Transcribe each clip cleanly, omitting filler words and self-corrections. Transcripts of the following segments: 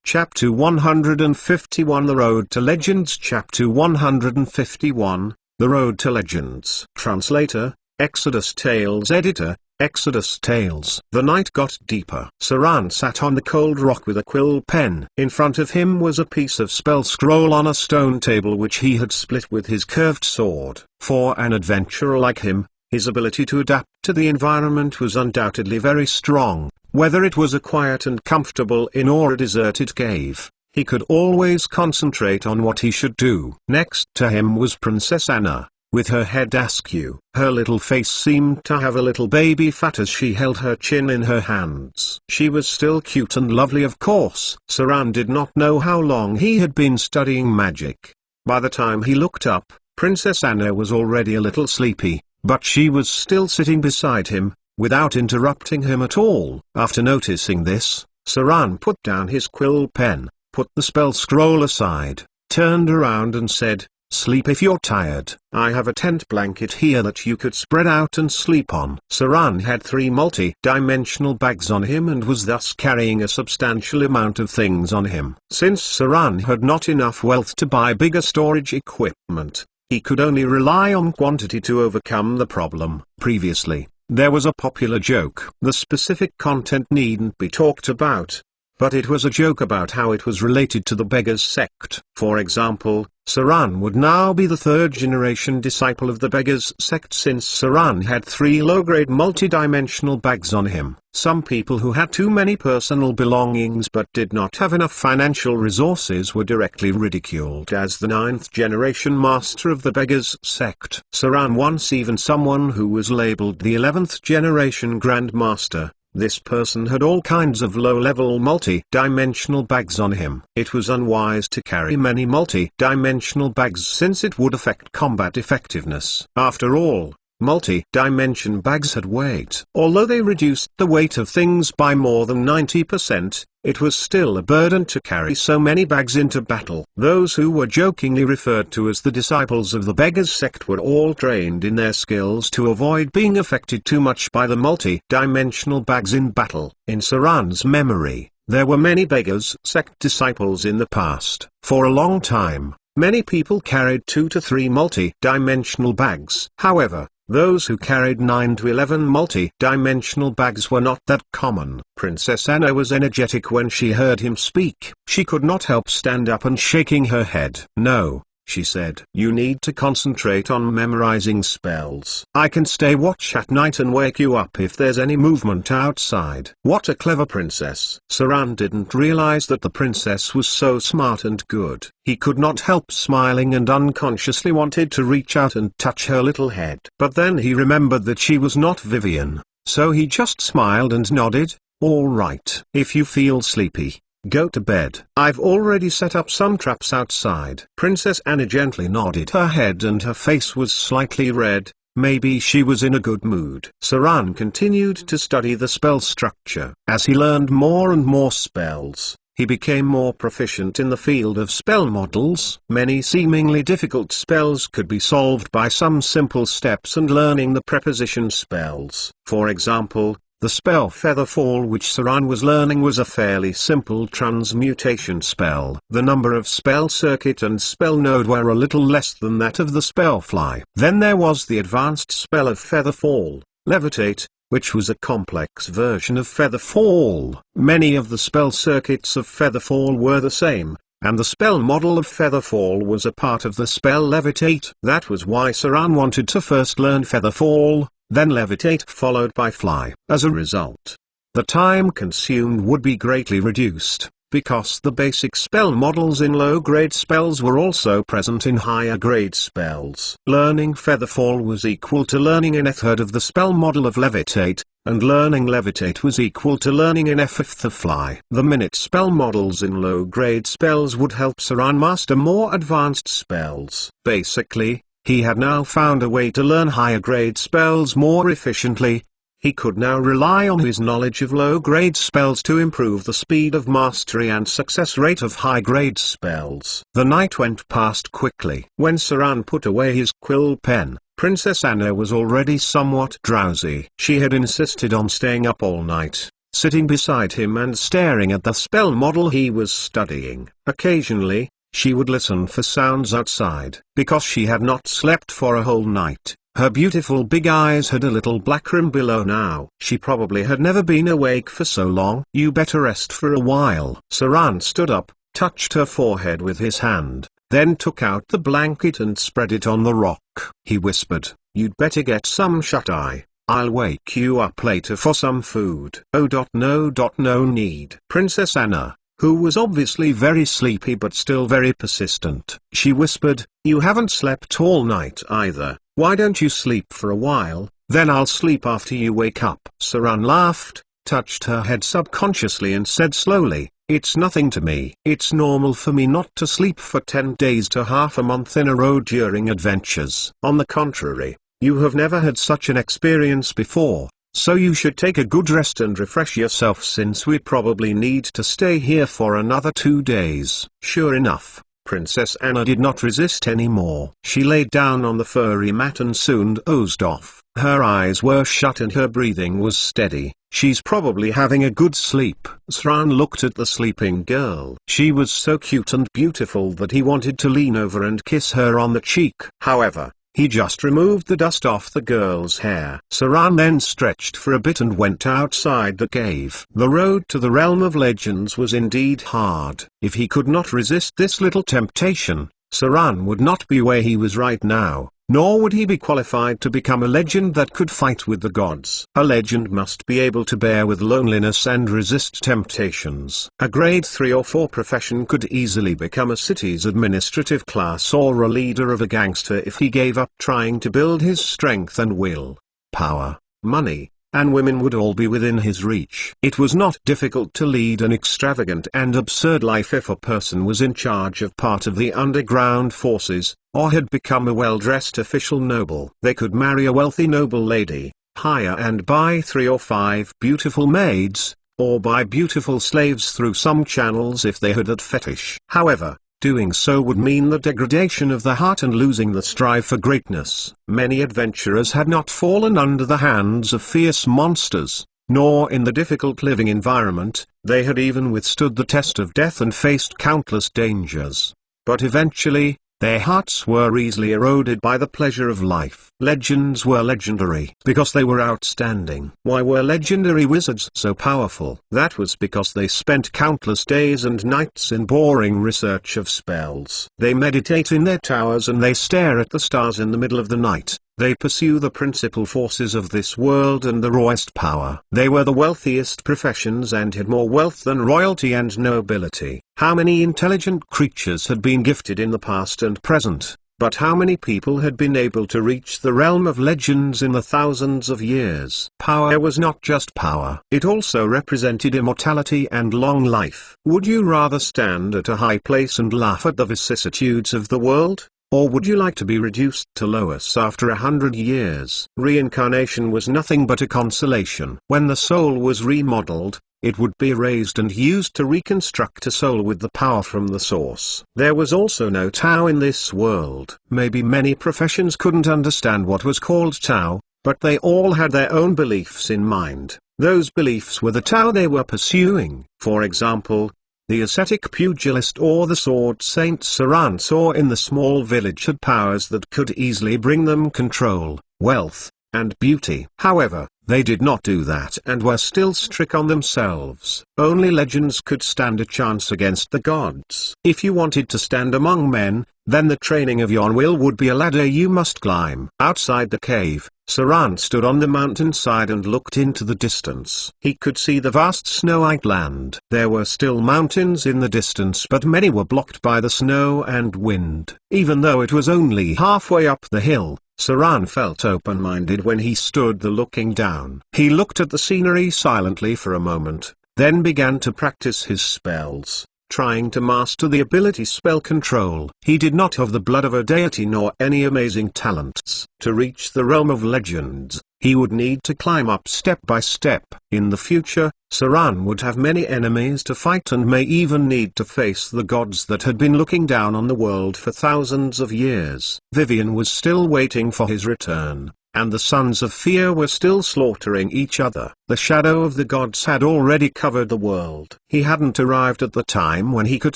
Chapter 151 The Road to Legends Chapter 151, The Road to Legends Translator, Exodus Tales Editor, Exodus Tales. The night got deeper. Saran sat on the cold rock with a quill pen. In front of him was a piece of spell scroll on a stone table which he had split with his curved sword. For an adventurer like him, his ability to adapt to the environment was undoubtedly very strong. Whether it was a quiet and comfortable inn or a deserted cave, he could always concentrate on what he should do. Next to him was Princess Anna, with her head askew. Her little face seemed to have a little baby fat as she held her chin in her hands. She was still cute and lovely, of course. Saran did not know how long he had been studying magic. By the time he looked up, Princess Anna was already a little sleepy, but she was still sitting beside him, without interrupting him at all. After noticing this, Saran put down his quill pen, put the spell scroll aside, turned around and said, "Sleep if you're tired. I have a tent blanket here that you could spread out and sleep on." Saran had 3 multi-dimensional bags on him and was thus carrying a substantial amount of things on him. Since Saran had not enough wealth to buy bigger storage equipment, he could only rely on quantity to overcome the problem. Previously, there was a popular joke. The specific content needn't be talked about, but it was a joke about how it was related to the Beggars sect. For example, Saran would now be the 3rd generation disciple of the Beggars sect since Saran had 3 low-grade multidimensional bags on him. Some people who had too many personal belongings but did not have enough financial resources were directly ridiculed as the 9th generation master of the Beggars sect. Saran once even someone who was labeled the 11th generation Grand Master. This person had all kinds of low-level multi-dimensional bags on him. It was unwise to carry many multi-dimensional bags since it would affect combat effectiveness. After all, multi-dimension bags had weight. Although they reduced the weight of things by more than 90%, it was still a burden to carry so many bags into battle. Those who were jokingly referred to as the disciples of the Beggars sect were all trained in their skills to avoid being affected too much by the multi-dimensional bags in battle. In Saran's memory, there were many Beggars sect disciples in the past. For a long time, many people carried 2 to 3 multi-dimensional bags. However, those who carried 9 to 11 multi-dimensional bags were not that common. Princess Anna was energetic when she heard him speak. She could not help stand up and shaking her head. "No," she said. "You need to concentrate on memorizing spells. I can stay watch at night and wake you up if there's any movement outside." What a clever princess. Saran didn't realize that the princess was so smart and good. He could not help smiling and unconsciously wanted to reach out and touch her little head. But then he remembered that she was not Vivian, so he just smiled and nodded. "All right. If you feel sleepy, go to bed. I've already set up some traps outside." Princess Anna gently nodded her head and her face was slightly red. Maybe she was in a good mood. Saran continued to study the spell structure. As he learned more and more spells, he became more proficient in the field of spell models. Many seemingly difficult spells could be solved by some simple steps and learning the preposition spells. For example, the spell Featherfall which Saran was learning was a fairly simple transmutation spell. The number of spell circuit and spell node were a little less than that of the spell Fly. Then there was the advanced spell of Featherfall, Levitate, which was a complex version of Featherfall. Many of the spell circuits of Featherfall were the same, and the spell model of Featherfall was a part of the spell Levitate. That was why Saran wanted to first learn Featherfall, then Levitate followed by Fly. As a result, the time consumed would be greatly reduced, because the basic spell models in low-grade spells were also present in higher-grade spells. Learning Featherfall was equal to learning an third of the spell model of Levitate, and learning Levitate was equal to learning an fifth of Fly. The minute spell models in low-grade spells would help Saran master more advanced spells. Basically, he had now found a way to learn higher-grade spells more efficiently. He could now rely on his knowledge of low-grade spells to improve the speed of mastery and success rate of high-grade spells. The night went past quickly. When Saran put away his quill pen, Princess Anna was already somewhat drowsy. She had insisted on staying up all night, sitting beside him and staring at the spell model he was studying. Occasionally, she would listen for sounds outside. Because she had not slept for a whole night, her beautiful big eyes had a little black rim below now. She probably had never been awake for so long. "You better rest for a while." Saran stood up, touched her forehead with his hand, then took out the blanket and spread it on the rock. He whispered, "You'd better get some shut-eye. I'll wake you up later for some food." No need. Princess Anna, who was obviously very sleepy but still very persistent, she whispered, "You haven't slept all night either. Why don't you sleep for a while, then I'll sleep after you wake up." Saran laughed, touched her head subconsciously and said slowly, "It's nothing to me. It's normal for me not to sleep for 10 days to half a month in a row during adventures. On the contrary, you have never had such an experience before, so you should take a good rest and refresh yourself since we probably need to stay here for another 2 days." Sure enough, Princess Anna did not resist anymore. She laid down on the furry mat and soon dozed off. Her eyes were shut and her breathing was steady. "She's probably having a good sleep." Sran looked at the sleeping girl. She was so cute and beautiful that he wanted to lean over and kiss her on the cheek. However, he just removed the dust off the girl's hair. Saran then stretched for a bit and went outside the cave. The road to the realm of legends was indeed hard. If he could not resist this little temptation, Saran would not be where he was right now, nor would he be qualified to become a legend that could fight with the gods. A legend must be able to bear with loneliness and resist temptations. A grade 3 or 4 profession could easily become a city's administrative class or a leader of a gangster if he gave up trying to build his strength and will. Power, money, and women would all be within his reach. It was not difficult to lead an extravagant and absurd life if a person was in charge of part of the underground forces, or had become a well-dressed official noble. They could marry a wealthy noble lady, hire and buy 3 or 5 beautiful maids, or buy beautiful slaves through some channels if they had that fetish. However, doing so would mean the degradation of the heart and losing the strive for greatness. Many adventurers had not fallen under the hands of fierce monsters, nor in the difficult living environment. They had even withstood the test of death and faced countless dangers. But eventually, their hearts were easily eroded by the pleasure of life. Legends were legendary because they were outstanding. Why were legendary wizards so powerful? That was because they spent countless days and nights in boring research of spells. They meditate in their towers and they stare at the stars in the middle of the night. They pursue the principal forces of this world and the rawest power. They were the wealthiest professions and had more wealth than royalty and nobility. How many intelligent creatures had been gifted in the past and present, but how many people had been able to reach the realm of legends in the thousands of years? Power was not just power. It also represented immortality and long life. Would you rather stand at a high place and laugh at the vicissitudes of the world? Or would you like to be reduced to lowest after 100 years? Reincarnation was nothing but a consolation. When the soul was remodeled, it would be erased and used to reconstruct a soul with the power from the source. There was also no Tao in this world. Maybe many professions couldn't understand what was called Tao, but they all had their own beliefs in mind. Those beliefs were the Tao they were pursuing. For example, the ascetic pugilist or the sword saint Saran saw in the small village had powers that could easily bring them control, wealth, and beauty. However, they did not do that and were still strict on themselves. Only legends could stand a chance against the gods. If you wanted to stand among men, then the training of your will would be a ladder you must climb. Outside the cave, Saran stood on the mountainside and looked into the distance. He could see the vast snow-white land. There were still mountains in the distance, but many were blocked by the snow and wind. Even though it was only halfway up the hill, Saran felt open-minded when he stood looking down. He looked at the scenery silently for a moment, then began to practice his spells, trying to master the ability spell control. He did not have the blood of a deity nor any amazing talents. To reach the realm of legends, he would need to climb up step by step. In the future, Saran would have many enemies to fight and may even need to face the gods that had been looking down on the world for thousands of years. Vivian was still waiting for his return. and the sons of fear were still slaughtering each other. The shadow of the gods had already covered the world. He hadn't arrived at the time when he could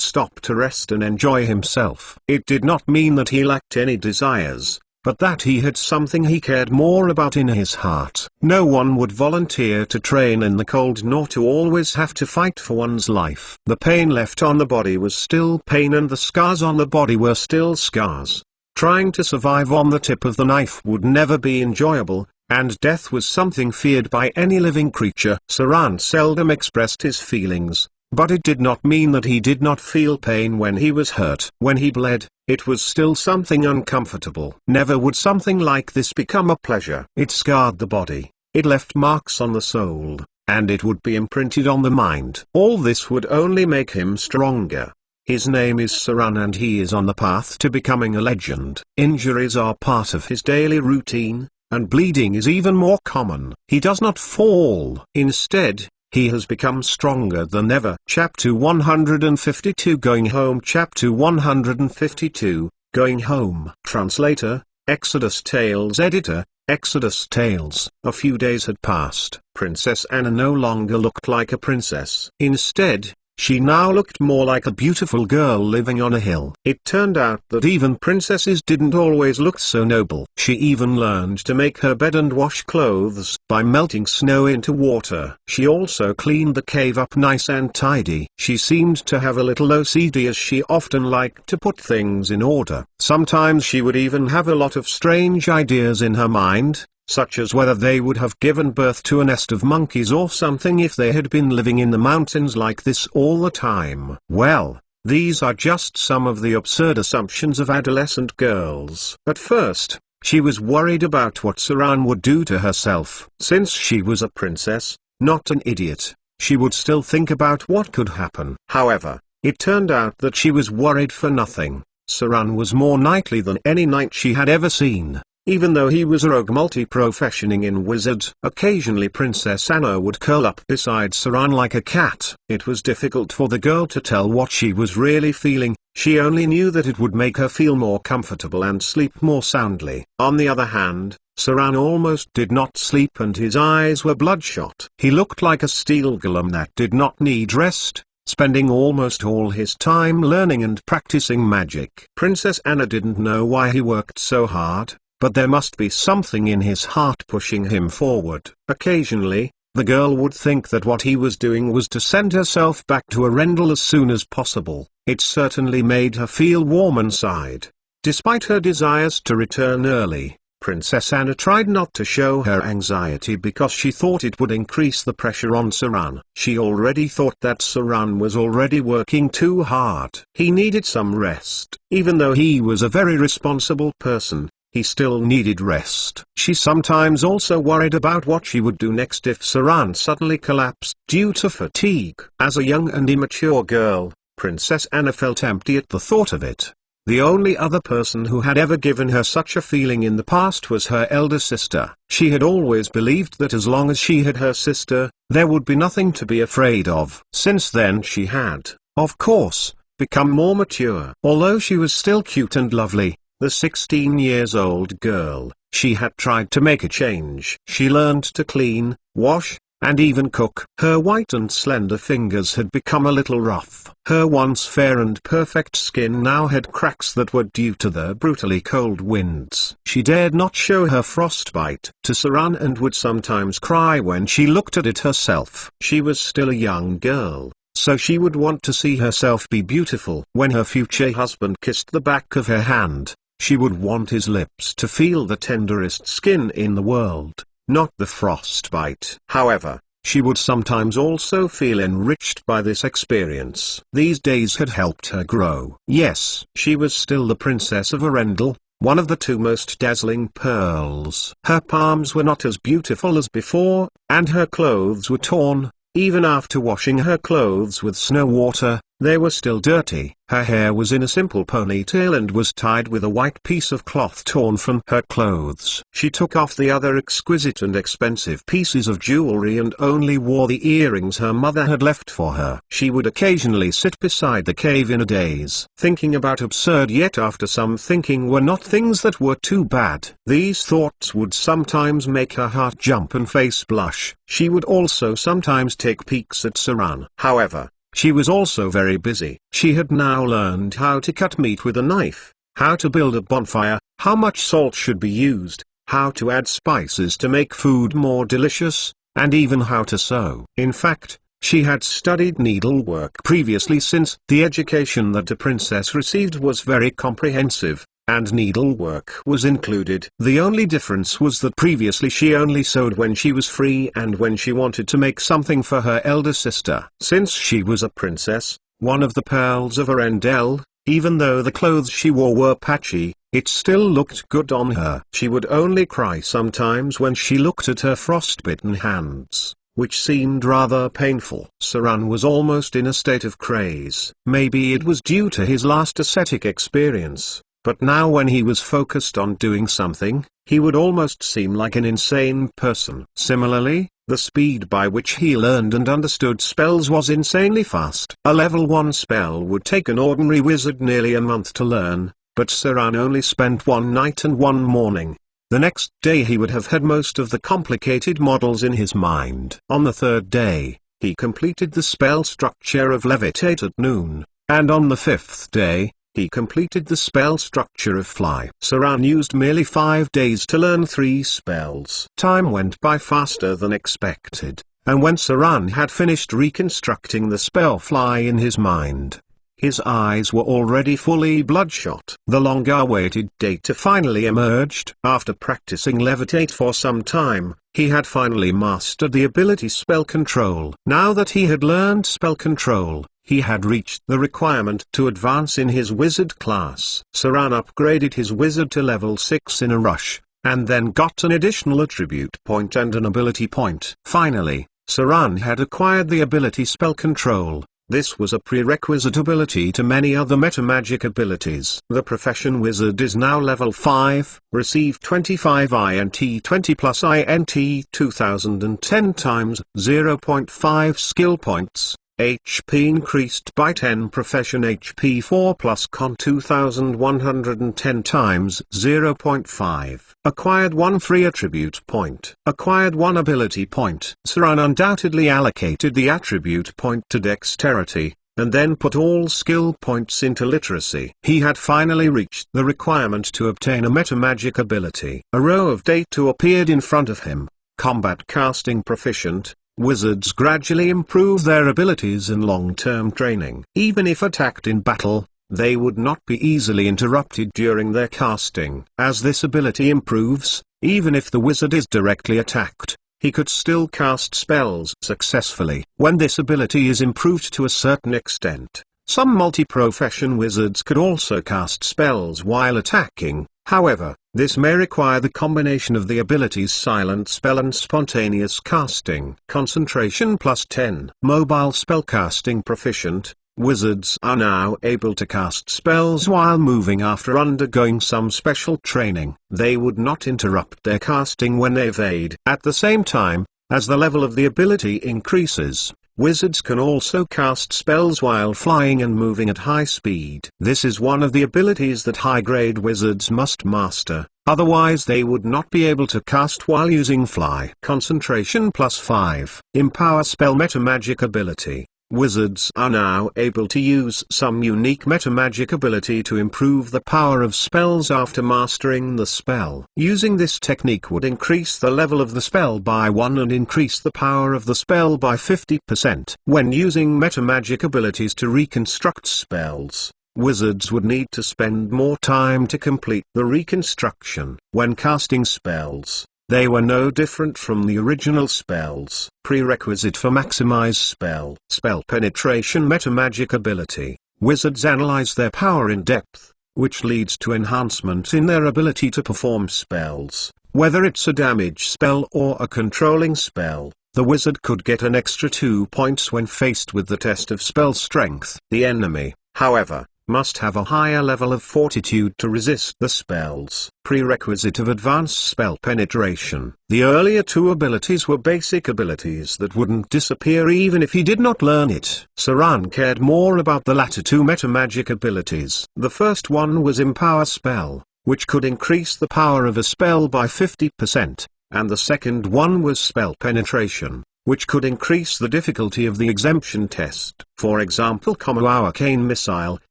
stop to rest and enjoy himself. It did not mean that he lacked any desires, but that he had something he cared more about in his heart. No one would volunteer to train in the cold nor to always have to fight for one's life. The pain left on the body was still pain and the scars on the body were still scars. Trying to survive on the tip of the knife would never be enjoyable, and death was something feared by any living creature. Saran seldom expressed his feelings, but it did not mean that he did not feel pain when he was hurt. When he bled, it was still something uncomfortable. Never would something like this become a pleasure. It scarred the body, it left marks on the soul, and it would be imprinted on the mind. All this would only make him stronger. His name is Saran and he is on the path to becoming a legend. Injuries are part of his daily routine, and bleeding is even more common. He does not fall. Instead, he has become stronger than ever. Chapter 152 Going Home. Chapter 152, Going Home. Translator, Exodus Tales. Editor, Exodus Tales. A few days had passed. Princess Anna no longer looked like a princess. Instead, she now looked more like a beautiful girl living on a hill. It turned out that even princesses didn't always look so noble. She even learned to make her bed and wash clothes by melting snow into water. She also cleaned the cave up nice and tidy. She seemed to have a little OCD as she often liked to put things in order. Sometimes she would even have a lot of strange ideas in her mind, such as whether they would have given birth to a nest of monkeys or something if they had been living in the mountains like this all the time. Well, these are just some of the absurd assumptions of adolescent girls. At first, she was worried about what Saran would do to herself. Since she was a princess, not an idiot, she would still think about what could happen. However, it turned out that she was worried for nothing. Saran was more knightly than any knight she had ever seen. Even though he was a rogue multi-professioning in wizard, occasionally Princess Anna would curl up beside Saran like a cat. It was difficult for the girl to tell what she was really feeling. She only knew that it would make her feel more comfortable and sleep more soundly. On the other hand, Saran almost did not sleep and his eyes were bloodshot. He looked like a steel golem that did not need rest, spending almost all his time learning and practicing magic. Princess Anna didn't know why he worked so hard, but there must be something in his heart pushing him forward. Occasionally, the girl would think that what he was doing was to send herself back to Arendelle as soon as possible. It certainly made her feel warm inside. Despite her desires to return early, Princess Anna tried not to show her anxiety because she thought it would increase the pressure on Saran. She already thought that Saran was already working too hard. He needed some rest. Even though he was a very responsible person, he still needed rest. She sometimes also worried about what she would do next if Saran suddenly collapsed due to fatigue. As a young and immature girl, Princess Anna felt empty at the thought of it. The only other person who had ever given her such a feeling in the past was her elder sister. She had always believed that as long as she had her sister, there would be nothing to be afraid of. Since then she had, of course, become more mature. Although she was still cute and lovely, the 16-years-old girl, she had tried to make a change. She learned to clean, wash, and even cook. Her white and slender fingers had become a little rough. Her once fair and perfect skin now had cracks that were due to the brutally cold winds. She dared not show her frostbite to Saran and would sometimes cry when she looked at it herself. She was still a young girl, so she would want to see herself be beautiful. When her future husband kissed the back of her hand, she would want his lips to feel the tenderest skin in the world, not the frostbite. However, she would sometimes also feel enriched by this experience. These days had helped her grow. Yes, she was still the princess of Arendelle, one of the two most dazzling pearls. Her palms were not as beautiful as before, and her clothes were torn. Even after washing her clothes with snow water, They were still dirty. Her hair was in a simple ponytail and was tied with a white piece of cloth torn from her clothes. She took off the other exquisite and expensive pieces of jewelry and only wore the earrings her mother had left for her. She would occasionally sit beside the cave in a daze, thinking about absurd yet after some thinking were not things that were too bad. These thoughts would sometimes make her heart jump and face blush. She would also sometimes take peeks at Saran. However, she was also very busy. She had now learned how to cut meat with a knife, how to build a bonfire, how much salt should be used, how to add spices to make food more delicious, and even how to sew. In fact, she had studied needlework previously, since the education that a princess received was very comprehensive, and needlework was included. The only difference was that previously she only sewed when she was free and when she wanted to make something for her elder sister. Since she was a princess, one of the pearls of Arendelle, even though the clothes she wore were patchy, it still looked good on her. She would only cry sometimes when she looked at her frostbitten hands, which seemed rather painful. Saran was almost in a state of craze. Maybe it was due to his last ascetic experience. But now when he was focused on doing something, he would almost seem like an insane person. Similarly, the speed by which he learned and understood spells was insanely fast. A level 1 spell would take an ordinary wizard nearly a month to learn, but Saran only spent one night and one morning. The next day he would have had most of the complicated models in his mind. On the third day, he completed the spell structure of Levitate at noon, and on the fifth day, he completed the spell structure of Fly. Saran used merely 5 days to learn 3 spells. Time went by faster than expected, and when Saran had finished reconstructing the spell Fly in his mind, his eyes were already fully bloodshot. The long-awaited data finally emerged. After practicing Levitate for some time, he had finally mastered the ability Spell Control. Now that he had learned Spell Control, he had reached the requirement to advance in his wizard class. Saran upgraded his wizard to level 6 in a rush, and then got an additional attribute point and an ability point. Finally, Saran had acquired the ability Spell Control. This was a prerequisite ability to many other metamagic abilities. The profession wizard is now level 5, receive 25 INT 20 plus INT 2010 times 0.5 skill points. HP increased by 10, profession HP 4 plus con 2110 times 0.5. Acquired 1 free attribute point. Acquired 1 ability point. Saran undoubtedly allocated the attribute point to dexterity, and then put all skill points into literacy. He had finally reached the requirement to obtain a metamagic ability. A row of data appeared in front of him. Combat casting proficient. Wizards gradually improve their abilities in long-term training. Even if attacked in battle, they would not be easily interrupted during their casting. As this ability improves, even if the wizard is directly attacked, he could still cast spells successfully. When this ability is improved to a certain extent, some multi-profession wizards could also cast spells while attacking. However, this may require the combination of the abilities Silent Spell and Spontaneous Casting. Concentration plus 10. Mobile spellcasting proficient. Wizards are now able to cast spells while moving after undergoing some special training. They would not interrupt their casting when they evade. At the same time, as the level of the ability increases, wizards can also cast spells while flying and moving at high speed. This is one of the abilities that high-grade wizards must master, otherwise they would not be able to cast while using fly. Concentration plus 5. Empower spell metamagic ability. Wizards are now able to use some unique metamagic ability to improve the power of spells after mastering the spell. Using this technique would increase the level of the spell by 1 and increase the power of the spell by 50%. When using metamagic abilities to reconstruct spells, wizards would need to spend more time to complete the reconstruction. When casting spells, they were no different from the original spells. Prerequisite for maximize spell. Spell penetration metamagic ability. Wizards analyze their power in depth, which leads to enhancement in their ability to perform spells. Whether it's a damage spell or a controlling spell, the wizard could get an extra 2 points when faced with the test of spell strength. The enemy, however, must have a higher level of fortitude to resist the spells. Prerequisite of advanced spell penetration. The earlier two abilities were basic abilities that wouldn't disappear even if he did not learn it. Saran cared more about the latter two metamagic abilities. The first one was Empower Spell, which could increase the power of a spell by 50%, and the second one was Spell Penetration, which could increase the difficulty of the exemption test. For example, Arcane Missile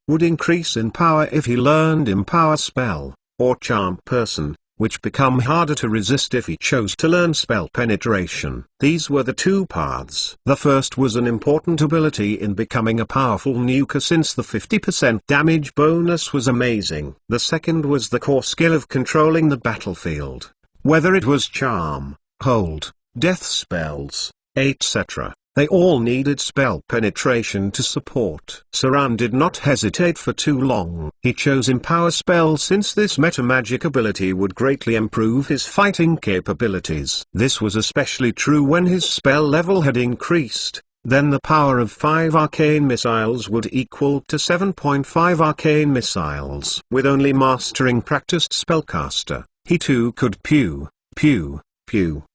would increase in power if he learned Empower Spell, or Charm Person, which become harder to resist if he chose to learn Spell Penetration. These were the two paths. The first was an important ability in becoming a powerful nuker since the 50% damage bonus was amazing. The second was the core skill of controlling the battlefield. Whether it was Charm, Hold, Death spells, etc., they all needed spell penetration to support. Saran did not hesitate for too long. He chose Empower Spell since this metamagic ability would greatly improve his fighting capabilities. This was especially true when his spell level had increased. Then the power of 5 arcane missiles would equal to 7.5 arcane missiles. With only mastering practiced spellcaster, he too could pew.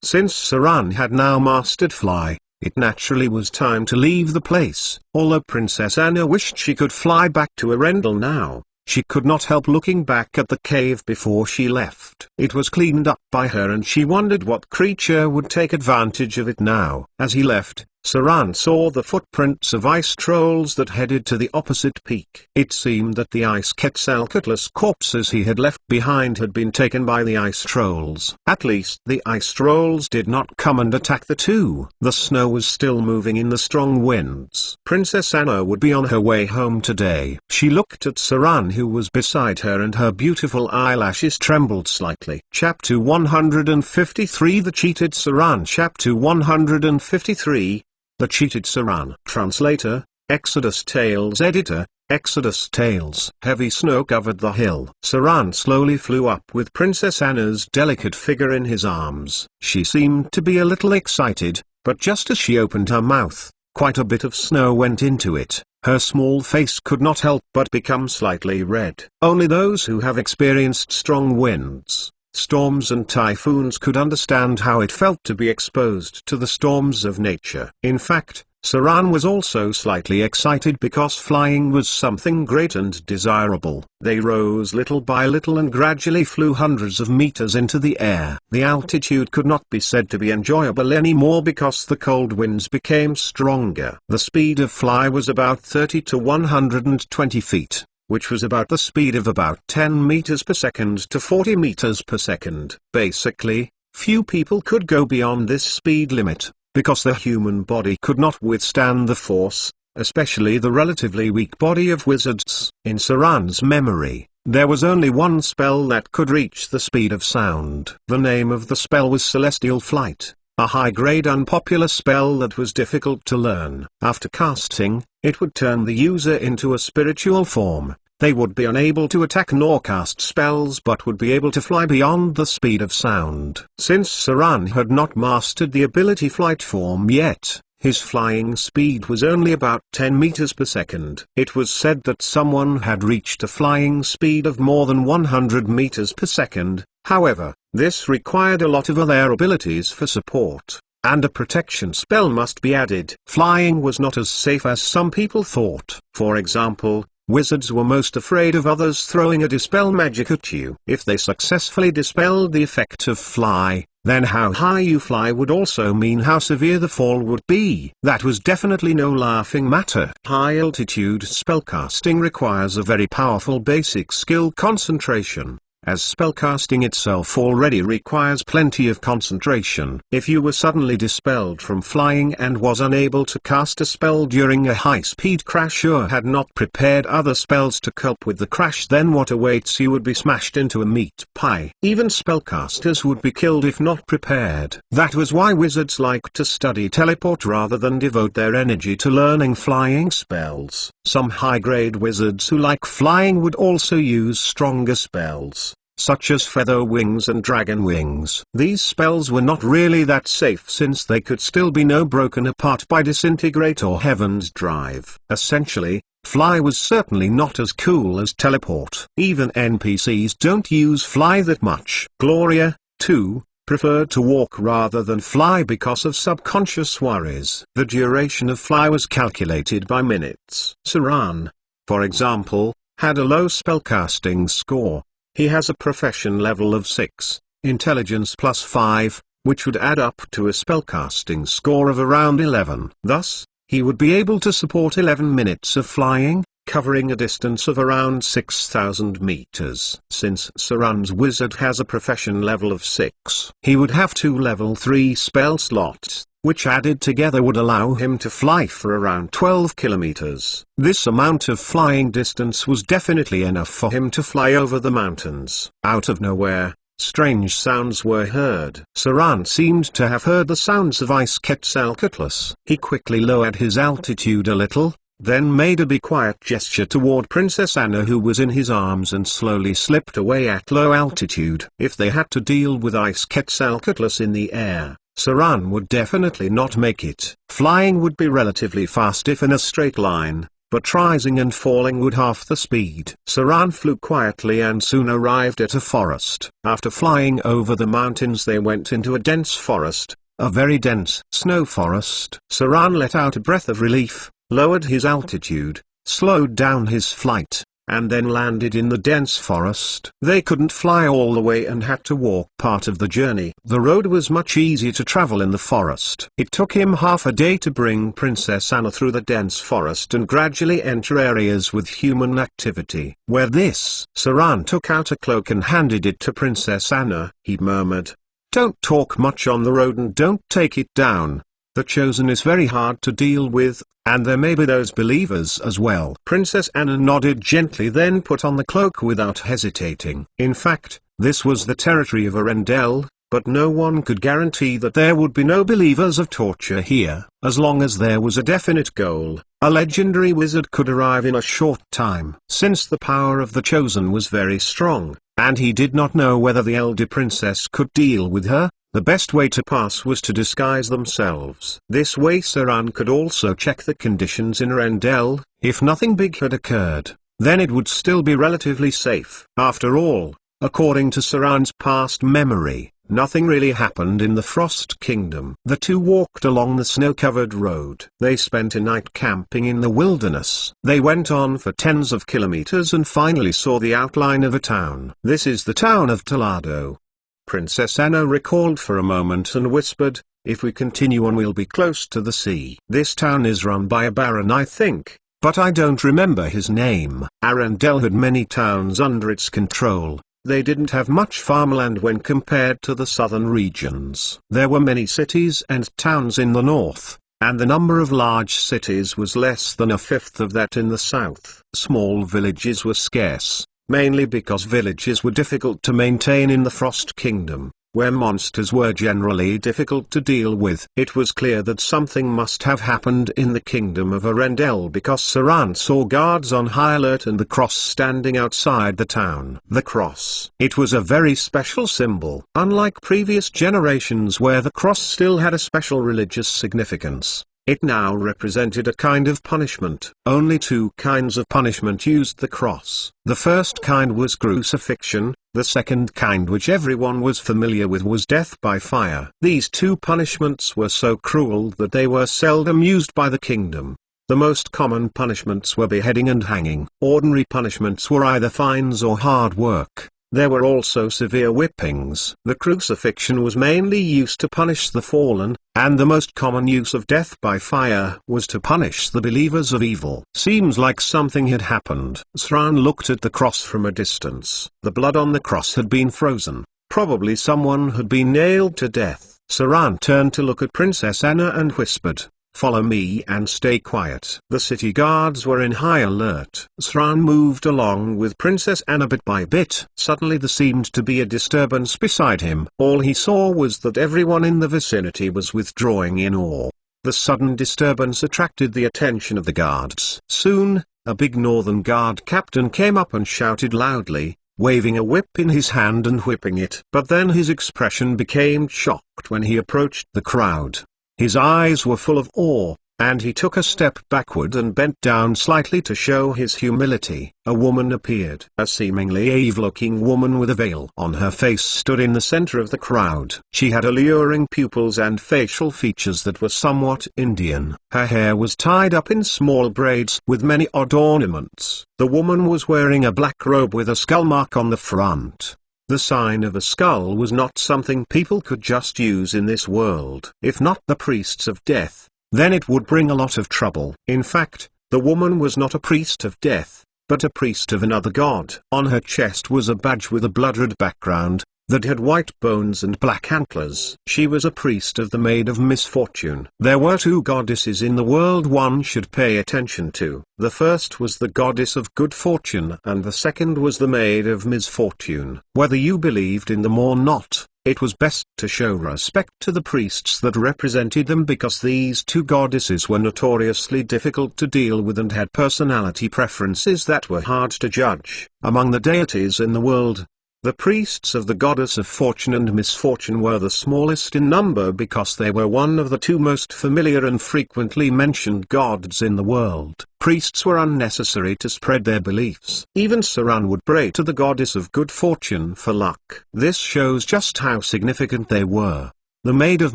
Since Saran had now mastered Fly, it naturally was time to leave the place. Although Princess Anna wished she could fly back to Arendelle now, she could not help looking back at the cave before she left. It was cleaned up by her and she wondered what creature would take advantage of it now. As he left, Saran saw the footprints of ice trolls that headed to the opposite peak. It seemed that the ice Quetzalcoatlus corpses he had left behind had been taken by the ice trolls. At least the ice trolls did not come and attack the two. The snow was still moving in the strong winds. Princess Anna would be on her way home today. She looked at Saran who was beside her and her beautiful eyelashes trembled slightly. Chapter 153 The Cheated Saran. Chapter 153 The Cheated Saran. Translator, Exodus Tales. Editor, Exodus Tales. Heavy snow covered the hill. Saran slowly flew up with Princess Anna's delicate figure in his arms. She seemed to be a little excited, but just as she opened her mouth, quite a bit of snow went into it. Her small face could not help but become slightly red. Only those who have experienced strong winds, storms and typhoons could understand how it felt to be exposed to the storms of nature. In fact, Saran was also slightly excited because flying was something great and desirable. They rose little by little and gradually flew hundreds of meters into the air. The altitude could not be said to be enjoyable anymore because the cold winds became stronger. The speed of fly was about 30 to 120 feet. Which was about the speed of about 10 meters per second to 40 meters per second. Basically, few people could go beyond this speed limit, because the human body could not withstand the force, especially the relatively weak body of wizards. In Saran's memory, there was only one spell that could reach the speed of sound. The name of the spell was Celestial Flight, a high-grade unpopular spell that was difficult to learn. After casting, it would turn the user into a spiritual form. They would be unable to attack nor cast spells but would be able to fly beyond the speed of sound. Since Saran had not mastered the ability Flight Form yet, his flying speed was only about 10 meters per second. It was said that someone had reached a flying speed of more than 100 meters per second, however, this required a lot of other abilities for support, and a protection spell must be added. Flying was not as safe as some people thought. For example, wizards were most afraid of others throwing a dispel magic at you. If they successfully dispelled the effect of fly, then how high you fly would also mean how severe the fall would be. That was definitely no laughing matter. High-altitude spellcasting requires a very powerful basic skill, concentration, as spellcasting itself already requires plenty of concentration. If you were suddenly dispelled from flying and was unable to cast a spell during a high-speed crash or had not prepared other spells to cope with the crash, then what awaits you would be smashed into a meat pie. Even spellcasters would be killed if not prepared. That was why wizards liked to study teleport rather than devote their energy to learning flying spells. Some high-grade wizards who like flying would also use stronger spells, such as feather wings and dragon wings. These spells were not really that safe since they could still be broken apart by disintegrate or heaven's drive. Essentially, fly was certainly not as cool as teleport. Even NPCs don't use fly that much. Gloria, too, preferred to walk rather than fly because of subconscious worries. The duration of fly was calculated by minutes. Saran, for example, had a low spellcasting score. He has a profession level of 6, intelligence plus 5, which would add up to a spellcasting score of around 11. Thus, he would be able to support 11 minutes of flying, covering a distance of around 6,000 meters. Since Saran's wizard has a profession level of 6, he would have 2 level 3 spell slots, which added together would allow him to fly for around 12 kilometers. This amount of flying distance was definitely enough for him to fly over the mountains. Out of nowhere, strange sounds were heard. Saran seemed to have heard the sounds of Ice Quetzalcoatlus. He quickly lowered his altitude a little, then made a be quiet gesture toward Princess Anna, who was in his arms, and slowly slipped away at low altitude. If they had to deal with Ice Quetzalcoatlus in the air, Saran would definitely not make it. Flying would be relatively fast if in a straight line, but rising and falling would half the speed. Saran flew quietly and soon arrived at a forest. After flying over the mountains, they went into a dense forest, a very dense snow forest. Saran let out a breath of relief, lowered his altitude, slowed down his flight, and then landed in the dense forest. They couldn't fly all the way and had to walk part of the journey. The road was much easier to travel in the forest. It took him half a day to bring Princess Anna through the dense forest and gradually enter areas with human activity. Where this? Saran took out a cloak and handed it to Princess Anna. He murmured, "Don't talk much on the road and don't take it down. The Chosen is very hard to deal with, and there may be those believers as well." Princess Anna nodded gently, then put on the cloak without hesitating. In fact, this was the territory of Arendelle, but no one could guarantee that there would be no believers of torture here. As long as there was a definite goal, a legendary wizard could arrive in a short time. Since the power of the Chosen was very strong, and he did not know whether the elder princess could deal with her, the best way to pass was to disguise themselves. This way Saran could also check the conditions in Arendelle. If nothing big had occurred, then it would still be relatively safe. After all, according to Saran's past memory, nothing really happened in the Frost Kingdom. The two walked along the snow-covered road. They spent a night camping in the wilderness. They went on for tens of kilometers and finally saw the outline of a town. This is the town of Toledo. Princess Anna recalled for a moment and whispered, "If we continue on we'll be close to the sea. This town is run by a baron, I think, but I don't remember his name." Arendelle had many towns under its control. They didn't have much farmland when compared to the southern regions. There were many cities and towns in the north, and the number of large cities was less than a fifth of that in the south. Small villages were scarce, mainly because villages were difficult to maintain in the Frost Kingdom, where monsters were generally difficult to deal with. It was clear that something must have happened in the kingdom of Arendelle because Saran saw guards on high alert and the cross standing outside the town. The cross. It was a very special symbol. Unlike previous generations where the cross still had a special religious significance, it now represented a kind of punishment. Only two kinds of punishment used the cross. The first kind was crucifixion, the second kind, which everyone was familiar with, was death by fire. These two punishments were so cruel that they were seldom used by the kingdom. The most common punishments were beheading and hanging. Ordinary punishments were either fines or hard work. There were also severe whippings. The crucifixion was mainly used to punish the fallen, and the most common use of death by fire was to punish the believers of evil. Seems like something had happened. Saran looked at the cross from a distance. The blood on the cross had been frozen. Probably someone had been nailed to death. Saran turned to look at Princess Anna and whispered, "Follow me and stay quiet." The city guards were in high alert. Saran moved along with Princess Anna bit by bit. Suddenly there seemed to be a disturbance beside him. All he saw was that everyone in the vicinity was withdrawing in awe. The sudden disturbance attracted the attention of the guards. Soon, a big northern guard captain came up and shouted loudly, waving a whip in his hand and whipping it. But then his expression became shocked when he approached the crowd. His eyes were full of awe, and he took a step backward and bent down slightly to show his humility. A woman appeared. A seemingly Eve-looking woman with a veil on her face stood in the center of the crowd. She had alluring pupils and facial features that were somewhat Indian. Her hair was tied up in small braids with many odd ornaments. The woman was wearing a black robe with a skull mark on the front. The sign of a skull was not something people could just use in this world. If not the priests of death, then it would bring a lot of trouble. In fact, the woman was not a priest of death, but a priest of another god. On her chest was a badge with a blood-red background, that had white bones and black antlers. She was a priest of the Maid of Misfortune. There were two goddesses in the world one should pay attention to. The first was the goddess of good fortune and the second was the Maid of Misfortune. Whether you believed in them or not, it was best to show respect to the priests that represented them because these two goddesses were notoriously difficult to deal with and had personality preferences that were hard to judge. Among the deities in the world, the priests of the goddess of fortune and misfortune were the smallest in number because they were one of the two most familiar and frequently mentioned gods in the world. Priests were unnecessary to spread their beliefs. Even Saran would pray to the goddess of good fortune for luck. This shows just how significant they were. The Maid of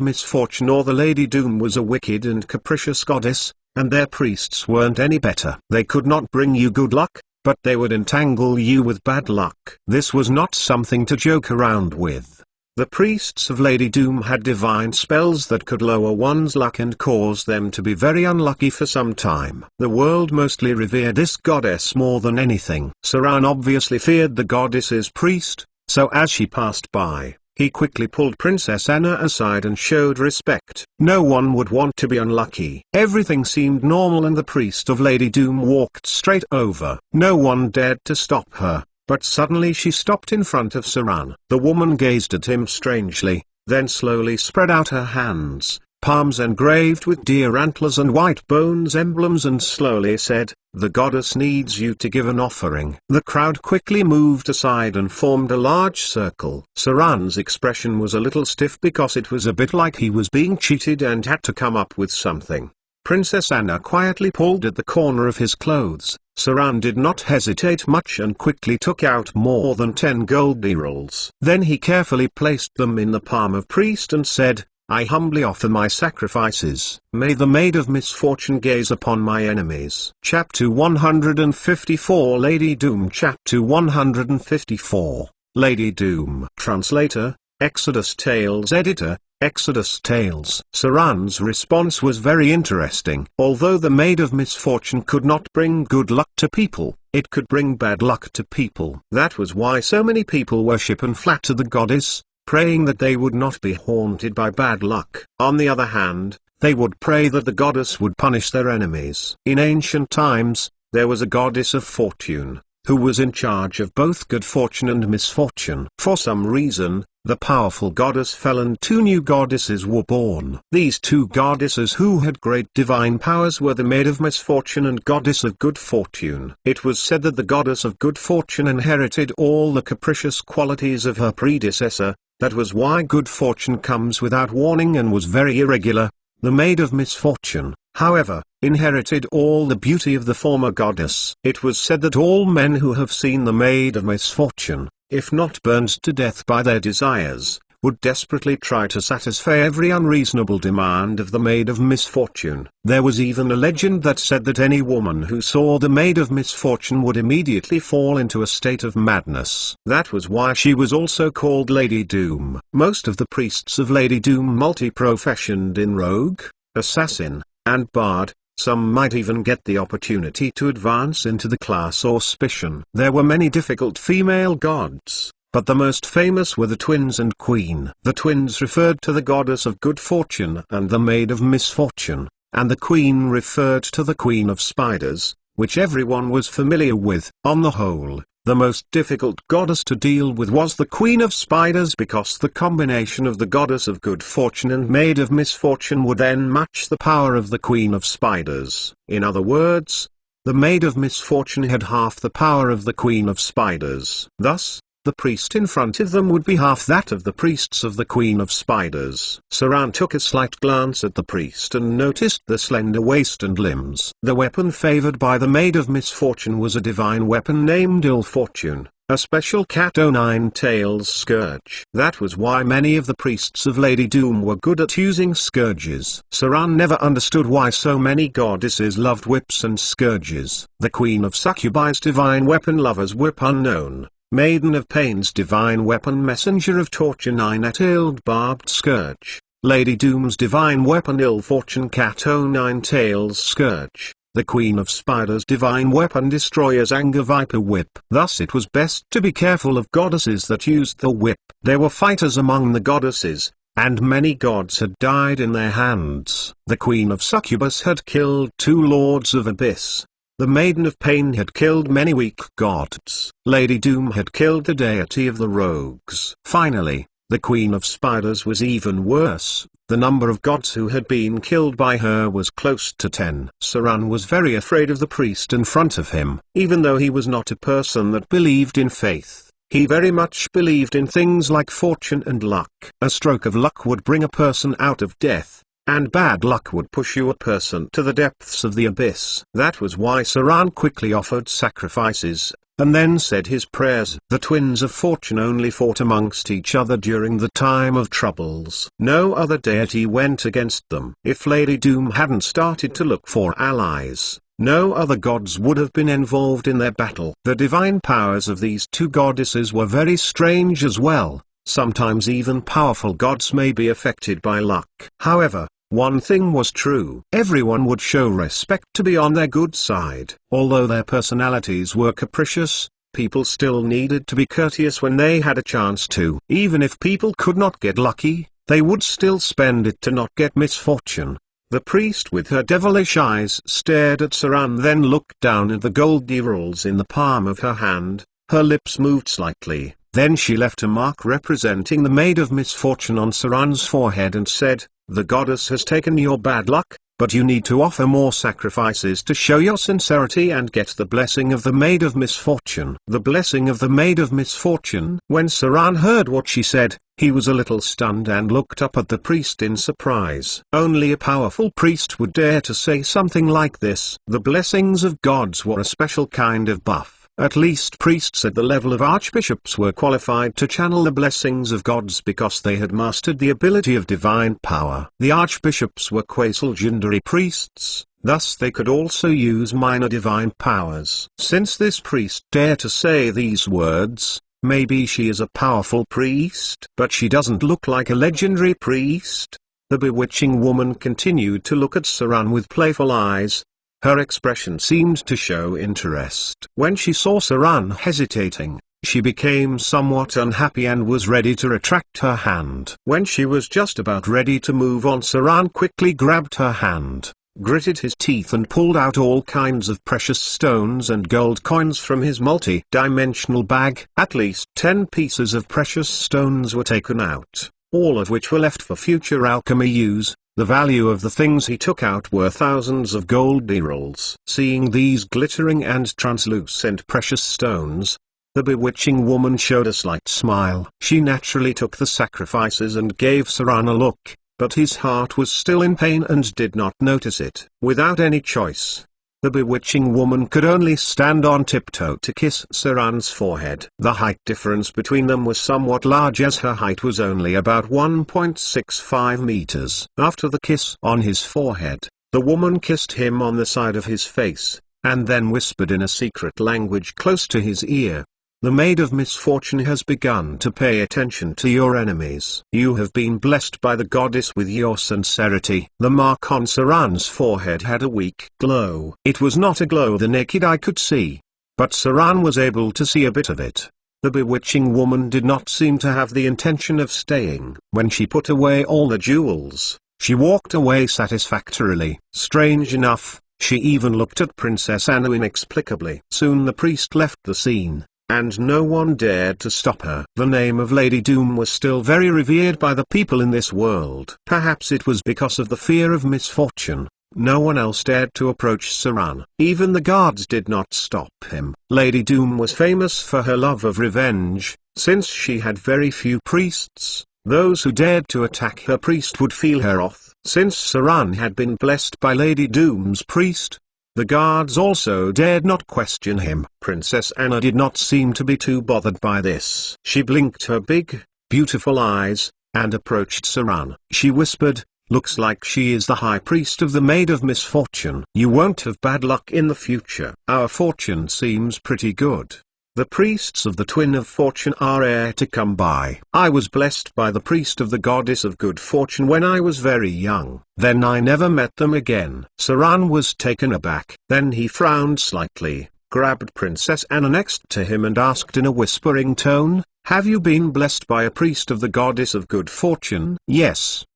Misfortune or the Lady Doom was a wicked and capricious goddess, and their priests weren't any better. They could not bring you good luck, but they would entangle you with bad luck. This was not something to joke around with. The priests of Lady Doom had divine spells that could lower one's luck and cause them to be very unlucky for some time. The world mostly revered this goddess more than anything. Saran obviously feared the goddess's priest, so as she passed by, he quickly pulled Princess Anna aside and showed respect. No one would want to be unlucky. Everything seemed normal and the priest of Lady Doom walked straight over. No one dared to stop her, but suddenly she stopped in front of Saran. The woman gazed at him strangely, then slowly spread out her hands, palms engraved with deer antlers and white bones emblems, and slowly said, "The goddess needs you to give an offering." The crowd quickly moved aside and formed a large circle. Saran's expression was a little stiff because it was a bit like he was being cheated and had to come up with something. Princess Anna quietly pulled at the corner of his clothes. Saran did not hesitate much and quickly took out more than 10 gold emeralds. Then he carefully placed them in the palm of priest and said, "I humbly offer my sacrifices. May the Maid of Misfortune gaze upon my enemies." Chapter 154 Lady Doom. Chapter 154 Lady Doom. Translator, Exodus Tales. Editor, Exodus Tales. Saran's response was very interesting. Although the Maid of Misfortune could not bring good luck to people, it could bring bad luck to people. That was why so many people worship and flatter the goddess, praying that they would not be haunted by bad luck. On the other hand, they would pray that the goddess would punish their enemies. In ancient times, there was a goddess of fortune, who was in charge of both good fortune and misfortune. For some reason, the powerful goddess fell and two new goddesses were born. These two goddesses who had great divine powers were the Maid of Misfortune and Goddess of Good Fortune. It was said that the Goddess of Good Fortune inherited all the capricious qualities of her predecessor. That was why good fortune comes without warning and was very irregular. The Maid of Misfortune, however, inherited all the beauty of the former goddess. It was said that all men who have seen the Maid of Misfortune, if not burned to death by their desires, would desperately try to satisfy every unreasonable demand of the Maid of Misfortune. There was even a legend that said that any woman who saw the Maid of Misfortune would immediately fall into a state of madness. That was why she was also called Lady Doom. Most of the priests of Lady Doom multi-professioned in rogue, assassin, and bard. Some might even get the opportunity to advance into the class auspician. There were many difficult female gods, but the most famous were the twins and queen. The twins referred to the goddess of good fortune and the Maid of Misfortune, and the queen referred to the queen of spiders, which everyone was familiar with. On the whole, the most difficult goddess to deal with was the Queen of Spiders because the combination of the Goddess of Good Fortune and Maid of Misfortune would then match the power of the Queen of Spiders. In other words, The Maid of Misfortune had half the power of the Queen of Spiders. Thus, the priest in front of them would be half that of the priests of the Queen of Spiders. Saran took a slight glance at the priest and noticed the slender waist and limbs. The weapon favored by the Maid of Misfortune was a divine weapon named Ill Fortune, a special cat o' nine tails scourge. That was why many of the priests of Lady Doom were good at using scourges. Saran never understood why so many goddesses loved whips and scourges. The Queen of Succubi's divine weapon lover's whip unknown. Maiden of Pain's divine weapon messenger of torture nine-tailed barbed scourge. Lady Doom's divine weapon Ill Fortune cat o' nine tails scourge. The Queen of Spiders' divine weapon destroyer's anger viper whip. Thus it was best to be careful of goddesses that used the whip. There were fighters among the goddesses, and many gods had died in their hands. The Queen of Succubus had killed 2 lords of abyss. The Maiden of Pain had killed many weak gods. Lady Doom had killed the deity of the rogues. Finally, the Queen of Spiders was even worse. The number of gods who had been killed by her was close to 10. Saran was very afraid of the priest in front of him. Even though he was not a person that believed in faith, he very much believed in things like fortune and luck. A stroke of luck would bring a person out of death, and bad luck would push a person to the depths of the abyss. That was why Saran quickly offered sacrifices, and then said his prayers. The twins of fortune only fought amongst each other during the time of troubles. No other deity went against them. If Lady Doom hadn't started to look for allies, no other gods would have been involved in their battle. The divine powers of these 2 goddesses were very strange as well. Sometimes even powerful gods may be affected by luck. However, one thing was true. Everyone would show respect to be on their good side. Although their personalities were capricious, people still needed to be courteous when they had a chance to. Even if people could not get lucky, they would still spend it to not get misfortune. The priest with her devilish eyes stared at Saran, then looked down at the gold earrings in the palm of her hand. Her lips moved slightly. Then she left a mark representing the Maid of Misfortune on Saran's forehead and said, "The goddess has taken your bad luck, but you need to offer more sacrifices to show your sincerity and get the blessing of the Maid of Misfortune." The blessing of the Maid of Misfortune. When Saran heard what she said, he was a little stunned and looked up at the priest in surprise. Only a powerful priest would dare to say something like this. The blessings of gods were a special kind of buff. At least priests at the level of archbishops were qualified to channel the blessings of gods because they had mastered the ability of divine power. The archbishops were quasi-legendary priests, thus they could also use minor divine powers. Since this priest dared to say these words, maybe she is a powerful priest. But she doesn't look like a legendary priest. The bewitching woman continued to look at Saran with playful eyes. Her expression seemed to show interest. When she saw Saran hesitating, she became somewhat unhappy and was ready to retract her hand. When she was just about ready to move on, Saran quickly grabbed her hand, gritted his teeth and pulled out all kinds of precious stones and gold coins from his multi-dimensional bag. At least 10 pieces of precious stones were taken out, all of which were left for future alchemy use. The value of the things he took out were thousands of gold earrings. Seeing these glittering and translucent precious stones, the bewitching woman showed a slight smile. She naturally took the sacrifices and gave Saran a look, but his heart was still in pain and did not notice it. Without any choice, the bewitching woman could only stand on tiptoe to kiss Saran's forehead. The height difference between them was somewhat large, as her height was only about 1.65 meters. After the kiss on his forehead, the woman kissed him on the side of his face, and then whispered in a secret language close to his ear, "The Maid of Misfortune has begun to pay attention to your enemies. You have been blessed by the goddess with your sincerity." The mark on Saran's forehead had a weak glow. It was not a glow the naked eye could see, but Saran was able to see a bit of it. The bewitching woman did not seem to have the intention of staying. When she put away all the jewels, she walked away satisfactorily. Strange enough, she even looked at Princess Anna inexplicably. Soon the priest left the scene, and no one dared to stop her. The name of Lady Doom was still very revered by the people in this world. Perhaps it was because of the fear of misfortune, No one else dared to approach Saran. Even the guards did not stop him. Lady Doom was famous for her love of revenge. Since she had very few priests, those who dared to attack her priest would feel her wrath. Since Saran had been blessed by Lady Doom's priest, the guards also dared not question him. Princess Anna did not seem to be too bothered by this. She blinked her big, beautiful eyes, and approached Saran. She whispered, "Looks like she is the high priest of the Maid of Misfortune. You won't have bad luck in the future. Our fortune seems pretty good. The priests of the Twin of Fortune are rare to come by. I was blessed by the priest of the Goddess of Good Fortune when I was very young. Then I never met them again." Saran was taken aback. Then he frowned slightly, grabbed Princess Anna next to him and asked in a whispering tone, "Have you been blessed by a priest of the Goddess of Good Fortune?" "Yes."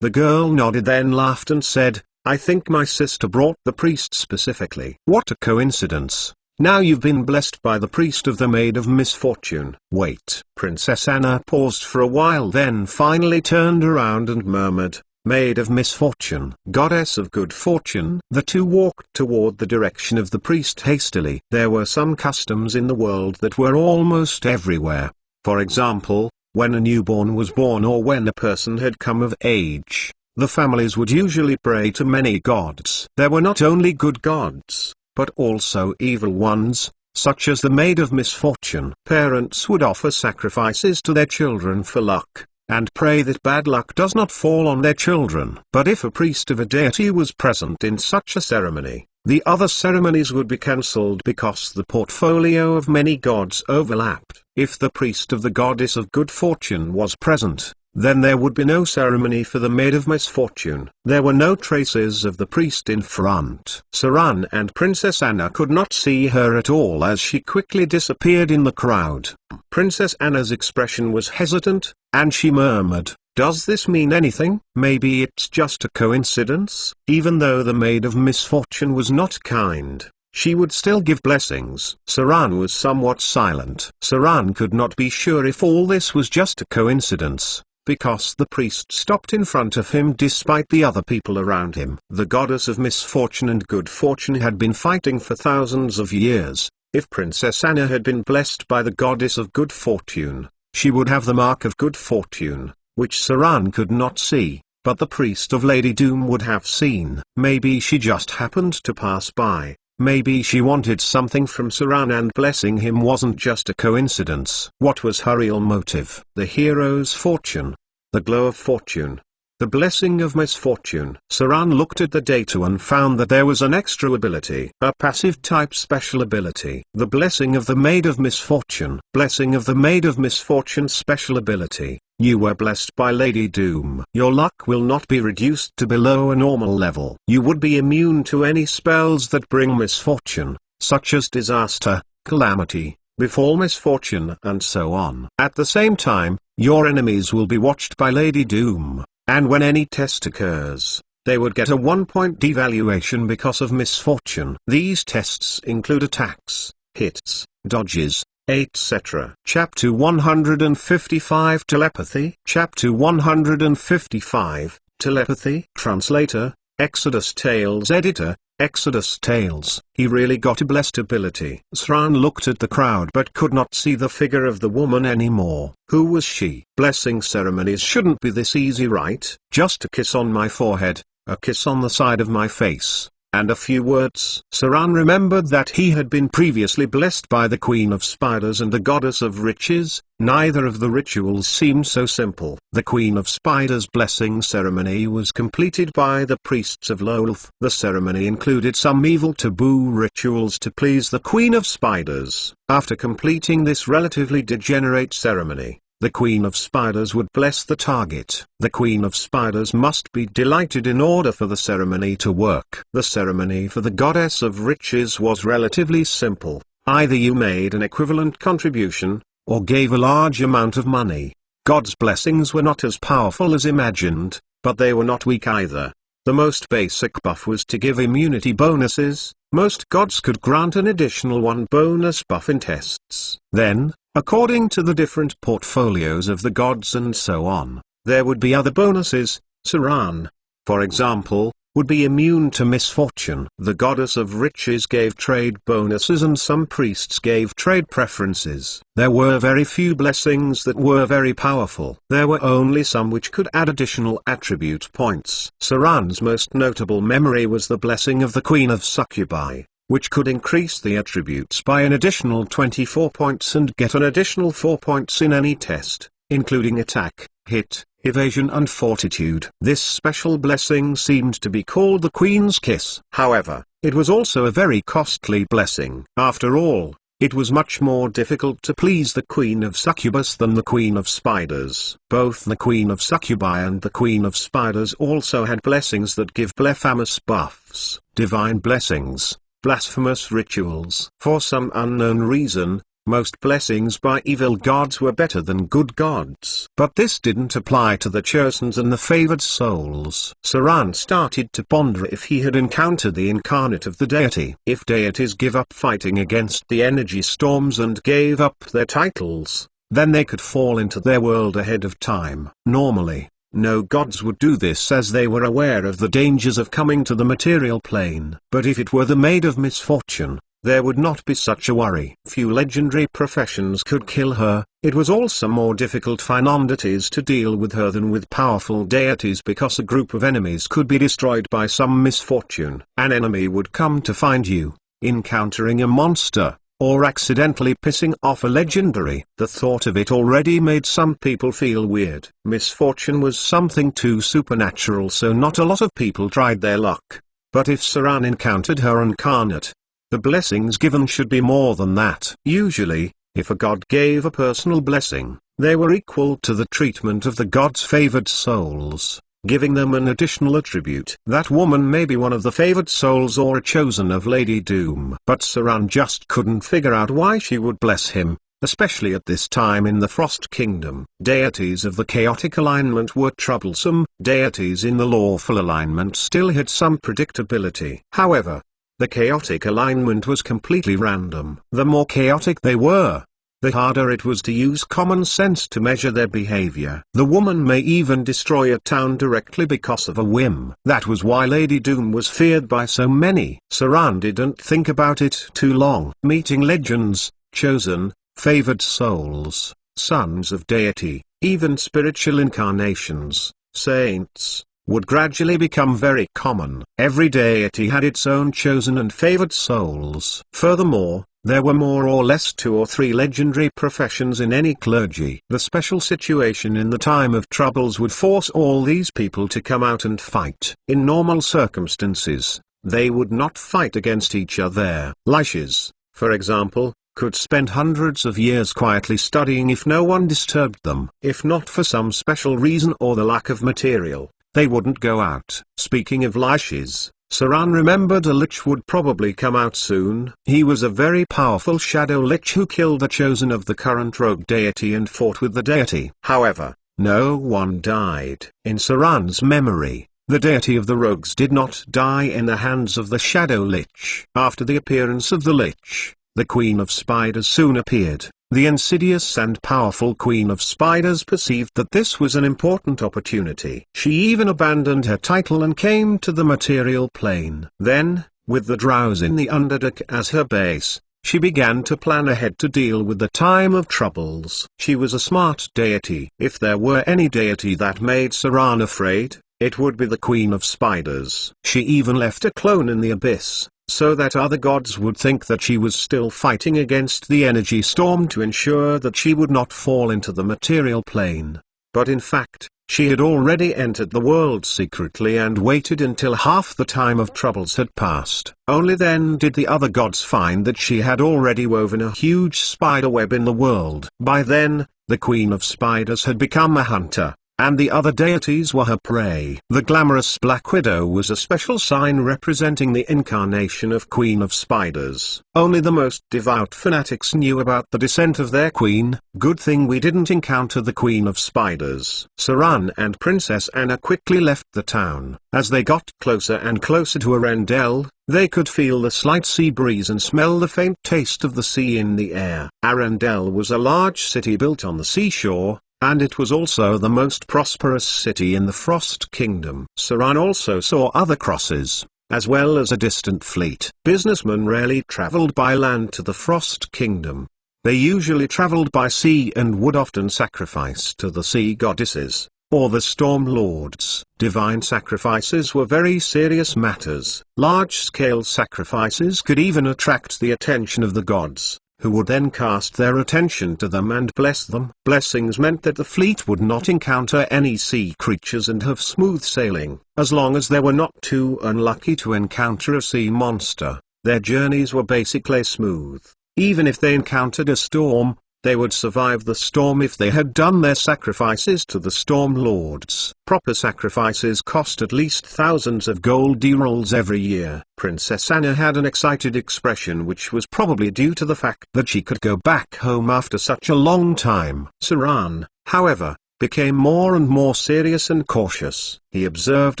The girl nodded, then laughed and said, "I think my sister brought the priest specifically." "What a coincidence. Now you've been blessed by the priest of the Maid of Misfortune." "Wait." Princess Anna paused for a while, then finally turned around and murmured, "Maid of Misfortune, Goddess of Good Fortune." The two walked toward the direction of the priest hastily. There were some customs in the world that were almost everywhere. For example, when a newborn was born or when a person had come of age, the families would usually pray to many gods. There were not only good gods, but also evil ones, such as the Maid of Misfortune. Parents would offer sacrifices to their children for luck, and pray that bad luck does not fall on their children. But if a priest of a deity was present in such a ceremony, the other ceremonies would be cancelled because the portfolio of many gods overlapped. If the priest of the Goddess of Good Fortune was present, then there would be no ceremony for the Maid of Misfortune. There were no traces of the priest in front. Saran and Princess Anna could not see her at all as she quickly disappeared in the crowd. Princess Anna's expression was hesitant, and she murmured, "Does this mean anything? Maybe it's just a coincidence." Even though the Maid of Misfortune was not kind, she would still give blessings. Saran was somewhat silent. Saran could not be sure if all this was just a coincidence, because the priest stopped in front of him despite the other people around him. The Goddess of Misfortune and Good Fortune had been fighting for thousands of years. If Princess Anna had been blessed by the Goddess of Good Fortune, she would have the mark of good fortune, which Saran could not see, but the priest of Lady Doom would have seen. Maybe she just happened to pass by. Maybe she wanted something from Saran and blessing him wasn't just a coincidence. What was her real motive? The hero's fortune. The glow of fortune. The blessing of misfortune. Saran looked at the data and found that there was an extra ability. A passive type special ability. The blessing of the Maid of Misfortune. Blessing of the Maid of Misfortune special ability. You were blessed by Lady Doom. Your luck will not be reduced to below a normal level. You would be immune to any spells that bring misfortune, such as disaster, calamity, befall misfortune and so on. At the same time, your enemies will be watched by Lady Doom, and when any test occurs, they would get a 1-point devaluation because of misfortune. These tests include attacks, hits, dodges, etc. Chapter 155 Telepathy. Chapter 155 Telepathy. Translator, Exodus Tales. Editor, Exodus Tales. He really got a blessed ability. Saran looked at the crowd but could not see the figure of the woman anymore. Who was she? Blessing ceremonies shouldn't be this easy, right? Just a kiss on my forehead, a kiss on the side of my face, and a few words. Saran remembered that he had been previously blessed by the Queen of Spiders and the Goddess of Riches. Neither of the rituals seemed so simple. The Queen of Spiders blessing ceremony was completed by the priests of Lolth. The ceremony included some evil taboo rituals to please the Queen of Spiders. After completing this relatively degenerate ceremony, the Queen of Spiders would bless the target. The Queen of Spiders must be delighted in order for the ceremony to work. The ceremony for the Goddess of Riches was relatively simple. Either you made an equivalent contribution, or gave a large amount of money. God's blessings were not as powerful as imagined, but they were not weak either. The most basic buff was to give immunity bonuses. Most gods could grant an additional 1 bonus buff in tests. Then, according to the different portfolios of the gods and so on, there would be other bonuses. Saran, for example, would be immune to misfortune. The goddess of riches gave trade bonuses and some priests gave trade preferences. There were very few blessings that were very powerful. There were only some which could add additional attribute points. Saran's most notable memory was the blessing of the Queen of Succubi, which could increase the attributes by an additional 24 points and get an additional 4 points in any test, including attack, hit, evasion and fortitude. This special blessing seemed to be called the Queen's Kiss. However, it was also a very costly blessing. After all, it was much more difficult to please the Queen of Succubus than the Queen of Spiders. Both the Queen of Succubi and the Queen of Spiders also had blessings that give blasphemous buffs, divine blessings, blasphemous rituals. For some unknown reason, most blessings by evil gods were better than good gods. But this didn't apply to the Chosens and the favored souls. Saran started to ponder if he had encountered the incarnate of the deity. If deities give up fighting against the energy storms and gave up their titles, then they could fall into their world ahead of time. Normally, no gods would do this as they were aware of the dangers of coming to the material plane. But if it were the Maid of Misfortune, there would not be such a worry. Few legendary professions could kill her. It was also more difficult for non-deities to deal with her than with powerful deities because a group of enemies could be destroyed by some misfortune. An enemy would come to find you, encountering a monster, or accidentally pissing off a legendary. The thought of it already made some people feel weird. Misfortune was something too supernatural, so not a lot of people tried their luck. But if Saran encountered her incarnate, the blessings given should be more than that. Usually, if a god gave a personal blessing, they were equal to the treatment of the god's favored souls, giving them an additional attribute. That woman may be one of the favored souls or a chosen of Lady Doom. But Saran just couldn't figure out why she would bless him, especially at this time in the Frost Kingdom. Deities of the chaotic alignment were troublesome. Deities in the lawful alignment still had some predictability. However, the chaotic alignment was completely random. The more chaotic they were, the harder it was to use common sense to measure their behavior. The woman may even destroy a town directly because of a whim. That was why Lady Doom was feared by so many. Saran didn't think about it too long. Meeting legends, chosen, favored souls, sons of deity, even spiritual incarnations, saints, would gradually become very common. Every deity had its own chosen and favored souls. Furthermore, there were more or less 2 or 3 legendary professions in any clergy. The special situation in the time of troubles would force all these people to come out and fight. In normal circumstances, they would not fight against each other. Liches, for example, could spend hundreds of years quietly studying if no one disturbed them. If not for some special reason or the lack of material, they wouldn't go out. Speaking of liches, Saran remembered a lich would probably come out soon. He was a very powerful shadow lich who killed the chosen of the current rogue deity and fought with the deity. However, no one died. In Saran's memory, the deity of the rogues did not die in the hands of the shadow lich. After the appearance of the lich, the Queen of Spiders soon appeared. The insidious and powerful Queen of Spiders perceived that this was an important opportunity. She even abandoned her title and came to the material plane. Then, with the Drows in the Underdark as her base, she began to plan ahead to deal with the time of troubles. She was a smart deity. If there were any deity that made Saran afraid, it would be the Queen of Spiders. She even left a clone in the abyss, so that other gods would think that she was still fighting against the energy storm to ensure that she would not fall into the material plane. But in fact, she had already entered the world secretly and waited until half the time of troubles had passed. Only then did the other gods find that she had already woven a huge spider web in the world. By then, the Queen of Spiders had become a hunter, and the other deities were her prey. The glamorous Black Widow was a special sign representing the incarnation of Queen of Spiders. Only the most devout fanatics knew about the descent of their queen. Good thing we didn't encounter the Queen of Spiders. Saran and Princess Anna quickly left the town. As they got closer and closer to Arendelle, they could feel the slight sea breeze and smell the faint taste of the sea in the air. Arendelle was a large city built on the seashore, and it was also the most prosperous city in the Frost Kingdom. Saran also saw other crosses, as well as a distant fleet. Businessmen rarely traveled by land to the Frost Kingdom. They usually traveled by sea and would often sacrifice to the sea goddesses, or the storm lords. Divine sacrifices were very serious matters. Large-scale sacrifices could even attract the attention of the gods, who would then cast their attention to them and bless them. Blessings meant that the fleet would not encounter any sea creatures and have smooth sailing. As long as they were not too unlucky to encounter a sea monster, their journeys were basically smooth. Even if they encountered a storm, they would survive the storm if they had done their sacrifices to the storm lords. Proper sacrifices cost at least thousands of gold rolls every year. Princess Anna had an excited expression, which was probably due to the fact that she could go back home after such a long time. Saran, however, became more and more serious and cautious. He observed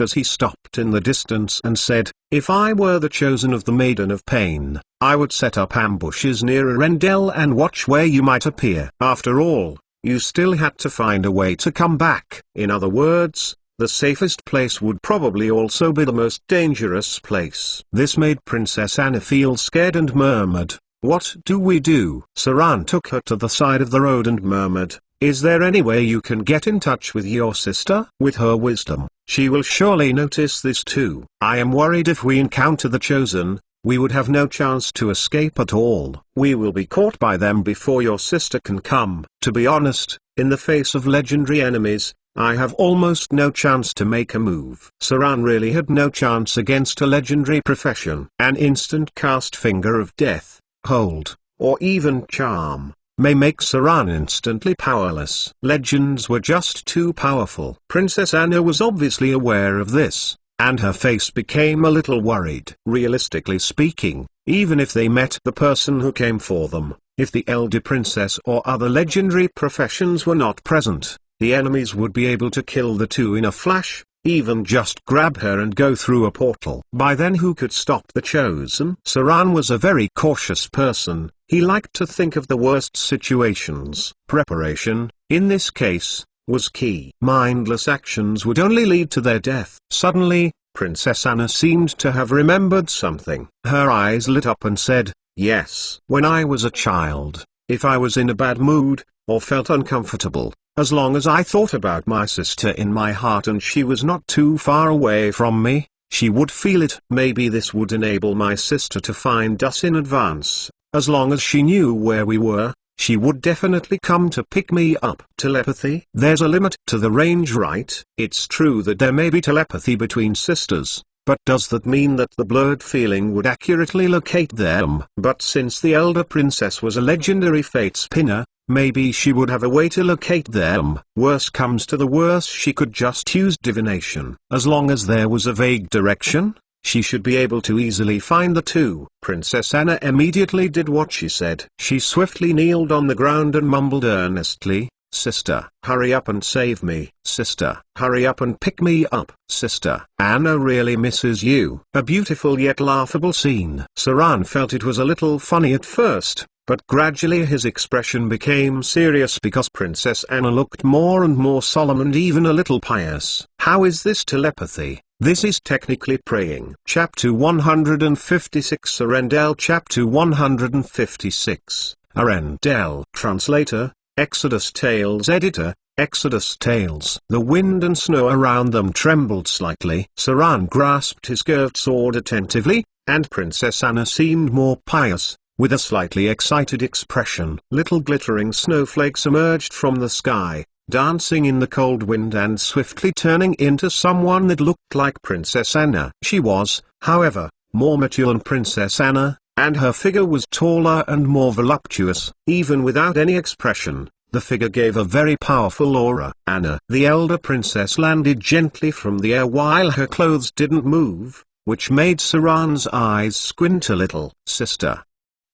as he stopped in the distance and said, "If I were the chosen of the Maiden of Pain, I would set up ambushes near Arendelle and watch where you might appear. After all, you still had to find a way to come back." In other words, the safest place would probably also be the most dangerous place. This made Princess Anna feel scared and murmured, "What do we do?" Saran took her to the side of the road and murmured, "Is there any way you can get in touch with your sister? With her wisdom, she will surely notice this too. I am worried if we encounter the chosen, we would have no chance to escape at all. We will be caught by them before your sister can come." To be honest, in the face of legendary enemies, I have almost no chance to make a move. Saran really had no chance against a legendary profession. An instant cast finger of death, hold, or even charm, may make Saran instantly powerless. Legends were just too powerful. Princess Anna was obviously aware of this, and her face became a little worried. Realistically speaking, even if they met the person who came for them, if the elder princess or other legendary professions were not present, the enemies would be able to kill the two in a flash, even just grab her and go through a portal. By then who could stop the chosen? Saran was a very cautious person. He liked to think of the worst situations. Preparation, in this case, was key. Mindless actions would only lead to their death. Suddenly, Princess Anna seemed to have remembered something. Her eyes lit up and said, "Yes. When I was a child, if I was in a bad mood, or felt uncomfortable, as long as I thought about my sister in my heart and she was not too far away from me, she would feel it. Maybe this would enable my sister to find us in advance. As long as she knew where we were, she would definitely come to pick me up." Telepathy? There's a limit to the range, right? It's true that there may be telepathy between sisters, but does that mean that the blurred feeling would accurately locate them? But since the elder princess was a legendary fate spinner, maybe she would have a way to locate them. Worst comes to the worst, she could just use divination. As long as there was a vague direction, she should be able to easily find the two. Princess Anna immediately did what she said. She swiftly kneeled on the ground and mumbled earnestly, "Sister, hurry up and save me. Sister, hurry up and pick me up. Sister, Anna really misses you." A beautiful yet laughable scene. Saran felt it was a little funny at first, but gradually his expression became serious because Princess Anna looked more and more solemn and even a little pious. How is this telepathy? This is technically praying. Chapter 156 Arendelle. Chapter 156 Arendelle. Translator, Exodus Tales. Editor, Exodus Tales. The wind and snow around them trembled slightly. Saran grasped his curved sword attentively, and Princess Anna seemed more pious, with a slightly excited expression. Little glittering snowflakes emerged from the sky, dancing in the cold wind and swiftly turning into someone that looked like Princess Anna. She was, however, more mature than Princess Anna, and her figure was taller and more voluptuous. Even without any expression, the figure gave a very powerful aura. Anna, the elder princess, landed gently from the air while her clothes didn't move, which made Saran's eyes squint a little. "Sister."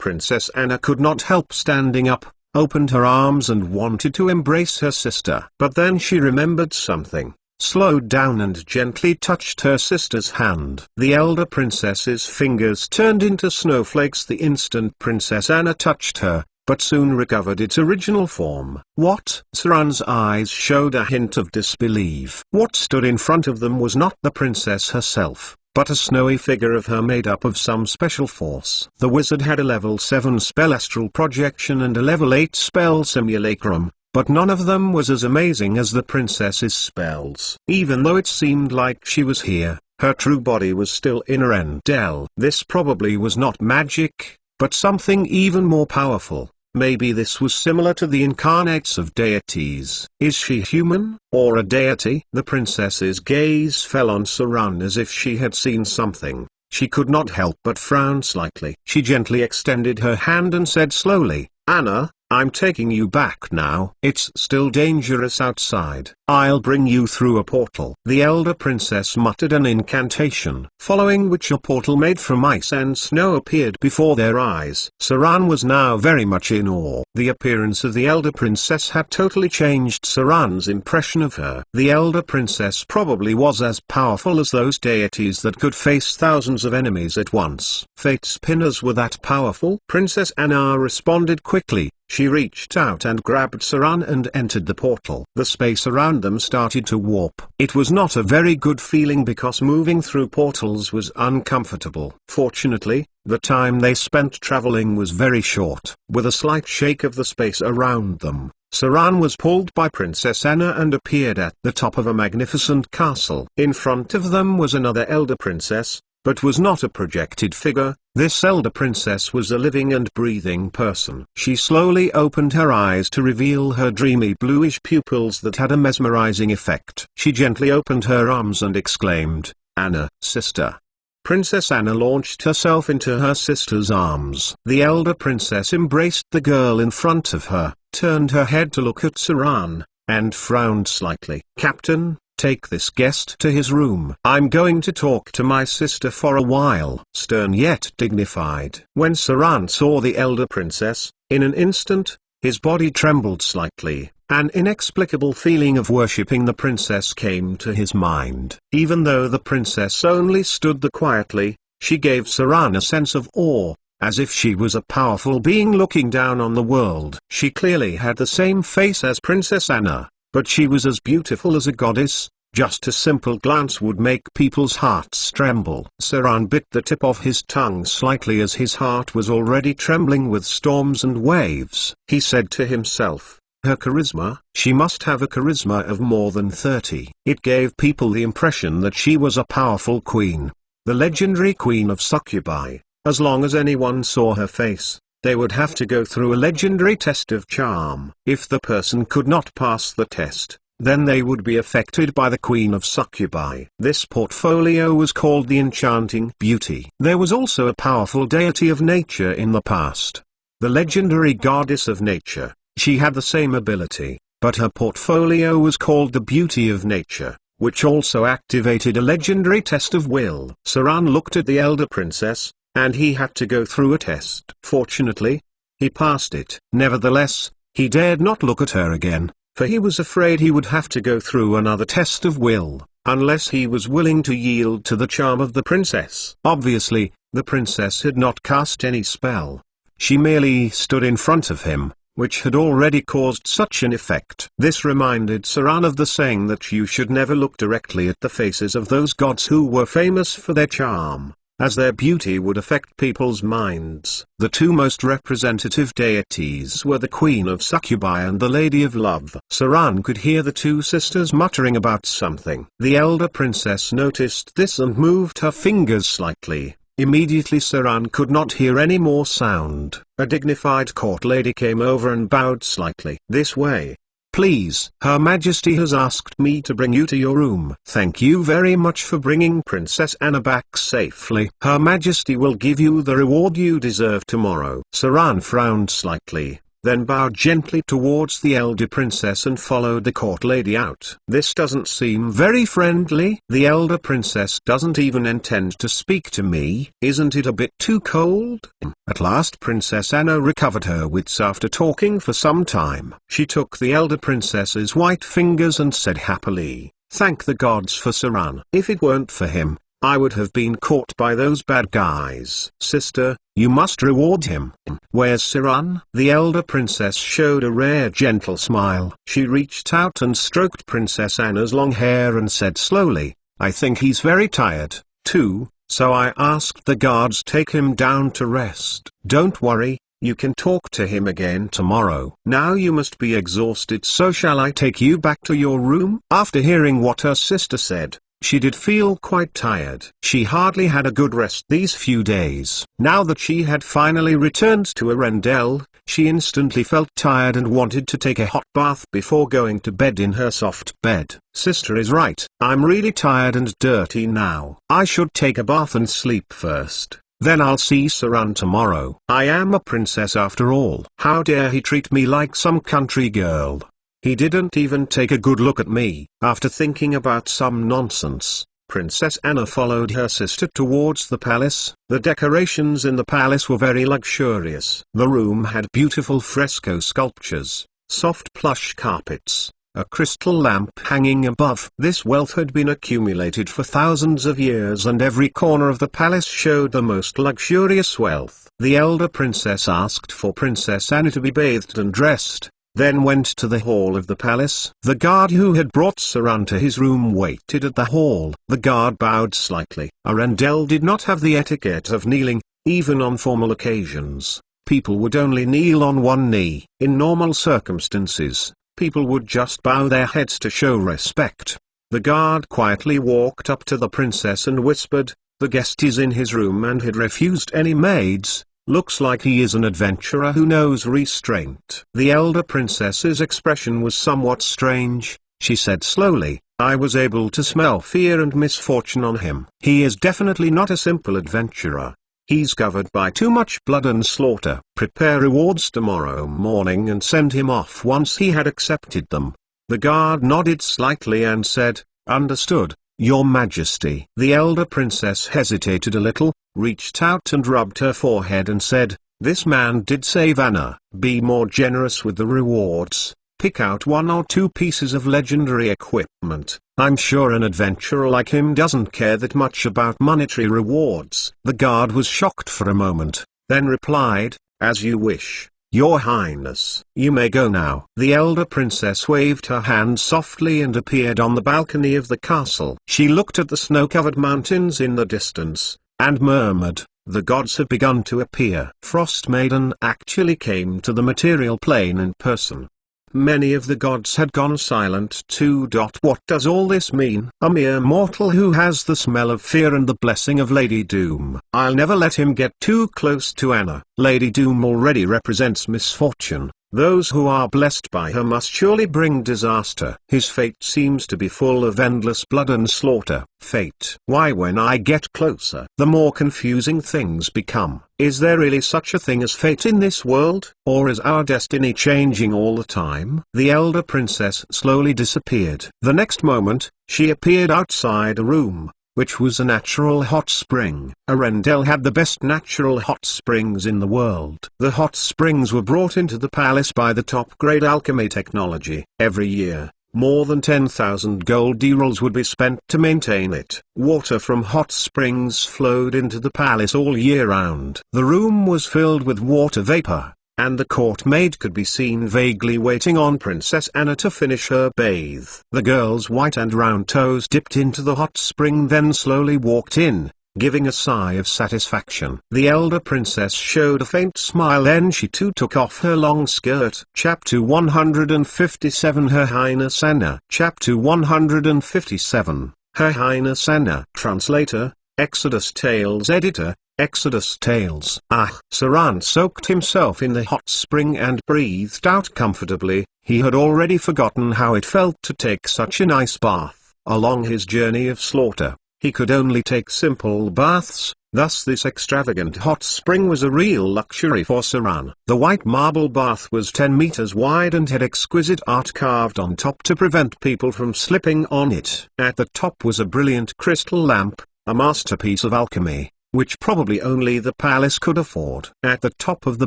Princess Anna could not help standing up, opened her arms and wanted to embrace her sister. But then she remembered something, slowed down and gently touched her sister's hand. The elder princess's fingers turned into snowflakes the instant Princess Anna touched her, but soon recovered its original form. What? Saran's eyes showed a hint of disbelief. What stood in front of them was not the princess herself, but a snowy figure of her made up of some special force. The wizard had a level 7 spell astral projection and a level 8 spell simulacrum, but none of them was as amazing as the princess's spells. Even though it seemed like she was here, her true body was still in Arendelle. This probably was not magic, but something even more powerful. Maybe this was similar to the incarnates of deities. Is she human, or a deity? The princess's gaze fell on Saran as if she had seen something. She could not help but frown slightly. She gently extended her hand and said slowly, "Anna, I'm taking you back now. It's still dangerous outside. I'll bring you through a portal." The elder princess muttered an incantation, following which a portal made from ice and snow appeared before their eyes. Saran was now very much in awe. The appearance of the elder princess had totally changed Saran's impression of her. The elder princess probably was as powerful as those deities that could face thousands of enemies at once. Fate's pinners were that powerful? Princess Anna responded quickly. She reached out and grabbed Saran and entered the portal. The space around them started to warp. It was not a very good feeling because moving through portals was uncomfortable. Fortunately, the time they spent traveling was very short. With a slight shake of the space around them, Saran was pulled by Princess Anna and appeared at the top of a magnificent castle. In front of them was another elder princess, but was not a projected figure. This elder princess was a living and breathing person. She slowly opened her eyes to reveal her dreamy bluish pupils that had a mesmerizing effect. She gently opened her arms and exclaimed, "Anna, sister." Princess Anna launched herself into her sister's arms. The elder princess embraced the girl in front of her, turned her head to look at Saran, and frowned slightly. "Captain, take this guest to his room. I'm going to talk to my sister for a while." Stern yet dignified. When Saran saw the elder princess, in an instant, his body trembled slightly. An inexplicable feeling of worshipping the princess came to his mind. Even though the princess only stood there quietly, she gave Saran a sense of awe, as if she was a powerful being looking down on the world. She clearly had the same face as Princess Anna, but she was as beautiful as a goddess. Just a simple glance would make people's hearts tremble. Saran bit the tip of his tongue slightly as his heart was already trembling with storms and waves. He said to himself, her charisma, she must have a charisma of more than 30. It gave people the impression that she was a powerful queen. The legendary queen of Succubi. As long as anyone saw her face, they would have to go through a legendary test of charm. If the person could not pass the test, then they would be affected by the Queen of Succubi. This portfolio was called the Enchanting Beauty. There was also a powerful deity of nature in the past. The legendary goddess of nature. She had the same ability, but her portfolio was called the Beauty of Nature, which also activated a legendary test of will. Saran looked at the elder princess, and he had to go through a test. Fortunately, he passed it. Nevertheless, he dared not look at her again, for he was afraid he would have to go through another test of will, unless he was willing to yield to the charm of the princess. Obviously, the princess had not cast any spell. She merely stood in front of him, which had already caused such an effect. This reminded Saran of the saying that you should never look directly at the faces of those gods who were famous for their charm, as their beauty would affect people's minds. The two most representative deities were the Queen of Succubi and the Lady of Love. Saran could hear the two sisters muttering about something. The elder princess noticed this and moved her fingers slightly. Immediately Saran could not hear any more sound. A dignified court lady came over and bowed slightly. "This way, please. Her Majesty has asked me to bring you to your room." "Thank you very much for bringing Princess Anna back safely. Her Majesty will give you the reward you deserve tomorrow." Saran frowned slightly, then bowed gently towards the elder princess and followed the court lady out. "This doesn't seem very friendly. The elder princess doesn't even intend to speak to me. Isn't it a bit too cold?" At last Princess Anna recovered her wits after talking for some time. She took the elder princess's white fingers and said happily, "Thank the gods for Saran. If it weren't for him, I would have been caught by those bad guys. Sister, you must reward him. Where's Siran? The elder princess showed a rare gentle smile. She reached out and stroked Princess Anna's long hair and said slowly, I think he's very tired, too, so I asked the guards take him down to rest. Don't worry, you can talk to him again tomorrow. Now you must be exhausted, so shall I take you back to your room? After hearing what her sister said, she did feel quite tired. She hardly had a good rest these few days. Now that she had finally returned to Arendelle, she instantly felt tired and wanted to take a hot bath before going to bed in her soft bed. Sister is right. I'm really tired and dirty now. I should take a bath and sleep first. Then I'll see Siran tomorrow. I am a princess after all. How dare he treat me like some country girl? He didn't even take a good look at me. After thinking about some nonsense, Princess Anna followed her sister towards the palace. The decorations in the palace were very luxurious. The room had beautiful fresco sculptures, soft plush carpets, a crystal lamp hanging above. This wealth had been accumulated for thousands of years, and every corner of the palace showed the most luxurious wealth. The elder princess asked for Princess Anna to be bathed and dressed, then went to the hall of the palace. The guard who had brought Siran to his room waited at the hall. The guard bowed slightly. Arendelle did not have the etiquette of kneeling, even on formal occasions. People would only kneel on one knee. In normal circumstances, people would just bow their heads to show respect. The guard quietly walked up to the princess and whispered, "The guest is in his room and had refused any maids. Looks like he is an adventurer who knows restraint." The elder princess's expression was somewhat strange. She said slowly, "I was able to smell fear and misfortune on him. He is definitely not a simple adventurer. He's covered by too much blood and slaughter. Prepare rewards tomorrow morning and send him off once he had accepted them." The guard nodded slightly and said, "Understood, Your Majesty." The elder princess hesitated a little, reached out and rubbed her forehead and said, "This man did save Anna. Be more generous with the rewards. Pick out 1 or 2 pieces of legendary equipment. I'm sure an adventurer like him doesn't care that much about monetary rewards." The guard was shocked for a moment, then replied, "As you wish, Your Highness. You may go now." The elder princess waved her hand softly and appeared on the balcony of the castle. She looked at the snow-covered mountains in the distance, and murmured, "The gods have begun to appear." Frost Maiden actually came to the material plane in person. Many of the gods had gone silent too. What does all this mean? A mere mortal who has the smell of fear and the blessing of Lady Doom. I'll never let him get too close to Anna. Lady Doom already represents misfortune. Those who are blessed by her must surely bring disaster. His fate seems to be full of endless blood and slaughter. Fate. Why, when I get closer, the more confusing things become. Is there really such a thing as fate in this world? Or is our destiny changing all the time? The elder princess slowly disappeared. The next moment, she appeared outside a room, which was a natural hot spring. Arendelle had the best natural hot springs in the world. The hot springs were brought into the palace by the top-grade alchemy technology. Every year, more than 10,000 gold emeralds would be spent to maintain it. Water from hot springs flowed into the palace all year round. The room was filled with water vapor, and the court maid could be seen vaguely waiting on Princess Anna to finish her bathe. The girl's white and round toes dipped into the hot spring, then slowly walked in, giving a sigh of satisfaction. The elder princess showed a faint smile, then she too took off her long skirt. Chapter 157 Her Highness Anna. Chapter 157 Her Highness Anna. Translator, Exodus Tales. Editor, Exodus Tales. Siran soaked himself in the hot spring and breathed out comfortably. He had already forgotten how it felt to take such a nice bath. Along his journey of slaughter, he could only take simple baths, thus this extravagant hot spring was a real luxury for Siran. The white marble bath was 10 meters wide and had exquisite art carved on top to prevent people from slipping on it. At the top was a brilliant crystal lamp, a masterpiece of alchemy, which probably only the palace could afford. At the top of the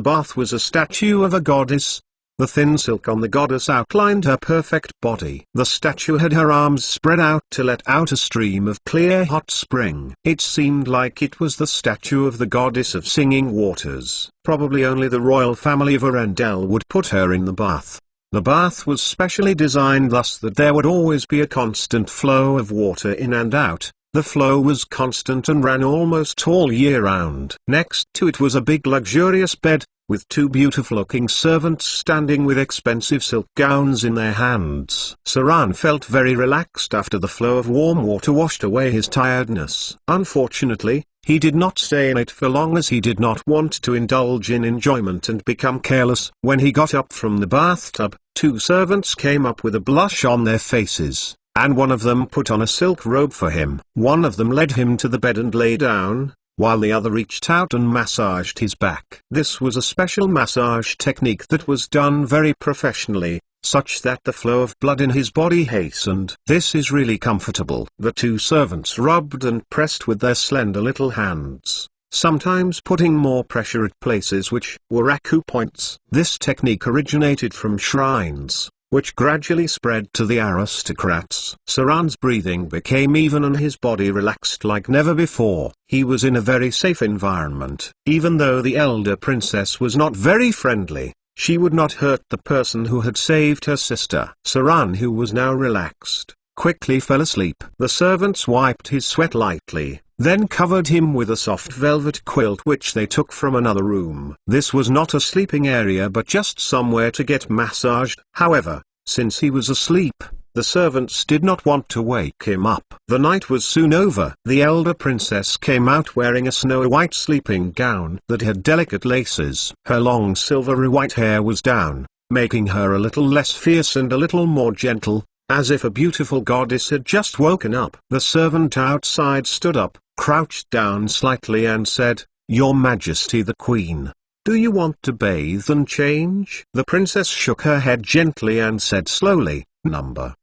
bath was a statue of a goddess, The thin silk on the goddess outlined her perfect body. The statue had her arms spread out to let out a stream of clear hot spring. It seemed like it was the statue of the goddess of singing waters. Probably only the royal family of Arendelle would put her in the bath. The bath was specially designed thus that there would always be a constant flow of water in and out. The flow was constant and ran almost all year round. Next to it was a big luxurious bed, with two beautiful-looking servants standing with expensive silk gowns in their hands. Saran felt very relaxed after the flow of warm water washed away his tiredness. Unfortunately, he did not stay in it for long as he did not want to indulge in enjoyment and become careless. When he got up from the bathtub, two servants came up with a blush on their faces, and one of them put on a silk robe for him. One of them led him to the bed and lay down, while the other reached out and massaged his back. This was a special massage technique that was done very professionally, such that the flow of blood in his body hastened. This is really comfortable. The two servants rubbed and pressed with their slender little hands, sometimes putting more pressure at places which were acupoints. This technique originated from shrines, which gradually spread to the aristocrats. Saran's breathing became even and his body relaxed like never before. He was in a very safe environment. Even though the elder princess was not very friendly, she would not hurt the person who had saved her sister. Saran, who was now relaxed, quickly fell asleep. The servants wiped his sweat lightly, then covered him with a soft velvet quilt which they took from another room. This was not a sleeping area but just somewhere to get massaged. However, since he was asleep, the servants did not want to wake him up. The night was soon over. The elder princess came out wearing a snow-white sleeping gown that had delicate laces. Her long silvery white hair was down, making her a little less fierce and a little more gentle, as if a beautiful goddess had just woken up. The servant outside stood up, crouched down slightly and said, "Your Majesty the Queen, do you want to bathe and change?" The princess shook her head gently and said slowly,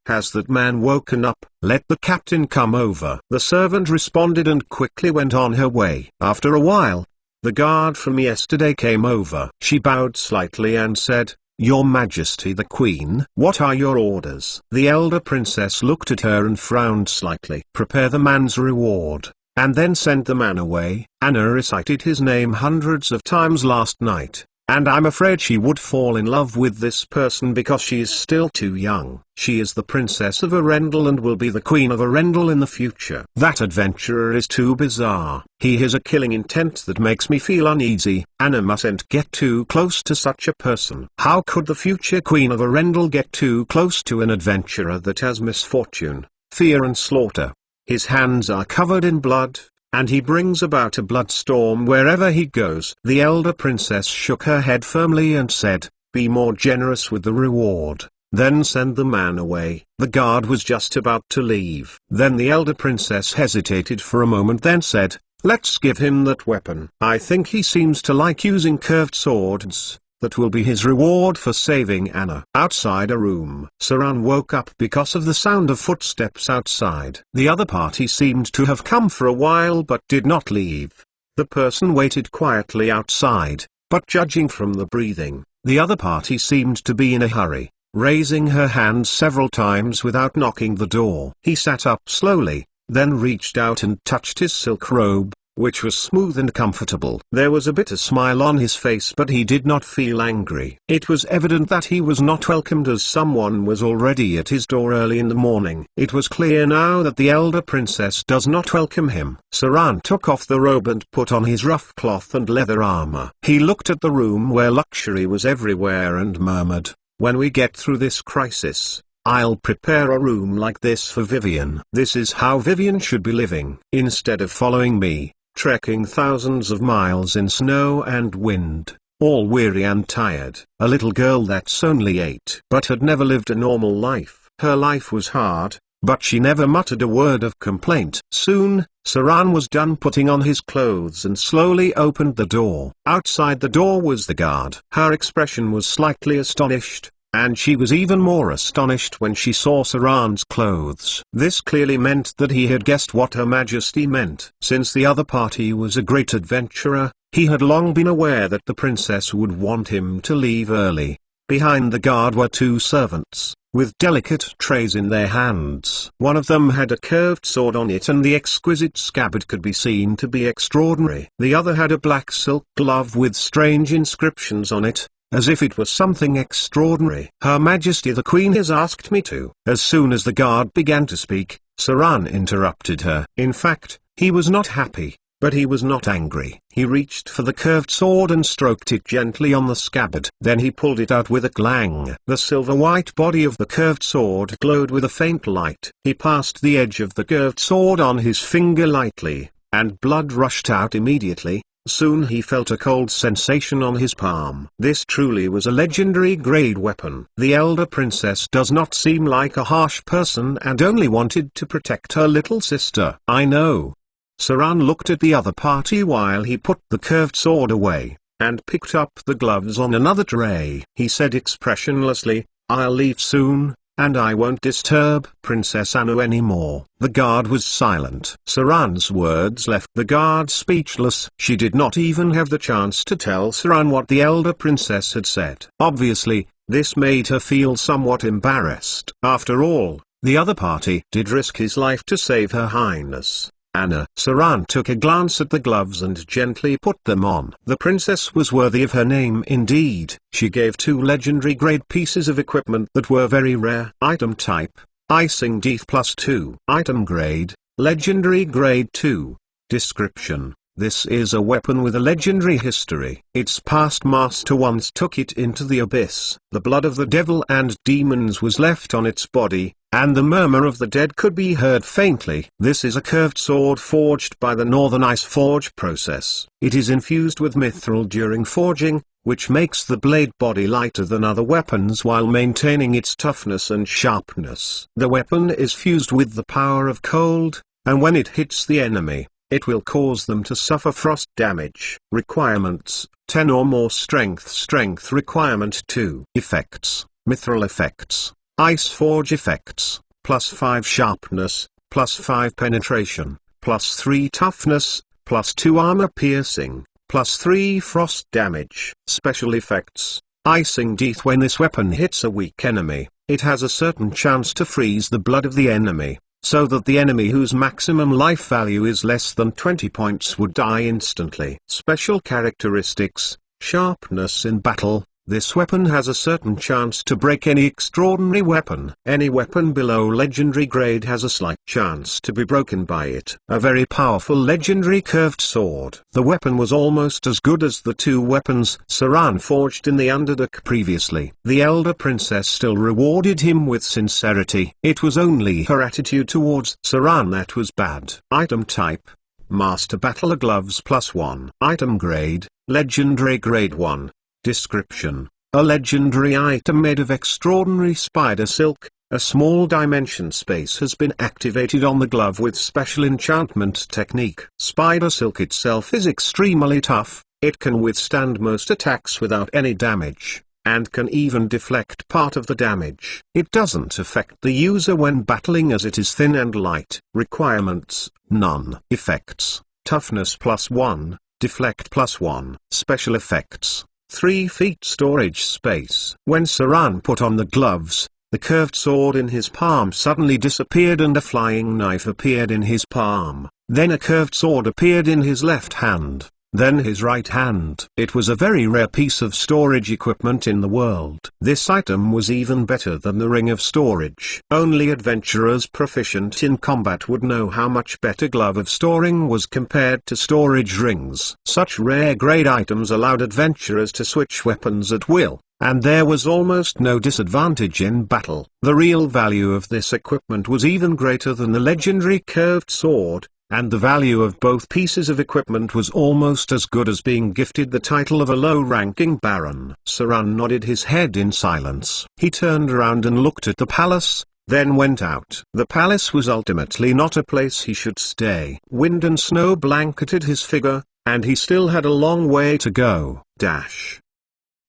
"Has that man woken up? Let the captain come over." The servant responded and quickly went on her way. After a while, the guard from yesterday came over. She bowed slightly and said, "Your Majesty the Queen, what are your orders?" The elder princess looked at her and frowned slightly. "Prepare the man's reward, and then send the man away. Anna recited his name hundreds of times last night, and I'm afraid she would fall in love with this person because she is still too young. She is the princess of Arendelle and will be the queen of Arendelle in the future. That adventurer is too bizarre. He has a killing intent that makes me feel uneasy. Anna mustn't get too close to such a person. How could the future queen of Arendelle get too close to an adventurer that has misfortune, fear and slaughter? His hands are covered in blood, and he brings about a bloodstorm wherever he goes." The elder princess shook her head firmly and said, "Be more generous with the reward, then send the man away." The guard was just about to leave. Then the elder princess hesitated for a moment, then said, "Let's give him that weapon. I think he seems to like using curved swords. That will be his reward for saving Anna." Outside a room, Saran woke up because of the sound of footsteps outside. The other party seemed to have come for a while but did not leave. The person waited quietly outside, but judging from the breathing, the other party seemed to be in a hurry, raising her hand several times without knocking the door. He sat up slowly, then reached out and touched his silk robe, which was smooth and comfortable. There was a bitter smile on his face but he did not feel angry. It was evident that he was not welcomed as someone was already at his door early in the morning. It was clear now that the elder princess does not welcome him. Saran took off the robe and put on his rough cloth and leather armor. He looked at the room where luxury was everywhere and murmured, "When we get through this crisis, I'll prepare a room like this for Vivian. This is how Vivian should be living. Instead of following me, trekking thousands of miles in snow and wind, all weary and tired." A little girl that's only 8 but had never lived a normal life. Her life was hard, but she never muttered a word of complaint. Soon, Saran was done putting on his clothes and slowly opened the door. Outside the door was the guard. Her expression was slightly astonished, and she was even more astonished when she saw Saran's clothes. This clearly meant that he had guessed what Her Majesty meant. Since the other party was a great adventurer, he had long been aware that the princess would want him to leave early. Behind the guard were two servants, with delicate trays in their hands. One of them had a curved sword on it, and the exquisite scabbard could be seen to be extraordinary. The other had a black silk glove with strange inscriptions on it, as if it was something extraordinary. "Her Majesty the Queen has asked me to." As soon as the guard began to speak, Saran interrupted her. In fact, he was not happy, but he was not angry. He reached for the curved sword and stroked it gently on the scabbard. Then he pulled it out with a clang. The silver-white body of the curved sword glowed with a faint light. He passed the edge of the curved sword on his finger lightly, and blood rushed out immediately. Soon he felt a cold sensation on his palm. This truly was a legendary grade weapon. The elder princess does not seem like a harsh person and only wanted to protect her little sister. "I know." Saran looked at the other party while he put the curved sword away, and picked up the gloves on another tray. He said expressionlessly, "I'll leave soon, and I won't disturb Princess Anu anymore." The guard was silent. Saran's words left the guard speechless. She did not even have the chance to tell Saran what the elder princess had said. Obviously, this made her feel somewhat embarrassed. After all, the other party did risk his life to save Her Highness Anna. Saran took a glance at the gloves and gently put them on. The princess was worthy of her name indeed. She gave two legendary grade pieces of equipment that were very rare. Item type, Icing Death +2. Item grade, Legendary Grade 2. Description: this is a weapon with a legendary history. Its past master once took it into the abyss. The blood of the devil and demons was left on its body, and the murmur of the dead could be heard faintly. This is a curved sword forged by the Northern Ice Forge process. It is infused with mithril during forging, which makes the blade body lighter than other weapons while maintaining its toughness and sharpness. The weapon is fused with the power of cold, and when it hits the enemy, it will cause them to suffer frost damage. Requirements: 10 or more strength. Strength requirement 2. Effects: mithril effects, Ice Forge effects, +5 sharpness, +5 penetration, +3 toughness, +2 armor piercing, +3 frost damage. Special effects: Icing Death. When this weapon hits a weak enemy, it has a certain chance to freeze the blood of the enemy, so that the enemy whose maximum life value is less than 20 points would die instantly. Special characteristics: Sharpness in battle. This weapon has a certain chance to break any extraordinary weapon. Any weapon below legendary grade has a slight chance to be broken by it. A very powerful legendary curved sword. The weapon was almost as good as the two weapons Saran forged in the Underdark previously. The elder princess still rewarded him with sincerity. It was only her attitude towards Saran that was bad. Item type: Master Battler Gloves +1. Item grade: Legendary Grade 1. Description: a legendary item made of extraordinary spider silk. A small dimension space has been activated on the glove with special enchantment technique. Spider silk itself is extremely tough. It can withstand most attacks without any damage, and can even deflect part of the damage. It doesn't affect the user when battling as it is thin and light. Requirements: none. Effects: toughness +1, deflect +1. Special effects: 3 feet storage space. When Saran put on the gloves, the curved sword in his palm suddenly disappeared and a flying knife appeared in his palm. Then a curved sword appeared in his left hand, then his right hand. It was a very rare piece of storage equipment in the world. This item was even better than the ring of storage. Only adventurers proficient in combat would know how much better glove of storing was compared to storage rings. Such rare grade items allowed adventurers to switch weapons at will, and there was almost no disadvantage in battle. The real value of this equipment was even greater than the legendary curved sword, and the value of both pieces of equipment was almost as good as being gifted the title of a low-ranking baron. Saran nodded his head in silence. He turned around and looked at the palace, then went out. The palace was ultimately not a place he should stay. Wind and snow blanketed his figure, and he still had a long way to go.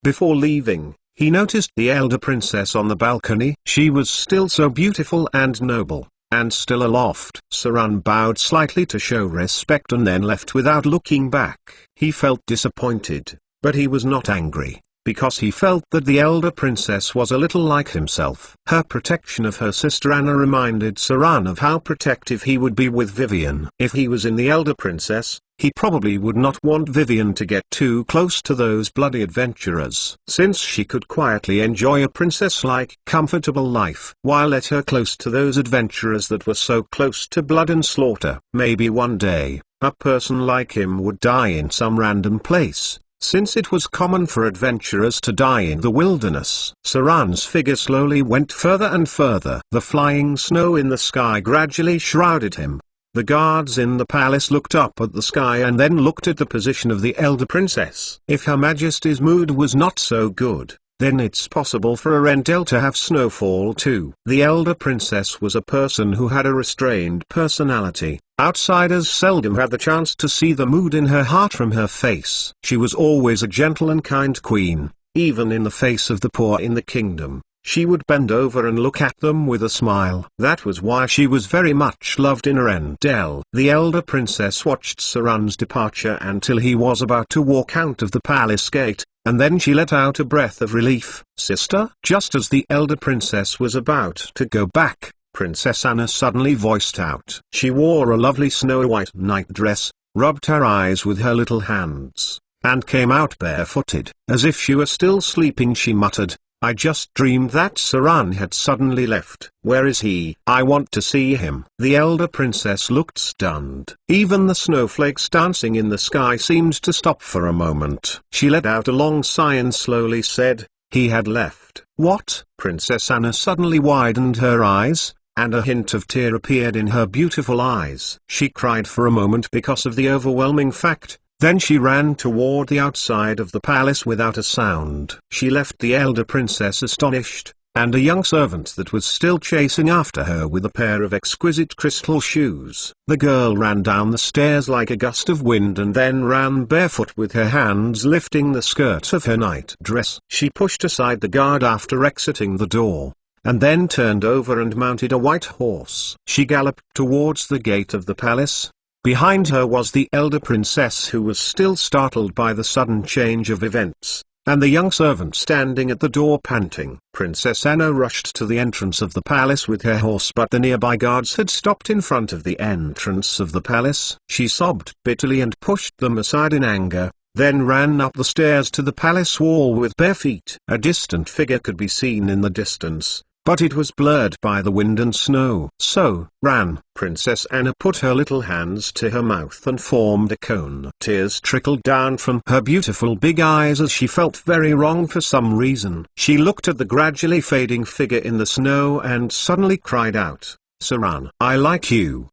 Before leaving, he noticed the elder princess on the balcony. She was still so beautiful and noble, and still aloft. Saran bowed slightly to show respect and then left without looking back. He felt disappointed, but he was not angry. because he felt that the elder princess was a little like himself. Her protection of her sister Anna reminded Saran of how protective he would be with Vivian. If he was in the elder princess, he probably would not want Vivian to get too close to those bloody adventurers. Since she could quietly enjoy a princess-like comfortable life, why let her close to those adventurers that were so close to blood and slaughter? Maybe one day, a person like him would die in some random place, since it was common for adventurers to die in the wilderness. Saran's figure slowly went further and further. The flying snow in the sky gradually shrouded him. The guards in the palace looked up at the sky and then looked at the position of the elder princess. If Her Majesty's mood was not so good, then it's possible for Arendelle to have snowfall too. The elder princess was a person who had a restrained personality. Outsiders seldom had the chance to see the mood in her heart from her face. She was always a gentle and kind queen, even in the face of the poor in the kingdom. She would bend over and look at them with a smile. That was why she was very much loved in Arendelle. The elder princess watched Saran's departure until he was about to walk out of the palace gate, and then she let out a breath of relief. "Sister?" Just as the elder princess was about to go back, Princess Anna suddenly voiced out. She wore a lovely snow-white nightdress, rubbed her eyes with her little hands, and came out barefooted. As if she were still sleeping, she muttered, "I just dreamed that Saran had suddenly left. Where is he? I want to see him." The elder princess looked stunned. Even the snowflakes dancing in the sky seemed to stop for a moment. She let out a long sigh and slowly said, "He had left." "What?" Princess Anna suddenly widened her eyes, and a hint of tear appeared in her beautiful eyes. She cried for a moment because of the overwhelming fact. Then she ran toward the outside of the palace without a sound. She left the elder princess astonished, and a young servant that was still chasing after her with a pair of exquisite crystal shoes. The girl ran down the stairs like a gust of wind and then ran barefoot with her hands lifting the skirt of her night dress. She pushed aside the guard after exiting the door, and then turned over and mounted a white horse. She galloped towards the gate of the palace. Behind her was the elder princess, who was still startled by the sudden change of events, and the young servant standing at the door panting. Princess Anna rushed to the entrance of the palace with her horse, but the nearby guards had stopped in front of the entrance of the palace. She sobbed bitterly and pushed them aside in anger, then ran up the stairs to the palace wall with bare feet. A distant figure could be seen in the distance, but it was blurred by the wind and snow. "So, ran." Princess Anna put her little hands to her mouth and formed a cone. Tears trickled down from her beautiful big eyes as she felt very wrong for some reason. She looked at the gradually fading figure in the snow and suddenly cried out, "Saran, I like you.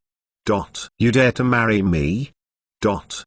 You dare to marry me?"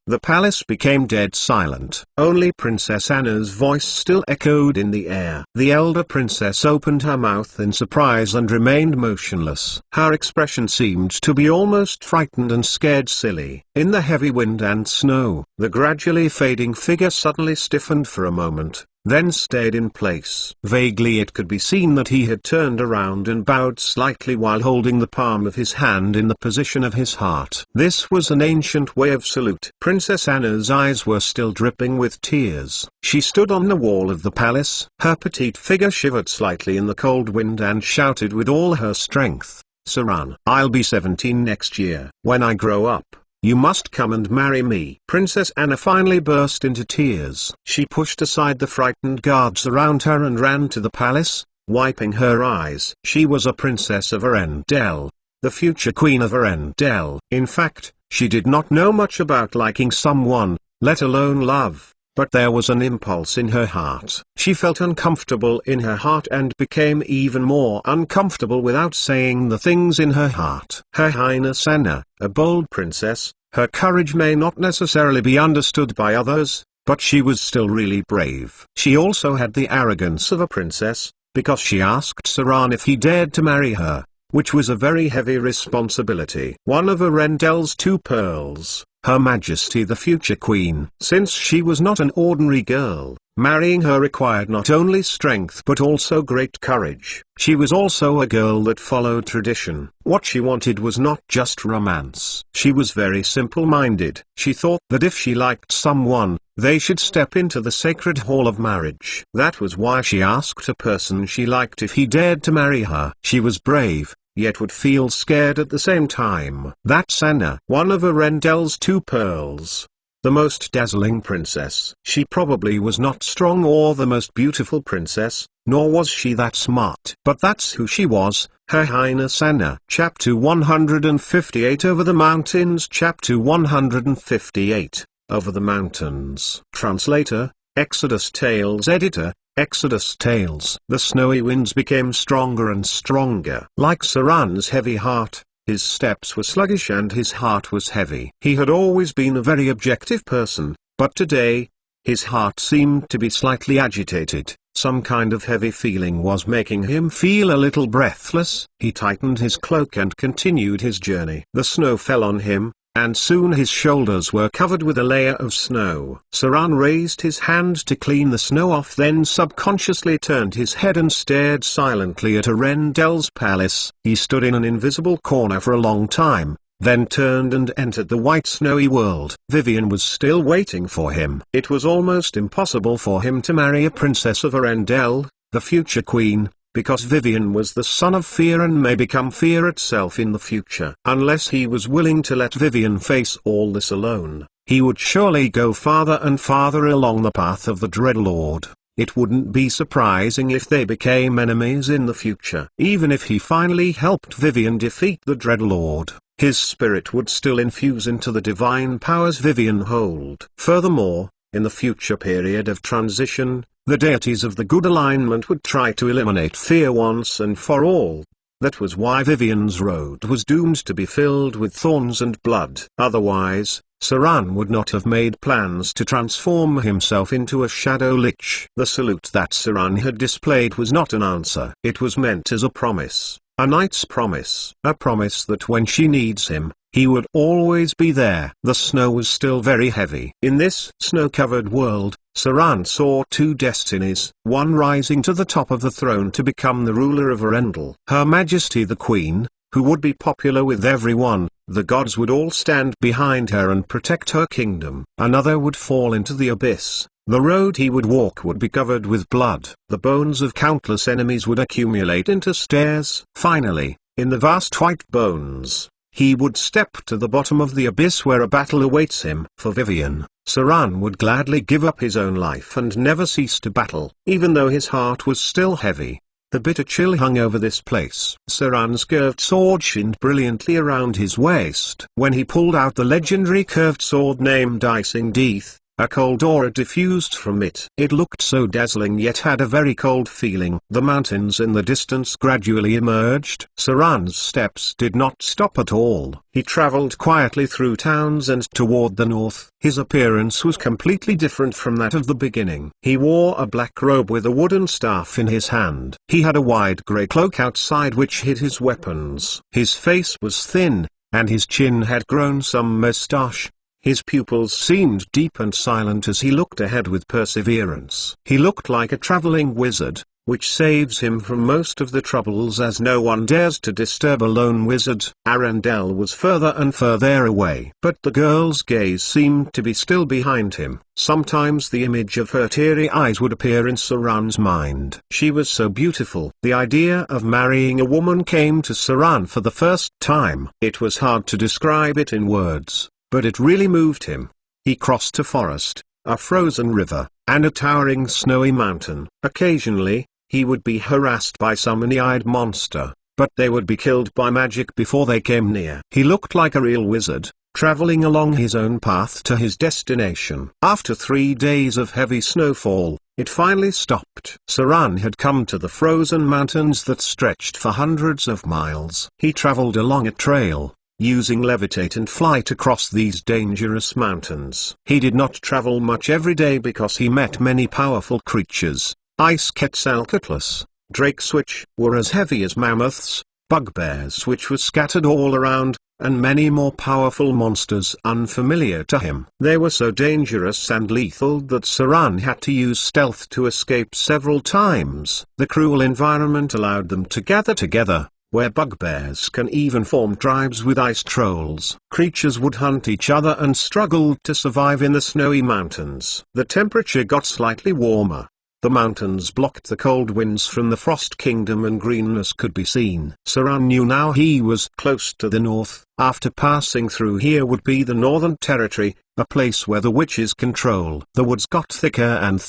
The palace became dead silent. Only Princess Anna's voice still echoed in the air. The elder princess opened her mouth in surprise and remained motionless. Her expression seemed to be almost frightened and scared silly. In the heavy wind and snow, the gradually fading figure suddenly stiffened for a moment, then stayed in place. Vaguely it could be seen that he had turned around and bowed slightly while holding the palm of his hand in the position of his heart. This was an ancient way of salute. Princess Anna's eyes were still dripping with tears. She stood on the wall of the palace. Her petite figure shivered slightly in the cold wind and shouted with all her strength, "Saran, I'll be 17 next year. When I grow up, you must come and marry me." Princess Anna finally burst into tears. She pushed aside the frightened guards around her and ran to the palace, wiping her eyes. She was a princess of Arendelle, the future queen of Arendelle. In fact, she did not know much about liking someone, let alone love. But there was an impulse in her heart. She felt uncomfortable in her heart and became even more uncomfortable without saying the things in her heart. Her Highness Anna, a bold princess, her courage may not necessarily be understood by others, but she was still really brave. She also had the arrogance of a princess, because she asked Saran if he dared to marry her, which was a very heavy responsibility. One of Arendelle's two pearls, Her Majesty the future queen. Since she was not an ordinary girl, Marrying her required not only strength but also great courage. She was also a girl that followed tradition. What she wanted was not just romance. She was very simple-minded. She thought that if she liked someone, they should step into the sacred hall of marriage. That was why she asked a person she liked if he dared to marry her. She was brave, yet would feel scared at the same time. That's Anna, one of Arendelle's two pearls. The most dazzling princess. She probably was not strong or the most beautiful princess, nor was she that smart. But that's who she was, Her Highness Anna. Chapter 158 Over the Mountains. Chapter 158 Over the Mountains. Translator, Exodus Tales. Editor, Exodus Tales. The snowy winds became stronger and stronger. Like Saran's heavy heart, his steps were sluggish and his heart was heavy. He had always been a very objective person, but today, his heart seemed to be slightly agitated. Some kind of heavy feeling was making him feel a little breathless. He tightened his cloak and continued his journey. The snow fell on him, and soon his shoulders were covered with a layer of snow. Saran raised his hand to clean the snow off, then subconsciously turned his head and stared silently at Arendelle's palace. He stood in an invisible corner for a long time, then turned and entered the white snowy world. Vivian was still waiting for him. It was almost impossible for him to marry a princess of Arendelle, the future queen, because Vivian was the son of fear and may become fear itself in the future. Unless he was willing to let Vivian face all this alone, he would surely go farther and farther along the path of the Dreadlord. It wouldn't be surprising if they became enemies in the future. Even if he finally helped Vivian defeat the Dreadlord, his spirit would still infuse into the divine powers Vivian hold. Furthermore, in the future period of transition, the deities of the good alignment would try to eliminate fear once and for all. That was why Vivian's road was doomed to be filled with thorns and blood. Otherwise, Saran would not have made plans to transform himself into a shadow lich. The salute that Saran had displayed was not an answer. It was meant as a promise, a knight's promise. A promise that when she needs him, he would always be there. The snow was still very heavy. In this snow-covered world, Saran saw two destinies, one rising to the top of the throne to become the ruler of Arendelle. Her Majesty the Queen, who would be popular with everyone. The gods would all stand behind her and protect her kingdom. Another would fall into the abyss. The road he would walk would be covered with blood. The bones of countless enemies would accumulate into stairs. Finally, in the vast white bones, he would step to the bottom of the abyss where a battle awaits him. For Vivian, Saran would gladly give up his own life and never cease to battle. Even though his heart was still heavy, the bitter chill hung over this place. Saran's curved sword shined brilliantly around his waist. When he pulled out the legendary curved sword named Icing Death, a cold aura diffused from it. It looked so dazzling yet had a very cold feeling. The mountains in the distance gradually emerged. Saran's steps did not stop at all. He traveled quietly through towns and toward the north. His appearance was completely different from that of the beginning. He wore a black robe with a wooden staff in his hand. He had a wide grey cloak outside which hid his weapons. His face was thin, and his chin had grown some moustache. His pupils seemed deep and silent as he looked ahead with perseverance. He looked like a traveling wizard, which saves him from most of the troubles as no one dares to disturb a lone wizard. Arendelle was further and further away. But the girl's gaze seemed to be still behind him. Sometimes the image of her teary eyes would appear in Saran's mind. She was so beautiful. The idea of marrying a woman came to Saran for the first time. It was hard to describe it in words, but it really moved him. He crossed a forest, a frozen river, and a towering snowy mountain. Occasionally, he would be harassed by some one-eyed monster, but they would be killed by magic before they came near. He looked like a real wizard, traveling along his own path to his destination. After 3 days of heavy snowfall, it finally stopped. Saran had come to the frozen mountains that stretched for hundreds of miles. He traveled along a trail, using levitate and flight across these dangerous mountains. He did not travel much every day because he met many powerful creatures. Ice Quetzalcoatlus, drakes which were as heavy as mammoths, bugbears which were scattered all around, and many more powerful monsters unfamiliar to him. They were so dangerous and lethal that Saran had to use stealth to escape several times. The cruel environment allowed them to gather together, where bugbears can even form tribes with ice trolls. Creatures would hunt each other and struggle to survive in the snowy mountains. The temperature got slightly warmer. The mountains blocked the cold winds from the Frost Kingdom and greenness could be seen. Saran knew now he was close to the north. After passing through here would be the Northern Territory, a place where the witches control. The woods got thicker and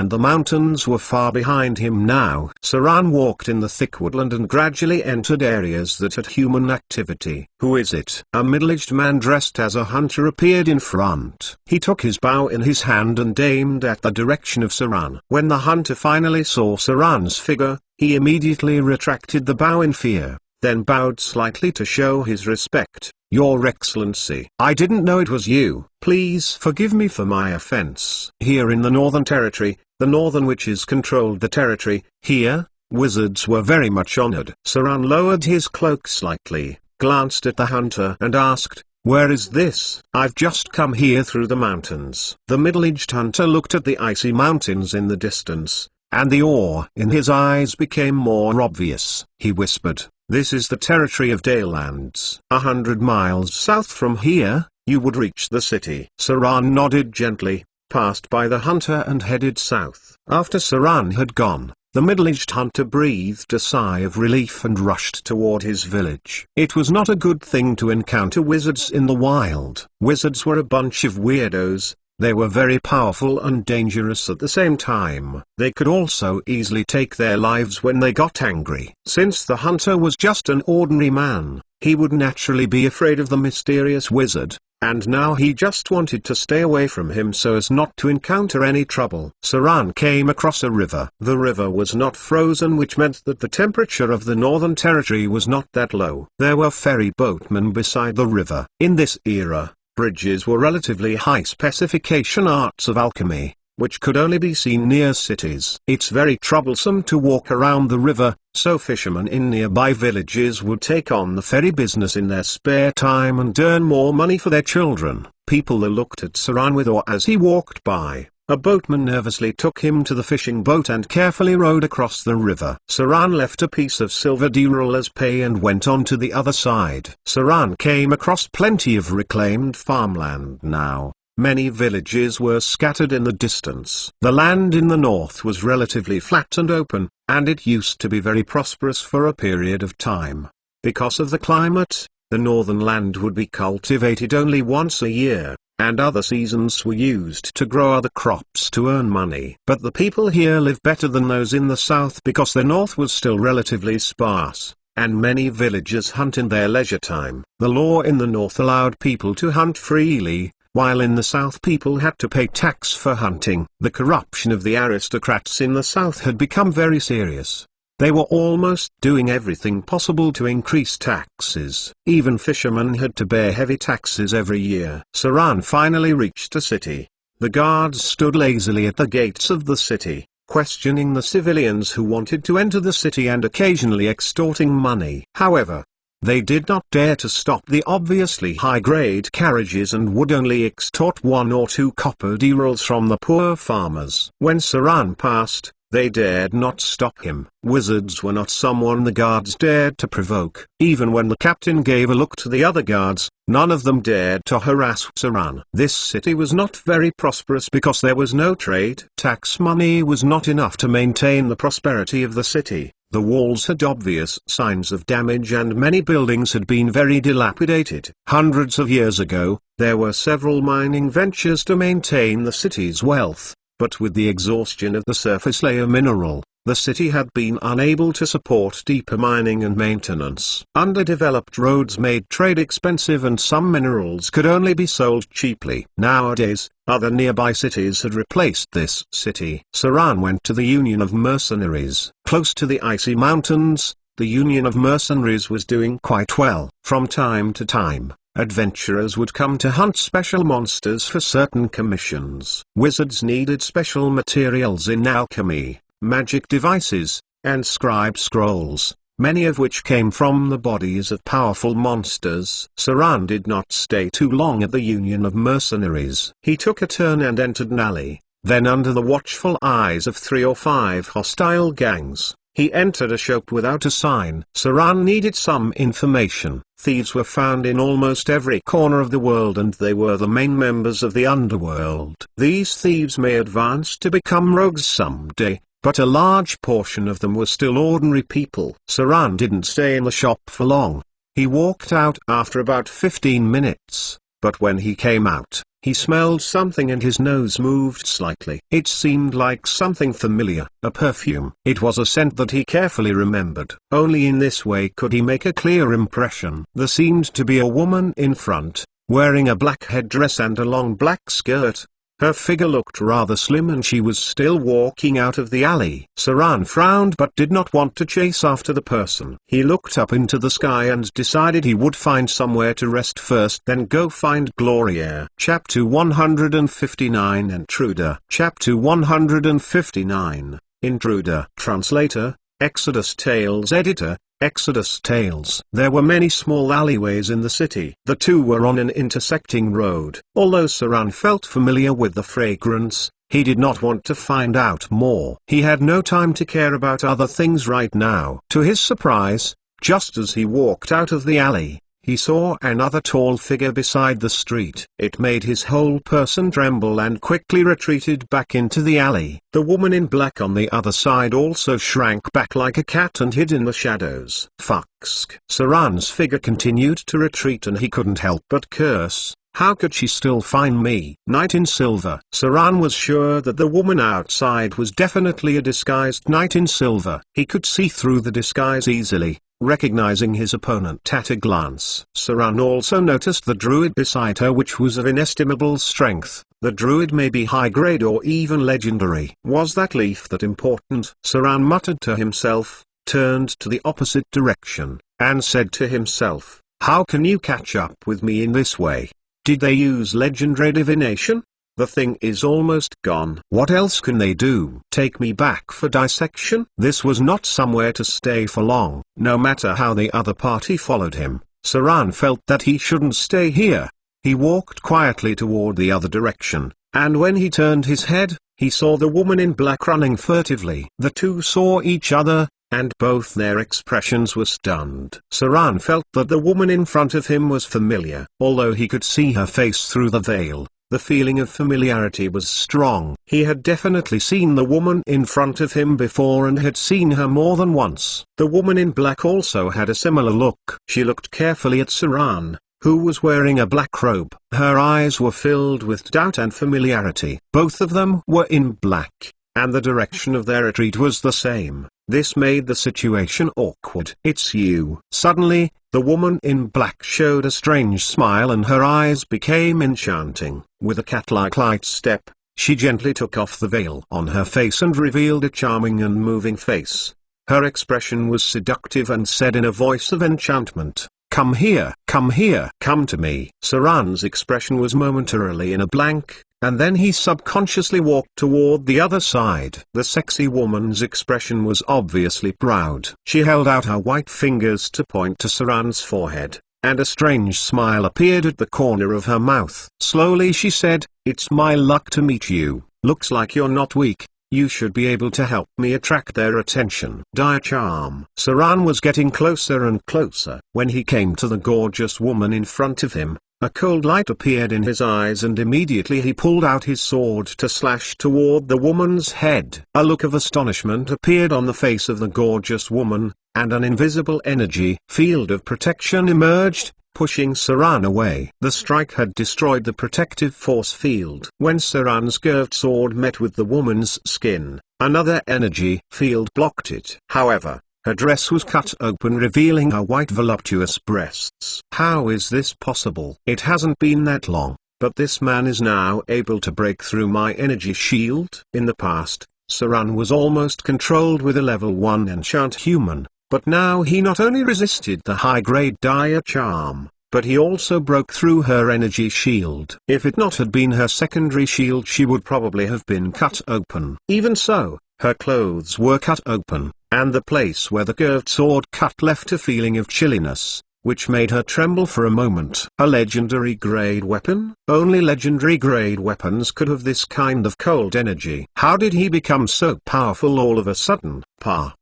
the mountains were far behind him now. Saran walked in the thick woodland and gradually entered areas that had human activity. Who is it? A middle-aged man dressed as a hunter appeared in front. He took his bow in his hand and aimed at the direction of Saran. When the hunter finally saw Saran's figure, he immediately retracted the bow in fear, then bowed slightly to show his respect. "Your Excellency, I didn't know it was you. Please forgive me for my offense." Here in the Northern Territory, the Northern Witches controlled the territory. Here, wizards were very much honored. Saran lowered his cloak slightly, glanced at the hunter and asked, "Where is this?" "I've just come here through the mountains." The middle-aged hunter looked at the icy mountains in the distance, and the awe in his eyes became more obvious. He whispered, "This is the territory of Dalelands. 100 miles south from here, you would reach the city." Saran nodded gently, passed by the hunter and headed south. After Saran had gone, the middle-aged hunter breathed a sigh of relief and rushed toward his village. It was not a good thing to encounter wizards in the wild. Wizards were a bunch of weirdos. They were very powerful and dangerous at the same time. They could also easily take their lives when they got angry. Since the hunter was just an ordinary man, he would naturally be afraid of the mysterious wizard, and now he just wanted to stay away from him so as not to encounter any trouble. Saran came across a river. The river was not frozen, which meant that the temperature of the Northern Territory was not that low. There were ferry boatmen beside the river. In this era, bridges were relatively high-specification arts of alchemy, which could only be seen near cities. It's very troublesome to walk around the river, so fishermen in nearby villages would take on the ferry business in their spare time and earn more money for their children. People looked at Saran with awe as he walked by. A boatman nervously took him to the fishing boat and carefully rowed across the river. Saran left a piece of silver deril as pay and went on to the other side. Saran came across plenty of reclaimed farmland now. Many villages were scattered in the distance. The land in the north was relatively flat and open, and it used to be very prosperous for a period of time. Because of the climate, the northern land would be cultivated only once a year, and other seasons were used to grow other crops to earn money. But the people here live better than those in the south because the north was still relatively sparse, and many villagers hunt in their leisure time. The law in the north allowed people to hunt freely, while in the south people had to pay tax for hunting. The corruption of the aristocrats in the south had become very serious. They were almost doing everything possible to increase taxes. Even fishermen had to bear heavy taxes every year. Saran finally reached a city. The guards stood lazily at the gates of the city, questioning the civilians who wanted to enter the city and occasionally extorting money. However, they did not dare to stop the obviously high-grade carriages and would only extort 1 or 2 copper derils from the poor farmers. When Saran passed, they dared not stop him. Wizards were not someone the guards dared to provoke. Even when the captain gave a look to the other guards, none of them dared to harass Saran. This city was not very prosperous because there was no trade. Tax money was not enough to maintain the prosperity of the city. The walls had obvious signs of damage and many buildings had been very dilapidated. Hundreds of years ago, there were several mining ventures to maintain the city's wealth. But with the exhaustion of the surface layer mineral, the city had been unable to support deeper mining and maintenance. Underdeveloped roads made trade expensive and some minerals could only be sold cheaply. Nowadays, other nearby cities had replaced this city. Saran went to the Union of Mercenaries. Close to the icy mountains, the Union of Mercenaries was doing quite well. From time to time, adventurers would come to hunt special monsters for certain commissions. Wizards needed special materials in alchemy, magic devices, and scribe scrolls. many of which came from the bodies of powerful monsters. Saran did not stay too long at the Union of Mercenaries. He took a turn and entered an alley. Then, under the watchful eyes of 3 or 5 hostile gangs, he entered a shop without a sign. Saran needed some information. Thieves were found in almost every corner of the world, and they were the main members of the underworld. These thieves may advance to become rogues someday, but a large portion of them were still ordinary people. Saran didn't stay in the shop for long. He walked out after about 15 minutes, but when he came out, he smelled something and his nose moved slightly. It seemed like something familiar, a perfume. It was a scent that he carefully remembered. Only in this way could he make a clear impression. There seemed to be a woman in front, wearing a black headdress and a long black skirt. Her figure looked rather slim and she was still walking out of the alley. Saran frowned but did not want to chase after the person. He looked up into the sky and decided he would find somewhere to rest first, then go find Gloria. Chapter 159 Intruder. Chapter 159 Intruder. Translator, Exodus Tales. Editor, Exodus Tales. There were many small alleyways in the city. The two were on an intersecting road. Although Saran felt familiar with the fragrance, he did not want to find out more. He had no time to care about other things right now. To his surprise, just as he walked out of the alley, he saw another tall figure beside the street. It made his whole person tremble and quickly retreated back into the alley. The woman in black on the other side also shrank back like a cat and hid in the shadows. Fucksk. Saran's figure continued to retreat and he couldn't help but curse. How could she still find me? Knight in silver. Saran was sure that the woman outside was definitely a disguised knight in silver. He could see through the disguise easily, recognizing his opponent at a glance. Saran also noticed the druid beside her, which was of inestimable strength. The druid may be high grade or even legendary. Was that leaf that important? Saran muttered to himself, turned to the opposite direction, and said to himself, how can you catch up with me in this way? Did they use legendary divination? The thing is almost gone. What else can they do? Take me back for dissection? This was not somewhere to stay for long. No matter how the other party followed him, Saran felt that he shouldn't stay here. He walked quietly toward the other direction, and when he turned his head, he saw the woman in black running furtively. The two saw each other, and both their expressions were stunned. Saran felt that the woman in front of him was familiar. Although he could see her face through the veil, the feeling of familiarity was strong. He had definitely seen the woman in front of him before and had seen her more than once. The woman in black also had a similar look. She looked carefully at Saran, who was wearing a black robe. Her eyes were filled with doubt and familiarity. Both of them were in black, and the direction of their retreat was the same. This made the situation awkward. It's you. Suddenly, the woman in black showed a strange smile and her eyes became enchanting. With a cat-like light step, she gently took off the veil on her face and revealed a charming and moving face. Her expression was seductive and said in a voice of enchantment, come here, come to me. Saran's expression was momentarily in a blank, and then he subconsciously walked toward the other side. The sexy woman's expression was obviously proud. She held out her white fingers to point to Saran's forehead, and a strange smile appeared at the corner of her mouth. Slowly she said, it's my luck to meet you. Looks like you're not weak. You should be able to help me attract their attention. Dire charm. Saran was getting closer and closer. When he came to the gorgeous woman in front of him, a cold light appeared in his eyes and immediately he pulled out his sword to slash toward the woman's head. A look of astonishment appeared on the face of the gorgeous woman, and an invisible energy field of protection emerged, pushing Saran away. The strike had destroyed the protective force field. When Saran's curved sword met with the woman's skin, another energy field blocked it. However, her dress was cut open, revealing her white voluptuous breasts. How is this possible? It hasn't been that long, but this man is now able to break through my energy shield. In the past, Saran was almost controlled with a level 1 enchant human, but now he not only resisted the high-grade dire charm, but he also broke through her energy shield. If it not had been her secondary shield, she would probably have been cut open. Even so, her clothes were cut open, and the place where the curved sword cut left a feeling of chilliness, which made her tremble for a moment. A legendary grade weapon? Only legendary grade weapons could have this kind of cold energy. How did he become so powerful all of a sudden?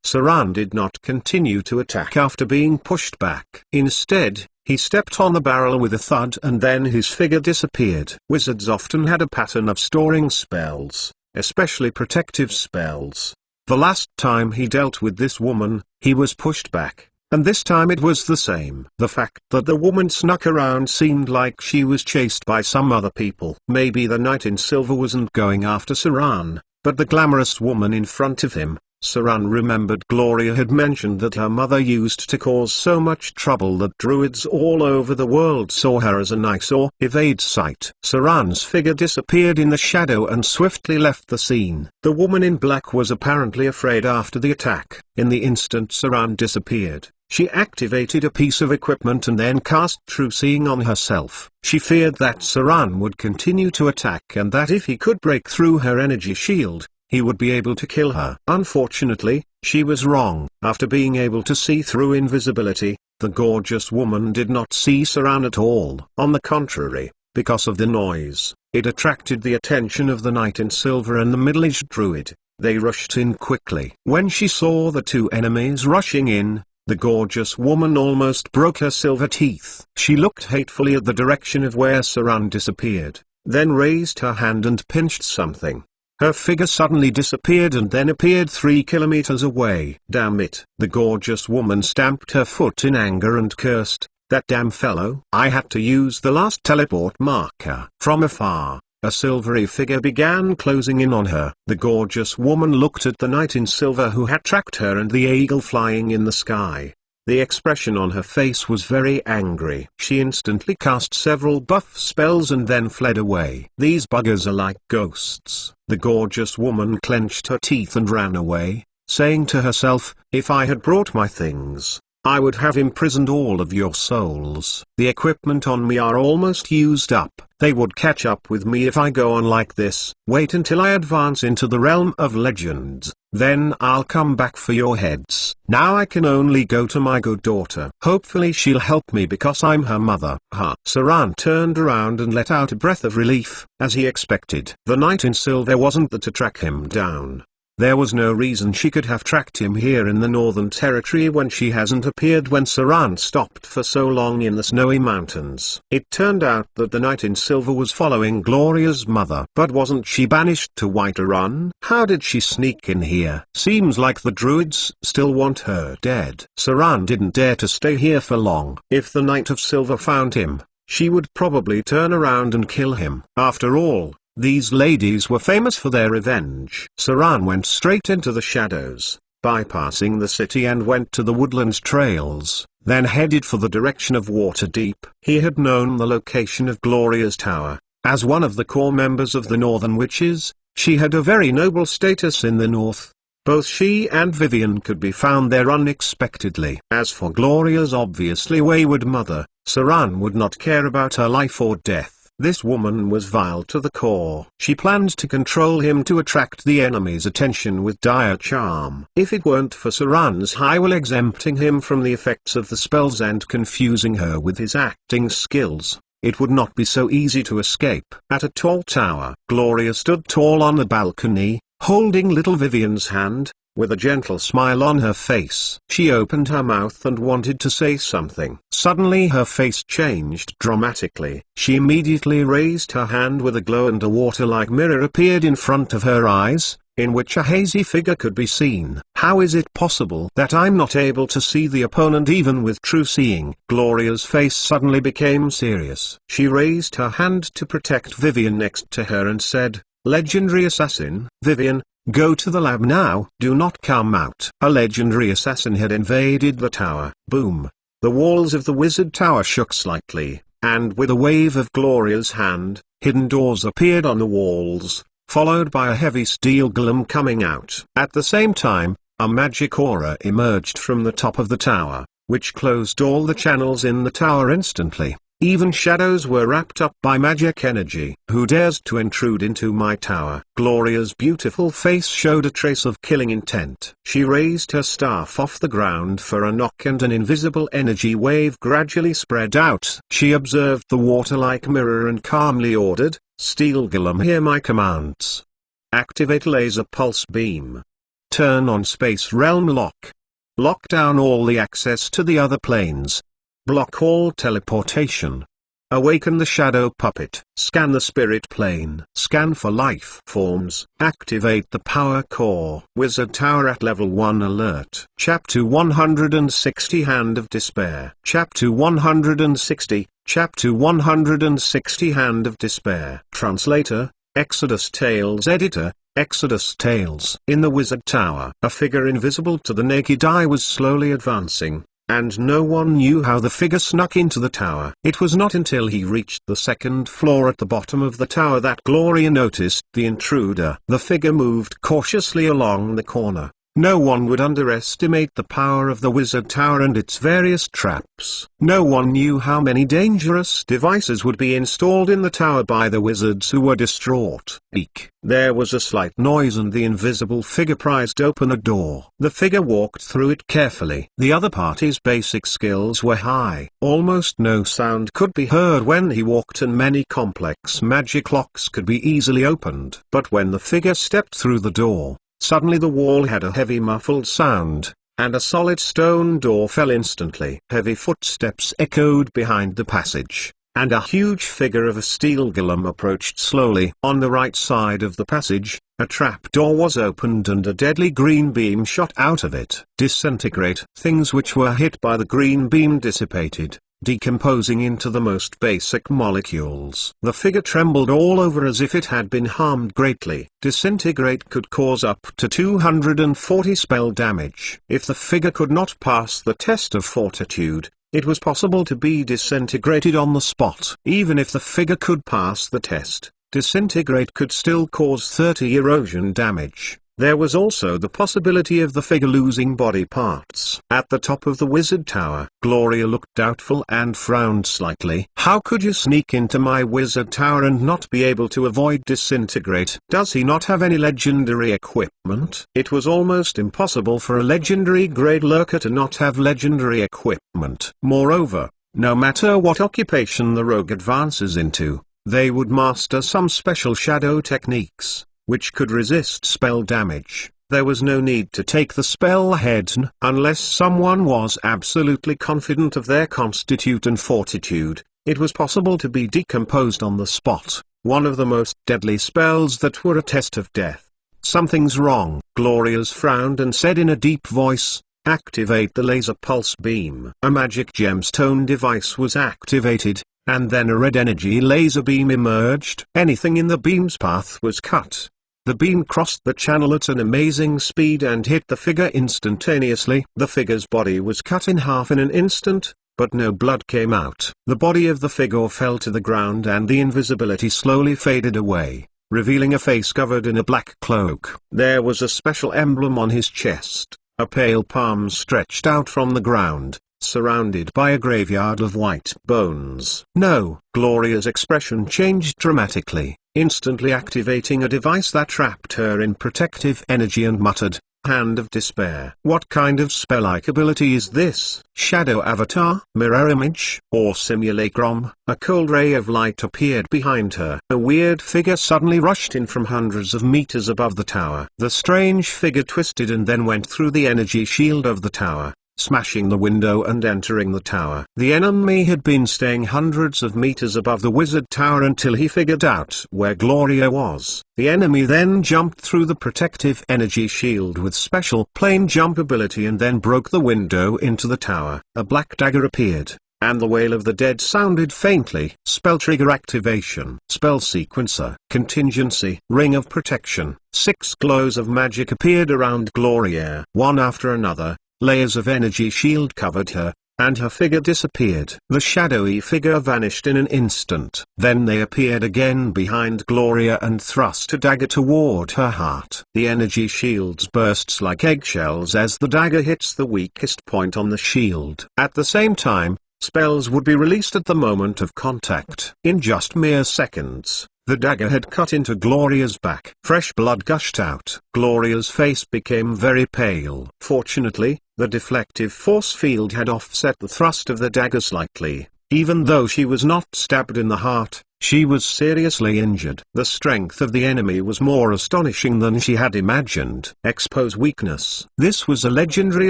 Saran did not continue to attack after being pushed back. Instead, he stepped on the barrel with a thud and then his figure disappeared. Wizards often had a pattern of storing spells, especially protective spells. The last time he dealt with this woman, he was pushed back, and this time it was the same. The fact that the woman snuck around seemed like she was chased by some other people. Maybe the knight in silver wasn't going after Saran, but the glamorous woman in front of him. Saran remembered Gloria had mentioned that her mother used to cause so much trouble that druids all over the world saw her as a nice or evade sight. Saran's figure disappeared in the shadow and swiftly left the scene. The woman in black was apparently afraid after the attack. In the instant Saran disappeared, she activated a piece of equipment and then cast True Seeing on herself. She feared that Saran would continue to attack and that if he could break through her energy shield, he would be able to kill her. Unfortunately, she was wrong. After being able to see through invisibility, the gorgeous woman did not see Saran at all. On the contrary, because of the noise, it attracted the attention of the knight in silver and the middle-aged druid. They rushed in quickly. When she saw the two enemies rushing in, the gorgeous woman almost broke her silver teeth. She looked hatefully at the direction of where Saran disappeared, then raised her hand and pinched something. Her figure suddenly disappeared and then appeared 3 kilometers away. Damn it! The gorgeous woman stamped her foot in anger and cursed, "That damn fellow!" I had to use the last teleport marker. From afar, a silvery figure began closing in on her. The gorgeous woman looked at the knight in silver who had tracked her and the eagle flying in the sky. The expression on her face was very angry. She instantly cast several buff spells and then fled away. These buggers are like ghosts. The gorgeous woman clenched her teeth and ran away, saying to herself, "If I had brought my things, I would have imprisoned all of your souls. The equipment on me are almost used up. They would catch up with me if I go on like this. Wait until I advance into the realm of legends, then I'll come back for your heads. Now I can only go to my good daughter. Hopefully she'll help me because I'm her mother." Saran turned around and let out a breath of relief. As he expected, the knight in silver wasn't there to track him down. There was no reason she could have tracked him here in the Northern Territory when she hasn't appeared when Saran stopped for so long in the snowy mountains. It turned out that the knight in silver was following Gloria's mother. But wasn't she banished to Whiterun? How did she sneak in here? Seems like the druids still want her dead. Saran didn't dare to stay here for long. If the knight of silver found him, she would probably turn around and kill him. After all, these ladies were famous for their revenge. Saran went straight into the shadows, bypassing the city and went to the woodlands trails, then headed for the direction of Waterdeep. He had known the location of Gloria's tower. As one of the core members of the Northern Witches, she had a very noble status in the north. Both she and Vivian could be found there unexpectedly. As for Gloria's obviously wayward mother, Saran would not care about her life or death. This woman was vile to the core. She planned to control him to attract the enemy's attention with dire charm. If it weren't for Saran's high will exempting him from the effects of the spells and confusing her with his acting skills, it would not be so easy to escape. At a tall tower, Gloria stood tall on the balcony, holding little Vivian's hand, with a gentle smile on her face. She opened her mouth and wanted to say something. Suddenly her face changed dramatically. She immediately raised her hand with a glow and a water-like mirror appeared in front of her eyes, in which a hazy figure could be seen. How is it possible that I'm not able to see the opponent even with true seeing? Gloria's face suddenly became serious. She raised her hand to protect Vivian next to her and said, "Legendary assassin, Vivian, go to the lab now. Do not come out." A legendary assassin had invaded the tower. Boom. The walls of the wizard tower shook slightly, and with a wave of Gloria's hand, hidden doors appeared on the walls, followed by a heavy steel golem coming out. At the same time, a magic aura emerged from the top of the tower, which closed all the channels in the tower instantly. Even shadows were wrapped up by magic energy. Who dares to intrude into my tower? Gloria's beautiful face showed a trace of killing intent. She raised her staff off the ground for a knock and an invisible energy wave gradually spread out. She observed the water-like mirror and calmly ordered, "Steel Golem, hear my commands. Activate laser pulse beam. Turn on space realm lock. Lock down all the access to the other planes. Block all teleportation. Awaken the shadow puppet. Scan the spirit plane. Scan for life forms. Activate the power core. Wizard Tower at level 1 alert. Chapter 160 Hand of Despair. Chapter 160. Chapter 160 Hand of Despair. Translator, Exodus Tales. Editor, Exodus Tales. In the Wizard Tower, a figure invisible to the naked eye was slowly advancing, and no one knew how the figure snuck into the tower. It was not until he reached the second floor at the bottom of the tower that Gloria noticed the intruder. The figure moved cautiously along the corner. No one would underestimate the power of the Wizard Tower and its various traps. No one knew how many dangerous devices would be installed in the tower by the wizards who were distraught. Eek! There was a slight noise and the invisible figure prized open a door. The figure walked through it carefully. The other party's basic skills were high. Almost no sound could be heard when he walked and many complex magic locks could be easily opened. But when the figure stepped through the door, suddenly the wall had a heavy muffled sound, and a solid stone door fell instantly. Heavy footsteps echoed behind the passage, and a huge figure of a steel golem approached slowly. On the right side of the passage, a trap door was opened and a deadly green beam shot out of it. Disintegrate. Things which were hit by the green beam dissipated, decomposing into the most basic molecules. The figure trembled all over as if it had been harmed greatly. Disintegrate could cause up to 240 spell damage. If the figure could not pass the test of fortitude, it was possible to be disintegrated on the spot. Even if the figure could pass the test, disintegrate could still cause 30 erosion damage. There was also the possibility of the figure losing body parts. At the top of the Wizard Tower, Gloria looked doubtful and frowned slightly. How could you sneak into my Wizard Tower and not be able to avoid disintegrate? Does he not have any legendary equipment? It was almost impossible for a legendary grade lurker to not have legendary equipment. Moreover, no matter what occupation the rogue advances into, they would master some special shadow techniques, which could resist spell damage. There was no need to take the spell ahead unless someone was absolutely confident of their constitute and fortitude. It was possible to be decomposed on the spot, one of the most deadly spells that were a test of death. Something's wrong. Gloria's frowned and said in a deep voice, "Activate the laser pulse beam." A magic gemstone device was activated, and then a red energy laser beam emerged. Anything in the beam's path was cut. The beam crossed the channel at an amazing speed and hit the figure instantaneously. The figure's body was cut in half in an instant, but no blood came out. The body of the figure fell to the ground and the invisibility slowly faded away, revealing a face covered in a black cloak. There was a special emblem on his chest, a pale palm stretched out from the ground, surrounded by a graveyard of white bones. No! Gloria's expression changed dramatically, instantly activating a device that trapped her in protective energy and muttered, "Hand of Despair." What kind of spell-like ability is this? Shadow avatar, mirror image, or simulacrum? A cold ray of light appeared behind her. A weird figure suddenly rushed in from hundreds of meters above the tower. The strange figure twisted and then went through the energy shield of the tower, smashing the window and entering the tower. The enemy had been staying hundreds of meters above the Wizard Tower until he figured out where Gloria was. The enemy then jumped through the protective energy shield with special plane jump ability and then broke the window into the tower. A black dagger appeared, and the wail of the dead sounded faintly. Spell trigger activation. Spell sequencer. Contingency. Ring of protection. 6 glows of magic appeared around Gloria. One after another, layers of energy shield covered her, and her figure disappeared. The shadowy figure vanished in an instant. Then they appeared again behind Gloria and thrust a dagger toward her heart. The energy shields burst like eggshells as the dagger hits the weakest point on the shield. At the same time, Spells would be released at the moment of contact. In just mere seconds, the dagger had cut into Gloria's back. Fresh blood gushed out. Gloria's face became very pale. Fortunately, the deflective force field had offset the thrust of the dagger slightly. Even though she was not stabbed in the heart, she was seriously injured. The strength of the enemy was more astonishing than she had imagined. Expose weakness. This was a legendary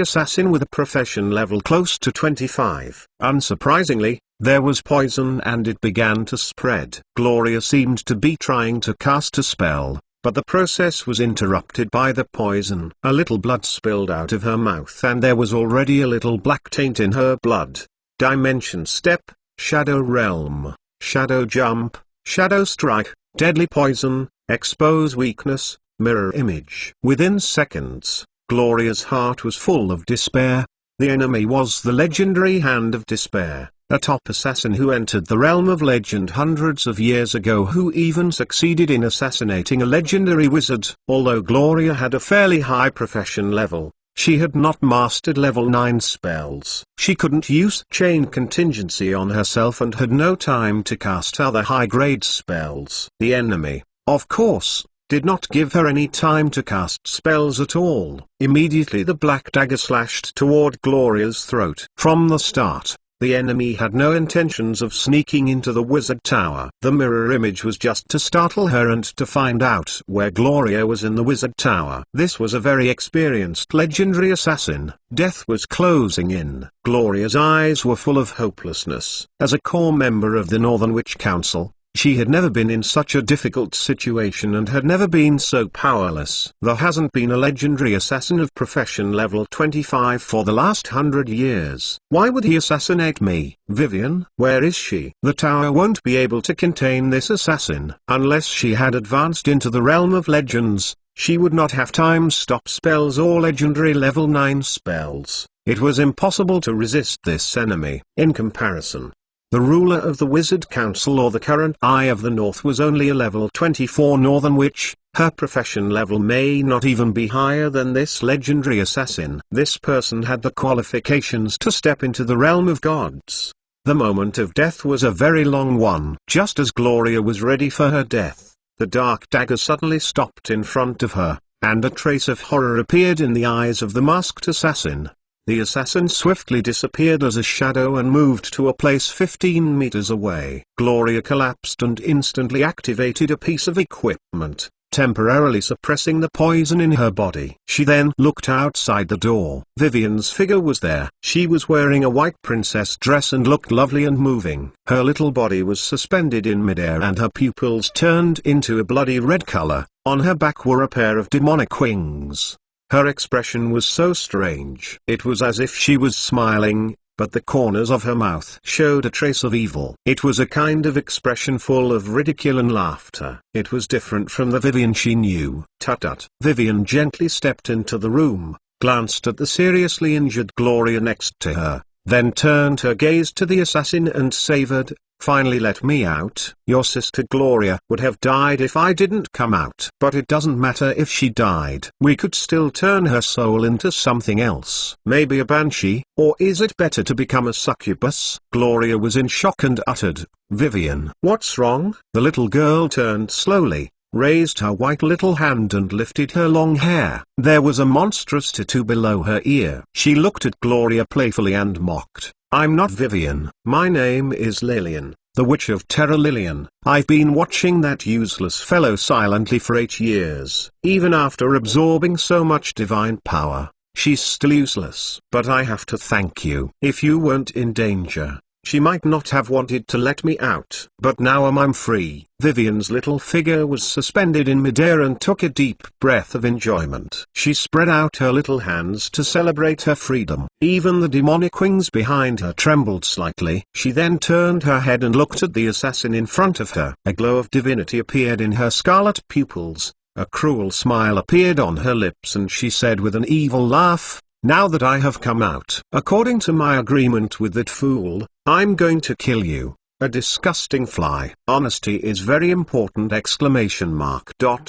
assassin with a profession level close to 25. Unsurprisingly, there was poison and it began to spread. Gloria seemed to be trying to cast a spell, but the process was interrupted by the poison. A little blood spilled out of her mouth and there was already a little black taint in her blood. Dimension step, shadow realm, shadow jump, shadow strike, deadly poison, expose weakness, mirror image. Within seconds, Gloria's heart was full of despair. The enemy was the legendary Hand of Despair, a top assassin who entered the realm of legend hundreds of years ago, who even succeeded in assassinating a legendary wizard. Although Gloria had a fairly high profession level, she had not mastered level 9 spells. She couldn't use chain contingency on herself and had no time to cast other high-grade spells. The enemy, of course, did not give her any time to cast spells at all. Immediately the black dagger slashed toward Gloria's throat. From the start, the enemy had no intentions of sneaking into the wizard tower. The mirror image was just to startle her and to find out where Gloria was in the wizard tower. This was a very experienced legendary assassin. Death was closing in. Gloria's eyes were full of hopelessness. As a core member of the Northern Witch Council, she had never been in such a difficult situation and had never been so powerless. There hasn't been a legendary assassin of profession level 25 for the last 100 years. Why would he assassinate me? Vivian, where is she? The tower won't be able to contain this assassin. Unless she had advanced into the realm of legends, she would not have time stop spells or legendary level 9 spells. It was impossible to resist this enemy. In comparison, the ruler of the Wizard Council, or the current Eye of the North, was only a level 24 Northern Witch. Her profession level may not even be higher than this legendary assassin. This person had the qualifications to step into the realm of gods. The moment of death was a very long one. Just as Gloria was ready for her death, the dark dagger suddenly stopped in front of her, and a trace of horror appeared in the eyes of the masked assassin. The assassin swiftly disappeared as a shadow and moved to a place 15 meters away. Gloria collapsed and instantly activated a piece of equipment, temporarily suppressing the poison in her body. She then looked outside the door. Vivian's figure was there. She was wearing a white princess dress and looked lovely and moving. Her little body was suspended in midair and her pupils turned into a bloody red color. On her back were a pair of demonic wings. Her expression was so strange. It was as if she was smiling, but the corners of her mouth showed a trace of evil. It was a kind of expression full of ridicule and laughter. It was different from the Vivian she knew. Tut-tut. Vivian gently stepped into the room, glanced at the seriously injured Gloria next to her, then turned her gaze to the assassin and savored, "Finally let me out. Your sister Gloria would have died if I didn't come out. But it doesn't matter if she died. We could still turn her soul into something else. Maybe a banshee, or is it better to become a succubus?" Gloria was in shock and uttered, "Vivian, what's wrong?" The little girl turned slowly, raised her white little hand and lifted her long hair. There was a monstrous tattoo below her ear. She looked at Gloria playfully and mocked. "I'm not Vivian. My name is Lillian, the Witch of Terror Lillian. I've been watching that useless fellow silently for 8 years. Even after absorbing so much divine power, she's still useless. But I have to thank you. If you weren't in danger, she might not have wanted to let me out. But now I'm free." Vivian's little figure was suspended in midair and took a deep breath of enjoyment. She spread out her little hands to celebrate her freedom. Even the demonic wings behind her trembled slightly. She then turned her head and looked at the assassin in front of her. A glow of divinity appeared in her scarlet pupils. A cruel smile appeared on her lips and she said with an evil laugh, "Now that I have come out, according to my agreement with that fool, I'm going to kill you, a disgusting fly. Honesty is very important! !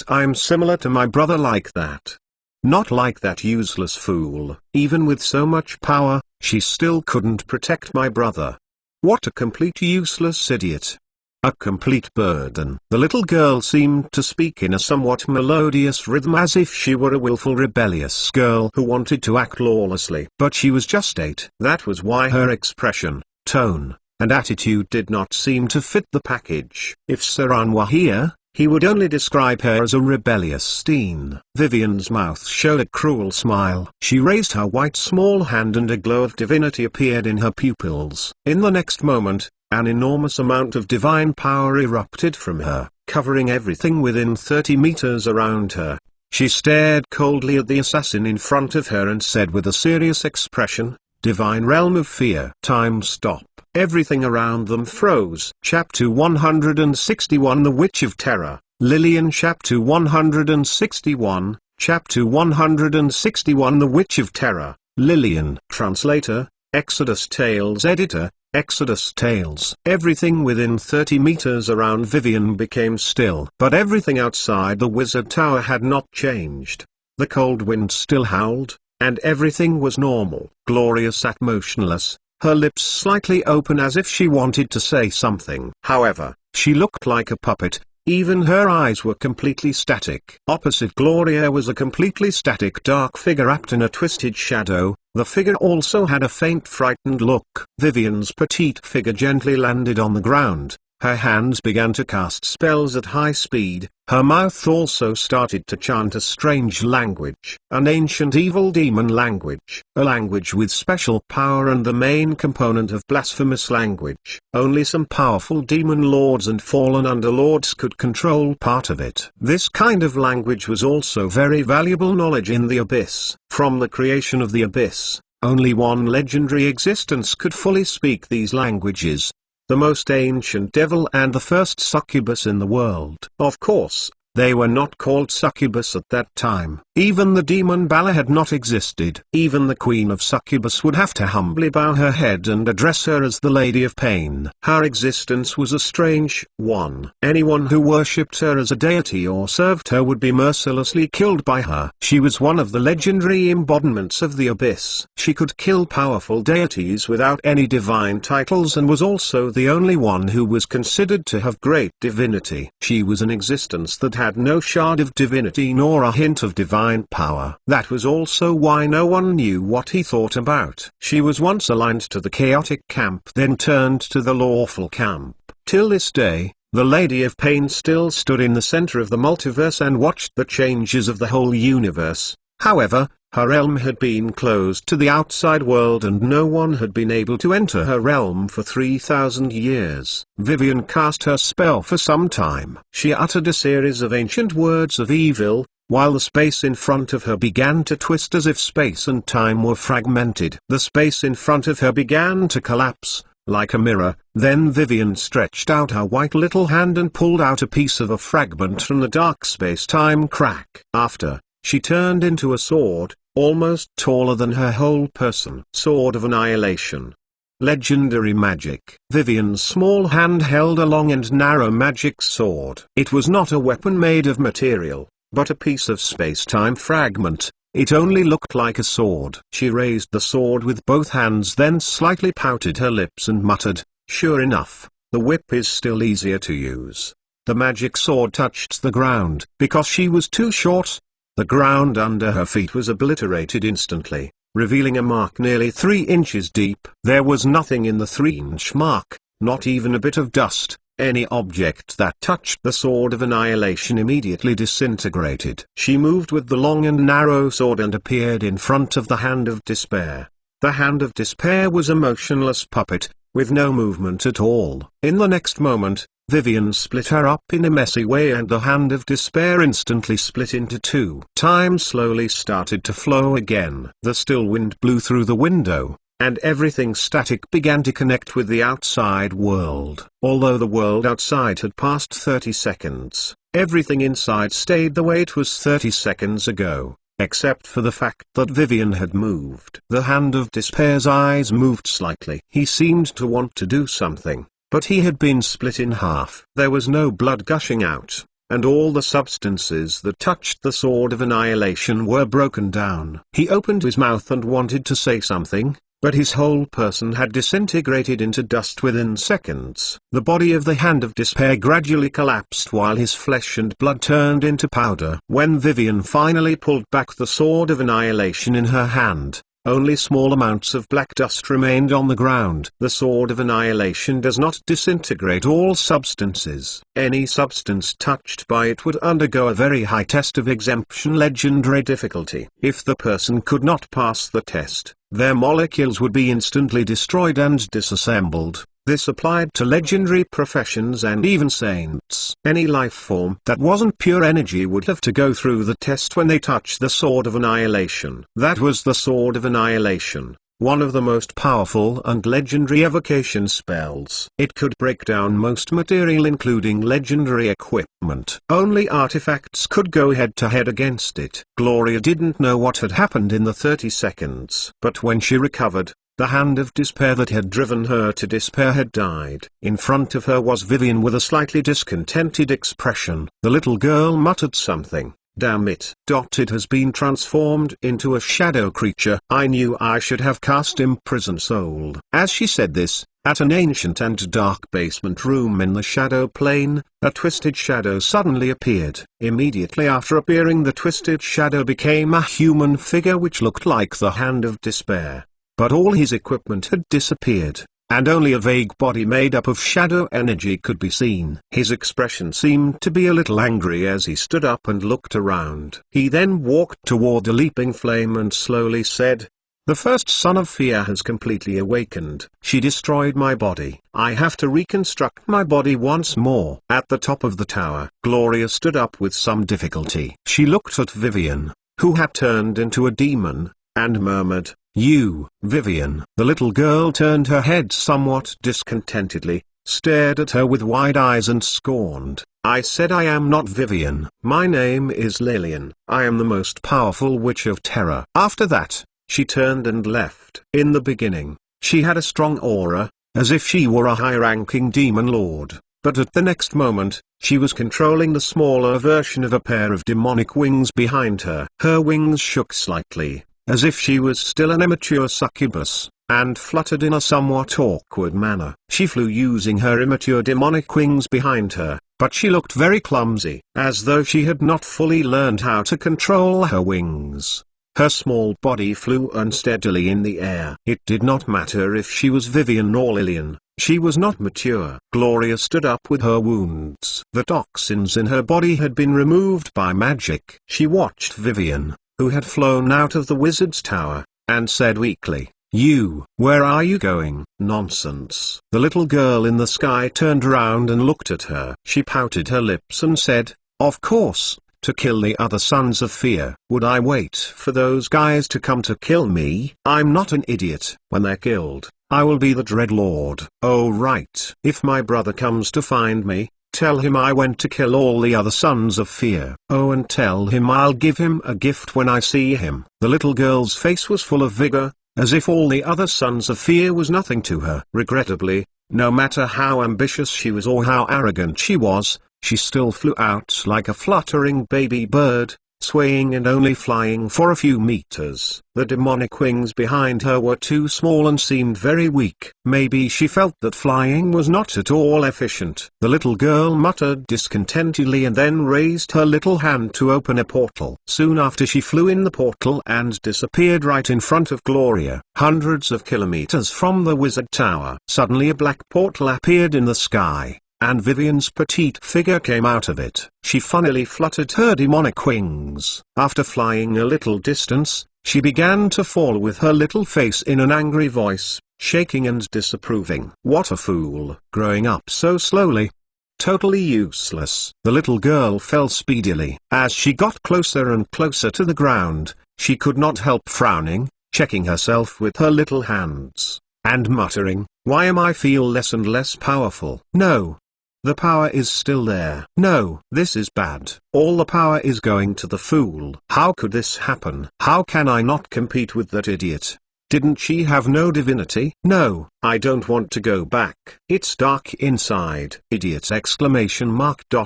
I'm similar to my brother like that. Not like that useless fool. Even with so much power, she still couldn't protect my brother. What a complete useless idiot. A complete burden. The little girl seemed to speak in a somewhat melodious rhythm as if she were a willful rebellious girl who wanted to act lawlessly. But she was just 8. That was why her expression, tone, and attitude did not seem to fit the package. If Saran were here, he would only describe her as a rebellious teen. Vivian's mouth showed a cruel smile. She raised her white small hand and a glow of divinity appeared in her pupils. In the next moment, an enormous amount of divine power erupted from her, covering everything within 30 meters around her. She stared coldly at the assassin in front of her and said with a serious expression, "Divine realm of fear." Time stop. Everything around them froze. Chapter 161 The Witch of Terror, Lillian. Chapter 161, Chapter 161 The Witch of Terror, Lillian. Translator, Exodus Tales. Editor, Exodus Tales. Everything within 30 meters around Vivian became still. But everything outside the wizard tower had not changed. The cold wind still howled, and everything was normal. Gloria sat motionless, her lips slightly open as if she wanted to say something. However, she looked like a puppet. Even her eyes were completely static. Opposite Gloria was a completely static dark figure wrapped in a twisted shadow. The figure also had a faint frightened look. Vivian's petite figure gently landed on the ground. Her hands began to cast spells at high speed. Her mouth also started to chant a strange language. An ancient evil demon language. A language with special power and the main component of blasphemous language. Only some powerful demon lords and fallen underlords could control part of it. This kind of language was also very valuable knowledge in the abyss. From the creation of the abyss, only one legendary existence could fully speak these languages. The most ancient devil and the first succubus in the world. Of course, they were not called succubus at that time. Even the demon Bala had not existed. Even the queen of succubus would have to humbly bow her head and address her as the Lady of Pain. Her existence was a strange one. Anyone who worshipped her as a deity or served her would be mercilessly killed by her. She was one of the legendary embodiments of the abyss. She could kill powerful deities without any divine titles and was also the only one who was considered to have great divinity. She was an existence that had no shard of divinity nor a hint of divine power. That was also why no one knew what he thought about. She was once aligned to the chaotic camp, then turned to the lawful camp. Till this day, the Lady of Pain still stood in the center of the multiverse and watched the changes of the whole universe. However, her realm had been closed to the outside world and no one had been able to enter her realm for 3,000 years. Vivian cast her spell for some time. She uttered a series of ancient words of evil, while the space in front of her began to twist as if space and time were fragmented. The space in front of her began to collapse, like a mirror. Then Vivian stretched out her white little hand and pulled out a piece of a fragment from the dark space-time crack. After, she turned into a sword, almost taller than her whole person. Sword of Annihilation. Legendary magic. Vivian's small hand held a long and narrow magic sword. It was not a weapon made of material, but a piece of space-time fragment. It only looked like a sword. She raised the sword with both hands, then slightly pouted her lips and muttered, "Sure enough, the whip is still easier to use." The magic sword touched the ground. Because she was too short, the ground under her feet was obliterated instantly, revealing a mark nearly 3 inches deep. There was nothing in the 3-inch mark, not even a bit of dust. Any object that touched the Sword of Annihilation immediately disintegrated. She moved with the long and narrow sword and appeared in front of the Hand of Despair. The Hand of Despair was a motionless puppet, with no movement at all. In the next moment, Vivian split her up in a messy way and the Hand of Despair instantly split into 2. Time slowly started to flow again. The still wind blew through the window, and everything static began to connect with the outside world. Although the world outside had passed 30 seconds, everything inside stayed the way it was 30 seconds ago, except for the fact that Vivian had moved. The Hand of Despair's eyes moved slightly. He seemed to want to do something, but he had been split in half. There was no blood gushing out, and all the substances that touched the Sword of Annihilation were broken down. He opened his mouth and wanted to say something, but his whole person had disintegrated into dust within seconds. The body of the Hand of Despair gradually collapsed while his flesh and blood turned into powder. When Vivian finally pulled back the sword of annihilation in her hand, only small amounts of black dust remained on the ground. The sword of annihilation does not disintegrate all substances. Any substance touched by it would undergo a very high test of exemption legendary difficulty. If the person could not pass the test, their molecules would be instantly destroyed and disassembled. This applied to legendary professions and even saints. Any life form that wasn't pure energy would have to go through the test when they touch the Sword of Annihilation. That was the Sword of Annihilation, one of the most powerful and legendary evocation spells. It could break down most material including legendary equipment. Only artifacts could go head-to-head against it. Gloria didn't know what had happened in the 30 seconds. But when she recovered, the Hand of Despair that had driven her to despair had died. In front of her was Vivian with a slightly discontented expression. The little girl muttered something. Damn it. It has been transformed into a shadow creature. I knew I should have cast Imprison Soul. As she said this, at an ancient and dark basement room in the shadow plane, a twisted shadow suddenly appeared. Immediately after appearing, the twisted shadow became a human figure which looked like the Hand of Despair. But all his equipment had disappeared, and only a vague body made up of shadow energy could be seen. His expression seemed to be a little angry as he stood up and looked around. He then walked toward a leaping flame and slowly said, "The first son of fear has completely awakened. She destroyed my body. I have to reconstruct my body once more." At the top of the tower, Gloria stood up with some difficulty. She looked at Vivian, who had turned into a demon, and murmured, "You, Vivian." The little girl turned her head somewhat discontentedly, stared at her with wide eyes and scorned. "I said I am not Vivian. My name is Lillian. I am the most powerful witch of terror." After that, she turned and left. In the beginning, she had a strong aura, as if she were a high-ranking demon lord. But at the next moment, she was controlling the smaller version of a pair of demonic wings behind her. Her wings shook slightly, as if she was still an immature succubus, and fluttered in a somewhat awkward manner. She flew using her immature demonic wings behind her, but she looked very clumsy, as though she had not fully learned how to control her wings. Her small body flew unsteadily in the air. It did not matter if she was Vivian or Lillian, she was not mature. Gloria stood up with her wounds. The toxins in her body had been removed by magic. She watched Vivian, who had flown out of the wizard's tower, and said weakly, "You, where are you going?" "Nonsense." The little girl in the sky turned around and looked at her. She pouted her lips and said, "Of course, to kill the other sons of fear. Would I wait for those guys to come to kill me? I'm not an idiot. When they're killed, I will be the Dread Lord." "Oh right. If my brother comes to find me, tell him I went to kill all the other sons of fear. Oh, and tell him I'll give him a gift when I see him." The little girl's face was full of vigor, as if all the other sons of fear was nothing to her. Regrettably, no matter how ambitious she was or how arrogant she was, she still flew out like a fluttering baby bird, swaying and only flying for a few meters. The demonic wings behind her were too small and seemed very weak. Maybe she felt that flying was not at all efficient. The little girl muttered discontentedly and then raised her little hand to open a portal. Soon after, she flew in the portal and disappeared right in front of Gloria, hundreds of kilometers from the wizard tower. Suddenly a black portal appeared in the sky, and Vivian's petite figure came out of it. She funnily fluttered her demonic wings. After flying a little distance, she began to fall with her little face in an angry voice, shaking and disapproving. "What a fool, growing up so slowly. Totally useless." The little girl fell speedily. As she got closer and closer to the ground, she could not help frowning, checking herself with her little hands, and muttering, "Why am I feel less and less powerful? No. The power is still there. No, this is bad. All the power is going to the fool. How could this happen? How can I not compete with that idiot? Didn't she have no divinity? No, I don't want to go back. It's dark inside." Idiot!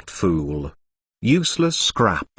Fool. Useless scrap.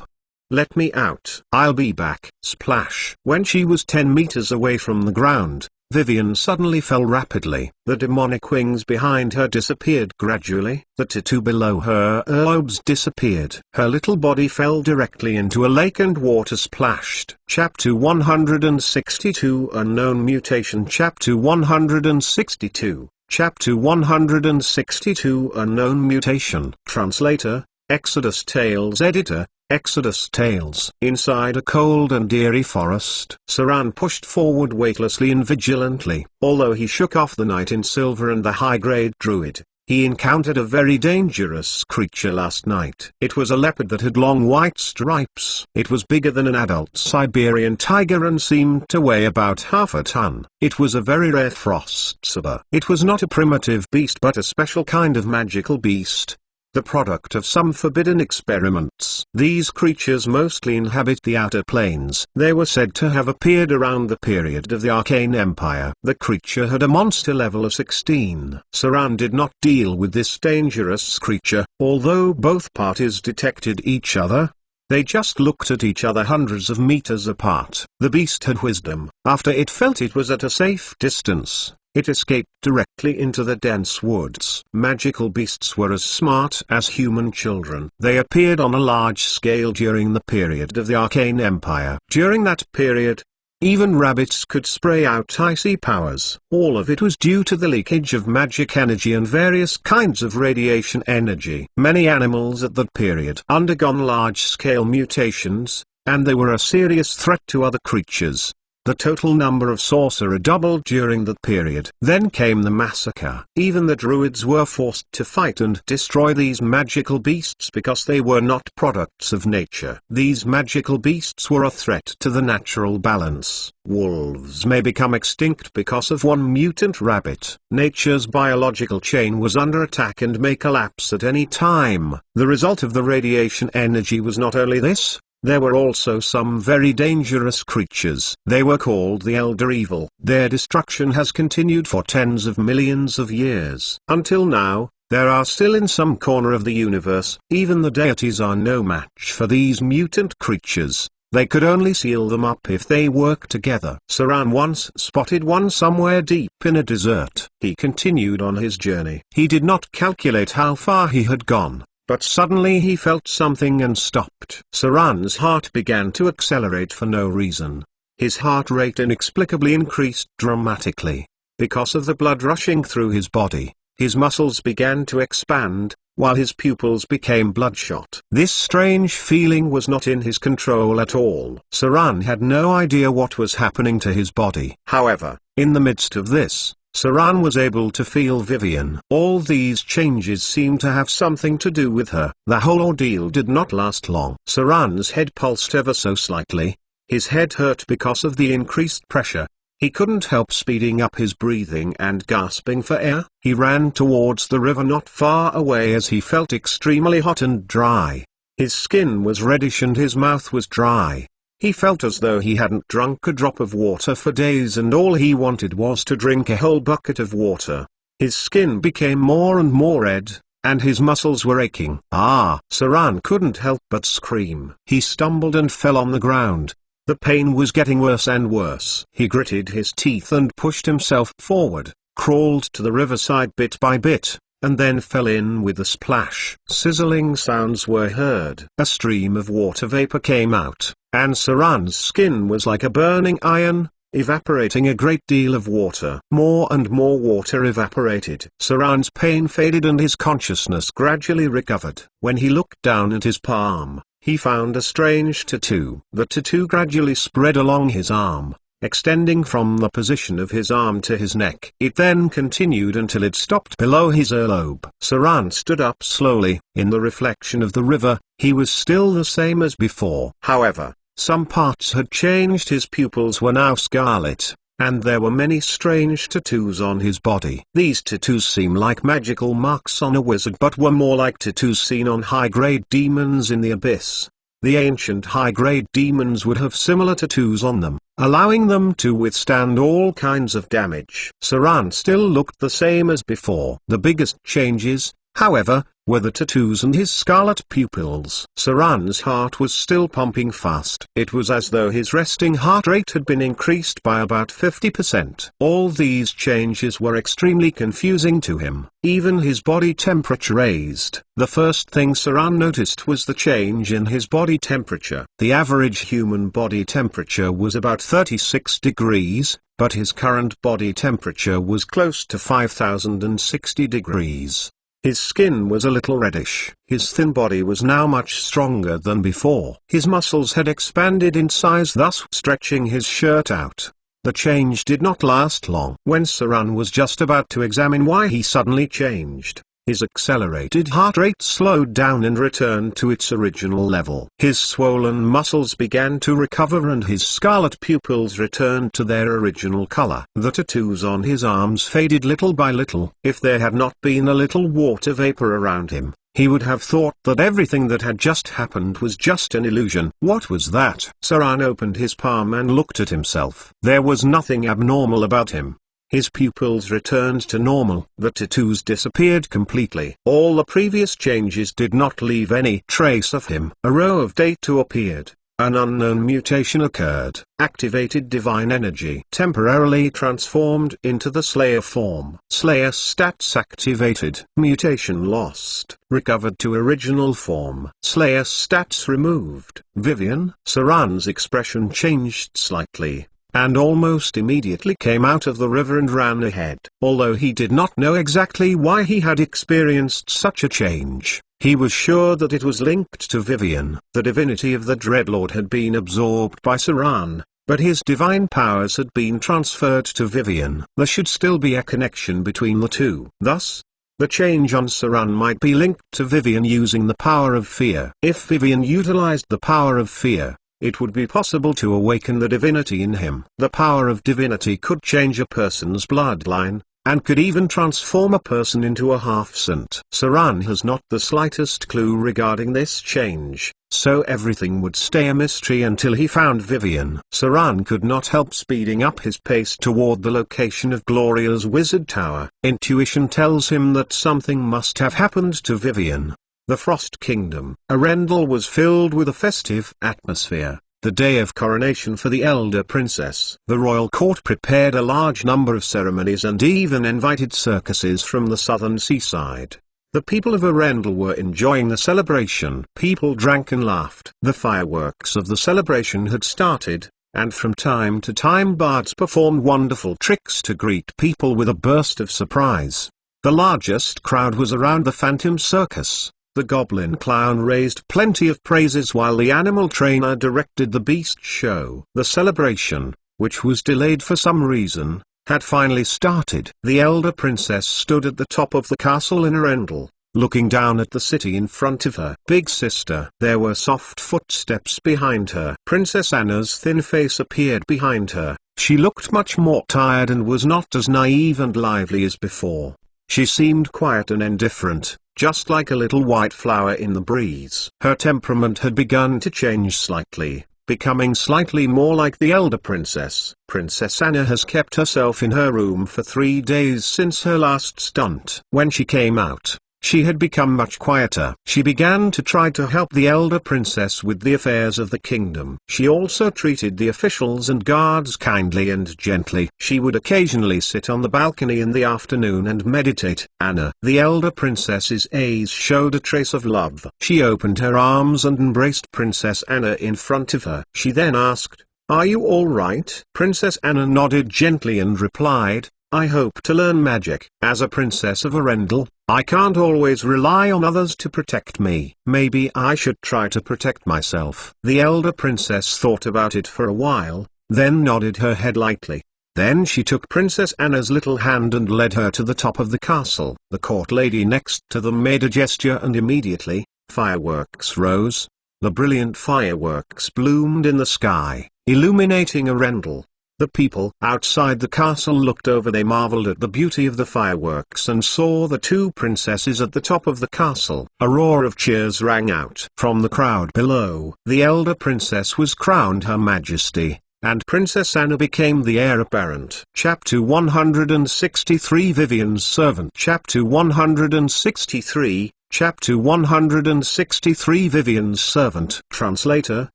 Let me out. I'll be back. Splash. When she was 10 meters away from the ground, Vivian suddenly fell rapidly. The demonic wings behind her disappeared gradually. The tattoo below her earlobes disappeared. Her little body fell directly into a lake and water splashed. Chapter 162 Unknown Mutation. Chapter 162. Chapter 162 Unknown Mutation. Translator, Exodus Tales. Editor, Exodus Tales. Inside a cold and eerie forest, Saran pushed forward weightlessly and vigilantly. Although he shook off the knight in silver and the high-grade druid, he encountered a very dangerous creature last night. It was a leopard that had long white stripes. It was bigger than an adult Siberian tiger and seemed to weigh about half a ton. It was a very rare frost succubus. It was not a primitive beast but a special kind of magical beast, the product of some forbidden experiments. These creatures mostly inhabit the outer planes. They were said to have appeared around the period of the Arcane Empire. The creature had a monster level of 16. Saran did not deal with this dangerous creature, although both parties detected each other. They just looked at each other hundreds of meters apart. The beast had wisdom. After it felt it was at a safe distance, it escaped directly into the dense woods. Magical beasts were as smart as human children. They appeared on a large scale during the period of the Arcane Empire. During that period, even rabbits could spray out icy powers. All of it was due to the leakage of magic energy and various kinds of radiation energy. Many animals at that period undergone large-scale mutations, and they were a serious threat to other creatures. The total number of sorcerers doubled during that period. Then came the massacre. Even the druids were forced to fight and destroy these magical beasts because they were not products of nature. These magical beasts were a threat to the natural balance. Wolves may become extinct because of one mutant rabbit. Nature's biological chain was under attack and may collapse at any time. The result of the radiation energy was not only this. There were also some very dangerous creatures. They were called the Elder Evil. Their destruction has continued for tens of millions of years. Until now, there are still in some corner of the universe. Even the deities are no match for these mutant creatures. They could only seal them up if they work together. Saran once spotted one somewhere deep in a desert. He continued on his journey. He did not calculate how far he had gone, but suddenly he felt something and stopped. Saran's heart began to accelerate for no reason. His heart rate inexplicably increased dramatically. Because of the blood rushing through his body, his muscles began to expand, while his pupils became bloodshot. This strange feeling was not in his control at all. Saran had no idea what was happening to his body. However, in the midst of this, Saran was able to feel Vivian. All these changes seemed to have something to do with her. The whole ordeal did not last long. Saran's head pulsed ever so slightly. His head hurt because of the increased pressure. He couldn't help speeding up his breathing and gasping for air. He ran towards the river not far away as he felt extremely hot and dry. His skin was reddish and his mouth was dry. He felt as though he hadn't drunk a drop of water for days and all he wanted was to drink a whole bucket of water. His skin became more and more red, and his muscles were aching. Saran couldn't help but scream. He stumbled and fell on the ground. The pain was getting worse and worse. He gritted his teeth and pushed himself forward, crawled to the riverside bit by bit, and then fell in with a splash. Sizzling sounds were heard. A stream of water vapor came out, and Saran's skin was like a burning iron, evaporating a great deal of water. More and more water evaporated. Saran's pain faded and his consciousness gradually recovered. When he looked down at his palm, he found a strange tattoo. The tattoo gradually spread along his arm, extending from the position of his arm to his neck. It then continued until it stopped below his earlobe. Saran stood up slowly. In the reflection of the river, he was still the same as before. However, some parts had changed. His pupils were now scarlet, and there were many strange tattoos on his body. These tattoos seem like magical marks on a wizard but were more like tattoos seen on high-grade demons in the abyss. The ancient high-grade demons would have similar tattoos on them, allowing them to withstand all kinds of damage. Saran still looked the same as before. The biggest changes, however, were the tattoos and his scarlet pupils. Saran's heart was still pumping fast. It was as though his resting heart rate had been increased by about 50%. All these changes were extremely confusing to him. Even his body temperature raised. The first thing Saran noticed was the change in his body temperature. The average human body temperature was about 36 degrees, but his current body temperature was close to 5060 degrees. His skin was a little reddish. His thin body was now much stronger than before. His muscles had expanded in size, thus stretching his shirt out. The change did not last long. When Saran was just about to examine why he suddenly changed, his accelerated heart rate slowed down and returned to its original level. His swollen muscles began to recover and his scarlet pupils returned to their original color. The tattoos on his arms faded little by little. If there had not been a little water vapor around him, he would have thought that everything that had just happened was just an illusion. What was that? Saran opened his palm and looked at himself. There was nothing abnormal about him. His pupils returned to normal. The tattoos disappeared completely. All the previous changes did not leave any trace of him. A row of data appeared. An unknown mutation occurred. Activated divine energy. Temporarily transformed into the Slayer form. Slayer stats activated. Mutation lost. Recovered to original form. Slayer stats removed. Vivian. Saran's expression changed slightly, and almost immediately came out of the river and ran ahead. Although he did not know exactly why he had experienced such a change, he was sure that it was linked to Vivian. The divinity of the Dreadlord had been absorbed by Saran, but his divine powers had been transferred to Vivian. There should still be a connection between the two. Thus, the change on Saran might be linked to Vivian using the power of fear. If Vivian utilized the power of fear, it would be possible to awaken the divinity in him. The power of divinity could change a person's bloodline, and could even transform a person into a half-saint. Saran has not the slightest clue regarding this change, so everything would stay a mystery until he found Vivian. Saran could not help speeding up his pace toward the location of Gloria's wizard tower. Intuition tells him that something must have happened to Vivian. The Frost Kingdom. Arendelle was filled with a festive atmosphere, the day of coronation for the elder princess. The royal court prepared a large number of ceremonies and even invited circuses from the southern seaside. The people of Arendelle were enjoying the celebration. People drank and laughed. The fireworks of the celebration had started, and from time to time bards performed wonderful tricks to greet people with a burst of surprise. The largest crowd was around the Phantom Circus. The goblin clown raised plenty of praises while the animal trainer directed the beast show. The celebration, which was delayed for some reason, had finally started. The elder princess stood at the top of the castle in Arendelle, looking down at the city in front of her. Big sister. There were soft footsteps behind her. Princess Anna's thin face appeared behind her. She looked much more tired and was not as naive and lively as before. She seemed quiet and indifferent, just like a little white flower in the breeze. Her temperament had begun to change slightly, becoming slightly more like the elder princess. Princess Anna has kept herself in her room for 3 days since her last stunt. When she came out, she had become much quieter. She began to try to help the elder princess with the affairs of the kingdom. She also treated the officials and guards kindly and gently. She would occasionally sit on the balcony in the afternoon and meditate. Anna, the elder princess's eyes showed a trace of love. She opened her arms and embraced Princess Anna in front of her. She then asked, "Are you all right?" Princess Anna nodded gently and replied, "I hope to learn magic. As a princess of Arendelle, I can't always rely on others to protect me. Maybe I should try to protect myself." The elder princess thought about it for a while, then nodded her head lightly. Then she took Princess Anna's little hand and led her to the top of the castle. The court lady next to them made a gesture and immediately, fireworks rose. The brilliant fireworks bloomed in the sky, illuminating Arendelle. The people outside the castle looked over. They marveled at the beauty of the fireworks and saw the two princesses at the top of the castle. A roar of cheers rang out from the crowd below. The elder princess was crowned Her Majesty, and Princess Anna became the heir apparent. Chapter 163 Vivian's Servant. Chapter 163 Chapter 163 Vivian's Servant. Translator,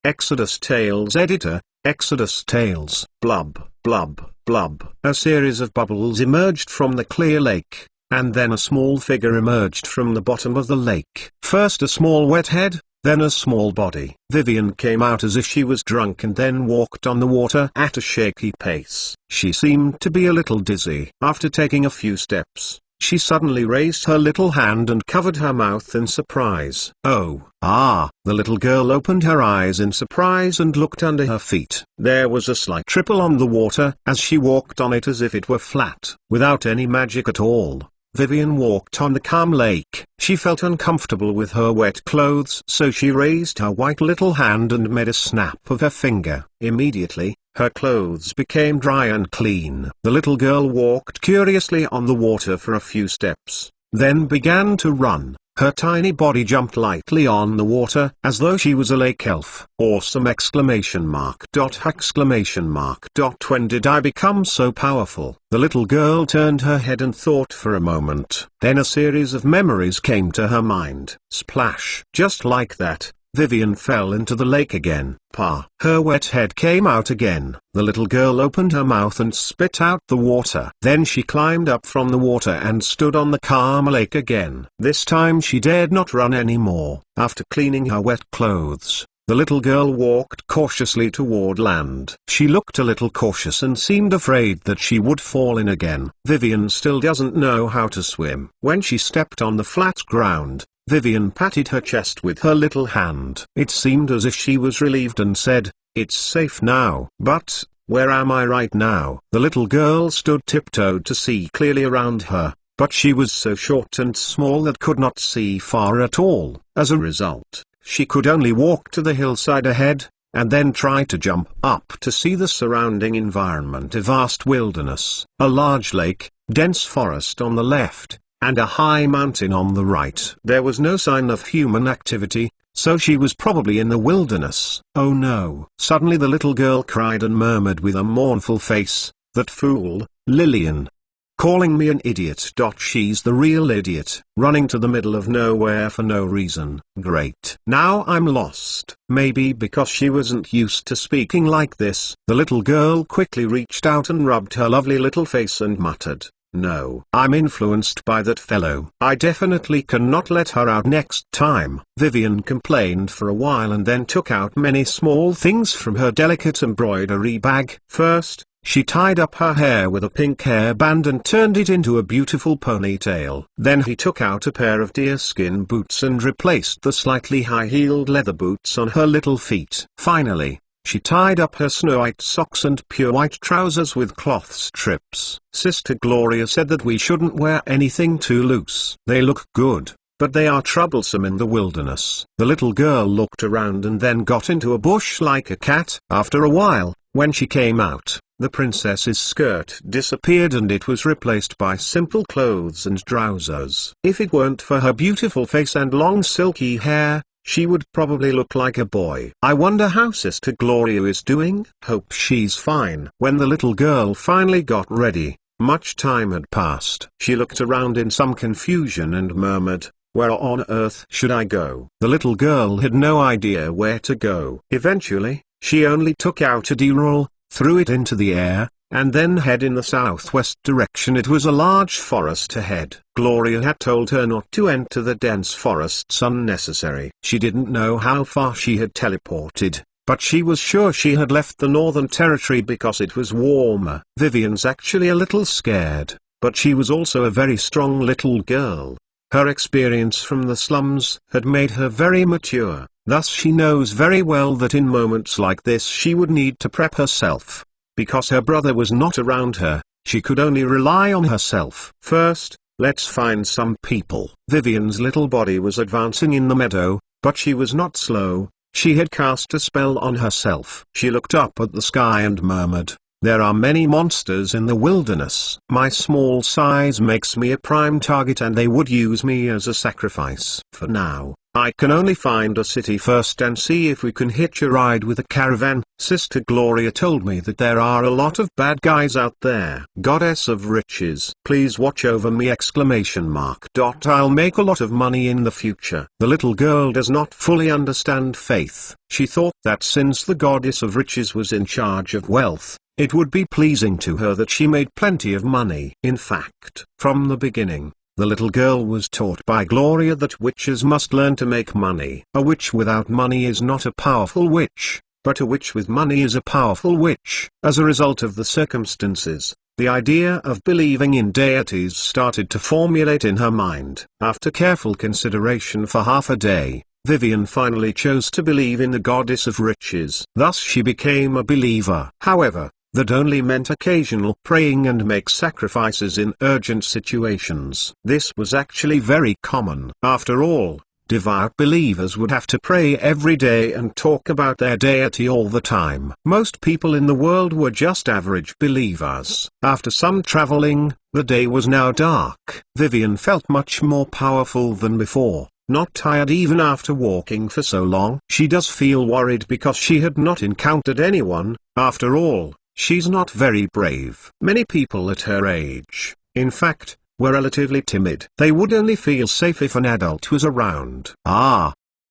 Exodus Tales. Editor, Exodus Tales. Blub, blub, blub. A series of bubbles emerged from the clear lake, and then a small figure emerged from the bottom of the lake. First a small wet head, then a small body. Vivian came out as if she was drunk and then walked on the water at a shaky pace. She seemed to be a little dizzy. After taking a few steps, she suddenly raised her little hand and covered her mouth in surprise. Oh, ah! The little girl opened her eyes in surprise and looked under her feet. There was a slight ripple on the water as she walked on it as if it were flat. Without any magic at all, Vivian walked on the calm lake. She felt uncomfortable with her wet clothes, so she raised her white little hand and made a snap of her finger. Immediately, her clothes became dry and clean. The little girl walked curiously on the water for a few steps, then began to run. Her tiny body jumped lightly on the water as though she was a lake elf. Awesome! Exclamation mark. Exclamation mark. When did I become so powerful? The little girl turned her head and thought for a moment. Then a series of memories came to her mind. Splash! Just like that, Vivian fell into the lake again. Pa! Her wet head came out again. The little girl opened her mouth and spit out the water. Then she climbed up from the water and stood on the calm lake again. This time she dared not run anymore. After cleaning her wet clothes, the little girl walked cautiously toward land. She looked a little cautious and seemed afraid that she would fall in again. Vivian still doesn't know how to swim. When she stepped on the flat ground, Vivian patted her chest with her little hand. It seemed as if she was relieved and said, "It's safe now." But, where am I right now? The little girl stood tiptoed to see clearly around her, but she was so short and small that could not see far at all. As a result, she could only walk to the hillside ahead, and then try to jump up to see the surrounding environment. A vast wilderness, a large lake, dense forest on the left, and a high mountain on the right. There was no sign of human activity, so she was probably in the wilderness. Oh no! Suddenly the little girl cried and murmured with a mournful face, "That fool, Lillian! Calling me an idiot. She's the real idiot, running to the middle of nowhere for no reason. Great. Now I'm lost." Maybe because she wasn't used to speaking like this. The little girl quickly reached out and rubbed her lovely little face and muttered, "No, I'm influenced by that fellow. I definitely cannot let her out next time." Vivian complained for a while and then took out many small things from her delicate embroidery bag. First, she tied up her hair with a pink hairband and turned it into a beautiful ponytail. Then he took out a pair of deerskin boots and replaced the slightly high-heeled leather boots on her little feet. Finally, she tied up her snow-white socks and pure white trousers with cloth strips. Sister Gloria said that we shouldn't wear anything too loose. They look good, but they are troublesome in the wilderness. The little girl looked around and then got into a bush like a cat. After a while, when she came out, the princess's skirt disappeared and it was replaced by simple clothes and trousers. If it weren't for her beautiful face and long silky hair, she would probably look like a boy. I wonder how Sister Gloria is doing? Hope she's fine. When the little girl finally got ready, much time had passed. She looked around in some confusion and murmured, "Where on earth should I go?" The little girl had no idea where to go. Eventually, she only took out a D-roll, threw it into the air, and then head in the southwest direction. It was a large forest ahead. Gloria had told her not to enter the dense forests unnecessary. She didn't know how far she had teleported, but she was sure she had left the Northern Territory because it was warmer. Vivian's actually a little scared, but she was also a very strong little girl. Her experience from the slums had made her very mature, thus she knows very well that in moments like this she would need to prep herself. Because her brother was not around her, she could only rely on herself. First, let's find some people. Vivian's little body was advancing in the meadow, but she was not slow. She had cast a spell on herself. She looked up at the sky and murmured, There are many monsters in the wilderness. My small size makes me a prime target and they would use me as a sacrifice. For now, I can only find a city first and see if we can hitch a ride with a caravan. Sister Gloria told me that there are a lot of bad guys out there. Goddess of riches, please watch over me! I'll make a lot of money in the future. The little girl does not fully understand faith. She thought that since the goddess of riches was in charge of wealth, it would be pleasing to her that she made plenty of money. In fact, from the beginning, the little girl was taught by Gloria that witches must learn to make money. A witch without money is not a powerful witch, but a witch with money is a powerful witch. As a result of the circumstances, the idea of believing in deities started to formulate in her mind. After careful consideration for half a day, Vivian finally chose to believe in the goddess of riches. Thus she became a believer. However, that only meant occasional praying and make sacrifices in urgent situations. This was actually very common. After all, devout believers would have to pray every day and talk about their deity all the time. Most people in the world were just average believers. After some traveling, the day was now dark. Vivian felt much more powerful than before. Not tired even after walking for so long. She does feel worried because she had not encountered anyone. After all, she's not very brave. Many people at her age, in fact, were relatively timid. They would only feel safe if an adult was around.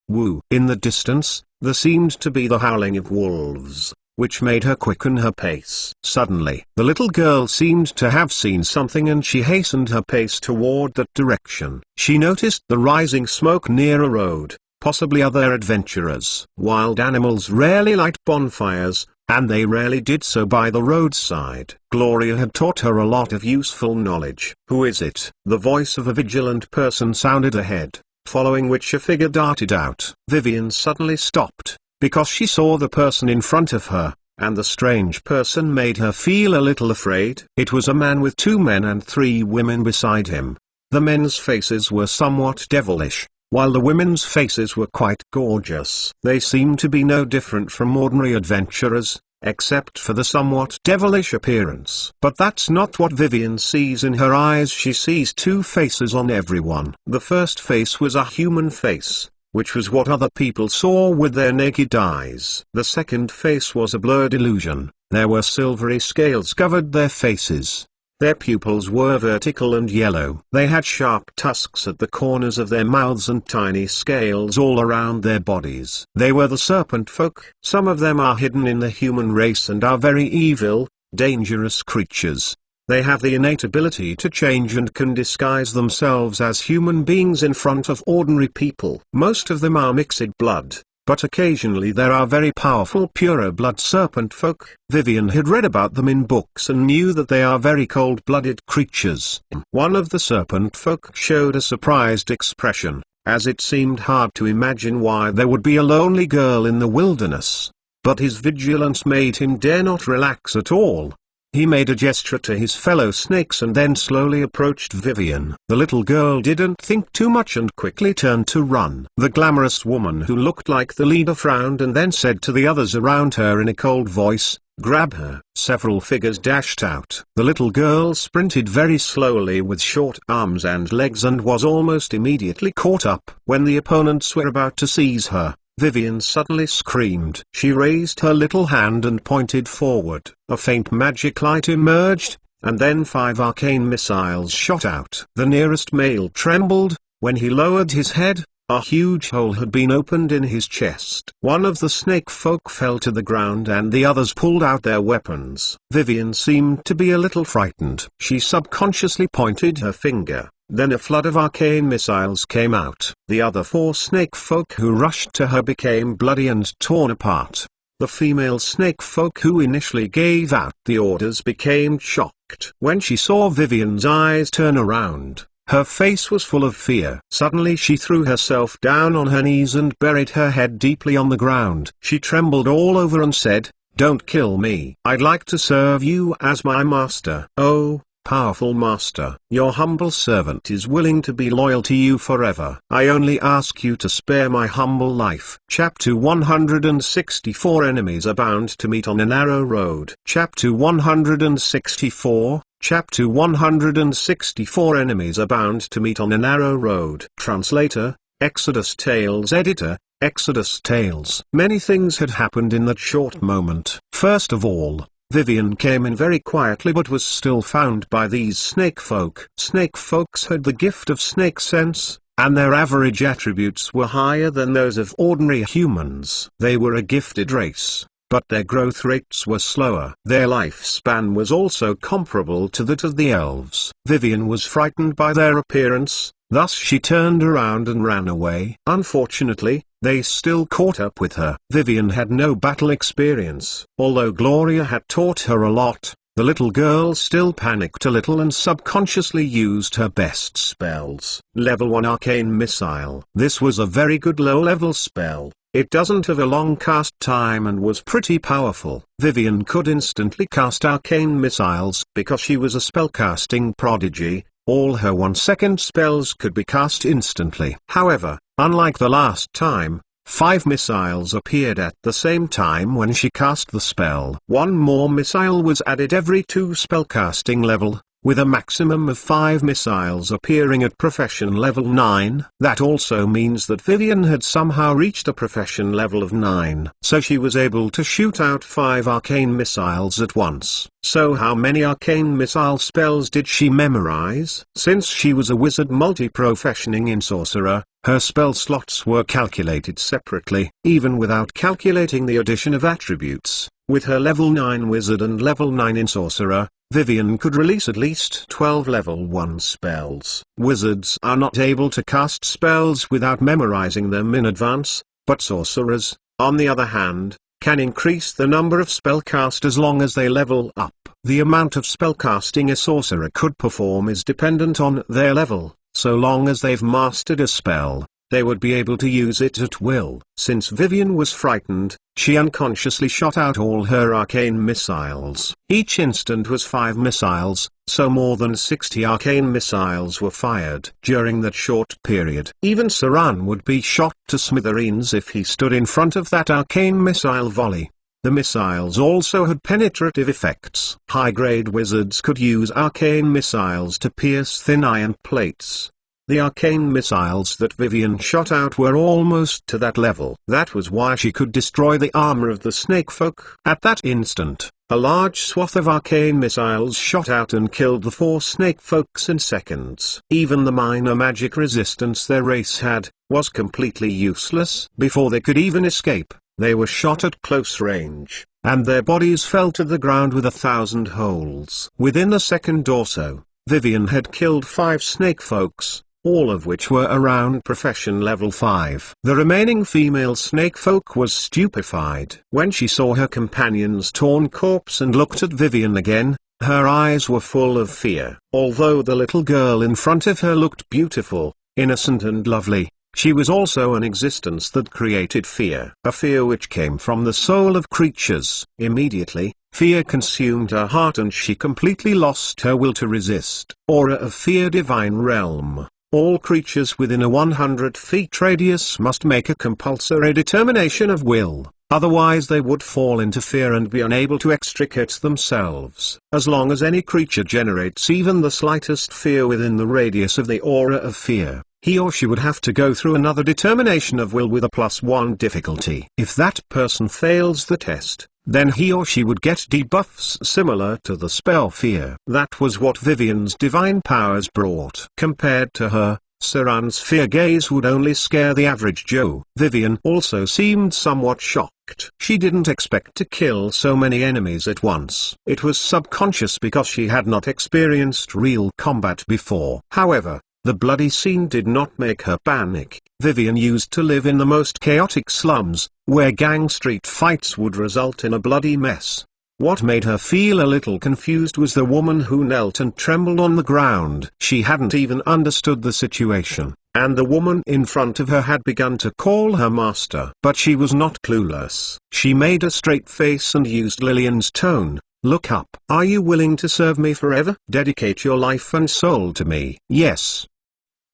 Woo! In the distance, there seemed to be the howling of wolves, which made her quicken her pace. Suddenly, the little girl seemed to have seen something and she hastened her pace toward that direction. She noticed the rising smoke near a road, possibly other adventurers. Wild animals rarely light bonfires, and they rarely did so by the roadside. Gloria had taught her a lot of useful knowledge. Who is it? The voice of a vigilant person sounded ahead, following which a figure darted out. Vivian suddenly stopped, because she saw the person in front of her, and the strange person made her feel a little afraid. It was a man with 2 men and 3 women beside him. The men's faces were somewhat devilish, while the women's faces were quite gorgeous. They seemed to be no different from ordinary adventurers, except for the somewhat devilish appearance. But that's not what Vivian sees in her eyes. She sees 2 faces on everyone. The first face was a human face, which was what other people saw with their naked eyes. The second face was a blurred illusion. There were silvery scales covered their faces. Their pupils were vertical and yellow. They had sharp tusks at the corners of their mouths and tiny scales all around their bodies. They were the serpent folk. Some of them are hidden in the human race and are very evil, dangerous creatures. They have the innate ability to change and can disguise themselves as human beings in front of ordinary people. Most of them are mixed blood, but occasionally there are very powerful purer blood serpent folk. Vivian had read about them in books and knew that they are very cold-blooded creatures. One of the serpent folk showed a surprised expression, as it seemed hard to imagine why there would be a lonely girl in the wilderness. But his vigilance made him dare not relax at all. He made a gesture to his fellow snakes and then slowly approached Vivian. The little girl didn't think too much and quickly turned to run. The glamorous woman who looked like the leader frowned and then said to the others around her in a cold voice, "Grab her." Several figures dashed out. The little girl sprinted very slowly with short arms and legs and was almost immediately caught up. When the opponents were about to seize her, Vivian suddenly screamed. She raised her little hand and pointed forward. A faint magic light emerged, and then 5 arcane missiles shot out. The nearest male trembled. When he lowered his head, a huge hole had been opened in his chest. One of the snake folk fell to the ground and the others pulled out their weapons. Vivian seemed to be a little frightened. She subconsciously pointed her finger. Then a flood of arcane missiles came out. The other 4 snake folk who rushed to her became bloody and torn apart. The female snake folk who initially gave out the orders became shocked. When she saw Vivian's eyes turn around, her face was full of fear. Suddenly she threw herself down on her knees and buried her head deeply on the ground. She trembled all over and said, "Don't kill me. I'd like to serve you as my master." "Oh, Powerful Master, your humble servant is willing to be loyal to you forever. I only ask you to spare my humble life. Chapter 164 Enemies are bound to meet on a narrow road. Chapter 164 Chapter 164 Enemies are bound to meet on a narrow road. Translator, Exodus Tales Editor, Exodus Tales. Many things had happened in that short moment. First of all, Vivian came in very quietly but was still found by these snake folk. Snake folks had the gift of snake sense, and their average attributes were higher than those of ordinary humans. They were a gifted race, but their growth rates were slower. Their lifespan was also comparable to that of the elves. Vivian was frightened by their appearance, thus she turned around and ran away. Unfortunately, they still caught up with her. Vivian had no battle experience. Although Gloria had taught her a lot, the little girl still panicked a little and subconsciously used her best spells. Level 1 Arcane Missile. This was a very good low-level spell. It doesn't have a long cast time and was pretty powerful. Vivian could instantly cast arcane missiles because she was a spellcasting prodigy. All her 1-second spells could be cast instantly. However, unlike the last time, 5 missiles appeared at the same time when she cast the spell. One more missile was added every 2 spellcasting level, with a maximum of 5 missiles appearing at profession level 9. That also means that Vivian had somehow reached a profession level of 9. So she was able to shoot out 5 arcane missiles at once. So how many arcane missile spells did she memorize? Since she was a wizard multi-professioning in sorcerer, her spell slots were calculated separately, even without calculating the addition of attributes. With her level 9 wizard and level 9 in sorcerer, Vivian could release at least 12 level 1 spells. Wizards are not able to cast spells without memorizing them in advance, but sorcerers, on the other hand, can increase the number of spell cast as long as they level up. The amount of spellcasting a sorcerer could perform is dependent on their level. So long as they've mastered a spell, they would be able to use it at will. Since Vivian was frightened, she unconsciously shot out all her arcane missiles. Each instant was 5 missiles, so more than 60 arcane missiles were fired during that short period. Even Saran would be shot to smithereens if he stood in front of that arcane missile volley. The missiles also had penetrative effects. High-grade wizards could use arcane missiles to pierce thin iron plates. The arcane missiles that Vivian shot out were almost to that level. That was why she could destroy the armor of the snake folk. At that instant, a large swath of arcane missiles shot out and killed the 4 snake folks in seconds. Even the minor magic resistance their race had, was completely useless. Before they could even escape, they were shot at close range, and their bodies fell to the ground with 1,000 holes. Within a second or so, Vivian had killed 5 snake folks, all of which were around profession level 5. The remaining female snake folk was stupefied. When she saw her companion's torn corpse and looked at Vivian again, her eyes were full of fear. Although the little girl in front of her looked beautiful, innocent and lovely, she was also an existence that created fear. A fear which came from the soul of creatures. Immediately, fear consumed her heart and she completely lost her will to resist. Aura of Fear Divine Realm. All creatures within a 100 feet radius must make a compulsory determination of will, otherwise they would fall into fear and be unable to extricate themselves. As long as any creature generates even the slightest fear within the radius of the aura of fear, he or she would have to go through another determination of will with a +1 difficulty. If that person fails the test, then he or she would get debuffs similar to the spell Fear. That was what Vivian's divine powers brought. Compared to her, Saran's fear gaze would only scare the average Joe. Vivian also seemed somewhat shocked. She didn't expect to kill so many enemies at once. It was subconscious because she had not experienced real combat before. However, the bloody scene did not make her panic. Vivian used to live in the most chaotic slums, where gang street fights would result in a bloody mess. What made her feel a little confused was the woman who knelt and trembled on the ground. She hadn't even understood the situation, and the woman in front of her had begun to call her master. But she was not clueless. She made a straight face and used Lillian's tone, Look up. Are you willing to serve me forever? Dedicate your life and soul to me. Yes.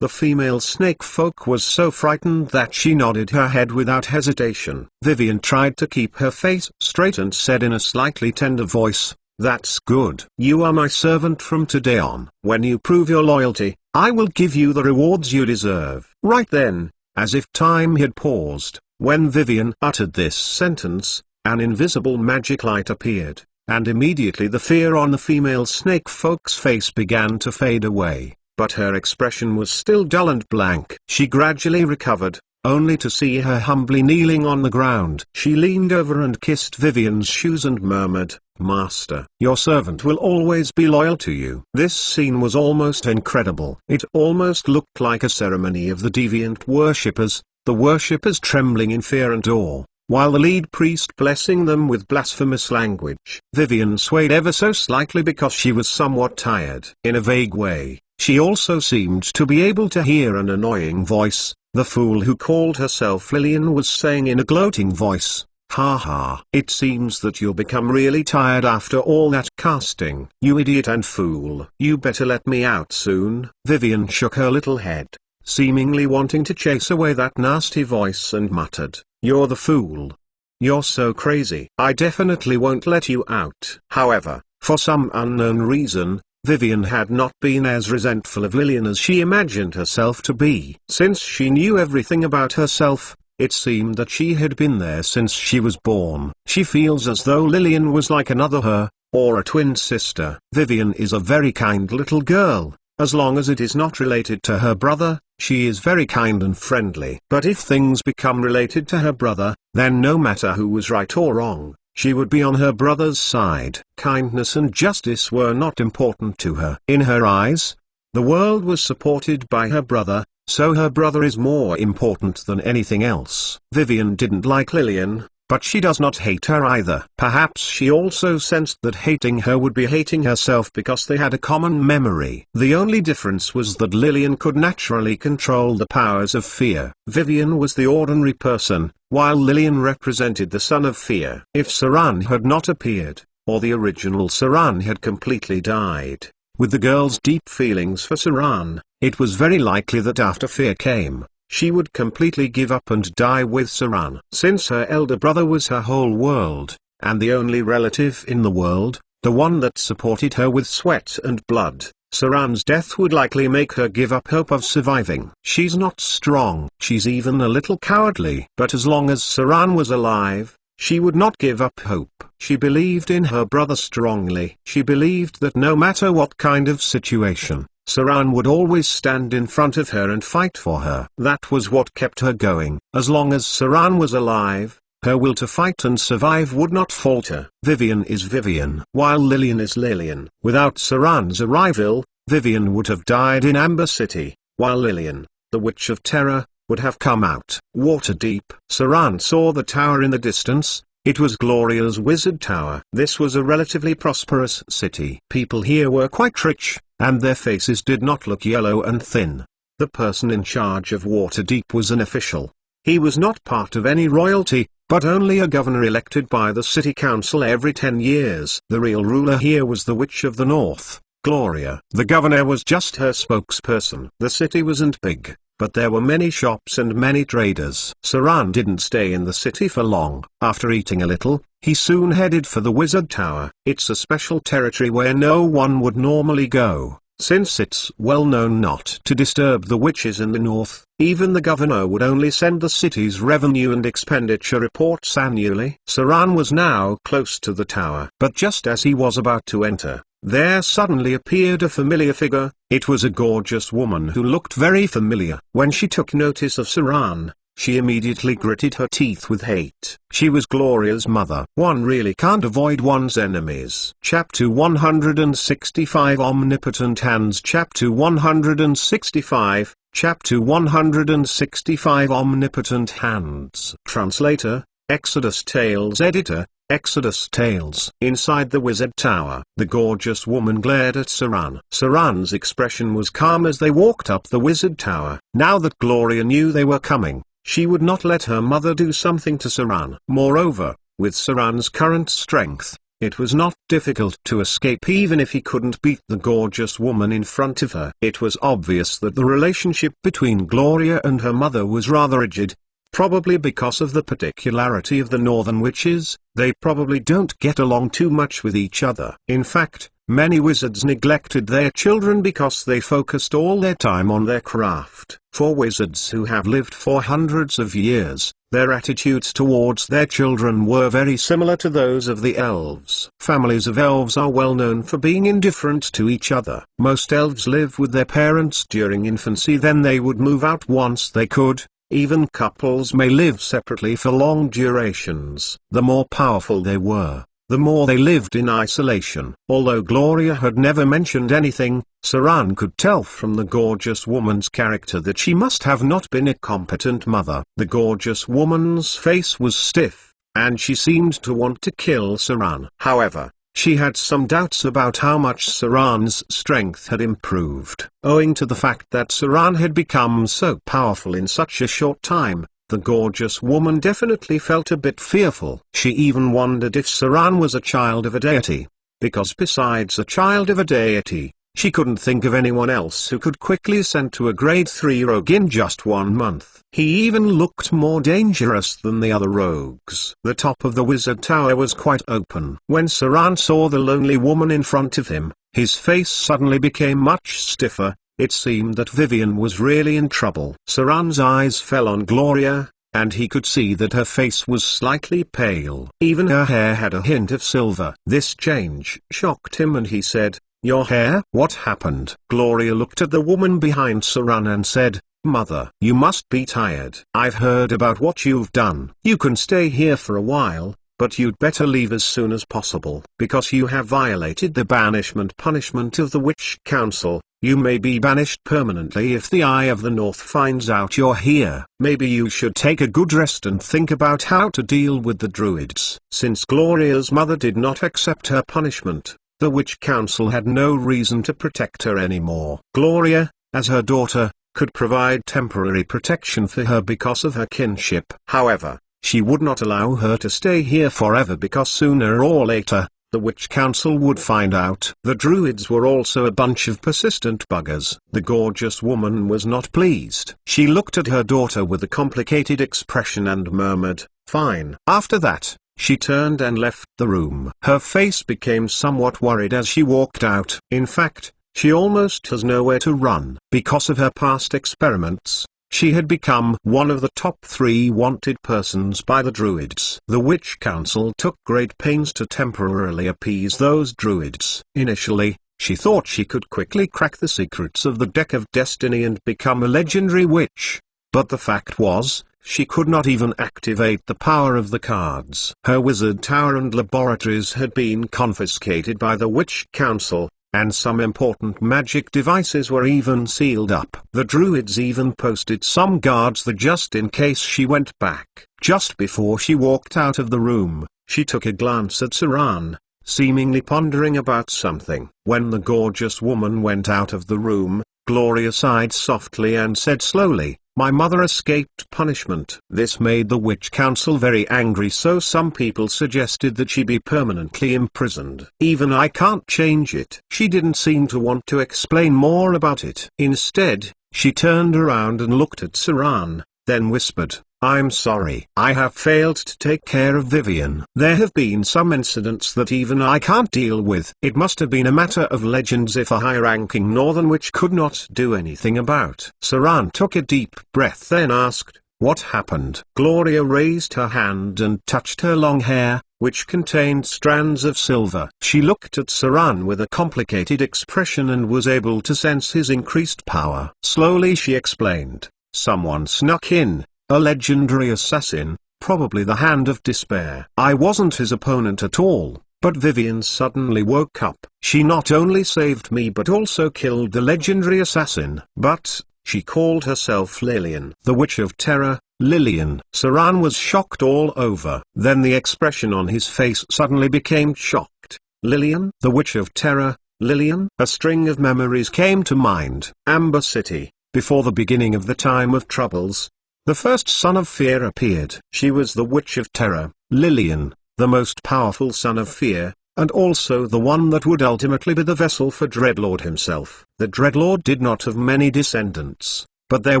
The female snake folk was so frightened that she nodded her head without hesitation. Vivian tried to keep her face straight and said in a slightly tender voice, "That's good. You are my servant from today on. When you prove your loyalty, I will give you the rewards you deserve." Right then, as if time had paused, when Vivian uttered this sentence, an invisible magic light appeared, and immediately the fear on the female snake folk's face began to fade away. But her expression was still dull and blank. She gradually recovered, only to see her humbly kneeling on the ground. She leaned over and kissed Vivian's shoes and murmured, "Master, your servant will always be loyal to you." This scene was almost incredible. It almost looked like a ceremony of the deviant worshippers, the worshippers trembling in fear and awe, while the lead priest blessing them with blasphemous language. Vivian swayed ever so slightly because she was somewhat tired. In a vague way, she also seemed to be able to hear an annoying voice. The fool who called herself Lillian was saying in a gloating voice, "Ha ha. It seems that you'll become really tired after all that casting. You idiot and fool. You better let me out soon." Vivian shook her little head, seemingly wanting to chase away that nasty voice, and muttered, "You're the fool. You're so crazy. I definitely won't let you out." However, for some unknown reason, Vivian had not been as resentful of Lillian as she imagined herself to be. Since she knew everything about herself, it seemed that she had been there since she was born. She feels as though Lillian was like another her, or a twin sister. Vivian is a very kind little girl. As long as it is not related to her brother, she is very kind and friendly. But if things become related to her brother, then no matter who was right or wrong, she would be on her brother's side. Kindness and justice were not important to her. In her eyes, the world was supported by her brother, so her brother is more important than anything else. Vivian didn't like Lillian, but she does not hate her either. Perhaps she also sensed that hating her would be hating herself because they had a common memory. The only difference was that Lillian could naturally control the powers of fear. Vivian was the ordinary person, while Lillian represented the son of fear. If Saran had not appeared, or the original Saran had completely died, with the girl's deep feelings for Saran, it was very likely that after fear came, she would completely give up and die with Saran. Since her elder brother was her whole world, and the only relative in the world, the one that supported her with sweat and blood, Saran's death would likely make her give up hope of surviving. She's not strong. She's even a little cowardly. But as long as Saran was alive, she would not give up hope. She believed in her brother strongly. She believed that no matter what kind of situation, Saran would always stand in front of her and fight for her. That was what kept her going. As long as Saran was alive, her will to fight and survive would not falter. Vivian is Vivian, while Lillian is Lillian. Without Saran's arrival, Vivian would have died in Amber City, while Lillian, the Witch of Terror, would have come out. Waterdeep. Saran saw the tower in the distance. It was Gloria's wizard tower. This was a relatively prosperous city. People here were quite rich, and their faces did not look yellow and thin. The person in charge of Waterdeep was an official. He was not part of any royalty, but only a governor elected by the city council every 10 years. The real ruler here was the Witch of the North, Gloria. The governor was just her spokesperson. The city wasn't big, but there were many shops and many traders. Saran didn't stay in the city for long. After eating a little, he soon headed for the Wizard Tower. It's a special territory where no one would normally go, since it's well known not to disturb the witches in the north. Even the governor would only send the city's revenue and expenditure reports annually. Saran was now close to the tower. But just as he was about to enter, there suddenly appeared a familiar figure. It was a gorgeous woman who looked very familiar. When she took notice of Saran, she immediately gritted her teeth with hate. She was Gloria's mother. One really can't avoid one's enemies. Chapter 165 Omnipotent Hands. Chapter 165, Chapter 165 Omnipotent Hands. Translator, Exodus Tales. Editor, Exodus Tales. Inside the Wizard Tower, the gorgeous woman glared at Saran. Saran's expression was calm as they walked up the Wizard Tower. Now that Gloria knew they were coming, she would not let her mother do something to Saran. Moreover, with Saran's current strength, It was not difficult to escape even if he couldn't beat the gorgeous woman in front of her. It was obvious that the relationship between Gloria and her mother was rather rigid. Probably because of the particularity of the northern witches, they probably don't get along too much with each other. In fact, many wizards neglected their children because they focused all their time on their craft. For wizards who have lived for hundreds of years, their attitudes towards their children were very similar to those of the elves. Families of elves are well known for being indifferent to each other. Most elves live with their parents during infancy, then they would move out once they could. Even couples may live separately for long durations. The more powerful they were, the more they lived in isolation. Although Gloria had never mentioned anything, Saran could tell from the gorgeous woman's character that she must have not been a competent mother. The gorgeous woman's face was stiff, and she seemed to want to kill Saran. However, she had some doubts about how much Saran's strength had improved. Owing to the fact that Saran had become so powerful in such a short time, the gorgeous woman definitely felt a bit fearful. She even wondered if Saran was a child of a deity, because besides a child of a deity, she couldn't think of anyone else who could quickly ascend to a grade 3 rogue in just 1 month. He even looked more dangerous than the other rogues. The top of the wizard tower was quite open. When Saran saw the lonely woman in front of him, his face suddenly became much stiffer. It seemed that Vivian was really in trouble. Saran's eyes fell on Gloria, and he could see that her face was slightly pale. Even her hair had a hint of silver. This change shocked him and he said, "Your hair? What happened?" Gloria looked at the woman behind Saran and said, "Mother, you must be tired. I've heard about what you've done. You can stay here for a while, but you'd better leave as soon as possible. Because you have violated the banishment punishment of the Witch Council, you may be banished permanently if the Eye of the North finds out you're here. Maybe you should take a good rest and think about how to deal with the druids." Since Gloria's mother did not accept her punishment, the Witch Council had no reason to protect her anymore. Gloria, as her daughter, could provide temporary protection for her because of her kinship. However, she would not allow her to stay here forever because sooner or later, the Witch Council would find out. The druids were also a bunch of persistent buggers. The gorgeous woman was not pleased. She looked at her daughter with a complicated expression and murmured, "Fine." After that, she turned and left the room. Her face became somewhat worried as she walked out. In fact, she almost has nowhere to run. Because of her past experiments, she had become one of the top 3 wanted persons by the druids. The Witch Council took great pains to temporarily appease those druids. Initially, she thought she could quickly crack the secrets of the Deck of Destiny and become a legendary witch. But the fact was, she could not even activate the power of the cards. Her wizard tower and laboratories had been confiscated by the Witch Council, and some important magic devices were even sealed up. The druids even posted some guards there just in case she went back. Just before she walked out of the room, she took a glance at Saran, seemingly pondering about something. When the gorgeous woman went out of the room, Gloria sighed softly and said slowly, "My mother escaped punishment." This made the Witch Council very angry, so some people suggested that she be permanently imprisoned. "Even I can't change it." She didn't seem to want to explain more about it. Instead, she turned around and looked at Saran, then whispered, "I'm sorry. I have failed to take care of Vivian. There have been some incidents that even I can't deal with. It must have been a matter of legends if a high-ranking northern witch could not do anything about." Saran took a deep breath then asked, "What happened?" Gloria raised her hand and touched her long hair, which contained strands of silver. She looked at Saran with a complicated expression and was able to sense his increased power. Slowly she explained, "Someone snuck in. A legendary assassin, probably the Hand of Despair. I wasn't his opponent at all, but Vivian suddenly woke up. She not only saved me but also killed the legendary assassin. But, she called herself Lillian. The Witch of Terror, Lillian." Saran was shocked all over. Then the expression on his face suddenly became shocked. "Lillian? The Witch of Terror, Lillian?" A string of memories came to mind. Amber City, before the beginning of the Time of Troubles. The first son of fear appeared. She was the Witch of Terror, Lillian, the most powerful son of fear, and also the one that would ultimately be the vessel for Dreadlord himself. The Dreadlord did not have many descendants, but there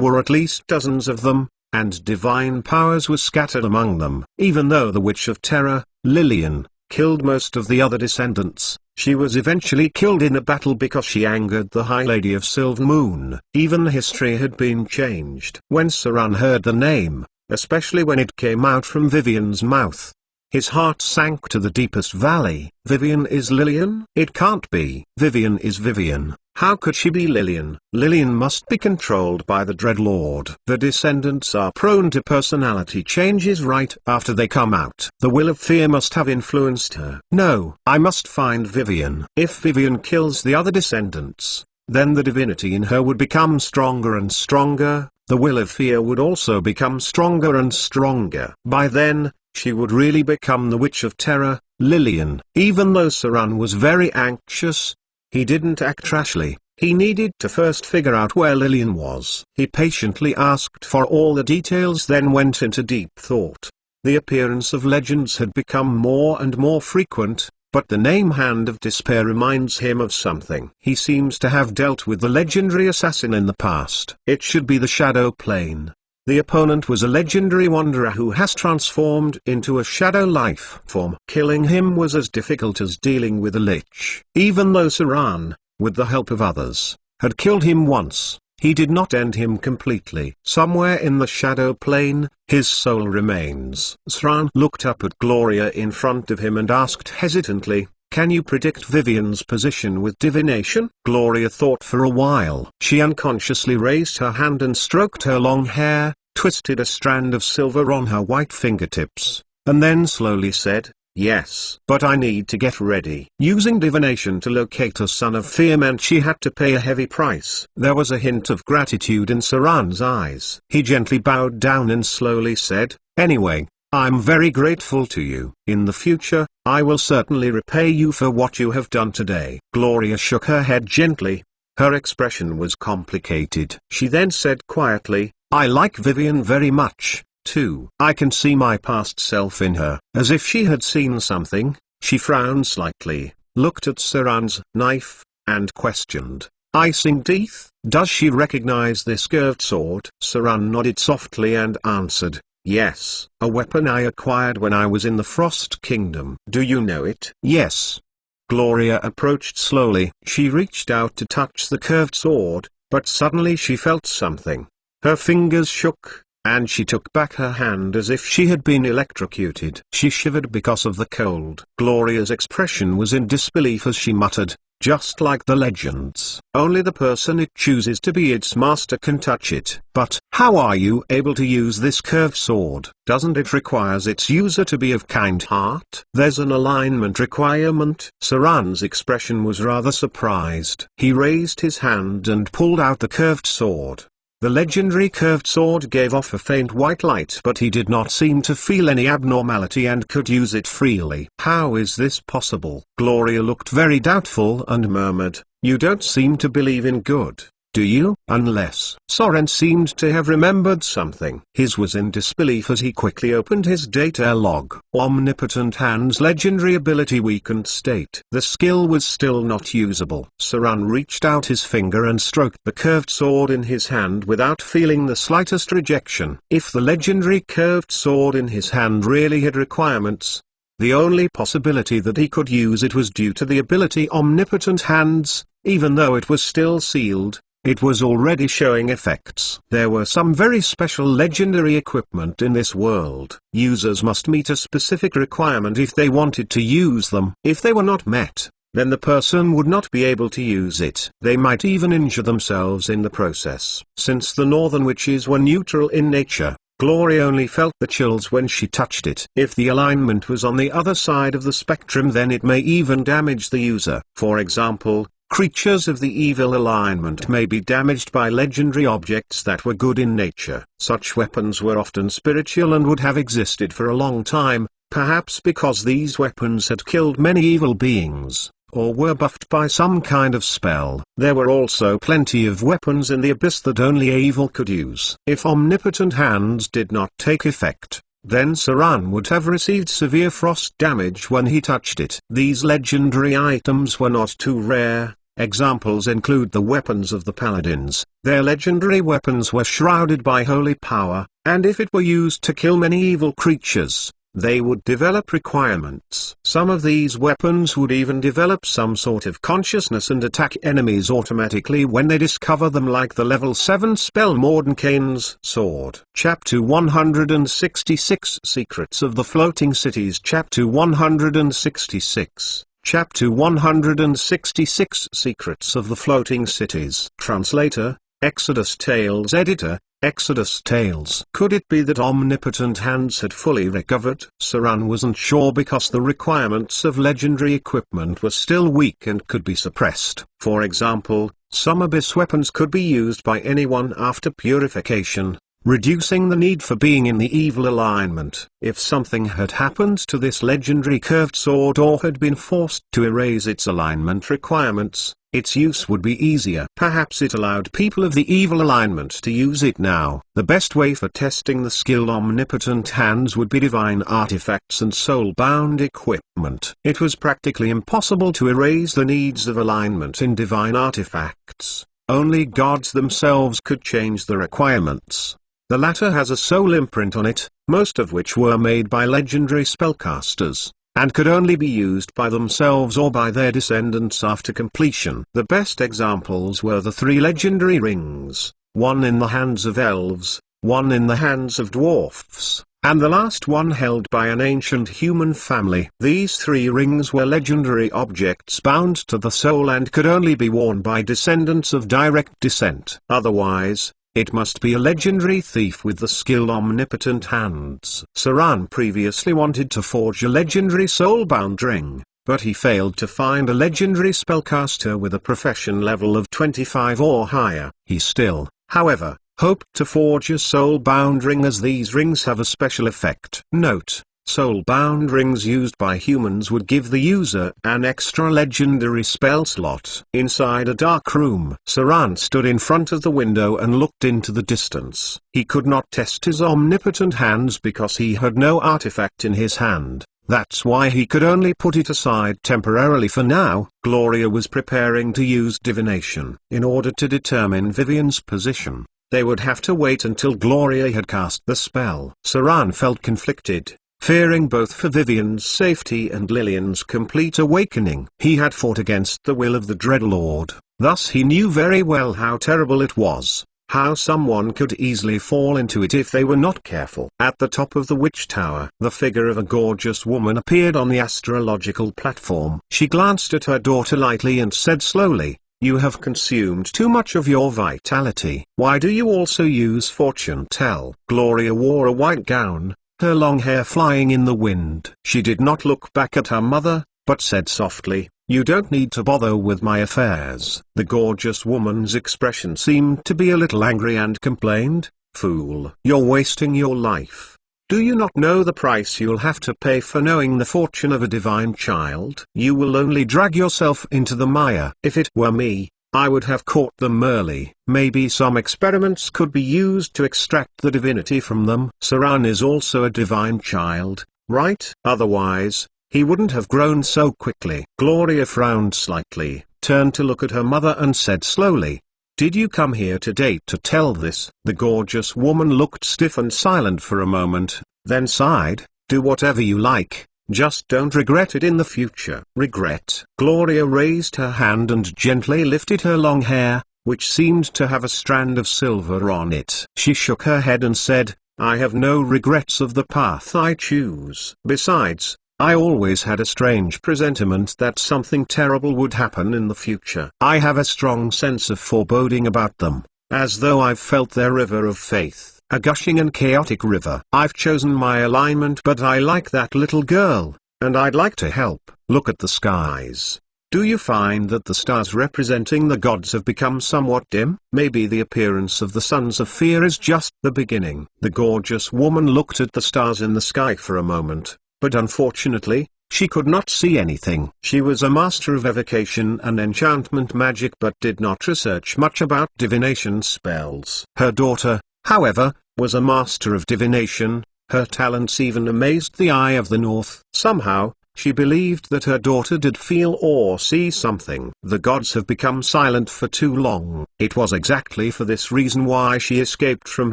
were at least dozens of them, and divine powers were scattered among them. Even though the Witch of Terror, Lillian, killed most of the other descendants, she was eventually killed in a battle because she angered the High Lady of Sylvemoon. Even history had been changed. When Saran heard the name, especially when it came out from Vivian's mouth, his heart sank to the deepest valley. Vivian is Lillian? It can't be. Vivian is Vivian. How could she be Lillian? Lillian must be controlled by the Dreadlord. The descendants are prone to personality changes right after they come out. The will of fear must have influenced her. No, I must find Vivian. If Vivian kills the other descendants, then the divinity in her would become stronger and stronger. The will of fear would also become stronger and stronger. By then, she would really become the Witch of Terror, Lillian. Even though Saran was very anxious, he didn't act rashly. He needed to first figure out where Lillian was. He patiently asked for all the details, then went into deep thought. The appearance of legends had become more and more frequent, but the name Hand of Despair reminds him of something. He seems to have dealt with the legendary assassin in the past. It should be the Shadow Plane. The opponent was a legendary wanderer who has transformed into a shadow life form. Killing him was as difficult as dealing with a lich. Even though Saran, with the help of others, had killed him once, he did not end him completely. Somewhere in the shadow plane, his soul remains. Saran looked up at Gloria in front of him and asked hesitantly, "Can you predict Vivian's position with divination?" Gloria thought for a while. She unconsciously raised her hand and stroked her long hair, twisted a strand of silver on her white fingertips, and then slowly said, "Yes, but I need to get ready." Using divination to locate a son of fear meant she had to pay a heavy price. There was a hint of gratitude in Saran's eyes. He gently bowed down and slowly said, "Anyway, I'm very grateful to you. In the future, I will certainly repay you for what you have done today." Gloria shook her head gently. Her expression was complicated. She then said quietly, "I like Vivian very much, too. I can see my past self in her." As if she had seen something, she frowned slightly, looked at Saran's knife, and questioned, "Icing teeth? Does she recognize this curved sword?" Saran nodded softly and answered, "Yes, a weapon I acquired when I was in the Frost Kingdom." "Do you know it?" "Yes." Gloria approached slowly. She reached out to touch the curved sword, but suddenly she felt something. Her fingers shook, and she took back her hand as if she had been electrocuted. She shivered because of the cold. Gloria's expression was in disbelief as she muttered, "Just like the legends. Only the person it chooses to be its master can touch it." "But how are you able to use this curved sword? Doesn't it require its user to be of kind heart?" "There's an alignment requirement." Saran's expression was rather surprised. He raised his hand and pulled out the curved sword. The legendary curved sword gave off a faint white light, but he did not seem to feel any abnormality and could use it freely. "How is this possible?" Gloria looked very doubtful and murmured, "You don't seem to believe in good, do you?" "Unless." Soren seemed to have remembered something. His was in disbelief as he quickly opened his data log. Omnipotent Hand's legendary ability weakened state. The skill was still not usable. Saran reached out his finger and stroked the curved sword in his hand without feeling the slightest rejection. If the legendary curved sword in his hand really had requirements, the only possibility that he could use it was due to the ability Omnipotent Hands. Even though it was still sealed, it was already showing effects. There were some very special legendary equipment in this world. Users must meet a specific requirement if they wanted to use them. If they were not met, then the person would not be able to use it. They might even injure themselves in the process. Since the Northern Witches were neutral in nature, Gloria only felt the chills when she touched it. If the alignment was on the other side of the spectrum, then it may even damage the user. For example, creatures of the evil alignment may be damaged by legendary objects that were good in nature. Such weapons were often spiritual and would have existed for a long time, perhaps because these weapons had killed many evil beings, or were buffed by some kind of spell. There were also plenty of weapons in the abyss that only evil could use. If Omnipotent Hands did not take effect, then Saran would have received severe frost damage when he touched it. These legendary items were not too rare. Examples include the weapons of the paladins. Their legendary weapons were shrouded by holy power, and if it were used to kill many evil creatures, they would develop requirements. Some of these weapons would even develop some sort of consciousness and attack enemies automatically when they discover them, like the level 7 spell Mordenkainen's sword. Chapter 166 Secrets of the Floating Cities. Chapter 166. Chapter 166 Secrets of the Floating Cities. Translator, Exodus Tales. Editor, Exodus Tales. Could it be that omnipotent hands had fully recovered? Saran wasn't sure because the requirements of legendary equipment were still weak and could be suppressed. For example, some abyss weapons could be used by anyone after purification, reducing the need for being in the evil alignment. If something had happened to this legendary curved sword or had been forced to erase its alignment requirements, its use would be easier. Perhaps it allowed people of the evil alignment to use it now. The best way for testing the skilled omnipotent hands would be divine artifacts and soul-bound equipment. It was practically impossible to erase the needs of alignment in divine artifacts. Only gods themselves could change the requirements. The latter has a soul imprint on it, most of which were made by legendary spellcasters, and could only be used by themselves or by their descendants after completion. The best examples were the 3 legendary rings, one in the hands of elves, one in the hands of dwarfs, and the last one held by an ancient human family. These 3 rings were legendary objects bound to the soul and could only be worn by descendants of direct descent. Otherwise, it must be a legendary thief with the skilled omnipotent hands. Saran previously wanted to forge a legendary soul-bound ring, but he failed to find a legendary spellcaster with a profession level of 25 or higher. He still, however, hoped to forge a soul-bound ring, as these rings have a special effect. Note: soul-bound rings used by humans would give the user an extra legendary spell slot. Inside a dark room, Saran stood in front of the window and looked into the distance. He could not test his omnipotent hands because he had no artifact in his hand. That's why he could only put it aside temporarily for now. Gloria was preparing to use divination. In order to determine Vivian's position, they would have to wait until Gloria had cast the spell. Saran felt conflicted, fearing both for Vivian's safety and Lillian's complete awakening. He had fought against the will of the Dreadlord, thus he knew very well how terrible it was, how someone could easily fall into it if they were not careful. At the top of the witch tower, the figure of a gorgeous woman appeared on the astrological platform. She glanced at her daughter lightly and said slowly, "You have consumed too much of your vitality. Why do you also use fortune tell?" Gloria wore a white gown, her long hair flying in the wind. She did not look back at her mother, but said softly, "You don't need to bother with my affairs." The gorgeous woman's expression seemed to be a little angry and complained, "Fool, you're wasting your life. Do you not know the price you'll have to pay for knowing the fortune of a divine child? You will only drag yourself into the mire. If it were me, I would have caught them early. Maybe some experiments could be used to extract the divinity from them. Saran is also a divine child, right? Otherwise, he wouldn't have grown so quickly." Gloria frowned slightly, turned to look at her mother and said slowly, "Did you come here today to tell this?" The gorgeous woman looked stiff and silent for a moment, then sighed, "Do whatever you like. Just don't regret it in the future." Regret? Gloria raised her hand and gently lifted her long hair, which seemed to have a strand of silver on it. She shook her head and said, "I have no regrets of the path I choose. Besides, I always had a strange presentiment that something terrible would happen in the future. I have a strong sense of foreboding about them, as though I've felt their river of faith. A gushing and chaotic river. I've chosen my alignment, but I like that little girl, and I'd like to help. Look at the skies. Do you find that the stars representing the gods have become somewhat dim? Maybe the appearance of the sons of fear is just the beginning." The gorgeous woman looked at the stars in the sky for a moment, but unfortunately, she could not see anything. She was a master of evocation and enchantment magic but did not research much about divination spells. Her daughter, however, was a master of divination, Her talents even amazed the Eye of the North. Somehow, she believed that her daughter did feel or see something. The gods have become silent for too long. It was exactly for this reason why she escaped from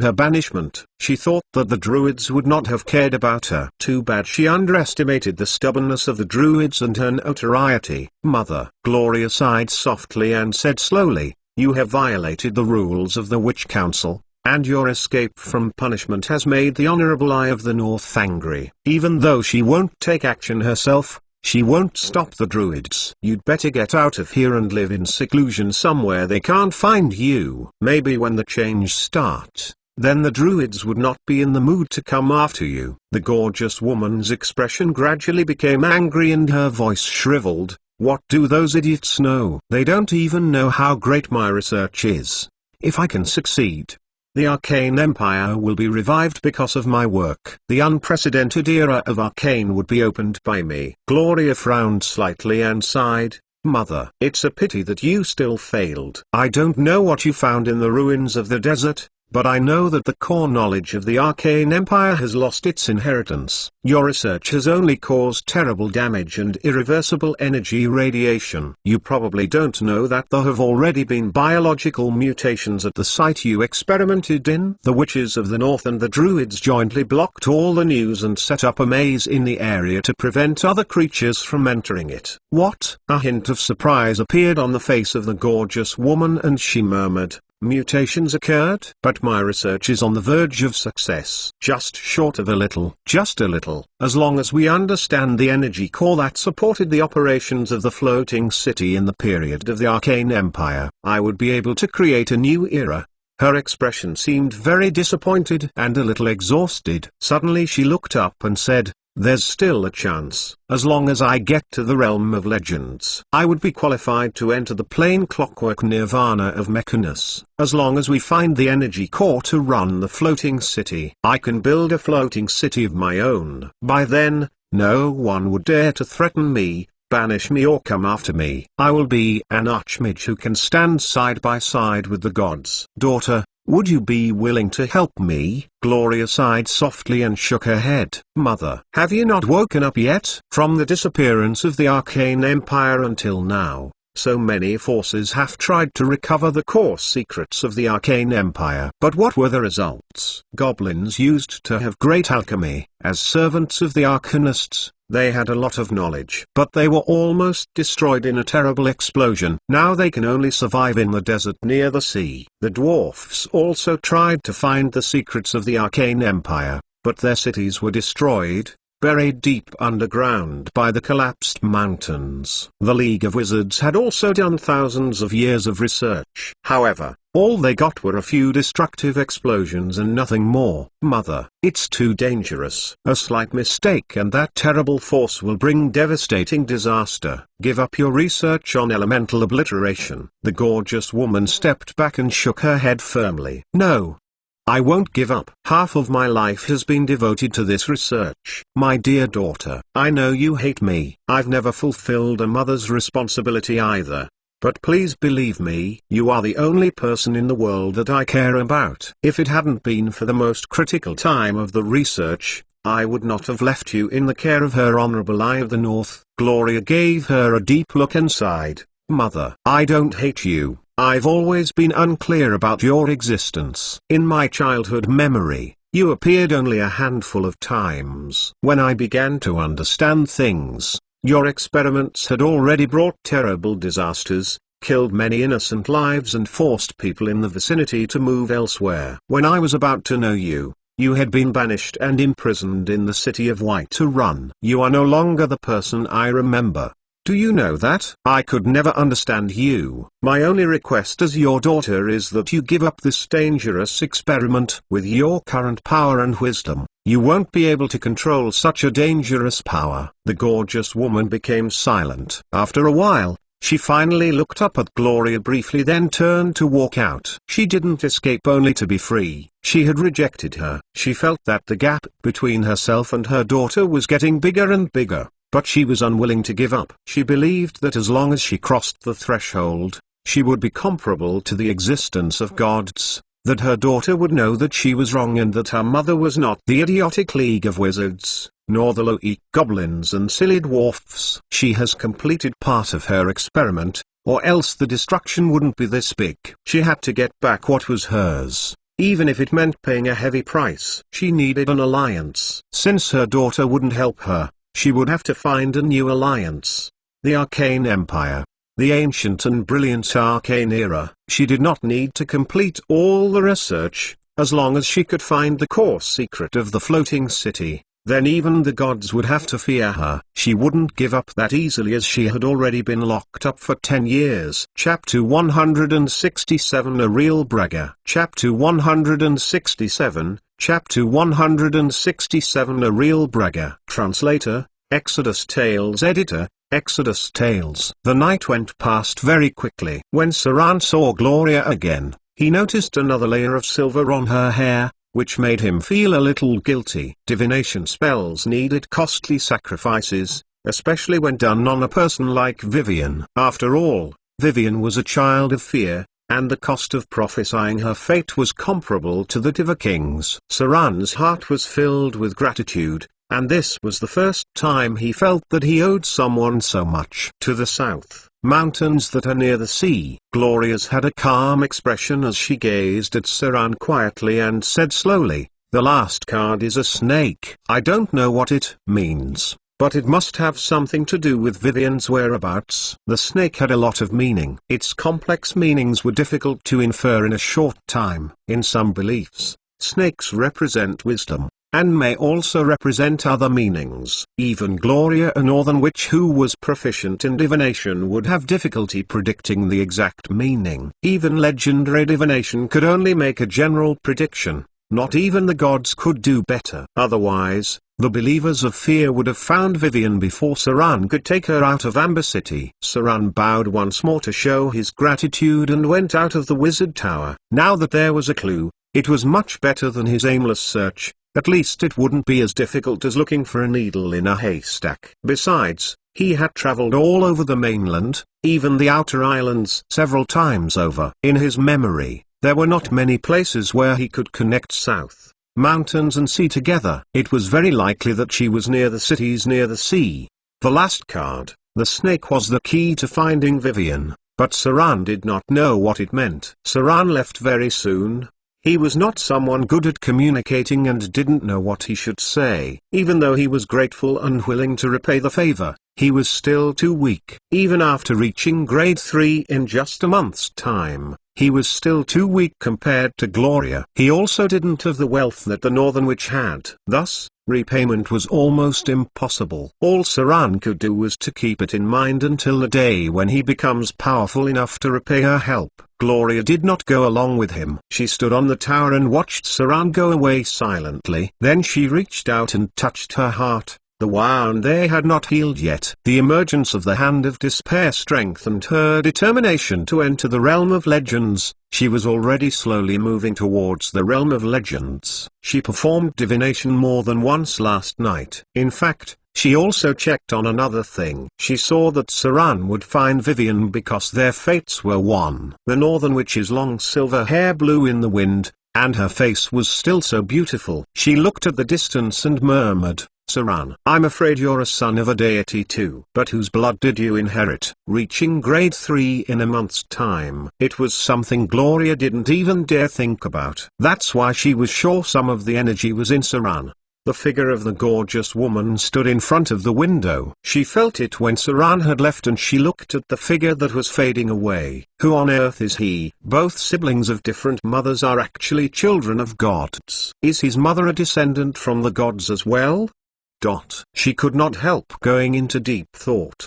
her banishment. She thought that the druids would not have cared about her. Too bad she underestimated the stubbornness of the druids and her notoriety. Mother Gloria sighed softly and said slowly, "You have violated the rules of the Witch Council, and your escape from punishment has made the Honorable Eye of the North angry. Even though she won't take action herself, she won't stop the druids. You'd better get out of here and live in seclusion somewhere they can't find you. Maybe when the change starts, then the druids would not be in the mood to come after you." The gorgeous woman's expression gradually became angry and her voice shriveled. "What do those idiots know? They don't even know how great my research is. If I can succeed, the Arcane Empire will be revived because of my work. The unprecedented era of Arcane would be opened by me." Gloria frowned slightly and sighed, "Mother, it's a pity that you still failed. I don't know what you found in the ruins of the desert, but I know that the core knowledge of the Arcane Empire has lost its inheritance. Your research has only caused terrible damage and irreversible energy radiation. You probably don't know that there have already been biological mutations at the site you experimented in. The witches of the north and the druids jointly blocked all the news and set up a maze in the area to prevent other creatures from entering it." "What?" A hint of surprise appeared on the face of the gorgeous woman and she murmured, "Mutations occurred? But my research is on the verge of success. Just short of a little. Just a little. As long as we understand the energy core that supported the operations of the floating city in the period of the Arcane Empire, I would be able to create a new era." Her expression seemed very disappointed and a little exhausted. Suddenly she looked up and said, "There's still a chance. As long as I get to the realm of legends, I would be qualified to enter the plain clockwork nirvana of Mechanus. As long as we find the energy core to run the floating city, I can build a floating city of my own. By then, no one would dare to threaten me, banish me or come after me. I will be an archmage who can stand side by side with the gods." "Daughter, would you be willing to help me?" Gloria sighed softly and shook her head. "Mother, have you not woken up yet? From the disappearance of the Arcane Empire until now, so many forces have tried to recover the core secrets of the Arcane Empire. But what were the results? Goblins used to have great alchemy. As servants of the Arcanists, they had a lot of knowledge. But they were almost destroyed in a terrible explosion. Now they can only survive in the desert near the sea. The dwarfs also tried to find the secrets of the Arcane Empire, but their cities were destroyed, buried deep underground by the collapsed mountains. The League of Wizards had also done thousands of years of research. However, all they got were a few destructive explosions and nothing more. Mother, it's too dangerous. A slight mistake and that terrible force will bring devastating disaster. Give up your research on elemental obliteration. The gorgeous woman stepped back and shook her head firmly. No, I won't give up. Half of my life has been devoted to this research. My dear daughter, I know you hate me. I've never fulfilled a mother's responsibility either. But please believe me, you are the only person in the world that I care about. If it hadn't been for the most critical time of the research, I would not have left you in the care of her Honorable Eye of the North. Gloria gave her a deep look and sighed. Mother, I don't hate you. I've always been unclear about your existence. In my childhood memory, you appeared only a handful of times. When I began to understand things, your experiments had already brought terrible disasters, killed many innocent lives and forced people in the vicinity to move elsewhere. When I was about to know you, you had been banished and imprisoned in the city of Whiterun. You are no longer the person I remember. Do you know that? I could never understand you. My only request as your daughter is that you give up this dangerous experiment. With your current power and wisdom, you won't be able to control such a dangerous power. The gorgeous woman became silent. After a while, she finally looked up at Gloria briefly, then turned to walk out. She didn't escape only to be free. She had rejected her. She felt that the gap between herself and her daughter was getting bigger and bigger. But she was unwilling to give up. She believed that as long as she crossed the threshold, she would be comparable to the existence of gods. that her daughter would know that she was wrong and that her mother was not the idiotic League of Wizards, nor the low-eek goblins and silly dwarfs. She has completed part of her experiment, or else the destruction wouldn't be this big. She had to get back what was hers, even if it meant paying a heavy price. She needed an alliance. Since her daughter wouldn't help her, she would have to find a new alliance. The Arcane Empire. The ancient and brilliant Arcane era. She did not need to complete all the research, as long as she could find the core secret of the floating city. Then even the gods would have to fear her. She wouldn't give up that easily, as she had already been locked up for 10 years. Chapter 167 A Real Bragger. Chapter 167, Chapter 167 A Real Bragger. Translator, Exodus Tales. Editor, Exodus Tales. The night went past very quickly. When Saran saw Gloria again, he noticed another layer of silver on her hair, which made him feel a little guilty. Divination spells needed costly sacrifices, especially when done on a person like Vivian. After all, Vivian was a child of fear, and the cost of prophesying her fate was comparable to that of a king's. Saran's heart was filled with gratitude, and this was the first time he felt that he owed someone so much. To the south, mountains that are near the sea. Gloria's had a calm expression as she gazed at Saran quietly and said slowly, "The last card is a snake. I don't know what it means, but it must have something to do with Vivian's whereabouts." The snake had a lot of meaning. Its complex meanings were difficult to infer in a short time. In some beliefs, snakes represent wisdom, and may also represent other meanings. Even Gloria, a northern witch who was proficient in divination, would have difficulty predicting the exact meaning. Even legendary divination could only make a general prediction. Not even the gods could do better. Otherwise, the believers of fear would have found Vivian before Saran could take her out of Amber City. Saran bowed once more to show his gratitude and went out of the wizard tower. Now that there was a clue, it was much better than his aimless search. At least it wouldn't be as difficult as looking for a needle in a haystack. Besides, he had traveled all over the mainland, even the outer islands, several times over. In his memory, there were not many places where he could connect south, mountains and sea together. It was very likely that she was near the cities near the sea. The last card, the snake, was the key to finding Vivian, but Saran did not know what it meant. Saran left very soon. He was not someone good at communicating and didn't know what he should say. Even though he was grateful and willing to repay the favor, he was still too weak. Even after reaching grade 3 in just a month's time, he was still too weak compared to Gloria. He also didn't have the wealth that the Northern Witch had. Thus, repayment was almost impossible. All Saran could do was to keep it in mind until the day when he becomes powerful enough to repay her help. Gloria did not go along with him. She stood on the tower and watched Saran go away silently. Then she reached out and touched her heart. The wound there had not healed yet. The emergence of the Hand of Despair strengthened her determination to enter the realm of legends. She was already slowly moving towards the realm of legends. She performed divination more than once last night. In fact, she also checked on another thing. She saw that Saran would find Vivian because their fates were one. The Northern Witch's long silver hair blew in the wind, and her face was still so beautiful. She looked at the distance and murmured, "Saran, I'm afraid you're a son of a deity too. But whose blood did you inherit?" Reaching grade 3 in a month's time. It was something Gloria didn't even dare think about. That's why she was sure some of the energy was in Saran. The figure of the gorgeous woman stood in front of the window. She felt it when Saran had left, and she looked at the figure that was fading away. Who on earth is he? Both siblings of different mothers are actually children of gods. Is his mother a descendant from the gods as well? She could not help going into deep thought.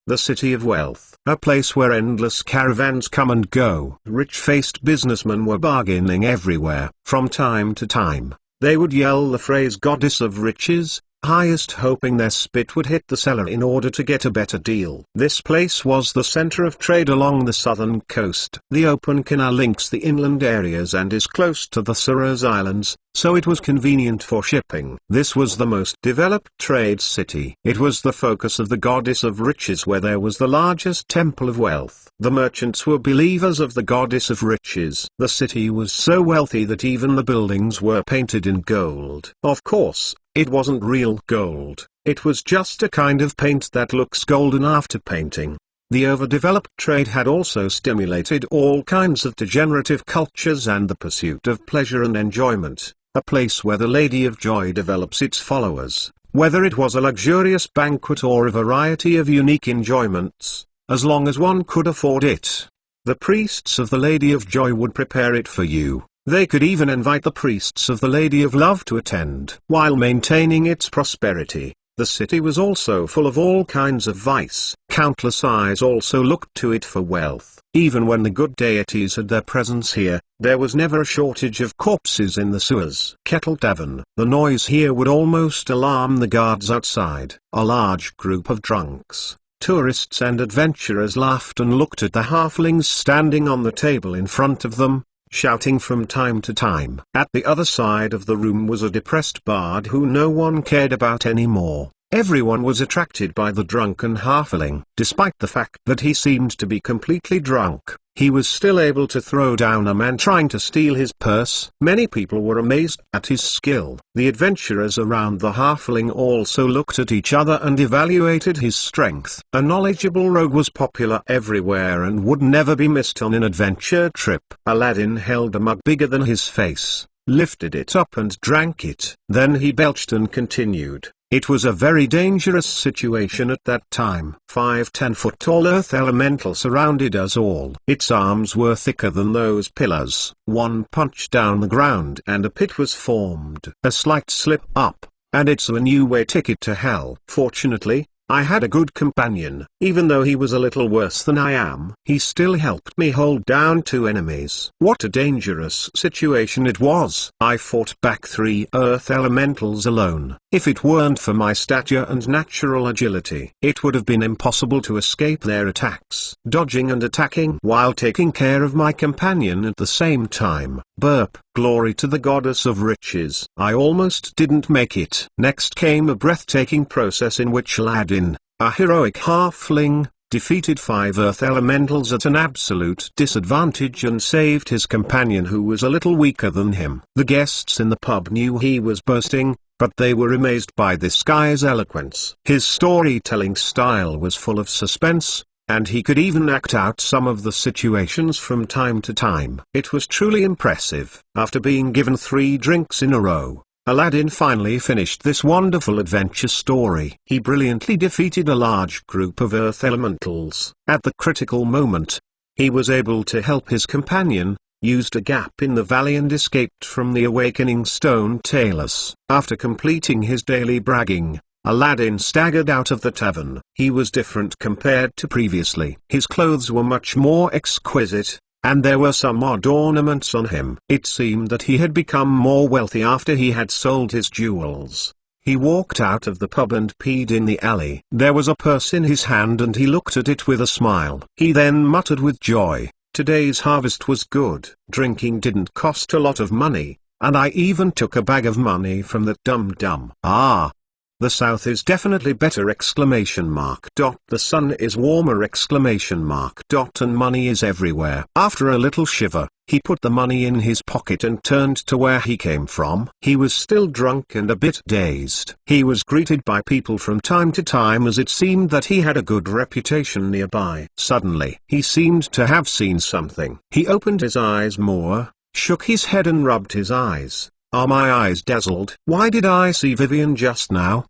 The City of Wealth, a place where endless caravans come and go. Rich-faced businessmen were bargaining everywhere. From time to time, they would yell the phrase "Goddess of Riches," highest, hoping their spit would hit the seller in order to get a better deal. This place was the center of trade along the southern coast. The open canal links the inland areas and is close to the Suras Islands, so it was convenient for shipping. This was the most developed trade city. It was the focus of the goddess of riches, where there was the largest temple of wealth. The merchants were believers of the goddess of riches. The city was so wealthy that even the buildings were painted in gold. Of course, it wasn't real gold. It was just a kind of paint that looks golden after painting. The overdeveloped trade had also stimulated all kinds of degenerative cultures and the pursuit of pleasure and enjoyment, a place where the Lady of Joy develops its followers, whether it was a luxurious banquet or a variety of unique enjoyments, as long as one could afford it. The priests of the Lady of Joy would prepare it for you. They could even invite the priests of the Lady of Love to attend. While maintaining its prosperity, the city was also full of all kinds of vice. Countless eyes also looked to it for wealth. Even when the good deities had their presence here, there was never a shortage of corpses in the sewers. Kettle Tavern. The noise here would almost alarm the guards outside. A large group of drunks, tourists and adventurers laughed and looked at the halflings standing on the table in front of them, shouting from time to time. At the other side of the room was a depressed bard who no one cared about anymore. Everyone was attracted by the drunken halfling. Despite the fact that he seemed to be completely drunk, he was still able to throw down a man trying to steal his purse. Many people were amazed at his skill. The adventurers around the halfling also looked at each other and evaluated his strength. A knowledgeable rogue was popular everywhere and would never be missed on an adventure trip. Aladdin held a mug bigger than his face, lifted it up and drank it. Then he belched and continued. It was a very dangerous situation at that time. 5 10-foot-tall earth elemental surrounded us all. Its arms were thicker than those pillars. One punch down the ground and a pit was formed. A slight slip up, and it's a new-way ticket to hell. Fortunately, I had a good companion. Even though he was a little worse than I am, he still helped me hold down 2 enemies. What a dangerous situation it was. I fought back 3 earth elementals alone. If it weren't for my stature and natural agility, it would have been impossible to escape their attacks. Dodging and attacking while taking care of my companion at the same time. Burp. Glory to the goddess of riches. I almost didn't make it. Next came a breathtaking process in which Aladdin, a heroic halfling, defeated 5 earth elementals at an absolute disadvantage and saved his companion who was a little weaker than him. The guests in the pub knew he was boasting, but they were amazed by this guy's eloquence. His storytelling style was full of suspense, and he could even act out some of the situations from time to time. It was truly impressive. After being given 3 drinks in a row, Aladdin finally finished this wonderful adventure story. He brilliantly defeated a large group of earth elementals. At the critical moment, he was able to help his companion, used a gap in the valley and escaped from the awakening stone tailors. After completing his daily bragging, Aladdin staggered out of the tavern. He was different compared to previously. His clothes were much more exquisite, and there were some odd ornaments on him. It seemed that he had become more wealthy after he had sold his jewels. He walked out of the pub and peed in the alley. There was a purse in his hand and he looked at it with a smile. He then muttered with joy, "Today's harvest was good. Drinking didn't cost a lot of money, and I even took a bag of money from that dum-dum. Ah! The south is definitely better! The sun is warmer! And money is everywhere." After a little shiver, he put the money in his pocket and turned to where he came from. He was still drunk and a bit dazed. He was greeted by people from time to time as it seemed that he had a good reputation nearby. Suddenly, he seemed to have seen something. He opened his eyes more, shook his head and rubbed his eyes. Are my eyes dazzled? Why did I see Vivian just now?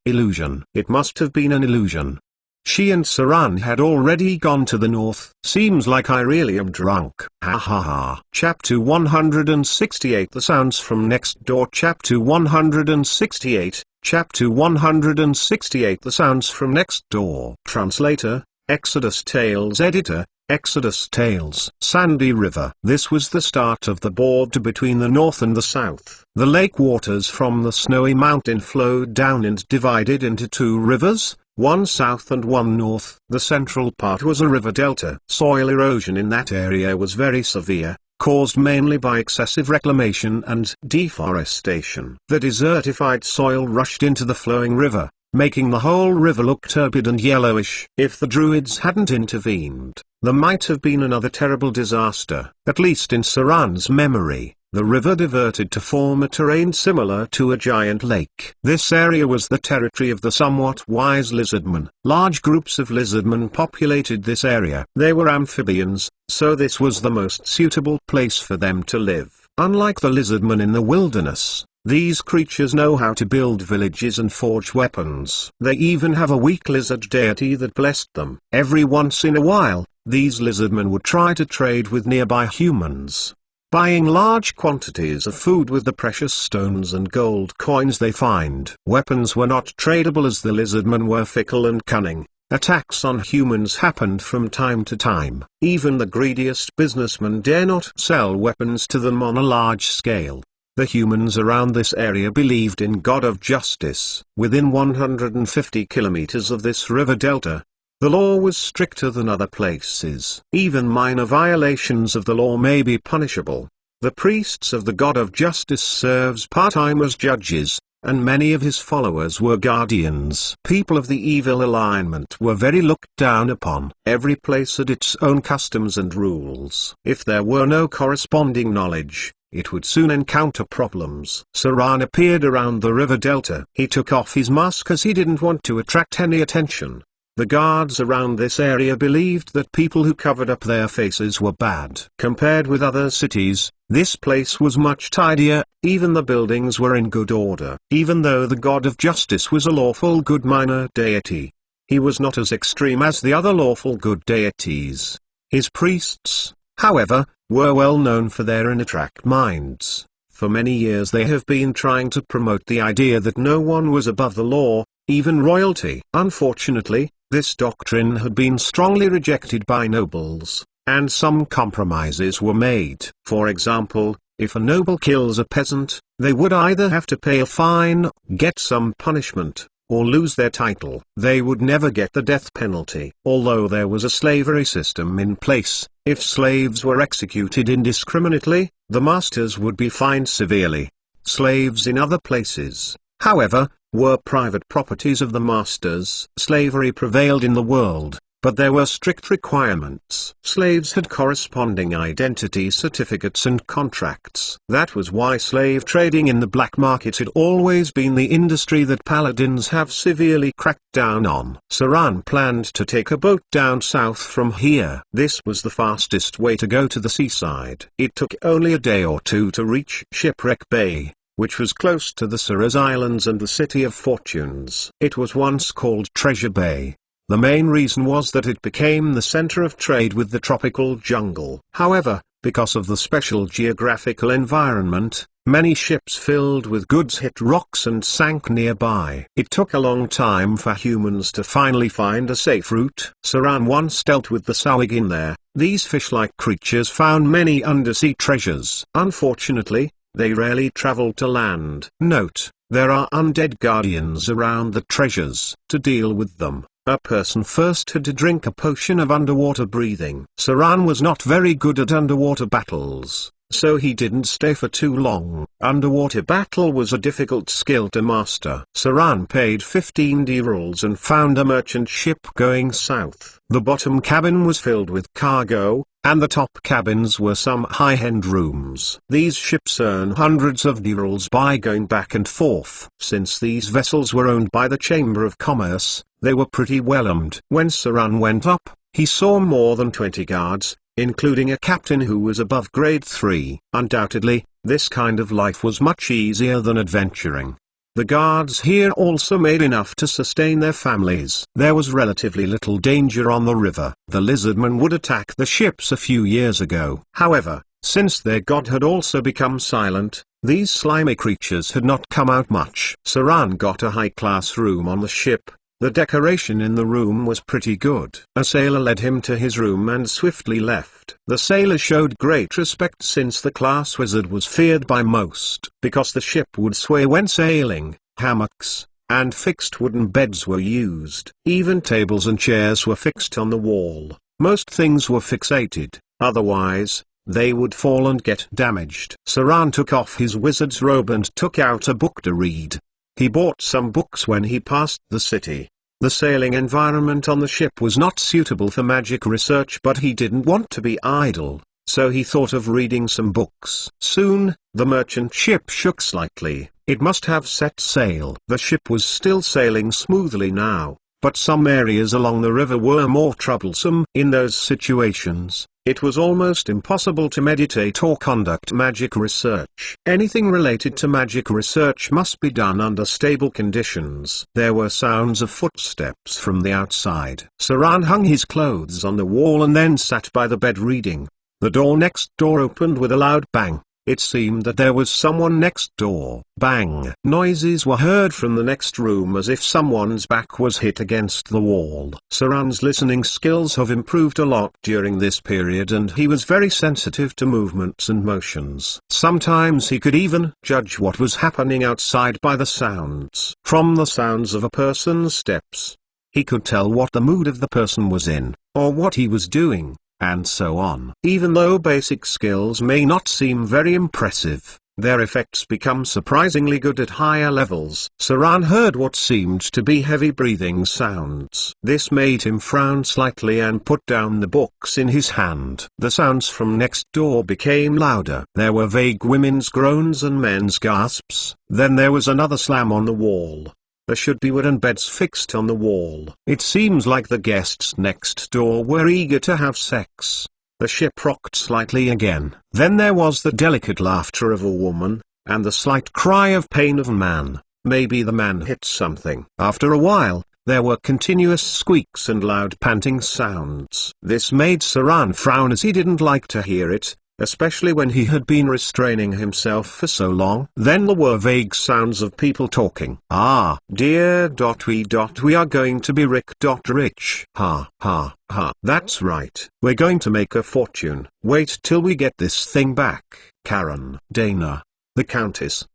Illusion. It must have been an illusion. She and Saran had already gone to the north. Seems like I really am drunk. Ha ha ha. Chapter 168. The sounds from next door. Chapter 168. Chapter 168. The sounds from next door. Translator, Exodus Tales Editor, Exodus Tales. Sandy River. This was the start of the border between the north and the south. The lake waters from the snowy mountain flowed down and divided into two rivers, one south and one north. The central part was a river delta. Soil erosion in that area was very severe, caused mainly by excessive reclamation and deforestation. The desertified soil rushed into the flowing river, making the whole river look turbid and yellowish. If the Druids hadn't intervened, there might have been another terrible disaster. At least in Saran's memory, the river diverted to form a terrain similar to a giant lake. This area was the territory of the somewhat wise lizardmen. Large groups of lizardmen populated this area. They were amphibians, so this was the most suitable place for them to live. Unlike the lizardmen in the wilderness, these creatures know how to build villages and forge weapons. They even have a weak lizard deity that blessed them. Every once in a while, these lizardmen would try to trade with nearby humans, buying large quantities of food with the precious stones and gold coins they find. Weapons were not tradable as the lizardmen were fickle and cunning. Attacks on humans happened from time to time. Even the greediest businessmen dare not sell weapons to them on a large scale. The humans around this area believed in God of Justice. Within 150 kilometers of this river delta, the law was stricter than other places. Even minor violations of the law may be punishable. The priests of the God of Justice serves part-time as judges, and many of his followers were guardians. People of the evil alignment were very looked down upon. Every place had its own customs and rules. If there were no corresponding knowledge, it would soon encounter problems. Saran appeared around the river delta. He took off his mask as he didn't want to attract any attention. The guards around this area believed that people who covered up their faces were bad. Compared with other cities, this place was much tidier. Even the buildings were in good order. Even though the God of Justice was a lawful good minor deity, he was not as extreme as the other lawful good deities. His priests, however, were well known for their unattract minds. For many years they have been trying to promote the idea that no one was above the law, even royalty. Unfortunately, this doctrine had been strongly rejected by nobles, and some compromises were made. For example, if a noble kills a peasant, they would either have to pay a fine, get some punishment, or lose their title. They would never get the death penalty. Although there was a slavery system in place, if slaves were executed indiscriminately, the masters would be fined severely. Slaves in other places, however, were private properties of the masters. Slavery prevailed in the world, but there were strict requirements. Slaves had corresponding identity certificates and contracts. That was why slave trading in the black market had always been the industry that paladins have severely cracked down on. Saran planned to take a boat down south from here. This was the fastest way to go to the seaside. It took only a day or two to reach Shipwreck Bay, which was close to the Suras Islands and the City of Fortunes. It was once called Treasure Bay. The main reason was that it became the center of trade with the tropical jungle. However, because of the special geographical environment, many ships filled with goods hit rocks and sank nearby. It took a long time for humans to finally find a safe route. Saran once dealt with the Sawigin there. These fish-like creatures found many undersea treasures. Unfortunately, they rarely traveled to land. Note, there are undead guardians around the treasures. To deal with them, a person first had to drink a potion of underwater breathing. Saran was not very good at underwater battles, so he didn't stay for too long. Underwater battle was a difficult skill to master. Saran paid 15 dirhams and found a merchant ship going south. The bottom cabin was filled with cargo, and the top cabins were some high-end rooms. These ships earn hundreds of dirhams by going back and forth. Since these vessels were owned by the Chamber of Commerce, they were pretty well armed. When Saran went up, he saw more than 20 guards, including a captain who was above grade 3. Undoubtedly, this kind of life was much easier than adventuring. The guards here also made enough to sustain their families. There was relatively little danger on the river. The lizardmen would attack the ships a few years ago. However, since their god had also become silent, these slimy creatures had not come out much. Saran got a high-class room on the ship, The decoration in the room was pretty good. A sailor led him to his room and swiftly left. The sailor showed great respect since the class wizard was feared by most. Because the ship would sway when sailing, hammocks and fixed wooden beds were used. Even tables and chairs were fixed on the wall. Most things were fixated, otherwise they would fall and get damaged. Saran took off his wizard's robe and took out a book to read. He bought some books when he passed the city. The sailing environment on the ship was not suitable for magic research, but he didn't want to be idle, so he thought of reading some books. Soon, the merchant ship shook slightly. It must have set sail. The ship was still sailing smoothly now, but some areas along the river were more troublesome. In those situations, it was almost impossible to meditate or conduct magic research. Anything related to magic research must be done under stable conditions. There were sounds of footsteps from the outside. Saran hung his clothes on the wall and then sat by the bed reading. The door next door opened with a loud bang. It seemed that there was someone next door. Bang! Noises were heard from the next room as if someone's back was hit against the wall. Saran's listening skills have improved a lot during this period, and he was very sensitive to movements and motions. Sometimes he could even judge what was happening outside by the sounds. From the sounds of a person's steps, he could tell what the mood of the person was in, or what he was doing, and so on. Even though basic skills may not seem very impressive, their effects become surprisingly good at higher levels. Saran heard what seemed to be heavy breathing sounds. This made him frown slightly and put down the books in his hand. The sounds from next door became louder. There were vague women's groans and men's gasps. Then there was another slam on the wall. There should be wooden beds fixed on the wall. It seems like the guests next door were eager to have sex. The ship rocked slightly again. Then there was the delicate laughter of a woman, and the slight cry of pain of a man. Maybe the man hit something. After a while, there were continuous squeaks and loud panting sounds. This made Saran frown, as he didn't like to hear it, especially when he had been restraining himself for so long. Then there were vague sounds of people talking. Ah, dear. We are going to be rich. Ha, ha, ha. That's right. We're going to make a fortune. Wait till we get this thing back. Karen, Dana, the Countess,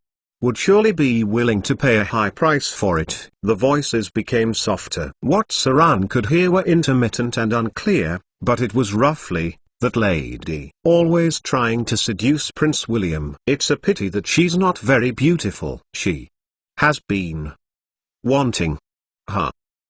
would surely be willing to pay a high price for it. The voices became softer. What Saran could hear were intermittent and unclear, but it was roughly, that lady, always trying to seduce Prince William. It's a pity that she's not very beautiful. She has been wanting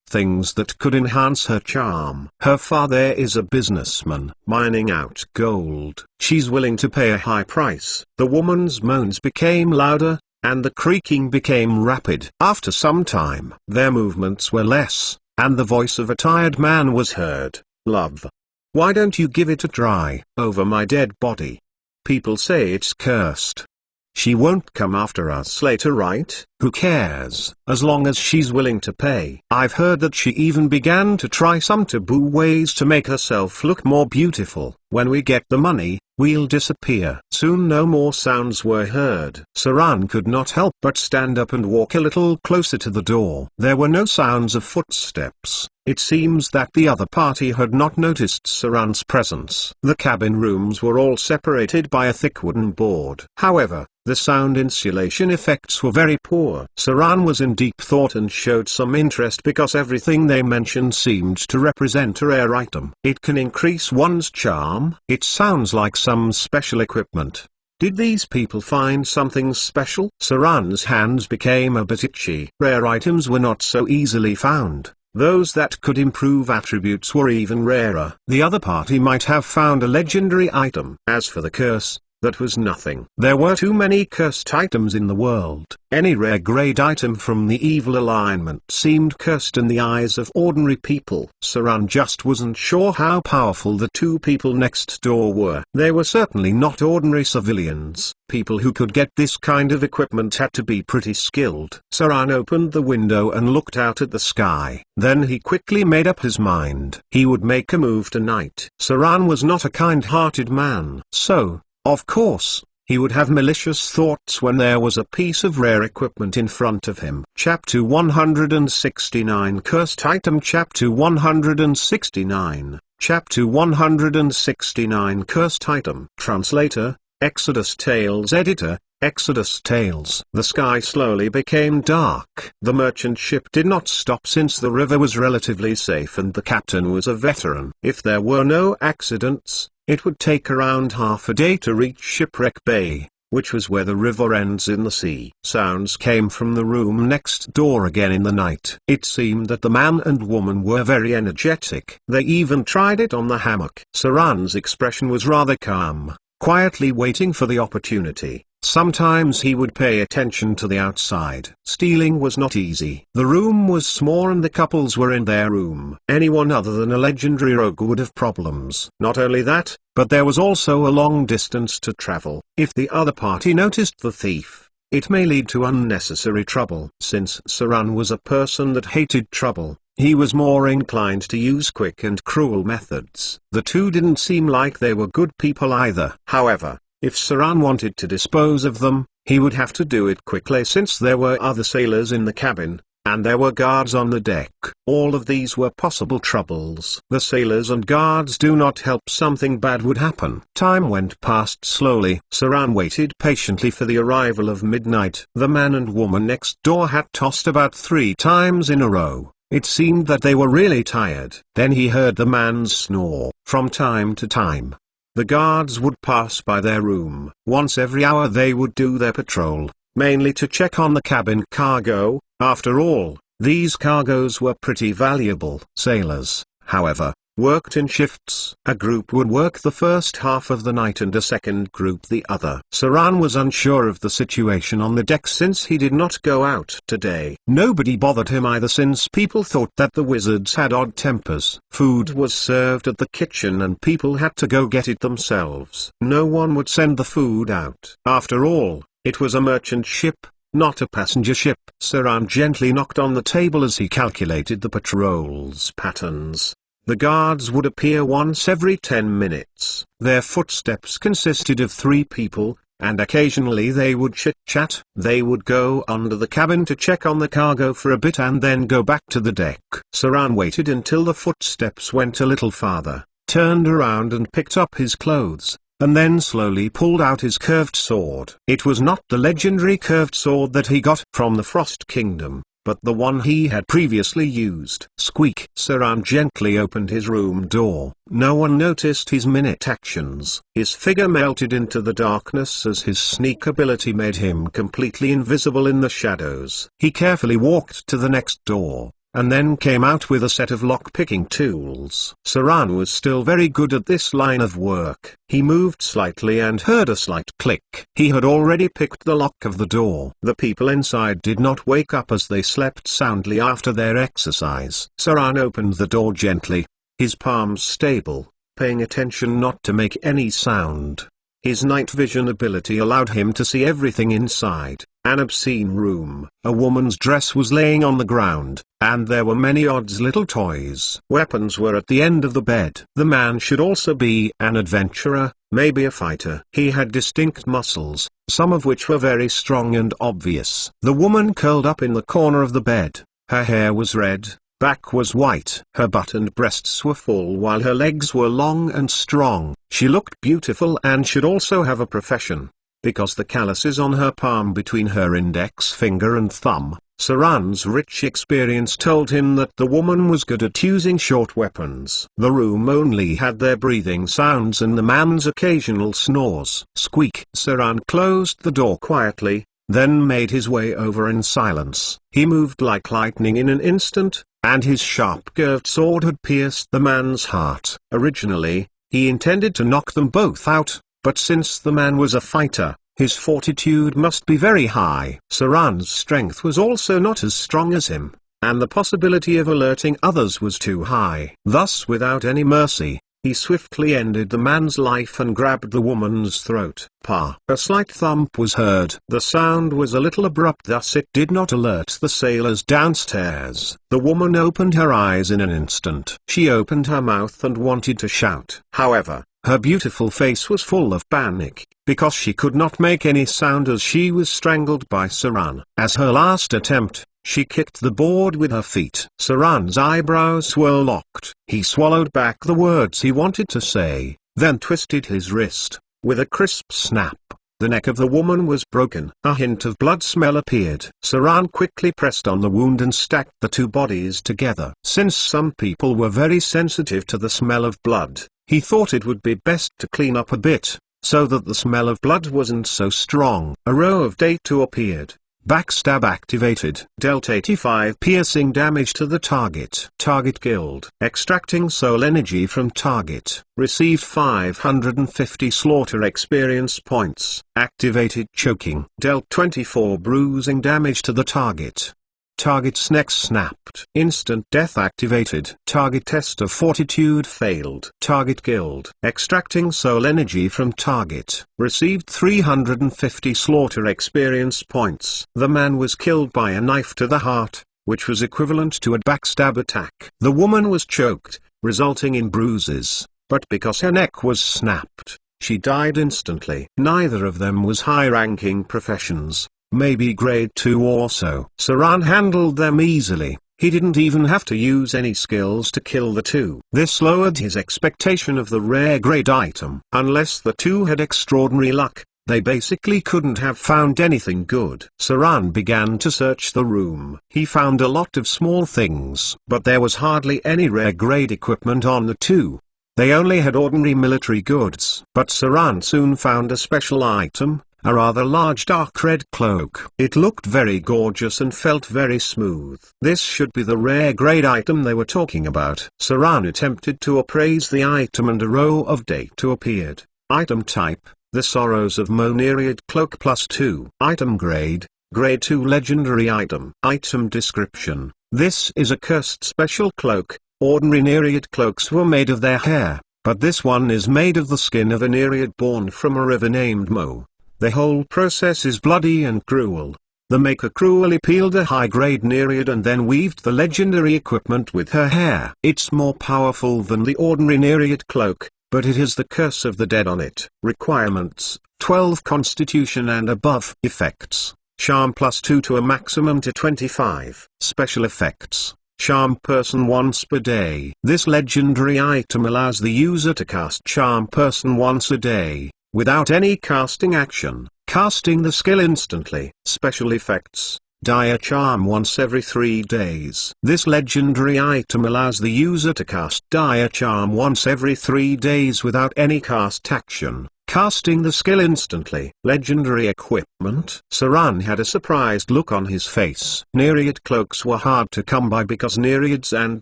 things that could enhance her charm. Her father is a businessman, mining out gold. She's willing to pay a high price. The woman's moans became louder, and the creaking became rapid. After some time, their movements were less, and the voice of a tired man was heard. Love, why don't you give it a try? Over my dead body. People say it's cursed. She won't come after us later, right? Who cares, as long as she's willing to pay. I've heard that she even began to try some taboo ways to make herself look more beautiful. When we get the money, we'll disappear. Soon no more sounds were heard. Saran could not help but stand up and walk a little closer to the door. There were no sounds of footsteps. It seems that the other party had not noticed Saran's presence. The cabin rooms were all separated by a thick wooden board. However, the sound insulation effects were very poor. Saran was in deep thought and showed some interest because everything they mentioned seemed to represent a rare item. It can increase one's charm. It sounds like some special equipment. Did these people find something special? Saran's hands became a bit itchy. Rare items were not so easily found. Those that could improve attributes were even rarer. The other party might have found a legendary item. As for the curse, that was nothing. There were too many cursed items in the world. Any rare grade item from the evil alignment seemed cursed in the eyes of ordinary people. Saran just wasn't sure how powerful the two people next door were. They were certainly not ordinary civilians. People who could get this kind of equipment had to be pretty skilled. Saran opened the window and looked out at the sky. Then he quickly made up his mind. He would make a move tonight. Saran was not a kind-hearted man, so, of course, He would have malicious thoughts when there was a piece of rare equipment in front of him. Chapter 169 Cursed Item. Chapter 169. Chapter 169 Cursed Item. Translator, Exodus Tales. Editor, Exodus Tales. The sky slowly became dark. The merchant ship did not stop since the river was relatively safe and the captain was a veteran. If there were no accidents, it would take around half a day to reach Shipwreck Bay, which was where the river ends in the sea. Sounds came from the room next door again in the night. It seemed that the man and woman were very energetic. They even tried it on the hammock. Saran's expression was rather calm, quietly waiting for the opportunity. Sometimes he would pay attention to the outside. Stealing was not easy. The room was small and the couples were in their room. Anyone other than a legendary rogue would have problems. Not only that, but there was also a long distance to travel. If the other party noticed the thief, it may lead to unnecessary trouble. Since Saran was a person that hated trouble, he was more inclined to use quick and cruel methods. The two didn't seem like they were good people either. However, if Saran wanted to dispose of them, he would have to do it quickly since there were other sailors in the cabin, and there were guards on the deck. All of these were possible troubles. The sailors and guards do not help, something bad would happen. Time went past slowly. Saran waited patiently for the arrival of midnight. The man and woman next door had tossed about 3 times in a row. It seemed that they were really tired. Then he heard the man's snore. From time to time, the guards would pass by their room. Once every hour they would do their patrol, mainly to check on the cabin cargo. After all, these cargoes were pretty valuable. Sailors, however, worked in shifts. A group would work the first half of the night and a second group the other. Saran was unsure of the situation on the deck since he did not go out today. Nobody bothered him either since people thought that the wizards had odd tempers. Food was served at the kitchen and people had to go get it themselves. No one would send the food out. After all, it was a merchant ship, not a passenger ship. Saran gently knocked on the table as he calculated the patrol's patterns. The guards would appear once every 10 minutes. Their footsteps consisted of 3 people, and occasionally they would chit-chat. They would go under the cabin to check on the cargo for a bit and then go back to the deck. Saran waited until the footsteps went a little farther, turned around and picked up his clothes, and then slowly pulled out his curved sword. It was not the legendary curved sword that he got from the Frost Kingdom, but the one he had previously used. Squeak! Saran gently opened his room door. No one noticed his minute actions. His figure melted into the darkness as his sneak ability made him completely invisible in the shadows. He carefully walked to the next door, and then came out with a set of lock-picking tools. Saran was still very good at this line of work. He moved slightly and heard a slight click. He had already picked the lock of the door. The people inside did not wake up as they slept soundly after their exercise. Saran opened the door gently, his palms stable, paying attention not to make any sound. His night vision ability allowed him to see everything inside. An obscene room. A woman's dress was laying on the ground, and there were many odds little toys. Weapons were at the end of the bed. The man should also be an adventurer, maybe a fighter. He had distinct muscles, some of which were very strong and obvious. The woman curled up in the corner of the bed. Her hair was red, back was white. Her butt and breasts were full while her legs were long and strong. She looked beautiful and should also have a profession, because the calluses on her palm between her index finger and thumb. Saran's rich experience told him that the woman was good at using short weapons. The room only had their breathing sounds and the man's occasional snores. Squeak! Saran closed the door quietly, then made his way over in silence. He moved like lightning in an instant, and his sharp curved sword had pierced the man's heart. Originally, he intended to knock them both out, but since the man was a fighter, his fortitude must be very high. Saran's strength was also not as strong as him, and the possibility of alerting others was too high. Thus, without any mercy, he swiftly ended the man's life and grabbed the woman's throat. Pa! A slight thump was heard. The sound was a little abrupt, thus it did not alert the sailors downstairs. The woman opened her eyes in an instant. She opened her mouth and wanted to shout. However, her beautiful face was full of panic. because she could not make any sound as she was strangled by Saran. As her last attempt, she kicked the board with her feet. Saran's eyebrows were locked. He swallowed back the words he wanted to say, then twisted his wrist. With a crisp snap, the neck of the woman was broken. A hint of blood smell appeared. Saran quickly pressed on the wound and stacked the two bodies together. Since some people were very sensitive to the smell of blood, he thought it would be best to clean up a bit, so that the smell of blood wasn't so strong. A row of day 2 appeared. Backstab activated. Dealt 85 piercing damage to the target. Target killed. Extracting soul energy from target. Received 550 slaughter experience points. Activated choking. Dealt 24 bruising damage to the target. Target's neck snapped. Instant death activated. Target test of fortitude failed. Target killed. Extracting soul energy from target. Received 350 slaughter experience points. The man was killed by a knife to the heart, which was equivalent to a backstab attack. The woman was choked, resulting in bruises, but because her neck was snapped, she died instantly. Neither of them was high-ranking professions. Maybe grade 2 or so. Saran handled them easily. He didn't even have to use any skills to kill the two. This lowered his expectation of the rare grade item. Unless the two had extraordinary luck, they basically couldn't have found anything good. Saran began to search the room. He found a lot of small things, but there was hardly any rare grade equipment on the two. They only had ordinary military goods. But Saran soon found a special item. A rather large dark red cloak. It looked very gorgeous and felt very smooth. This should be the rare grade item they were talking about. Saran attempted to appraise the item and a row of data appeared. Item type, The Sorrows of Moneriad Cloak +2. Item grade, grade 2 legendary item. Item description, this is a cursed special cloak. Ordinary Nereid cloaks were made of their hair, but this one is made of the skin of a Nereid born from a river named Mo. The whole process is bloody and cruel. The maker cruelly peeled a high-grade Nereid and then weaved the legendary equipment with her hair. It's more powerful than the ordinary Nereid cloak, but it has the curse of the dead on it. Requirements: 12 constitution and above. Effects: charm +2 to a maximum to 25. Special effects: charm person once per day. This legendary item allows the user to cast charm person once a day, without any casting action, casting the skill instantly. Special effects: dire charm once every 3 days. This legendary item allows the user to cast dire charm once every 3 days without any cast action, casting the skill instantly. Legendary equipment. Saran had a surprised look on his face. Nereid cloaks were hard to come by because Nereids and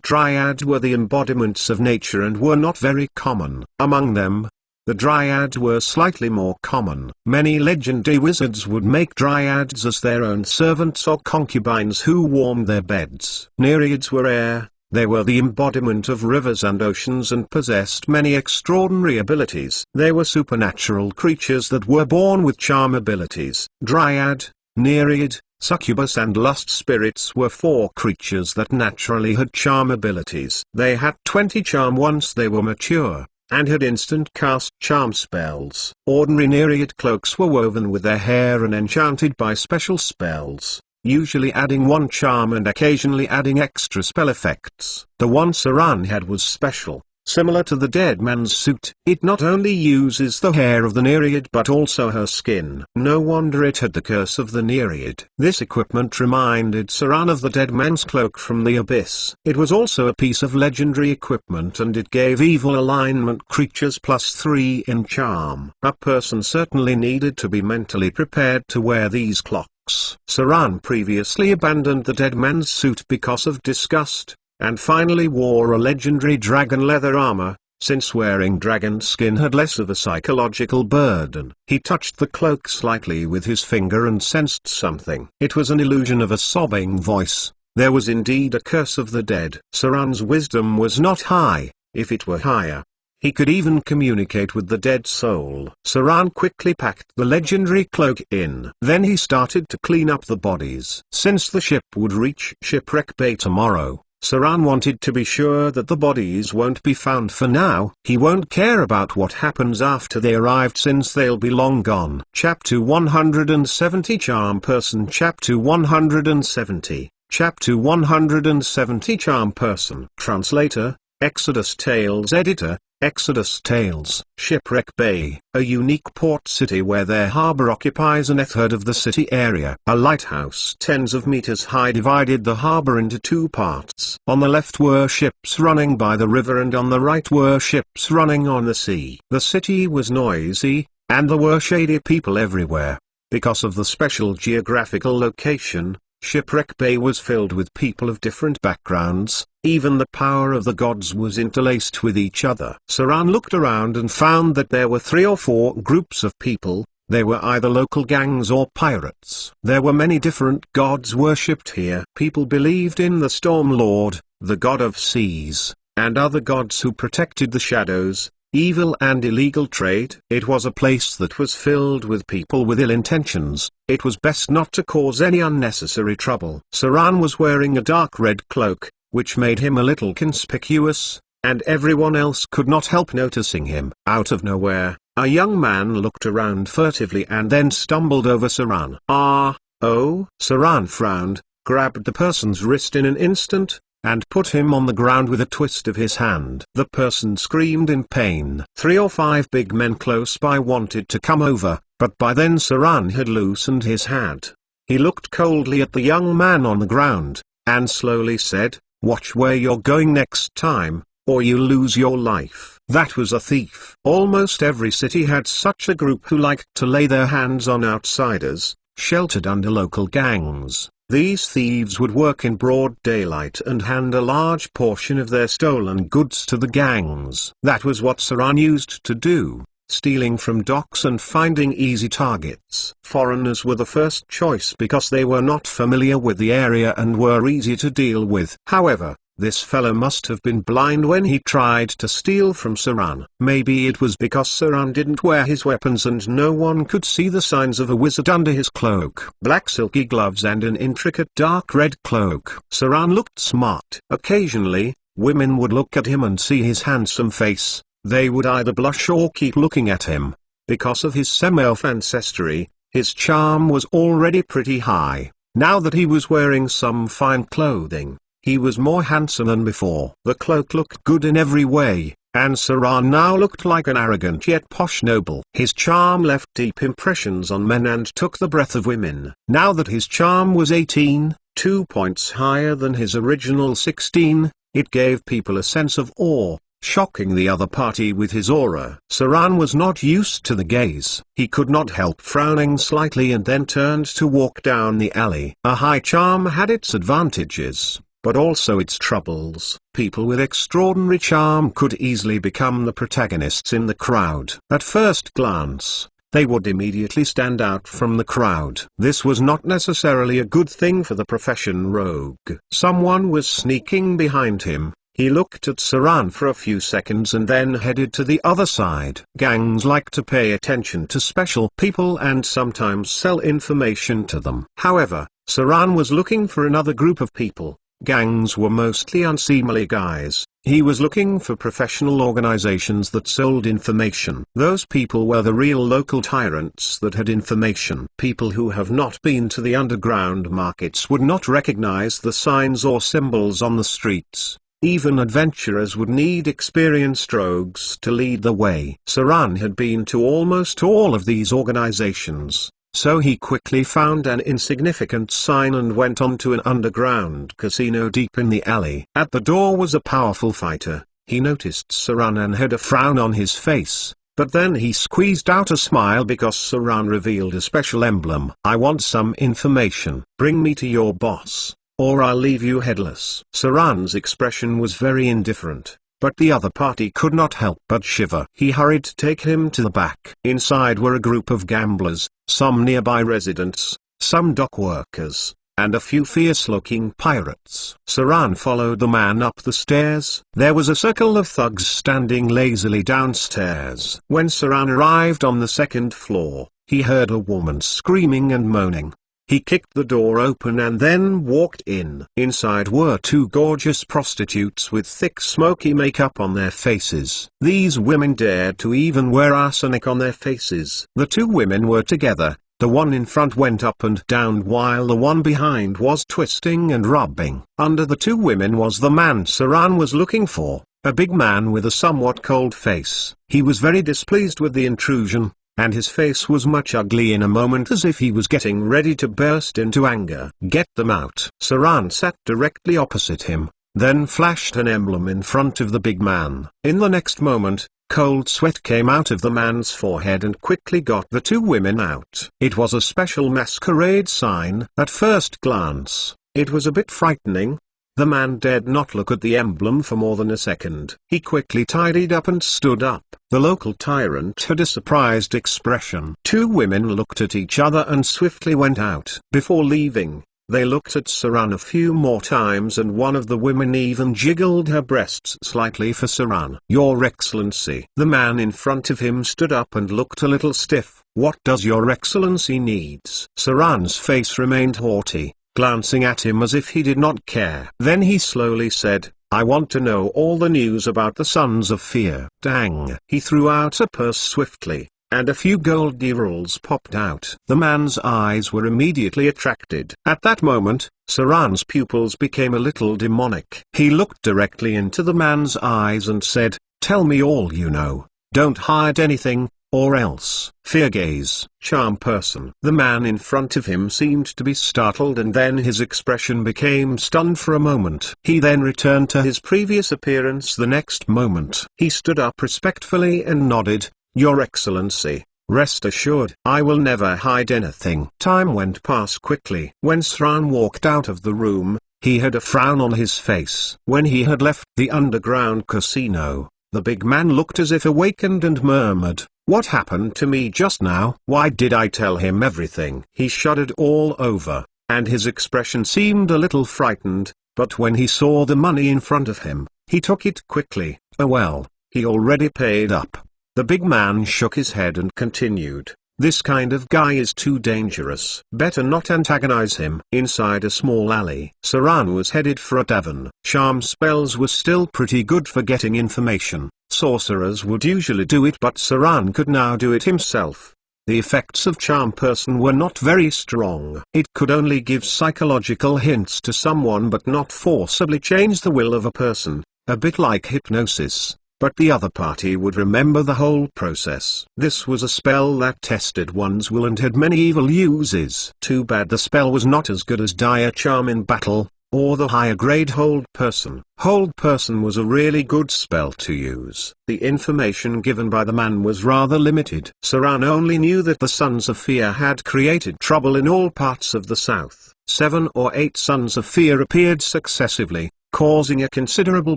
Dryads were the embodiments of nature and were not very common. Among them, the Dryads were slightly more common. Many legendary wizards would make Dryads as their own servants or concubines who warmed their beds. Nereids were rare. They were the embodiment of rivers and oceans and possessed many extraordinary abilities. They were supernatural creatures that were born with charm abilities. Dryad, Nereid, Succubus and Lust Spirits were 4 creatures that naturally had charm abilities. They had 20 charm once they were mature, and had instant cast charm spells. Ordinary Nereid cloaks were woven with their hair and enchanted by special spells, usually adding 1 charm and occasionally adding extra spell effects. The one Saran had was special, similar to the dead man's suit. It not only uses the hair of the Nereid but also her skin. No wonder it had the curse of the Nereid. This equipment reminded Saran of the dead man's cloak from the abyss. It was also a piece of legendary equipment and it gave evil alignment creatures +3 in charm. A person certainly needed to be mentally prepared to wear these clocks. Saran previously abandoned the dead man's suit because of disgust, and finally wore a legendary dragon leather armor, since wearing dragon skin had less of a psychological burden. He touched the cloak slightly with his finger and sensed something. It was an illusion of a sobbing voice. There was indeed a curse of the dead. Saran's wisdom was not high. If it were higher, he could even communicate with the dead soul. Saran quickly packed the legendary cloak in. Then he started to clean up the bodies. Since the ship would reach Shipwreck Bay tomorrow, Saran wanted to be sure that the bodies won't be found for now. He won't care about what happens after they arrived since they'll be long gone. Chapter 170 Charm Person. Chapter 170. Chapter 170 Charm Person. Translator, Exodus Tales. Editor, Exodus Tales. Shipwreck Bay, a unique port city where their harbor occupies an third of the city area. A lighthouse tens of meters high divided the harbor into two parts. On the left were ships running by the river and on the right were ships running on the sea. The city was noisy, and there were shady people everywhere. Because of the special geographical location, Shipwreck Bay was filled with people of different backgrounds. Even the power of the gods was interlaced with each other. Saran looked around and found that there were 3 or 4 groups of people. They were either local gangs or pirates. There were many different gods worshipped here. People believed in the Storm Lord, the god of seas, and other gods who protected the shadows, evil and illegal trade. It was a place that was filled with people with ill intentions. It was best not to cause any unnecessary trouble. Saran was wearing a dark red cloak, which made him a little conspicuous, and everyone else could not help noticing him. Out of nowhere, a young man looked around furtively and then stumbled over Saran. Oh! Saran frowned, grabbed the person's wrist in an instant, and put him on the ground with a twist of his hand. The person screamed in pain. 3 or 5 big men close by wanted to come over, but by then Saran had loosened his hand. He looked coldly at the young man on the ground, and slowly said, "Watch where you're going next time, or you'll lose your life." That was a thief. Almost every city had such a group who liked to lay their hands on outsiders, sheltered under local gangs. These thieves would work in broad daylight and hand a large portion of their stolen goods to the gangs. That was what Saran used to do, stealing from docks and finding easy targets. Foreigners were the first choice because they were not familiar with the area and were easy to deal with. However, this fellow must have been blind when he tried to steal from Saran. Maybe it was because Saran didn't wear his weapons and no one could see the signs of a wizard under his cloak. Black silky gloves and an intricate dark red cloak. Saran looked smart. Occasionally, women would look at him and see his handsome face. They would either blush or keep looking at him. Because of his semi-elf ancestry, his charm was already pretty high. Now that he was wearing some fine clothing, he was more handsome than before. The cloak looked good in every way, and Saran now looked like an arrogant yet posh noble. His charm left deep impressions on men and took the breath of women. Now that his charm was 18, 2 points higher than his original 16, it gave people a sense of awe, shocking the other party with his aura. Saran was not used to the gaze. He could not help frowning slightly and then turned to walk down the alley. A high charm had its advantages, but also its troubles. People with extraordinary charm could easily become the protagonists in the crowd. At first glance, they would immediately stand out from the crowd. This was not necessarily a good thing for the profession rogue. Someone was sneaking behind him. He looked at Saran for a few seconds and then headed to the other side. Gangs like to pay attention to special people and sometimes sell information to them. However, Saran was looking for another group of people. Gangs were mostly unseemly guys. He was looking for professional organizations that sold information. Those people were the real local tyrants that had information. People who have not been to the underground markets would not recognize the signs or symbols on the streets. Even adventurers would need experienced rogues to lead the way. Saran had been to almost all of these organizations, so he quickly found an insignificant sign and went on to an underground casino deep in the alley. At the door was a powerful fighter. He noticed Saran and had a frown on his face, but then he squeezed out a smile because Saran revealed a special emblem. "I want some information. Bring me to your boss, or I'll leave you headless." Saran's expression was very indifferent, but the other party could not help but shiver. He hurried to take him to the back. Inside were a group of gamblers, some nearby residents, some dock workers, and a few fierce-looking pirates. Saran followed the man up the stairs. There was a circle of thugs standing lazily downstairs. When Saran arrived on the second floor, he heard a woman screaming and moaning. He kicked the door open and then walked in. Inside were two gorgeous prostitutes with thick smoky makeup on their faces. These women dared to even wear arsenic on their faces. The two women were together. The one in front went up and down while the one behind was twisting and rubbing. Under the two women was the man Saran was looking for, a big man with a somewhat cold face. He was very displeased with the intrusion, and his face was much ugly in a moment, as if he was getting ready to burst into anger. "Get them out." Saran sat directly opposite him, then flashed an emblem in front of the big man. In the next moment, cold sweat came out of the man's forehead and quickly got the two women out. It was a special masquerade sign. At first glance, it was a bit frightening. The man dared not look at the emblem for more than a second. He quickly tidied up and stood up. The local tyrant had a surprised expression. Two women looked at each other and swiftly went out. Before leaving, they looked at Saran a few more times, and one of the women even jiggled her breasts slightly for Saran. "Your Excellency." The man in front of him stood up and looked a little stiff. "What does Your Excellency needs?" Saran's face remained haughty, glancing at him as if he did not care. Then he slowly said, "I want to know all the news about the Sons of Fear." Dang! He threw out a purse swiftly, and a few gold rubles popped out. The man's eyes were immediately attracted. At that moment, Saran's pupils became a little demonic. He looked directly into the man's eyes and said, "Tell me all you know. Don't hide anything, or else." Fear gaze. Charm person. The man in front of him seemed to be startled, and then his expression became stunned for a moment. He then returned to his previous appearance the next moment. He stood up respectfully and nodded. "Your Excellency, rest assured, I will never hide anything." Time went past quickly. When Sran walked out of the room, he had a frown on his face. When he had left the underground casino, the big man looked as if awakened and murmured, "What happened to me just now? Why did I tell him everything?" He shuddered all over, and his expression seemed a little frightened, but when he saw the money in front of him, he took it quickly. "Oh well, he already paid up." The big man shook his head and continued, "This kind of guy is too dangerous. Better not antagonize him." Inside a small alley, Saran was headed for a tavern. Charm spells were still pretty good for getting information. Sorcerers would usually do it, but Saran could now do it himself. The effects of charm person were not very strong. It could only give psychological hints to someone but not forcibly change the will of a person, a bit like hypnosis. But the other party would remember the whole process. This was a spell that tested one's will and had many evil uses. Too bad the spell was not as good as Dire Charm in battle, or the higher grade Hold Person. Hold Person was a really good spell to use. The information given by the man was rather limited. Saran only knew that the Sons of Fear had created trouble in all parts of the south. 7 or 8 Sons of Fear appeared successively, causing a considerable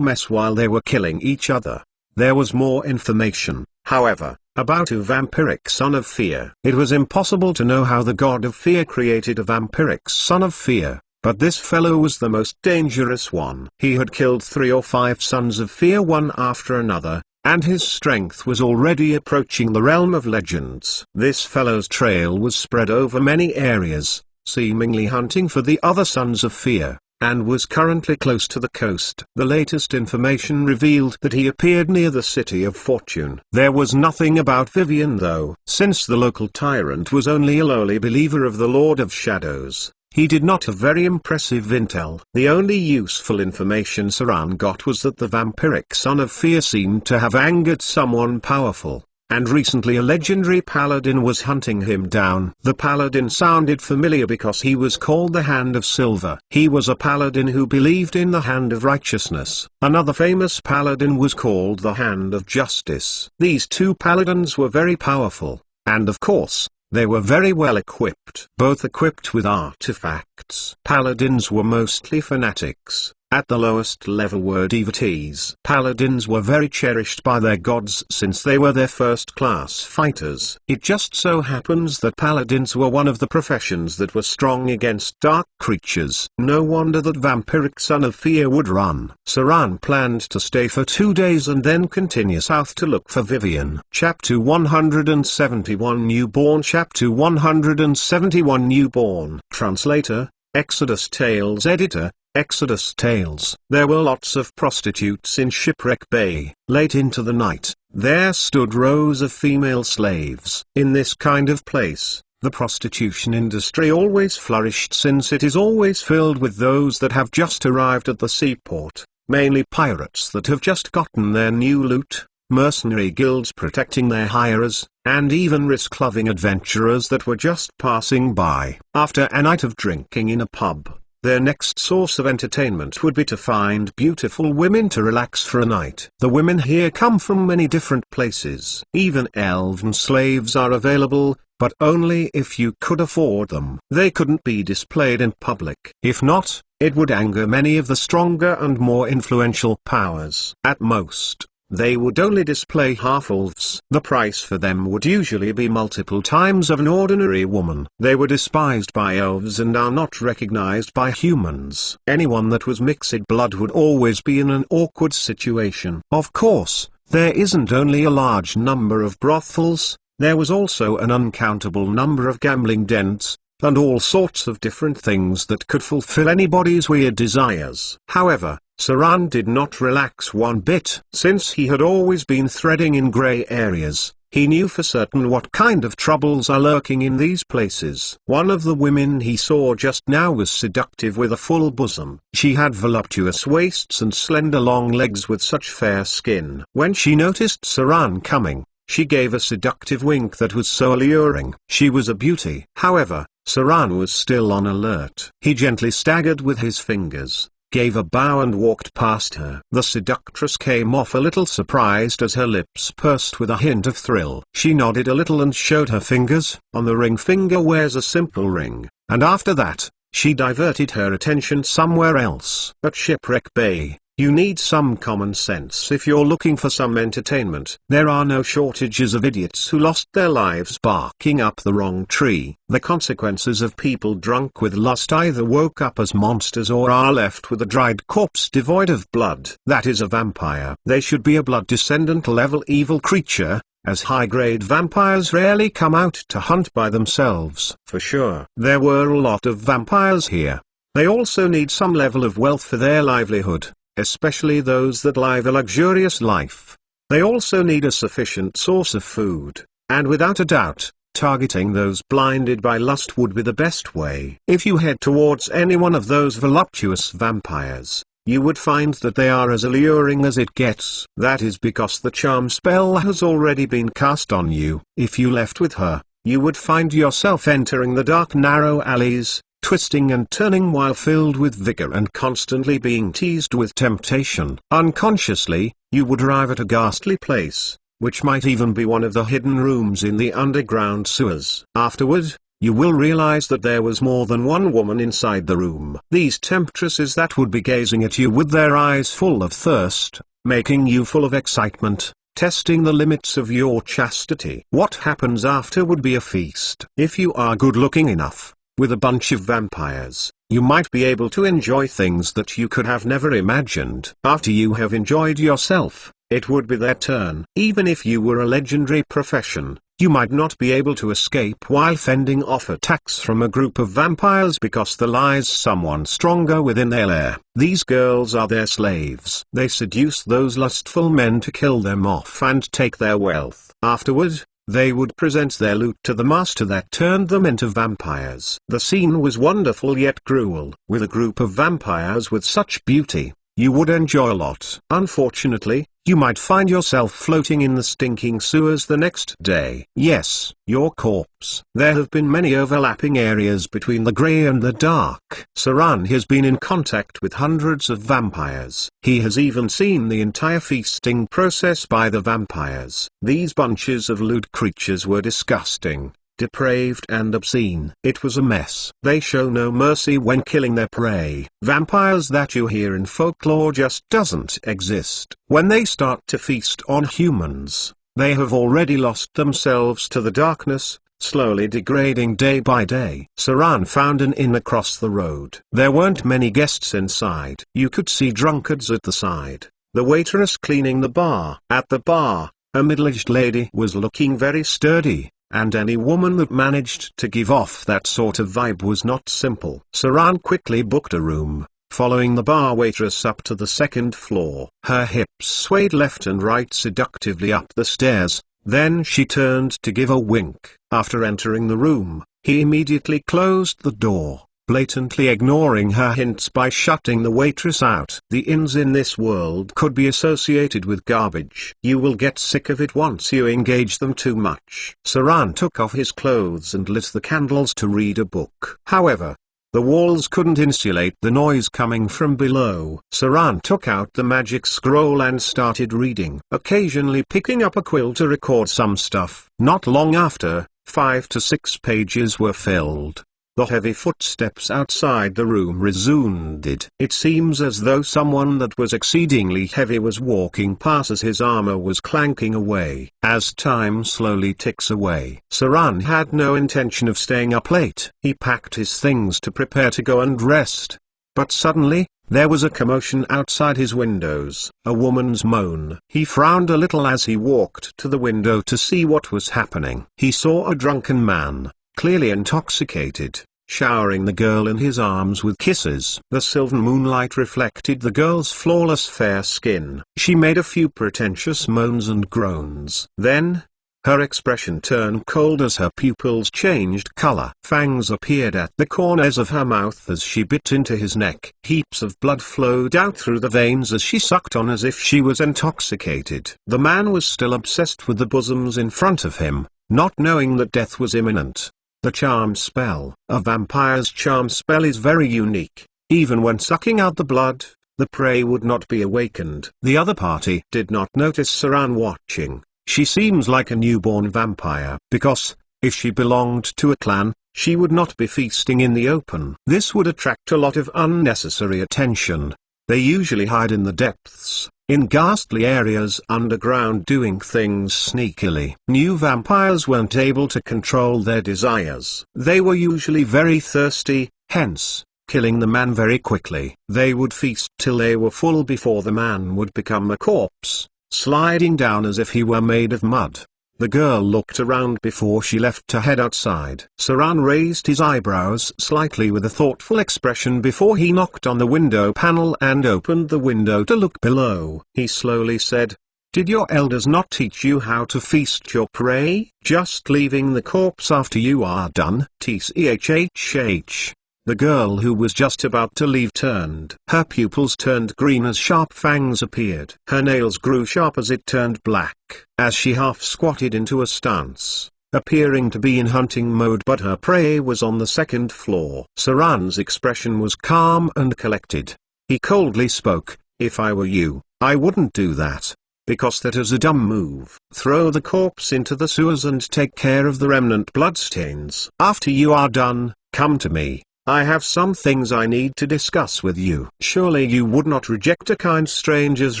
mess while they were killing each other. There was more information, however, about a vampiric son of fear. It was impossible to know how the god of fear created a vampiric son of fear, but this fellow was the most dangerous one. He had killed 3 or 5 sons of fear one after another, and his strength was already approaching the realm of legends. This fellow's trail was spread over many areas, seemingly hunting for the other sons of fear, and was currently close to the coast. The latest information revealed that he appeared near the City of Fortune. There was nothing about Vivian though. Since the local tyrant was only a lowly believer of the Lord of Shadows, he did not have very impressive intel. The only useful information Saran got was that the vampiric son of fear seemed to have angered someone powerful, and recently a legendary paladin was hunting him down. The paladin sounded familiar because he was called the Hand of Silver. He was a paladin who believed in the Hand of Righteousness. Another famous paladin was called the Hand of Justice. These two paladins were very powerful, and of course, they were very well equipped. Both equipped with artifacts. Paladins were mostly fanatics. At the lowest level were devotees. Paladins were very cherished by their gods since they were their first-class fighters. It just so happens that paladins were one of the professions that were strong against dark creatures. No wonder that vampiric son of fear would run. Saran planned to stay for 2 days and then continue south to look for Vivian. Chapter 171 Newborn. Chapter 171 Newborn. Translator, Exodus Tales Editor, Exodus Tales. There were lots of prostitutes in Shipwreck Bay. Late into the night, there stood rows of female slaves. In this kind of place, the prostitution industry always flourished, since it is always filled with those that have just arrived at the seaport, mainly pirates that have just gotten their new loot, mercenary guilds protecting their hirers, and even risk-loving adventurers that were just passing by. After a night of drinking in a pub, their next source of entertainment would be to find beautiful women to relax for a night. The women here come from many different places. Even elven slaves are available, but only if you could afford them. They couldn't be displayed in public. If not, it would anger many of the stronger and more influential powers. At most, they would only display half-elves. The price for them would usually be multiple times of an ordinary woman. They were despised by elves and are not recognized by humans. Anyone that was mixed blood would always be in an awkward situation. Of course, there isn't only a large number of brothels, there was also an uncountable number of gambling dens, and all sorts of different things that could fulfill anybody's weird desires. However, Saran did not relax one bit. Since he had always been threading in grey areas, he knew for certain what kind of troubles are lurking in these places. One of the women he saw just now was seductive with a full bosom. She had voluptuous waists and slender long legs with such fair skin. When she noticed Saran coming, she gave a seductive wink that was so alluring. She was a beauty. However, Saran was still on alert. He gently staggered with his fingers, gave a bow and walked past her. The seductress came off a little surprised as her lips pursed with a hint of thrill. She nodded a little and showed her fingers. On the ring finger wears a simple ring, and after that, she diverted her attention somewhere else. At Shipwreck Bay, you need some common sense if you're looking for some entertainment. There are no shortages of idiots who lost their lives barking up the wrong tree. The consequences of people drunk with lust either woke up as monsters or are left with a dried corpse devoid of blood. That is a vampire. They should be a blood descendant level evil creature, as high-grade vampires rarely come out to hunt by themselves. For sure, there were a lot of vampires here. They also need some level of wealth for their livelihood, especially those that live a luxurious life. They also need a sufficient source of food, and without a doubt, targeting those blinded by lust would be the best way. If you head towards any one of those voluptuous vampires, you would find that they are as alluring as it gets. That is because the charm spell has already been cast on you. If you left with her, you would find yourself entering the dark narrow alleys, twisting and turning while filled with vigor and constantly being teased with temptation. Unconsciously, you would arrive at a ghastly place, which might even be one of the hidden rooms in the underground sewers. Afterward, you will realize that there was more than one woman inside the room. These temptresses that would be gazing at you with their eyes full of thirst, making you full of excitement, testing the limits of your chastity. What happens after would be a feast. If you are good-looking enough, with a bunch of vampires, you might be able to enjoy things that you could have never imagined. After you have enjoyed yourself, it would be their turn. Even if you were a legendary profession, you might not be able to escape while fending off attacks from a group of vampires because there lies someone stronger within their lair. These girls are their slaves. They seduce those lustful men to kill them off and take their wealth. Afterward, they would present their loot to the master that turned them into vampires. The scene was wonderful yet cruel. With a group of vampires with such beauty, you would enjoy a lot. Unfortunately, you might find yourself floating in the stinking sewers the next day. Yes, your corpse. There have been many overlapping areas between the grey and the dark. Saran has been in contact with hundreds of vampires. He has even seen the entire feasting process by the vampires. These bunches of lewd creatures were disgusting, depraved and obscene. It was a mess. They show no mercy when killing their prey. Vampires that you hear in folklore just doesn't exist. When they start to feast on humans, they have already lost themselves to the darkness, slowly degrading day by day. Saran found an inn across the road. There weren't many guests inside. You could see drunkards at the side, the waitress cleaning the bar. At the bar, a middle-aged lady was looking very sturdy, and any woman that managed to give off that sort of vibe was not simple. Saran quickly booked a room, following the bar waitress up to the second floor. Her hips swayed left and right seductively up the stairs, then she turned to give a wink. After entering the room, he immediately closed the door, blatantly ignoring her hints by shutting the waitress out. The inns in this world could be associated with garbage. You will get sick of it once you engage them too much. Saran took off his clothes and lit the candles to read a book. However, the walls couldn't insulate the noise coming from below. Saran took out the magic scroll and started reading, occasionally picking up a quill to record some stuff. Not long after, 5 to 6 pages were filled. The heavy footsteps outside the room resounded. It seems as though someone that was exceedingly heavy was walking past as his armor was clanking away. As time slowly ticks away, Saran had no intention of staying up late. He packed his things to prepare to go and rest. But suddenly, there was a commotion outside his windows, a woman's moan. He frowned a little as he walked to the window to see what was happening. He saw a drunken man, clearly intoxicated, showering the girl in his arms with kisses. The silver moonlight reflected the girl's flawless fair skin. She made a few pretentious moans and groans. Then, her expression turned cold as her pupils changed color. Fangs appeared at the corners of her mouth as she bit into his neck. Heaps of blood flowed out through the veins as she sucked on as if she was intoxicated. The man was still obsessed with the bosoms in front of him, not knowing that death was imminent. The charm spell. A vampire's charm spell is very unique. Even when sucking out the blood, the prey would not be awakened. The other party did not notice Saran watching. She seems like a newborn vampire, because, if she belonged to a clan, she would not be feasting in the open. This would attract a lot of unnecessary attention. They usually hide in the depths, in ghastly areas underground, doing things sneakily. New vampires weren't able to control their desires. They were usually very thirsty, hence, killing the man very quickly. They would feast till they were full before the man would become a corpse, sliding down as if he were made of mud. The girl looked around before she left to head outside. Saran raised his eyebrows slightly with a thoughtful expression before he knocked on the window panel and opened the window to look below. He slowly said, "Did your elders not teach you how to feast your prey? Just leaving the corpse after you are done?" Tchhhh. The girl who was just about to leave turned. Her pupils turned green as sharp fangs appeared. Her nails grew sharp as it turned black. As she half squatted into a stance, appearing to be in hunting mode, but her prey was on the second floor. Saran's expression was calm and collected. He coldly spoke, "If I were you, I wouldn't do that. Because that is a dumb move. Throw the corpse into the sewers and take care of the remnant bloodstains. After you are done, come to me. I have some things I need to discuss with you." Surely you would not reject a kind stranger's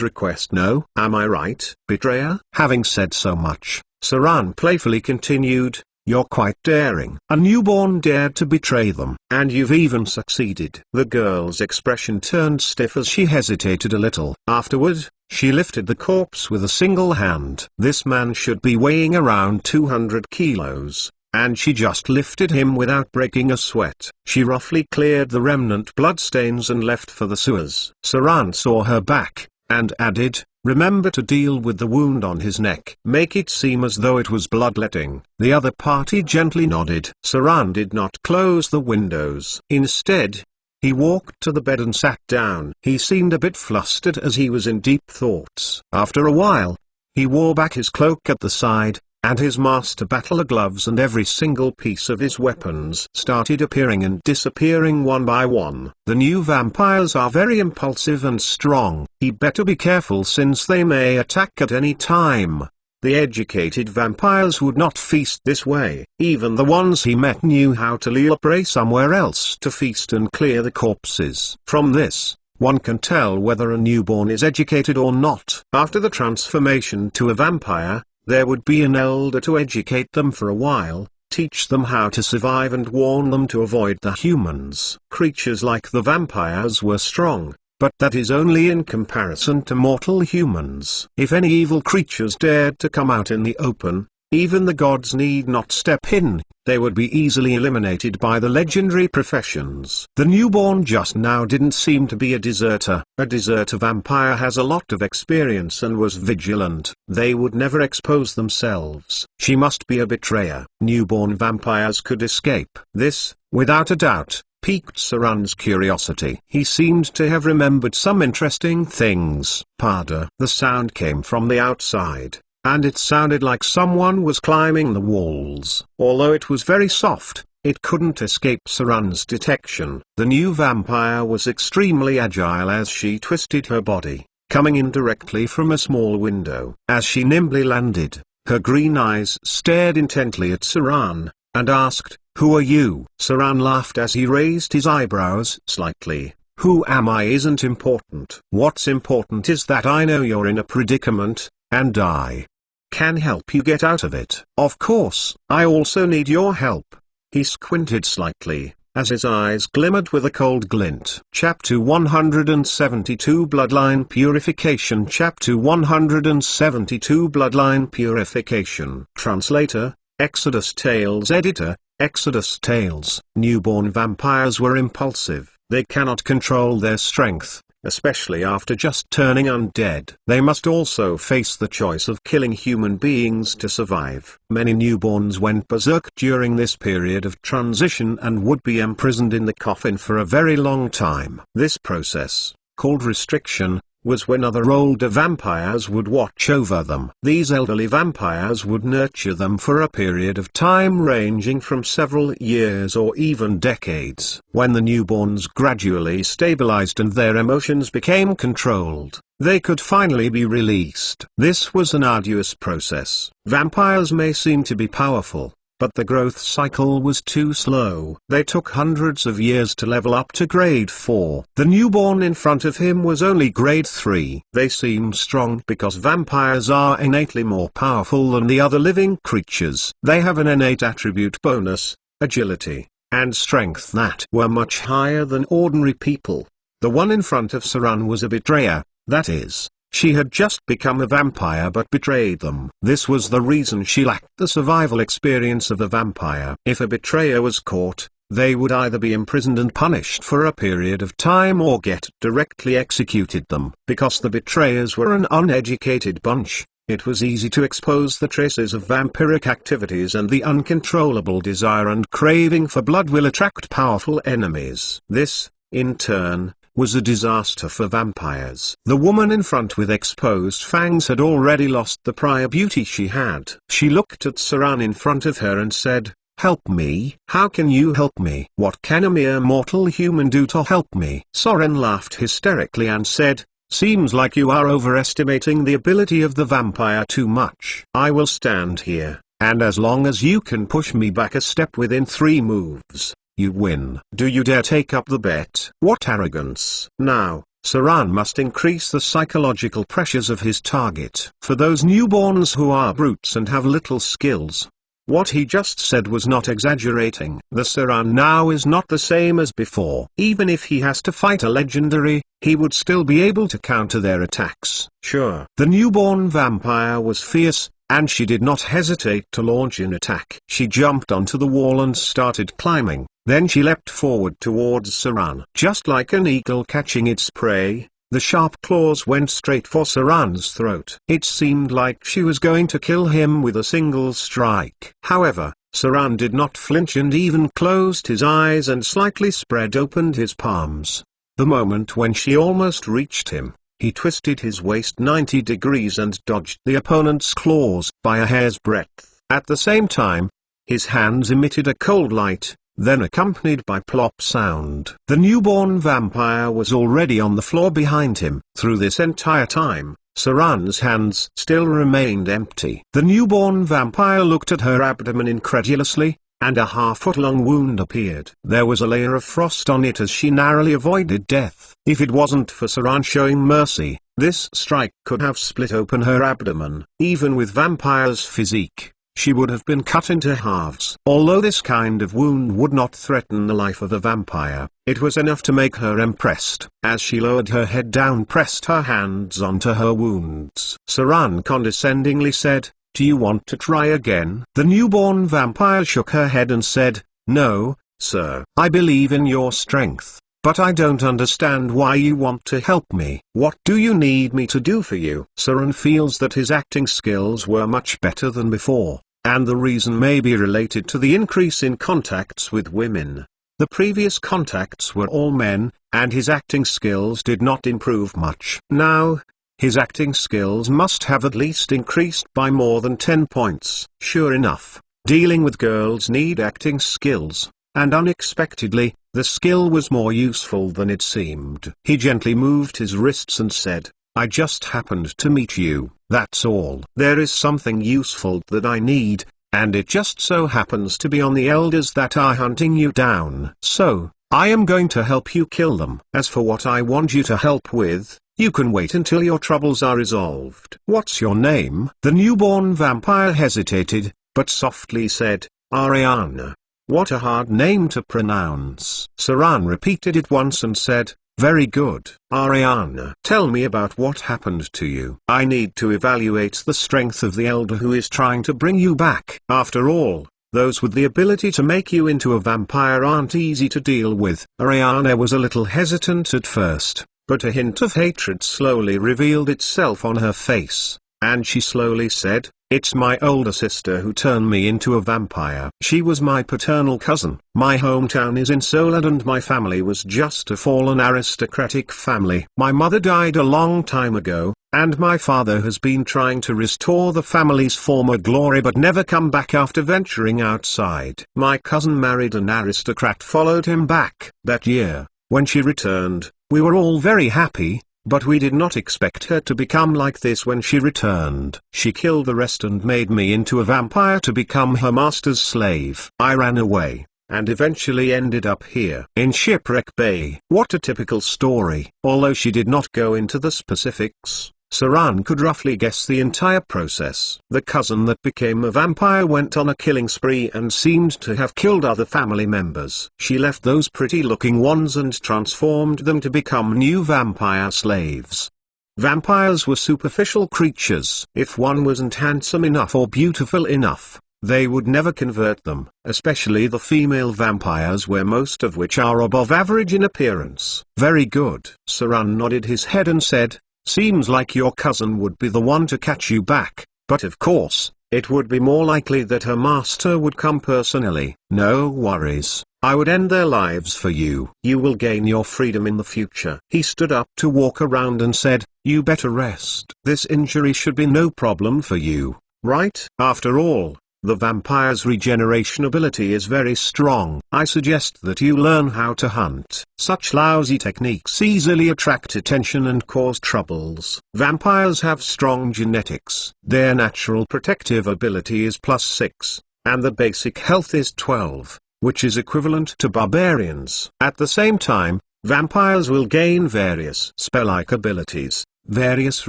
request, no? Am I right, betrayer? Having said so much, Saran playfully continued, "You're quite daring. A newborn dared to betray them. And you've even succeeded." The girl's expression turned stiff as she hesitated a little. Afterward, she lifted the corpse with a single hand. This man should be weighing around 200 kilos. And she just lifted him without breaking a sweat. She roughly cleared the remnant bloodstains and left for the sewers. Saran saw her back, and added, "Remember to deal with the wound on his neck. Make it seem as though it was bloodletting." The other party gently nodded. Saran did not close the windows. Instead, he walked to the bed and sat down. He seemed a bit flustered as he was in deep thoughts. After a while, he wore back his cloak at the side, and his master battle gloves and every single piece of his weapons started appearing and disappearing one by one. The new vampires are very impulsive and strong. He better be careful since they may attack at any time. The educated vampires would not feast this way. Even the ones he met knew how to lure prey somewhere else to feast and clear the corpses. From this, one can tell whether a newborn is educated or not. After the transformation to a vampire, there would be an elder to educate them for a while, teach them how to survive and warn them to avoid the humans. Creatures like the vampires were strong, but that is only in comparison to mortal humans. If any evil creatures dared to come out in the open, Even the gods need not step in, they would be easily eliminated by the legendary professions. The newborn just now didn't seem to be a deserter. A deserter vampire has a lot of experience and was vigilant. They would never expose themselves. She must be a betrayer. Newborn vampires could escape. This, without a doubt, piqued Saran's curiosity. He seemed to have remembered some interesting things. Pada. The sound came from the outside, and it sounded like someone was climbing the walls. Although it was very soft, it couldn't escape Saran's detection. The new vampire was extremely agile as she twisted her body, coming in directly from a small window. As she nimbly landed, her green eyes stared intently at Saran, and asked, "Who are you?" Saran laughed as he raised his eyebrows slightly. "Who am I isn't important. What's important is that I know you're in a predicament, and I can help you get out of it. Of course, I also need your help." He squinted slightly, as his eyes glimmered with a cold glint. Chapter 172 Bloodline Purification. Chapter 172 Bloodline Purification. Translator, Exodus Tales. Editor, Exodus Tales. Newborn vampires were impulsive. They cannot control their strength, especially after just turning undead. They must also face the choice of killing human beings to survive. Many newborns went berserk during this period of transition and would be imprisoned in the coffin for a very long time. This process, called restriction, was when other older vampires would watch over them. These elderly vampires would nurture them for a period of time ranging from several years or even decades. When the newborns gradually stabilized and their emotions became controlled, they could finally be released. This was an arduous process. Vampires may seem to be powerful, but the growth cycle was too slow. They took hundreds of years to level up to grade 4. The newborn in front of him was only grade 3. They seemed strong because vampires are innately more powerful than the other living creatures. They have an innate attribute bonus, agility, and strength that were much higher than ordinary people. The one in front of Saran was a betrayer, that is, she had just become a vampire but betrayed them. This was the reason she lacked the survival experience of a vampire. If a betrayer was caught, they would either be imprisoned and punished for a period of time or get directly executed them. Because the betrayers were an uneducated bunch, it was easy to expose the traces of vampiric activities, and the uncontrollable desire and craving for blood will attract powerful enemies. This, in turn, was a disaster for vampires. The woman in front with exposed fangs had already lost the prior beauty she had. She looked at Saran in front of her and said, "Help me." "How can you help me? What can a mere mortal human do to help me?" Saran laughed hysterically and said, "Seems like you are overestimating the ability of the vampire too much. I will stand here, and as long as you can push me back a step within 3 moves, you win. Do you dare take up the bet?" What arrogance! Now, Saran must increase the psychological pressures of his target. For those newborns who are brutes and have little skills, what he just said was not exaggerating. The Saran now is not the same as before. Even if he has to fight a legendary, he would still be able to counter their attacks. Sure. The newborn vampire was fierce, and she did not hesitate to launch an attack. She jumped onto the wall and started climbing. Then she leapt forward towards Saran. Just like an eagle catching its prey, the sharp claws went straight for Saran's throat. It seemed like she was going to kill him with a single strike. However, Saran did not flinch and even closed his eyes and slightly spread opened his palms. The moment when she almost reached him, he twisted his waist 90 degrees and dodged the opponent's claws by a hair's breadth. At the same time, his hands emitted a cold light, then accompanied by plop sound. The newborn vampire was already on the floor behind him. Through this entire time, Saran's hands still remained empty. The newborn vampire looked at her abdomen incredulously, and a half-foot-long wound appeared. There was a layer of frost on it as she narrowly avoided death. If it wasn't for Saran showing mercy, this strike could have split open her abdomen. Even with vampire's physique, she would have been cut into halves. Although this kind of wound would not threaten the life of a vampire, it was enough to make her impressed. As she lowered her head down, pressed her hands onto her wounds, Saran condescendingly said, Do you want to try again? The newborn vampire shook her head and said, "No, sir. I believe in your strength, but I don't understand why you want to help me. What do you need me to do for you?" Saran feels that his acting skills were much better than before, and the reason may be related to the increase in contacts with women. The previous contacts were all men, and his acting skills did not improve much. Now, his acting skills must have at least increased by more than 10 points. Sure enough, dealing with girls need acting skills, and unexpectedly, the skill was more useful than it seemed. He gently moved his wrists and said, "I just happened to meet you, that's all. There is something useful that I need, and it just so happens to be on the elders that are hunting you down. So, I am going to help you kill them. As for what I want you to help with, you can wait until your troubles are resolved." "What's your name?" The newborn vampire hesitated, but softly said, "Ariana." What a hard name to pronounce. Saran repeated it once and said, "Very good. Ariana, tell me about what happened to you. I need to evaluate the strength of the elder who is trying to bring you back. After all, those with the ability to make you into a vampire aren't easy to deal with." Ariana was a little hesitant at first, but a hint of hatred slowly revealed itself on her face, and she slowly said, "It's my older sister who turned me into a vampire. She was my paternal cousin. My hometown is in Solad and my family was just a fallen aristocratic family. My mother died a long time ago, and my father has been trying to restore the family's former glory but never come back after venturing outside. My cousin married an aristocrat, followed him back. That year, when she returned, we were all very happy. But we did not expect her to become like this when she returned. She killed the rest and made me into a vampire to become her master's slave. I ran away, and eventually ended up here in Shipwreck Bay." What a typical story. Although she did not go into the specifics, Saran could roughly guess the entire process. The cousin that became a vampire went on a killing spree and seemed to have killed other family members. She left those pretty-looking ones and transformed them to become new vampire slaves. Vampires were superficial creatures. If one wasn't handsome enough or beautiful enough, they would never convert them, especially the female vampires, where most of which are above average in appearance. "Very good." Saran nodded his head and said, "Seems like your cousin would be the one to catch you back, but of course, it would be more likely that her master would come personally." "No worries, I would end their lives for you. You will gain your freedom in the future." He stood up to walk around and said, "You better rest. This injury should be no problem for you, right? After all, the vampire's regeneration ability is very strong. I suggest that you learn how to hunt. Such lousy techniques easily attract attention and cause troubles. Vampires have strong genetics. Their natural protective ability is +6, and the basic health is 12, which is equivalent to barbarians. At the same time, vampires will gain various spell-like abilities, various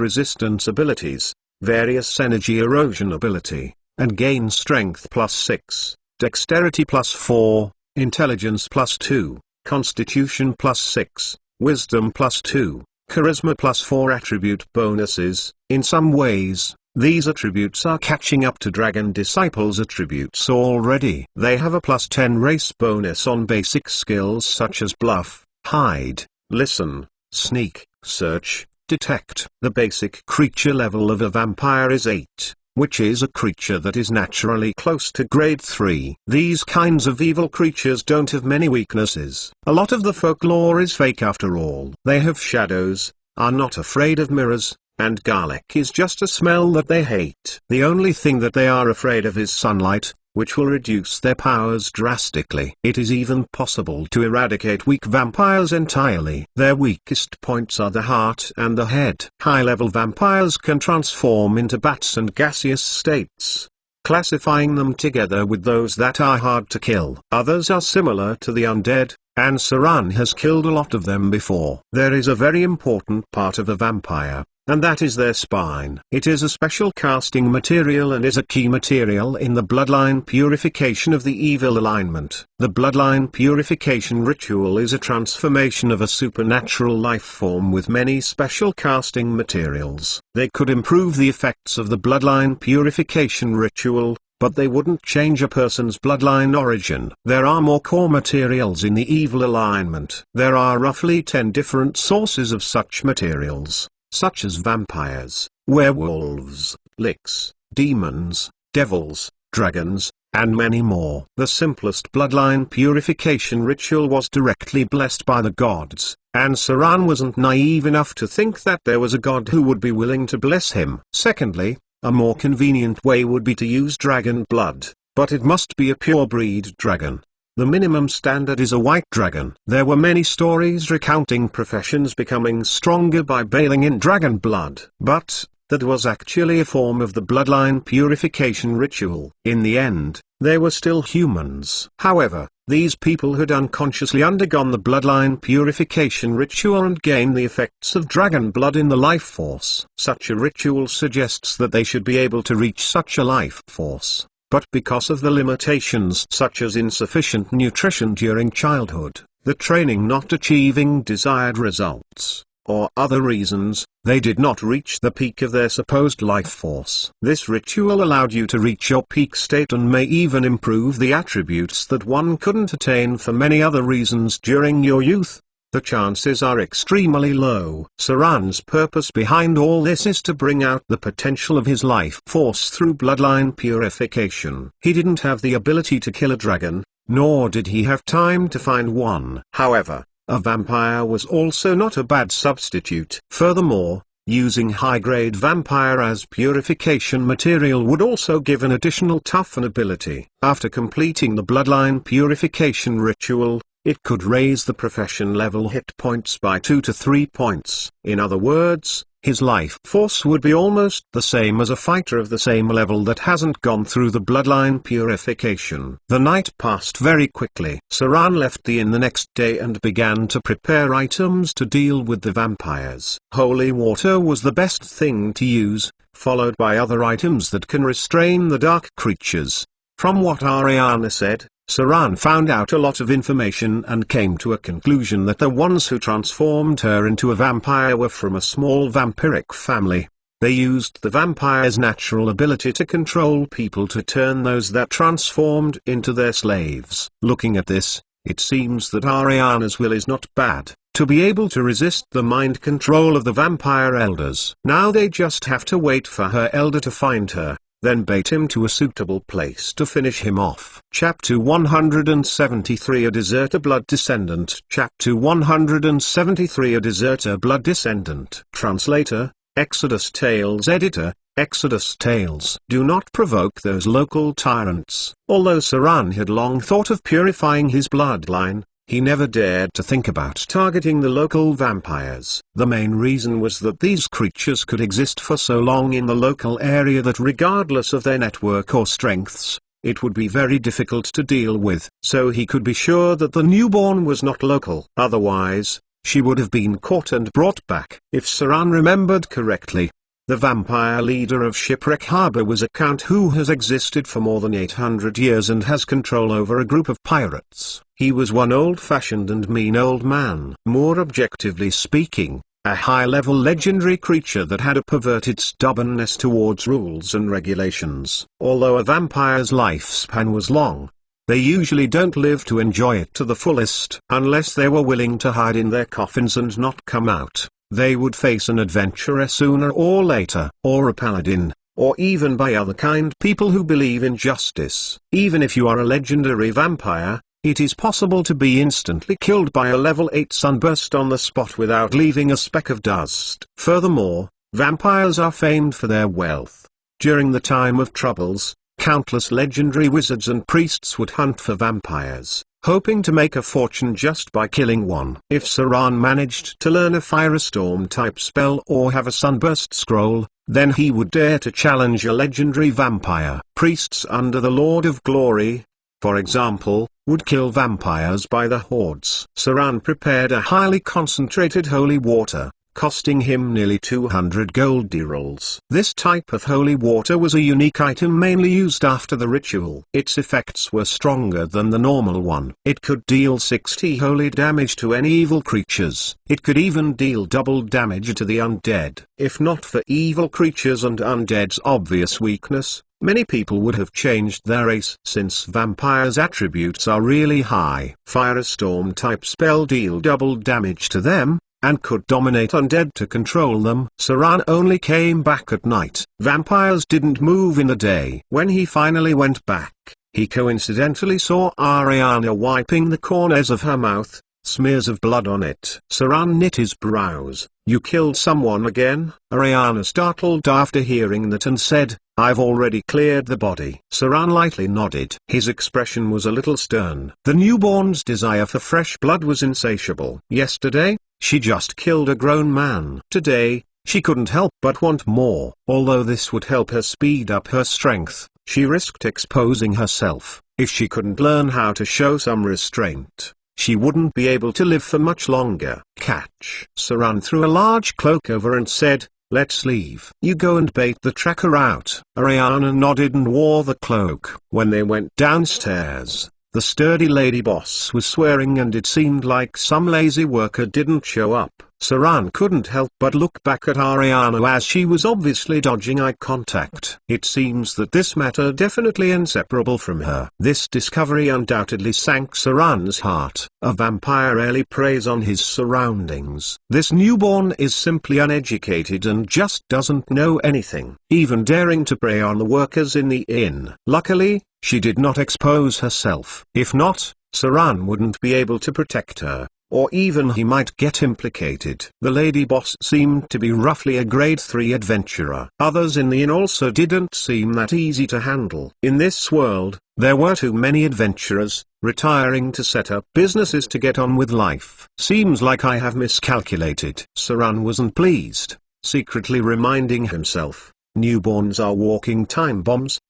resistance abilities, various energy erosion ability, and gain strength +6, dexterity +4, intelligence +2, constitution +6, wisdom +2, charisma +4 attribute bonuses. In some ways, these attributes are catching up to Dragon Disciples attributes already. They have a +10 race bonus on basic skills such as bluff, hide, listen, sneak, search, detect. The basic creature level of a vampire is 8. Which is a creature that is naturally close to grade 3. These kinds of evil creatures don't have many weaknesses. A lot of the folklore is fake after all. They have shadows, are not afraid of mirrors, and garlic is just a smell that they hate. The only thing that they are afraid of is sunlight, which will reduce their powers drastically. It is even possible to eradicate weak vampires entirely. Their weakest points are the heart and the head. High-level vampires can transform into bats and gaseous states, classifying them together with those that are hard to kill. Others are similar to the undead, and Saran has killed a lot of them before. There is a very important part of a vampire, and that is their spine. It is a special casting material and is a key material in the bloodline purification of the evil alignment. The bloodline purification ritual is a transformation of a supernatural life form with many special casting materials. They could improve the effects of the bloodline purification ritual, but they wouldn't change a person's bloodline origin. There are more core materials in the evil alignment. There are roughly 10 different sources of such materials, such as vampires, werewolves, licks, demons, devils, dragons, and many more. The simplest bloodline purification ritual was directly blessed by the gods, and Saran wasn't naive enough to think that there was a god who would be willing to bless him. Secondly, a more convenient way would be to use dragon blood, but it must be a pure breed dragon. The minimum standard is a white dragon. There were many stories recounting professions becoming stronger by bathing in dragon blood, but that was actually a form of the bloodline purification ritual. In the end, they were still humans. However, these people had unconsciously undergone the bloodline purification ritual and gained the effects of dragon blood in the life force. Such a ritual suggests that they should be able to reach such a life force, but because of the limitations such as insufficient nutrition during childhood, the training not achieving desired results, or other reasons, they did not reach the peak of their supposed life force. This ritual allowed you to reach your peak state and may even improve the attributes that one couldn't attain for many other reasons during your youth. The chances are extremely low. Saran's purpose behind all this is to bring out the potential of his life force through bloodline purification. He didn't have the ability to kill a dragon, nor did he have time to find one. However, a vampire was also not a bad substitute. Furthermore, using high-grade vampire as purification material would also give an additional toughen ability. After completing the bloodline purification ritual, it could raise the profession level hit points by 2 to 3 points. In other words, his life force would be almost the same as a fighter of the same level that hasn't gone through the bloodline purification. The night passed very quickly. Saran left the inn the next day and began to prepare items to deal with the vampires. Holy water was the best thing to use, followed by other items that can restrain the dark creatures. From what Ariana said, Saran found out a lot of information and came to a conclusion that the ones who transformed her into a vampire were from a small vampiric family. They used the vampire's natural ability to control people to turn those that transformed into their slaves. Looking at this, it seems that Ariana's will is not bad, to be able to resist the mind control of the vampire elders. Now they just have to wait for her elder to find her, then bait him to a suitable place to finish him off. Chapter 173 A Deserter Blood Descendant. Chapter 173 A Deserter Blood Descendant. Translator, Exodus Tales. Editor, Exodus Tales. Do not provoke those local tyrants. Although Saran had long thought of purifying his bloodline, he never dared to think about targeting the local vampires. The main reason was that these creatures could exist for so long in the local area that regardless of their network or strengths, it would be very difficult to deal with. So he could be sure that the newborn was not local. Otherwise, she would have been caught and brought back. If Saran remembered correctly, the vampire leader of Shipwreck Harbor was a count who has existed for more than 800 years and has control over a group of pirates. He was one old-fashioned and mean old man. More objectively speaking, a high-level legendary creature that had a perverted stubbornness towards rules and regulations. Although a vampire's lifespan was long, they usually don't live to enjoy it to the fullest. Unless they were willing to hide in their coffins and not come out, they would face an adventurer sooner or later, or a paladin, or even by other kind people who believe in justice. Even if you are a legendary vampire, it is possible to be instantly killed by a level 8 sunburst on the spot without leaving a speck of dust. Furthermore, vampires are famed for their wealth. During the time of troubles, countless legendary wizards and priests would hunt for vampires, hoping to make a fortune just by killing one. If Saran managed to learn a firestorm type spell or have a sunburst scroll, then he would dare to challenge a legendary vampire. Priests under the Lord of Glory, for example, would kill vampires by the hordes. Saran prepared a highly concentrated holy water, costing him nearly 200 gold dirhams. This type of holy water was a unique item mainly used after the ritual. Its effects were stronger than the normal one. It could deal 60 holy damage to any evil creatures. It could even deal double damage to the undead. If not for evil creatures and undead's obvious weakness, many people would have changed their race. Since vampires' attributes are really high, Firestorm type spell deal double damage to them, and could dominate undead to control them. Saran only came back at night. Vampires didn't move in the day. When he finally went back, he coincidentally saw Ariana wiping the corners of her mouth, smears of blood on it. Saran knit his brows. "You killed someone again?" Ariana startled after hearing that and said, "I've already cleared the body." Saran lightly nodded. His expression was a little stern. The newborn's desire for fresh blood was insatiable. Yesterday, she just killed a grown man. Today, she couldn't help but want more. Although this would help her speed up her strength, she risked exposing herself. If she couldn't learn how to show some restraint, she wouldn't be able to live for much longer. Catch. Saran threw a large cloak over and said, "Let's leave." "You go and bait the tracker out." Ariana nodded and wore the cloak. When they went downstairs, the sturdy lady boss was swearing and it seemed like some lazy worker didn't show up. Saran couldn't help but look back at Ariana as she was obviously dodging eye contact. It seems that this matter definitely inseparable from her. This discovery undoubtedly sank Saran's heart. A vampire rarely preys on his surroundings. This newborn is simply uneducated and just doesn't know anything, even daring to prey on the workers in the inn. Luckily, she did not expose herself. If not, Saran wouldn't be able to protect her, or even he might get implicated. The lady boss seemed to be roughly a grade 3 adventurer. Others in the inn also didn't seem that easy to handle. In this world, there were too many adventurers, retiring to set up businesses to get on with life. "Seems like I have miscalculated." Saran wasn't pleased, secretly reminding himself, newborns are walking time bombs.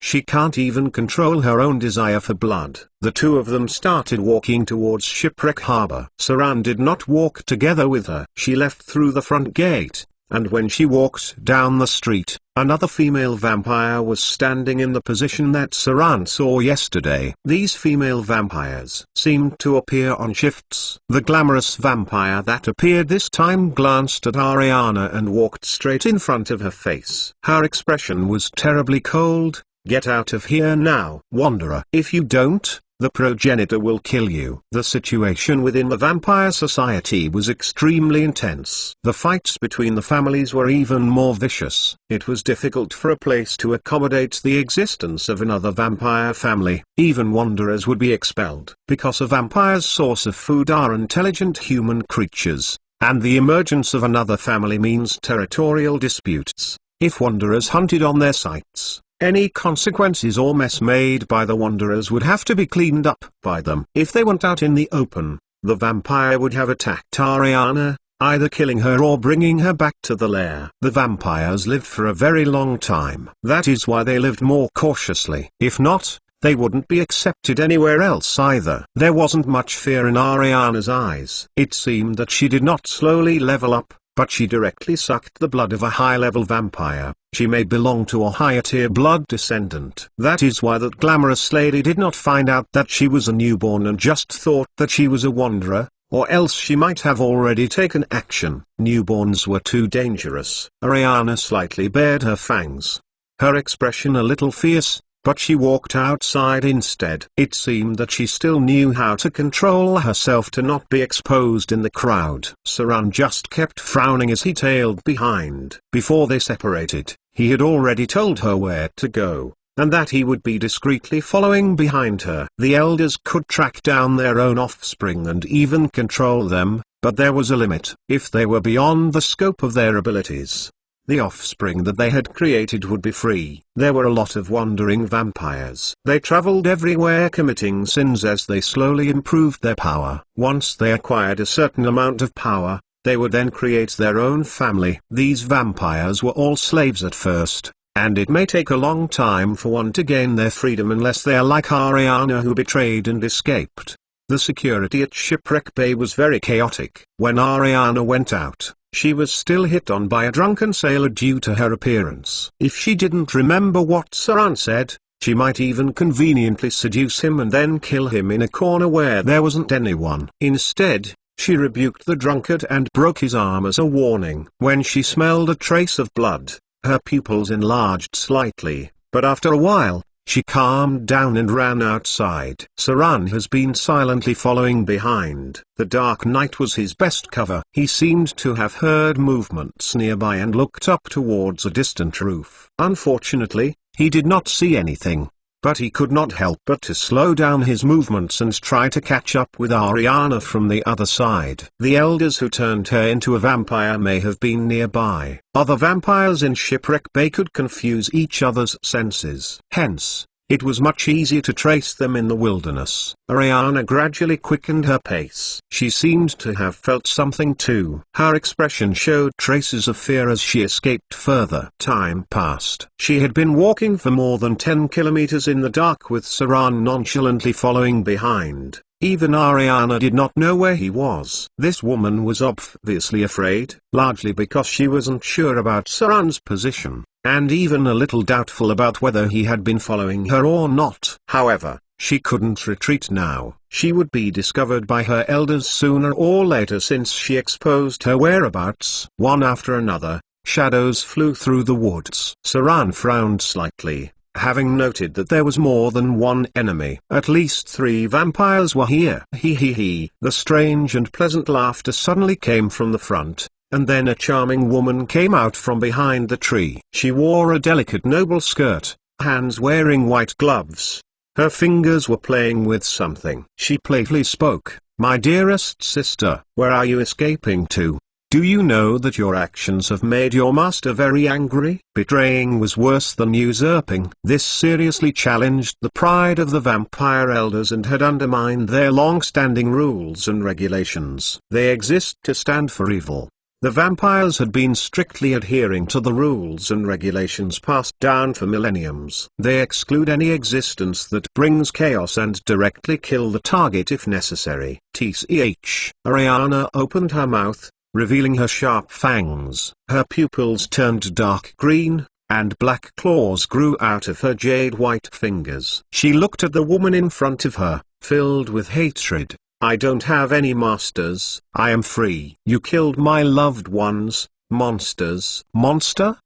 She can't even control her own desire for blood. The two of them started walking towards Shipwreck Harbor. Saran did not walk together with her. She left through the front gate, and when she walked down the street, another female vampire was standing in the position that Saran saw yesterday. These female vampires seemed to appear on shifts. The glamorous vampire that appeared this time glanced at Ariana and walked straight in front of her face. Her expression was terribly cold. "Get out of here now, wanderer. If you don't, the progenitor will kill you." The situation within the vampire society was extremely intense. The fights between the families were even more vicious. It was difficult for a place to accommodate the existence of another vampire family. Even wanderers would be expelled. Because a vampire's source of food are intelligent human creatures, and the emergence of another family means territorial disputes. If wanderers hunted on their sites, any consequences or mess made by the wanderers would have to be cleaned up by them. If they went out in the open, the vampire would have attacked Ariana, either killing her or bringing her back to the lair. The vampires lived for a very long time. That is why they lived more cautiously. If not, they wouldn't be accepted anywhere else either. There wasn't much fear in Ariana's eyes. It seemed that she did not slowly level up, but she directly sucked the blood of a high-level vampire. She may belong to a higher-tier blood descendant. That is why that glamorous lady did not find out that she was a newborn and just thought that she was a wanderer, or else she might have already taken action. Newborns were too dangerous. Ariana slightly bared her fangs, her expression a little fierce, but she walked outside instead. It seemed that she still knew how to control herself to not be exposed in the crowd. Saran just kept frowning as he tailed behind. Before they separated, he had already told her where to go, and that he would be discreetly following behind her. The elders could track down their own offspring and even control them, but there was a limit. If they were beyond the scope of their abilities, the offspring that they had created would be free. There were a lot of wandering vampires. They traveled everywhere committing sins as they slowly improved their power. Once they acquired a certain amount of power, they would then create their own family. These vampires were all slaves at first, and it may take a long time for one to gain their freedom unless they are like Ariana, who betrayed and escaped. The security at Shipwreck Bay was very chaotic. When Ariana went out, she was still hit on by a drunken sailor due to her appearance. If she didn't remember what Saran said, she might even conveniently seduce him and then kill him in a corner where there wasn't anyone. Instead, she rebuked the drunkard and broke his arm as a warning. When she smelled a trace of blood, her pupils enlarged slightly, but after a while, she calmed down and ran outside. Saran has been silently following behind. The dark night was his best cover. He seemed to have heard movements nearby and looked up towards a distant roof. Unfortunately, he did not see anything, but he could not help but to slow down his movements and try to catch up with Ariana from the other side. The elders who turned her into a vampire may have been nearby. Other vampires in Shipwreck Bay could confuse each other's senses. Hence, it was much easier to trace them in the wilderness. Ariana gradually quickened her pace. She seemed to have felt something too. Her expression showed traces of fear as she escaped further. Time passed. She had been walking for more than 10 kilometers in the dark with Saran nonchalantly following behind. Even Ariana did not know where he was. This woman was obviously afraid, largely because she wasn't sure about Saran's position, and even a little doubtful about whether he had been following her or not. However, she couldn't retreat now. She would be discovered by her elders sooner or later since she exposed her whereabouts. One after another, shadows flew through the woods. Saran frowned slightly, having noted that there was more than one enemy. At least 3 vampires were here. He. The strange and pleasant laughter suddenly came from the front, and then a charming woman came out from behind the tree. She wore a delicate noble skirt, hands wearing white gloves. Her fingers were playing with something. She playfully spoke, "My dearest sister, where are you escaping to? Do you know that your actions have made your master very angry?" Betraying was worse than usurping. This seriously challenged the pride of the vampire elders and had undermined their long-standing rules and regulations. They exist to stand for evil. The vampires had been strictly adhering to the rules and regulations passed down for millenniums. They exclude any existence that brings chaos and directly kill the target if necessary. Ariana opened her mouth, revealing her sharp fangs. Her pupils turned dark green, and black claws grew out of her jade-white fingers. She looked at the woman in front of her, filled with hatred. "I don't have any masters. I am free. You killed my loved ones, monsters." "Monster?"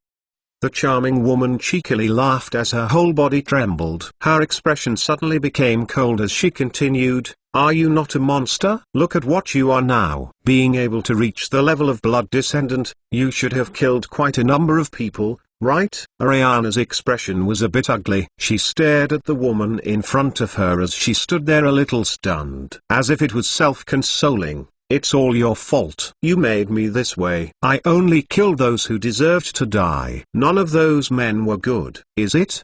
The charming woman cheekily laughed as her whole body trembled. Her expression suddenly became cold as she continued, "Are you not a monster? Look at what you are now." Being able to reach the level of blood descendant, you should have killed quite a number of people, right? Ariana's expression was a bit ugly. She stared at the woman in front of her as she stood there a little stunned. As if it was self-consoling. "It's all your fault. You made me this way. I only killed those who deserved to die. None of those men were good, is it?"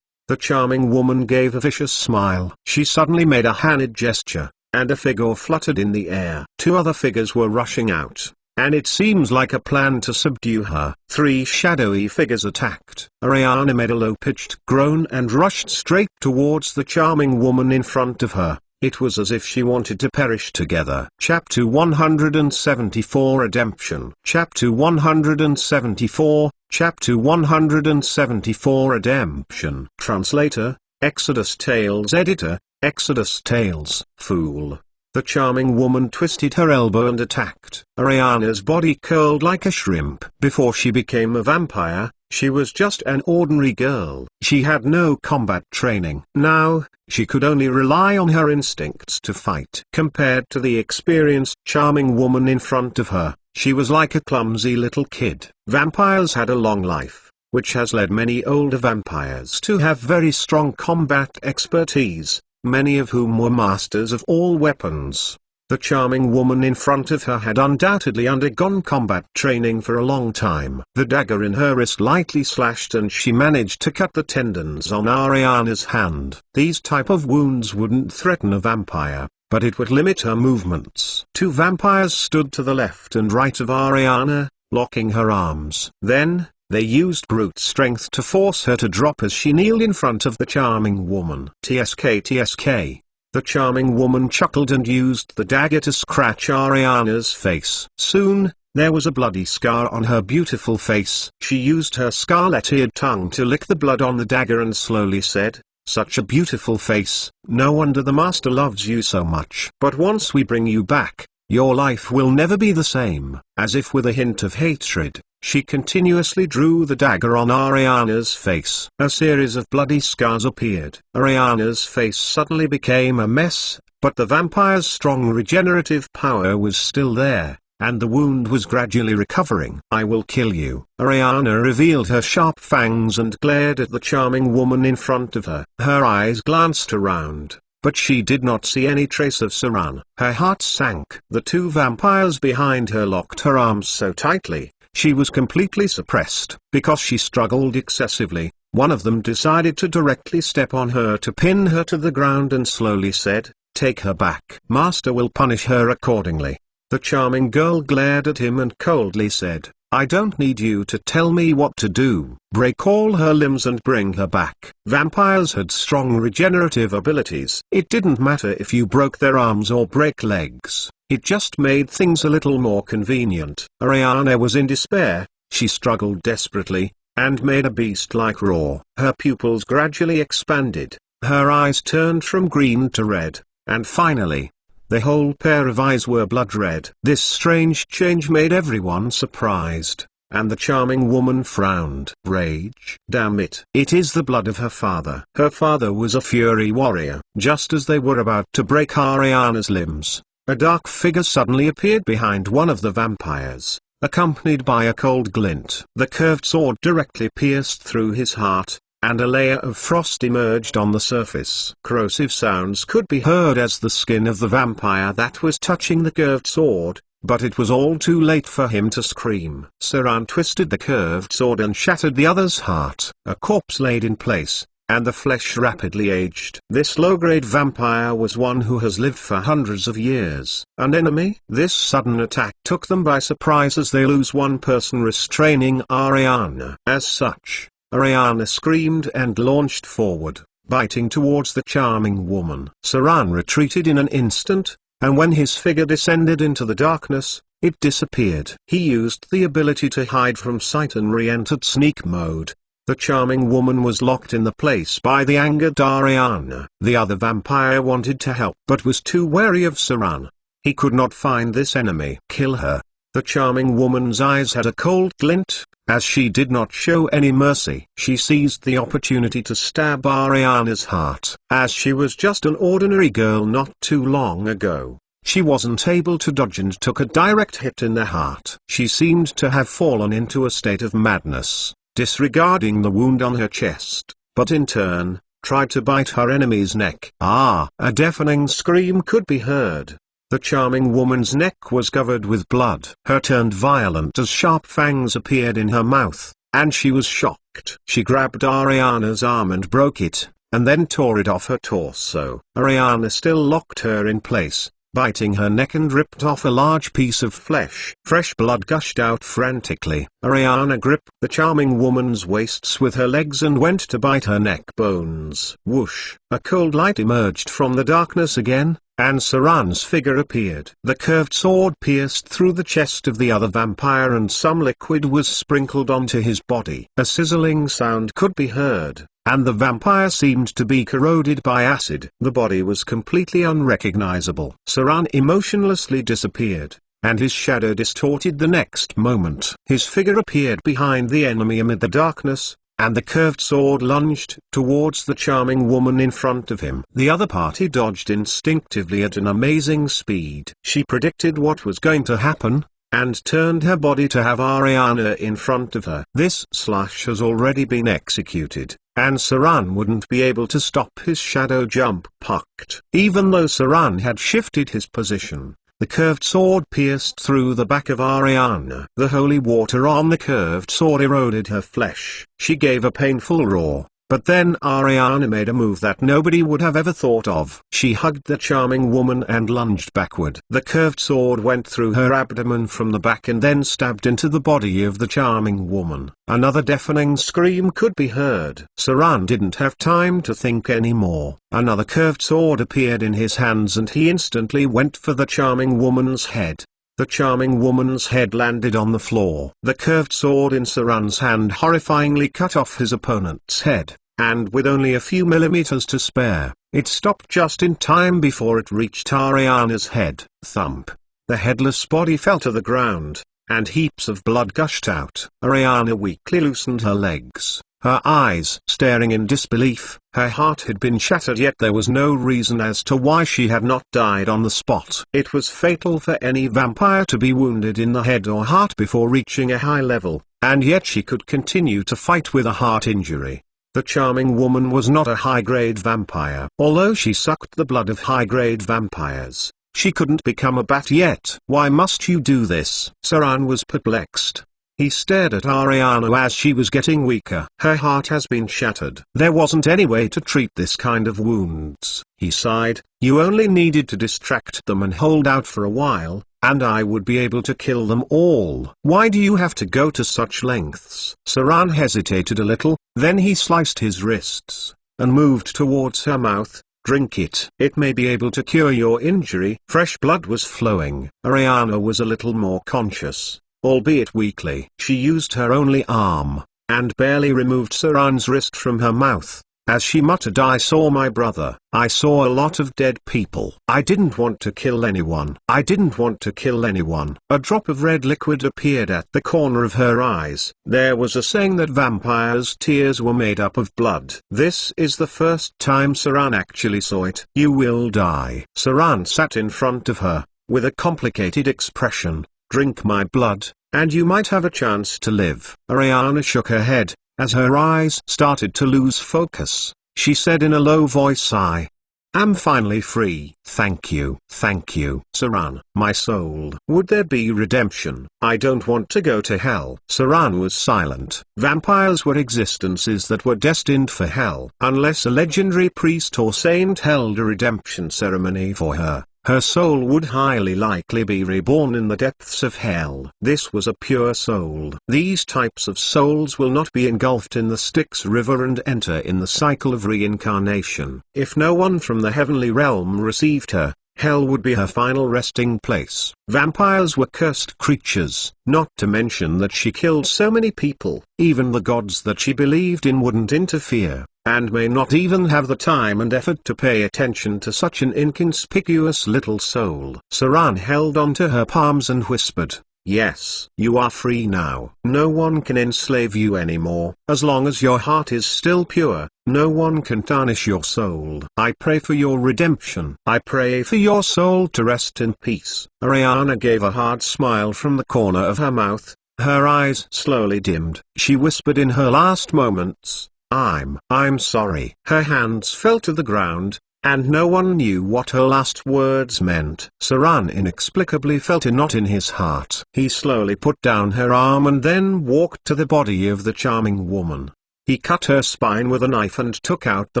The charming woman gave a vicious smile. She suddenly made a hand gesture, and a figure fluttered in the air. 2 other figures were rushing out, and it seems like a plan to subdue her. 3 shadowy figures attacked. Ariana made a low-pitched groan and rushed straight towards the charming woman in front of her. It was as if she wanted to perish together. Chapter 174 Redemption. Chapter 174, Chapter 174 Redemption. Translator, Exodus Tales. Editor, Exodus Tales. Fool. The charming woman twisted her elbow and attacked. Ariana's body curled like a shrimp. Before she became a vampire, she was just an ordinary girl. She had no combat training. Now, she could only rely on her instincts to fight. Compared to the experienced charming woman in front of her, she was like a clumsy little kid. Vampires had a long life, which has led many older vampires to have very strong combat expertise, many of whom were masters of all weapons. The charming woman in front of her had undoubtedly undergone combat training for a long time. The dagger in her wrist lightly slashed and she managed to cut the tendons on Ariana's hand. These type of wounds wouldn't threaten a vampire, but it would limit her movements. 2 vampires stood to the left and right of Ariana, locking her arms. Then, They used brute strength to force her to drop as she kneeled in front of the charming woman. TSK TSK. The charming woman chuckled and used the dagger to scratch Ariana's face. Soon, there was a bloody scar on her beautiful face. She used her scarlet-eared tongue to lick the blood on the dagger and slowly said, "Such a beautiful face, no wonder the master loves you so much. But once we bring you back, your life will never be the same." As if with a hint of hatred, she continuously drew the dagger on Ariana's face. A series of bloody scars appeared. Ariana's face suddenly became a mess, but the vampire's strong regenerative power was still there, and the wound was gradually recovering. "I will kill you." Ariana revealed her sharp fangs and glared at the charming woman in front of her. Her eyes glanced around, but she did not see any trace of Saran. Her heart sank. The two vampires behind her locked her arms so tightly, she was completely suppressed. Because she struggled excessively, one of them decided to directly step on her to pin her to the ground and slowly said, "Take her back. Master will punish her accordingly." The charming girl glared at him and coldly said, "I don't need you to tell me what to do. Break all her limbs and bring her back." Vampires had strong regenerative abilities. It didn't matter if you broke their arms or break legs, it just made things a little more convenient. Ariana was in despair, she struggled desperately, and made a beast-like roar. Her pupils gradually expanded, her eyes turned from green to red, and finally, the whole pair of eyes were blood red. This strange change made everyone surprised, and the charming woman frowned. Rage. Damn it. It is the blood of her father. Her father was a fury warrior. Just as they were about to break Ariana's limbs, a dark figure suddenly appeared behind one of the vampires, accompanied by a cold glint. The curved sword directly pierced through his heart, and a layer of frost emerged on the surface. Corrosive sounds could be heard as the skin of the vampire that was touching the curved sword, but it was all too late for him to scream. Saran twisted the curved sword and shattered the other's heart. A corpse laid in place, and the flesh rapidly aged. This low-grade vampire was one who has lived for hundreds of years. An enemy? This sudden attack took them by surprise as they lose one person restraining Ariana. As such, Ariana screamed and launched forward, biting towards the charming woman. Saran retreated in an instant, and when his figure descended into the darkness, it disappeared. He used the ability to hide from sight and re-entered sneak mode. The charming woman was locked in the place by the angered Ariana. The other vampire wanted to help but was too wary of Saran. He could not find this enemy. Kill her. The charming woman's eyes had a cold glint, as she did not show any mercy. She seized the opportunity to stab Ariana's heart. As she was just an ordinary girl not too long ago, she wasn't able to dodge and took a direct hit in the heart. She seemed to have fallen into a state of madness, disregarding the wound on her chest, but in turn, tried to bite her enemy's neck. A deafening scream could be heard. The charming woman's neck was covered with blood. Her turned violent as sharp fangs appeared in her mouth, and she was shocked. She grabbed Ariana's arm and broke it, and then tore it off her torso. Ariana still locked her in place, biting her neck and ripped off a large piece of flesh. Fresh blood gushed out frantically. Ariana gripped the charming woman's waists with her legs and went to bite her neck bones. Whoosh! A cold light emerged from the darkness again, and Saran's figure appeared. The curved sword pierced through the chest of the other vampire and some liquid was sprinkled onto his body. A sizzling sound could be heard, and the vampire seemed to be corroded by acid. The body was completely unrecognizable. Saran emotionlessly disappeared, and his shadow distorted the next moment. His figure appeared behind the enemy amid the darkness, and the curved sword lunged towards the charming woman in front of him. The other party dodged instinctively at an amazing speed. She predicted what was going to happen, and turned her body to have Ariana in front of her. This slash has already been executed, and Saran wouldn't be able to stop his shadow jump. Pucked. Even though Saran had shifted his position, the curved sword pierced through the back of Ariana. The holy water on the curved sword eroded her flesh. She gave a painful roar, But then Ariana made a move that nobody would have ever thought of. She hugged the charming woman and lunged backward. The curved sword went through her abdomen from the back and then stabbed into the body of the charming woman. Another deafening scream could be heard. Saran didn't have time to think anymore. Another curved sword appeared in his hands and he instantly went for the charming woman's head. The charming woman's head landed on the floor. The curved sword in Saran's hand horrifyingly cut off his opponent's head, and with only a few millimeters to spare, it stopped just in time before it reached Ariana's head. Thump. The headless body fell to the ground, and heaps of blood gushed out. Ariana weakly loosened her legs, her eyes staring in disbelief. Her heart had been shattered, yet there was no reason as to why she had not died on the spot. It was fatal for any vampire to be wounded in the head or heart before reaching a high level, and yet she could continue to fight with a heart injury. The charming woman was not a high-grade vampire. Although she sucked the blood of high-grade vampires, she couldn't become a bat yet. Why must you do this? Saran was perplexed. He stared at Ariana as she was getting weaker. Her heart has been shattered. There wasn't any way to treat this kind of wounds. He sighed. You only needed to distract them and hold out for a while, and I would be able to kill them all. Why do you have to go to such lengths? Saran hesitated a little, then he sliced his wrists, and moved towards her mouth. Drink it. It may be able to cure your injury. Fresh blood was flowing. Ariana was a little more conscious, albeit weakly. She used her only arm, and barely removed Saran's wrist from her mouth. As she muttered, I saw my brother. I saw a lot of dead people. I didn't want to kill anyone. I didn't want to kill anyone. A drop of red liquid appeared at the corner of her eyes. There was a saying that vampires' tears were made up of blood. This is the first time Saran actually saw it. You will die. Saran sat in front of her, with a complicated expression. Drink my blood, and you might have a chance to live. Ariana shook her head. As her eyes started to lose focus, she said in a low voice, I am finally free. Thank you. Thank you. Saran, my soul. Would there be redemption? I don't want to go to hell. Saran was silent. Vampires were existences that were destined for hell. Unless a legendary priest or saint held a redemption ceremony for her, her soul would highly likely be reborn in the depths of hell. This was a pure soul. These types of souls will not be engulfed in the Styx River and enter in the cycle of reincarnation. If no one from the heavenly realm received her, hell would be her final resting place. Vampires were cursed creatures, not to mention that she killed so many people. Even the gods that she believed in wouldn't interfere, and may not even have the time and effort to pay attention to such an inconspicuous little soul. Saran held onto her palms and whispered, yes, you are free now. No one can enslave you anymore. As long as your heart is still pure, no one can tarnish your soul. I pray for your redemption. I pray for your soul to rest in peace. Ariana gave a hard smile from the corner of her mouth. Her eyes slowly dimmed. She whispered in her last moments, I'm sorry. Her hands fell to the ground, and no one knew what her last words meant. Saran inexplicably felt a knot in his heart. He slowly put down her arm and then walked to the body of the charming woman. He cut her spine with a knife and took out the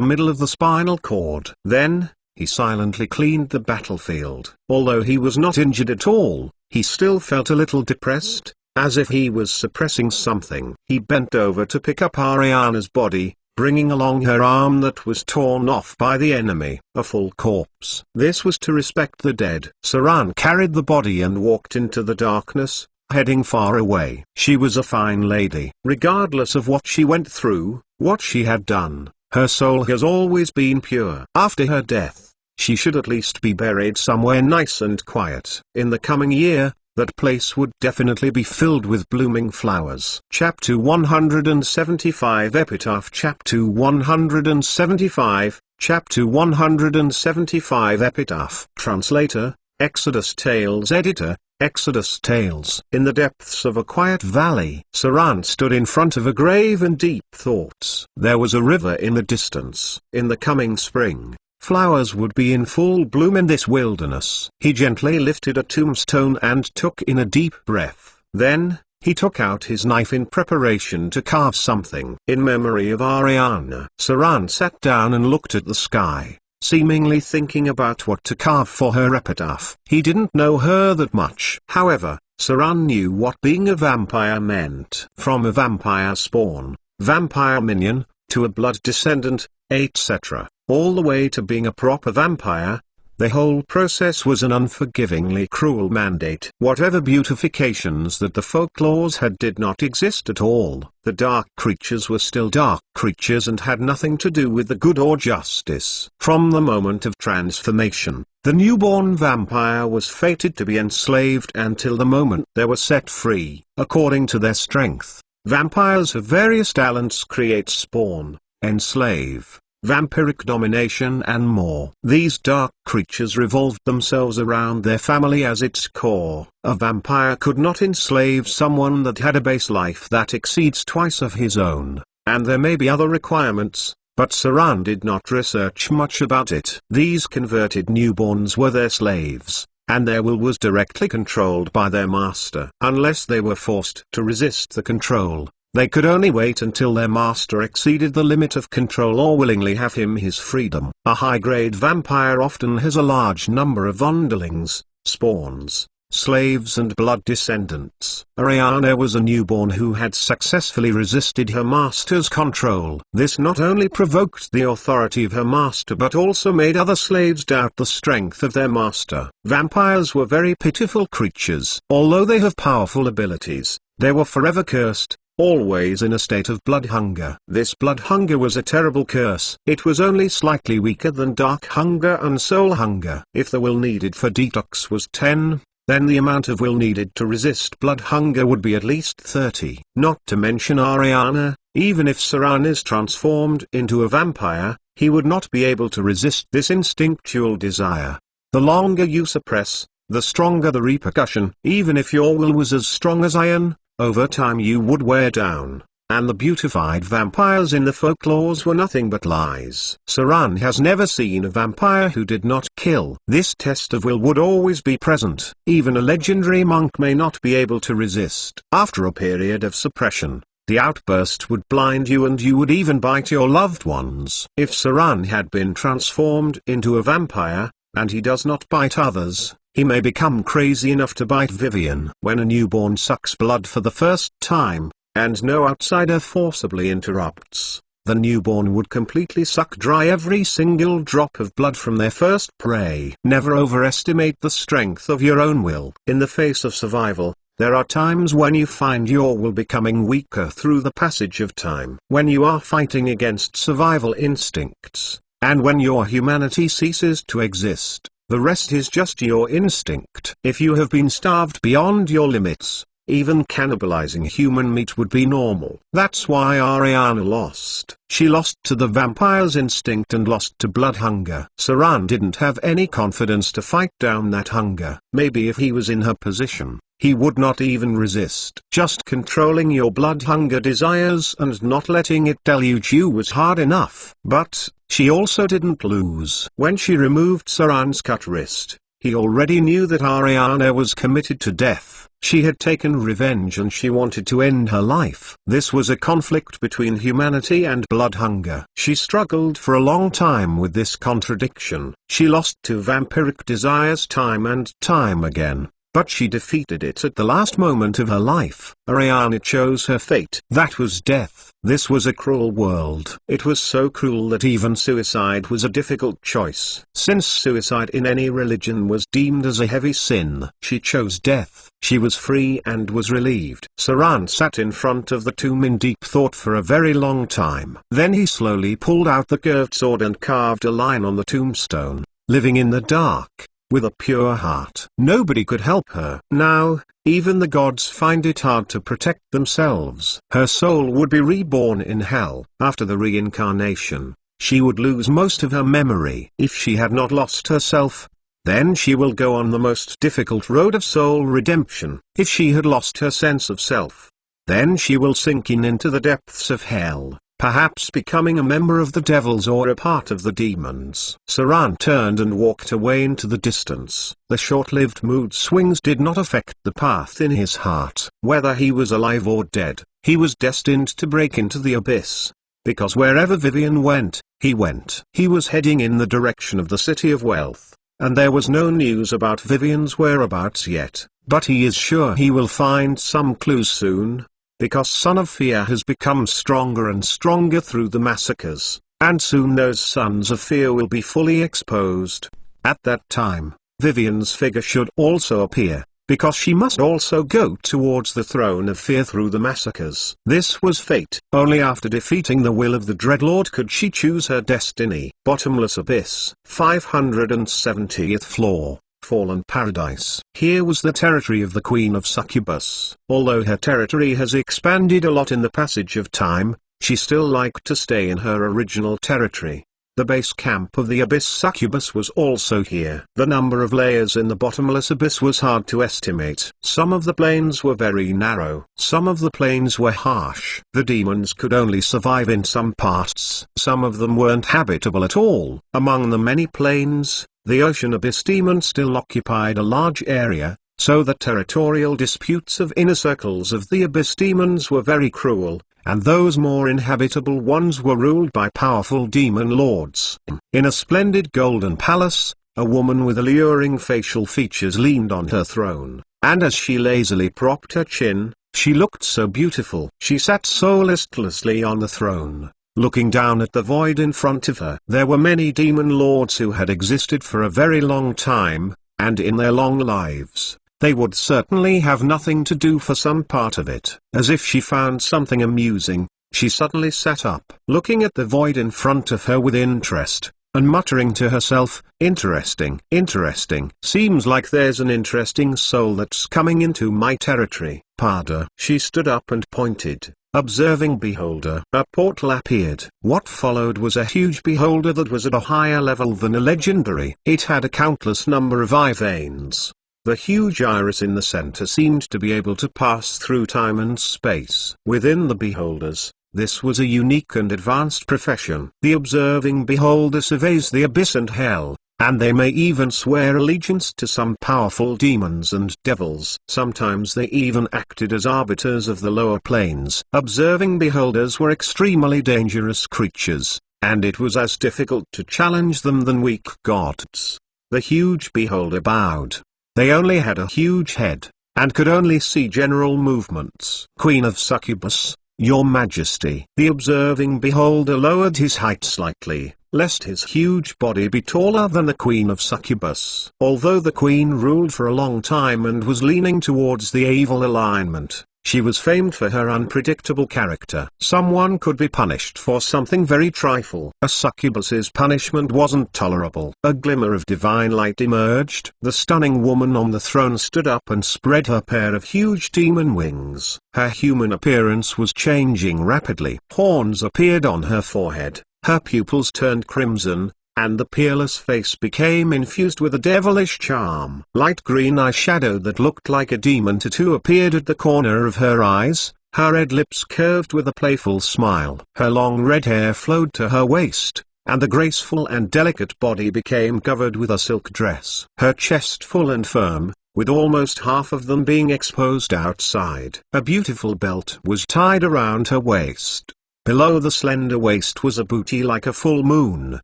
middle of the spinal cord. Then, he silently cleaned the battlefield. Although he was not injured at all, he still felt a little depressed, as if he was suppressing something. He bent over to pick up Ariana's body, bringing along her arm that was torn off by the enemy, a full corpse. This was to respect the dead. Saran carried the body and walked into the darkness, heading far away. She was a fine lady. Regardless of what she went through, what she had done, her soul has always been pure. After her death, she should at least be buried somewhere nice and quiet. In the coming year, that place would definitely be filled with blooming flowers. Chapter 175 Epitaph. Chapter 175, Chapter 175 Epitaph. Translator, Exodus Tales. Editor, Exodus Tales. In the depths of a quiet valley, Saran stood in front of a grave in deep thoughts. There was a river in the distance. In the coming spring, flowers would be in full bloom in this wilderness. He gently lifted a tombstone and took in a deep breath. Then, He took out his knife in preparation to carve something in memory of Ariana. Saran sat down and looked at the sky, seemingly thinking about what to carve for her epitaph. He didn't know her that much. However, Saran knew what being a vampire meant. From a vampire spawn, vampire minion, to a blood descendant, etc., all the way to being a proper vampire. The whole process was an unforgivingly cruel mandate. Whatever beautifications that the folklores had did not exist at all. The dark creatures were still dark creatures and had nothing to do with the good or justice. From the moment of transformation, the newborn vampire was fated to be enslaved until the moment they were set free. According to their strength, vampires of various talents create spawn, enslave, vampiric domination and more. These dark creatures revolved themselves around their family as its core. A vampire could not enslave someone that had a base life that exceeds twice of his own, and there may be other requirements, but Saran did not research much about it. These converted newborns were their slaves, and their will was directly controlled by their master. Unless they were forced to resist the control, they could only wait until their master exceeded the limit of control or willingly have him his freedom. A high-grade vampire often has a large number of underlings, spawns, slaves and blood descendants. Ariana was a newborn who had successfully resisted her master's control. This not only provoked the authority of her master but also made other slaves doubt the strength of their master. Vampires were very pitiful creatures. Although they have powerful abilities, they were forever cursed, always in a state of blood hunger. This blood hunger was a terrible curse. It was only slightly weaker than dark hunger and soul hunger. If the will needed for detox was 10, then the amount of will needed to resist blood hunger would be at least 30. Not to mention Ariana, even if Saran is transformed into a vampire, he would not be able to resist this instinctual desire. The longer you suppress, the stronger the repercussion. Even if your will was as strong as iron, over time you would wear down, and the beautified vampires in the folklores were nothing but lies. Saran has never seen a vampire who did not kill. This test of will would always be present. Even a legendary monk may not be able to resist. After a period of suppression, the outburst would blind you and you would even bite your loved ones. If Saran had been transformed into a vampire, and he does not bite others, he may become crazy enough to bite Vivian. When a newborn sucks blood for the first time, and no outsider forcibly interrupts, the newborn would completely suck dry every single drop of blood from their first prey. Never overestimate the strength of your own will. In the face of survival, there are times when you find your will becoming weaker through the passage of time. When you are fighting against survival instincts, and when your humanity ceases to exist, the rest is just your instinct. If you have been starved beyond your limits, even cannibalizing human meat would be normal. That's why Ariana lost. She lost to the vampire's instinct and lost to blood hunger. Saran didn't have any confidence to fight down that hunger. Maybe if he was in her position, he would not even resist. Just controlling your blood hunger desires and not letting it deluge you was hard enough. But she also didn't lose. When she removed Saran's cut wrist, he already knew that Ariana was committed to death. She had taken revenge and she wanted to end her life. This was a conflict between humanity and blood hunger. She struggled for a long time with this contradiction. She lost to vampiric desires time and time again, but she defeated it at the last moment of her life. Ariana chose her fate. That was death. This was a cruel world. It was so cruel that even suicide was a difficult choice. Since suicide in any religion was deemed as a heavy sin, she chose death. She was free and was relieved. Saran sat in front of the tomb in deep thought for a very long time. Then he slowly pulled out the curved sword and carved a line on the tombstone. Living in the dark, with a pure heart. Nobody could help her. Now, even the gods find it hard to protect themselves. Her soul would be reborn in hell. After the reincarnation, she would lose most of her memory. If she had not lost herself, then she will go on the most difficult road of soul redemption. If she had lost her sense of self, then she will sink into the depths of hell. perhaps becoming a member of the devils or a part of the demons. Saran turned and walked away into the distance. The short-lived mood swings did not affect the path in his heart. Whether he was alive or dead, he was destined to break into the abyss. Because wherever Vivian went, he went. He was heading in the direction of the City of Wealth, and there was no news about Vivian's whereabouts yet, but he is sure he will find some clues soon, because Son of Fear has become stronger and stronger through the massacres, and soon those Sons of Fear will be fully exposed. At that time, Vivian's figure should also appear, because she must also go towards the throne of fear through the massacres. This was fate. Only after defeating the will of the Dreadlord could she choose her destiny. Bottomless Abyss. 570th floor. Fallen Paradise. Here was the territory of the Queen of Succubus. Although her territory has expanded a lot in the passage of time, she still liked to stay in her original territory. The base camp of the Abyss Succubus was also here. The number of layers in the bottomless abyss was hard to estimate. Some of the planes were very narrow. Some of the planes were harsh. The demons could only survive in some parts. Some of them weren't habitable at all. Among the many planes, the ocean abyss demon still occupied a large area, so the territorial disputes of inner circles of the abyss demons were very cruel, and those more inhabitable ones were ruled by powerful demon lords. In a splendid golden palace, a woman with alluring facial features leaned on her throne, and as she lazily propped her chin, she looked so beautiful. She sat so listlessly on the throne, looking down at the void in front of her. There were many demon lords who had existed for a very long time, and in their long lives, they would certainly have nothing to do for some part of it. As if she found something amusing, she suddenly sat up, looking at the void in front of her with interest, and muttering to herself, "Interesting, interesting. Seems like there's an interesting soul that's coming into my territory." Pada. She stood up and pointed, observing beholder. A portal appeared. What followed was a huge beholder that was at a higher level than a legendary. It had a countless number of eye veins. The huge iris in the center seemed to be able to pass through time and space. Within the beholders, this was a unique and advanced profession. The observing beholder surveys the abyss and hell, and they may even swear allegiance to some powerful demons and devils. Sometimes they even acted as arbiters of the lower planes. Observing beholders were extremely dangerous creatures, and it was as difficult to challenge them than weak gods. The huge beholder bowed. They only had a huge head, and could only see general movements. Queen of Succubus, Your Majesty. The observing beholder lowered his height slightly, lest his huge body be taller than the Queen of Succubus. Although the Queen ruled for a long time and was leaning towards the evil alignment, she was famed for her unpredictable character. Someone could be punished for something very trifle. A succubus's punishment wasn't tolerable. A glimmer of divine light emerged. The stunning woman on the throne stood up and spread her pair of huge demon wings. Her human appearance was changing rapidly. Horns appeared on her forehead, her pupils turned crimson, and the peerless face became infused with a devilish charm. Light green eyeshadow that looked like a demon tattoo appeared at the corner of her eyes, her red lips curved with a playful smile. Her long red hair flowed to her waist, and the graceful and delicate body became covered with a silk dress. Her chest full and firm, with almost half of them being exposed outside. A beautiful belt was tied around her waist. Below the slender waist was a booty like a full moon.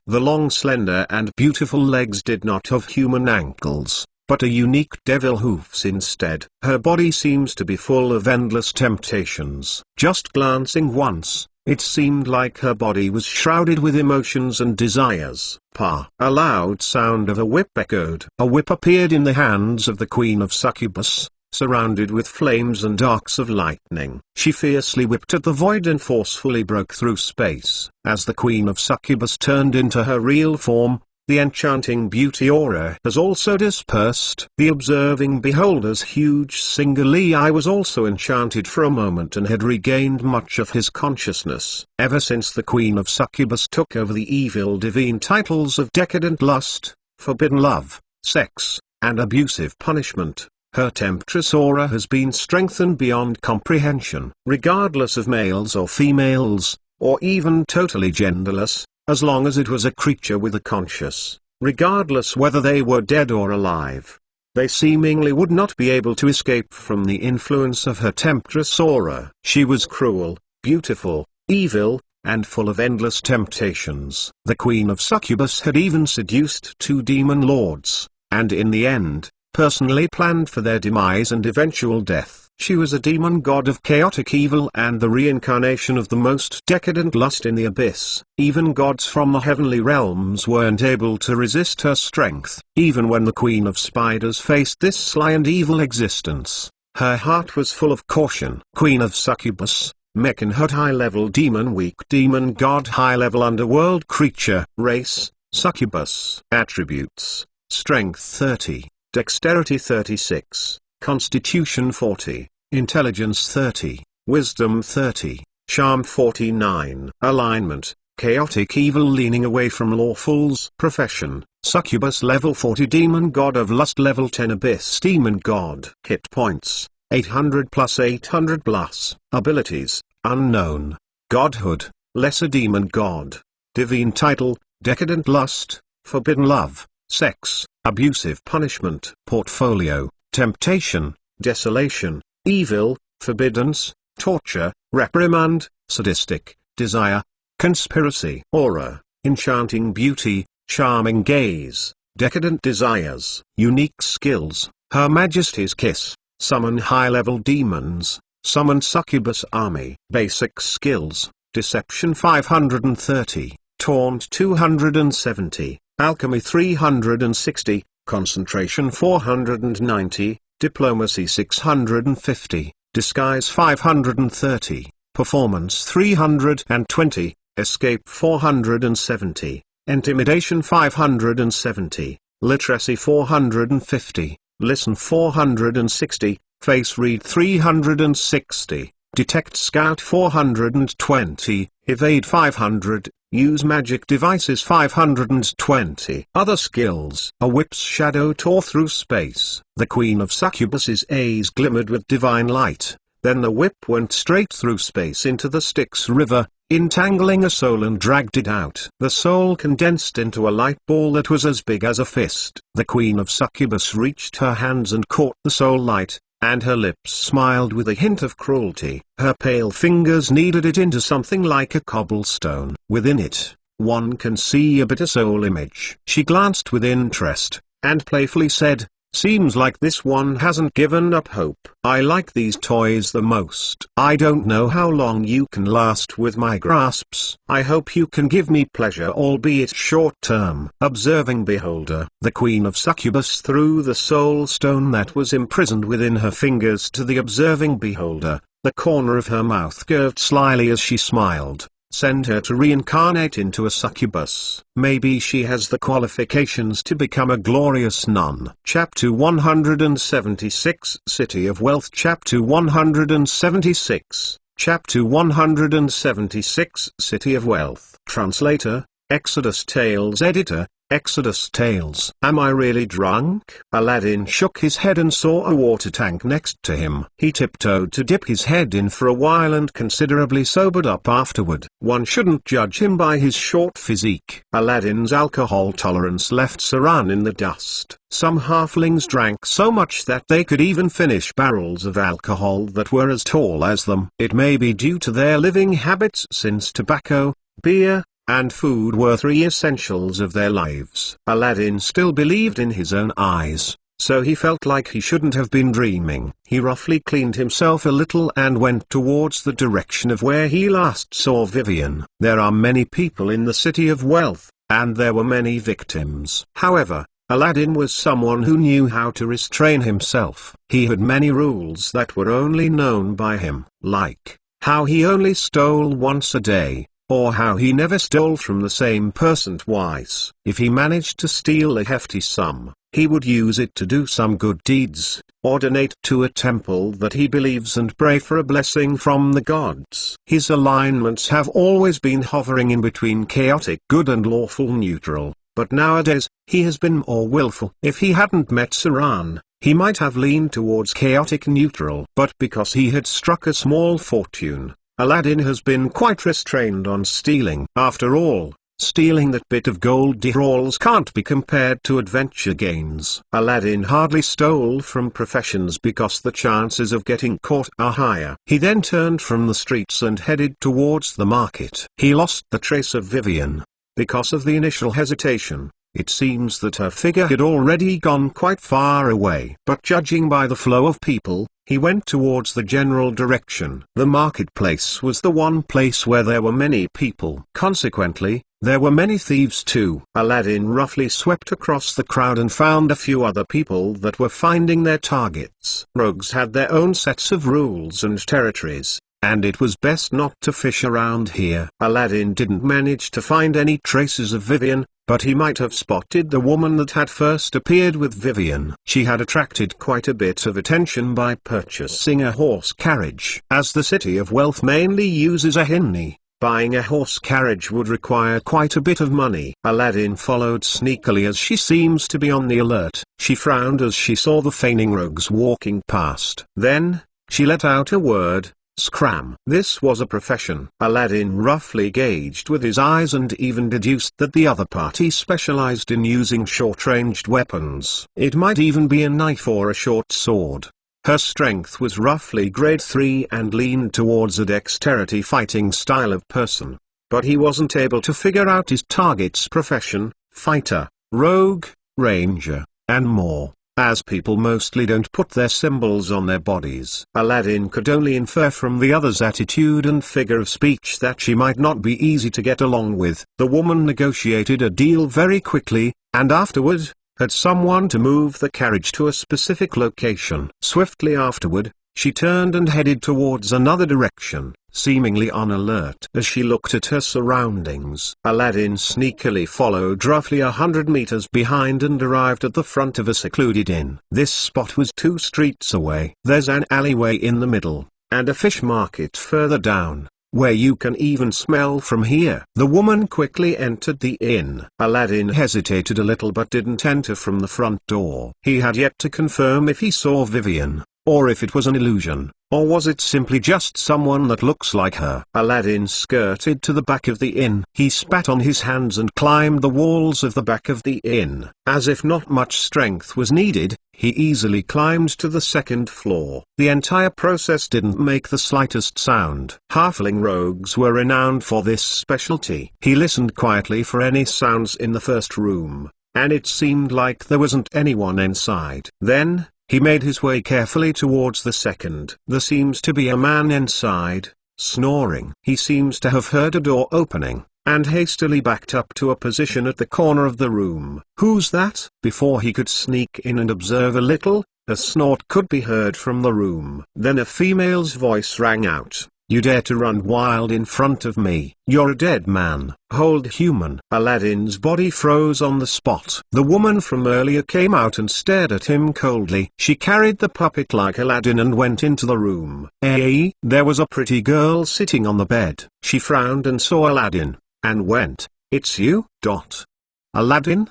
The long slender and beautiful legs did not have human ankles, but a unique devil hoofs instead. Her body seems to be full of endless temptations. Just glancing once, it seemed like her body was shrouded with emotions and desires. Pa! A loud sound of a whip echoed. A whip appeared in the hands of the Queen of Succubus, surrounded with flames and arcs of lightning. She fiercely whipped at the void and forcefully broke through space. As the Queen of Succubus turned into her real form, the enchanting beauty aura has also dispersed. The observing beholder's huge single eye was also enchanted for a moment and had regained much of his consciousness. Ever since the Queen of Succubus took over the evil divine titles of decadent lust, forbidden love, sex, and abusive punishment, her temptress aura has been strengthened beyond comprehension. Regardless of males or females, or even totally genderless, as long as it was a creature with a conscience, regardless whether they were dead or alive. They seemingly would not be able to escape from the influence of her temptress aura. She was cruel, beautiful, evil, and full of endless temptations. The Queen of Succubus had even seduced 2 demon lords, and in the end, personally planned for their demise and eventual death. She was a demon god of chaotic evil and the reincarnation of the most decadent lust in the abyss. Even gods from the heavenly realms weren't able to resist her strength. Even when the Queen of Spiders faced this sly and evil existence, her heart was full of caution. Queen of Succubus, Mechanhut high-level demon, weak demon god, high-level underworld creature, race, Succubus. Attributes: Strength 30, Dexterity 36, Constitution 40, Intelligence 30, Wisdom 30, Charm 49. Alignment: Chaotic evil leaning away from lawfuls. Profession: Succubus level 40 demon god of lust, level 10 abyss demon god. Hit points: 800 plus 800 plus. Abilities: Unknown, Godhood, Lesser demon god, Divine title, Decadent lust, Forbidden love, Sex, Abusive punishment. Portfolio: Temptation, Desolation, Evil, Forbiddance, Torture, Reprimand, Sadistic, Desire, Conspiracy. Aura: Enchanting beauty, Charming gaze, Decadent desires. Unique skills: Her Majesty's kiss, Summon high-level demons, Summon Succubus army. Basic skills: Deception 530, Taunt 270, Alchemy 360, Concentration 490, Diplomacy 650, Disguise 530, Performance 320, Escape 470, Intimidation 570, Literacy 450, Listen 460, Face Read 360, Detect Scout 420, Evade 500, Use Magic Devices 520. Other skills: A whip's shadow tore through space. The Queen of Succubus's eyes glimmered with divine light, then the whip went straight through space into the Styx River, entangling a soul and dragged it out. The soul condensed into a light ball that was as big as a fist. The Queen of Succubus reached her hands and caught the soul light, and her lips smiled with a hint of cruelty. Her pale fingers kneaded it into something like a cobblestone. Within it, one can see a bitter soul image. She glanced with interest, and playfully said, "Seems like this one hasn't given up hope. I like these toys the most. I don't know how long you can last with my grasps. I hope you can give me pleasure, albeit short-term." Observing beholder: The Queen of Succubus threw the soul stone that was imprisoned within her fingers to the observing beholder. The corner of her mouth curved slyly as she smiled. Send her to reincarnate into a succubus. Maybe she has the qualifications to become a glorious nun. Chapter 176, City of Wealth. Chapter 176, Chapter 176, City of Wealth. Translator, Exodus Tales. Editor, Exodus Tales. Am I really drunk? Aladdin shook his head and saw a water tank next to him. He tiptoed to dip his head in for a while and considerably sobered up afterward. One shouldn't judge him by his short physique. Aladdin's alcohol tolerance left Saran in the dust. Some halflings drank so much that they could even finish barrels of alcohol that were as tall as them. It may be due to their living habits, since tobacco, beer, and food were three essentials of their lives. Aladdin still believed in his own eyes, so he felt like he shouldn't have been dreaming. He roughly cleaned himself a little and went towards the direction of where he last saw Vivian. There are many people in the City of Wealth, and there were many victims. However, Aladdin was someone who knew how to restrain himself. He had many rules that were only known by him, like how he only stole once a day, or how he never stole from the same person twice. If he managed to steal a hefty sum, he would use it to do some good deeds, or donate to a temple that he believes and pray for a blessing from the gods. His alignments have always been hovering in between chaotic good and lawful neutral, but nowadays, he has been more willful. If he hadn't met Saran, he might have leaned towards chaotic neutral. But because he had struck a small fortune, Aladdin has been quite restrained on stealing. After all, stealing that bit of gold deralls can't be compared to adventure gains. Aladdin hardly stole from professions because the chances of getting caught are higher. He then turned from the streets and headed towards the market. He lost the trace of Vivian. Because of the initial hesitation, it seems that her figure had already gone quite far away. But judging by the flow of people, he went towards the general direction. The marketplace was the one place where there were many people. Consequently, there were many thieves too. Aladdin roughly swept across the crowd and found a few other people that were finding their targets. Rogues had their own sets of rules and territories, and it was best not to fish around here. Aladdin didn't manage to find any traces of Vivian, but he might have spotted the woman that had first appeared with Vivian. She had attracted quite a bit of attention by purchasing a horse carriage. As the City of Wealth mainly uses a hinny, buying a horse carriage would require quite a bit of money. Aladdin followed sneakily as she seems to be on the alert. She frowned as she saw the feigning rogues walking past. Then, she let out a word, "Scram." This was a profession. Aladdin roughly gauged with his eyes and even deduced that the other party specialized in using short-ranged weapons. It might even be a knife or a short sword. Her strength was roughly grade 3 and leaned towards a dexterity fighting style of person. But he wasn't able to figure out his target's profession, fighter, rogue, ranger, and more, as people mostly don't put their symbols on their bodies. Aladdin could only infer from the other's attitude and figure of speech that she might not be easy to get along with. The woman negotiated a deal very quickly, and afterward, had someone to move the carriage to a specific location. Swiftly afterward, she turned and headed towards another direction, seemingly on alert. As she looked at her surroundings, Aladdin sneakily followed roughly 100 meters behind and arrived at the front of a secluded inn. This spot was 2 streets away. There's an alleyway in the middle, and a fish market further down, where you can even smell from here. The woman quickly entered the inn. Aladdin hesitated a little but didn't enter from the front door. He had yet to confirm if he saw Vivian, or if it was an illusion, or was it simply just someone that looks like her. Aladdin skirted to the back of the inn. He spat on his hands and climbed the walls of the back of the inn. As if not much strength was needed, he easily climbed to the 2nd floor. The entire process didn't make the slightest sound. Halfling rogues were renowned for this specialty. He listened quietly for any sounds in the first room, and it seemed like there wasn't anyone inside. Then, he made his way carefully towards the second. There seems to be a man inside, snoring. He seems to have heard a door opening, and hastily backed up to a position at the corner of the room. "Who's that?" Before he could sneak in and observe a little, a snort could be heard from the room. Then a female's voice rang out. "You dare to run wild in front of me? You're a dead man." "Hold, human." Aladdin's body froze on the spot. The woman from earlier came out and stared at him coldly. She carried the puppet like Aladdin and went into the room. There was a pretty girl sitting on the bed. She frowned and saw Aladdin, and went, "It's you, Dot." "Aladdin?"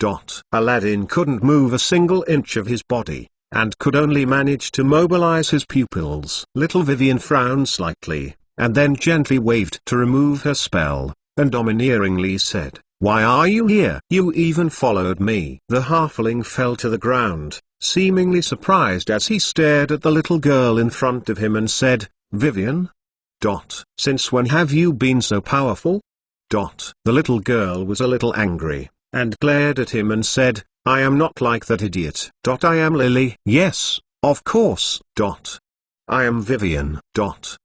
Dot. Aladdin couldn't move a single inch of his body, and could only manage to mobilize his pupils. Little Vivian frowned slightly, and then gently waved to remove her spell, and domineeringly said, "Why are you here? You even followed me." The halfling fell to the ground, seemingly surprised as he stared at the little girl in front of him and said, "Vivian? Dot. Since when have you been so powerful?" Dot. The little girl was a little angry, and glared at him and said, "I am not like that idiot." Dot. "I am Lily." "Yes, of course." Dot. "I am Vivian." Dot.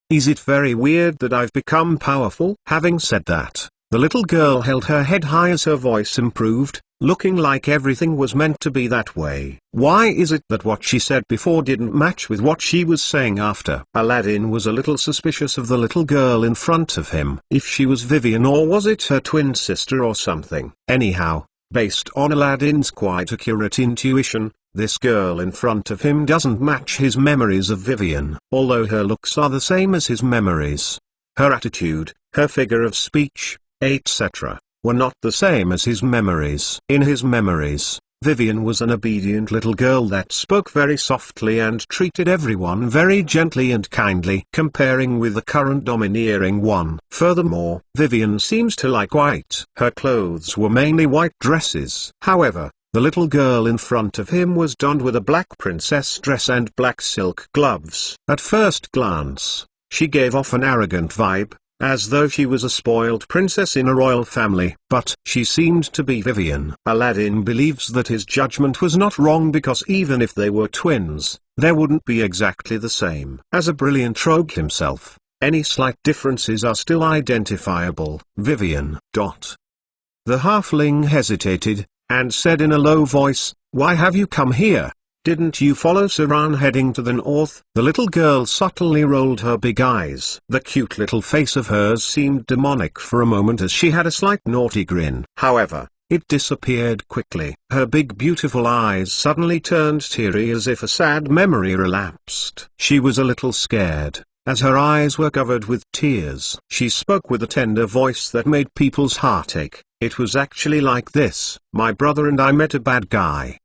"Is it very weird that I've become powerful?" Having said that, the little girl held her head high as her voice improved, looking like everything was meant to be that way. Why is it that what she said before didn't match with what she was saying after? Aladdin was a little suspicious of the little girl in front of him. If she was Vivian, or was it her twin sister or something? Anyhow, based on Aladdin's quite accurate intuition, this girl in front of him doesn't match his memories of Vivian. Although her looks are the same as his memories, her attitude, her figure of speech, etc., were not the same as his memories. In his memories, Vivian was an obedient little girl that spoke very softly and treated everyone very gently and kindly, comparing with the current domineering one. Furthermore, Vivian seems to like white. Her clothes were mainly white dresses. However, the little girl in front of him was donned with a black princess dress and black silk gloves. At first glance, she gave off an arrogant vibe, as though she was a spoiled princess in a royal family. But she seemed to be Vivian. Aladdin believes that his judgment was not wrong because even if they were twins, there wouldn't be exactly the same. As a brilliant rogue himself, any slight differences are still identifiable. Vivian. The halfling hesitated, and said in a low voice, "Why have you come here? Didn't you follow Saran heading to the north?" The little girl subtly rolled her big eyes. The cute little face of hers seemed demonic for a moment as she had a slight naughty grin. However, it disappeared quickly. Her big beautiful eyes suddenly turned teary as if a sad memory relapsed. She was a little scared, as her eyes were covered with tears. She spoke with a tender voice that made people's heart ache. "It was actually like this. My brother and I met a bad guy.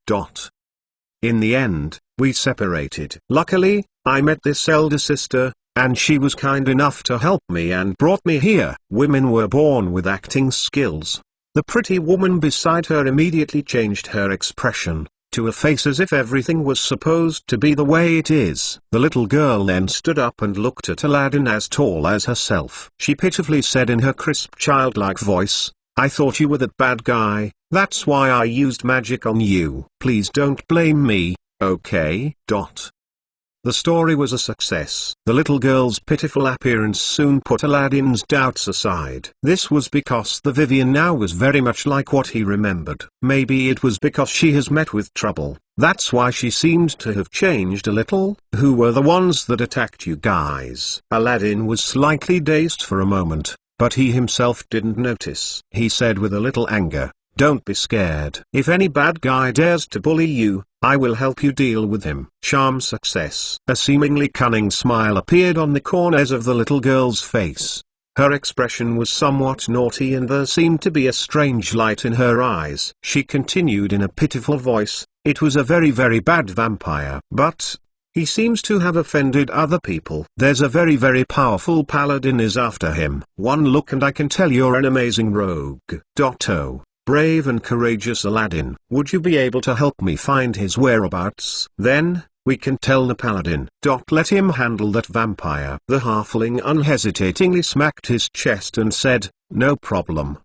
In the end, we separated. Luckily, I met this elder sister, and she was kind enough to help me and brought me here." Women were born with acting skills. The pretty woman beside her immediately changed her expression to a face as if everything was supposed to be the way it is. The little girl then stood up and looked at Aladdin as tall as herself. She pitifully said in her crisp childlike voice, "I thought you were that bad guy. That's why I used magic on you. Please don't blame me, okay?" The story was a success. The little girl's pitiful appearance soon put Aladdin's doubts aside. This was because the Vivian now was very much like what he remembered. Maybe it was because she has met with trouble. That's why she seemed to have changed a little. "Who were the ones that attacked you guys?" Aladdin was slightly dazed for a moment, but he himself didn't notice. He said with a little anger, "Don't be scared. If any bad guy dares to bully you, I will help you deal with him." Charm success. A seemingly cunning smile appeared on the corners of the little girl's face. Her expression was somewhat naughty and there seemed to be a strange light in her eyes. She continued in a pitiful voice, "It was a very very bad vampire. But he seems to have offended other people. There's a very very powerful paladin is after him. One look and I can tell you're an amazing rogue." Oh, brave and courageous Aladdin, would you be able to help me find his whereabouts? Then, we can tell the paladin. Let him handle that vampire. The halfling unhesitatingly smacked his chest and said, "No problem."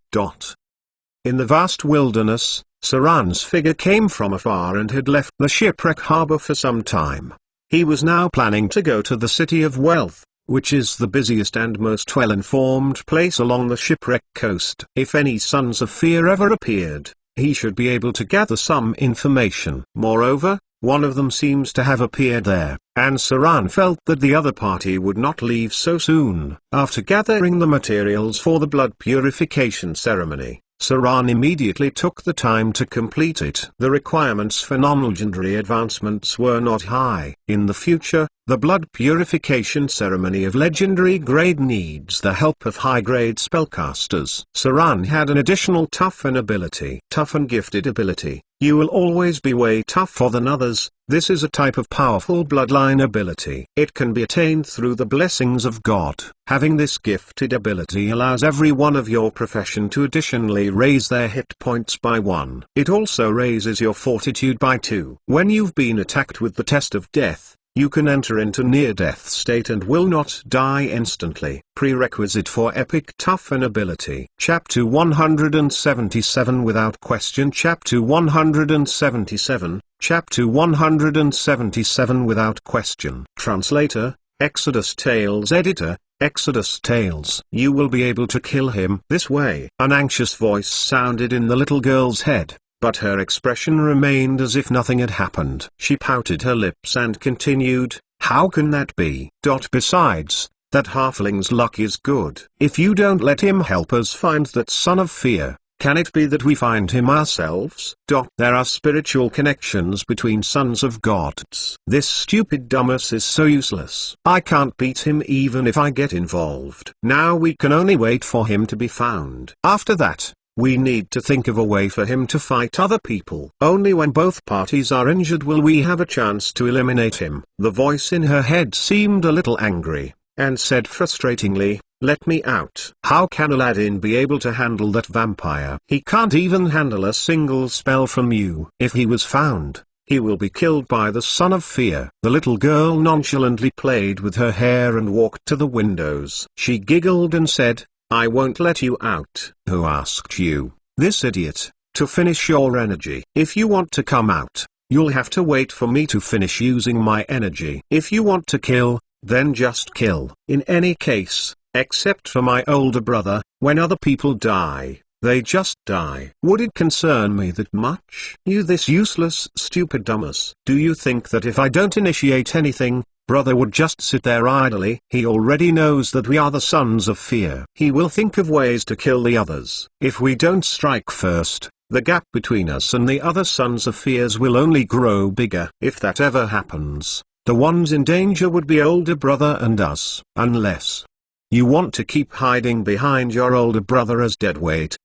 In the vast wilderness, Saran's figure came from afar and had left the shipwreck harbor for some time. He was now planning to go to the City of Wealth, which is the busiest and most well-informed place along the shipwreck coast. If any Sons of Fear ever appeared, he should be able to gather some information. Moreover, one of them seems to have appeared there, and Saran felt that the other party would not leave so soon. After gathering the materials for the blood purification ceremony, Saran immediately took the time to complete it. The requirements for non-legendary advancements were not high. In the future, the blood purification ceremony of legendary grade needs the help of high-grade spellcasters. Saran had an additional toughen ability. Toughen gifted ability. You will always be way tougher than others. This is a type of powerful bloodline ability. It can be attained through the blessings of God. Having this gifted ability allows everyone of your profession to additionally raise their hit points by 1. It also raises your fortitude by 2. When you've been attacked with the test of death, you can enter into near-death state and will not die instantly. Prerequisite for epic toughen ability. Chapter 177 without question. Chapter 177, Chapter 177 without question. Translator, Exodus Tales. Editor, Exodus Tales. You will be able to kill him this way. An anxious voice sounded in the little girl's head, but her expression remained as if nothing had happened. She pouted her lips and continued, "How can that be? Besides, that halfling's luck is good. If you don't let him help us find that son of fear, can it be that we find him ourselves? There are spiritual connections between sons of gods. This stupid dumbass is so useless. I can't beat him even if I get involved. Now we can only wait for him to be found. After that, We need to think of a way for him to fight other people. Only when both parties are injured will we have a chance to eliminate him. The voice in her head seemed a little angry, and said frustratingly, "Let me out." How can Aladdin be able to handle that vampire? He can't even handle a single spell from you. If he was found, he will be killed by the son of fear. The little girl nonchalantly played with her hair and walked to the windows. She giggled and said, "I won't let you out." Who asked you, this idiot, to finish your energy? If you want to come out, you'll have to wait for me to finish using my energy. If you want to kill, then just kill. In any case, except for my older brother, when other people die, they just die. Would it concern me that much? You this useless stupid dumbass. Do you think that if I don't initiate anything, brother would just sit there idly? He already knows that we are the sons of fear. He will think of ways to kill the others. If we don't strike first, the gap between us and the other sons of fears will only grow bigger. If that ever happens, the ones in danger would be older brother and us. Unless you want to keep hiding behind your older brother as deadweight.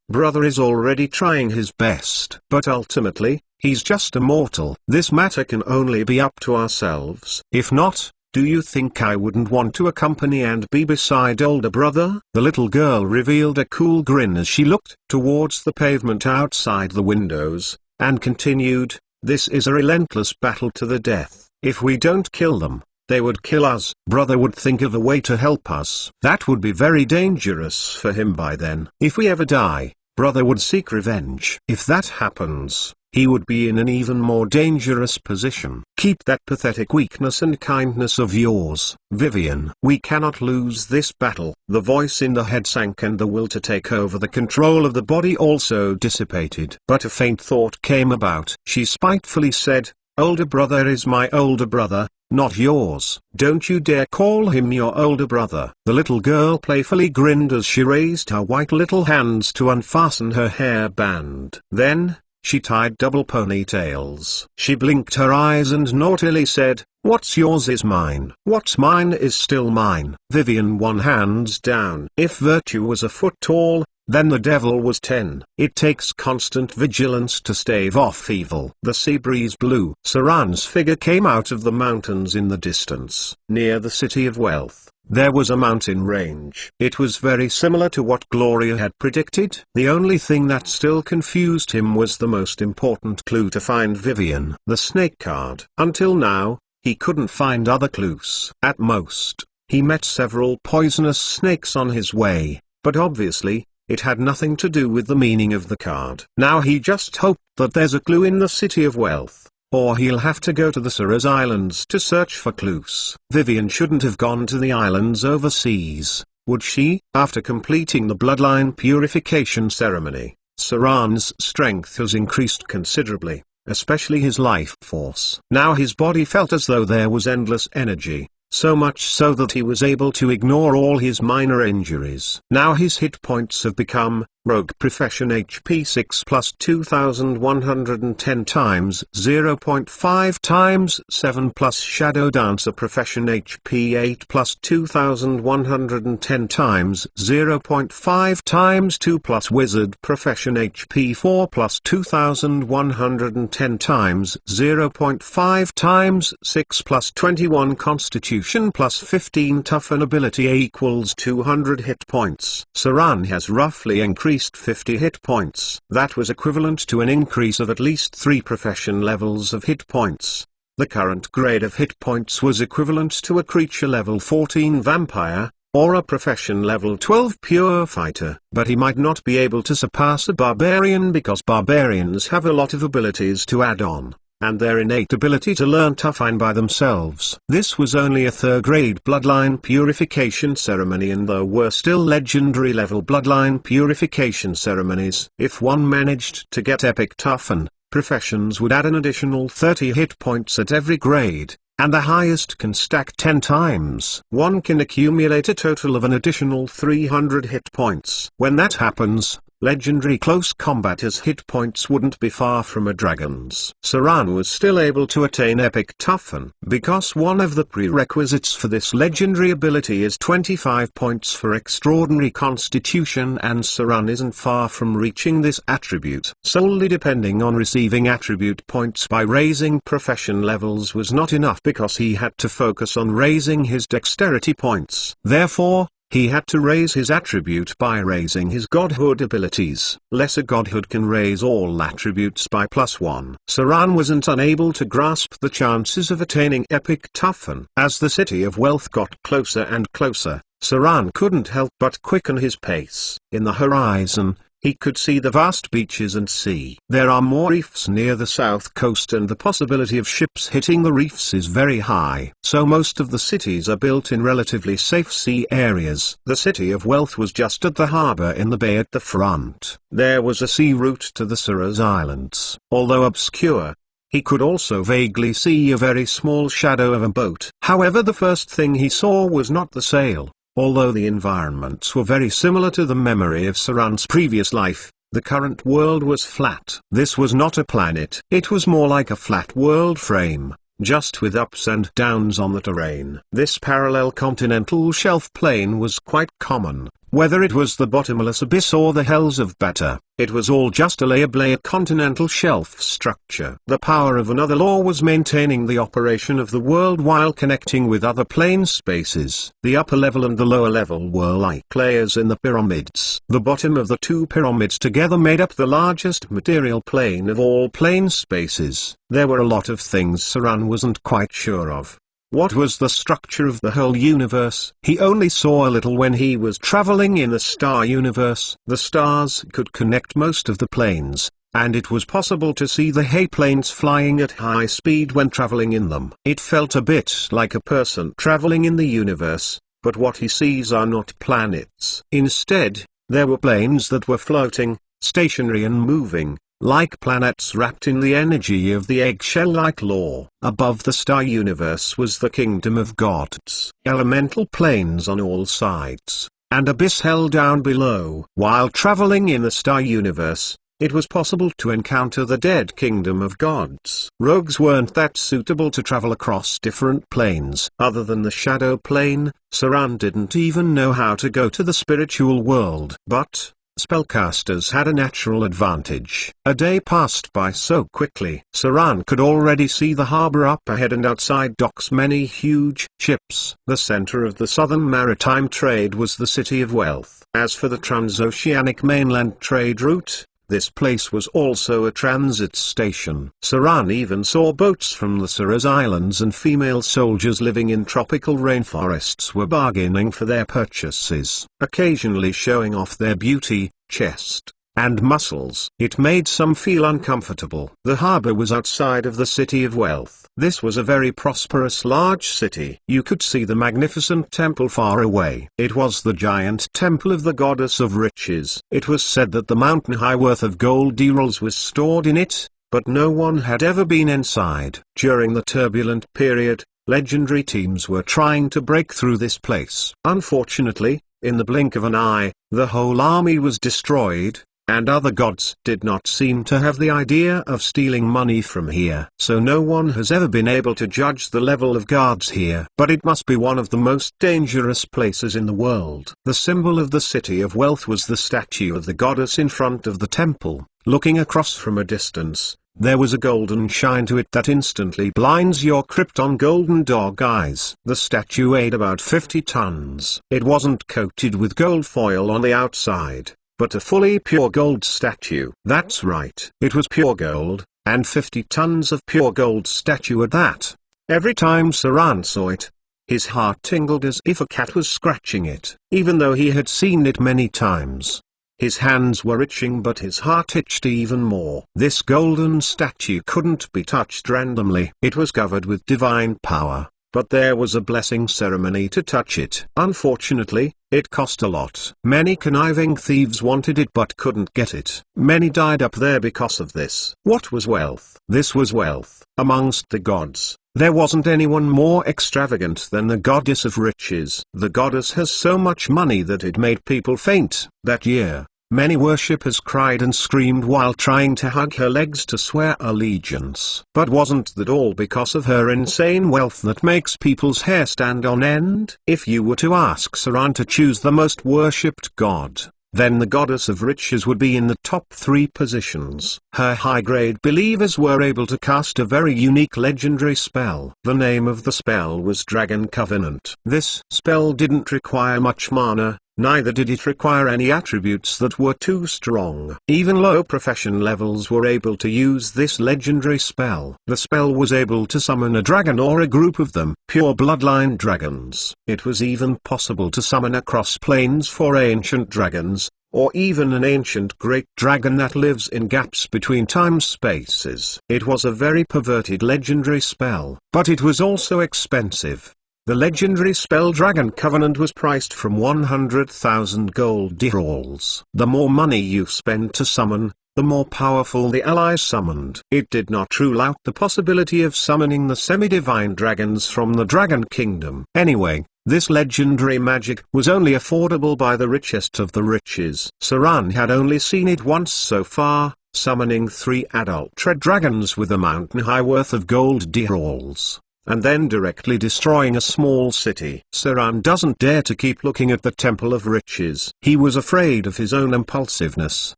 Brother is already trying his best. But ultimately, he's just a mortal. This matter can only be up to ourselves. If not, do you think I wouldn't want to accompany and be beside older brother? The little girl revealed a cool grin as she looked towards the pavement outside the windows, and continued, "This is a relentless battle to the death. If we don't kill them, they would kill us. Brother would think of a way to help us. That would be very dangerous for him by then. If we ever die, brother would seek revenge. If that happens, he would be in an even more dangerous position. Keep that pathetic weakness and kindness of yours, Vivian. We cannot lose this battle." The voice in the head sank and the will to take over the control of the body also dissipated. But a faint thought came about. She spitefully said, "Older brother is my older brother, not yours. Don't you dare call him your older brother." The little girl playfully grinned as she raised her white little hands to unfasten her hair band. Then, she tied double ponytails. She blinked her eyes and naughtily said, "What's yours is mine. What's mine is still mine." Vivian won hands down. If virtue was a foot tall, then the devil was 10. It takes constant vigilance to stave off evil. The sea breeze blew. Saran's figure came out of the mountains in the distance. Near the City of Wealth, there was a mountain range. It was very similar to what Gloria had predicted. The only thing that still confused him was the most important clue to find Vivian, the snake card. Until now, he couldn't find other clues. At most, he met several poisonous snakes on his way, but obviously, it had nothing to do with the meaning of the card. Now he just hoped that there's a clue in the City of Wealth, or he'll have to go to the Suraz Islands to search for clues. Vivian shouldn't have gone to the islands overseas, would she? After completing the bloodline purification ceremony, Saran's strength has increased considerably, especially his life force. Now his body felt as though there was endless energy. So much so that he was able to ignore all his minor injuries. Now his hit points have become, Rogue Profession HP 6 plus 2110 times 0.5 times 7 plus Shadow Dancer Profession HP 8 plus 2110 times 0.5 times 2 plus Wizard Profession HP 4 plus 2110 times 0.5 times 6 plus 21 Constitution plus 15 Toughen Ability equals 200 hit points. Saran has roughly increased 50 hit points. That was equivalent to an increase of at least 3 profession levels of hit points. The current grade of hit points was equivalent to a creature level 14 vampire, or a profession level 12 pure fighter. But he might not be able to surpass a barbarian because barbarians have a lot of abilities to add on, and their innate ability to learn Toughen by themselves. This was only a third-grade bloodline purification ceremony, and there were still legendary-level bloodline purification ceremonies. If one managed to get epic Toughen, professions would add an additional 30 hit points at every grade, and the highest can stack 10 times. One can accumulate a total of an additional 300 hit points. When that happens, legendary close combat's hit points wouldn't be far from a dragon's. Saran was still able to attain epic toughen, because one of the prerequisites for this legendary ability is 25 points for extraordinary constitution, and Saran isn't far from reaching this attribute. Solely depending on receiving attribute points by raising profession levels was not enough, because he had to focus on raising his dexterity points. Therefore, he had to raise his attribute by raising his godhood abilities. Lesser godhood can raise all attributes by +1. Saran wasn't unable to grasp the chances of attaining epic toughen. As the City of Wealth got closer and closer, Saran couldn't help but quicken his pace. In the horizon, he could see the vast beaches and sea. There are more reefs near the south coast, and the possibility of ships hitting the reefs is very high. So most of the cities are built in relatively safe sea areas. The City of Wealth was just at the harbor in the bay at the front. There was a sea route to the Suras Islands. Although obscure, he could also vaguely see a very small shadow of a boat. However, the first thing he saw was not the sail. Although the environments were very similar to the memory of Saran's previous life, the current world was flat. This was not a planet. It was more like a flat world frame, just with ups and downs on the terrain. This parallel continental shelf plane was quite common, whether it was the bottomless abyss or the hells of Bata. It was all just a layer continental shelf structure. The power of another law was maintaining the operation of the world while connecting with other plane spaces. The upper level and the lower level were like layers in the pyramids. The bottom of the two pyramids together made up the largest material plane of all plane spaces. There were a lot of things Saran wasn't quite sure of. What was the structure of the whole universe? He only saw a little when he was traveling in the star universe. The stars could connect most of the planes, and it was possible to see the hay planes flying at high speed when traveling in them. It felt a bit like a person traveling in the universe, but what he sees are not planets. Instead, there were planes that were floating, stationary and moving, like planets wrapped in the energy of the eggshell-like law. Above the star universe was the kingdom of gods, elemental planes on all sides, and abyss hell down below. While traveling in the star universe, it was possible to encounter the dead kingdom of gods. Rogues weren't that suitable to travel across different planes. Other than the shadow plane, Saran didn't even know how to go to the spiritual world. But spellcasters had a natural advantage. A day passed by so quickly. Saran could already see the harbor up ahead, and outside docks many huge ships. The center of the southern maritime trade was the City of Wealth. As for the transoceanic mainland trade route, this place was also a transit station. Saran even saw boats from the Suras Islands, and female soldiers living in tropical rainforests were bargaining for their purchases, occasionally showing off their beauty, chest, and muscles. It made some feel uncomfortable. The harbor was outside of the City of Wealth. This was a very prosperous large city. You could see the magnificent temple far away. It was the giant temple of the goddess of riches. It was said that the mountain-high worth of gold emeralds was stored in it, but no one had ever been inside. During the turbulent period, legendary teams were trying to break through this place. Unfortunately, in the blink of an eye, the whole army was destroyed, and other gods did not seem to have the idea of stealing money from here. So no one has ever been able to judge the level of guards here. But it must be one of the most dangerous places in the world. The symbol of the City of Wealth was the statue of the goddess in front of the temple. Looking across from a distance, there was a golden shine to it that instantly blinds your Krypton golden dog eyes. The statue weighed about 50 tons. It wasn't coated with gold foil on the outside, but a fully pure gold statue. That's right, it was pure gold, and 50 tons of pure gold statue at that. Every time Saran saw it, his heart tingled as if a cat was scratching it. Even though he had seen it many times, his hands were itching, but his heart itched even more. This golden statue couldn't be touched randomly. It was covered with divine power, but there was a blessing ceremony to touch it. Unfortunately, it cost a lot. Many conniving thieves wanted it but couldn't get it. Many died up there because of this. What was wealth? This was wealth. Amongst the gods, there wasn't anyone more extravagant than the goddess of riches. The goddess has so much money that it made people faint. That year, Many worshippers cried and screamed while trying to hug her legs to swear allegiance. But wasn't that all because of her insane wealth that makes people's hair stand on end? If you were to ask Saran to choose the most worshipped god, then the goddess of riches would be in the top 3 positions. Her high-grade believers were able to cast a very unique legendary spell. The name of the spell was Dragon Covenant. This spell didn't require much mana, neither did it require any attributes that were too strong. Even low profession levels were able to use this legendary spell. The spell was able to summon a dragon or a group of them, pure bloodline dragons. It was even possible to summon across planes for ancient dragons, or even an ancient great dragon that lives in gaps between time-spaces. It was a very perverted legendary spell, but it was also expensive. The legendary spell Dragon Covenant was priced from 100,000 gold dirhams. The more money you spend to summon, the more powerful the allies summoned. It did not rule out the possibility of summoning the semi-divine dragons from the Dragon Kingdom. Anyway, this legendary magic was only affordable by the richest of the riches. Saran had only seen it once so far, summoning 3 adult red dragons with a mountain-high worth of gold dirhams, and then directly destroying a small city. Saran doesn't dare to keep looking at the Temple of Riches. He was afraid of his own impulsiveness.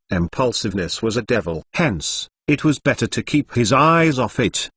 Impulsiveness was a devil. Hence, it was better to keep his eyes off it.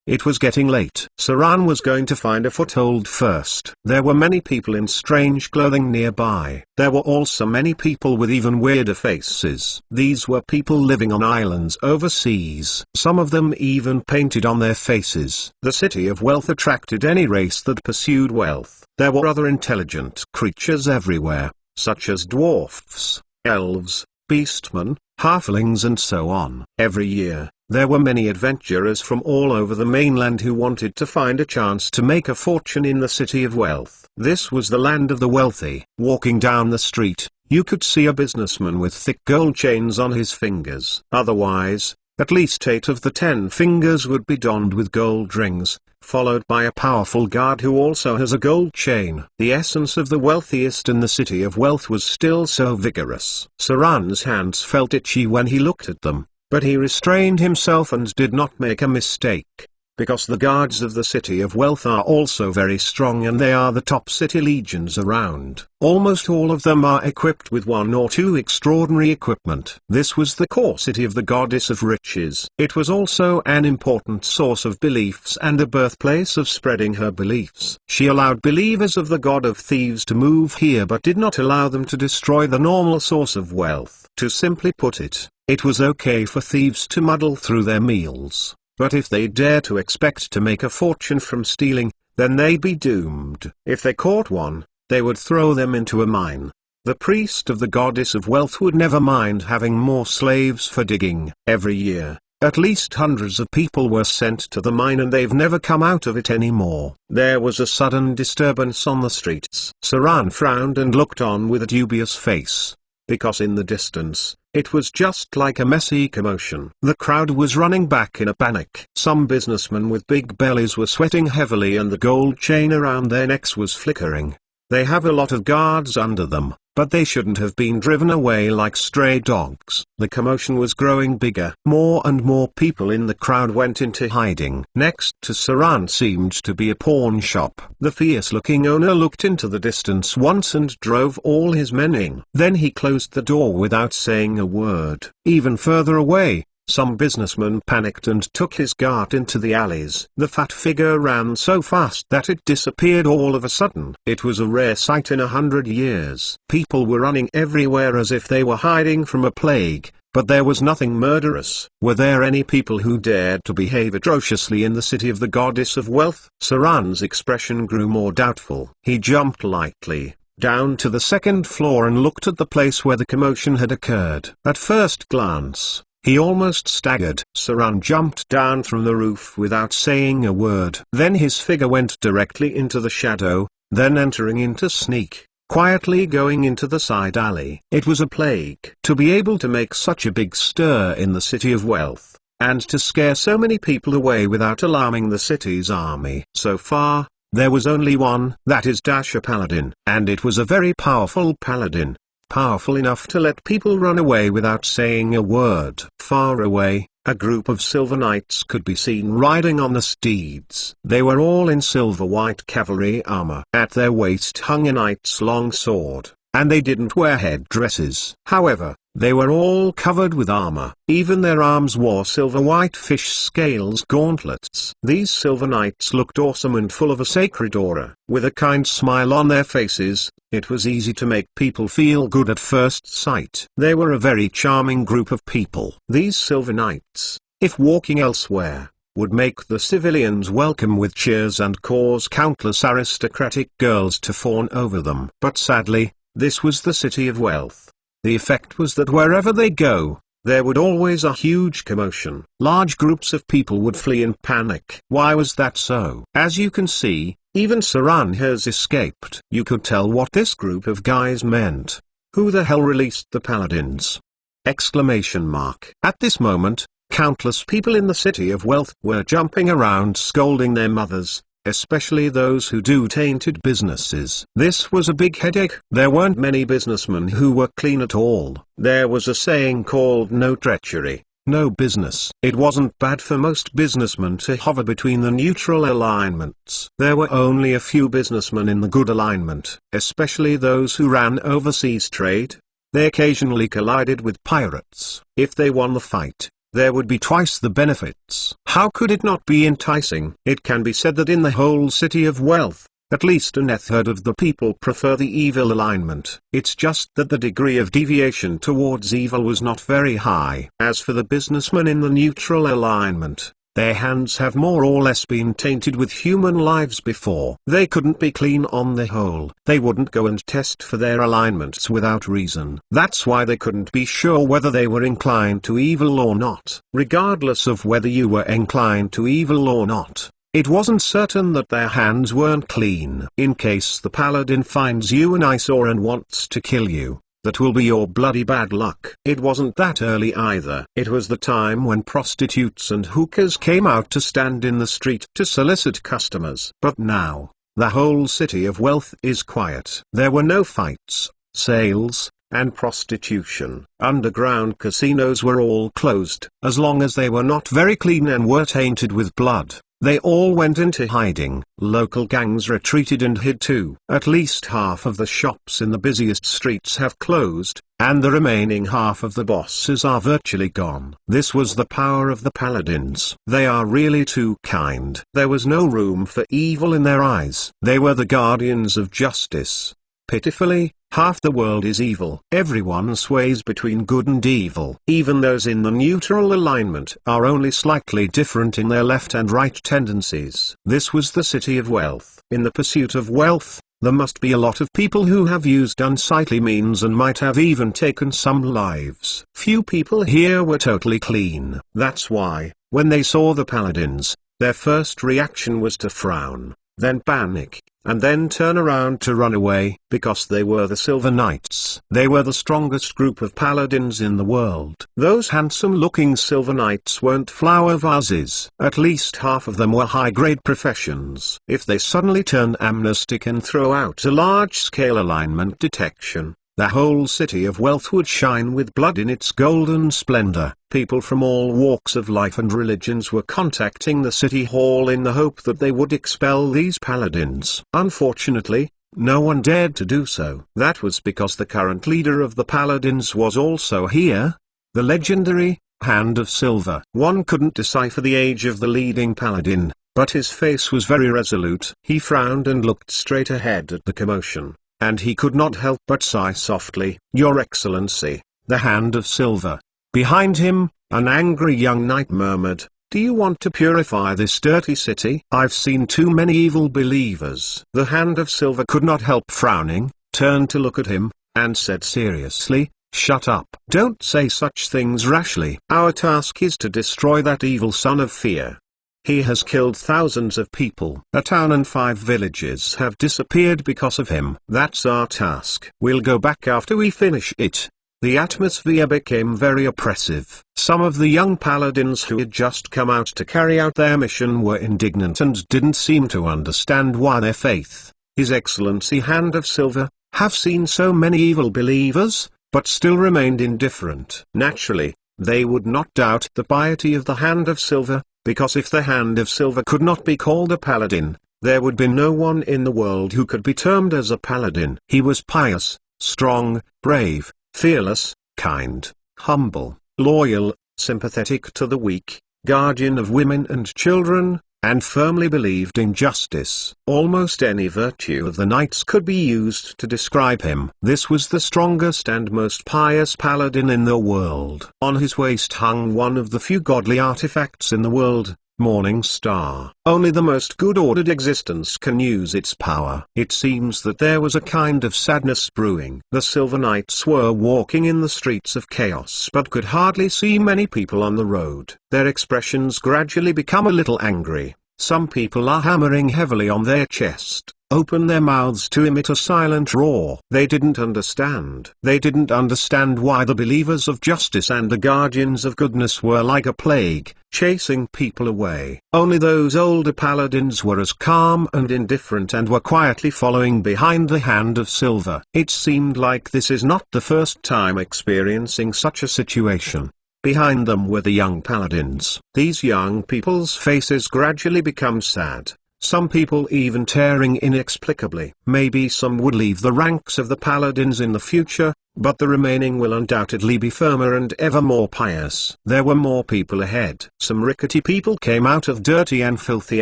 It was getting late. Saran was going to find a foothold first. There were many people in strange clothing nearby. There were also many people with even weirder faces. These were people living on islands overseas. Some of them even painted on their faces. The City of Wealth attracted any race that pursued wealth. There were other intelligent creatures everywhere, such as dwarfs, elves, beastmen, halflings and so on. Every year, there were many adventurers from all over the mainland who wanted to find a chance to make a fortune in the City of Wealth. This was the land of the wealthy. Walking down the street, you could see a businessman with thick gold chains on his fingers. Otherwise, at least 8 of the 10 fingers would be donned with gold rings, followed by a powerful guard who also has a gold chain. The essence of the wealthiest in the City of Wealth was still so vigorous. Saran's hands felt itchy when he looked at them, but he restrained himself and did not make a mistake, because the guards of the City of Wealth are also very strong and they are the top city legions around. Almost all of them are equipped with 1 or 2 extraordinary equipment. This was the core city of the Goddess of Riches. It was also an important source of beliefs and the birthplace of spreading her beliefs. She allowed believers of the God of Thieves to move here but did not allow them to destroy the normal source of wealth. To simply put it, it was okay for thieves to muddle through their meals, but if they dare to expect to make a fortune from stealing, then they'd be doomed. If they caught one, they would throw them into a mine. The priest of the Goddess of Wealth would never mind having more slaves for digging. Every year, at least hundreds of people were sent to the mine and they've never come out of it anymore. There was a sudden disturbance on the streets. Saran frowned and looked on with a dubious face, because in the distance, it was just like a messy commotion. The crowd was running back in a panic. Some businessmen with big bellies were sweating heavily and the gold chain around their necks was flickering. They have a lot of guards under them, but they shouldn't have been driven away like stray dogs. The commotion was growing bigger. More and more people in the crowd went into hiding. Next to Saran seemed to be a pawn shop. The fierce-looking owner looked into the distance once and drove all his men in. Then he closed the door without saying a word. Even further away, some businessman panicked and took his cart into the alleys. The fat figure ran so fast that it disappeared all of a sudden. It was a rare sight in 100 years. People were running everywhere as if they were hiding from a plague, but there was nothing murderous. Were there any people who dared to behave atrociously in the City of the Goddess of Wealth? Saran's expression grew more doubtful. He jumped lightly down to the 2nd floor and looked at the place where the commotion had occurred. At first glance, he almost staggered. Saran jumped down from the roof without saying a word. Then his figure went directly into the shadow, then entering into sneak, quietly going into the side alley. It was a plague. To be able to make such a big stir in the City of Wealth, and to scare so many people away without alarming the city's army. So far, there was only one, that is a paladin. And it was a very powerful paladin. powerful enough to let people run away without saying a word. Far away, a group of silver knights could be seen riding on the steeds. They were all in silver-white cavalry armor. At their waist hung a knight's long sword, and they didn't wear headdresses. However, they were all covered with armor. Even their arms wore silver-white fish scales gauntlets. These silver knights looked awesome and full of a sacred aura. With a kind smile on their faces, it was easy to make people feel good at first sight. They were a very charming group of people. These silver knights, if walking elsewhere, would make the civilians welcome with cheers and cause countless aristocratic girls to fawn over them. But sadly, this was the city of wealth. The effect was that wherever they go, there would always a huge commotion. Large groups of people would flee in panic. Why was that so? As you can see, even Saran has escaped. You could tell what this group of guys meant. Who the hell released the paladins? Exclamation mark. At this moment, countless people in the city of wealth were jumping around scolding their mothers, especially those who do tainted businesses. This was a big headache. There weren't many businessmen who were clean at all. There was a saying called no treachery, no business. It wasn't bad for most businessmen to hover between the neutral alignments. There were only a few businessmen in the good alignment, especially those who ran overseas trade. They occasionally collided with pirates. If they won the fight, there would be twice the benefits. How could it not be enticing? It can be said that in the whole city of wealth, at least a third of the people prefer the evil alignment. It's just that the degree of deviation towards evil was not very high. As for the businessmen in the neutral alignment, their hands have more or less been tainted with human lives before. They couldn't be clean on the whole. They wouldn't go and test for their alignments without reason. That's why they couldn't be sure whether they were inclined to evil or not. Regardless of whether you were inclined to evil or not, it wasn't certain that their hands weren't clean. In case the paladin finds you an eyesore and wants to kill you, that will be your bloody bad luck. It wasn't that early either. It was the time when prostitutes and hookers came out to stand in the street to solicit customers. But now, the whole city of wealth is quiet. There were no fights, sales, and prostitution. Underground casinos were all closed. As long as they were not very clean and were tainted with blood, they all went into hiding. Local gangs retreated and hid too. At least half of the shops in the busiest streets have closed, and the remaining half of the bosses are virtually gone. This was the power of the paladins. They are really too kind. There was no room for evil in their eyes. They were the guardians of justice. Pitifully, half the world is evil. Everyone sways between good and evil. Even those in the neutral alignment are only slightly different in their left and right tendencies. This was the city of wealth. In the pursuit of wealth, there must be a lot of people who have used unsightly means and might have even taken some lives. Few people here were totally clean. That's why, when they saw the paladins, their first reaction was to frown, then panic, and then turn around to run away. Because they were the Silver Knights. They were the strongest group of paladins in the world. Those handsome-looking Silver Knights weren't flower vases. At least half of them were high-grade professions. If they suddenly turn amnestic and throw out a large-scale alignment detection, the whole city of wealth would shine with blood in its golden splendor. People from all walks of life and religions were contacting the city hall in the hope that they would expel these paladins. Unfortunately, no one dared to do so. That was because the current leader of the paladins was also here, the legendary Hand of Silver. One couldn't decipher the age of the leading paladin, but his face was very resolute. He frowned and looked straight ahead at the commotion, and he could not help but sigh softly. "Your Excellency, the Hand of Silver." Behind him, an angry young knight murmured, "Do you want to purify this dirty city? I've seen too many evil believers." The Hand of Silver could not help frowning, turned to look at him, and said seriously, "Shut up. Don't say such things rashly. Our task is to destroy that evil son of fear. He has killed thousands of people. A town and 5 villages have disappeared because of him. That's our task. We'll go back after we finish it." The atmosphere became very oppressive. Some of the young paladins who had just come out to carry out their mission were indignant and didn't seem to understand why their faith, His Excellency Hand of Silver, have seen so many evil believers, but still remained indifferent. Naturally, they would not doubt the piety of the Hand of Silver, because if the Hand of Silver could not be called a paladin, there would be no one in the world who could be termed as a paladin. He was pious, strong, brave, fearless, kind, humble, loyal, sympathetic to the weak, guardian of women and children, and firmly believed in justice. Almost any virtue of the knights could be used to describe him. This was the strongest and most pious paladin in the world. On his waist hung one of the few godly artifacts in the world, Morning Star. Only the most good-ordered existence can use its power. It seems that there was a kind of sadness brewing. The Silver Knights were walking in the streets of chaos but could hardly see many people on the road. Their expressions gradually become a little angry. Some people are hammering heavily on their chest, open their mouths to emit a silent roar. They didn't understand. They didn't understand why the believers of justice and the guardians of goodness were like a plague, chasing people away. Only those older paladins were as calm and indifferent and were quietly following behind the Hand of Silver. It seemed like this is not the first time experiencing such a situation. Behind them were the young paladins. These young people's faces gradually become sad, some people even tearing inexplicably. Maybe some would leave the ranks of the paladins in the future, but the remaining will undoubtedly be firmer and ever more pious. There were more people ahead. Some rickety people came out of dirty and filthy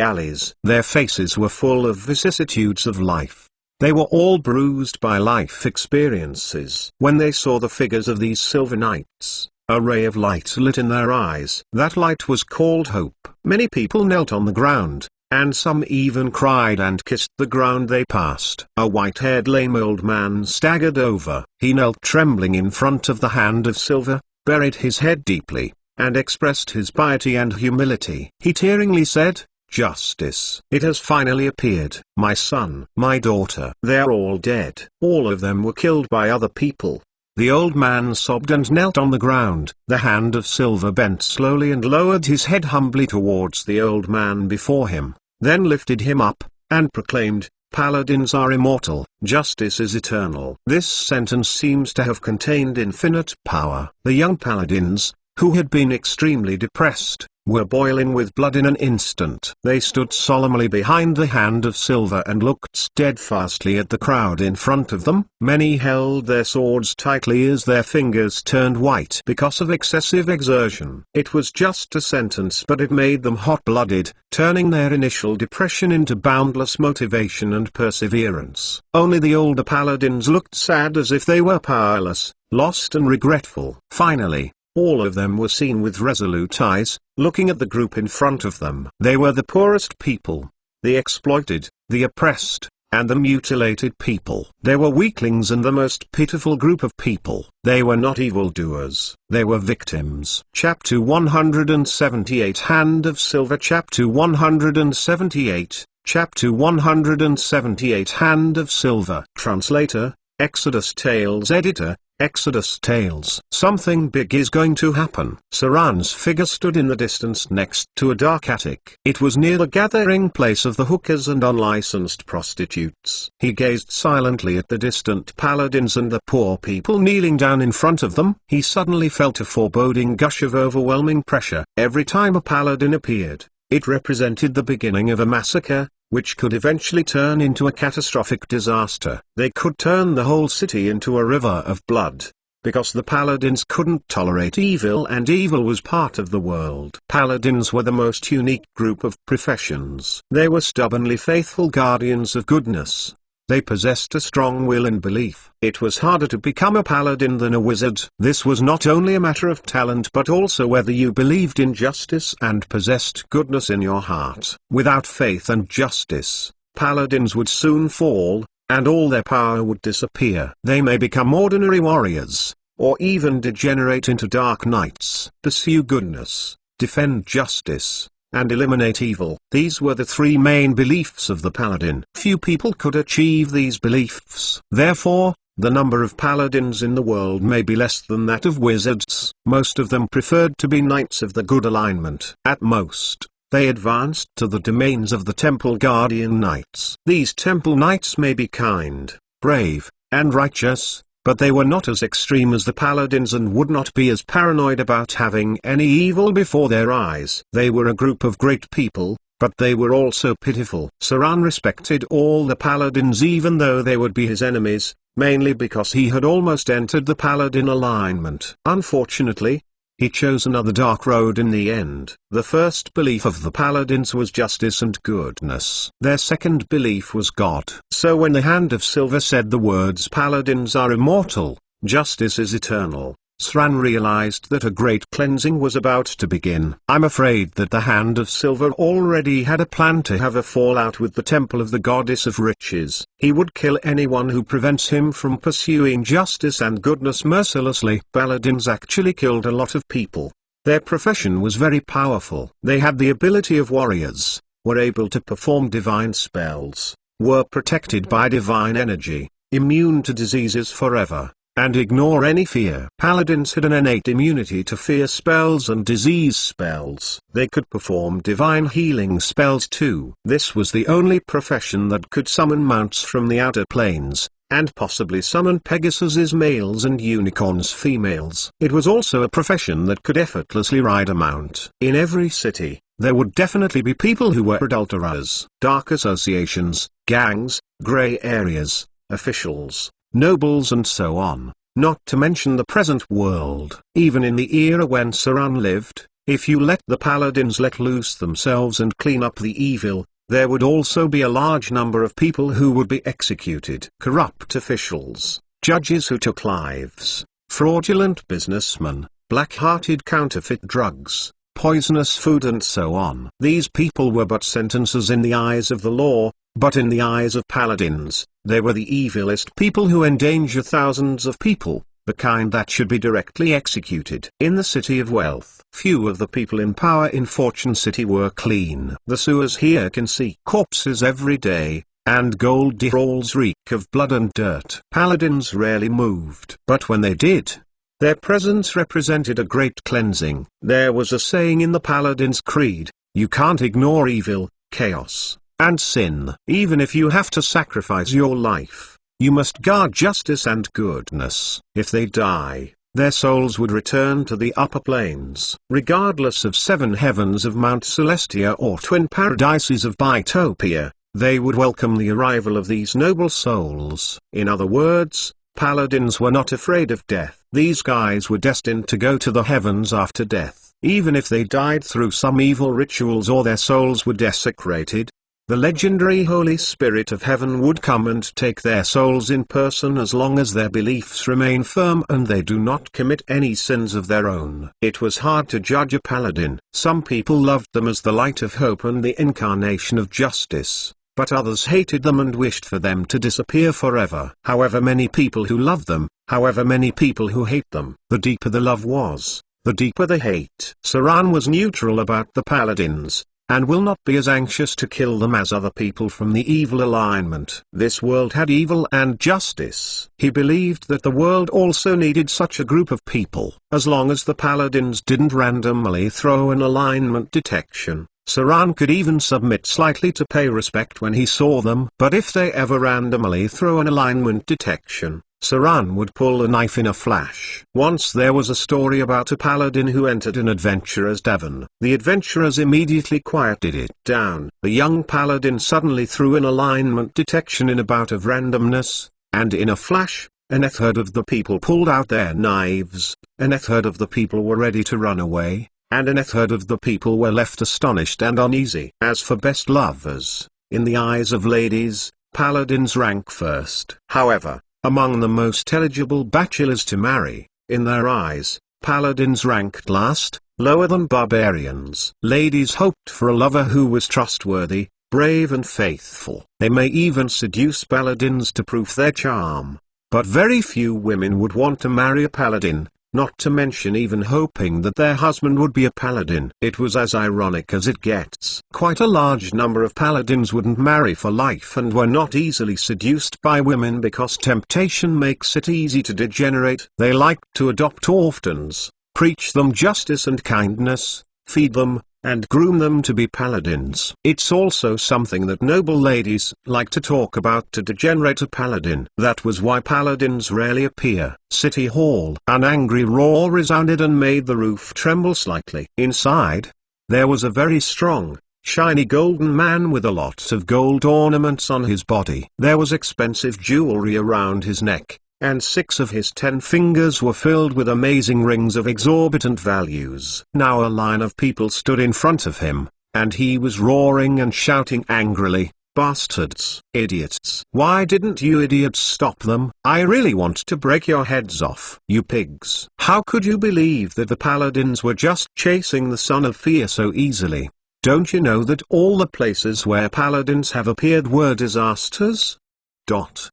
alleys. Their faces were full of vicissitudes of life. They were all bruised by life experiences. When they saw the figures of these silver knights, a ray of light lit in their eyes. That light was called hope. Many people knelt on the ground, and some even cried and kissed the ground they passed. A white-haired lame old man staggered over. He knelt trembling in front of the Hand of Silver, buried his head deeply, and expressed his piety and humility. He tearingly said, "Justice. It has finally appeared. My son, my daughter. They are all dead. All of them were killed by other people." The old man sobbed and knelt on the ground. The Hand of Silver bent slowly and lowered his head humbly towards the old man before him, then lifted him up, and proclaimed, "Paladins are immortal, justice is eternal." This sentence seems to have contained infinite power. The young paladins, who had been extremely depressed, were boiling with blood in an instant. They stood solemnly behind the Hand of Silver and looked steadfastly at the crowd in front of them. Many held their swords tightly as their fingers turned white because of excessive exertion. It was just a sentence, but it made them hot-blooded, turning their initial depression into boundless motivation and perseverance. Only the older paladins looked sad, as if they were powerless, lost and regretful. Finally, all of them were seen with resolute eyes, looking at the group in front of them. They were the poorest people, the exploited, the oppressed, and the mutilated people. They were weaklings and the most pitiful group of people. They were not evildoers, they were victims. Chapter 178 Hand of Silver. Chapter 178, Chapter 178 Hand of Silver. Translator, Exodus Tales. Editor, Exodus Tales. Something big is going to happen. Saran's figure stood in the distance next to a dark attic. It was near the gathering place of the hookers and unlicensed prostitutes. He gazed silently at the distant paladins and the poor people kneeling down in front of them. He suddenly felt a foreboding gush of overwhelming pressure. Every time a paladin appeared, it represented the beginning of a massacre, which could eventually turn into a catastrophic disaster. They could turn the whole city into a river of blood, because the paladins couldn't tolerate evil, and evil was part of the world. Paladins were the most unique group of professions. They were stubbornly faithful guardians of goodness. They possessed a strong will and belief. It was harder to become a paladin than a wizard. This was not only a matter of talent, but also whether you believed in justice and possessed goodness in your heart. Without faith and justice, paladins would soon fall, and all their power would disappear. They may become ordinary warriors, or even degenerate into dark knights. Pursue goodness, defend justice, and eliminate evil. These were the three main beliefs of the paladin. Few people could achieve these beliefs. Therefore, the number of paladins in the world may be less than that of wizards. Most of them preferred to be knights of the good alignment. At most, they advanced to the domains of the temple guardian knights. These temple knights may be kind, brave, and righteous, but they were not as extreme as the paladins and would not be as paranoid about having any evil before their eyes. They were a group of great people, but they were also pitiful. Saran respected all the paladins even though they would be his enemies, mainly because he had almost entered the paladin alignment. Unfortunately, he chose another dark road in the end. The first belief of the paladins was justice and goodness. Their second belief was God. So when the Hand of Silver said the words paladins are immortal, justice is eternal, Sran realized that a great cleansing was about to begin. I'm afraid that the Hand of Silver already had a plan to have a fallout with the Temple of the Goddess of Riches. He would kill anyone who prevents him from pursuing justice and goodness mercilessly. Paladins actually killed a lot of people. Their profession was very powerful. They had the ability of warriors, were able to perform divine spells, were protected by divine energy, immune to diseases forever, and ignore any fear. Paladins had an innate immunity to fear spells and disease spells. They could perform divine healing spells too. This was the only profession that could summon mounts from the outer planes, and possibly summon Pegasuses males and unicorns females. It was also a profession that could effortlessly ride a mount. In every city, there would definitely be people who were adulterers, dark associations, gangs, grey areas, officials, nobles and so on, not to mention the present world. Even in the era when Saran lived, if you let the paladins let loose themselves and clean up the evil, there would also be a large number of people who would be executed. Corrupt officials, judges who took lives, fraudulent businessmen, black-hearted counterfeit drugs, poisonous food and so on. These people were but sentences in the eyes of the law, but in the eyes of paladins, they were the evilest people who endanger thousands of people, the kind that should be directly executed. In the City of Wealth, few of the people in power in Fortune City were clean. The sewers here can see corpses every day, and gold trawls reek of blood and dirt. Paladins rarely moved. But when they did, their presence represented a great cleansing. There was a saying in the Paladin's creed, you can't ignore evil, chaos, and sin. Even if you have to sacrifice your life, you must guard justice and goodness. If they die, their souls would return to the upper planes. Regardless of 7 heavens of Mount Celestia or twin paradises of Bitopia, they would welcome the arrival of these noble souls. In other words, paladins were not afraid of death. These guys were destined to go to the heavens after death. Even if they died through some evil rituals or their souls were desecrated, the legendary Holy Spirit of Heaven would come and take their souls in person as long as their beliefs remain firm and they do not commit any sins of their own. It was hard to judge a paladin. Some people loved them as the light of hope and the incarnation of justice, but others hated them and wished for them to disappear forever. However many people who loved them, however many people who hate them, the deeper the love was, the deeper the hate. Saran was neutral about the paladins, and will not be as anxious to kill them as other people from the evil alignment. This world had evil and justice. He believed that the world also needed such a group of people. As long as the paladins didn't randomly throw an alignment detection, Saran could even submit slightly to pay respect when he saw them. But if they ever randomly throw an alignment detection, Saran would pull a knife in a flash. Once there was a story about a paladin who entered an adventurer's tavern. The adventurers immediately quieted it down. The young paladin suddenly threw an alignment detection in a bout of randomness, and in a flash, an third of the people pulled out their knives, a third of the people were ready to run away, and a third of the people were left astonished and uneasy. As for best lovers, in the eyes of ladies, paladins rank first. However, among the most eligible bachelors to marry, in their eyes, paladins ranked last, lower than barbarians. Ladies hoped for a lover who was trustworthy, brave and faithful. They may even seduce paladins to prove their charm. But very few women would want to marry a paladin, not to mention even hoping that their husband would be a paladin. It was as ironic as it gets. Quite a large number of paladins wouldn't marry for life and were not easily seduced by women because temptation makes it easy to degenerate. They liked to adopt orphans, preach them justice and kindness, feed them, and groom them to be paladins. It's also something that noble ladies like to talk about to degenerate a paladin. That was why paladins rarely appear. City Hall. An angry roar resounded and made the roof tremble slightly. Inside, there was a very strong, shiny golden man with a lot of gold ornaments on his body. There was expensive jewelry around his neck, and 6 of his 10 fingers were filled with amazing rings of exorbitant values. Now a line of people stood in front of him, and he was roaring and shouting angrily, "Bastards! Idiots! Why didn't you idiots stop them? I really want to break your heads off. You pigs! How could you believe that the paladins were just chasing the son of fear so easily? Don't you know that all the places where paladins have appeared were disasters?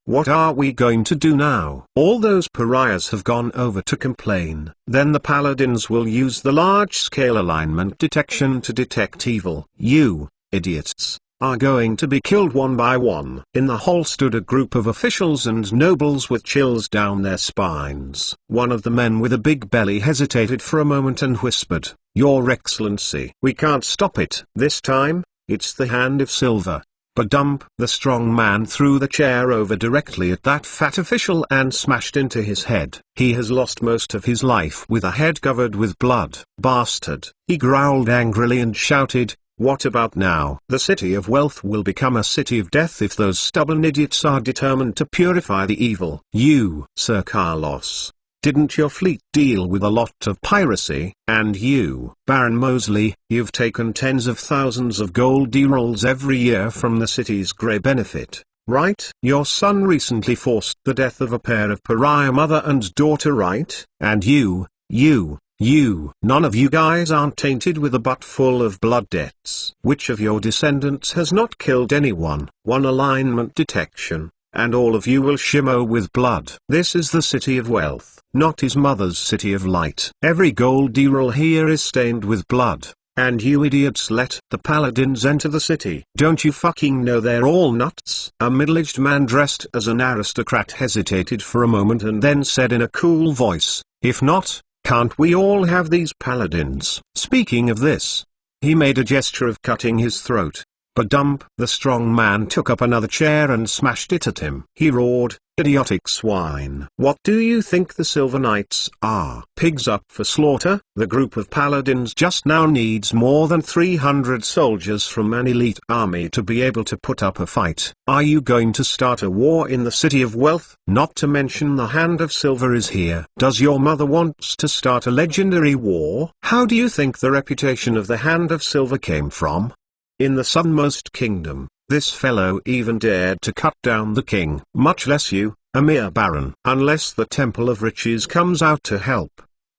What are we going to do now? All those pariahs have gone over to complain. Then the paladins will use the large-scale alignment detection to detect evil. You, idiots, are going to be killed one by one." In the hall stood a group of officials and nobles with chills down their spines. One of the men with a big belly hesitated for a moment and whispered, "Your Excellency, we can't stop it. This time, it's the Hand of Silver." Badump! The strong man threw the chair over directly at that fat official and smashed into his head. He has lost most of his life with a head covered with blood. Bastard! He growled angrily and shouted, "What about now? The city of wealth will become a city of death if those stubborn idiots are determined to purify the evil." You, Sir Carlos, didn't your fleet deal with a lot of piracy? And you, Baron Mosley, you've taken tens of thousands of gold D-rolls every year from the city's grey benefit, right? Your son recently forced the death of a pair of pariah mother and daughter, right? And you, none of you guys aren't tainted with a butt full of blood debts. Which of your descendants has not killed anyone? One alignment detection, and all of you will shimmer with blood. This is the city of wealth, not his mother's city of light. Every gold D-roll here is stained with blood, and you idiots let the paladins enter the city. Don't you fucking know they're all nuts? A middle-aged man dressed as an aristocrat hesitated for a moment and then said in a cool voice, "If not, can't we all have these paladins?" Speaking of this, he made a gesture of cutting his throat. Badump! The strong man took up another chair and smashed it at him. He roared, "Idiotic swine! What do you think the Silver Knights are? Pigs up for slaughter?" The group of paladins just now needs more than 300 soldiers from an elite army to be able to put up a fight. Are you going to start a war in the City of Wealth? Not to mention the Hand of Silver is here. Does your mother wants to start a legendary war? How do you think the reputation of the Hand of Silver came from? In the southernmost kingdom, this fellow even dared to cut down the king, much less you, a mere baron. Unless the Temple of Riches comes out to help,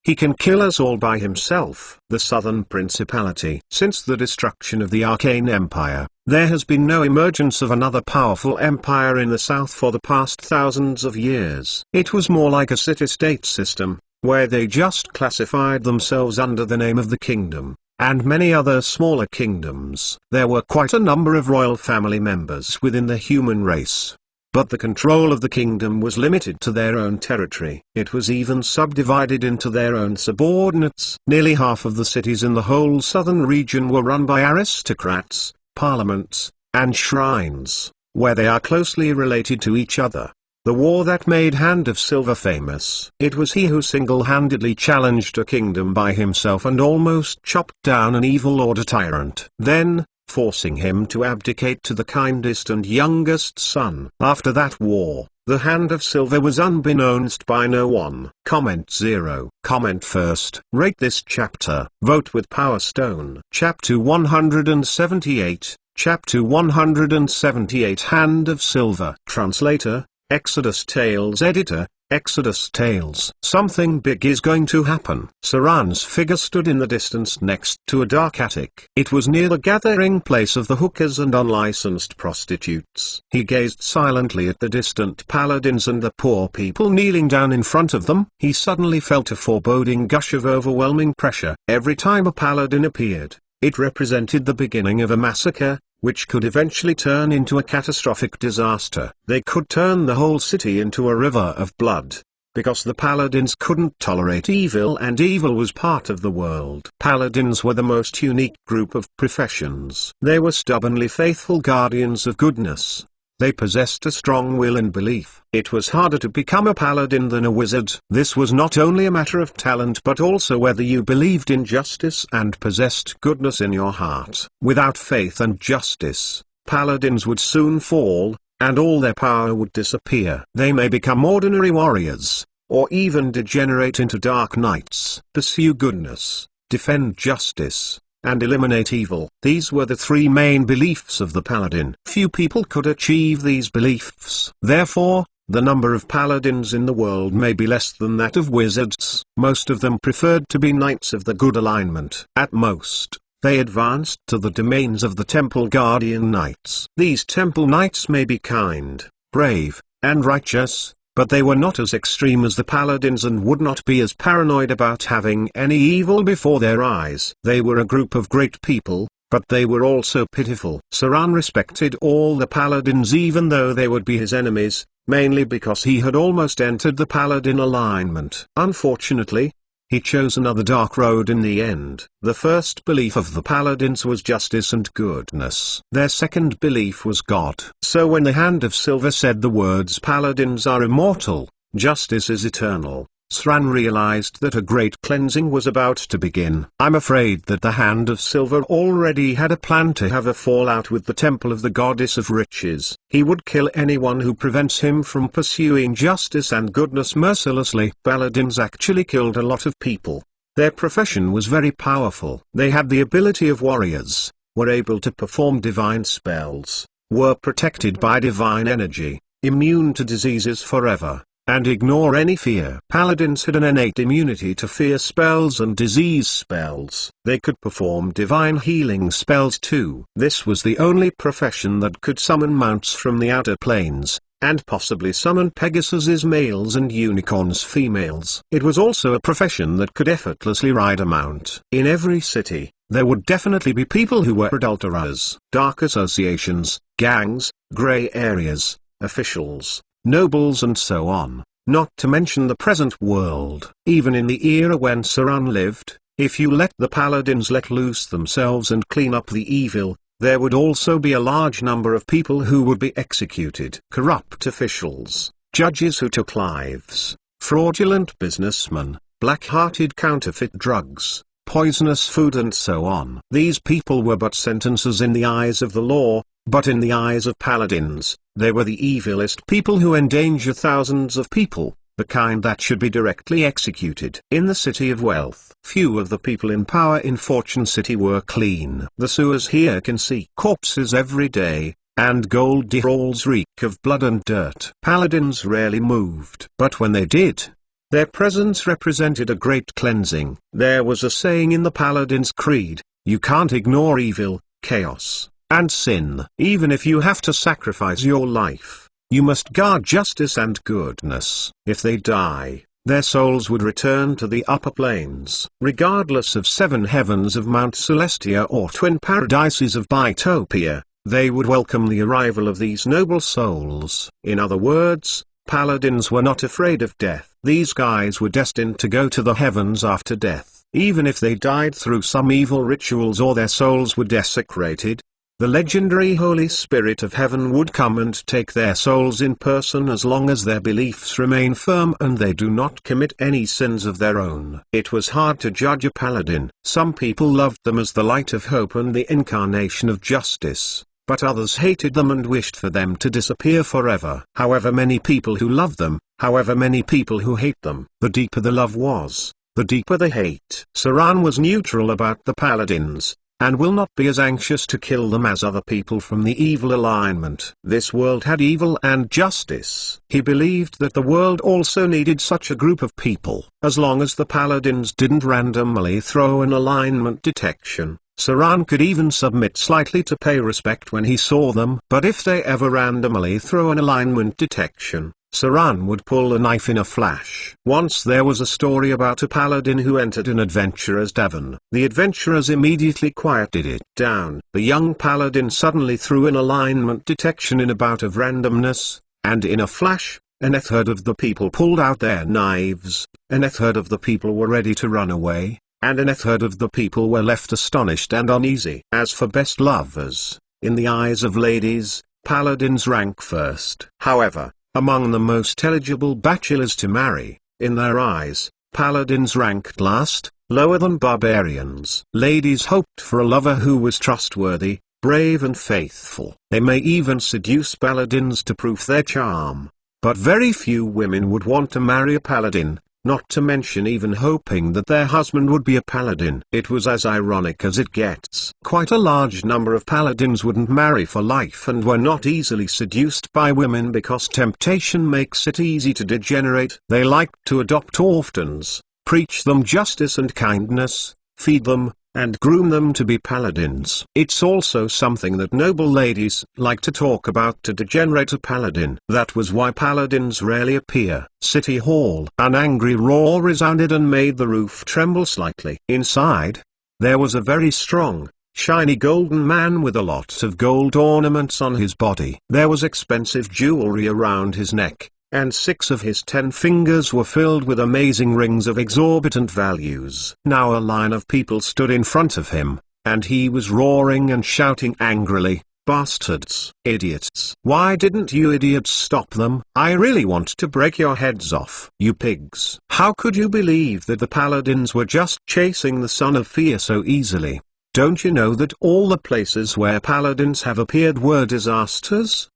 he can kill us all by himself. The Southern Principality. Since the destruction of the Arcane Empire, there has been no emergence of another powerful empire in the south for the past thousands of years. It was more like a city-state system, where they just classified themselves under the name of the kingdom, and many other smaller kingdoms. There were quite a number of royal family members within the human race, but the control of the kingdom was limited to their own territory. It was even subdivided into their own subordinates. Nearly half of the cities in the whole southern region were run by aristocrats, parliaments, and shrines, where they are closely related to each other. The war that made Hand of Silver famous. It was he who single-handedly challenged a kingdom by himself and almost chopped down an evil lord or tyrant, then, forcing him to abdicate to the kindest and youngest son. After that war, the Hand of Silver was unbeknownst by no one. Comment 0. Comment first. Rate this chapter. Vote with Power Stone. Chapter 178. Chapter 178 Hand of Silver. Translator, Exodus Tales Editor, Exodus Tales. Something big is going to happen. Saran's figure stood in the distance next to a dark attic. It was near the gathering place of the hookers and unlicensed prostitutes. He gazed silently at the distant paladins and the poor people kneeling down in front of them. He suddenly felt a foreboding gush of overwhelming pressure. Every time a paladin appeared, it represented the beginning of a massacre, which could eventually turn into a catastrophic disaster. They could turn the whole city into a river of blood. because the paladins couldn't tolerate evil and evil was part of the world. Paladins were the most unique group of professions. They were stubbornly faithful guardians of goodness. They possessed a strong will and belief. It was harder to become a paladin than a wizard. This was not only a matter of talent but also whether you believed in justice and possessed goodness in your heart. Without faith and justice, paladins would soon fall, and all their power would disappear. They may become ordinary warriors, or even degenerate into dark knights. Pursue goodness, defend justice, and eliminate evil. These were the three main beliefs of the paladin. Few people could achieve these beliefs. Therefore, the number of paladins in the world may be less than that of wizards. Most of them preferred to be knights of the good alignment. At most, they advanced to the domains of the temple guardian knights. These temple knights may be kind, brave, and righteous, but they were not as extreme as the paladins and would not be as paranoid about having any evil before their eyes. They were a group of great people, but they were also pitiful. Saran respected all the paladins even though they would be his enemies, mainly because he had almost entered the paladin alignment. Unfortunately, he chose another dark road in the end. The first belief of the paladins was justice and goodness. Their second belief was God. So when the Hand of Silver said the words paladins are immortal, justice is eternal, Sran realized that a great cleansing was about to begin. I'm afraid that the Hand of Silver already had a plan to have a fallout with the temple of the goddess of riches. He would kill anyone who prevents him from pursuing justice and goodness mercilessly. Paladins actually killed a lot of people. Their profession was very powerful. They had the ability of warriors, were able to perform divine spells, were protected by divine energy, immune to diseases forever, and ignore any fear. Paladins had an innate immunity to fear spells and disease spells. They could perform divine healing spells too. This was the only profession that could summon mounts from the outer planes, and possibly summon Pegasuses males and unicorns females. It was also a profession that could effortlessly ride a mount. In every city, there would definitely be people who were adulterers, dark associations, gangs, gray areas, officials, nobles and so on, not to mention the present world. Even in the era when Saran lived, if you let the paladins let loose themselves and clean up the evil, there would also be a large number of people who would be executed. Corrupt officials, judges who took lives, fraudulent businessmen, black-hearted counterfeit drugs, poisonous food and so on. These people were but sentences in the eyes of the law, but in the eyes of paladins, they were the evilest people who endanger thousands of people, the kind that should be directly executed. In the City of Wealth, few of the people in power in Fortune City were clean. The sewers here can see corpses every day, and gold halls reek of blood and dirt. Paladins rarely moved, but when they did, their presence represented a great cleansing. There was a saying in the Paladin's creed, you can't ignore evil, chaos, and sin. Even if you have to sacrifice your life, you must guard justice and goodness. If they die, their souls would return to the upper planes. Regardless of 7 heavens of Mount Celestia or twin paradises of Bitopia, they would welcome the arrival of these noble souls. In other words, paladins were not afraid of death. These guys were destined to go to the heavens after death. Even if they died through some evil rituals or their souls were desecrated, the legendary Holy Spirit of Heaven would come and take their souls in person as long as their beliefs remain firm and they do not commit any sins of their own. It was hard to judge a paladin. Some people loved them as the light of hope and the incarnation of justice, but others hated them and wished for them to disappear forever. However many people who loved them, however many people who hate them, the deeper the love was, the deeper the hate. Saran was neutral about the paladins, and will not be as anxious to kill them as other people from the evil alignment. This world had evil and justice. He believed that the world also needed such a group of people. As long as the paladins didn't randomly throw an alignment detection, Saran could even submit slightly to pay respect when he saw them. But if they ever randomly throw an alignment detection, Saran would pull a knife in a flash. Once there was a story about a paladin who entered an adventurer's tavern. The adventurers immediately quieted it down. The young paladin suddenly threw an alignment detection in a bout of randomness, and in a flash, and a third of the people pulled out their knives, and a third of the people were ready to run away, and a third of the people were left astonished and uneasy. As for best lovers, in the eyes of ladies, paladins rank first. However, among the most eligible bachelors to marry, in their eyes, paladins ranked last, lower than barbarians. Ladies hoped for a lover who was trustworthy, brave and faithful. They may even seduce paladins to prove their charm. But very few women would want to marry a paladin, not to mention even hoping that their husband would be a paladin. It was as ironic as it gets. Quite a large number of paladins wouldn't marry for life and were not easily seduced by women because temptation makes it easy to degenerate. They liked to adopt orphans, preach them justice and kindness, feed them, and groom them to be paladins. It's also something that noble ladies like to talk about to degenerate a paladin. That was why paladins rarely appear. City Hall. An angry roar resounded and made the roof tremble slightly. Inside, there was a very strong, shiny golden man with a lot of gold ornaments on his body. There was expensive jewelry around his neck, and 6 of his 10 fingers were filled with amazing rings of exorbitant values. Now a line of people stood in front of him, and he was roaring and shouting angrily, "Bastards! Idiots! Why didn't you idiots stop them? I really want to break your heads off. You pigs! How could you believe that the paladins were just chasing the son of fear so easily? Don't you know that all the places where paladins have appeared were disasters?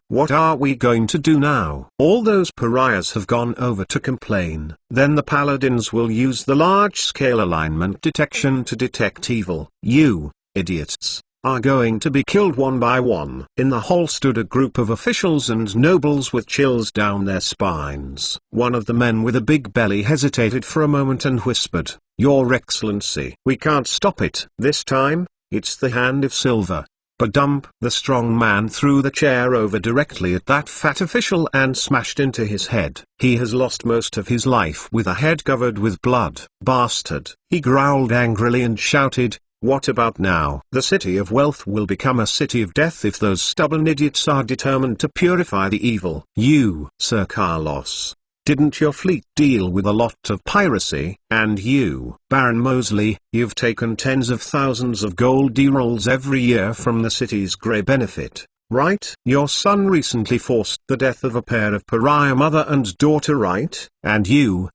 What are we going to do now? All those pariahs have gone over to complain. Then the paladins will use the large-scale alignment detection to detect evil. You, idiots, are going to be killed one by one." In the hall stood a group of officials and nobles with chills down their spines. One of the men with a big belly hesitated for a moment and whispered, "Your Excellency, we can't stop it. This time, it's the hand of silver." Badump. The strong man threw the chair over directly at that fat official and smashed into his head. He has lost most of his life with a head covered with blood. "Bastard!" He growled angrily and shouted, "What about now? The city of wealth will become a city of death if those stubborn idiots are determined to purify the evil." "You, Sir Carlos, didn't your fleet deal with a lot of piracy? And you, Baron Mosley, you've taken tens of thousands of gold D-rolls every year from the city's grey benefit, right? Your son recently forced the death of a pair of pariah mother and daughter, right? And you,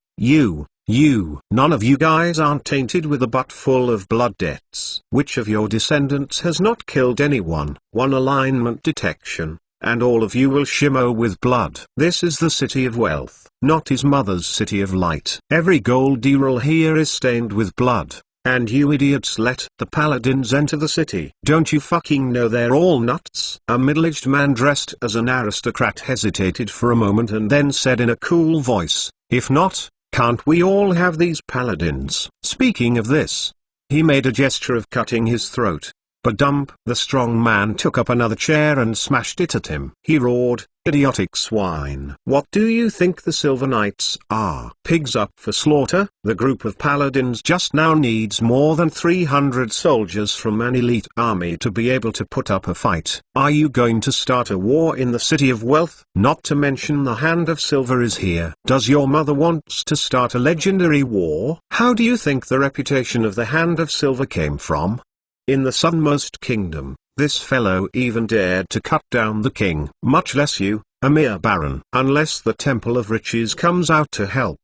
none of you guys aren't tainted with a butt full of blood debts. Which of your descendants has not killed anyone? One alignment detection, and all of you will shimmer with blood. This is the city of wealth, not his mother's city of light. Every gold D-roll here is stained with blood, and you idiots let the paladins enter the city. Don't you fucking know they're all nuts?" A middle-aged man dressed as an aristocrat hesitated for a moment and then said in a cool voice, "If not, can't we all have these paladins?" Speaking of this, he made a gesture of cutting his throat. Badump. The strong man took up another chair and smashed it at him. He roared, "Idiotic swine! What do you think the Silver Knights are? Pigs up for slaughter?" The group of paladins just now needs more than 300 soldiers from an elite army to be able to put up a fight. Are you going to start a war in the City of Wealth? Not to mention the Hand of Silver is here. Does your mother wants to start a legendary war? How do you think the reputation of the Hand of Silver came from? In the Southernmost Kingdom, this fellow even dared to cut down the king, much less you, a mere baron. Unless the Temple of Riches comes out to help,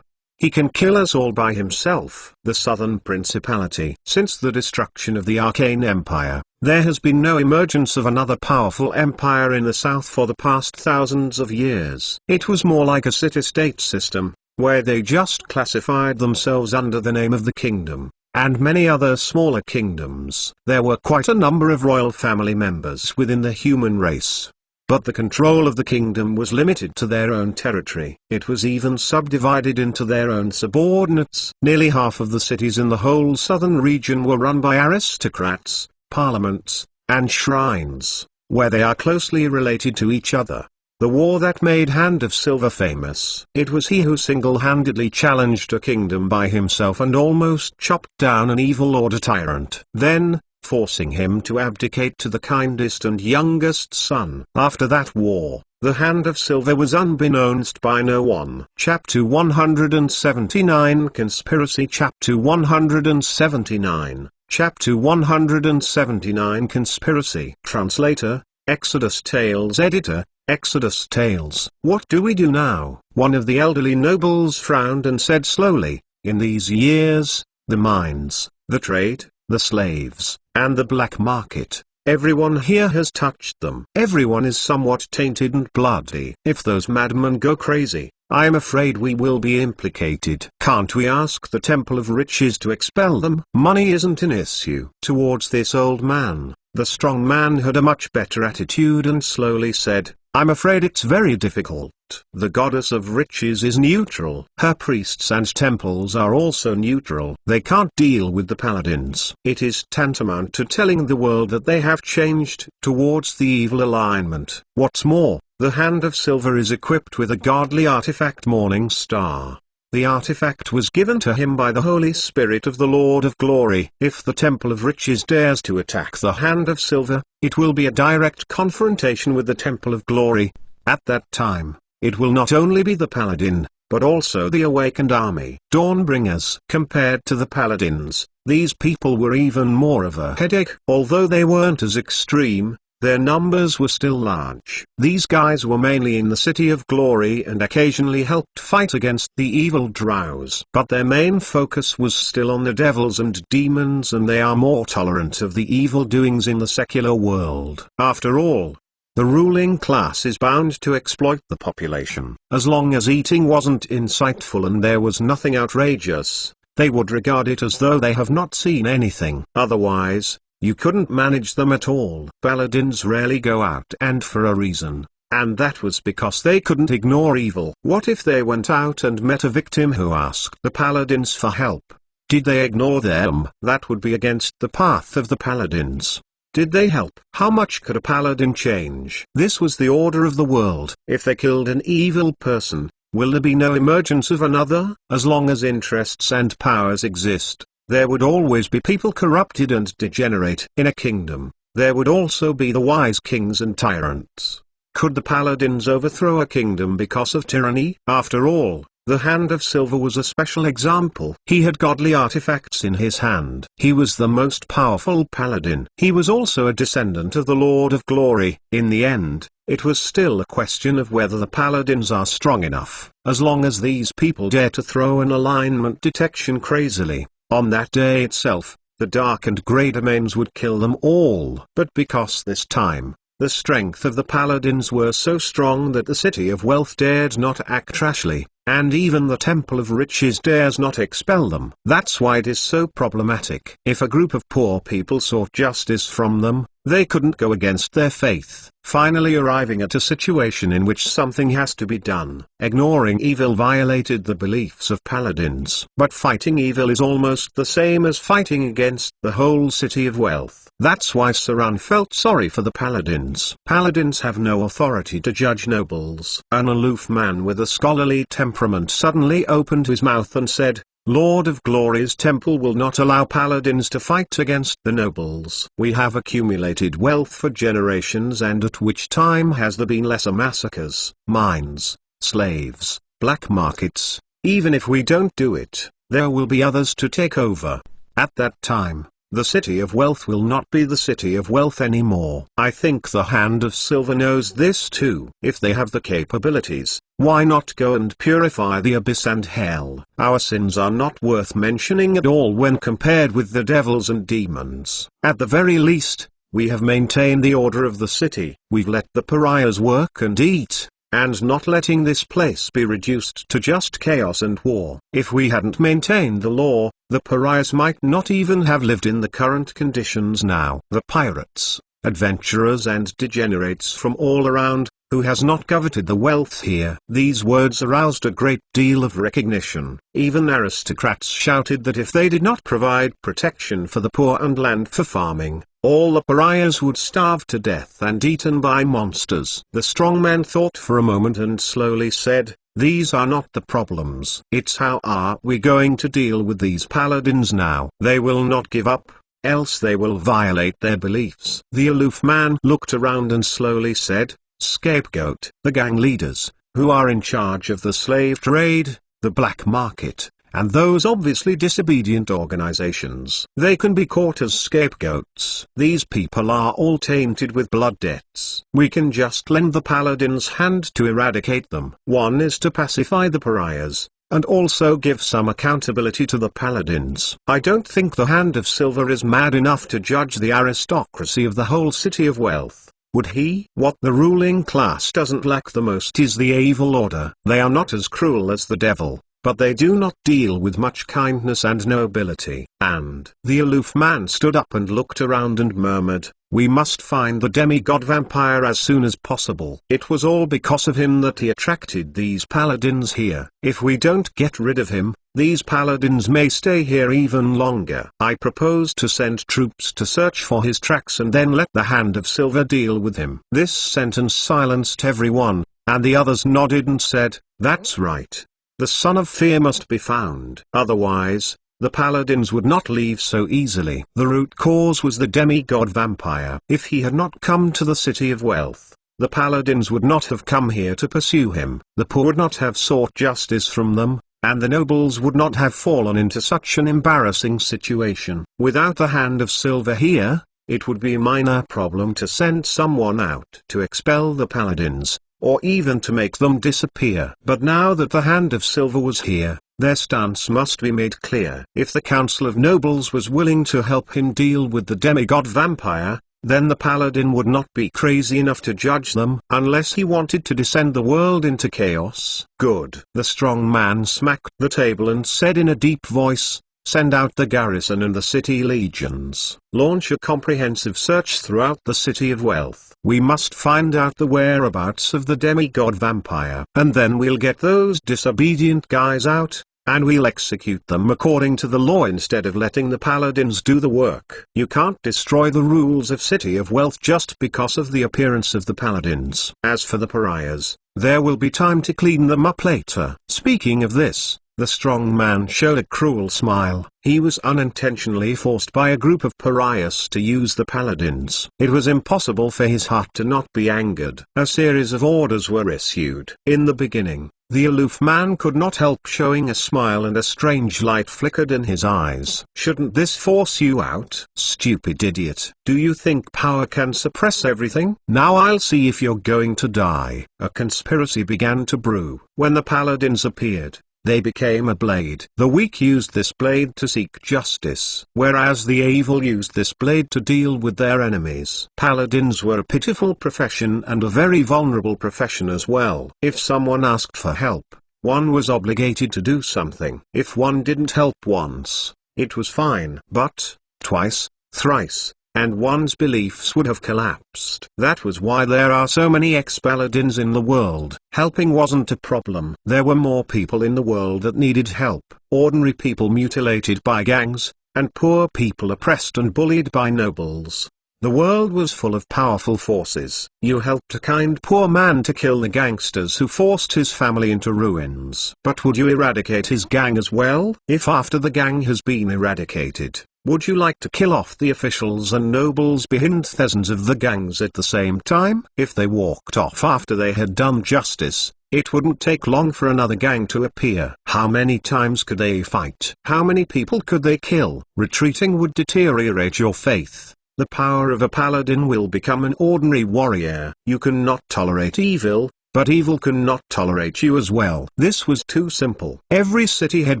he can kill us all by himself. The Southern Principality. Since the destruction of the Arcane Empire, there has been no emergence of another powerful empire in the south for the past thousands of years. It was more like a city-state system, where they just classified themselves under the name of the kingdom, and many other smaller kingdoms. There were quite a number of royal family members within the human race, but the control of the kingdom was limited to their own territory. It was even subdivided into their own subordinates. Nearly half of the cities in the whole southern region were run by aristocrats, parliaments, and shrines, where they are closely related to each other. The war that made Hand of Silver famous. It was he who single-handedly challenged a kingdom by himself and almost chopped down an evil lord tyrant, then, forcing him to abdicate to the kindest and youngest son. After that war, The hand of silver was unbeknownst by no one. Chapter 179 Conspiracy. Chapter 179. Chapter 179 Conspiracy. Translator, Exodus Tales. Editor, Exodus Tales. What do we do now? One of the elderly nobles frowned and said slowly, in these years, the mines, the trade, the slaves, and the black market, everyone here has touched them. Everyone is somewhat tainted and bloody. If those madmen go crazy, I am afraid we will be implicated. Can't we ask the Temple of Riches to expel them? Money isn't an issue. Towards this old man, the strong man had a much better attitude and slowly said, I'm afraid it's very difficult. The goddess of riches is neutral. Her priests and temples are also neutral. They can't deal with the paladins. It is tantamount to telling the world that they have changed towards the evil alignment. What's more, the hand of silver is equipped with a godly artifact, Morning Star. The artifact was given to him by the Holy Spirit of the Lord of Glory. If the Temple of Riches dares to attack the hand of silver, it will be a direct confrontation with the Temple of Glory. At that time, it will not only be the paladin, but also the awakened army. Dawnbringers. Compared to the paladins, these people were even more of a headache. Although they weren't as extreme, their numbers were still large. These guys were mainly in the City of Glory and occasionally helped fight against the evil drows. But their main focus was still on the devils and demons, and they are more tolerant of the evil doings in the secular world. After all, the ruling class is bound to exploit the population. As long as eating wasn't insightful and there was nothing outrageous, they would regard it as though they have not seen anything. Otherwise, you couldn't manage them at all. Paladins rarely go out, and for a reason, and that was because they couldn't ignore evil. What if they went out and met a victim who asked the paladins for help? Did they ignore them? That would be against the path of the paladins. Did they help? How much could a paladin change? This was the order of the world. If they killed an evil person, will there be no emergence of another? As long as interests and powers exist, there would always be people corrupted and degenerate. In a kingdom, there would also be the wise kings and tyrants. Could the paladins overthrow a kingdom because of tyranny? After all, the hand of silver was a special example. He had godly artifacts in his hand. He was the most powerful paladin. He was also a descendant of the Lord of Glory. In the end, it was still a question of whether the paladins are strong enough. As long as these people dare to throw an alignment detection crazily, on that day itself, the dark and grey domains would kill them all. But because this time, the strength of the paladins were so strong that the City of Wealth dared not act rashly, and even the Temple of Riches dares not expel them. That's why it is so problematic. If a group of poor people sought justice from them, they couldn't go against their faith, finally arriving at a situation in which something has to be done. Ignoring evil violated the beliefs of paladins. But fighting evil is almost the same as fighting against the whole City of Wealth. That's why Saran felt sorry for the paladins. Paladins have no authority to judge nobles. An aloof man with a scholarly temperament suddenly opened his mouth and said, Lord of Glory's temple will not allow paladins to fight against the nobles. We have accumulated wealth for generations, and at which time has there been lesser massacres, mines, slaves, black markets? Even if we don't do it, there will be others to take over. At that time, the City of Wealth will not be the City of Wealth anymore. I think the Hand of Silver knows this too. If they have the capabilities, why not go and purify the abyss and hell? Our sins are not worth mentioning at all when compared with the devils and demons. At the very least, we have maintained the order of the city. We've let the pariahs work and eat, and not letting this place be reduced to just chaos and war. If we hadn't maintained the law, the pariahs might not even have lived in the current conditions now. The pirates, adventurers and degenerates from all around, who has not coveted the wealth here? These words aroused a great deal of recognition. Even aristocrats shouted that if they did not provide protection for the poor and land for farming, all the pariahs would starve to death and eaten by monsters. The strong man thought for a moment and slowly said, these are not the problems. It's how are we going to deal with these paladins now? They will not give up, else they will violate their beliefs. The aloof man looked around and slowly said, scapegoat. The gang leaders, who are in charge of the slave trade, the black market, and those obviously disobedient organizations. They can be caught as scapegoats. These people are all tainted with blood debts. We can just lend the paladin's hand to eradicate them. One is to pacify the pariahs, and also give some accountability to the paladins. I don't think the Hand of Silver is mad enough to judge the aristocracy of the whole City of Wealth. Would he? What the ruling class doesn't lack the most is the evil order. They are not as cruel as the devil, but they do not deal with much kindness and nobility. And the aloof man stood up and looked around and murmured, "We must find the demigod vampire as soon as possible. It was all because of him that he attracted these paladins here. If we don't get rid of him, these paladins may stay here even longer. I propose to send troops to search for his tracks and then let the Hand of Silver deal with him." This sentence silenced everyone, and the others nodded and said, "That's right. The Son of Fear must be found. Otherwise, the paladins would not leave so easily." The root cause was the demigod vampire. If he had not come to the City of Wealth, the paladins would not have come here to pursue him. The poor would not have sought justice from them, and the nobles would not have fallen into such an embarrassing situation. Without the Hand of Silver here, it would be a minor problem to send someone out to expel the paladins, or even to make them disappear. But now that the Hand of Silver was here, their stance must be made clear. If the Council of Nobles was willing to help him deal with the demigod vampire, then the paladin would not be crazy enough to judge them, unless he wanted to descend the world into chaos. Good. The strong man smacked the table and said in a deep voice, "Send out the garrison and the city legions. Launch a comprehensive search throughout the City of Wealth. We must find out the whereabouts of the demigod vampire. And then we'll get those disobedient guys out, and we'll execute them according to the law instead of letting the paladins do the work. You can't destroy the rules of City of Wealth just because of the appearance of the paladins. As for the pariahs, there will be time to clean them up later." Speaking of this, the strong man showed a cruel smile. He was unintentionally forced by a group of pariahs to use the paladins. It was impossible for his heart to not be angered. A series of orders were issued. In the beginning, the aloof man could not help showing a smile, and a strange light flickered in his eyes. "Shouldn't this force you out, stupid idiot? Do you think power can suppress everything? Now I'll see if you're going to die." A conspiracy began to brew. When the paladins appeared, they became a blade. The weak used this blade to seek justice, whereas the evil used this blade to deal with their enemies. Paladins were a pitiful profession and a very vulnerable profession as well. If someone asked for help, one was obligated to do something. If one didn't help once, it was fine. But twice, thrice, and one's beliefs would have collapsed. That was why there are so many ex-paladins in the world. Helping wasn't a problem. There were more people in the world that needed help. Ordinary people mutilated by gangs, and poor people oppressed and bullied by nobles. The world was full of powerful forces. You helped a kind poor man to kill the gangsters who forced his family into ruins. But would you eradicate his gang as well? If after the gang has been eradicated, would you like to kill off the officials and nobles behind thousands of the gangs at the same time? If they walked off after they had done justice, it wouldn't take long for another gang to appear. How many times could they fight? How many people could they kill? Retreating would deteriorate your faith. The power of a paladin will become an ordinary warrior. You cannot tolerate evil, but evil cannot tolerate you as well. This was too simple. Every city had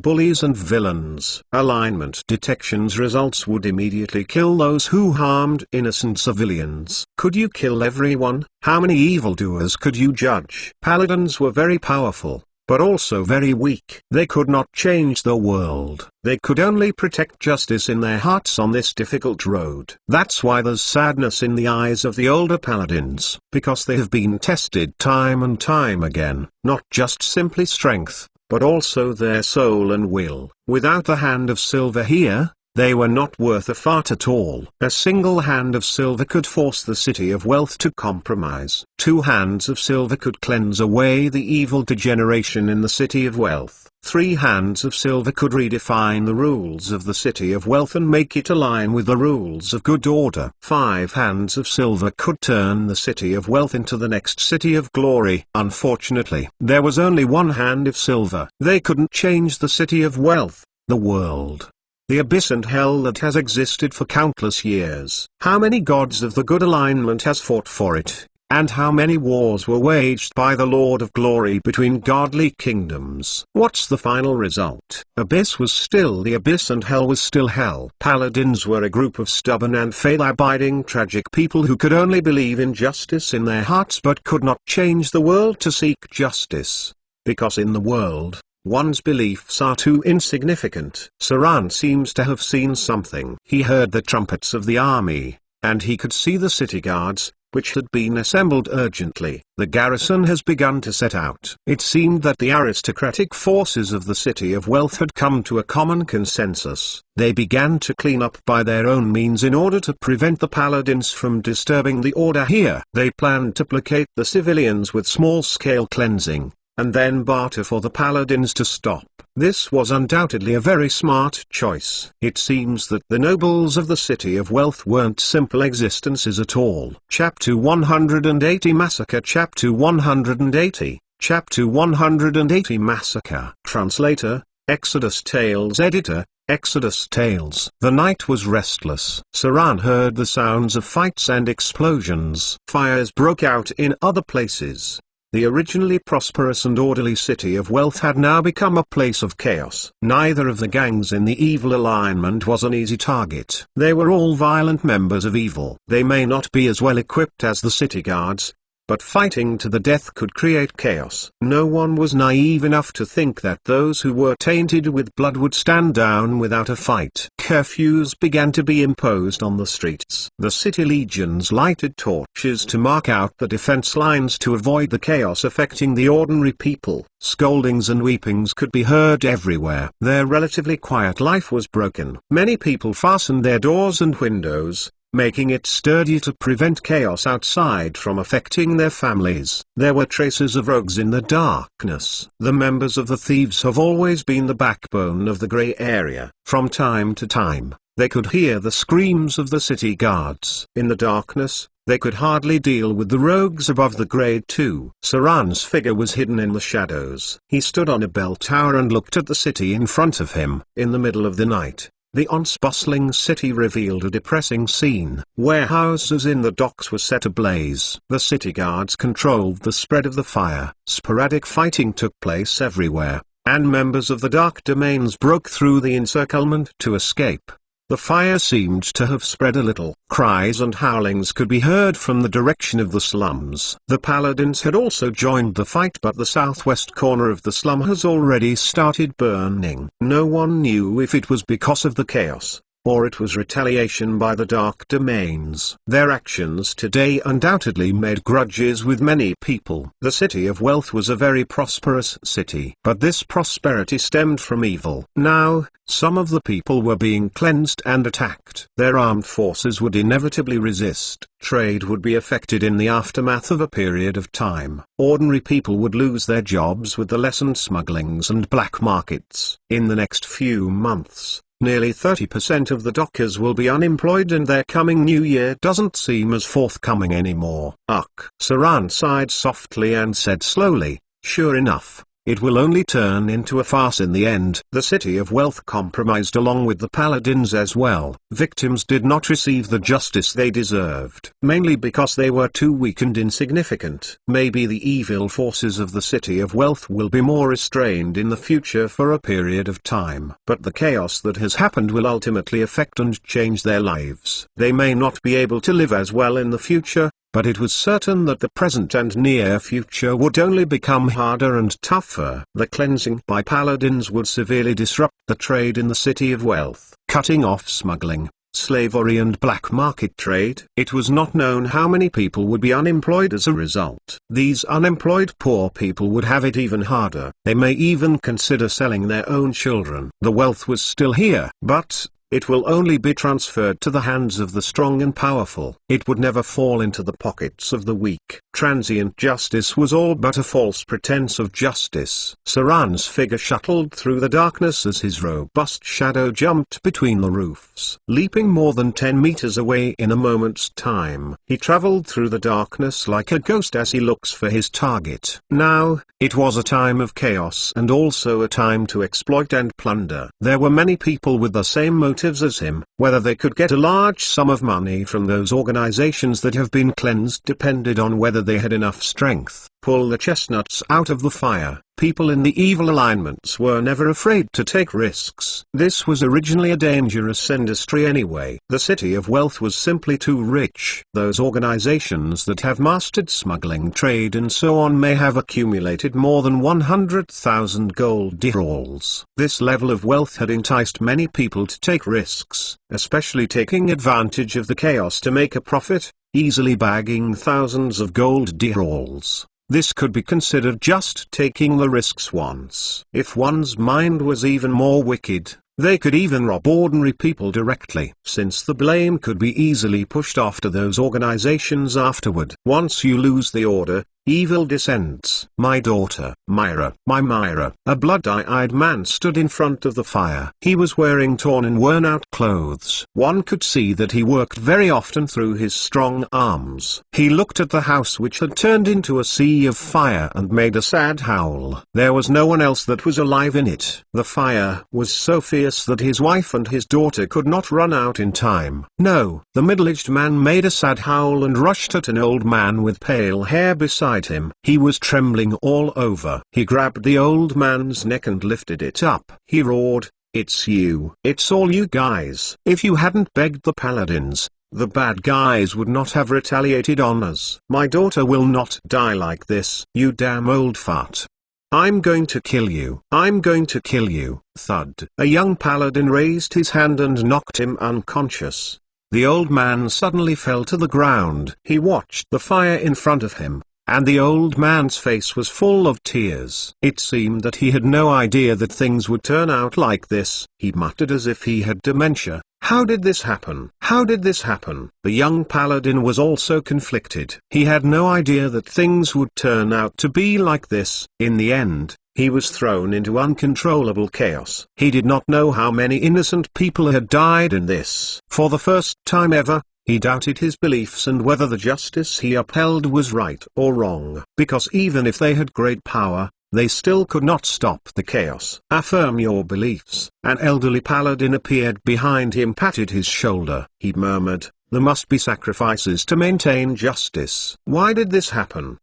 bullies and villains. Alignment detection's results would immediately kill those who harmed innocent civilians. Could you kill everyone? How many evildoers could you judge? Paladins were very powerful, but also very weak. They could not change the world. They could only protect justice in their hearts on this difficult road. That's why there's sadness in the eyes of the older paladins, because they have been tested time and time again, not just simply strength, but also their soul and will. Without the Hand of Silver here, They were not worth a fart at all. A single hand of silver could force the city of wealth to compromise. 2 hands of silver could cleanse away the evil degeneration in the city of wealth. 3 hands of silver could redefine the rules of the city of wealth and make it align with the rules of good order. 5 hands of silver could turn the city of wealth into the next city of glory. Unfortunately, there was only 1 hand of silver. They couldn't change the city of wealth, the world, the abyss and hell that has existed for countless years. How many gods of the good alignment has fought for it? And how many wars were waged by the Lord of Glory between godly kingdoms? What's the final result? Abyss was still the abyss and hell was still hell. Paladins were a group of stubborn and faith-abiding tragic people who could only believe in justice in their hearts but could not change the world to seek justice. Because in the world, one's beliefs are too insignificant. Saran seems to have seen something. He heard the trumpets of the army, and he could see the city guards, which had been assembled urgently. The garrison has begun to set out. It seemed that the aristocratic forces of the city of wealth had come to a common consensus. They began to clean up by their own means in order to prevent the paladins from disturbing the order here. They planned to placate the civilians with small-scale cleansing, and then barter for the paladins to stop. This was undoubtedly a very smart choice. It seems that the nobles of the city of wealth weren't simple existences at all. Chapter 180 Massacre. Chapter 180, Chapter 180 Massacre. Translator, Exodus Tales. Editor, Exodus Tales. The night was restless. Saran heard the sounds of fights and explosions. Fires broke out in other places. The originally prosperous and orderly city of wealth had now become a place of chaos. Neither of the gangs in the evil alignment was an easy target. They were all violent members of evil. They may not be as well equipped as the city guards, but fighting to the death could create chaos. No one was naive enough to think that those who were tainted with blood would stand down without a fight. Curfews began to be imposed on the streets. The city legions lighted torches to mark out the defense lines to avoid the chaos affecting the ordinary people. Scoldings and weepings could be heard everywhere. Their relatively quiet life was broken. Many people fastened their doors and windows, making it sturdy to prevent chaos outside from affecting their families. There were traces of rogues in the darkness. The members of the thieves have always been the backbone of the grey area. From time to time, they could hear the screams of the city guards. In the darkness, they could hardly deal with the rogues above the grade 2. Saran's figure was hidden in the shadows. He stood on a bell tower and looked at the city in front of him. In the middle of the night, the once bustling city revealed a depressing scene. Warehouses in the docks were set ablaze. The city guards controlled the spread of the fire. Sporadic fighting took place everywhere, and members of the dark domains broke through the encirclement to escape. The fire seemed to have spread a little. Cries and howlings could be heard from the direction of the slums. The paladins had also joined the fight, but the southwest corner of the slum has already started burning. No one knew if it was because of the chaos, or it was retaliation by the dark domains. Their actions today undoubtedly made grudges with many people. The city of wealth was a very prosperous city, but this prosperity stemmed from evil. Now, some of the people were being cleansed and attacked. Their armed forces would inevitably resist. Trade would be affected in the aftermath of a period of time. Ordinary people would lose their jobs with the lessened smugglings and black markets. In the next few months, nearly 30% of the dockers will be unemployed, and their coming new year doesn't seem as forthcoming anymore. Ugh. Saran sighed softly and said slowly, "Sure enough, it will only turn into a farce in the end." The city of wealth compromised along with the paladins as well. Victims did not receive the justice they deserved, mainly because they were too weak and insignificant. Maybe the evil forces of the city of wealth will be more restrained in the future for a period of time. But the chaos that has happened will ultimately affect and change their lives. They may not be able to live as well in the future, but it was certain that the present and near future would only become harder and tougher. The cleansing by paladins would severely disrupt the trade in the city of wealth, cutting off smuggling, slavery and black market trade. It was not known how many people would be unemployed as a result. These unemployed poor people would have it even harder. They may even consider selling their own children. The wealth was still here, but it will only be transferred to the hands of the strong and powerful. It would never fall into the pockets of the weak. Transient justice was all but a false pretense of justice. Saran's figure shuttled through the darkness as his robust shadow jumped between the roofs. Leaping more than 10 meters away in a moment's time, he traveled through the darkness like a ghost as he looks for his target. Now, it was a time of chaos and also a time to exploit and plunder. There were many people with the same motives as him. Whether they could get a large sum of money from those organizations that have been cleansed depended on whether they had enough strength. Pull the chestnuts out of the fire. People in the evil alignments were never afraid to take risks. This was originally a dangerous industry anyway. The city of wealth was simply too rich. Those organizations that have mastered smuggling trade and so on may have accumulated more than 100,000 gold dirhams. This level of wealth had enticed many people to take risks, especially taking advantage of the chaos to make a profit, easily bagging thousands of gold dirhams. This could be considered just taking the risks once. If one's mind was even more wicked, they could even rob ordinary people directly, since the blame could be easily pushed off to those organizations afterward. Once you lose the order, evil descends. My daughter, Myra. My Myra. A blood-eyed man stood in front of the fire. He was wearing torn and worn-out clothes. One could see that he worked very often through his strong arms. He looked at the house which had turned into a sea of fire and made a sad howl. There was no one else that was alive in it. The fire was so fierce that his wife and his daughter could not run out in time. No, the middle-aged man made a sad howl and rushed at an old man with pale hair beside him. He was trembling all over. He grabbed the old man's neck and lifted it up. He roared, "It's you. It's all you guys. If you hadn't begged the paladins, the bad guys would not have retaliated on us. My daughter will not die like this. You damn old fart. I'm going to kill you. I'm going to kill you." Thud. A young paladin raised his hand and knocked him unconscious. The old man suddenly fell to the ground. He watched the fire in front of him, and the old man's face was full of tears. It seemed that he had no idea that things would turn out like this. He muttered as if he had dementia. How did this happen? How did this happen? The young paladin was also conflicted. He had no idea that things would turn out to be like this. In the end, he was thrown into uncontrollable chaos. He did not know how many innocent people had died in this. For the first time ever, he doubted his beliefs and whether the justice he upheld was right or wrong. Because even if they had great power, they still could not stop the chaos. Affirm your beliefs. An elderly paladin appeared behind him, patted his shoulder. He murmured, "There must be sacrifices to maintain justice." Why did this happen?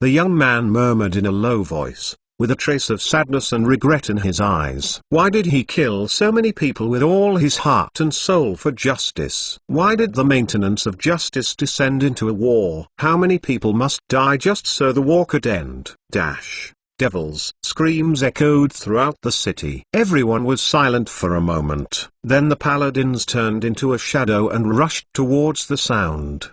The young man murmured in a low voice, with a trace of sadness and regret in his eyes. Why did he kill so many people with all his heart and soul for justice? Why did the maintenance of justice descend into a war? How many people must die just so the war could end? Devils! Screams echoed throughout the city. Everyone was silent for a moment. Then the paladins turned into a shadow and rushed towards the sound.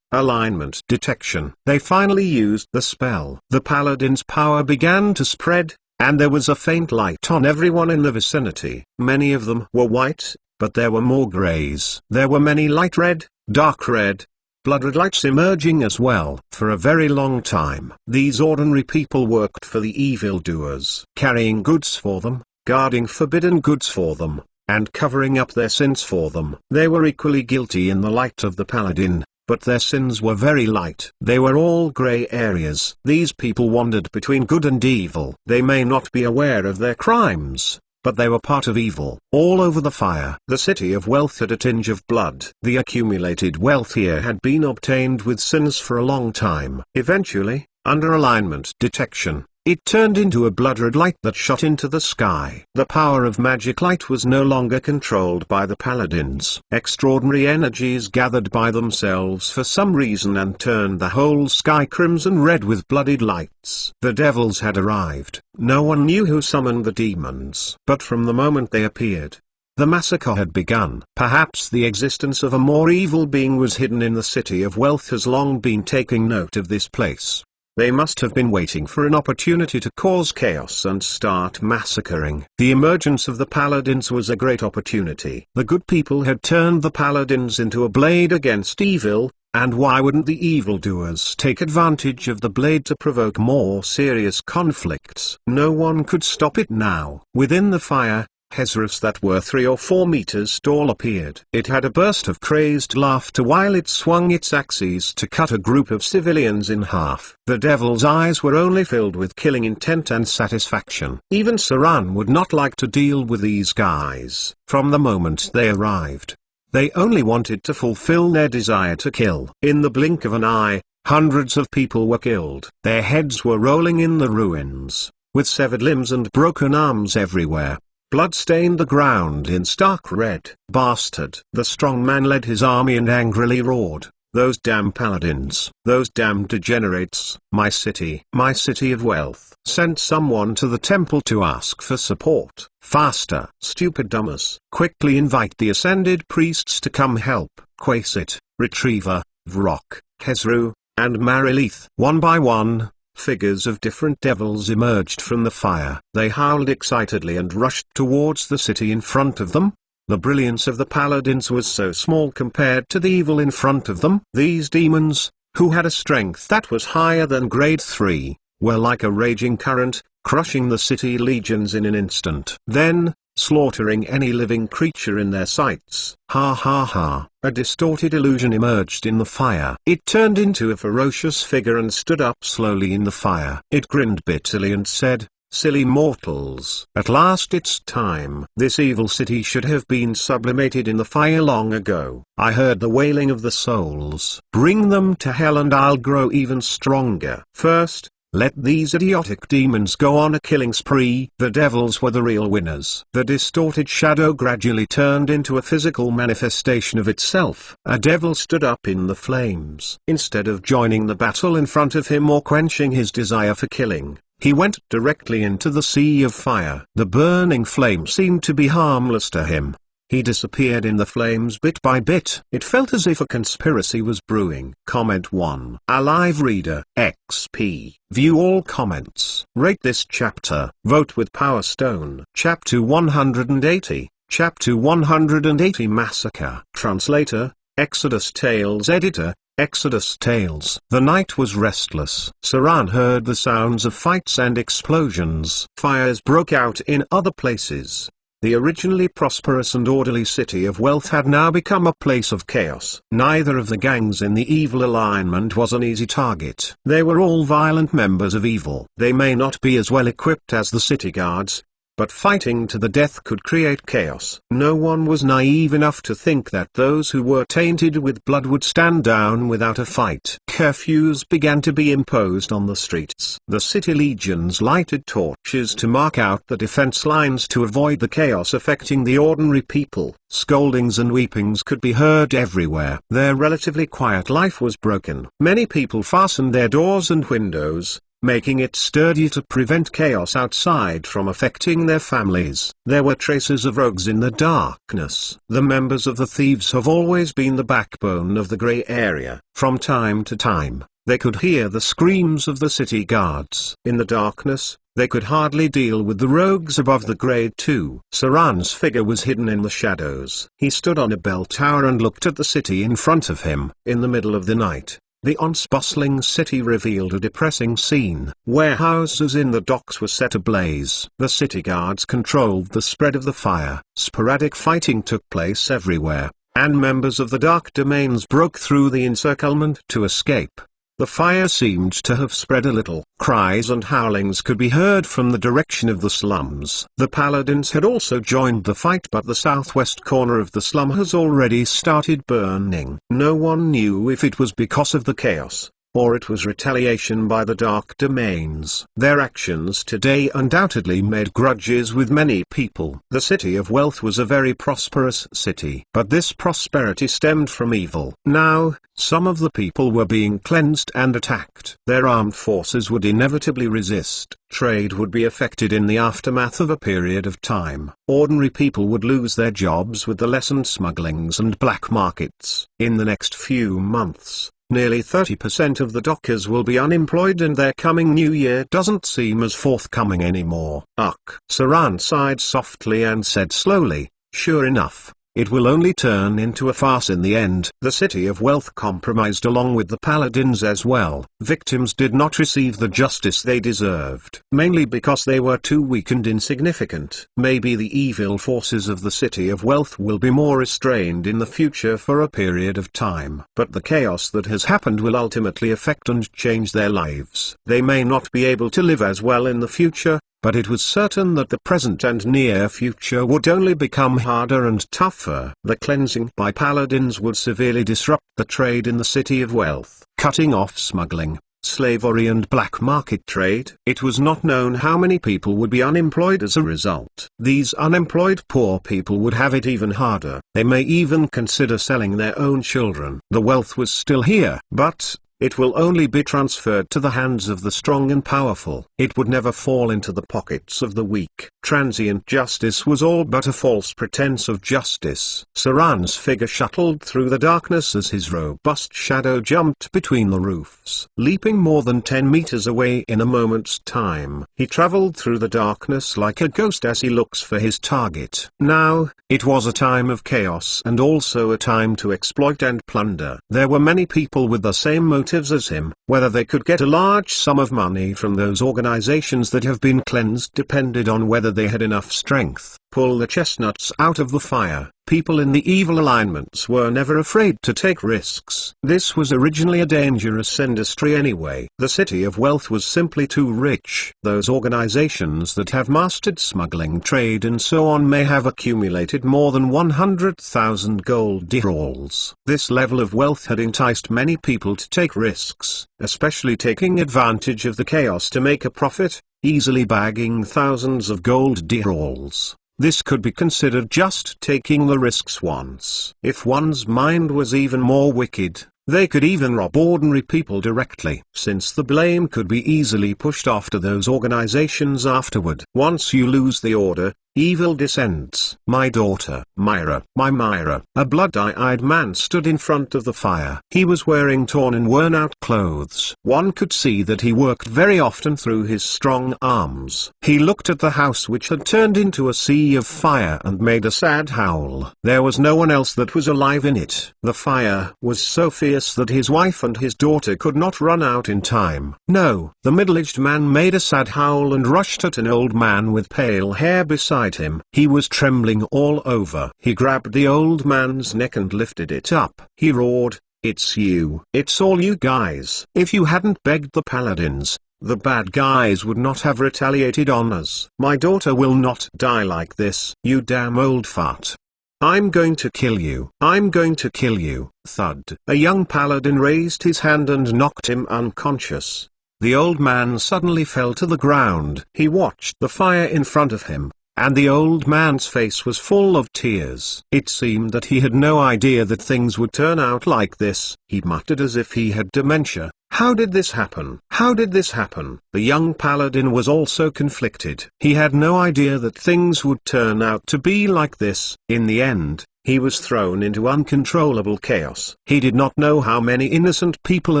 Alignment detection. They finally used the spell. The paladin's power began to spread, and there was a faint light on everyone in the vicinity. Many of them were white, but there were more grays. There were many light red, dark red, blood red lights emerging as well. For a very long time, these ordinary people worked for the evildoers, carrying goods for them, guarding forbidden goods for them, and covering up their sins for them. They were equally guilty in the light of the paladin, but their sins were very light. They were all gray areas. These people wandered between good and evil. They may not be aware of their crimes, but they were part of evil. All over the fire, the city of wealth had a tinge of blood. The accumulated wealth here had been obtained with sins for a long time. Eventually, under alignment detection, it turned into a blood-red light that shot into the sky. The power of magic light was no longer controlled by the paladins. Extraordinary energies gathered by themselves for some reason and turned the whole sky crimson red with bloodied lights. The devils had arrived. No one knew who summoned the demons. But from the moment they appeared, the massacre had begun. Perhaps the existence of a more evil being was hidden in the city of wealth has long been taking note of this place. They must have been waiting for an opportunity to cause chaos and start massacring. The emergence of the paladins was a great opportunity. The good people had turned the paladins into a blade against evil, and why wouldn't the evildoers take advantage of the blade to provoke more serious conflicts? No one could stop it now. Within the fire, Hezrus that were 3 or 4 meters tall appeared. It had a burst of crazed laughter while it swung its axes to cut a group of civilians in half. The devil's eyes were only filled with killing intent and satisfaction. Even Saran would not like to deal with these guys. From the moment they arrived, they only wanted to fulfill their desire to kill. In the blink of an eye, hundreds of people were killed. Their heads were rolling in the ruins, with severed limbs and broken arms everywhere. Blood stained the ground in stark red. Bastard! The strong man led his army and angrily roared, "Those damn paladins, those damn degenerates, my city of wealth, sent someone to the temple to ask for support. Faster, stupid dumbass. Quickly invite the ascended priests to come help." Quasit, Retriever, Vrok, Hezru, and Marilith. One by one, figures of different devils emerged from the fire. They howled excitedly and rushed towards the city in front of them. The brilliance of the paladins was so small compared to the evil in front of them. These demons, who had a strength that was higher than grade 3, were like a raging current, crushing the city legions in an instant. Then, slaughtering any living creature in their sights. Ha ha ha! A distorted illusion emerged in the fire. It turned into a ferocious figure and stood up slowly in the fire. It grinned bitterly and said, "Silly mortals. At last it's time. This evil city should have been sublimated in the fire long ago. I heard the wailing of the souls. Bring them to hell and I'll grow even stronger. First, let these idiotic demons go on a killing spree." The devils were the real winners. The distorted shadow gradually turned into a physical manifestation of itself. A devil stood up in the flames. Instead of joining the battle in front of him or quenching his desire for killing, he went directly into the sea of fire. The burning flame seemed to be harmless to him. He disappeared in the flames bit by bit. It felt as if a conspiracy was brewing. Comment 1. A live reader. XP. View all comments. Rate this chapter. Vote with Power Stone. Chapter 180. Chapter 180 Massacre. Translator, Exodus Tales. Editor, Exodus Tales. The night was restless. Saran heard the sounds of fights and explosions. Fires broke out in other places. The originally prosperous and orderly city of wealth had now become a place of chaos. Neither of the gangs in the evil alignment was an easy target. They were all violent members of evil. They may not be as well equipped as the city guards, but fighting to the death could create chaos. No one was naive enough to think that those who were tainted with blood would stand down without a fight. Curfews began to be imposed on the streets. The city legions lighted torches to mark out the defense lines to avoid the chaos affecting the ordinary people. Scoldings and weepings could be heard everywhere. Their relatively quiet life was broken. Many people fastened their doors and windows, making it sturdy to prevent chaos outside from affecting their families. There were traces of rogues in the darkness. The members of the thieves have always been the backbone of the gray area. From time to time, they could hear the screams of the city guards. In the darkness, they could hardly deal with the rogues above the grade 2. Saran's figure was hidden in the shadows. He stood on a bell tower and looked at the city in front of him. In the middle of the night, the once bustling city revealed a depressing scene. Warehouses in the docks were set ablaze. The city guards controlled the spread of the fire. Sporadic fighting took place everywhere, and members of the dark domains broke through the encirclement to escape. The fire seemed to have spread a little. Cries and howlings could be heard from the direction of the slums. The paladins had also joined the fight, but the southwest corner of the slum has already started burning. No one knew if it was because of the chaos, or it was retaliation by the dark domains. Their actions today undoubtedly made grudges with many people. The city of wealth was a very prosperous city, but this prosperity stemmed from evil. Now, some of the people were being cleansed and attacked. Their armed forces would inevitably resist. Trade would be affected in the aftermath of a period of time. Ordinary people would lose their jobs with the lessened smugglings and black markets. In the next few months, Nearly 30% of the dockers will be unemployed and their coming new year doesn't seem as forthcoming anymore. Ugh. Saran sighed softly and said slowly, sure enough. It will only turn into a farce in the end. The City of Wealth compromised along with the paladins as well. Victims did not receive the justice they deserved, mainly because they were too weak and insignificant. Maybe the evil forces of the City of Wealth will be more restrained in the future for a period of time. But the chaos that has happened will ultimately affect and change their lives. They may not be able to live as well in the future, but it was certain that the present and near future would only become harder and tougher. The cleansing by paladins would severely disrupt the trade in the City of Wealth, cutting off smuggling, slavery and black market trade. It was not known how many people would be unemployed as a result. These unemployed poor people would have it even harder. They may even consider selling their own children. The wealth was still here, but it will only be transferred to the hands of the strong and powerful. It would never fall into the pockets of the weak. Transient justice was all but a false pretense of justice. Saran's figure shuttled through the darkness as his robust shadow jumped between the roofs. Leaping more than 10 meters away in a moment's time, he traveled through the darkness like a ghost as he looks for his target. Now, it was a time of chaos and also a time to exploit and plunder. There were many people with the same motives as him. Whether they could get a large sum of money from those organizations that have been cleansed depended on whether they had enough strength. Pull the chestnuts out of the fire. People in the evil alignments were never afraid to take risks. This was originally a dangerous industry anyway. The City of Wealth was simply too rich. Those organizations that have mastered smuggling trade and so on may have accumulated more than 100,000 gold dirhams. This level of wealth had enticed many people to take risks, especially taking advantage of the chaos to make a profit, easily bagging thousands of gold dirhams. This could be considered just taking the risks once. If one's mind was even more wicked, they could even rob ordinary people directly, since the blame could be easily pushed off to those organizations afterward. Once you lose the order, evil descends. My daughter, Myra. My Myra. A blood-eyed man stood in front of the fire. He was wearing torn and worn-out clothes. One could see that he worked very often through his strong arms. He looked at the house which had turned into a sea of fire and made a sad howl. There was no one else that was alive in it. The fire was so fierce that his wife and his daughter could not run out in time. No. The middle-aged man made a sad howl and rushed at an old man with pale hair beside him. He was trembling all over. He grabbed the old man's neck and lifted it up. He roared, "It's you. It's all you guys. If you hadn't begged the paladins, the bad guys would not have retaliated on us. My daughter will not die like this. You damn old fart. I'm going to kill you. I'm going to kill you." Thud. A young paladin raised his hand and knocked him unconscious. The old man suddenly fell to the ground. He watched the fire in front of him, and the old man's face was full of tears. It seemed that he had no idea that things would turn out like this. He muttered as if he had dementia. How did this happen? How did this happen? The young paladin was also conflicted. He had no idea that things would turn out to be like this. In the end, he was thrown into uncontrollable chaos. He did not know how many innocent people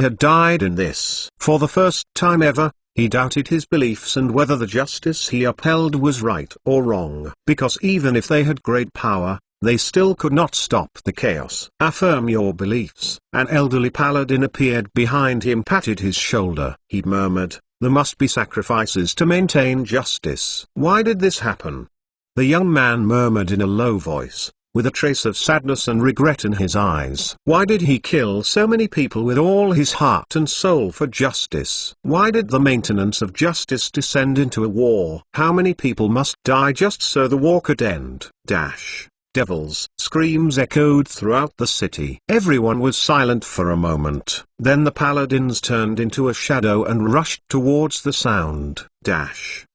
had died in this. For the first time ever, he doubted his beliefs and whether the justice he upheld was right or wrong. Because even if they had great power, they still could not stop the chaos. Affirm your beliefs. An elderly paladin appeared behind him, patted his shoulder. He murmured, "There must be sacrifices to maintain justice." Why did this happen? The young man murmured in a low voice, with a trace of sadness and regret in his eyes. Why did he kill so many people with all his heart and soul for justice? Why did the maintenance of justice descend into a war? How many people must die just so the war could end? Devils! Screams echoed throughout the city. Everyone was silent for a moment. Then the paladins turned into a shadow and rushed towards the sound.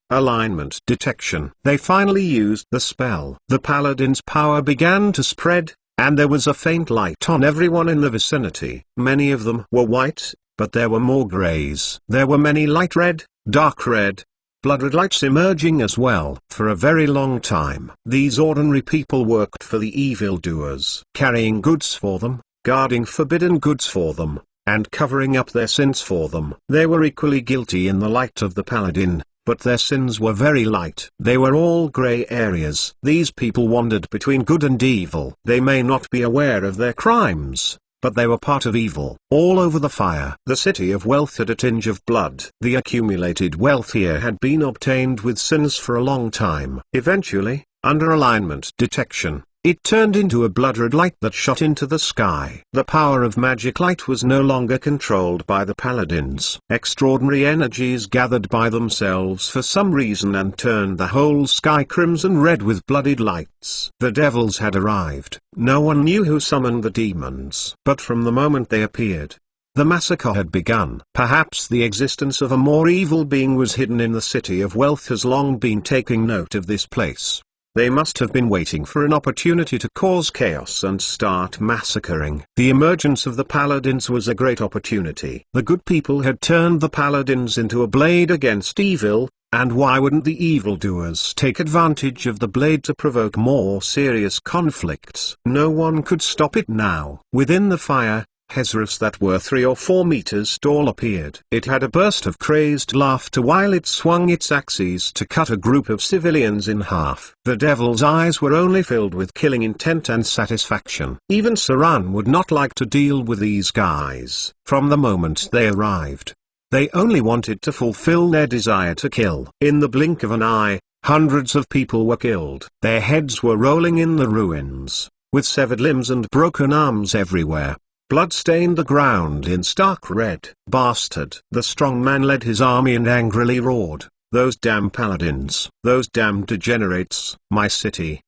Alignment detection. They finally used the spell. The paladin's power began to spread, and there was a faint light on everyone in the vicinity. Many of them were white, but there were more grays. There were many light red, dark red, blood-red lights emerging as well. For a very long time, these ordinary people worked for the evildoers, carrying goods for them, guarding forbidden goods for them, and covering up their sins for them. They were equally guilty in the light of the paladin, but their sins were very light. They were all grey areas. These people wandered between good and evil. They may not be aware of their crimes, but they were part of evil. All over the fire, the city of wealth had a tinge of blood. The accumulated wealth here had been obtained with sins for a long time. Eventually, under alignment detection, it turned into a blood red light that shot into the sky. The power of magic light was no longer controlled by the paladins. Extraordinary energies gathered by themselves for some reason and turned the whole sky crimson red with blooded lights. The devils had arrived. No one knew who summoned the demons, but from the moment they appeared, the massacre had begun. Perhaps the existence of a more evil being was hidden in the city of wealth has long been taking note of this place. They must have been waiting for an opportunity to cause chaos and start massacring. The emergence of the paladins was a great opportunity. The good people had turned the paladins into a blade against evil, and why wouldn't the evildoers take advantage of the blade to provoke more serious conflicts? No one could stop it now. Within the fire, Hezrus that were 3 or 4 meters tall appeared. It had a burst of crazed laughter while it swung its axes to cut a group of civilians in half. The devil's eyes were only filled with killing intent and satisfaction. Even Saran would not like to deal with these guys. From the moment they arrived, they only wanted to fulfill their desire to kill. In the blink of an eye, hundreds of people were killed. Their heads were rolling in the ruins, with severed limbs and broken arms everywhere. Blood stained the ground in stark red. Bastard! The strong man led his army and angrily roared, "Those damn paladins, those damn degenerates, my city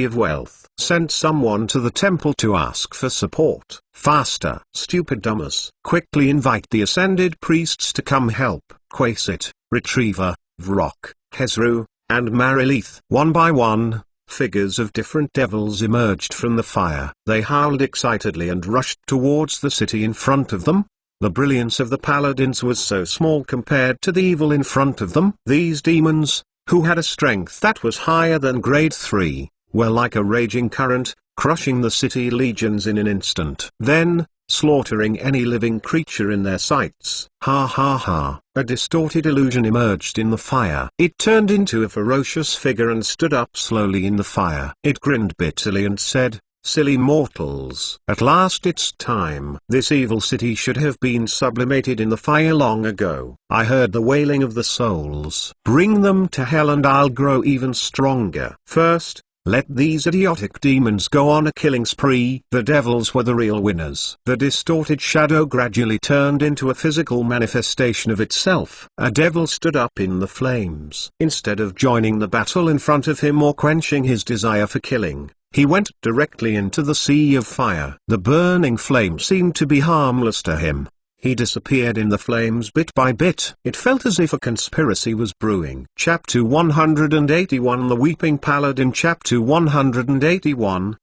of wealth, sent someone to the temple to ask for support. Faster, stupid dumbers! Quickly invite the ascended priests to come help." Quasit, Retriever, Vrok, Hezru, and Marilith. One by one, figures of different devils emerged from the fire. They howled excitedly and rushed towards the city in front of them. The brilliance of the paladins was so small compared to the evil in front of them. These demons, who had a strength that was higher than grade 3, were like a raging current, crushing the city legions in an instant. Then, slaughtering any living creature in their sights. Ha ha ha! A distorted illusion emerged in the fire. It turned into a ferocious figure and stood up slowly in the fire. It grinned bitterly and said, "Silly mortals, at last it's time. This evil city should have been sublimated in the fire long ago. I heard the wailing of the souls. Bring them to hell and I'll grow even stronger. First, let these idiotic demons go on a killing spree." The devils were the real winners. The distorted shadow gradually turned into a physical manifestation of itself. A devil stood up in the flames. Instead of joining the battle in front of him or quenching his desire for killing, he went directly into the sea of fire. The burning flame seemed to be harmless to him. He disappeared in the flames bit by bit. It felt as if a conspiracy was brewing. Chapter 181 The Weeping Paladin. Chapter 181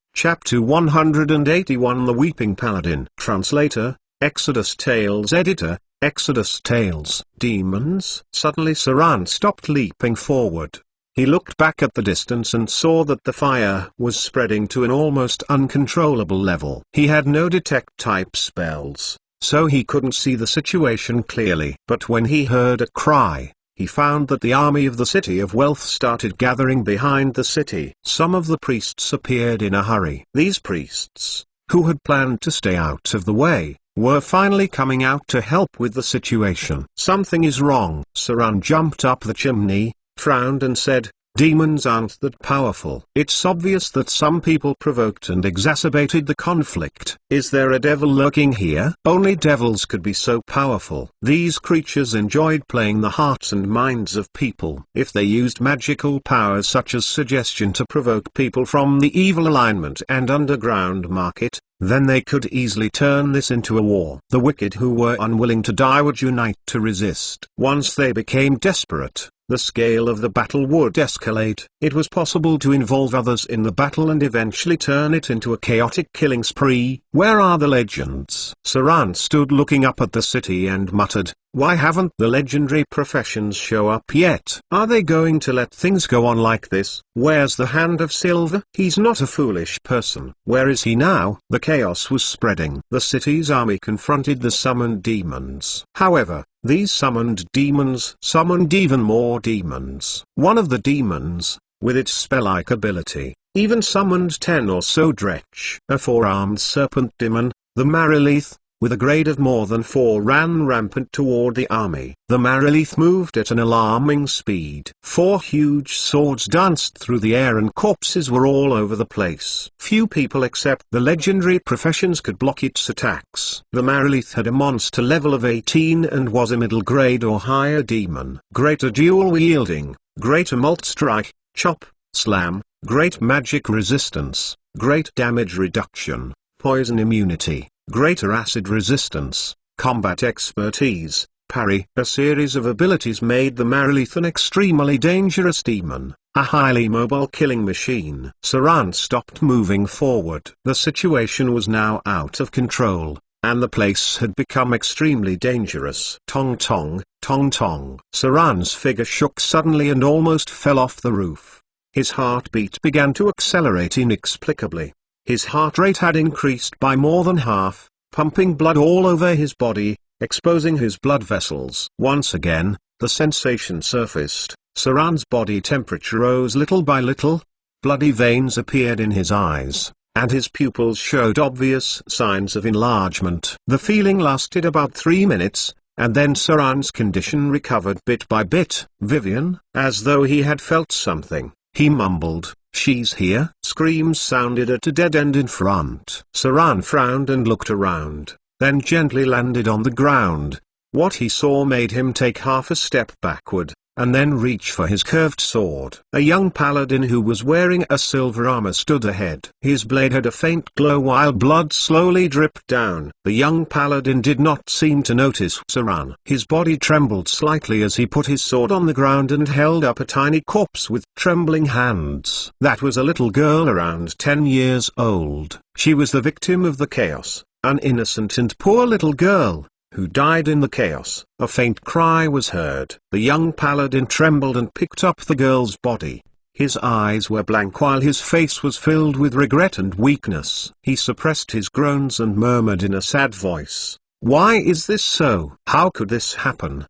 The Weeping Paladin. Translator, Exodus Tales. Editor, Exodus Tales. Demons. Suddenly Saran stopped leaping forward. He looked back at the distance and saw that the fire was spreading to an almost uncontrollable level. He had no detect-type spells, so he couldn't see the situation clearly. But when he heard a cry, he found that the army of the City of Wealth started gathering behind the city. Some of the priests appeared in a hurry. These priests, who had planned to stay out of the way, were finally coming out to help with the situation. "Something is wrong." Saran jumped up the chimney, frowned and said, "Demons aren't that powerful. It's obvious that some people provoked and exacerbated the conflict. Is there a devil lurking here?" Only devils could be so powerful. These creatures enjoyed playing the hearts and minds of people. If they used magical powers such as suggestion to provoke people from the evil alignment and underground market, then they could easily turn this into a war. The wicked who were unwilling to die would unite to resist. Once they became desperate, the scale of the battle would escalate. It was possible to involve others in the battle and eventually turn it into a chaotic killing spree. Where are the legends? Saran stood looking up at the city and muttered, Why haven't the legendary professions show up yet? Are they going to let things go on like this? Where's the Hand of Silver? He's not a foolish person. Where is he now? The chaos was spreading. The city's army confronted the summoned demons. However, these summoned demons summoned even more demons. One of the demons, with its spell-like ability, even summoned 10 or so Dretch. A 4-armed serpent demon, the Marilith, with a grade of more than 4 ran rampant toward the army. The Marilith moved at an alarming speed. 4 huge swords danced through the air and corpses were all over the place. Few people except the legendary professions could block its attacks. The Marilith had a monster level of 18 and was a middle grade or higher demon. Greater dual wielding, greater mult strike, chop, slam, great magic resistance, great damage reduction, poison immunity, greater acid resistance, combat expertise, parry. A series of abilities made the Marilith an extremely dangerous demon, a highly mobile killing machine. Saran stopped moving forward. The situation was now out of control, and the place had become extremely dangerous. Tong tong, tong tong. Saran's figure shook suddenly and almost fell off the roof. His heartbeat began to accelerate inexplicably. His heart rate had increased by more than half, pumping blood all over his body, exposing his blood vessels. Once again, the sensation surfaced. Saran's body temperature rose little by little. Bloody veins appeared in his eyes, and his pupils showed obvious signs of enlargement. The feeling lasted about 3 minutes, and then Saran's condition recovered bit by bit. Vivian, as though he had felt something, he mumbled, "She's here." Screams sounded at a dead end in front. Saran frowned and looked around, then gently landed on the ground. What he saw made him take half a step backward, and then reach for his curved sword. A young paladin who was wearing a silver armor stood ahead. His blade had a faint glow while blood slowly dripped down. The young paladin did not seem to notice Saran. His body trembled slightly as he put his sword on the ground and held up a tiny corpse with trembling hands. That was a little girl around 10 years old. She was the victim of the chaos, an innocent and poor little girl, who died in the chaos. A faint cry was heard. The young paladin trembled and picked up the girl's body. His eyes were blank while his face was filled with regret and weakness. He suppressed his groans and murmured in a sad voice, "Why is this so? How could this happen?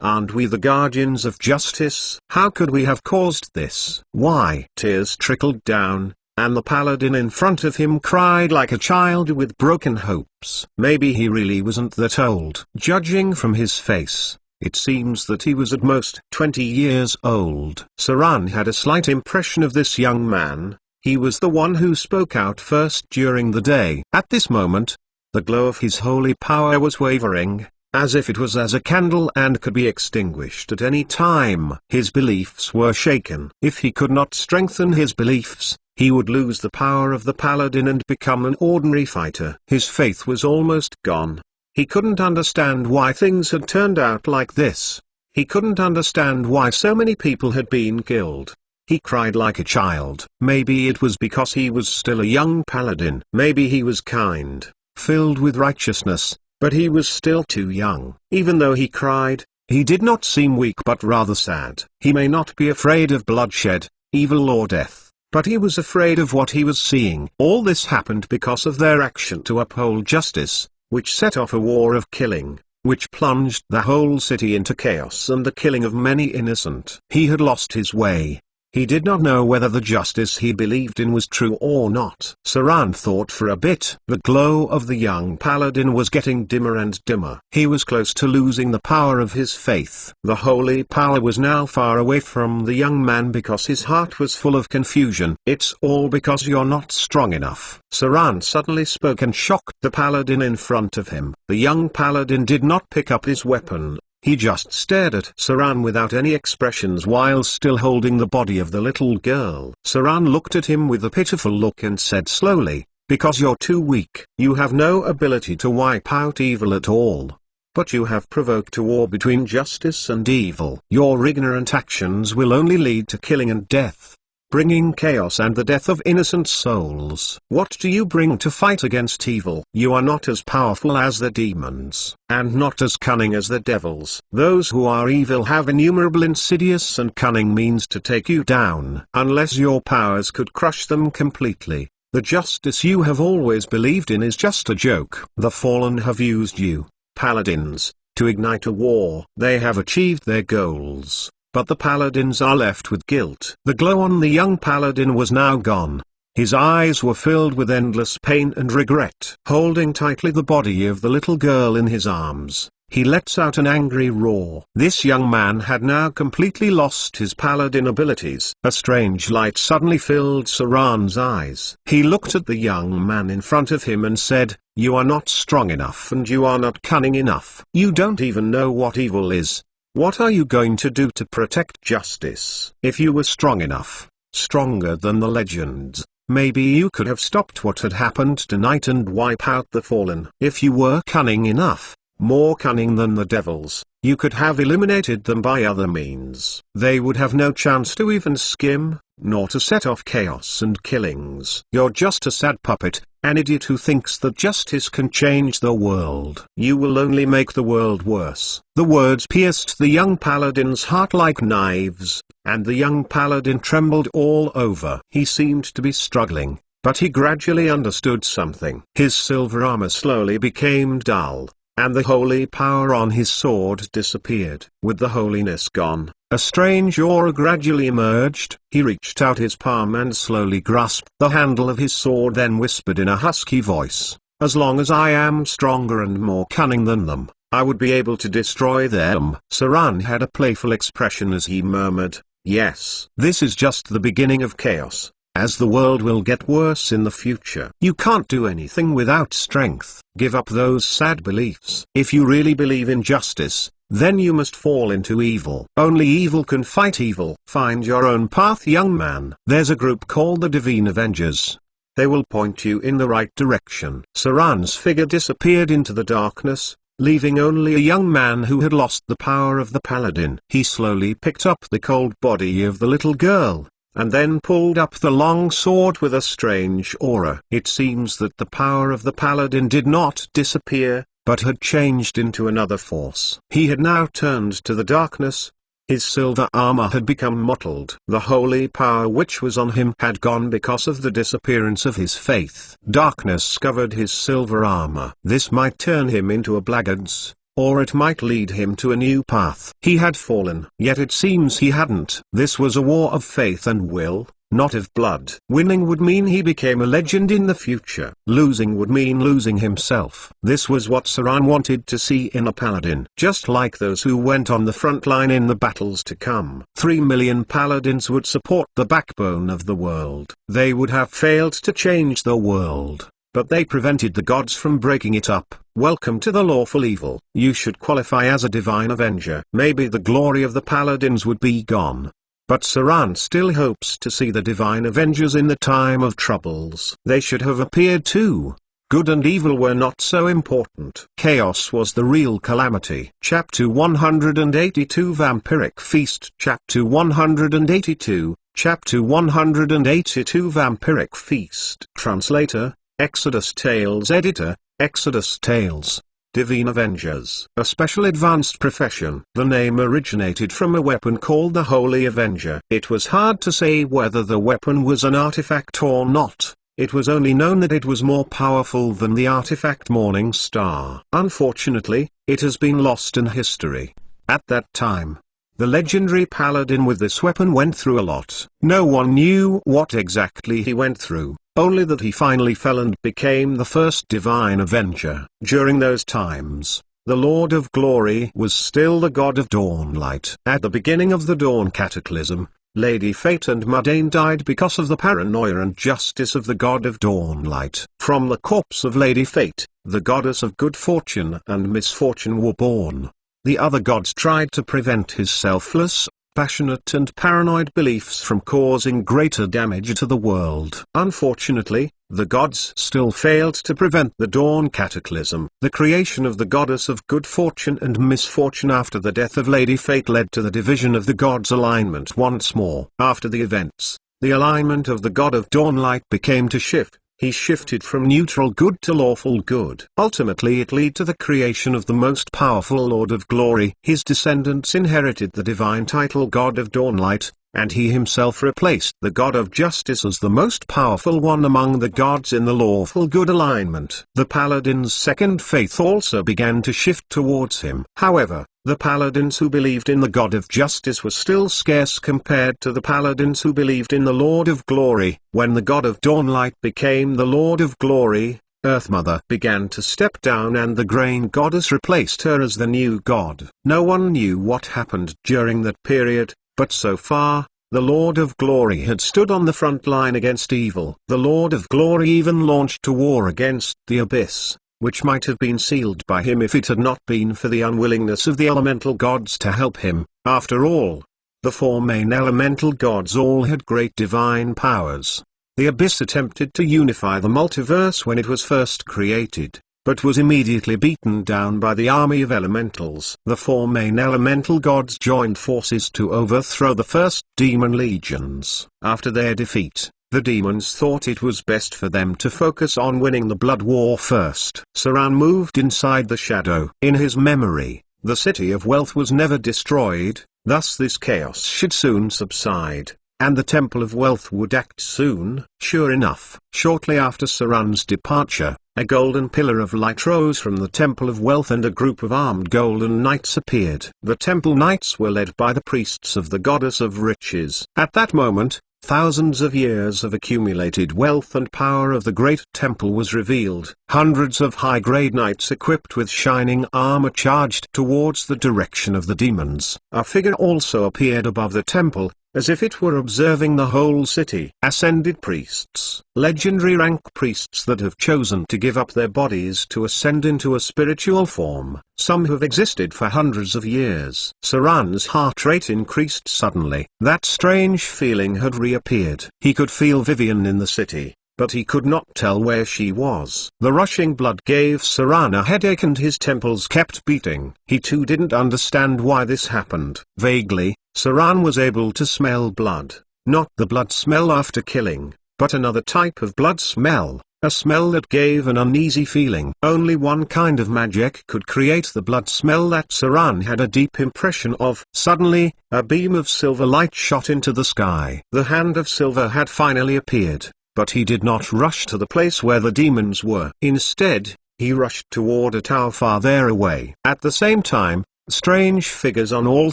Aren't we the guardians of justice? How could we have caused this? Why?" Tears trickled down, and the paladin in front of him cried like a child with broken hopes. Maybe he really wasn't that old. Judging from his face, it seems that he was at most 20 years old. Saran had a slight impression of this young man. He was the one who spoke out first during the day. At this moment, the glow of his holy power was wavering, as if it was as a candle and could be extinguished at any time. His beliefs were shaken. If he could not strengthen his beliefs, he would lose the power of the paladin and become an ordinary fighter. His faith was almost gone. He couldn't understand why things had turned out like this. He couldn't understand why so many people had been killed. He cried like a child. Maybe it was because he was still a young paladin. Maybe he was kind, filled with righteousness, but he was still too young. Even though he cried, he did not seem weak but rather sad. He may not be afraid of bloodshed, evil or death, but he was afraid of what he was seeing. All this happened because of their action to uphold justice, which set off a war of killing, which plunged the whole city into chaos and the killing of many innocent. He had lost his way. He did not know whether the justice he believed in was true or not. Saran thought for a bit. The glow of the young paladin was getting dimmer and dimmer. He was close to losing the power of his faith. The holy power was now far away from the young man because his heart was full of confusion. "It's all because you're not strong enough." Saran suddenly spoke and shocked the paladin in front of him. The young paladin did not pick up his weapon. He just stared at Saran without any expressions while still holding the body of the little girl. Saran looked at him with a pitiful look and said slowly, "Because you're too weak. You have no ability to wipe out evil at all. But you have provoked a war between justice and evil. Your ignorant actions will only lead to killing and death. bringing chaos and the death of innocent souls. What do you bring to fight against evil? You are not as powerful as the demons, and not as cunning as the devils. Those who are evil have innumerable insidious and cunning means to take you down. Unless your powers could crush them completely, the justice you have always believed in is just a joke. The fallen have used you, paladins, to ignite a war. They have achieved their goals, but the paladins are left with guilt. The glow on the young paladin was now gone. His eyes were filled with endless pain and regret. Holding tightly the body of the little girl in his arms, he lets out an angry roar. This young man had now completely lost his paladin abilities. A strange light suddenly filled Saran's eyes. He looked at the young man in front of him and said, "You are not strong enough and you are not cunning enough. You don't even know what evil is. What are you going to do to protect justice? If you were strong enough, stronger than the legends, maybe you could have stopped what had happened tonight and wipe out the fallen. If you were cunning enough, more cunning than the devils, you could have eliminated them by other means. They would have no chance to even skim, nor to set off chaos and killings. You're just a sad puppet, an idiot who thinks that justice can change the world. You will only make the world worse." The words pierced the young paladin's heart like knives, and the young paladin trembled all over. He seemed to be struggling, but he gradually understood something. His silver armor slowly became dull, and the holy power on his sword disappeared. With the holiness gone, a strange aura gradually emerged. He reached out his palm and slowly grasped the handle of his sword, then whispered in a husky voice, "As long as I am stronger and more cunning than them, I would be able to destroy them." Saran had a playful expression as he murmured, "Yes, this is just the beginning of chaos, as the world will get worse in the future. You can't do anything without strength. Give up those sad beliefs. If you really believe in justice, then you must fall into evil. Only evil can fight evil. Find your own path, young man. There's a group called the Divine Avengers. They will point you in the right direction." Saran's figure disappeared into the darkness, leaving only a young man who had lost the power of the paladin. He slowly picked up the cold body of the little girl, and then pulled up the long sword with a strange aura. It seems that the power of the paladin did not disappear, but had changed into another force. He had now turned to the darkness. His silver armor had become mottled. The holy power which was on him had gone because of the disappearance of his faith. Darkness covered his silver armor. This might turn him into a blackguard, or it might lead him to a new path. He had fallen, yet it seems he hadn't. This was a war of faith and will, not of blood. Winning would mean he became a legend in the future. Losing would mean losing himself. This was what Saran wanted to see in a paladin. Just like those who went on the front line in the battles to come. 3 million paladins would support the backbone of the world. They would have failed to change the world, but they prevented the gods from breaking it up. Welcome to the lawful evil. You should qualify as a divine avenger. Maybe the glory of the paladins would be gone, but Saran still hopes to see the divine avengers in the time of troubles. They should have appeared too. Good and evil were not so important. Chaos was the real calamity. Chapter 182 Vampiric Feast. Chapter 182, Chapter 182 Vampiric Feast. Translator, Exodus Tales. Editor, Exodus Tales. Divine Avengers. A special advanced profession. The name originated from a weapon called the Holy Avenger. It was hard to say whether the weapon was an artifact or not. It was only known that it was more powerful than the artifact Morning Star. Unfortunately, it has been lost in history. At that time, the legendary paladin with this weapon went through a lot. No one knew what exactly he went through, only that he finally fell and became the first divine avenger. During those times, the Lord of Glory was still the god of Dawnlight. At the beginning of the Dawn Cataclysm, Lady Fate and Mundane died because of the paranoia and justice of the god of Dawnlight. From the corpse of Lady Fate, the goddess of good fortune and misfortune were born. The other gods tried to prevent his selfless, passionate and paranoid beliefs from causing greater damage to the world. Unfortunately, the gods still failed to prevent the Dawn Cataclysm. The creation of the goddess of good fortune and misfortune after the death of Lady Fate led to the division of the gods' alignment once more. After the events, the alignment of the God of Dawnlight became to shift. He shifted from neutral good to lawful good. Ultimately it led to the creation of the most powerful Lord of Glory. His descendants inherited the divine title God of Dawnlight, and he himself replaced the God of Justice as the most powerful one among the gods in the lawful good alignment. The Paladin's second faith also began to shift towards him. However, the Paladins who believed in the God of Justice were still scarce compared to the Paladins who believed in the Lord of Glory. When the God of Dawnlight became the Lord of Glory, Earthmother began to step down and the Grain Goddess replaced her as the new god. No one knew what happened during that period, but so far, the Lord of Glory had stood on the front line against evil. The Lord of Glory even launched a war against the Abyss, which might have been sealed by him if it had not been for the unwillingness of the elemental gods to help him. After all, the four main elemental gods all had great divine powers. The Abyss attempted to unify the multiverse when it was first created, but was immediately beaten down by the army of elementals. The four main elemental gods joined forces to overthrow the first demon legions. After their defeat, the demons thought it was best for them to focus on winning the blood war first. Saran moved inside the shadow. In his memory, the City of Wealth was never destroyed, thus this chaos should soon subside, and the Temple of Wealth would act soon. Sure enough, shortly after Saran's departure, a golden pillar of light rose from the Temple of Wealth and a group of armed golden knights appeared. The temple knights were led by the priests of the goddess of riches. At that moment, thousands of years of accumulated wealth and power of the great temple was revealed. Hundreds of high-grade knights equipped with shining armor charged towards the direction of the demons. A figure also appeared above the temple, as if it were observing the whole city. Ascended priests, legendary rank priests that have chosen to give up their bodies to ascend into a spiritual form. Some have existed for hundreds of years. Saran's heart rate increased suddenly. That strange feeling had reappeared. He could feel Vivian in the city, but he could not tell where she was. The rushing blood gave Saran a headache and his temples kept beating. He too didn't understand why this happened. Vaguely, Saran was able to smell blood. Not the blood smell after killing, but another type of blood smell, a smell that gave an uneasy feeling. Only one kind of magic could create the blood smell that Saran had a deep impression of. Suddenly, a beam of silver light shot into the sky. The hand of silver had finally appeared, but he did not rush to the place where the demons were. Instead, he rushed toward a tower farther away. At the same time, strange figures on all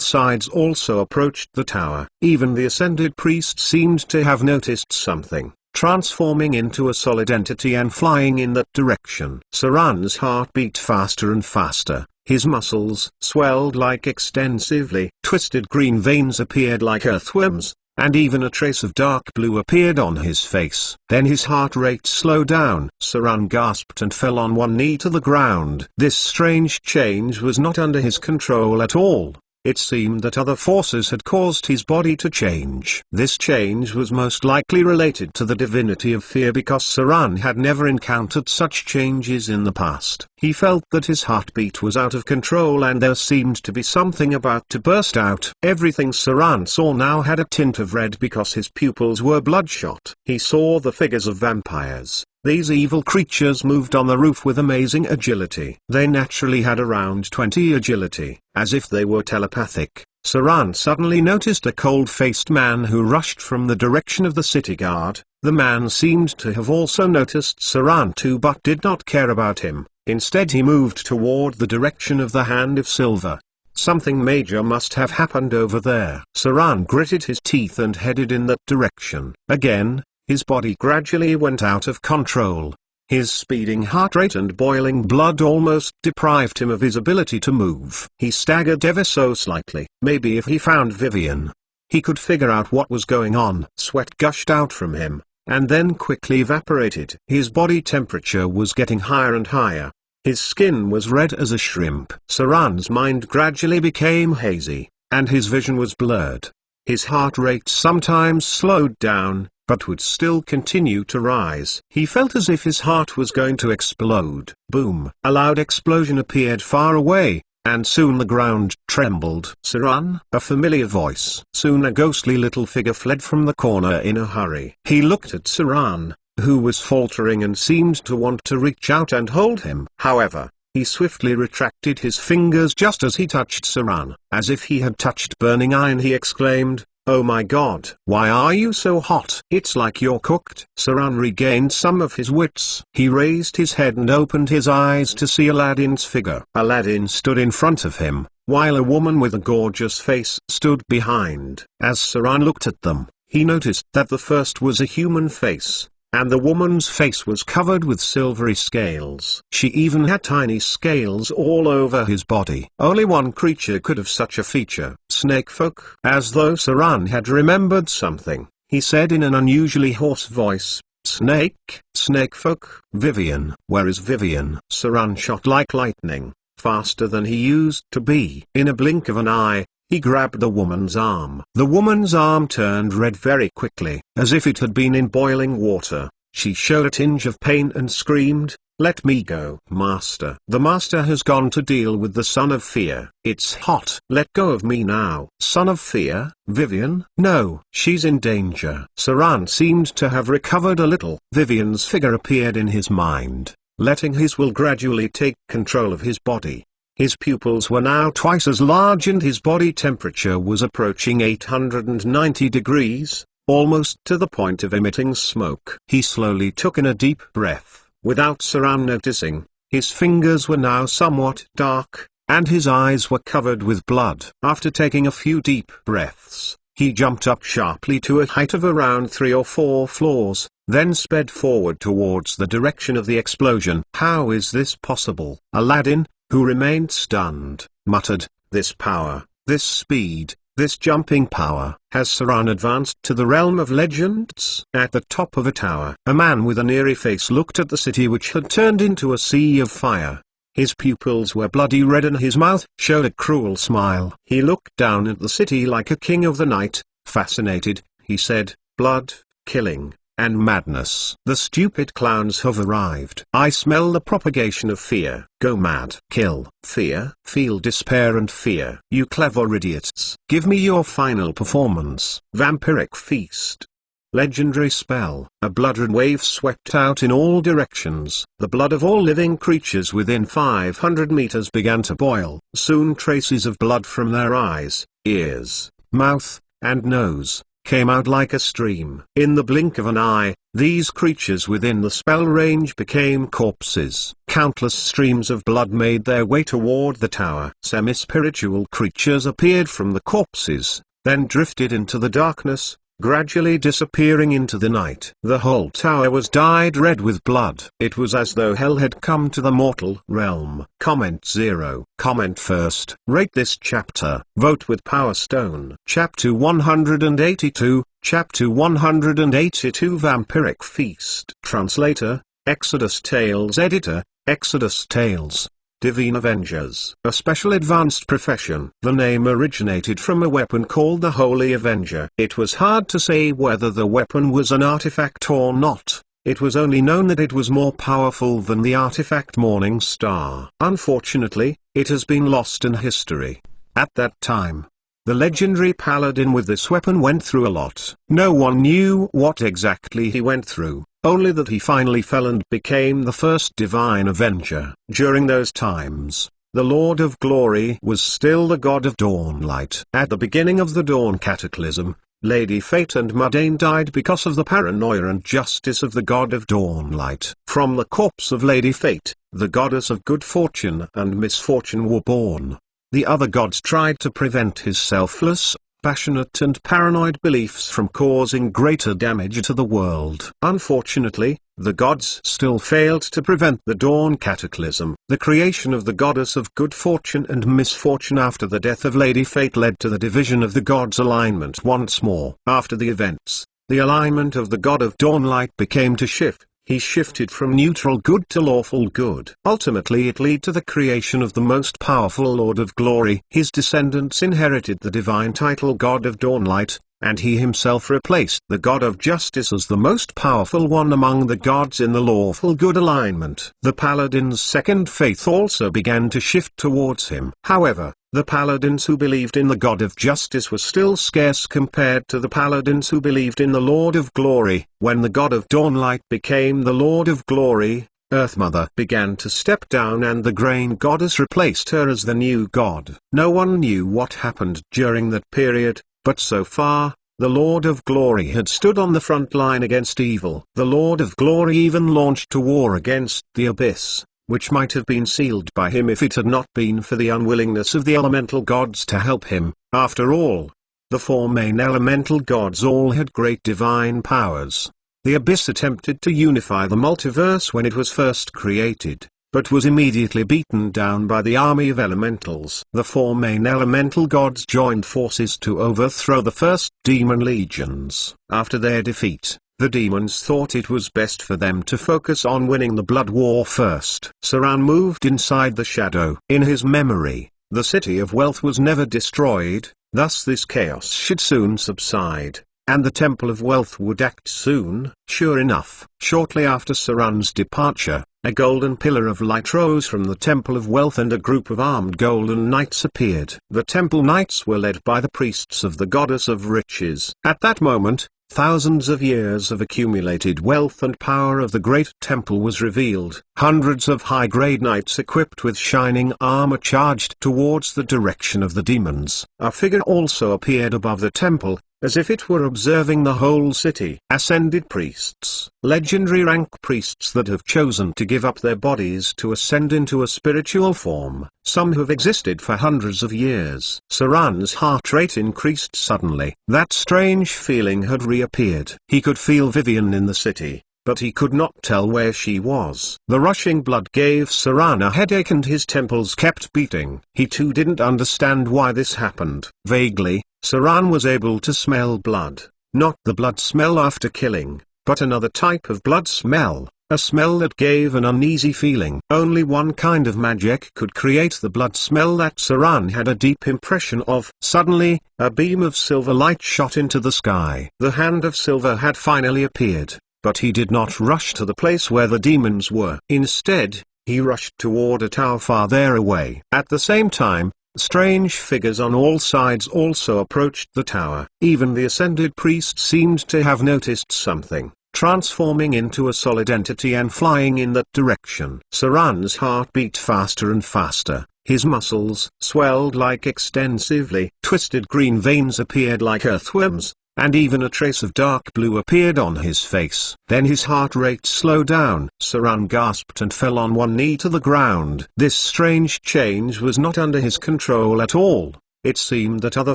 sides also approached the tower. Even the ascended priest seemed to have noticed something, transforming into a solid entity and flying in that direction. Saran's heart beat faster and faster. His muscles swelled like extensively twisted green veins appeared like earthworms, and even a trace of dark blue appeared on his face. Then his heart rate slowed down. Saran gasped and fell on one knee to the ground. This strange change was not under his control at all. It seemed that other forces had caused his body to change. This change was most likely related to the divinity of fear because Saran had never encountered such changes in the past. He felt that his heartbeat was out of control and there seemed to be something about to burst out. Everything Saran saw now had a tint of red because his pupils were bloodshot. He saw the figures of vampires. These evil creatures moved on the roof with amazing agility. They naturally had around 20 agility. As if they were telepathic, Saran suddenly noticed a cold-faced man who rushed from the direction of the city guard. The man seemed to have also noticed Saran too but did not care about him. Instead he moved toward the direction of the hand of silver. Something major must have happened over there. Saran gritted his teeth and headed in that direction. Again, his body gradually went out of control. His speeding heart rate and boiling blood almost deprived him of his ability to move. He staggered ever so slightly. Maybe if he found Vivian, he could figure out what was going on. Sweat gushed out from him, and then quickly evaporated. His body temperature was getting higher and higher. His skin was red as a shrimp. Saran's mind gradually became hazy, and his vision was blurred. His heart rate sometimes slowed down, but would still continue to rise. He felt as if his heart was going to explode. Boom! A loud explosion appeared far away, and soon the ground trembled. "Saran," a familiar voice. Soon a ghostly little figure fled from the corner in a hurry. He looked at Saran, who was faltering and seemed to want to reach out and hold him. However, he swiftly retracted his fingers just as he touched Saran. As if he had touched burning iron, he exclaimed, "Oh my God! Why are you so hot? It's like you're cooked." Saran regained some of his wits. He raised his head and opened his eyes to see Aladdin's figure. Aladdin stood in front of him, while a woman with a gorgeous face stood behind. As Saran looked at them, he noticed that the first was a human face, and the woman's face was covered with silvery scales. She even had tiny scales all over his body. Only one creature could have such a feature. "Snakefolk." As though Saran had remembered something, he said in an unusually hoarse voice, Snakefolk. "Vivian." "Where is Vivian?" Saran shot like lightning, faster than he used to be. In a blink of an eye, he grabbed the woman's arm. The woman's arm turned red very quickly, as if it had been in boiling water. She showed a tinge of pain and screamed, "Let me go, Master." "The Master has gone to deal with the Son of Fear. It's hot. Let go of me now." "Son of Fear? Vivian?" "No, she's in danger." Saran seemed to have recovered a little. Vivian's figure appeared in his mind, letting his will gradually take control of his body. His pupils were now twice as large and his body temperature was approaching 890 degrees, almost to the point of emitting smoke. He slowly took in a deep breath, without Saran noticing. His fingers were now somewhat dark, and his eyes were covered with blood. After taking a few deep breaths, he jumped up sharply to a height of around 3 or 4 floors, then sped forward towards the direction of the explosion. "How is this possible?" Aladdin, who remained stunned, muttered, "This power, this speed, this jumping power." Has Saran advanced to the realm of legends? At the top of a tower, a man with an eerie face looked at the city which had turned into a sea of fire. His pupils were bloody red and his mouth showed a cruel smile. He looked down at the city like a king of the night. Fascinated, he said, "Blood, killing, and madness. The stupid clowns have arrived. I smell the propagation of fear. Go mad. Kill, fear, feel despair and fear. You clever idiots. Give me your final performance." Vampiric Feast. Legendary spell. A blood-red wave swept out in all directions. The blood of all living creatures within 500 meters began to boil. Soon traces of blood from their eyes, ears, mouth, and nose came out like a stream. In the blink of an eye, these creatures within the spell range became corpses. Countless streams of blood made their way toward the tower. Semi-spiritual creatures appeared from the corpses, then drifted into the darkness, gradually disappearing into the night. The whole tower was dyed red with blood. It was as though hell had come to the mortal realm. Comment 0. Comment first. Rate this chapter. Vote with Power Stone. Chapter 182. Chapter 182 Vampiric Feast. Translator, Exodus Tales. Editor, Exodus Tales. Divine Avengers. A special advanced profession. The name originated from a weapon called the Holy Avenger. It was hard to say whether the weapon was an artifact or not. It was only known that it was more powerful than the artifact Morning Star. Unfortunately, it has been lost in history. At that time, the legendary paladin with this weapon went through a lot. No one knew what exactly he went through, only that he finally fell and became the first divine avenger. During those times, the Lord of Glory was still the god of Dawnlight. At the beginning of the Dawn Cataclysm, Lady Fate and Mundane died because of the paranoia and justice of the god of Dawnlight. From the corpse of Lady Fate, the goddess of good fortune and misfortune were born. The other gods tried to prevent his selfless, passionate and paranoid beliefs from causing greater damage to the world. Unfortunately, the gods still failed to prevent the Dawn Cataclysm. The creation of the goddess of good fortune and misfortune after the death of Lady Fate led to the division of the gods' alignment once more. After the events, the alignment of the god of Dawnlight became to shift. He shifted from neutral good to lawful good. Ultimately it led to the creation of the most powerful Lord of Glory. His descendants inherited the divine title God of Dawnlight, and he himself replaced the god of justice as the most powerful one among the gods in the lawful good alignment. The paladin's second faith also began to shift towards him. However, the paladins who believed in the God of Justice were still scarce compared to the paladins who believed in the Lord of Glory. When the God of Dawnlight became the Lord of Glory, Earth Mother began to step down and the Grain Goddess replaced her as the new god. No one knew what happened during that period, but so far, the Lord of Glory had stood on the front line against evil. The Lord of Glory even launched a war against the Abyss, which might have been sealed by him if it had not been for the unwillingness of the elemental gods to help him. After all, the four main elemental gods all had great divine powers. The Abyss attempted to unify the multiverse when it was first created, but was immediately beaten down by the army of elementals. The four main elemental gods joined forces to overthrow the first demon legions. After their defeat, the demons thought it was best for them to focus on winning the blood war first. Saran moved inside the shadow. In his memory, the City of Wealth was never destroyed, thus this chaos should soon subside, and the Temple of Wealth would act soon. Sure enough, shortly after Saran's departure, a golden pillar of light rose from the Temple of Wealth and a group of armed golden knights appeared. The temple knights were led by the priests of the Goddess of Riches. At that moment, thousands of years of accumulated wealth and power of the great temple was revealed. Hundreds of high-grade knights equipped with shining armor charged towards the direction of the demons. A figure also appeared above the temple, as if it were observing the whole city. Ascended priests, legendary rank priests that have chosen to give up their bodies to ascend into a spiritual form. Some have existed for hundreds of years. Saran's heart rate increased suddenly. That strange feeling had reappeared. He could feel Vivian in the city, but he could not tell where she was. The rushing blood gave Saran a headache and his temples kept beating. He too didn't understand why this happened. Vaguely, Saran was able to smell blood. Not the blood smell after killing, but another type of blood smell, a smell that gave an uneasy feeling. Only one kind of magic could create the blood smell that Saran had a deep impression of. Suddenly, a beam of silver light shot into the sky. The hand of silver had finally appeared, but he did not rush to the place where the demons were. Instead, he rushed toward a tower farther away. At the same time, strange figures on all sides also approached the tower. Even the ascended priest seemed to have noticed something, transforming into a solid entity and flying in that direction. Saran's heart beat faster and faster. His muscles swelled like extensively twisted green veins appeared like earthworms, and even a trace of dark blue appeared on his face. Then his heart rate slowed down. Saran gasped and fell on one knee to the ground. This strange change was not under his control at all. It seemed that other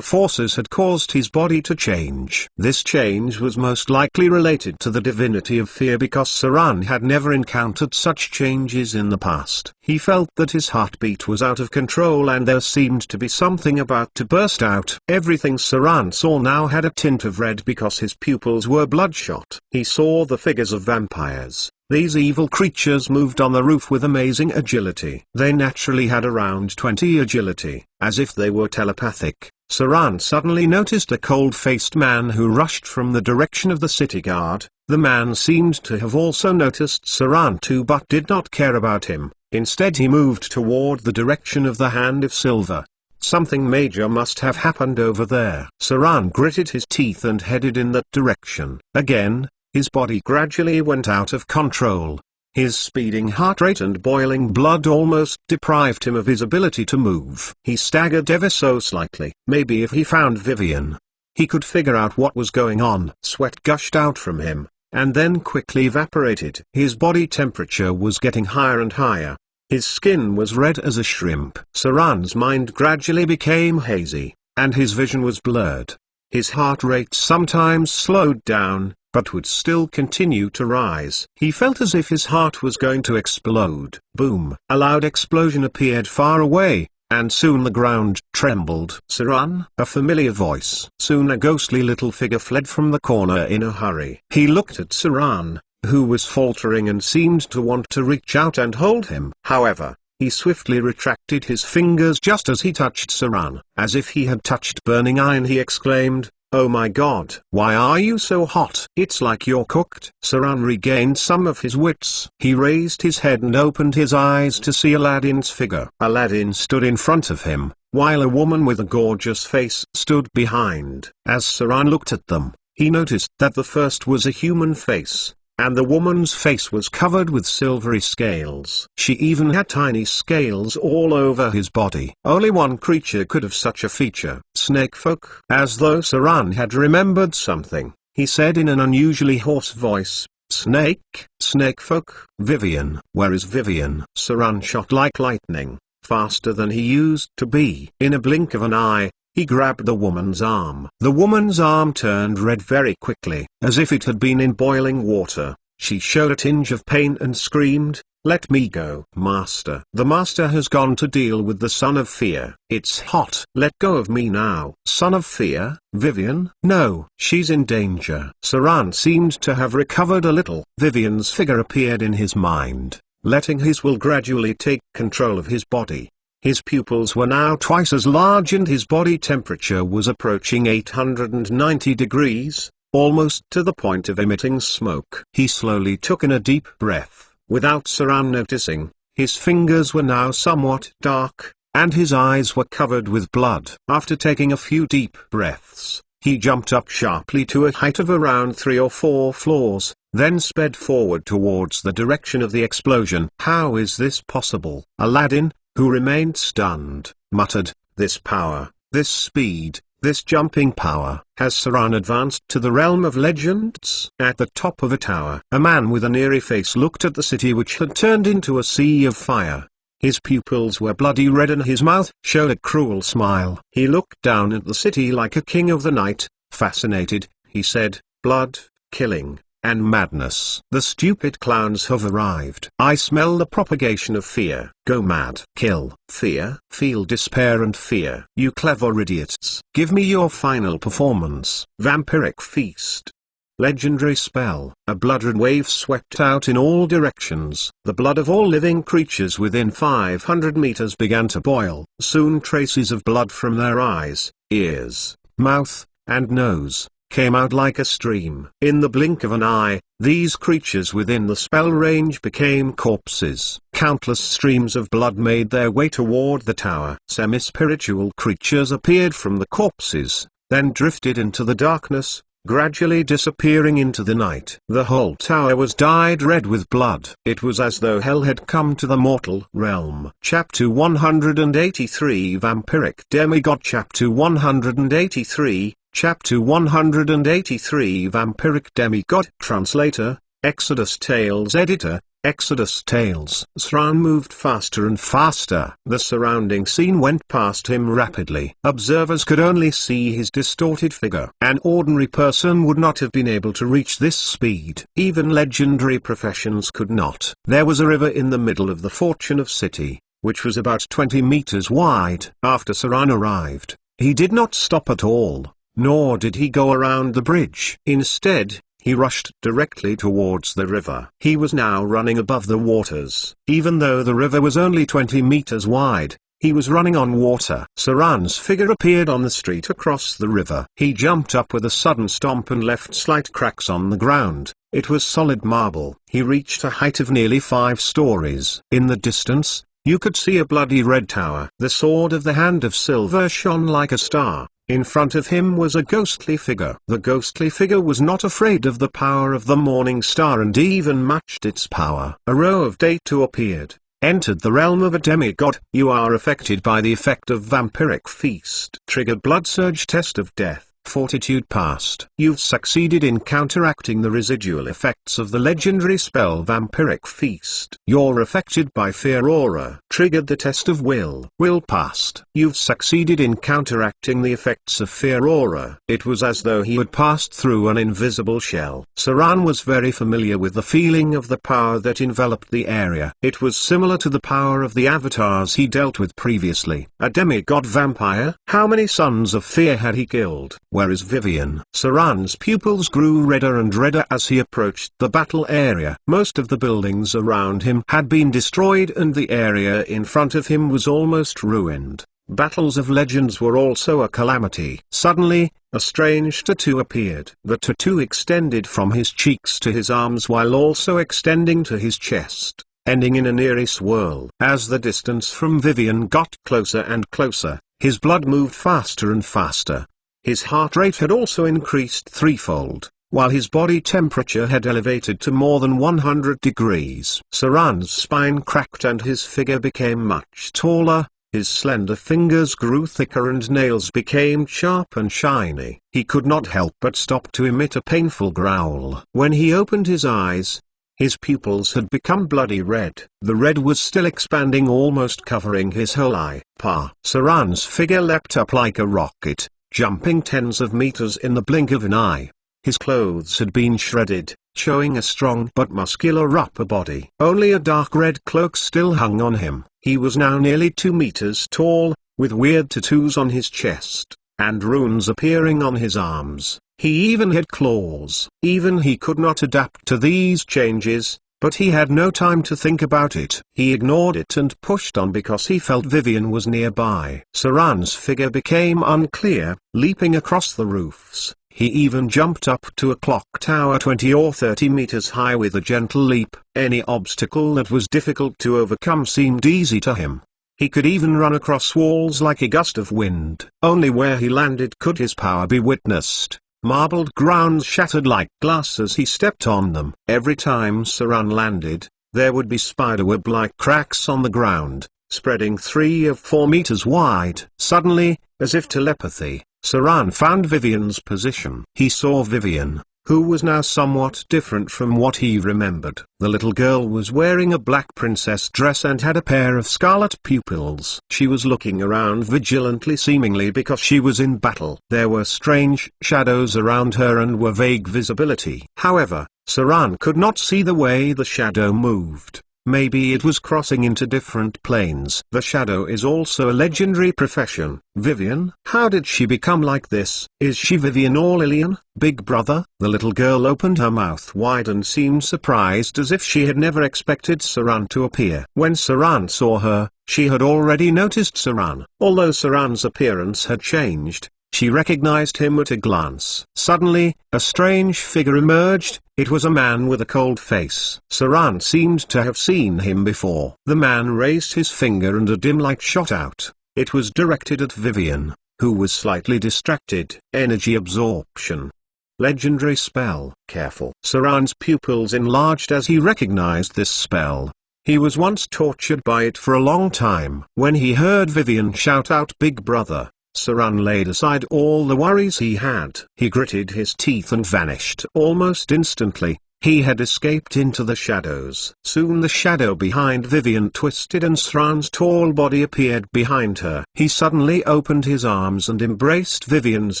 forces had caused his body to change. This change was most likely related to the divinity of fear because Saran had never encountered such changes in the past. He felt that his heartbeat was out of control and there seemed to be something about to burst out. Everything Saran saw now had a tint of red because his pupils were bloodshot. He saw the figures of vampires. These evil creatures moved on the roof with amazing agility. They naturally had around 20 agility, as if they were telepathic. Saran suddenly noticed a cold-faced man who rushed from the direction of the city guard. The man seemed to have also noticed Saran too but did not care about him. Instead he moved toward the direction of the hand of silver. Something major must have happened over there. Saran gritted his teeth and headed in that direction. Again, his body gradually went out of control. His speeding heart rate and boiling blood almost deprived him of his ability to move. He staggered ever so slightly. Maybe if he found Vivian, he could figure out what was going on. Sweat gushed out from him, and then quickly evaporated. His body temperature was getting higher and higher. His skin was red as a shrimp. Saran's mind gradually became hazy, and his vision was blurred. His heart rate sometimes slowed down, but would still continue to rise. He felt as if his heart was going to explode. Boom! A loud explosion appeared far away, and soon the ground trembled. Saran, a familiar voice. Soon a ghostly little figure fled from the corner in a hurry. He looked at Saran, who was faltering and seemed to want to reach out and hold him. However, he swiftly retracted his fingers just as he touched Saran. As if he had touched burning iron, he exclaimed, "Oh my god, why are you so hot? It's like you're cooked." Saran regained some of his wits. He raised his head and opened his eyes to see Aladdin's figure. Aladdin stood in front of him, while a woman with a gorgeous face stood behind. As Saran looked at them, he noticed that the first was a human face, and the woman's face was covered with silvery scales. She even had tiny scales all over his body. Only one creature could have such a feature. Snakefolk. As though Saran had remembered something, he said in an unusually hoarse voice, Snakefolk. Vivian. Where is Vivian? Saran shot like lightning, faster than he used to be. In a blink of an eye, he grabbed the woman's arm. The woman's arm turned red very quickly, as if it had been in boiling water. She showed a tinge of pain and screamed, "Let me go, Master." "The Master has gone to deal with the Son of Fear. It's hot. Let go of me now." "Son of Fear? Vivian?" "No, she's in danger." Saran seemed to have recovered a little. Vivian's figure appeared in his mind, letting his will gradually take control of his body. His pupils were now twice as large and his body temperature was approaching 890 degrees, almost to the point of emitting smoke. He slowly took in a deep breath, without Saran noticing. His fingers were now somewhat dark, and his eyes were covered with blood. After taking a few deep breaths, he jumped up sharply to a height of around 3 or 4 floors, then sped forward towards the direction of the explosion. "How is this possible?" Aladdin, who remained stunned, muttered, "This power, this speed, this jumping power." Has Saran advanced to the realm of legends? At the top of a tower, a man with an eerie face looked at the city which had turned into a sea of fire. His pupils were bloody red and his mouth showed a cruel smile. He looked down at the city like a king of the night. Fascinated, he said, "Blood, killing, and madness. The stupid clowns have arrived. I smell the propagation of fear. Go mad. Kill, fear, feel despair and fear. You clever idiots. Give me your final performance." Vampiric Feast. Legendary spell. A blood-red wave swept out in all directions. The blood of all living creatures within 500 meters began to boil. Soon traces of blood from their eyes, ears, mouth, and nose came out like a stream. In the blink of an eye, these creatures within the spell range became corpses. Countless streams of blood made their way toward the tower. Semi-spiritual creatures appeared from the corpses, then drifted into the darkness, gradually disappearing into the night. The whole tower was dyed red with blood. It was as though hell had come to the mortal realm. Chapter 183 Vampiric Demigod. Chapter 183 Chapter 183 Vampiric Demigod. Translator, Exodus Tales. Editor, Exodus Tales. Saran moved faster and faster. The surrounding scene went past him rapidly. Observers could only see his distorted figure. An ordinary person would not have been able to reach this speed. Even legendary professions could not. There was a river in the middle of the Fortune of City, which was about 20 meters wide. After Saran arrived, he did not stop at all, nor did he go around the bridge. Instead, he rushed directly towards the river. He was now running above the waters. Even though the river was only 20 meters wide, he was running on water. Saran's figure appeared on the street across the river. He jumped up with a sudden stomp and left slight cracks on the ground. It was solid marble. He reached a height of nearly 5 stories. In the distance, you could see a bloody red tower. The sword of the hand of silver shone like a star. In front of him was a ghostly figure. The ghostly figure was not afraid of the power of the morning star and even matched its power. A row of data appeared. Entered the realm of a demigod. You are affected by the effect of Vampiric Feast. Triggered blood surge test of death. Fortitude passed. You've succeeded in counteracting the residual effects of the legendary spell Vampiric Feast. You're affected by fear aura. Triggered the test of will. Will passed. You've succeeded in counteracting the effects of fear aura. It was as though he had passed through an invisible shell. Saran was very familiar with the feeling of the power that enveloped the area. It was similar to the power of the avatars he dealt with previously. A demigod vampire? How many sons of fear had he killed? Where is Vivian? Saran's pupils grew redder and redder as he approached the battle area. Most of the buildings around him had been destroyed and the area in front of him was almost ruined. Battles of legends were also a calamity. Suddenly, a strange tattoo appeared. The tattoo extended from his cheeks to his arms while also extending to his chest, ending in an eerie swirl. As the distance from Vivian got closer and closer, his blood moved faster and faster. His heart rate had also increased threefold, while his body temperature had elevated to more than 100 degrees. Saran's spine cracked and his figure became much taller. His slender fingers grew thicker and nails became sharp and shiny. He could not help but stop to emit a painful growl. When he opened his eyes, his pupils had become bloody red. The red was still expanding, almost covering his whole eye. Saran's figure leapt up like a rocket, jumping tens of meters in the blink of an eye. His clothes had been shredded, showing a strong but muscular upper body. Only a dark red cloak still hung on him. He was now nearly 2 meters tall, with weird tattoos on his chest, and runes appearing on his arms. He even had claws. Even he could not adapt to these changes, but he had no time to think about it. He ignored it and pushed on because he felt Vivian was nearby. Saran's figure became unclear, leaping across the roofs. He even jumped up to a clock tower 20 or 30 meters high with a gentle leap. Any obstacle that was difficult to overcome seemed easy to him. He could even run across walls like a gust of wind. Only where he landed could his power be witnessed. Marbled ground shattered like glass as he stepped on them. Every time Saran landed, there would be spiderweb-like cracks on the ground, spreading 3 or 4 meters wide. Suddenly, as if telepathy, Saran found Vivian's position. He saw Vivian, who was now somewhat different from what he remembered. The little girl was wearing a black princess dress and had a pair of scarlet pupils. She was looking around vigilantly, seemingly because she was in battle. There were strange shadows around her and were vague visibility. However, Saran could not see the way the shadow moved. Maybe it was crossing into different planes. The shadow is also a legendary profession. Vivian? How did she become like this? Is she Vivian or Lillian? Big brother? The little girl opened her mouth wide and seemed surprised, as if she had never expected Saran to appear. When Saran saw her, she had already noticed Saran. Although Saran's appearance had changed, she recognized him at a glance. Suddenly, a strange figure emerged. It was a man with a cold face. Saran seemed to have seen him before. The man raised his finger and a dim light shot out. It was directed at Vivian, who was slightly distracted. Energy absorption. Legendary spell. Careful. Saran's pupils enlarged as he recognized this spell. He was once tortured by it for a long time. When he heard Vivian shout out "Big brother," Saran laid aside all the worries he had. He gritted his teeth and vanished. Almost instantly, he had escaped into the shadows. Soon the shadow behind Vivian twisted and Saran's tall body appeared behind her. He suddenly opened his arms and embraced Vivian's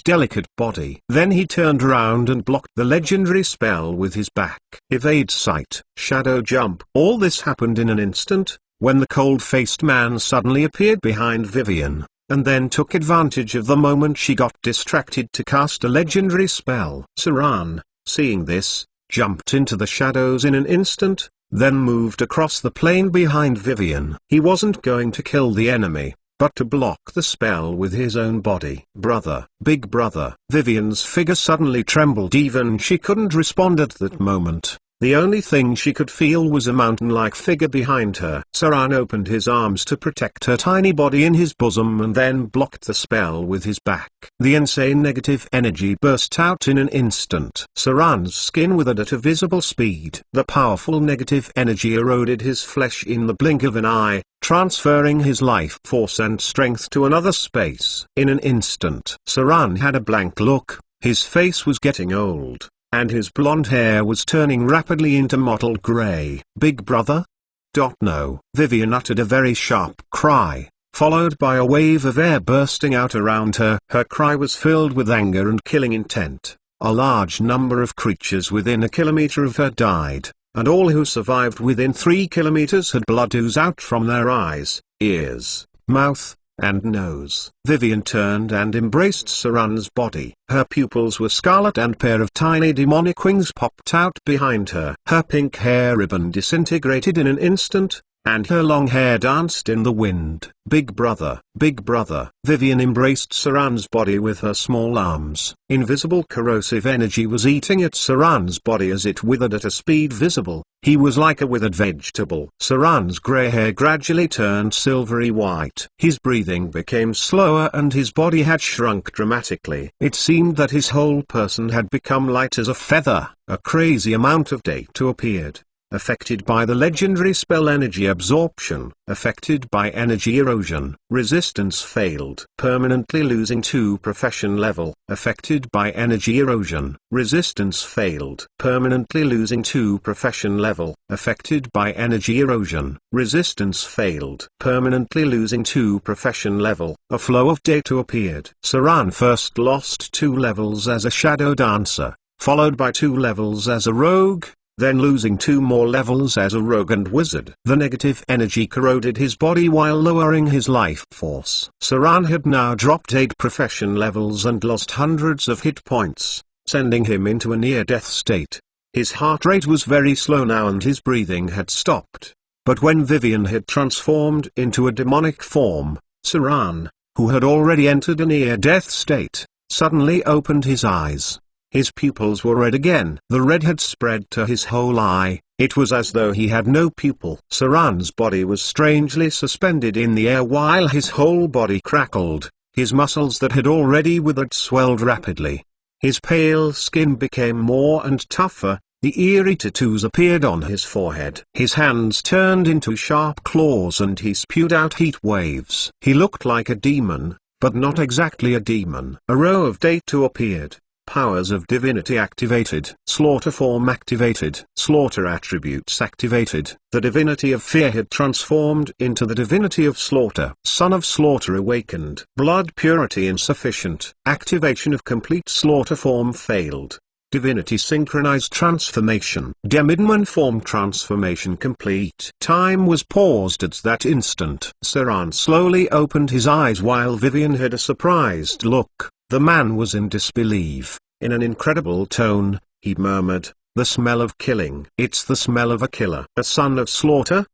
delicate body. Then he turned around and blocked the legendary spell with his back. Evade sight. Shadow jump. All this happened in an instant, when the cold-faced man suddenly appeared behind Vivian, and then took advantage of the moment she got distracted to cast a legendary spell. Saran, seeing this, jumped into the shadows in an instant, then moved across the plain behind Vivian. He wasn't going to kill the enemy, but to block the spell with his own body. Brother, big brother. Vivian's figure suddenly trembled. Even she couldn't respond at that moment. The only thing she could feel was a mountain-like figure behind her. Saran opened his arms to protect her tiny body in his bosom and then blocked the spell with his back. The insane negative energy burst out in an instant. Saran's skin withered at a visible speed. The powerful negative energy eroded his flesh in the blink of an eye, transferring his life force and strength to another space. In an instant, Saran had a blank look. His face was getting old, and his blonde hair was turning rapidly into mottled gray. Big brother? No. Vivian uttered a very sharp cry, followed by a wave of air bursting out around her. Her cry was filled with anger and killing intent. A large number of creatures within a kilometer of her died, and all who survived within 3 kilometers had blood ooze out from their eyes, ears, mouth, and nose. Vivian turned and embraced Saran's body. Her pupils were scarlet and a pair of tiny demonic wings popped out behind her. Her pink hair ribbon disintegrated in an instant, and her long hair danced in the wind. Big brother, big brother. Vivian embraced Saran's body with her small arms. Invisible corrosive energy was eating at Saran's body as it withered at a speed visible. He was like a withered vegetable. Saran's grey hair gradually turned silvery white. His breathing became slower and his body had shrunk dramatically. It seemed that his whole person had become light as a feather. A crazy amount of data appeared. Affected by the legendary spell energy absorption, affected by energy erosion, resistance failed, permanently losing 2 profession level, affected by energy erosion, resistance failed, permanently losing 2 profession level, affected by energy erosion, resistance failed, permanently losing 2 profession level. A flow of data appeared. Saran first lost 2 levels as a shadow dancer, followed by 2 levels as a rogue, then losing 2 more levels as a rogue and wizard. The negative energy corroded his body while lowering his life force. Saran had now dropped 8 profession levels and lost hundreds of hit points, sending him into a near-death state. His heart rate was very slow now and his breathing had stopped. But when Vivian had transformed into a demonic form, Saran, who had already entered a near-death state, suddenly opened his eyes. His pupils were red again. The red had spread to his whole eye. It was as though he had no pupil. Saran's body was strangely suspended in the air while his whole body crackled. His muscles that had already withered swelled rapidly. His pale skin became more and tougher. The eerie tattoos appeared on his forehead. His hands turned into sharp claws and he spewed out heat waves. He looked like a demon, but not exactly a demon. A row of data appeared. Powers of divinity activated. Slaughter form activated. Slaughter attributes activated. The divinity of fear had transformed into the divinity of slaughter. Son of slaughter awakened. Blood purity insufficient. Activation of complete slaughter form failed. Divinity synchronized transformation. Demidman form transformation complete. Time was paused at that instant. Saran slowly opened his eyes while Vivian had a surprised look. The man was in disbelief. In an incredible tone, he murmured, "The smell of killing. It's the smell of a killer. A son of slaughter?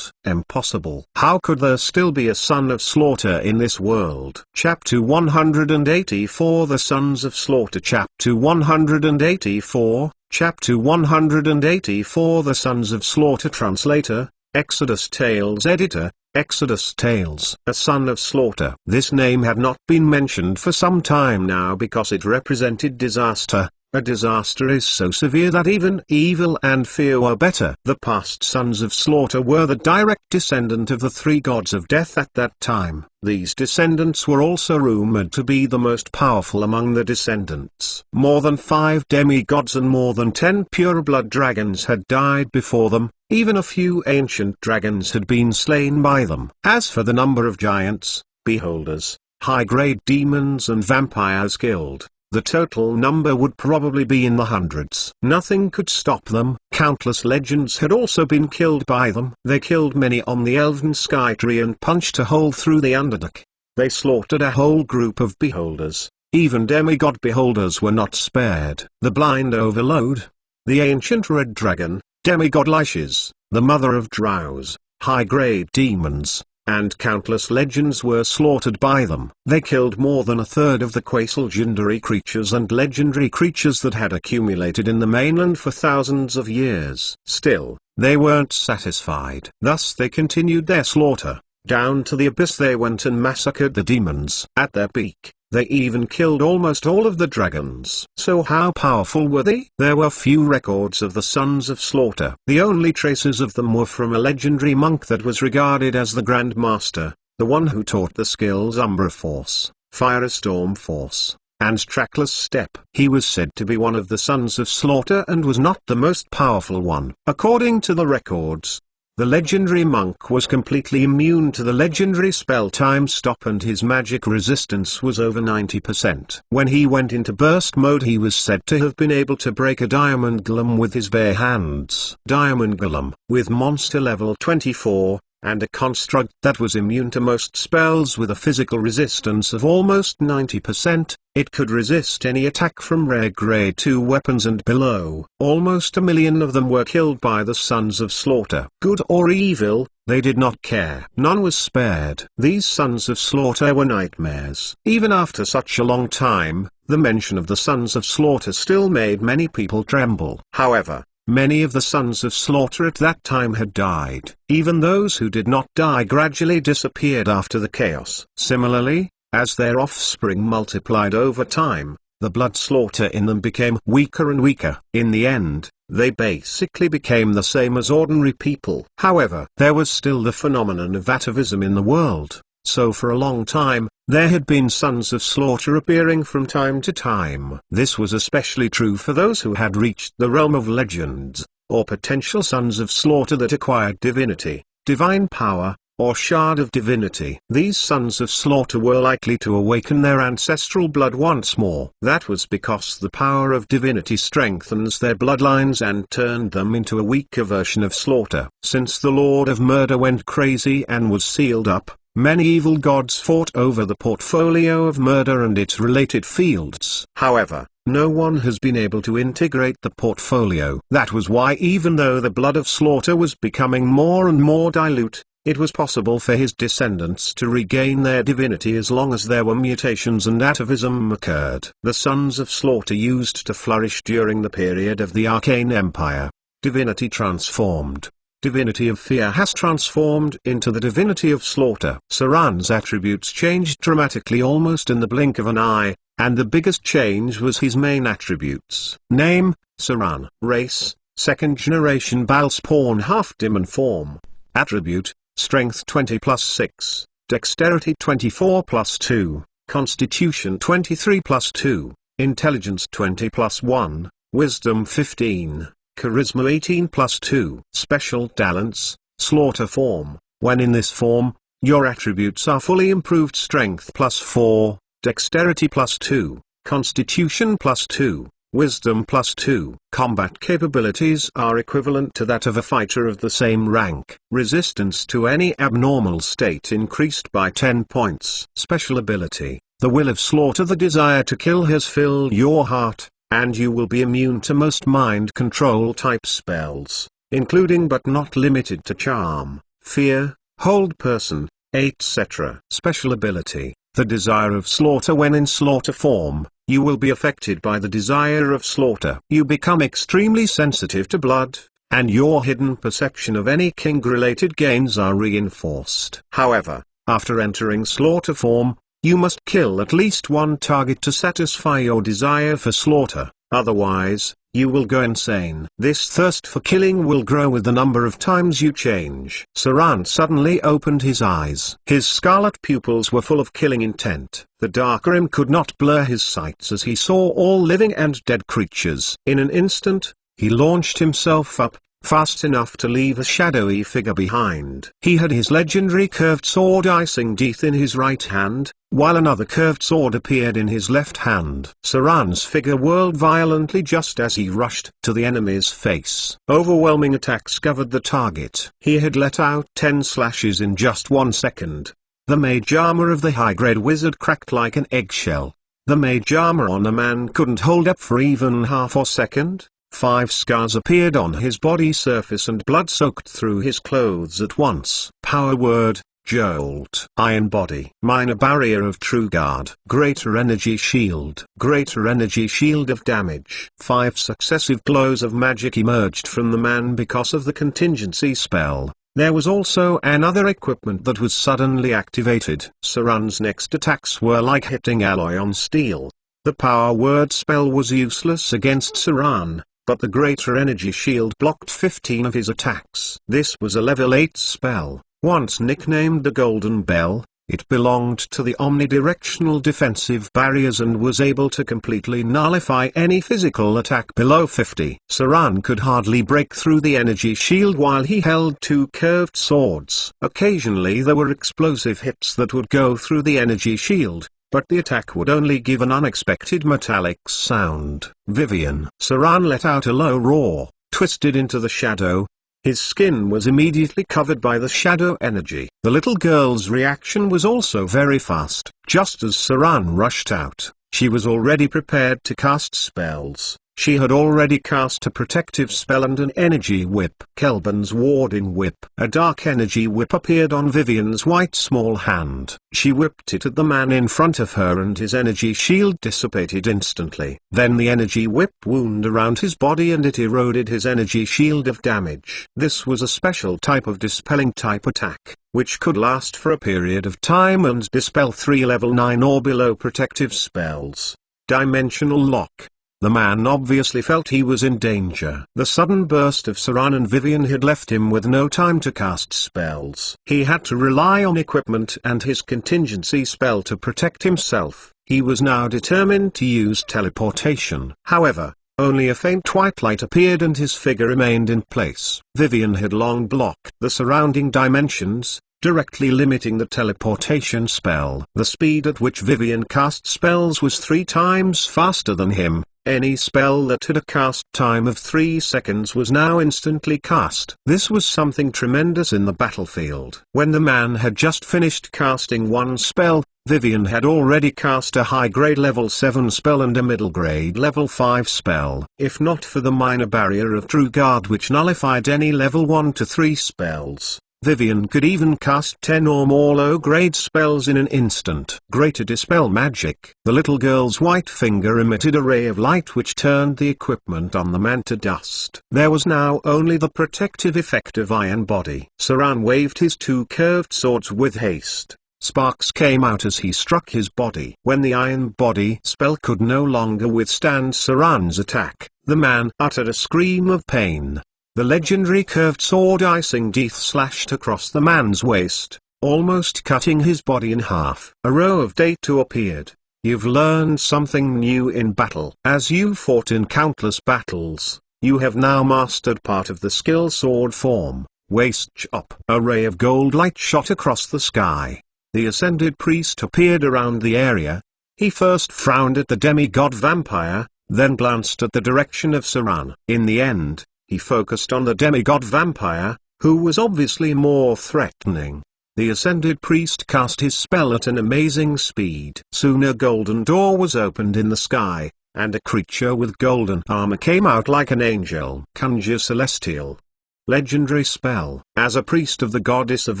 Impossible. How could there still be a son of slaughter in this world?" Chapter 184 The Sons of Slaughter. Chapter 184, Chapter 184 The Sons of Slaughter. Translator, Exodus Tales. Editor, Exodus Tales. A son of slaughter. This name had not been mentioned for some time now because it represented disaster. A disaster is so severe that even evil and fear were better. The past sons of slaughter were the direct descendant of the 3 gods of death at that time. These descendants were also rumored to be the most powerful among the descendants. More than 5 demigods and more than 10 pure-blood dragons had died before them. Even a few ancient dragons had been slain by them. As for the number of giants, beholders, high-grade demons and vampires killed, the total number would probably be in the hundreds. Nothing could stop them. Countless legends had also been killed by them. They killed many on the elven sky tree and punched a hole through the underdark. They slaughtered a whole group of beholders. Even demigod beholders were not spared. The blind overload, the ancient red dragon, demigod Lyches, the mother of drows, high-grade demons, and countless legends were slaughtered by them. They killed more than a third of the quasi legendary creatures and legendary creatures that had accumulated in the mainland for thousands of years. Still, they weren't satisfied. Thus they continued their slaughter. Down to the abyss they went and massacred the demons. At their peak, they even killed almost all of the dragons. So how powerful were they? There were few records of the Sons of Slaughter. The only traces of them were from a legendary monk that was regarded as the Grand Master, the one who taught the skills Umbra Force, Firestorm Force, and Trackless Step. He was said to be one of the Sons of Slaughter and was not the most powerful one. According to the records, the legendary monk was completely immune to the legendary spell Time Stop and his magic resistance was over 90%. When he went into burst mode he was said to have been able to break a diamond golem with his bare hands. Diamond golem, with monster level 24, and a construct that was immune to most spells with a physical resistance of almost 90%, it could resist any attack from rare grade 2 weapons and below. Almost 1 million of them were killed by the Sons of Slaughter. Good or evil, they did not care. None was spared. These Sons of Slaughter were nightmares. Even after such a long time, the mention of the Sons of Slaughter still made many people tremble. However, many of the Sons of Slaughter at that time had died. Even those who did not die gradually disappeared after the chaos. Similarly, as their offspring multiplied over time, the blood slaughter in them became weaker and weaker. In the end, they basically became the same as ordinary people. However, there was still the phenomenon of atavism in the world, so for a long time, there had been Sons of Slaughter appearing from time to time. This was especially true for those who had reached the realm of legends, or potential Sons of Slaughter that acquired divinity, divine power, or shard of divinity. These Sons of Slaughter were likely to awaken their ancestral blood once more. That was because the power of divinity strengthens their bloodlines and turned them into a weaker version of Slaughter. Since the Lord of Murder went crazy and was sealed up, many evil gods fought over the portfolio of murder and its related fields. However, no one has been able to integrate the portfolio. That was why, even though the blood of Slaughter was becoming more and more dilute, it was possible for his descendants to regain their divinity as long as there were mutations and atavism occurred. The Sons of Slaughter used to flourish during the period of the Arcane Empire. Divinity transformed. Divinity of Fear has transformed into the Divinity of Slaughter. Saran's attributes changed dramatically almost in the blink of an eye, and the biggest change was his main attributes. Name, Saran. Race, second generation Baal spawn half-demon form. Attribute, Strength 20 plus 6, Dexterity 24 plus 2, Constitution 23 plus 2, Intelligence 20 plus 1, Wisdom 15, Charisma 18 plus 2. Special talents, Slaughter form. When in this form, your attributes are fully improved: Strength plus 4, Dexterity plus 2, Constitution plus 2. Wisdom plus 2. Combat capabilities are equivalent to that of a fighter of the same rank. Resistance to any abnormal state increased by 10 points. Special ability, the Will of Slaughter. The desire to kill has filled your heart, and you will be immune to most mind control type spells, including but not limited to Charm, Fear, Hold Person, etc. Special ability, the Desire of Slaughter. When in Slaughter form, you will be affected by the desire of slaughter. You become extremely sensitive to blood, and your hidden perception of any king-related gains are reinforced. However, after entering slaughter form, you must kill at least one target to satisfy your desire for slaughter, otherwise, you will go insane. This thirst for killing will grow with the number of times you change. Saran suddenly opened his eyes. His scarlet pupils were full of killing intent. The dark rim could not blur his sights as he saw all living and dead creatures. In an instant, he launched himself up, fast enough to leave a shadowy figure behind. He had his legendary curved sword Icing Death in his right hand, while another curved sword appeared in his left hand. Saran's figure whirled violently just as he rushed to the enemy's face. Overwhelming attacks covered the target. He had let out 10 slashes in just 1 second. The mage armor of the high-grade wizard cracked like an eggshell. The mage armor on a man couldn't hold up for even half a second. 5 scars appeared on his body surface and blood soaked through his clothes at once. Power word, Jolt. Iron body. Minor barrier of true guard. Greater energy shield. Greater energy shield of damage. 5 successive glows of magic emerged from the man because of the contingency spell. There was also another equipment that was suddenly activated. Saran's next attacks were like hitting alloy on steel. The power word spell was useless against Saran, but the greater energy shield blocked 15 of his attacks. This was a level 8 spell, once nicknamed the Golden Bell. It belonged to the omnidirectional defensive barriers and was able to completely nullify any physical attack below 50. Saran could hardly break through the energy shield while he held 2 curved swords. Occasionally there were explosive hits that would go through the energy shield, but the attack would only give an unexpected metallic sound. Vivian. Saran let out a low roar, twisted into the shadow, His skin was immediately covered by the shadow energy. The little girl's reaction was also very fast. Just as Saran rushed out, she was already prepared to cast spells. She had already cast a protective spell and an energy whip. Kelban's warding whip. A dark energy whip appeared on Vivian's white small hand. She whipped it at the man in front of her and his energy shield dissipated instantly. Then the energy whip wound around his body and it eroded his energy shield of damage. This was a special type of dispelling type attack, which could last for a period of time and dispel 3 level 9 or below protective spells. Dimensional lock. The man obviously felt he was in danger. The sudden burst of Saran and Vivian had left him with no time to cast spells. He had to rely on equipment and his contingency spell to protect himself. He was now determined to use teleportation. However, only a faint twilight appeared and his figure remained in place. Vivian had long blocked the surrounding dimensions, directly limiting the teleportation spell. The speed at which Vivian cast spells was 3 times faster than him. Any spell that had a cast time of 3 seconds was now instantly cast. This was something tremendous in the battlefield. When the man had just finished casting one spell, Vivian had already cast a high-grade level 7 spell and a middle-grade level 5 spell. If not for the minor barrier of True Guard which nullified any level 1 to 3 spells, Vivian could even cast 10 or more low-grade spells in an instant. Greater Dispel Magic. The little girl's white finger emitted a ray of light which turned the equipment on the man to dust. There was now only the protective effect of Iron Body. Saran waved his 2 curved swords with haste. Sparks came out as he struck his body. When the Iron Body spell could no longer withstand Saran's attack, the man uttered a scream of pain. The legendary curved sword Icing Teeth slashed across the man's waist, almost cutting his body in half. A row of data appeared. You've learned something new in battle. As you fought in countless battles, you have now mastered part of the skill sword form, Waist Chop. A ray of gold light shot across the sky. The ascended priest appeared around the area. He first frowned at the demigod vampire, then glanced at the direction of Saran. In the end, he focused on the demigod vampire, who was obviously more threatening. The ascended priest cast his spell at an amazing speed. Soon a golden door was opened in the sky, and a creature with golden armor came out like an angel. Conjure Celestial. Legendary spell. As a priest of the goddess of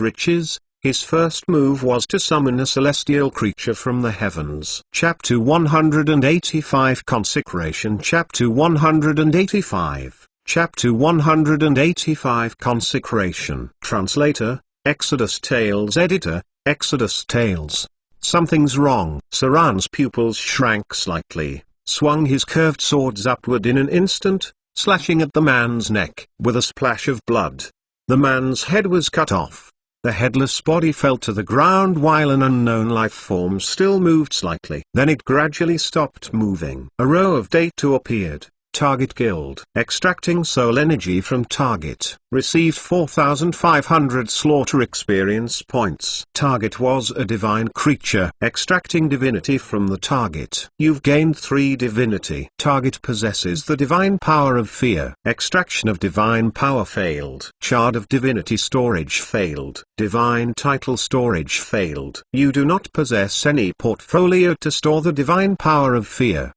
riches, his first move was to summon a celestial creature from the heavens. Chapter 185 Consecration. Chapter 185. Chapter 185 Consecration. Translator, Exodus Tales. Editor, Exodus Tales. Something's wrong. Saran's pupils shrank slightly, swung his curved swords upward in an instant, slashing at the man's neck. With a splash of blood, the man's head was cut off. The headless body fell to the ground while an unknown life form still moved slightly. Then it gradually stopped moving. A row of data appeared. Target killed. Extracting soul energy from target. Received 4,500 slaughter experience points. Target was a divine creature. Extracting divinity from the target. You've gained 3 divinity. Target possesses the divine power of fear. Extraction of divine power failed. Shard of divinity storage failed. Divine title storage failed. You do not possess any portfolio to store the divine power of fear.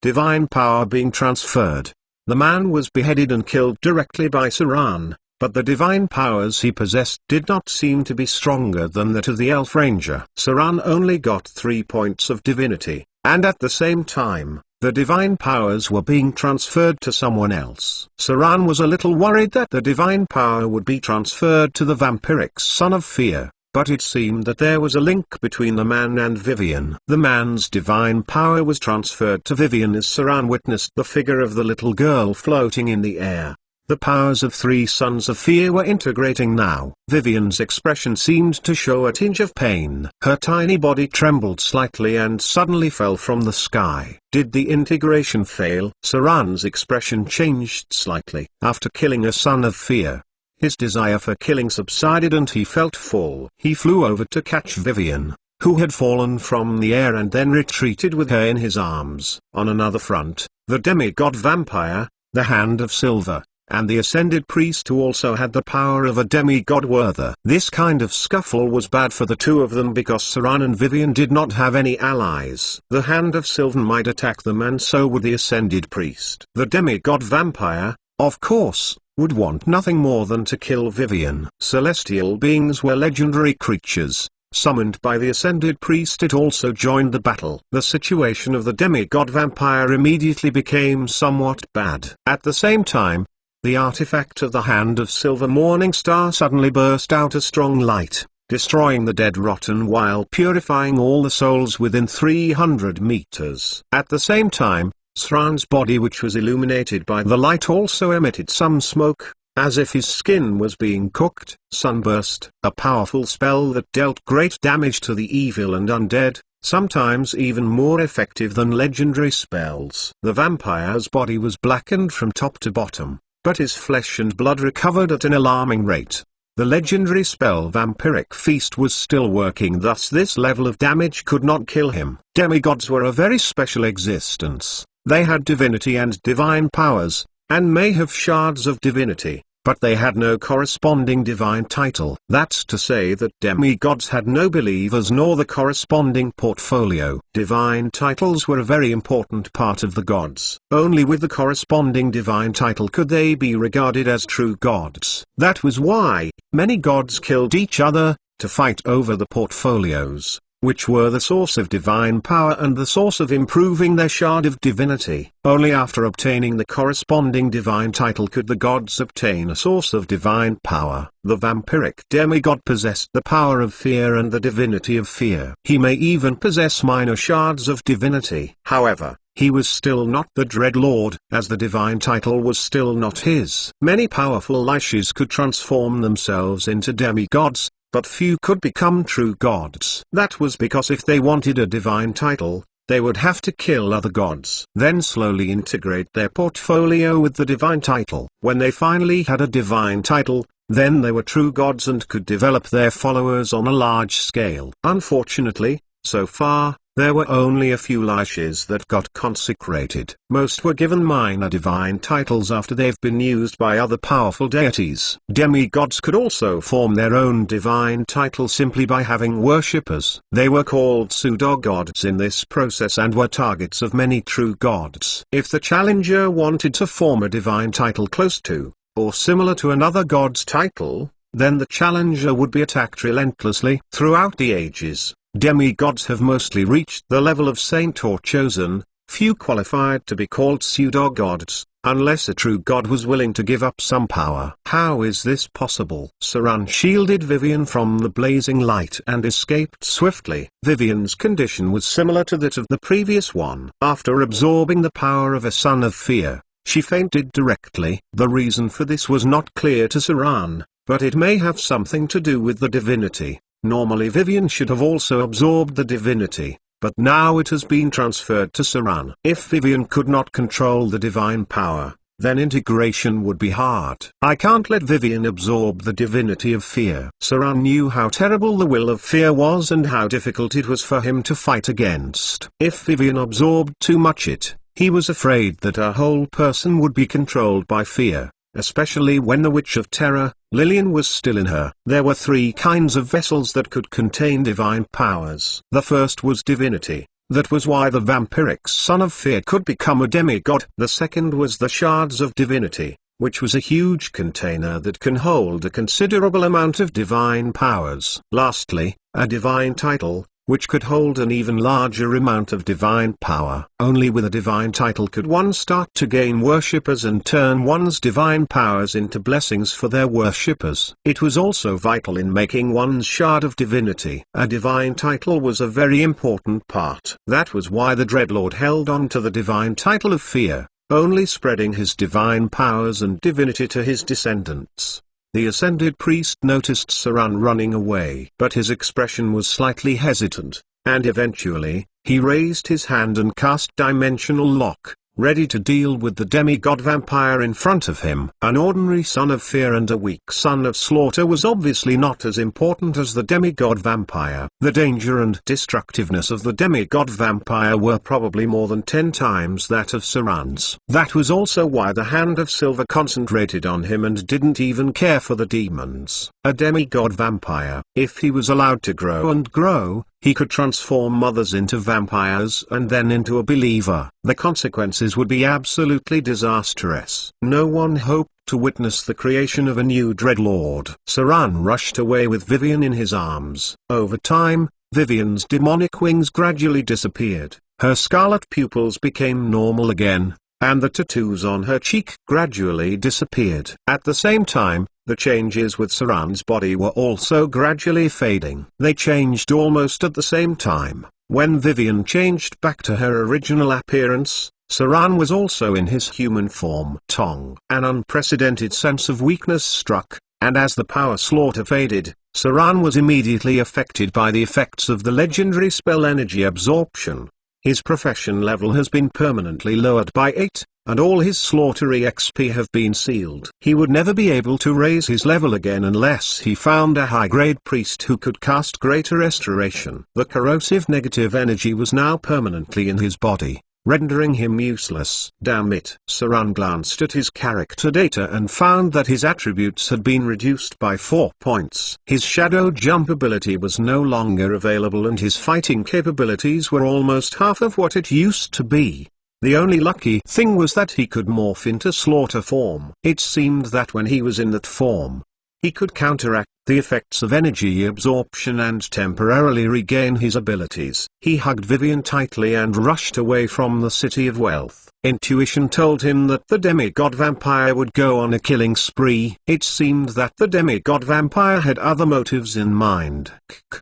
Divine power being transferred. The man was beheaded and killed directly by Saran, but the divine powers he possessed did not seem to be stronger than that of the elf ranger. Saran only got 3 points of divinity, and at the same time, the divine powers were being transferred to someone else. Saran was a little worried that the divine power would be transferred to the vampiric son of fear. But it seemed that there was a link between the man and Vivian. The man's divine power was transferred to Vivian as Saran witnessed the figure of the little girl floating in the air. The powers of 3 sons of fear were integrating now. Vivian's expression seemed to show a tinge of pain. Her tiny body trembled slightly and suddenly fell from the sky. Did the integration fail? Saran's expression changed slightly. After killing a son of fear, his desire for killing subsided and he felt full. He flew over to catch Vivian, who had fallen from the air and then retreated with her in his arms. On another front, the demigod vampire, the Hand of Silver, and the ascended priest who also had the power of a demigod were there. This kind of scuffle was bad for the two of them because Saran and Vivian did not have any allies. The Hand of Sylvan might attack them and so would the ascended priest. The demigod vampire, of course, would want nothing more than to kill Vivian. Celestial beings were legendary creatures. Summoned by the ascended priest, it also joined the battle. The situation of the demigod vampire immediately became somewhat bad. At the same time, the artifact of the Hand of Silver Morning Star suddenly burst out a strong light, destroying the dead rotten while purifying all the souls within 300 meters. At the same time, Sran's body, which was illuminated by the light, also emitted some smoke, as if his skin was being cooked. Sunburst, a powerful spell that dealt great damage to the evil and undead, sometimes even more effective than legendary spells. The vampire's body was blackened from top to bottom, but his flesh and blood recovered at an alarming rate. The legendary spell Vampiric Feast was still working, thus this level of damage could not kill him. Demigods were a very special existence. They had divinity and divine powers, and may have shards of divinity, but they had no corresponding divine title. That's to say that demigods had no believers nor the corresponding portfolio. Divine titles were a very important part of the gods. Only with the corresponding divine title could they be regarded as true gods. That was why many gods killed each other to fight over the portfolios, which were the source of divine power and the source of improving their shard of divinity. Only after obtaining the corresponding divine title could the gods obtain a source of divine power. The vampiric demigod possessed the power of fear and the divinity of fear. He may even possess minor shards of divinity. However, he was still not the Dread Lord, as the divine title was still not his. Many powerful Lishis could transform themselves into demigods, but few could become true gods. That was because if they wanted a divine title, they would have to kill other gods, then slowly integrate their portfolio with the divine title. When they finally had a divine title, then they were true gods and could develop their followers on a large scale. Unfortunately, so far, there were only a few Lishis that got consecrated. Most were given minor divine titles after they've been used by other powerful deities. Demigods could also form their own divine title simply by having worshippers. They were called pseudo-gods in this process and were targets of many true gods. If the challenger wanted to form a divine title close to, or similar to another god's title, then the challenger would be attacked relentlessly. Throughout the ages, demigods have mostly reached the level of saint or chosen. Few qualified to be called pseudo-gods, unless a true god was willing to give up some power. How is this possible? Saran shielded Vivian from the blazing light and escaped swiftly. Vivian's condition was similar to that of the previous one. After absorbing the power of a son of fear, she fainted directly. The reason for this was not clear to Saran, but it may have something to do with the divinity. Normally Vivian should have also absorbed the divinity, but now it has been transferred to Saran. If Vivian could not control the divine power, then integration would be hard. I can't let Vivian absorb the divinity of fear. Saran knew how terrible the will of fear was and how difficult it was for him to fight against. If Vivian absorbed too much he was afraid that her whole person would be controlled by fear. Especially when the Witch of Terror, Lillian, was still in her. There were three kinds of vessels that could contain divine powers. The first was divinity. That was why the vampiric son of fear could become a demigod. The second was the shards of divinity, which was a huge container that can hold a considerable amount of divine powers. Lastly, a divine title, which could hold an even larger amount of divine power. Only with a divine title could one start to gain worshippers and turn one's divine powers into blessings for their worshippers. It was also vital in making one's shard of divinity. A divine title was a very important part. That was why the Dreadlord held on to the divine title of fear, only spreading his divine powers and divinity to his descendants. The ascended priest noticed Saran running away, but his expression was slightly hesitant, and eventually, he raised his hand and cast Dimensional Lock, ready to deal with the demigod vampire in front of him. An ordinary son of fear and a weak son of slaughter was obviously not as important as the demigod vampire. The danger and destructiveness of the demigod vampire were probably more than 10 times that of Saran's. That was also why the Hand of Silver concentrated on him and didn't even care for the demons. A demigod vampire, if he was allowed to grow and grow, he could transform mothers into vampires and then into a believer. The consequences would be absolutely disastrous. No one hoped to witness the creation of a new Dreadlord. Saran rushed away with Vivian in his arms. Over time, Vivian's demonic wings gradually disappeared, her scarlet pupils became normal again, and the tattoos on her cheek gradually disappeared. At the same time, the changes with Saran's body were also gradually fading. They changed almost at the same time. When Vivian changed back to her original appearance, Saran was also in his human form. Tong. An unprecedented sense of weakness struck, and as the power slaughter faded, Saran was immediately affected by the effects of the legendary spell energy absorption. His profession level has been permanently lowered by 8, and all his slaughter EXP have been sealed. He would never be able to raise his level again unless he found a high-grade priest who could cast Greater Restoration. The corrosive negative energy was now permanently in his body, rendering him useless. Damn it. Saran glanced at his character data and found that his attributes had been reduced by 4 points. His shadow jump ability was no longer available and his fighting capabilities were almost half of what it used to be. The only lucky thing was that he could morph into slaughter form. It seemed that when he was in that form, he could counteract the effects of energy absorption and temporarily regain his abilities. He hugged Vivian tightly and rushed away from the City of Wealth. Intuition told him that the demigod vampire would go on a killing spree. It seemed that the demigod vampire had other motives in mind.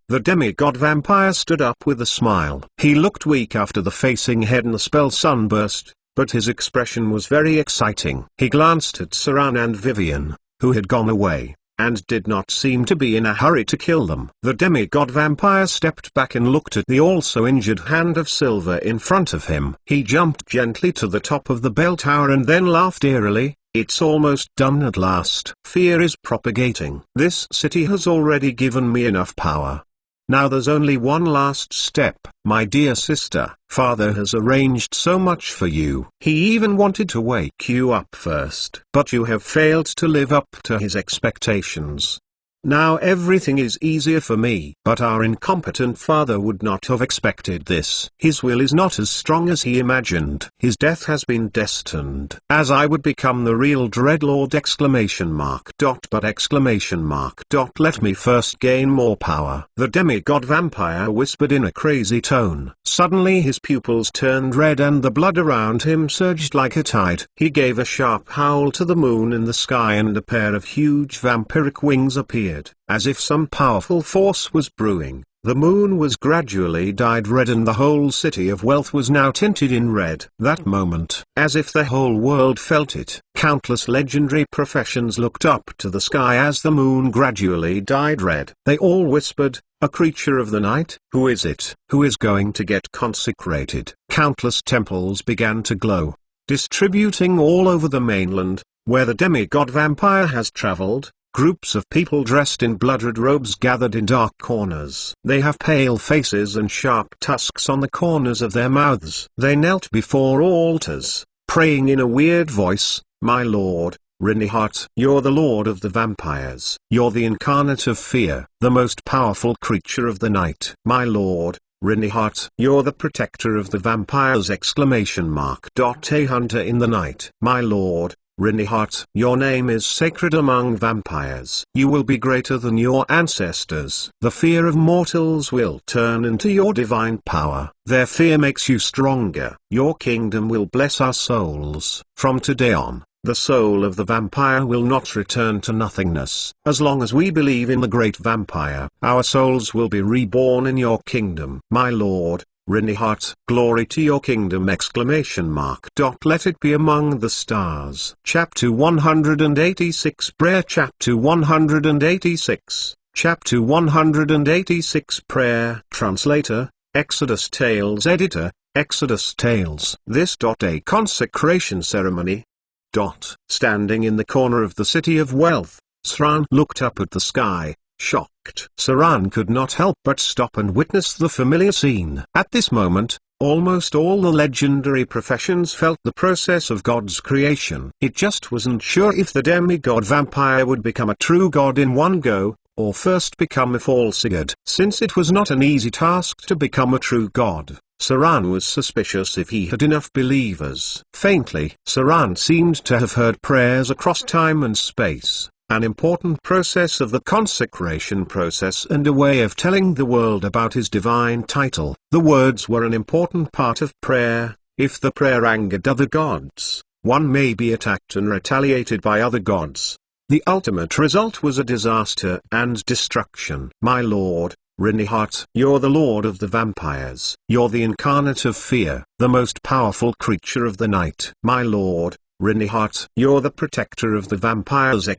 The demigod vampire stood up with a smile. He looked weak after the facing head and the spell sunburst, but his expression was very exciting. He glanced at Saran and Vivian, who had gone away, and did not seem to be in a hurry to kill them. The demigod vampire stepped back and looked at the also injured Hand of Silver in front of him. He jumped gently to the top of the bell tower and then laughed eerily. It's almost done at last. Fear is propagating. This city has already given me enough power. Now there's only one last step. My dear sister, Father has arranged so much for you. He even wanted to wake you up first. But you have failed to live up to his expectations. Now everything is easier for me. But our incompetent father would not have expected this. His will is not as strong as he imagined. His death has been destined. As I would become the real Dreadlord ! But ! Let me first gain more power. The demigod vampire whispered in a crazy tone. Suddenly his pupils turned red and the blood around him surged like a tide. He gave a sharp howl to the moon in the sky and a pair of huge vampiric wings appeared. As if some powerful force was brewing, the moon was gradually dyed red and the whole City of Wealth was now tinted in red. That moment, as if the whole world felt it, countless legendary professions looked up to the sky as the moon gradually dyed red. They all whispered, "A creature of the night? Who is it? Who is going to get consecrated?" Countless temples began to glow, distributing all over the mainland, where the demigod vampire has traveled. Groups of people dressed in blood-red robes gathered in dark corners. They have pale faces and sharp tusks on the corners of their mouths. They knelt before altars, praying in a weird voice, "My lord, Reinhardt, you're the lord of the vampires. You're the incarnate of fear, the most powerful creature of the night. My lord, Reinhardt, you're the protector of the vampires! A hunter in the night. My lord, Reinhardt, your name is sacred among vampires. You will be greater than your ancestors. The fear of mortals will turn into your divine power. Their fear makes you stronger. Your kingdom will bless our souls. From today on, the soul of the vampire will not return to nothingness. As long as we believe in the great vampire, our souls will be reborn in your kingdom. My lord, Reinhardt, glory to your kingdom! Let it be among the stars. Chapter 186 Prayer. Chapter 186. Chapter 186 Prayer. Translator, Exodus Tales. Editor, Exodus Tales. This a consecration ceremony. Standing in the corner of the City of Wealth, Saran looked up at the sky, shocked. Saran could not help but stop and witness the familiar scene. At this moment, almost all the legendary professions felt the process of God's creation. It just wasn't sure if the demigod vampire would become a true god in one go, or first become a false god. Since it was not an easy task to become a true god, Saran was suspicious if he had enough believers. Faintly, Saran seemed to have heard prayers across time and space, an important process of the consecration process and a way of telling the world about his divine title. The words were an important part of prayer. If the prayer angered other gods, one may be attacked and retaliated by other gods. The ultimate result was a disaster and destruction. My lord, Reinhardt, you're the lord of the vampires. You're the incarnate of fear, the most powerful creature of the night. My lord, Reinhardt, you're the protector of the vampires! A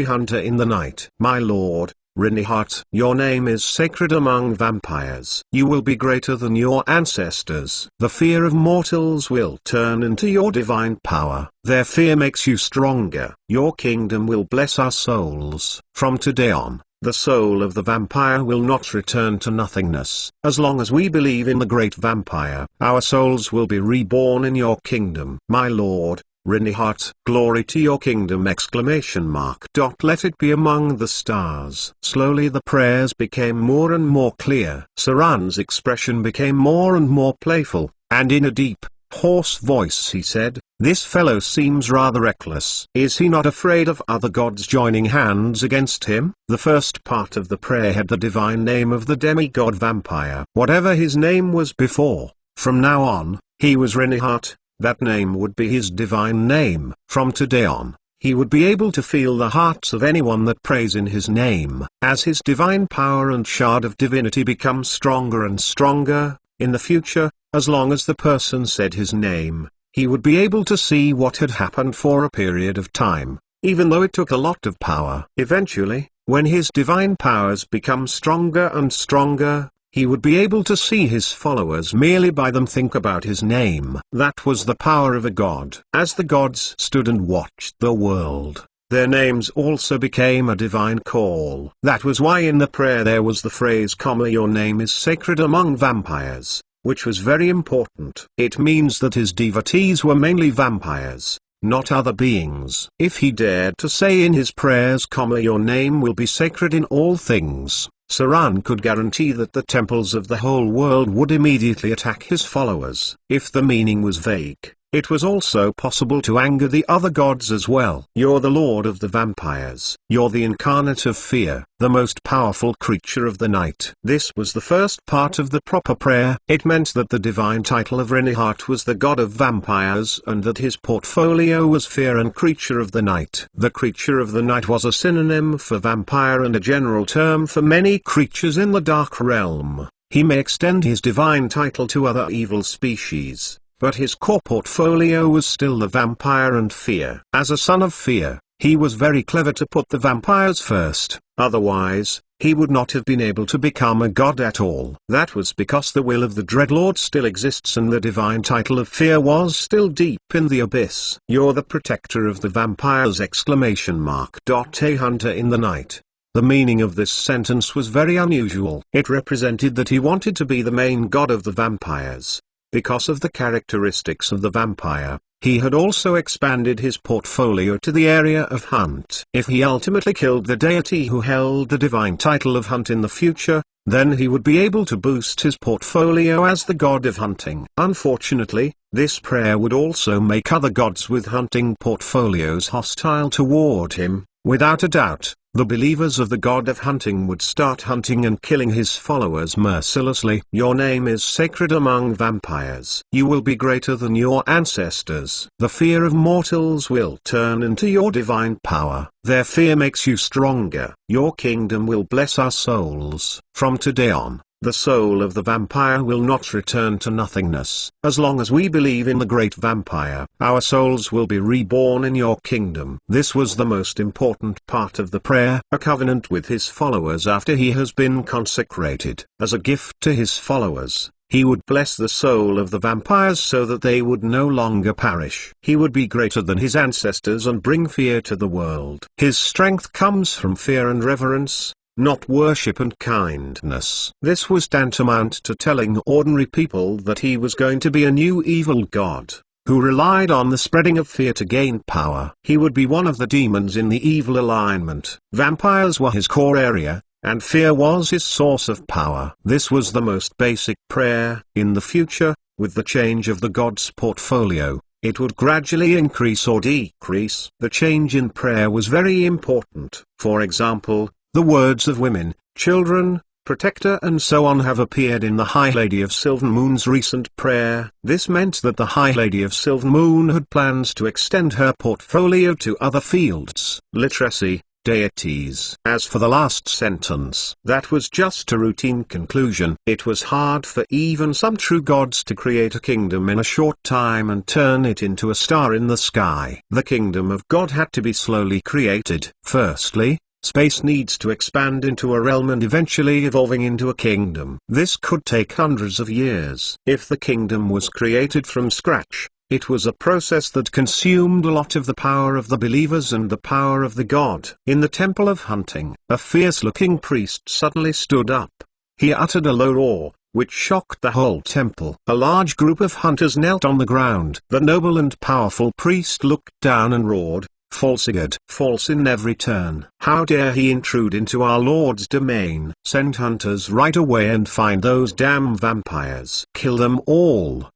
hunter in the night. My lord, Reinhardt, your name is sacred among vampires. You will be greater than your ancestors. The fear of mortals will turn into your divine power. Their fear makes you stronger. Your kingdom will bless our souls. From today on, the soul of the vampire will not return to nothingness. As long as we believe in the great vampire, our souls will be reborn in your kingdom. My lord, Reinhardt, glory to your kingdom! Let it be among the stars. Slowly the prayers became more and more clear. Saran's expression became more and more playful, and in a deep, hoarse voice he said, "This fellow seems rather reckless. Is he not afraid of other gods joining hands against him?" The first part of the prayer had the divine name of the demigod vampire. Whatever his name was before, from now on, he was Reinhardt. That name would be his divine name. From today on, he would be able to feel the hearts of anyone that prays in his name. As his divine power and shard of divinity become stronger and stronger, in the future, as long as the person said his name, he would be able to see what had happened for a period of time, even though it took a lot of power. Eventually, when his divine powers become stronger and stronger, he would be able to see his followers merely by them think about his name. That was the power of a god. As the gods stood and watched the world, their names also became a divine call. That was why in the prayer there was the phrase, "Your name is sacred among vampires," which was very important. It means that his devotees were mainly vampires, not other beings. If he dared to say in his prayers, "Your name will be sacred in all things," Saran could guarantee that the temples of the whole world would immediately attack his followers. If the meaning was vague, it was also possible to anger the other gods as well. You're the lord of the vampires. You're the incarnate of fear, the most powerful creature of the night. This was the first part of the proper prayer. It meant that the divine title of Reinhardt was the god of vampires and that his portfolio was fear and creature of the night. The creature of the night was a synonym for vampire and a general term for many creatures in the dark realm. He may extend his divine title to other evil species, but his core portfolio was still the vampire and fear. As a son of fear, he was very clever to put the vampires first, otherwise, he would not have been able to become a god at all. That was because the will of the Dreadlord still exists and the divine title of fear was still deep in the abyss. You're the protector of the vampires! A hunter in the night. The meaning of this sentence was very unusual. It represented that he wanted to be the main god of the vampires. Because of the characteristics of the vampire, he had also expanded his portfolio to the area of hunt. If he ultimately killed the deity who held the divine title of hunt in the future, then he would be able to boost his portfolio as the god of hunting. Unfortunately, this prayer would also make other gods with hunting portfolios hostile toward him. Without a doubt, the believers of the god of hunting would start hunting and killing his followers mercilessly. Your name is sacred among vampires. You will be greater than your ancestors. The fear of mortals will turn into your divine power. Their fear makes you stronger. Your kingdom will bless our souls. From today on, the soul of the vampire will not return to nothingness. As long as we believe in the great vampire, our souls will be reborn in your kingdom. This was the most important part of the prayer, a covenant with his followers after he has been consecrated. As a gift to his followers, He would bless the soul of the vampires so that they would no longer perish. He would be greater than his ancestors and bring fear to the world. His strength comes from fear and reverence, not worship and kindness. This was tantamount to telling ordinary people that he was going to be a new evil god, who relied on the spreading of fear to gain power. He would be one of the demons in the evil alignment. Vampires were his core area, and fear was his source of power. This was the most basic prayer. In the future, with the change of the god's portfolio, it would gradually increase or decrease. The change in prayer was very important. For example, the words of women, children, protector and so on have appeared in the High Lady of Sylvan Moon's recent prayer. This meant that the High Lady of Sylvan Moon had plans to extend her portfolio to other fields, literacy, deities. As for the last sentence, that was just a routine conclusion. It was hard for even some true gods to create a kingdom in a short time and turn it into a star in the sky. The kingdom of God had to be slowly created. Firstly, space needs to expand into a realm and eventually evolving into a kingdom. This could take hundreds of years. If the kingdom was created from scratch, it was a process that consumed a lot of the power of the believers and the power of the god. In the Temple of Hunting, a fierce-looking priest suddenly stood up. He uttered a low roar, which shocked the whole temple. A large group of hunters knelt on the ground. The noble and powerful priest looked down and roared, "False god, false in every turn. How dare he intrude into our Lord's domain? Send hunters right away and find those damn vampires. Kill them all.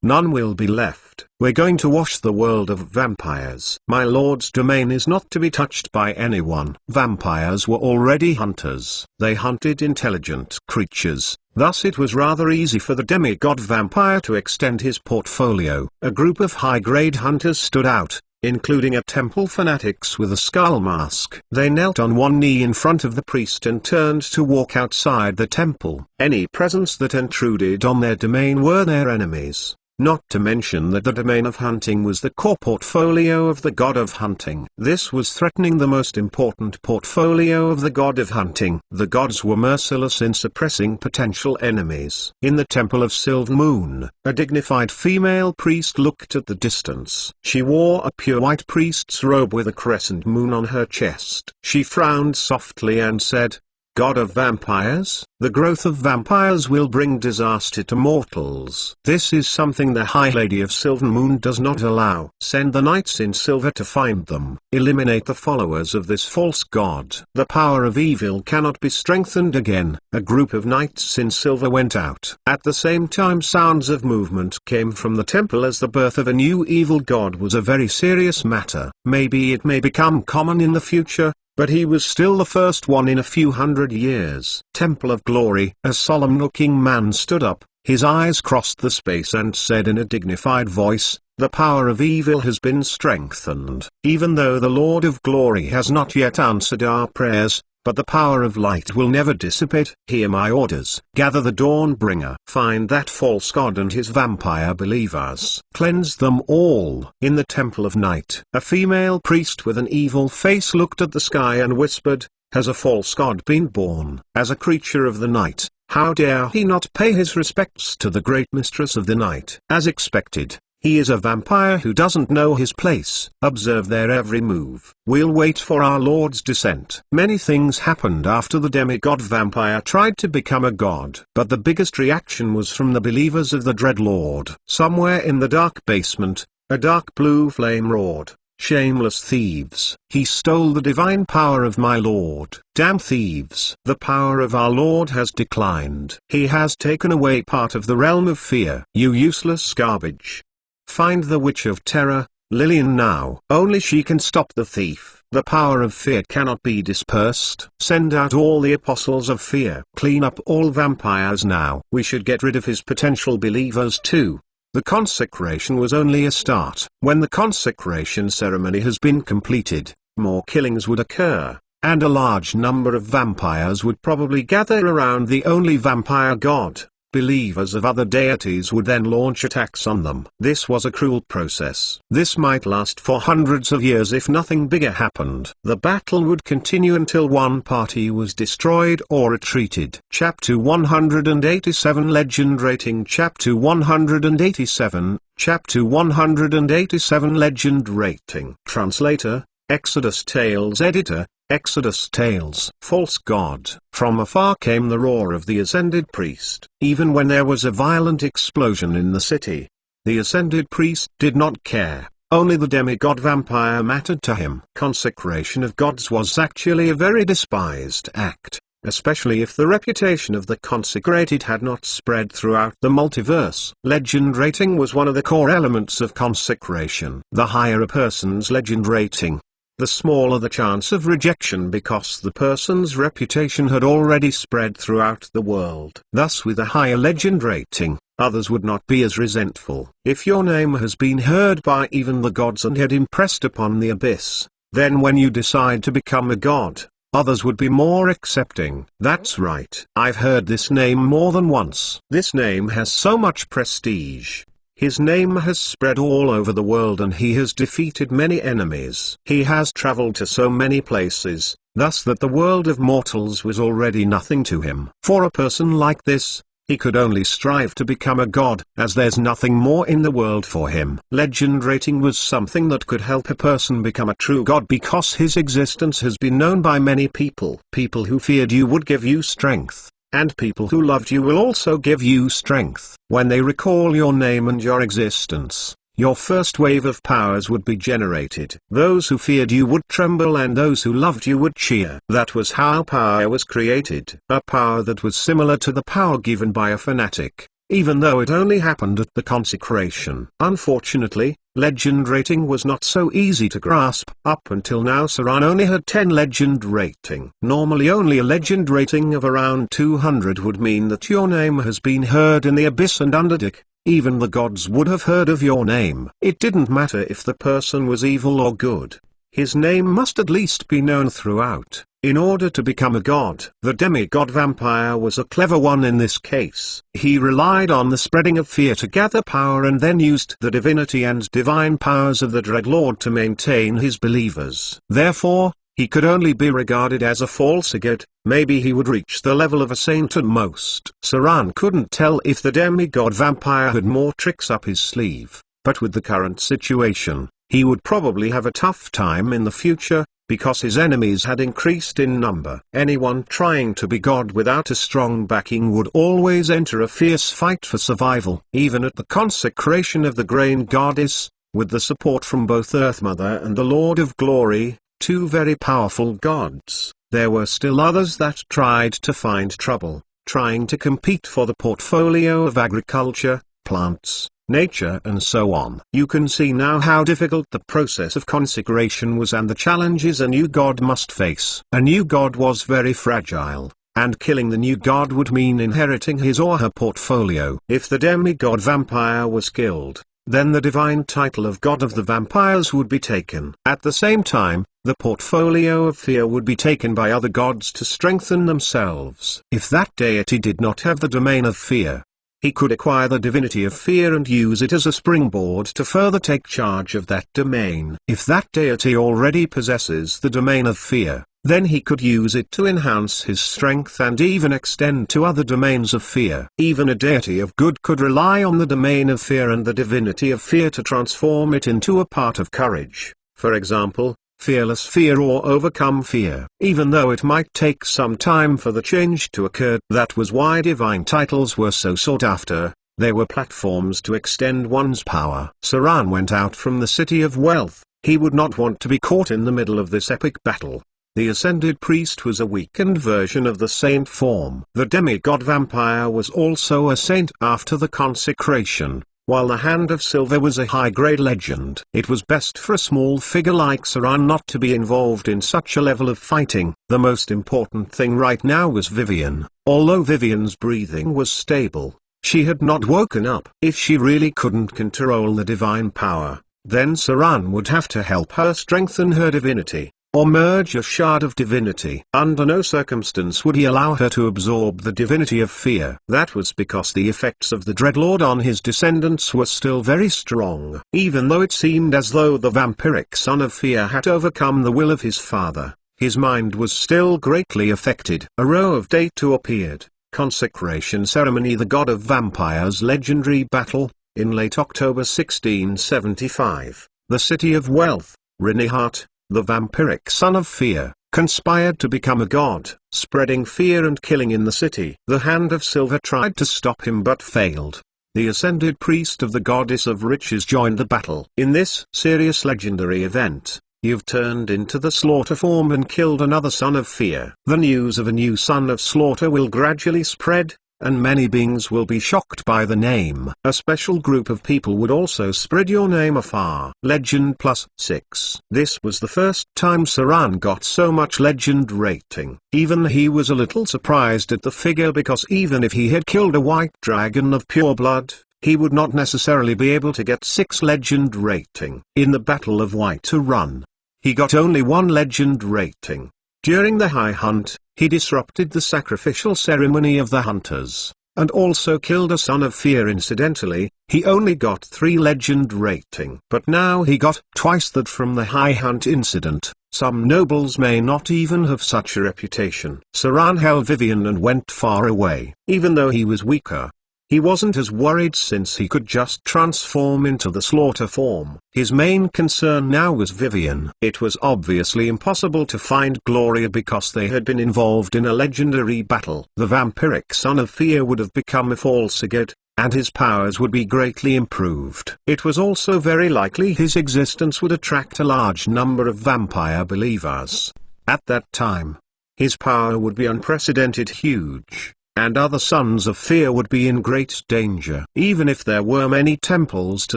None will be left. We're going to wash the world of vampires. My Lord's domain is not to be touched by anyone." Vampires were already hunters. They hunted intelligent creatures. Thus it was rather easy for the demigod vampire to extend his portfolio. A group of high-grade hunters stood out, including a temple fanatics with a skull mask. They knelt on one knee in front of the priest and turned to walk outside the temple. Any presence that intruded on their domain were their enemies. Not to mention that the domain of hunting was the core portfolio of the god of hunting. This was threatening the most important portfolio of the god of hunting. The gods were merciless in suppressing potential enemies. In the Temple of Sylvan Moon, a dignified female priest looked at the distance. She wore a pure white priest's robe with a crescent moon on her chest. She frowned softly and said, "God of vampires, the growth of vampires will bring disaster to mortals. This is something the High Lady of Sylvan Moon does not allow. Send the knights in silver to find them. Eliminate the followers of this false god. The power of evil cannot be strengthened again." A group of knights in silver went out. At the same time, sounds of movement came from the temple, as the birth of a new evil god was a very serious matter. Maybe it may become common in the future, but he was still the first one in a few hundred years. Temple of Glory. A solemn-looking man stood up, his eyes crossed the space and said in a dignified voice, "The power of evil has been strengthened. Even though the Lord of Glory has not yet answered our prayers, but the power of light will never dissipate. Hear my orders. Gather the Dawnbringer. Find that false god and his vampire believers. Cleanse them all." In the Temple of Night, a female priest with an evil face looked at the sky and whispered, "Has a false god been born? As a creature of the night, how dare he not pay his respects to the great mistress of the night?" As expected, he is a vampire who doesn't know his place. Observe their every move. We'll wait for our Lord's descent. Many things happened after the demigod vampire tried to become a god. But the biggest reaction was from the believers of the Dread Lord. Somewhere in the dark basement, a dark blue flame roared, "Shameless thieves! He stole the divine power of my Lord. Damn thieves! The power of our Lord has declined. He has taken away part of the realm of fear. You useless garbage! Find the Witch of Terror, Lillian now. Only she can stop the thief. The power of fear cannot be dispersed. Send out all the apostles of fear. Clean up all vampires now. We should get rid of his potential believers too." The consecration was only a start. When the consecration ceremony has been completed, more killings would occur, and a large number of vampires would probably gather around the only vampire god. believers of other deities would then launch attacks on them. This was a cruel process. This might last for hundreds of years if nothing bigger happened. The battle would continue until one party was destroyed or retreated. Chapter 187 Legend Rating. Chapter 187, Chapter 187 Legend Rating. Translator, Exodus Tales. Editor, Exodus Tales. False god. From afar came the roar of the ascended priest. Even when there was a violent explosion in the city, the ascended priest did not care. Only the demigod vampire mattered to him. Consecration of gods was actually a very despised act, especially if the reputation of the consecrated had not spread throughout the multiverse. Legend rating was one of the core elements of consecration. The higher a person's legend rating, the smaller the chance of rejection because the person's reputation had already spread throughout the world. Thus, with a higher legend rating, others would not be as resentful. If your name has been heard by even the gods and had impressed upon the abyss, then when you decide to become a god, others would be more accepting. That's right. I've heard this name more than once. This name has so much prestige. His name has spread all over the world and he has defeated many enemies. He has traveled to so many places, thus that the world of mortals was already nothing to him. For a person like this, he could only strive to become a god, as there's nothing more in the world for him. Legend rating was something that could help a person become a true god because his existence has been known by many people. People who feared you would give you strength, and people who loved you will also give you strength. When they recall your name and your existence, your first wave of powers would be generated. Those who feared you would tremble and those who loved you would cheer. That was how power was created. A power that was similar to the power given by a fanatic, even though it only happened at the consecration. Unfortunately, legend rating was not so easy to grasp. Up until now Saran only had 10 legend rating. Normally only a legend rating of around 200 would mean that your name has been heard in the abyss and underdark. Even the gods would have heard of your name. It didn't matter if the person was evil or good. His name must at least be known throughout, in order to become a god. The demigod vampire was a clever one in this case. He relied on the spreading of fear to gather power and then used the divinity and divine powers of the Dreadlord to maintain his believers. Therefore, he could only be regarded as a false god. Maybe he would reach the level of a saint at most. Saran couldn't tell if the demigod vampire had more tricks up his sleeve, but with the current situation, he would probably have a tough time in the future, because his enemies had increased in number. Anyone trying to be god without a strong backing would always enter a fierce fight for survival. Even at the consecration of the Grain Goddess, with the support from both Earth Mother and the Lord of Glory, two very powerful gods, there were still others that tried to find trouble, trying to compete for the portfolio of agriculture, plants, nature and so on. You can see now how difficult the process of consecration was and the challenges a new god must face. A new god was very fragile, and killing the new god would mean inheriting his or her portfolio. If the demigod vampire was killed, then the divine title of God of the Vampires would be taken. At the same time, the portfolio of fear would be taken by other gods to strengthen themselves. If that deity did not have the domain of fear, he could acquire the divinity of fear and use it as a springboard to further take charge of that domain. If that deity already possesses the domain of fear, then he could use it to enhance his strength and even extend to other domains of fear. Even a deity of good could rely on the domain of fear and the divinity of fear to transform it into a part of courage. For example, fearless fear or overcome fear. Even though it might take some time for the change to occur, that was why divine titles were so sought after. They were platforms to extend one's power. Saran went out from the City of Wealth. He would not want to be caught in the middle of this epic battle. The ascended priest was a weakened version of the saint form. The demigod vampire was also a saint after the consecration, while the Hand of Silver was a high-grade legend. It was best for a small figure like Saran not to be involved in such a level of fighting. The most important thing right now was Vivian. Although Vivian's breathing was stable, she had not woken up. If she really couldn't control the divine power, then Saran would have to help her strengthen her divinity. or merge a shard of divinity. Under no circumstance would he allow her to absorb the divinity of fear. That was because the effects of the Dreadlord on his descendants were still very strong. Even though it seemed as though the vampiric son of fear had overcome the will of his father, his mind was still greatly affected. A row of day 2 appeared. Consecration Ceremony. The God of Vampires. Legendary battle. In late October 1675, the City of Wealth, Reinhardt, the vampiric son of fear, conspired to become a god, spreading fear and killing in the city. The Hand of Silver tried to stop him but failed. The ascended priest of the goddess of riches joined the battle. In this serious legendary event, you've turned into the slaughter form and killed another son of fear. The news of a new son of slaughter will gradually spread, and many beings will be shocked by the name. A special group of people would also spread your name afar. Legend +6. This was the first time Saran got so much legend rating. Even he was a little surprised at the figure, because even if he had killed a white dragon of pure blood, he would not necessarily be able to get 6 legend rating. In the Battle of White Run, he got only 1 legend rating. During the High Hunt, he disrupted the sacrificial ceremony of the hunters, and also killed a son of fear incidentally. He only got 3 legend rating. But now he got twice that from the High Hunt incident. Some nobles may not even have such a reputation. Saran held Vivian and went far away. Even though he was weaker, he wasn't as worried since he could just transform into the slaughter form. His main concern now was Vivian. It was obviously impossible to find Gloria because they had been involved in a legendary battle. The vampiric son of fear would have become a false god, and his powers would be greatly improved. It was also very likely his existence would attract a large number of vampire believers. At that time, his power would be unprecedented huge, and other sons of fear would be in great danger. Even if there were many temples to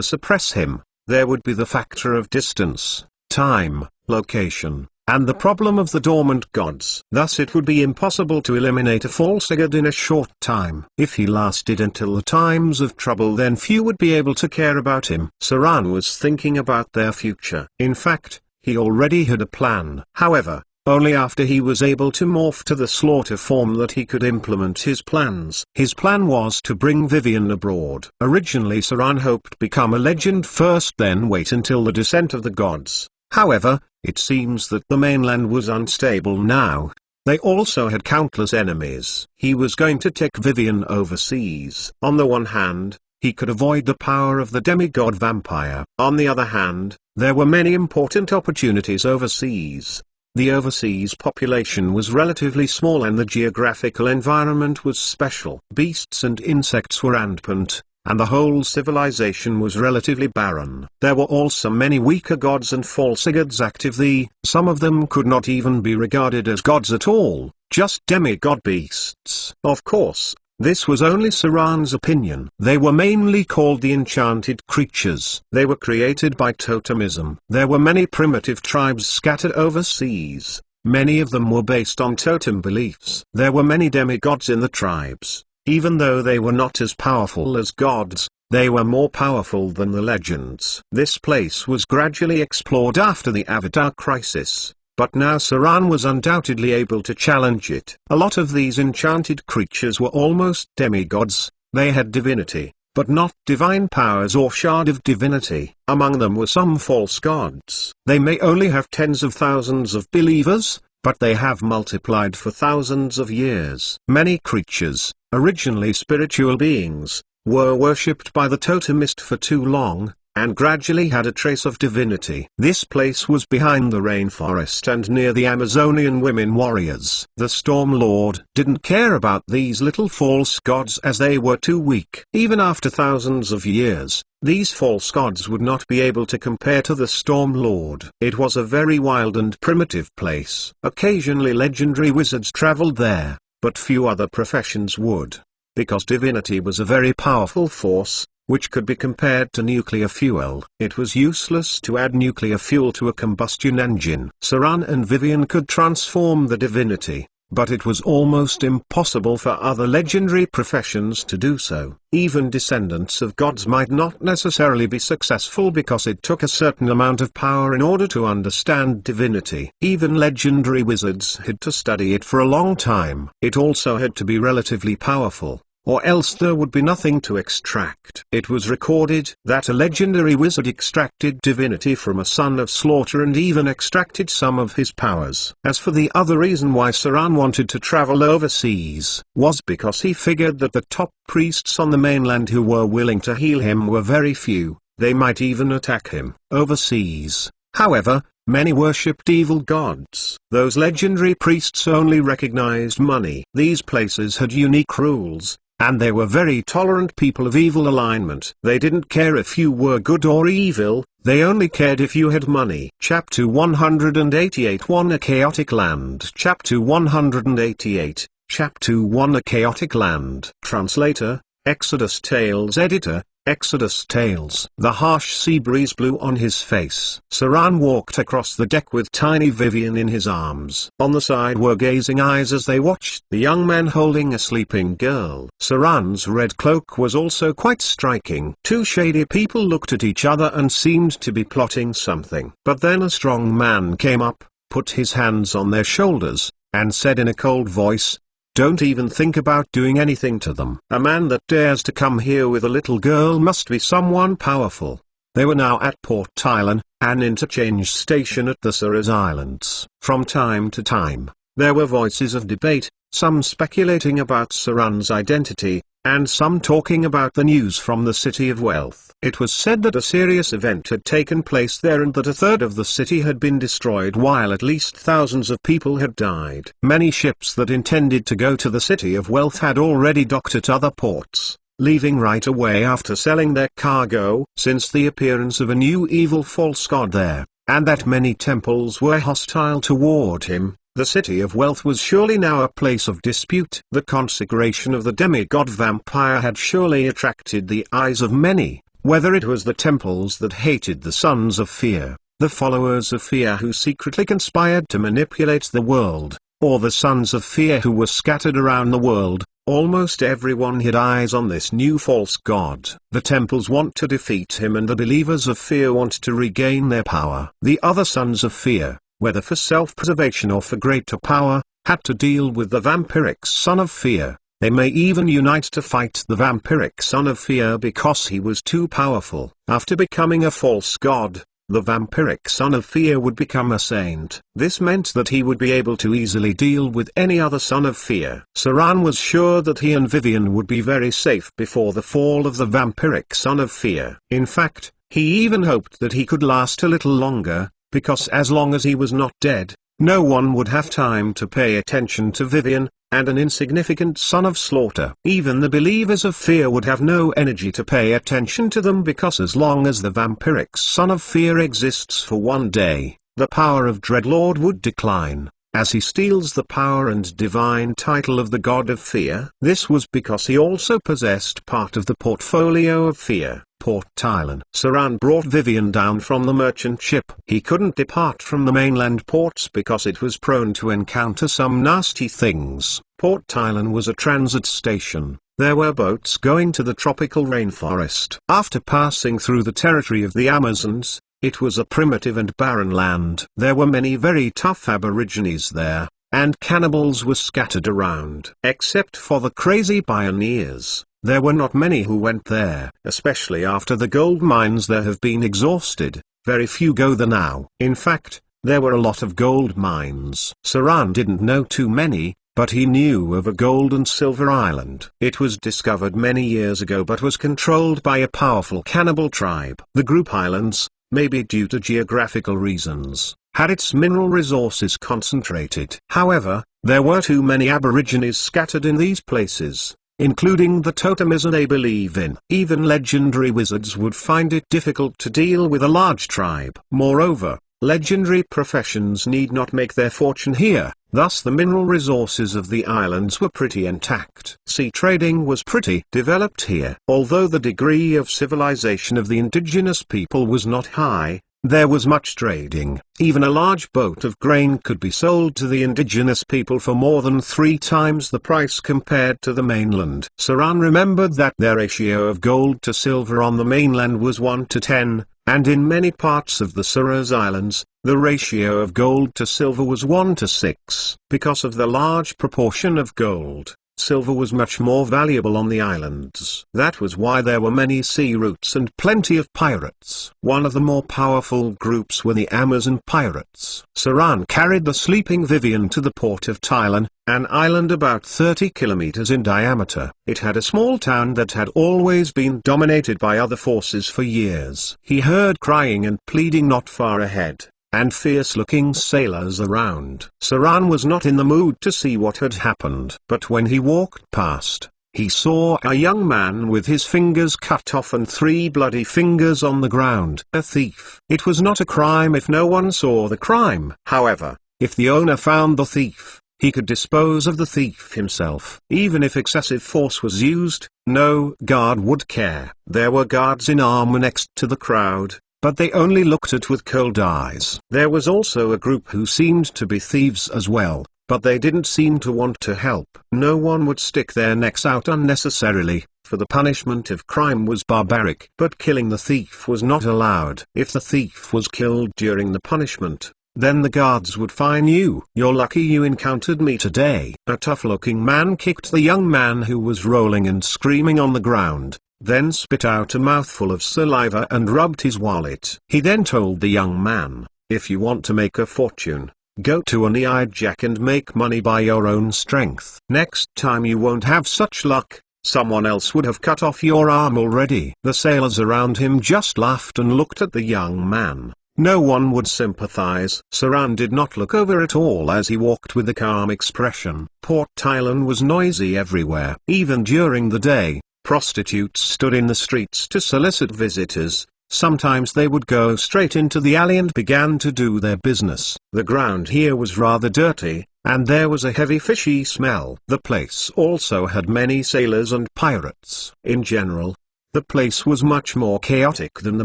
suppress him, there would be the factor of distance, time, location, and the problem of the dormant gods. Thus it would be impossible to eliminate a false god in a short time. If he lasted until the times of trouble, then few would be able to care about him. Saran was thinking about their future. In fact, he already had a plan. However, only after he was able to morph to the slaughter form that he could implement his plans. His plan was to bring Vivian abroad. Originally Saran hoped to become a legend first, then wait until the descent of the gods. However, it seems that the mainland was unstable now. They also had countless enemies. He was going to take Vivian overseas. On the one hand, he could avoid the power of the demigod vampire. On the other hand, there were many important opportunities overseas. The overseas population was relatively small and the geographical environment was special. Beasts and insects were rampant, and the whole civilization was relatively barren. There were also many weaker gods and false gods active. Some of them could not even be regarded as gods at all, just demigod beasts. Of course, this was only Saran's opinion. They were mainly called the enchanted creatures. They were created by totemism. There were many primitive tribes scattered overseas. Many of them were based on totem beliefs. There were many demigods in the tribes. Even though they were not as powerful as gods, they were more powerful than the legends. This place was gradually explored after the Avatar crisis, but now Saran was undoubtedly able to challenge it. A lot of these enchanted creatures were almost demigods. They had divinity, but not divine powers or shard of divinity. Among them were some false gods. They may only have tens of thousands of believers, but they have multiplied for thousands of years. Many creatures, originally spiritual beings, were worshipped by the totemist for too long, and gradually had a trace of divinity. This place was behind the rainforest and near the Amazonian women warriors. The Storm Lord didn't care about these little false gods as they were too weak. Even after thousands of years, these false gods would not be able to compare to the Storm Lord. It was a very wild and primitive place. Occasionally legendary wizards traveled there, but few other professions would. Because divinity was a very powerful force, which could be compared to nuclear fuel. It was useless to add nuclear fuel to a combustion engine. Saran and Vivian could transform the divinity, but it was almost impossible for other legendary professions to do so. Even descendants of gods might not necessarily be successful because it took a certain amount of power in order to understand divinity. Even legendary wizards had to study it for a long time. It also had to be relatively powerful, or else there would be nothing to extract. It was recorded that a legendary wizard extracted divinity from a son of slaughter and even extracted some of his powers. As for the other reason why Saran wanted to travel overseas, was because he figured that the top priests on the mainland who were willing to heal him were very few. They might even attack him. Overseas, however, many worshipped evil gods. Those legendary priests only recognized money. These places had unique rules, and they were very tolerant people of evil alignment. They didn't care if you were good or evil, they only cared if you had money. Chapter 188 1 A Chaotic Land. Chapter 188, Chapter 1 A Chaotic Land. Translator, Exodus Tales. Editor, Exodus Tales. The harsh sea breeze blew on his face. Saran walked across the deck with tiny Vivian in his arms. On the side were gazing eyes as they watched the young man holding a sleeping girl. Saran's red cloak was also quite striking. Two shady people looked at each other and seemed to be plotting something. But then a strong man came up, put his hands on their shoulders, and said in a cold voice, "Don't even think about doing anything to them. A man that dares to come here with a little girl must be someone powerful." They were now at Port Tylan, an interchange station at the Suras Islands. From time to time, there were voices of debate, some speculating about Saran's identity, and some talking about the news from the City of Wealth. It was said that a serious event had taken place there and that a third of the city had been destroyed while at least thousands of people had died. Many ships that intended to go to the City of Wealth had already docked at other ports, leaving right away after selling their cargo, since the appearance of a new evil false god there, and that many temples were hostile toward him. The City of Wealth was surely now a place of dispute. The consecration of the demigod vampire had surely attracted the eyes of many, whether it was the temples that hated the Sons of Fear, the followers of Fear who secretly conspired to manipulate the world, or the Sons of Fear who were scattered around the world. Almost everyone had eyes on this new false god. The temples want to defeat him and the believers of Fear want to regain their power. The other Sons of Fear, whether for self-preservation or for greater power, had to deal with the vampiric Son of Fear. They may even unite to fight the vampiric Son of Fear because he was too powerful. After becoming a false god, the vampiric Son of Fear would become a saint. This meant that he would be able to easily deal with any other Son of Fear. Saran was sure that he and Vivian would be very safe before the fall of the vampiric Son of Fear. In fact, he even hoped that he could last a little longer, because as long as he was not dead, no one would have time to pay attention to Vivian, and an insignificant son of slaughter. Even the believers of Fear would have no energy to pay attention to them because as long as the vampiric Son of Fear exists for one day, the power of Dreadlord would decline, as he steals the power and divine title of the God of Fear. This was because he also possessed part of the portfolio of Fear. Port Tylan. Saran brought Vivian down from the merchant ship. He couldn't depart from the mainland ports because it was prone to encounter some nasty things. Port Tylan was a transit station. There were boats going to the tropical rainforest. After passing through the territory of the Amazons, it was a primitive and barren land. There were many very tough aborigines there, and cannibals were scattered around. Except for the crazy pioneers, there were not many who went there. Especially after the gold mines there have been exhausted, very few go there now. In fact, there were a lot of gold mines. Saran didn't know too many, but he knew of a gold and silver island. It was discovered many years ago but was controlled by a powerful cannibal tribe. The group islands, maybe due to geographical reasons, had its mineral resources concentrated. However, there were too many aborigines scattered in these places, including the totemism they believe in. Even legendary wizards would find it difficult to deal with a large tribe. Moreover, legendary professions need not make their fortune here, thus the mineral resources of the islands were pretty intact. Sea trading was pretty developed here. Although the degree of civilization of the indigenous people was not high, There was much trading. Even a large boat of grain could be sold to the indigenous people for more than 3 times the price compared to the mainland. Saran remembered that their ratio of gold to silver on the mainland was 1 to 10, and in many parts of the Suras Islands, the ratio of gold to silver was 1 to 6. Because of the large proportion of gold, silver was much more valuable on the islands. That was why there were many sea routes and plenty of pirates. One of the more powerful groups were the Amazon pirates. Saran carried the sleeping Vivian to the port of Thailand, an island about 30 kilometers in diameter. It had a small town that had always been dominated by other forces for years. He heard crying and pleading not far ahead, and fierce-looking sailors around. Saran was not in the mood to see what had happened. But when he walked past, he saw a young man with his fingers cut off and 3 bloody fingers on the ground. A thief. It was not a crime if no one saw the crime. However, if the owner found the thief, he could dispose of the thief himself. Even if excessive force was used, no guard would care. There were guards in armor next to the crowd, but they only looked at with cold eyes. There was also a group who seemed to be thieves as well, but they didn't seem to want to help. No one would stick their necks out unnecessarily, for the punishment of crime was barbaric. But killing the thief was not allowed. If the thief was killed during the punishment, then the guards would fine you. You're lucky you encountered me today. A tough-looking man kicked the young man who was rolling and screaming on the ground, then spit out a mouthful of saliva and rubbed his wallet. He then told the young man, if you want to make a fortune, go to an jack and make money by your own strength. Next time you won't have such luck, someone else would have cut off your arm already. The sailors around him just laughed and looked at the young man. No one would sympathize. Saran did not look over at all as he walked with a calm expression. Port Thailand was noisy everywhere. Even during the day, prostitutes stood in the streets to solicit visitors. Sometimes they would go straight into the alley and began to do their business. The ground here was rather dirty, and there was a heavy fishy smell. The place also had many sailors and pirates. In general, the place was much more chaotic than the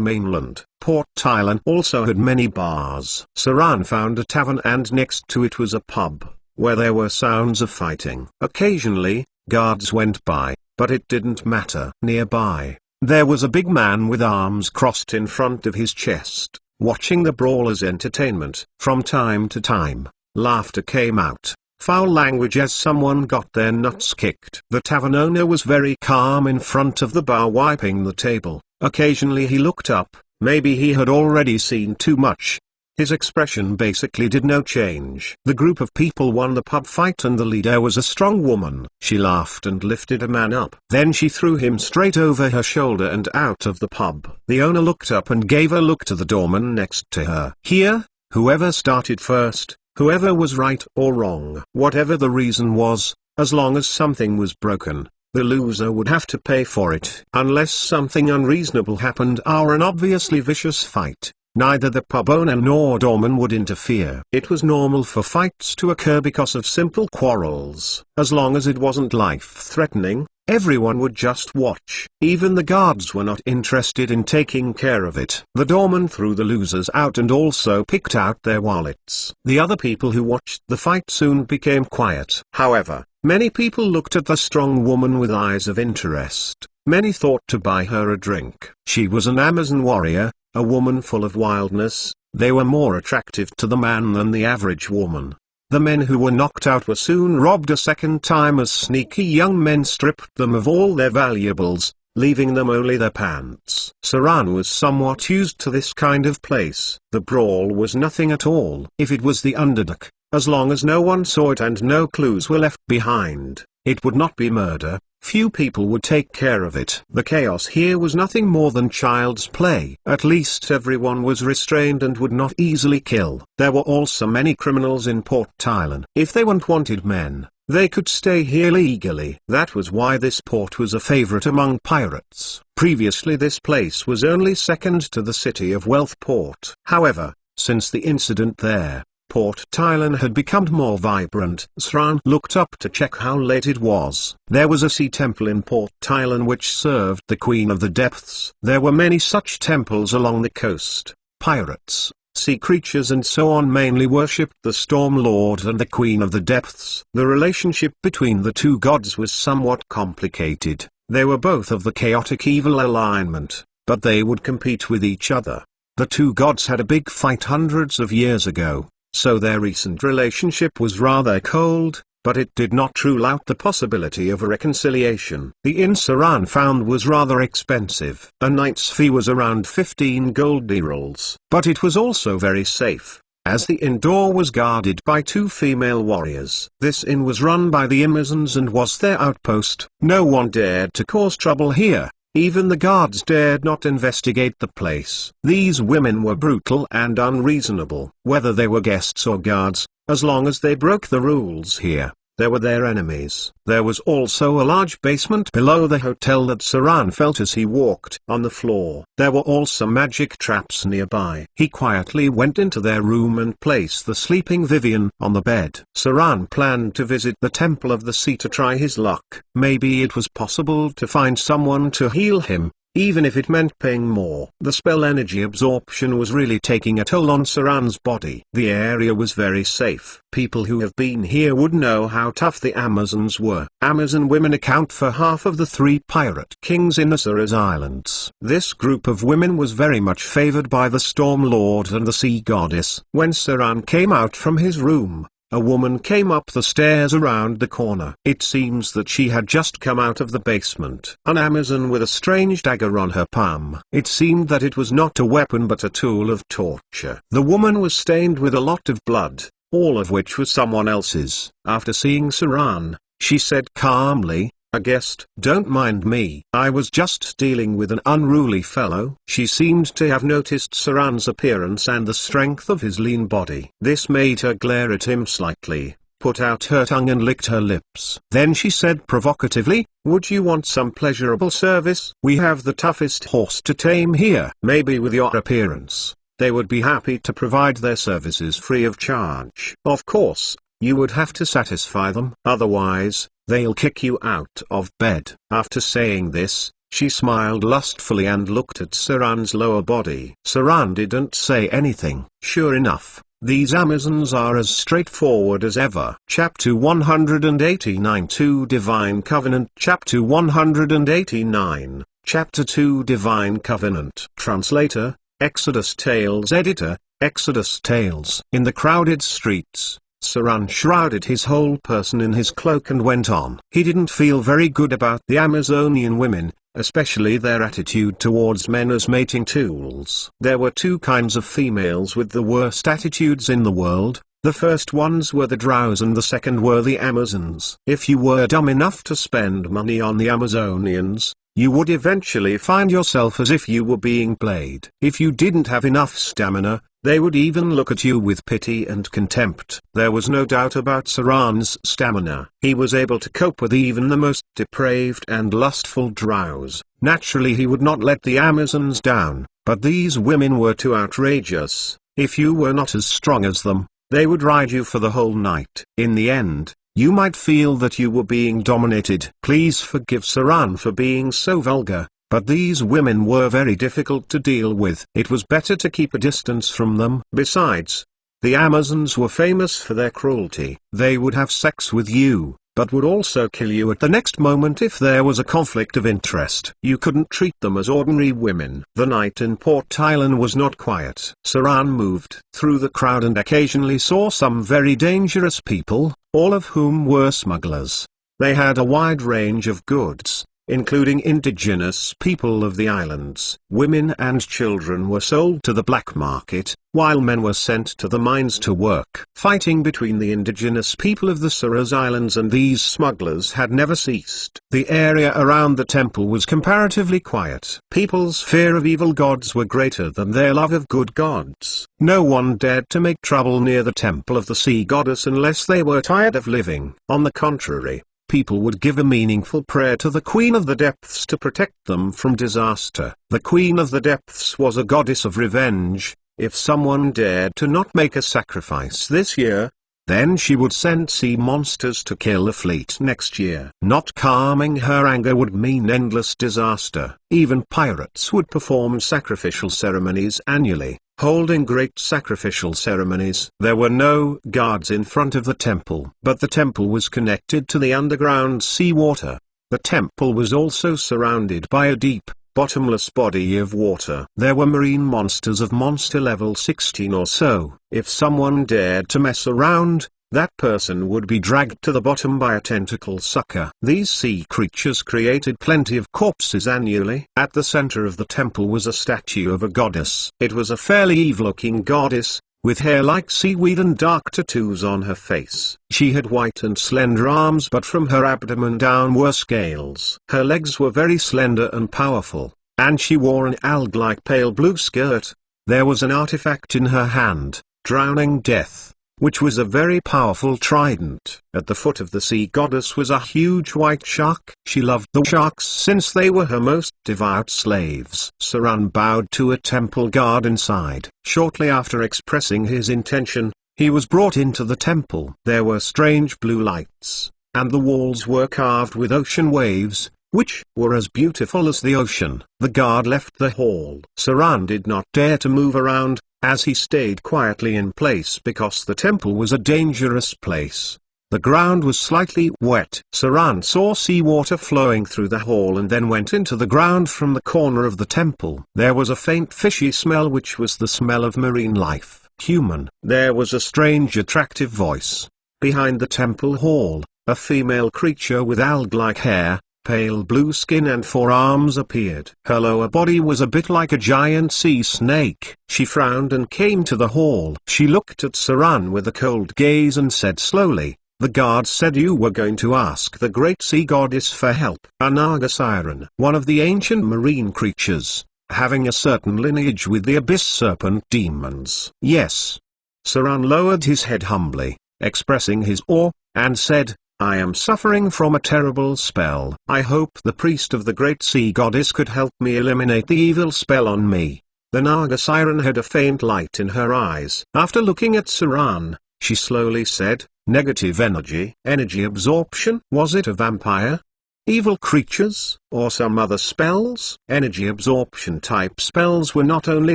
mainland. Port Thailand also had many bars. Saran found a tavern and next to it was a pub, where there were sounds of fighting. Occasionally, guards went by, but it didn't matter. Nearby, there was a big man with arms crossed in front of his chest, watching the brawlers' entertainment. From time to time, laughter came out, foul language as someone got their nuts kicked. The tavern owner was very calm in front of the bar wiping the table. Occasionally he looked up, maybe he had already seen too much. His expression basically did no change. The group of people won the pub fight and the leader was a strong woman. She laughed and lifted a man up. Then she threw him straight over her shoulder and out of the pub. The owner looked up and gave a look to the doorman next to her. Here, whoever started first, whoever was right or wrong, whatever the reason was, as long as something was broken, the loser would have to pay for it. Unless something unreasonable happened or an obviously vicious fight, neither the pub owner nor doorman would interfere. It was normal for fights to occur because of simple quarrels. As long as it wasn't life-threatening, everyone would just watch. Even the guards were not interested in taking care of it. The doorman threw the losers out and also picked out their wallets. The other people who watched the fight soon became quiet. However, many people looked at the strong woman with eyes of interest. Many thought to buy her a drink. She was an Amazon warrior, a woman full of wildness. They were more attractive to the man than the average woman. The men who were knocked out were soon robbed a second time as sneaky young men stripped them of all their valuables, leaving them only their pants. Saran was somewhat used to this kind of place. The brawl was nothing at all. If it was the underdark, as long as no one saw it and no clues were left behind, it would not be murder. Few people would take care of it. The chaos here was nothing more than child's play. At least everyone was restrained and would not easily kill. There were also many criminals in Port Thailand. If they weren't wanted men, they could stay here legally. That was why this port was a favorite among pirates. Previously this place was only second to the city of Wealth Port. However, since the incident there, Port Thailand had become more vibrant. Saran looked up to check how late it was. There was a sea temple in Port Thailand which served the Queen of the Depths. There were many such temples along the coast. pirates, sea creatures and so on mainly worshipped the Storm Lord and the Queen of the Depths. The relationship between the two gods was somewhat complicated. They were both of the chaotic evil alignment, but they would compete with each other. The two gods had a big fight hundreds of years ago, so their recent relationship was rather cold, but it did not rule out the possibility of a reconciliation. The inn Saran found was rather expensive. A night's fee was around 15 gold emeralds, but it was also very safe, as the inn door was guarded by 2 female warriors. This inn was run by the Amazons and was their outpost. No one dared to cause trouble here. Even the guards dared not investigate the place. These women were brutal and unreasonable. Whether they were guests or guards, as long as they broke the rules here, they were their enemies. There was also a large basement below the hotel that Saran felt as he walked. On the floor, there were also magic traps nearby. He quietly went into their room and placed the sleeping Vivian on the bed. Saran planned to visit the Temple of the Sea to try his luck. Maybe it was possible to find someone to heal him, even if it meant paying more. The spell energy absorption was really taking a toll on Saran's body. The area was very safe. People who have been here would know how tough the Amazons were. Amazon women account for half of the 3 pirate kings in the Azores Islands. This group of women was very much favored by the Storm Lord and the Sea Goddess. When Saran came out from his room, a woman came up the stairs around the corner. It seems that she had just come out of the basement. An Amazon with a strange dagger on her palm. It seemed that it was not a weapon but a tool of torture. The woman was stained with a lot of blood, all of which was someone else's. After seeing Saran, she said calmly, "A guest. Don't mind me. I was just dealing with an unruly fellow." She seemed to have noticed Saran's appearance and the strength of his lean body. This made her glare at him slightly, put out her tongue and licked her lips. Then she said provocatively, "Would you want some pleasurable service? We have the toughest horse to tame here. Maybe with your appearance, they would be happy to provide their services free of charge. Of course, you would have to satisfy them. Otherwise, they'll kick you out of bed." After saying this, she smiled lustfully and looked at Saran's lower body. Saran didn't say anything. Sure enough, these Amazons are as straightforward as ever. Chapter 189 2 Divine Covenant. Chapter 189, Chapter 2 Divine Covenant. Translator, Exodus Tales. Editor, Exodus Tales. In the crowded streets, Saran shrouded his whole person in his cloak and went on. He didn't feel very good about the Amazonian women, especially their attitude towards men as mating tools. There were 2 kinds of females with the worst attitudes in the world. The first ones were the drows and the second were the Amazons. If you were dumb enough to spend money on the Amazonians, you would eventually find yourself as if you were being played. If you didn't have enough stamina, they would even look at you with pity and contempt. There was no doubt about Saran's stamina. He was able to cope with even the most depraved and lustful drows. Naturally he would not let the Amazons down, but these women were too outrageous. If you were not as strong as them, they would ride you for the whole night. In the end, you might feel that you were being dominated. Please forgive Saran for being so vulgar, but these women were very difficult to deal with. It was better to keep a distance from them. Besides, the Amazons were famous for their cruelty. They would have sex with you, but would also kill you at the next moment if there was a conflict of interest. You couldn't treat them as ordinary women. The night in Port Island was not quiet. Saran moved through the crowd and occasionally saw some very dangerous people, all of whom were smugglers. They had a wide range of goods, including indigenous people of the islands. Women and children were sold to the black market, while men were sent to the mines to work. Fighting between the indigenous people of the Azores Islands and these smugglers had never ceased. The area around the temple was comparatively quiet. People's fear of evil gods were greater than their love of good gods. No one dared to make trouble near the temple of the sea goddess unless they were tired of living. On the contrary, people would give a meaningful prayer to the Queen of the Depths to protect them from disaster. The Queen of the Depths was a goddess of revenge. If someone dared to not make a sacrifice this year, then she would send sea monsters to kill the fleet next year. Not calming her anger would mean endless disaster. Even pirates would perform sacrificial ceremonies annually. holding great sacrificial ceremonies. There were no guards in front of the temple, but the temple was connected to the underground seawater. The temple was also surrounded by a deep, bottomless body of water. There were marine monsters of monster level 16 or so. If someone dared to mess around, that person would be dragged to the bottom by a tentacle sucker. These sea creatures created plenty of corpses annually. At the center of the temple was a statue of a goddess. It was a fairly evil-looking goddess, with hair like seaweed and dark tattoos on her face. She had white and slender arms, but from her abdomen down were scales. Her legs were very slender and powerful, and she wore an alg-like pale blue skirt. There was an artifact in her hand, drowning death, which was a very powerful trident. At the foot of the sea goddess was a huge white shark. She loved the sharks since they were her most devout slaves. Saran bowed to a temple guard inside. Shortly after expressing his intention, he was brought into the temple. There were strange blue lights, and the walls were carved with ocean waves, which were as beautiful as the ocean. The guard left the hall. Saran did not dare to move around, as he stayed quietly in place because the temple was a dangerous place. The ground was slightly wet. Saran saw seawater flowing through the hall and then went into the ground from the corner of the temple. There was a faint fishy smell, which was the smell of marine life. Human. There was a strange attractive voice. Behind the temple hall, a female creature with alg-like hair, pale blue skin and 4 arms appeared. Her lower body was a bit like a giant sea snake. She frowned and came to the hall. She looked at Saran with a cold gaze and said slowly, "The guard said you were going to ask the great sea goddess for help." A Naga siren, one of the ancient marine creatures, having a certain lineage with the abyss serpent demons. "Yes." Saran lowered his head humbly, expressing his awe, and said, "I am suffering from a terrible spell. I hope the priest of the great sea goddess could help me eliminate the evil spell on me." The Naga siren had a faint light in her eyes. After looking at Saran, she slowly said, "Negative energy. Energy absorption. Was it a vampire? Evil creatures, or some other spells?" Energy absorption type spells were not only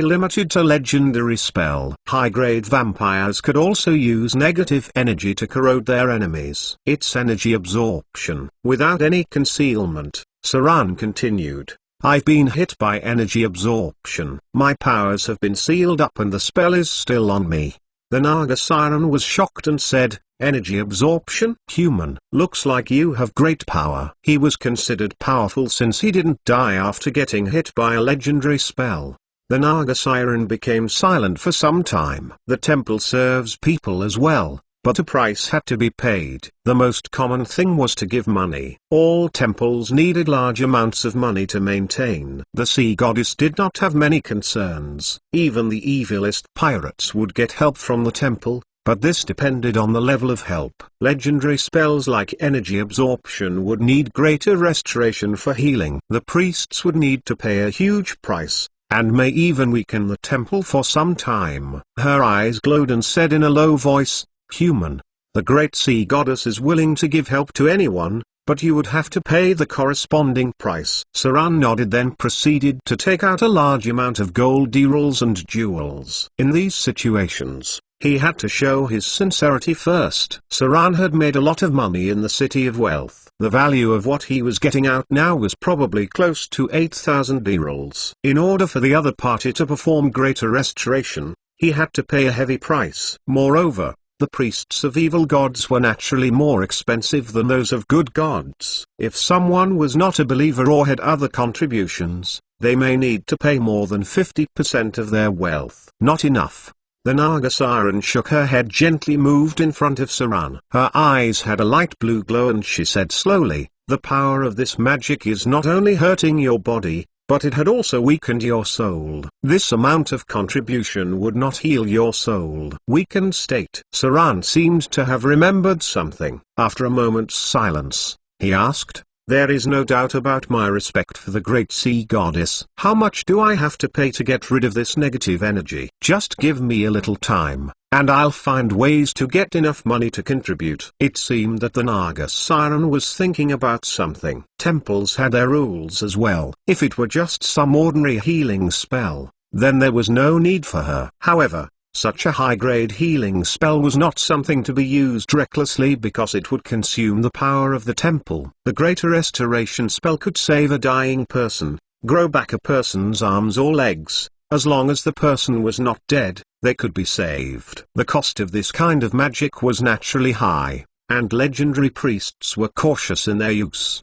limited to legendary spell. High-grade vampires could also use negative energy to corrode their enemies. It's energy absorption. Without any concealment, Saran continued, "I've been hit by energy absorption. My powers have been sealed up and the spell is still on me." The Naga siren was shocked and said, "Energy absorption? Human, looks like you have great power." He was considered powerful since he didn't die after getting hit by a legendary spell. The Naga siren became silent for some time. The temple serves people as well, but a price had to be paid. The most common thing was to give money. All temples needed large amounts of money to maintain. The sea goddess did not have many concerns. Even the evilest pirates would get help from the temple, but this depended on the level of help. Legendary spells like energy absorption would need greater restoration for healing. The priests would need to pay a huge price, and may even weaken the temple for some time. Her eyes glowed and said in a low voice, "Human, the great sea goddess is willing to give help to anyone, but you would have to pay the corresponding price." Saran nodded, then proceeded to take out a large amount of gold emeralds and jewels. In these situations, he had to show his sincerity first. Saran had made a lot of money in the City of Wealth. The value of what he was getting out now was probably close to 8,000 emeralds. In order for the other party to perform greater restoration, he had to pay a heavy price. Moreover, the priests of evil gods were naturally more expensive than those of good gods. If someone was not a believer or had other contributions, they may need to pay more than 50% of their wealth. Not enough. The Naga siren shook her head, gently moved in front of Saran. Her eyes had a light blue glow and she said slowly, "The power of this magic is not only hurting your body, but it had also weakened your soul. This amount of contribution would not heal your soul." Weakened state. Saran seemed to have remembered something. After a moment's silence, he asked, "There is no doubt about my respect for the great sea goddess. How much do I have to pay to get rid of this negative energy?" "Just give me a little time, and I'll find ways to get enough money to contribute." It seemed that the Naga siren was thinking about something. Temples had their rules as well. If it were just some ordinary healing spell, then there was no need for her. However, such a high-grade healing spell was not something to be used recklessly because it would consume the power of the temple. The greater restoration spell could save a dying person, grow back a person's arms or legs. As long as the person was not dead, they could be saved. The cost of this kind of magic was naturally high, and legendary priests were cautious in their use.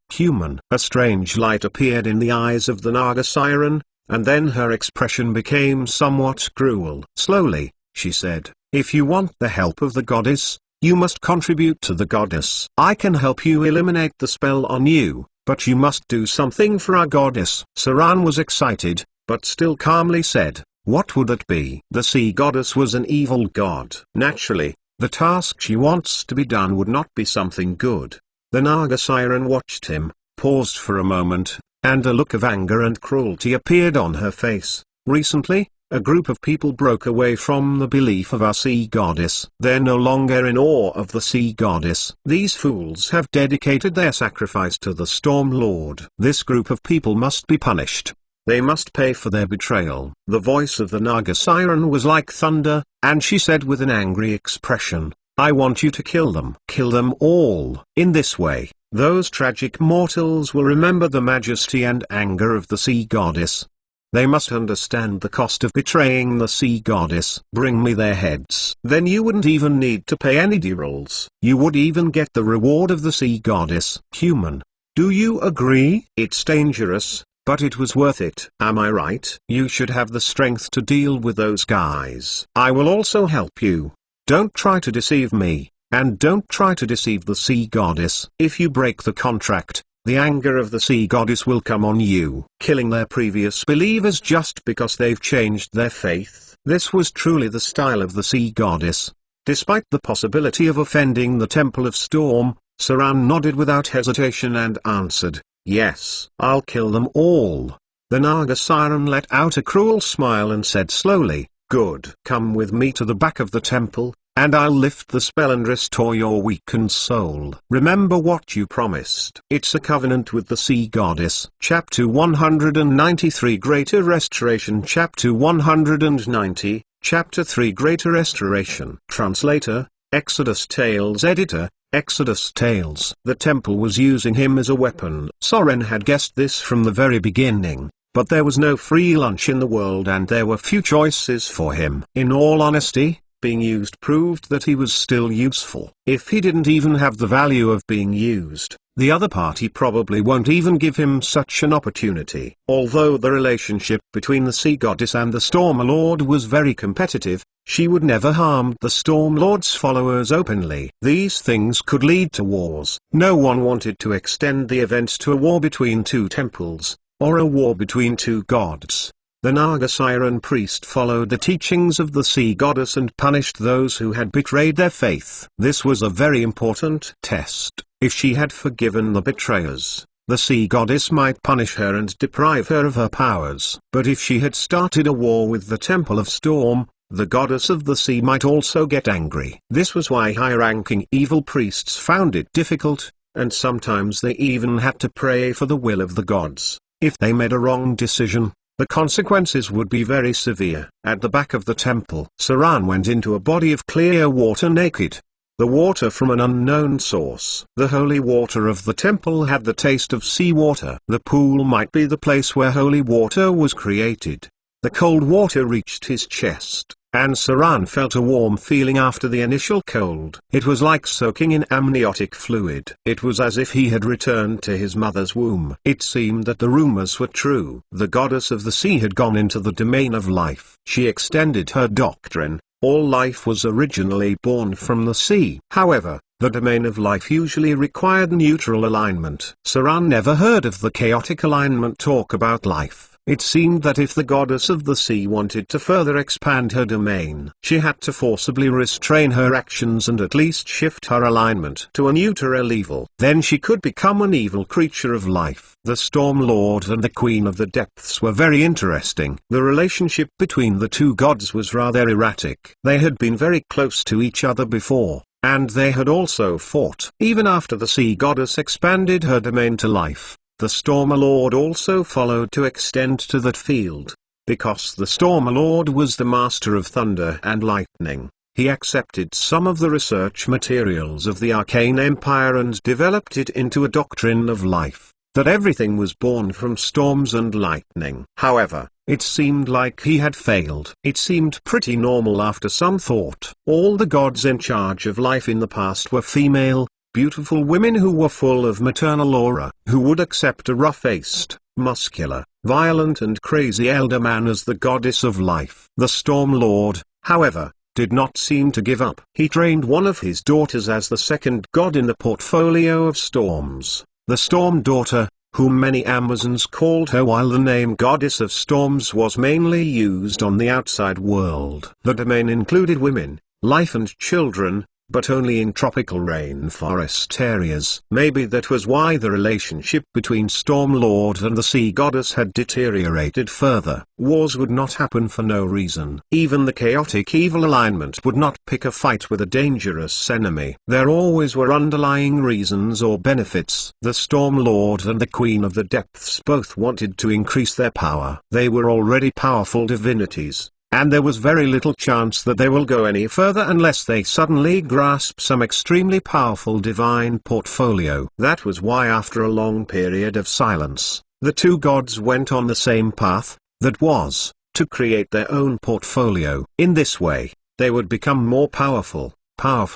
A strange light appeared in the eyes of the Naga siren, and then her expression became somewhat cruel. Slowly, she said, "If you want the help of the goddess, you must contribute to the goddess. I can help you eliminate the spell on you, but you must do something for our goddess." Saran was excited, but still calmly said, "What would that be?" The sea goddess was an evil god. Naturally, the task she wants to be done would not be something good. The Naga siren watched him, paused for a moment, and a look of anger and cruelty appeared on her face. Recently, a group of people broke away from the belief of our sea goddess. They're no longer in awe of the sea goddess. These fools have dedicated their sacrifice to the Storm Lord. This group of people must be punished. They must pay for their betrayal. The voice of the Naga siren was like thunder, and she said with an angry expression, "I want you to kill them. Kill them all." In this way, those tragic mortals will remember the majesty and anger of the sea goddess. They must understand the cost of betraying the sea goddess. Bring me their heads. Then you wouldn't even need to pay any derolls. You would even get the reward of the sea goddess. Do you agree? It's dangerous, but it was worth it. Am I right? You should have the strength to deal with those guys. I will also help you. Don't try to deceive me, and don't try to deceive the sea goddess. If you break the contract, the anger of the sea goddess will come on you. Killing their previous believers just because they've changed their faith. This was truly the style of the sea goddess. Despite the possibility of offending the Temple of Storm, Saran nodded without hesitation and answered, "Yes, I'll kill them all." The Naga siren let out a cruel smile and said slowly, "Good. Come with me to the back of the temple, and I'll lift the spell and restore your weakened soul. Remember what you promised." It's a covenant with the sea goddess. Chapter 193 Greater Restoration. Chapter 190, Chapter 3 Greater Restoration. Translator, Exodus Tales. Editor, Exodus Tales. The temple was using him as a weapon. Soren had guessed this from the very beginning, but there was no free lunch in the world and there were few choices for him. In all honesty, being used proved that he was still useful. If he didn't even have the value of being used, the other party probably won't even give him such an opportunity. Although the relationship between the sea goddess and the Storm Lord was very competitive, she would never harm the Storm Lord's followers openly. These things could lead to wars. No one wanted to extend the event to a war between two temples, or a war between two gods. The Naga siren priest followed the teachings of the sea goddess and punished those who had betrayed their faith. This was a very important test. If she had forgiven the betrayers, the sea goddess might punish her and deprive her of her powers. But if she had started a war with the Temple of Storm, the goddess of the sea might also get angry. This was why high-ranking evil priests found it difficult, and sometimes they even had to pray for the will of the gods. If they made a wrong decision, the consequences would be very severe. At the back of the temple, Saran went into a body of clear water naked. The water from an unknown source. The holy water of the temple had the taste of seawater. The pool might be the place where holy water was created. The cold water reached his chest, and Saran felt a warm feeling after the initial cold. It was like soaking in amniotic fluid. It was as if he had returned to his mother's womb. It seemed that the rumors were true. The goddess of the sea had gone into the domain of life. She extended her doctrine. All life was originally born from the sea. However, the domain of life usually required neutral alignment. Saran never heard of the chaotic alignment talk about life. It seemed that if the goddess of the sea wanted to further expand her domain, she had to forcibly restrain her actions and at least shift her alignment to a neutral evil. Then she could become an evil creature of life. The Storm Lord and the Queen of the Depths were very interesting. The relationship between the two gods was rather erratic. They had been very close to each other before, and they had also fought. Even after the sea goddess expanded her domain to life, the Storm Lord also followed to extend to that field. Because the Storm Lord was the master of thunder and lightning, he accepted some of the research materials of the Arcane Empire and developed it into a doctrine of life, that everything was born from storms and lightning. However, it seemed like he had failed. It seemed pretty normal after some thought. All the gods in charge of life in the past were female, beautiful women who were full of maternal aura, who would accept a rough-faced, muscular, violent and crazy elder man as the goddess of life. The Storm Lord, however, did not seem to give up. He trained one of his daughters as the second god in the portfolio of storms, the Storm Daughter, whom many Amazons called her, while the name Goddess of Storms was mainly used on the outside world. The domain included women, life and children, but only in tropical rainforest areas. Maybe that was why the relationship between Storm Lord and the Sea Goddess had deteriorated further. Wars would not happen for no reason. Even the chaotic evil alignment would not pick a fight with a dangerous enemy. There always were underlying reasons or benefits. The Storm Lord and the Queen of the Depths both wanted to increase their power. They were already powerful divinities, and there was very little chance that they will go any further unless they suddenly grasp some extremely powerful divine portfolio. That was why after a long period of silence, the two gods went on the same path, that was, to create their own portfolio. In this way, they would become more powerful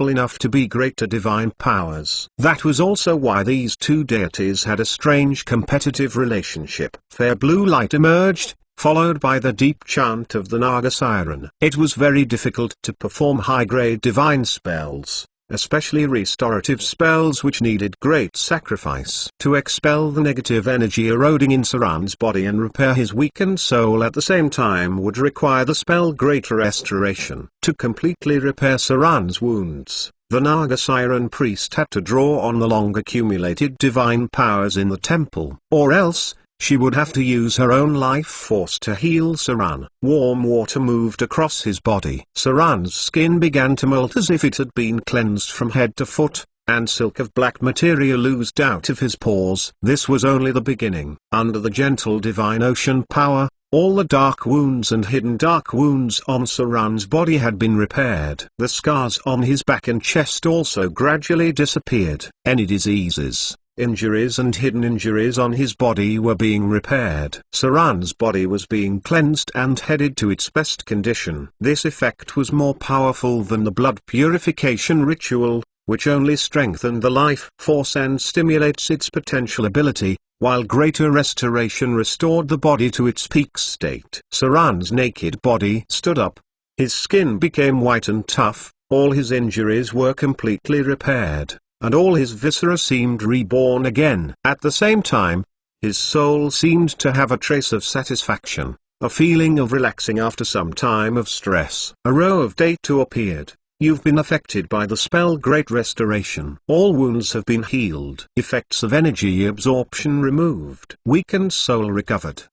enough to be greater divine powers. That was also why these two deities had a strange competitive relationship. Fair blue light emerged, followed by the deep chant of the Naga Siren. It was very difficult to perform high-grade divine spells, especially restorative spells which needed great sacrifice. To expel the negative energy eroding in Saran's body and repair his weakened soul at the same time would require the spell Great Restoration. To completely repair Saran's wounds, the Naga Siren priest had to draw on the long-accumulated divine powers in the temple, or else she would have to use her own life force to heal Saran. Warm water moved across his body. Saran's skin began to melt as if it had been cleansed from head to foot, and silk of black material oozed out of his pores. This was only the beginning. Under the gentle divine ocean power, all the dark wounds and hidden dark wounds on Saran's body had been repaired. The scars on his back and chest also gradually disappeared. Any diseases, injuries and hidden injuries on his body were being repaired. Saran's body was being cleansed and headed to its best condition. This effect was more powerful than the blood purification ritual, which only strengthened the life force and stimulates its potential ability, while Greater Restoration restored the body to its peak state. Saran's naked body stood up. His skin became white and tough, all his injuries were completely repaired, and all his viscera seemed reborn again. At the same time, his soul seemed to have a trace of satisfaction, a feeling of relaxing after some time of stress. A row of data appeared. You've been affected by the spell Great Restoration. All wounds have been healed. Effects of energy absorption removed. Weakened soul recovered.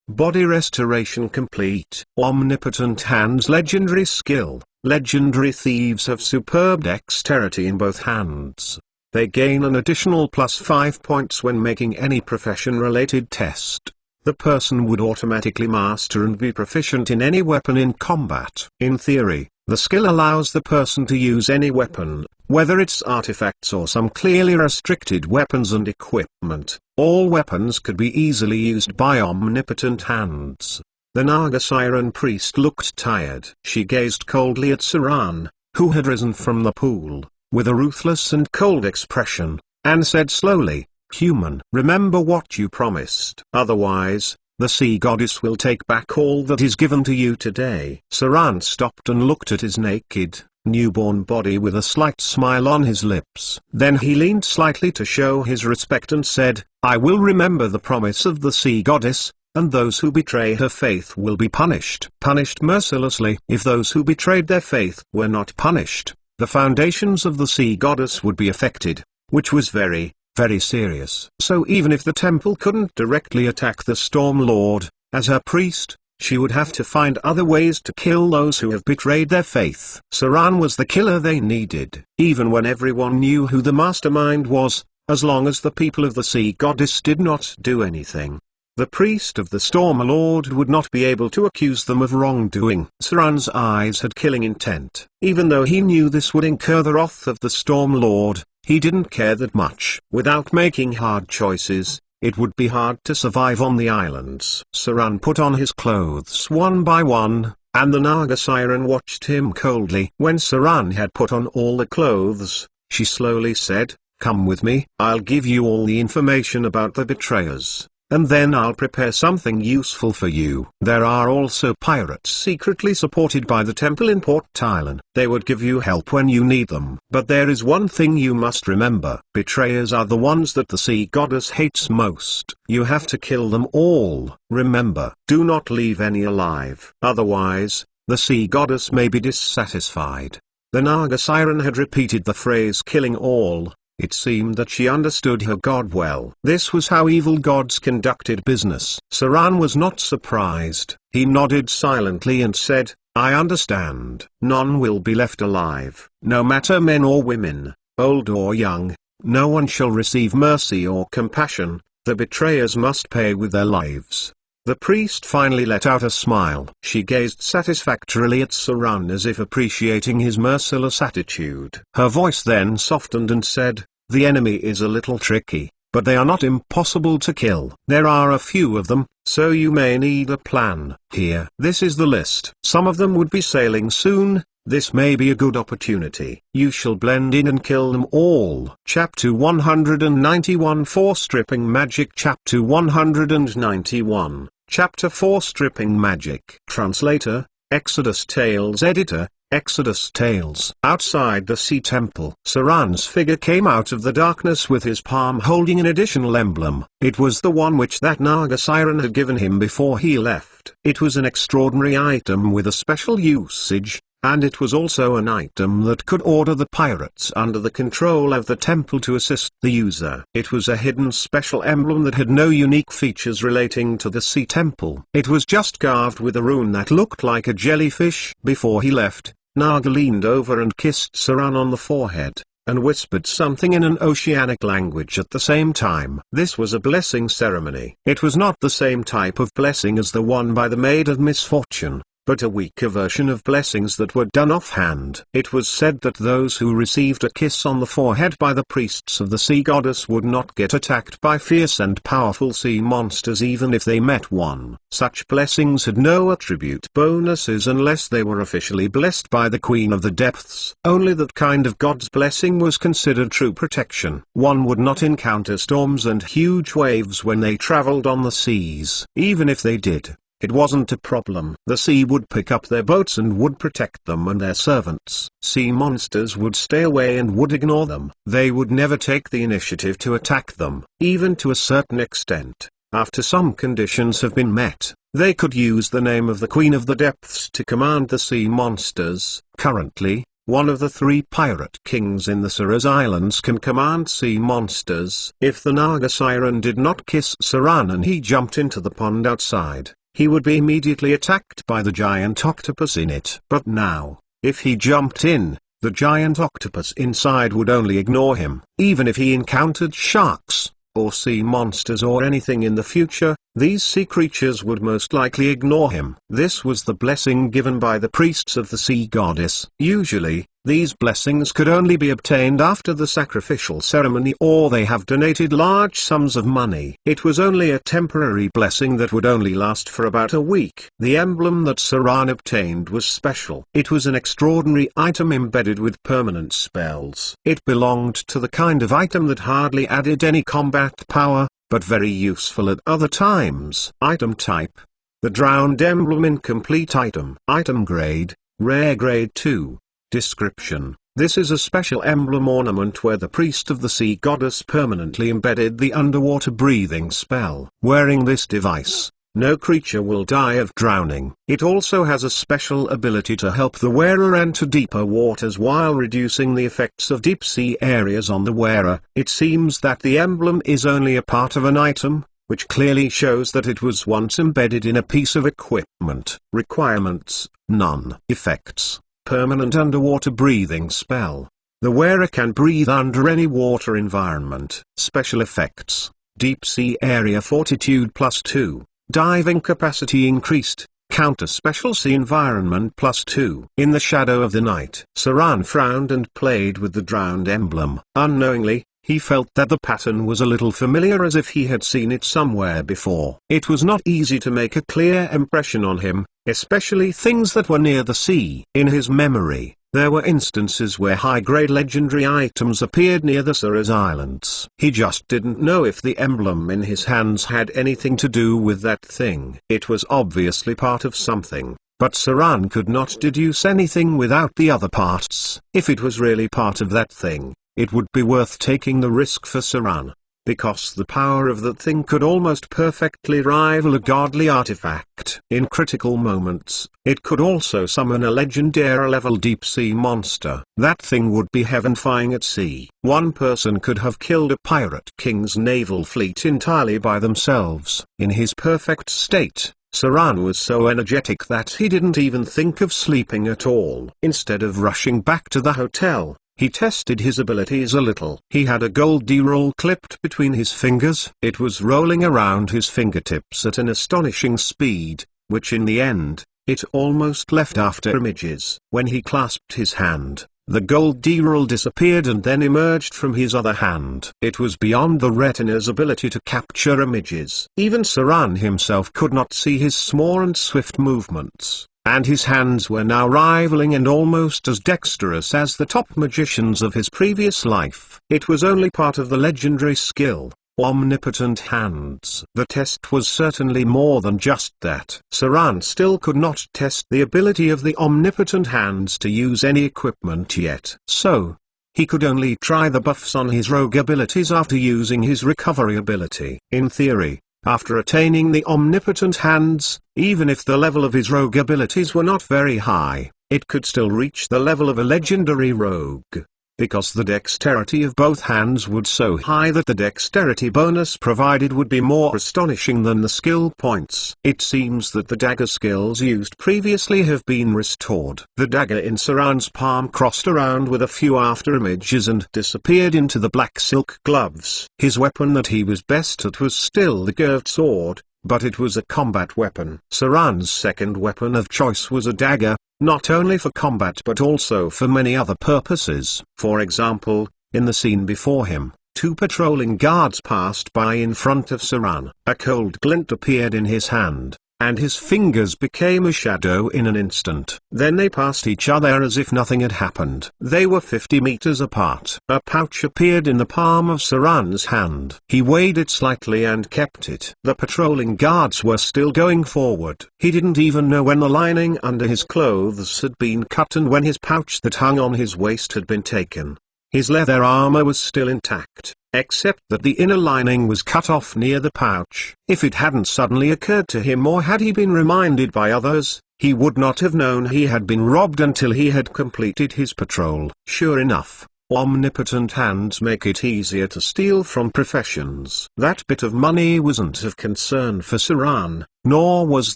Body restoration complete. Omnipotent hands. Legendary skill. Legendary thieves have superb dexterity in both hands. They gain an additional +5 points when making any profession-related test. The person would automatically master and be proficient in any weapon in combat. In theory, the skill allows the person to use any weapon, whether it's artifacts or some clearly restricted weapons and equipment. All weapons could be easily used by omnipotent hands. The Naga Siren priest looked tired. She gazed coldly at Saran, who had risen from the pool, with a ruthless and cold expression, and said slowly, "Human, remember what you promised. Otherwise, the Sea Goddess will take back all that is given to you today." Saran stopped and looked at his naked, newborn body with a slight smile on his lips. Then he leaned slightly to show his respect and said, "I will remember the promise of the Sea Goddess, and those who betray her faith will be punished. Punished mercilessly. If those who betrayed their faith were not punished, the foundations of the Sea Goddess would be affected, which was very, very serious. So even if the temple couldn't directly attack the Storm Lord, as her priest, she would have to find other ways to kill those who have betrayed their faith. Saran was the killer they needed, even when everyone knew who the mastermind was, as long as the people of the Sea Goddess did not do anything. the priest of the Storm Lord would not be able to accuse them of wrongdoing. Saran's eyes had killing intent. Even though he knew this would incur the wrath of the Storm Lord, he didn't care that much. Without making hard choices, it would be hard to survive on the islands. Saran put on his clothes one by one, and the Naga Siren watched him coldly. When Saran had put on all the clothes, she slowly said, "Come with me. I'll give you all the information about the betrayers, and then I'll prepare something useful for you." There are also pirates secretly supported by the temple in Port Tylan. They would give you help when you need them. But there is one thing you must remember. Betrayers are the ones that the sea goddess hates most. You have to kill them all. Remember, do not leave any alive. Otherwise, the sea goddess may be dissatisfied. The Naga Siren had repeated the phrase "killing all." It seemed that she understood her god well. This was how evil gods conducted business. Saran was not surprised. He nodded silently and said, "I understand. None will be left alive. No matter men or women, old or young, no one shall receive mercy or compassion. The betrayers must pay with their lives." The priest finally let out a smile. She gazed satisfactorily at Saran as if appreciating his merciless attitude. Her voice then softened and said, "The enemy is a little tricky, but they are not impossible to kill. There are a few of them, so you may need a plan. Here, this is the list. Some of them would be sailing soon. This may be a good opportunity. You shall blend in and kill them all." Chapter 191 4 Stripping Magic. Chapter 191 Chapter 4 Stripping Magic. Translator, Exodus Tales. Editor, Exodus Tales. Outside the Sea Temple, Saran's figure came out of the darkness with his palm holding an additional emblem. It was the one which that Naga Siren had given him before he left. It was an extraordinary item with a special usage, and it was also an item that could order the pirates under the control of the temple to assist the user. It was a hidden special emblem that had no unique features relating to the Sea Temple. It was just carved with a rune that looked like a jellyfish. Before he left, Naga leaned over and kissed Saran on the forehead, and whispered something in an oceanic language at the same time. This was a blessing ceremony. It was not the same type of blessing as the one by the Maid of Misfortune, but a weaker version of blessings that were done offhand. It was said that those who received a kiss on the forehead by the priests of the sea goddess would not get attacked by fierce and powerful sea monsters even if they met one. Such blessings had no attribute bonuses unless they were officially blessed by the Queen of the Depths. Only that kind of god's blessing was considered true protection. One would not encounter storms and huge waves when they traveled on the seas. Even if they did, it wasn't a problem. The sea would pick up their boats and would protect them and their servants. Sea monsters would stay away and would ignore them. They would never take the initiative to attack them. Even to a certain extent, after some conditions have been met, they could use the name of the Queen of the Depths to command the sea monsters. Currently, one of the 3 pirate kings in the Saras Islands can command sea monsters. If the Naga Siren did not kiss Saran and he jumped into the pond outside, he would be immediately attacked by the giant octopus in it. But now, if he jumped in, the giant octopus inside would only ignore him. Even if he encountered sharks, or sea monsters or anything in the future, these sea creatures would most likely ignore him. This was the blessing given by the priests of the sea goddess. Usually, these blessings could only be obtained after the sacrificial ceremony or they have donated large sums of money. It was only a temporary blessing that would only last for about a week. The emblem that Saran obtained was special. It was an extraordinary item embedded with permanent spells. It belonged to the kind of item that hardly added any combat power, but very useful at other times. Item type: the drowned emblem. Incomplete item. Item grade: rare grade 2. Description: this is a special emblem ornament where the priest of the sea goddess permanently embedded the underwater breathing spell. Wearing this device, no creature will die of drowning. It also has a special ability to help the wearer enter deeper waters while reducing the effects of deep sea areas on the wearer. It seems that the emblem is only a part of an item, which clearly shows that it was once embedded in a piece of equipment. Requirements: none. Effects: permanent underwater breathing spell. The wearer can breathe under any water environment. Special effects: Deep sea area fortitude +2. Diving capacity increased. Counter special sea environment +2. In the shadow of the night. Saran frowned and played with the drowned emblem. Unknowingly, he felt that the pattern was a little familiar, as if he had seen it somewhere before. It was not easy to make a clear impression on him, especially things that were near the sea. In his memory, there were instances where high-grade legendary items appeared near the Suras Islands. He just didn't know if the emblem in his hands had anything to do with that thing. It was obviously part of something, but Saran could not deduce anything without the other parts. If it was really part of that thing, it would be worth taking the risk for Saran, because the power of that thing could almost perfectly rival a godly artifact. In critical moments, it could also summon a legendary-level deep-sea monster. That thing would be heaven-fying at sea. One person could have killed a pirate king's naval fleet entirely by themselves. In his perfect state, Saran was so energetic that he didn't even think of sleeping at all. Instead of rushing back to the hotel, he tested his abilities a little. He had a gold D-roll clipped between his fingers. It was rolling around his fingertips at an astonishing speed, which in the end, it almost left after images. When he clasped his hand, the gold D-roll disappeared and then emerged from his other hand. It was beyond the retina's ability to capture images. Even Saran himself could not see his small and swift movements. And his hands were now rivaling and almost as dexterous as the top magicians of his previous life. It was only part of the legendary skill, omnipotent hands. The test was certainly more than just that. Saran still could not test the ability of the omnipotent hands to use any equipment yet. So, he could only try the buffs on his rogue abilities after using his recovery ability. In theory, after attaining the omnipotent hands, even if the level of his rogue abilities were not very high, it could still reach the level of a legendary rogue, because the dexterity of both hands would so high that the dexterity bonus provided would be more astonishing than the skill points. It seems that the dagger skills used previously have been restored. The dagger in Saran's palm crossed around with a few after images and disappeared into the black silk gloves. His weapon that he was best at was still the curved sword, but it was a combat weapon. Saran's second weapon of choice was a dagger, not only for combat but also for many other purposes. For example, in the scene before him, two patrolling guards passed by in front of Saran. A cold glint appeared in his hand, and his fingers became a shadow in an instant. Then they passed each other as if nothing had happened. They were 50 meters apart. A pouch appeared in the palm of Saran's hand. He weighed it slightly and kept it. The patrolling guards were still going forward. He didn't even know when the lining under his clothes had been cut and when his pouch that hung on his waist had been taken. His leather armor was still intact, except that the inner lining was cut off near the pouch. If it hadn't suddenly occurred to him, or had he been reminded by others, he would not have known he had been robbed until he had completed his patrol. Sure enough, omnipotent hands make it easier to steal from professions. That bit of money wasn't of concern for Saran, nor was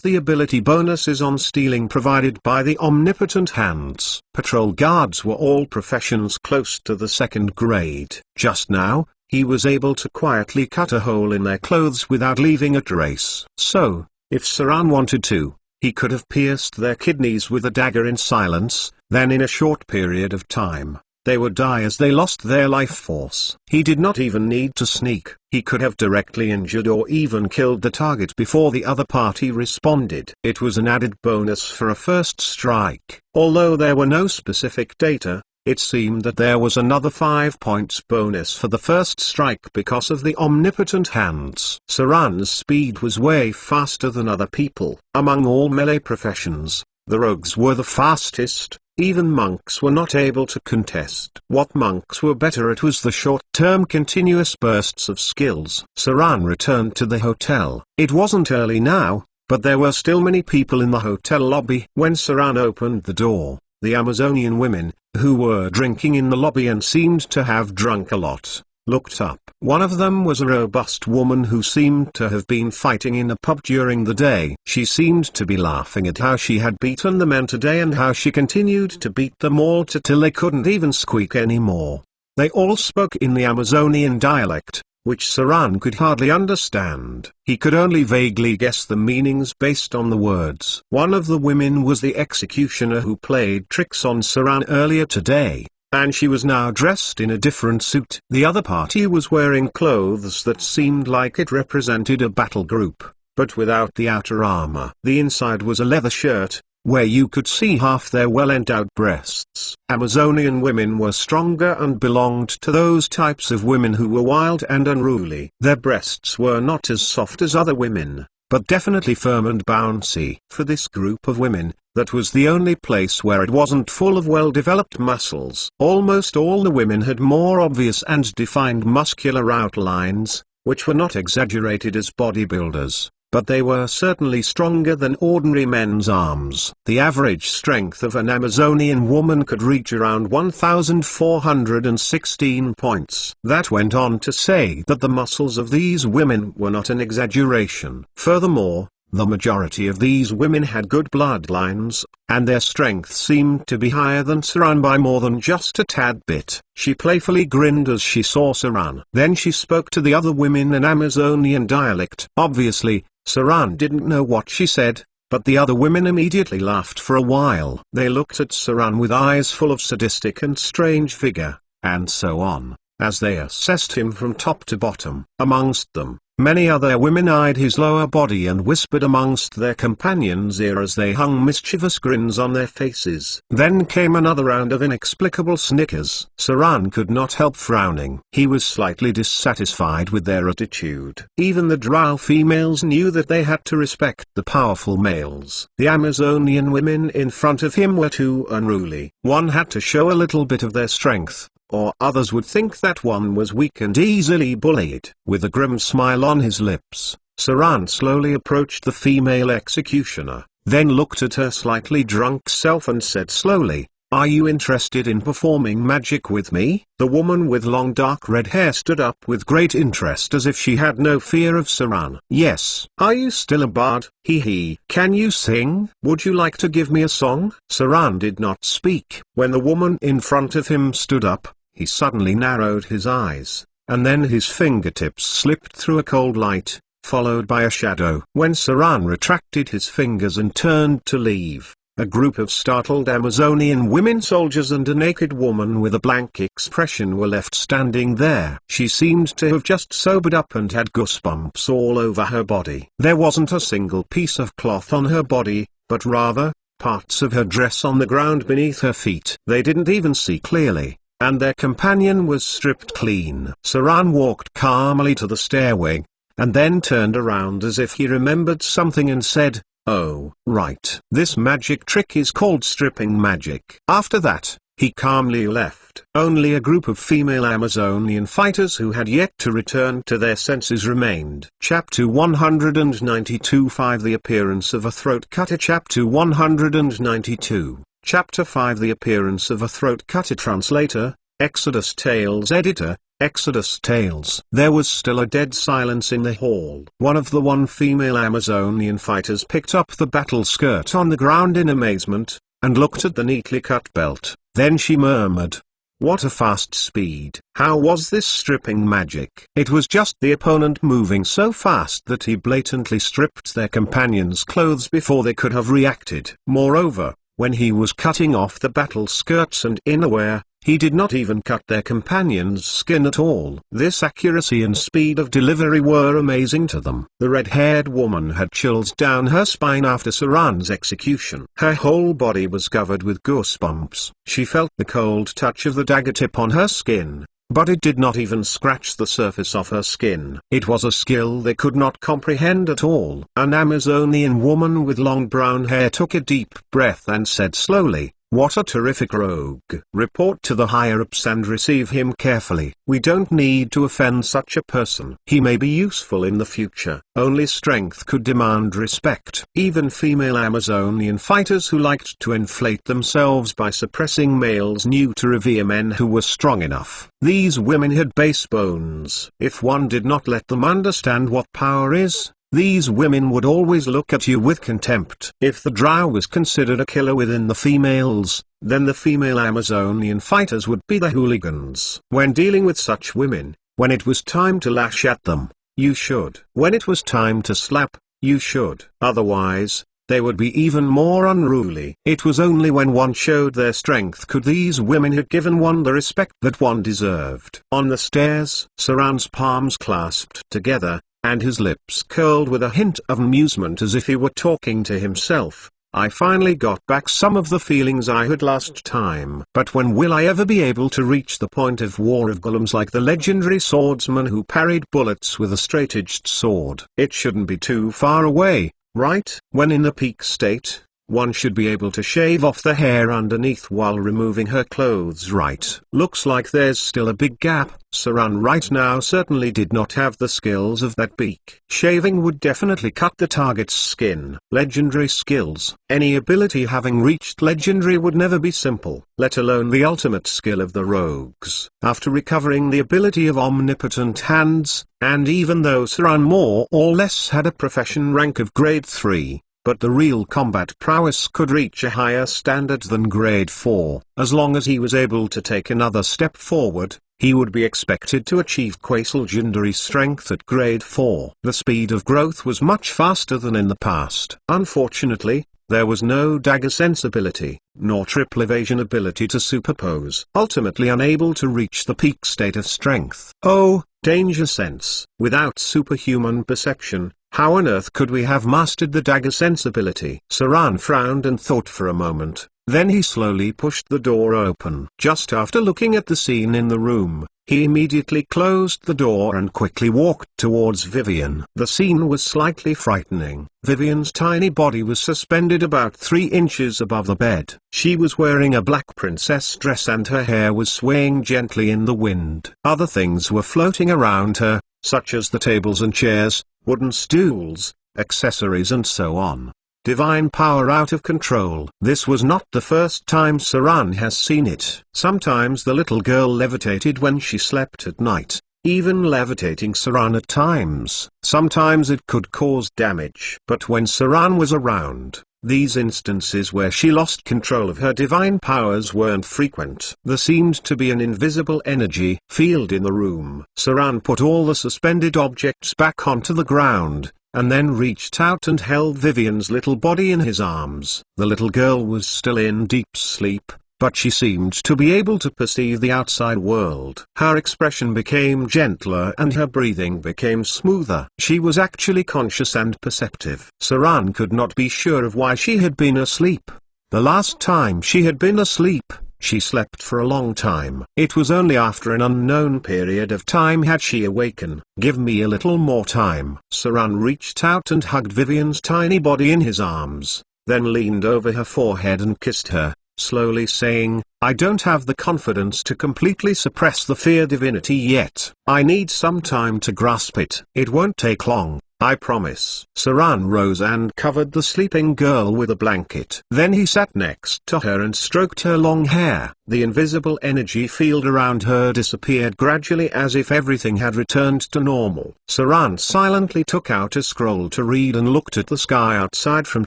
the ability bonuses on stealing provided by the omnipotent hands. Patrol guards were all professions close to the second grade. Just now, he was able to quietly cut a hole in their clothes without leaving a trace. So, if Saran wanted to, he could have pierced their kidneys with a dagger in silence, then in a short period of time, they would die as they lost their life force. He did not even need to sneak. He could have directly injured or even killed the target before the other party responded. It was an added bonus for a first strike. Although there were no specific data, it seemed that there was another 5 points bonus for the first strike because of the omnipotent hands. Saran's speed was way faster than other people. Among all melee professions, the rogues were the fastest. Even monks were not able to contest. What monks were better at was the short-term continuous bursts of skills. Saran returned to the hotel. It wasn't early now, but there were still many people in the hotel lobby. When Saran opened the door, the Amazonian women, who were drinking in the lobby and seemed to have drunk a lot, looked up. One of them was a robust woman who seemed to have been fighting in a pub during the day. She seemed to be laughing at how she had beaten the men today and how she continued to beat them all till they couldn't even squeak anymore. They all spoke in the Amazonian dialect, which Saran could hardly understand. He could only vaguely guess the meanings based on the words. One of the women was the executioner who played tricks on Saran earlier today, and she was now dressed in a different suit. The other party was wearing clothes that seemed like it represented a battle group, but without the outer armor. The inside was a leather shirt, where you could see half their well-endowed breasts. Amazonian women were stronger and belonged to those types of women who were wild and unruly. Their breasts were not as soft as other women, but definitely firm and bouncy. For this group of women, that was the only place where it wasn't full of well-developed muscles. Almost all the women had more obvious and defined muscular outlines, which were not exaggerated as bodybuilders, but they were certainly stronger than ordinary men's arms. The average strength of an Amazonian woman could reach around 1,416 points. That went on to say that the muscles of these women were not an exaggeration. Furthermore, the majority of these women had good bloodlines, and their strength seemed to be higher than Saran by more than just a tad bit. She playfully grinned as she saw Saran. Then she spoke to the other women in Amazonian dialect. Obviously, Saran didn't know what she said, but the other women immediately laughed for a while. They looked at Saran with eyes full of sadistic and strange vigor, and so on, as they assessed him from top to bottom. Amongst them, many other women eyed his lower body and whispered amongst their companions' ear as they hung mischievous grins on their faces. Then came another round of inexplicable snickers. Saran could not help frowning. He was slightly dissatisfied with their attitude. Even the drow females knew that they had to respect the powerful males. The Amazonian women in front of him were too unruly. One had to show a little bit of their strength, or others would think that one was weak and easily bullied. With a grim smile on his lips, Saran slowly approached the female executioner, then looked at her slightly drunk self and said slowly, "Are you interested in performing magic with me?" The woman with long dark red hair stood up with great interest as if she had no fear of Saran. "Yes." "Are you still a bard?" "Hee. Can you sing?" "Would you like to give me a song?" Saran did not speak. When the woman in front of him stood up, he suddenly narrowed his eyes, and then his fingertips slipped through a cold light, followed by a shadow. When Saran retracted his fingers and turned to leave, a group of startled Amazonian women soldiers and a naked woman with a blank expression were left standing there. She seemed to have just sobered up and had goosebumps all over her body. There wasn't a single piece of cloth on her body, but rather, parts of her dress on the ground beneath her feet. They didn't even see clearly, and their companion was stripped clean. Saran walked calmly to the stairway, and then turned around as if he remembered something and said, "Oh, right. This magic trick is called stripping magic." After that, he calmly left. Only a group of female Amazonian fighters who had yet to return to their senses remained. Chapter 192 5 The appearance of a throat cutter. Chapter 192 Chapter 5 The appearance of a throat cutter. Translator, Exodus Tales. Editor, Exodus Tales. There was still a dead silence in the hall. One of the female Amazonian fighters picked up the battle skirt on the ground in amazement, and looked at the neatly cut belt. Then she murmured, "What a fast speed. How was this stripping magic?" It was just the opponent moving so fast that he blatantly stripped their companions' clothes before they could have reacted. Moreover, when he was cutting off the battle skirts and innerwear, he did not even cut their companions' skin at all. This accuracy and speed of delivery were amazing to them. The red-haired woman had chills down her spine after Saran's execution. Her whole body was covered with goosebumps. She felt the cold touch of the dagger tip on her skin, but it did not even scratch the surface of her skin. It was a skill they could not comprehend at all. An Amazonian woman with long brown hair took a deep breath and said slowly, "What a terrific rogue. Report to the higher-ups and receive him carefully. We don't need to offend such a person. He may be useful in the future." Only strength could demand respect. Even female Amazonian fighters who liked to inflate themselves by suppressing males knew to revere men who were strong enough. These women had base bones. If one did not let them understand what power is, these women would always look at you with contempt. If the drow was considered a killer within the females, then the female Amazonian fighters would be the hooligans. When dealing with such women, When it was time to lash at them, you should. When it was time to slap, you should. Otherwise, they would be even more unruly. It was only when one showed their strength could these women have given one the respect that one deserved. On the stairs, Saran's palms clasped together, and his lips curled with a hint of amusement as if he were talking to himself. I finally got back some of the feelings I had lost time. But when will I ever be able to reach the point of war of golems like the legendary swordsman who parried bullets with a straight-edged sword? It shouldn't be too far away, right? When in the peak state, one should be able to shave off the hair underneath while removing her clothes, right? Looks like there's still a big gap. Saran right now certainly did not have the skills of that beak. Shaving would definitely cut the target's skin. Legendary skills. Any ability having reached legendary would never be simple, let alone the ultimate skill of the rogues. After recovering the ability of omnipotent hands, and even though Saran more or less had a profession rank of grade 3, but the real combat prowess could reach a higher standard than grade 4. As long as he was able to take another step forward, he would be expected to achieve quasi legendary strength at grade 4. The speed of growth was much faster than in the past. Unfortunately, there was no dagger sense ability, nor triple evasion ability to superpose. Ultimately unable to reach the peak state of strength. Oh, danger sense. Without superhuman perception, how on earth could we have mastered the dagger sense ability? Saran frowned and thought for a moment, then he slowly pushed the door open. Just after looking at the scene in the room, he immediately closed the door and quickly walked towards Vivian. The scene was slightly frightening. Vivian's tiny body was suspended about 3 inches above the bed. She was wearing a black princess dress and her hair was swaying gently in the wind. Other things were floating around her, such as the tables and chairs, wooden stools, accessories and so on. Divine power out of control. This was not the first time Saran has seen it. Sometimes the little girl levitated when she slept at night, even levitating Saran at times. Sometimes it could cause damage. But when Saran was around, these instances where she lost control of her divine powers weren't frequent. There seemed to be an invisible energy field in the room. Saran put all the suspended objects back onto the ground, and then reached out and held Vivian's little body in his arms. The little girl was still in deep sleep, but she seemed to be able to perceive the outside world. Her expression became gentler and her breathing became smoother. She was actually conscious and perceptive. Saran could not be sure of why she had been asleep. The last time she had been asleep, she slept for a long time. It was only after an unknown period of time had she awaken. Give me a little more time. Saran reached out and hugged Vivian's tiny body in his arms, then leaned over her forehead and kissed her, slowly saying, I don't have the confidence to completely suppress the fear divinity yet. I need some time to grasp it. It won't take long, I promise. Saran rose and covered the sleeping girl with a blanket. Then he sat next to her and stroked her long hair. The invisible energy field around her disappeared gradually as if everything had returned to normal. Saran silently took out a scroll to read and looked at the sky outside from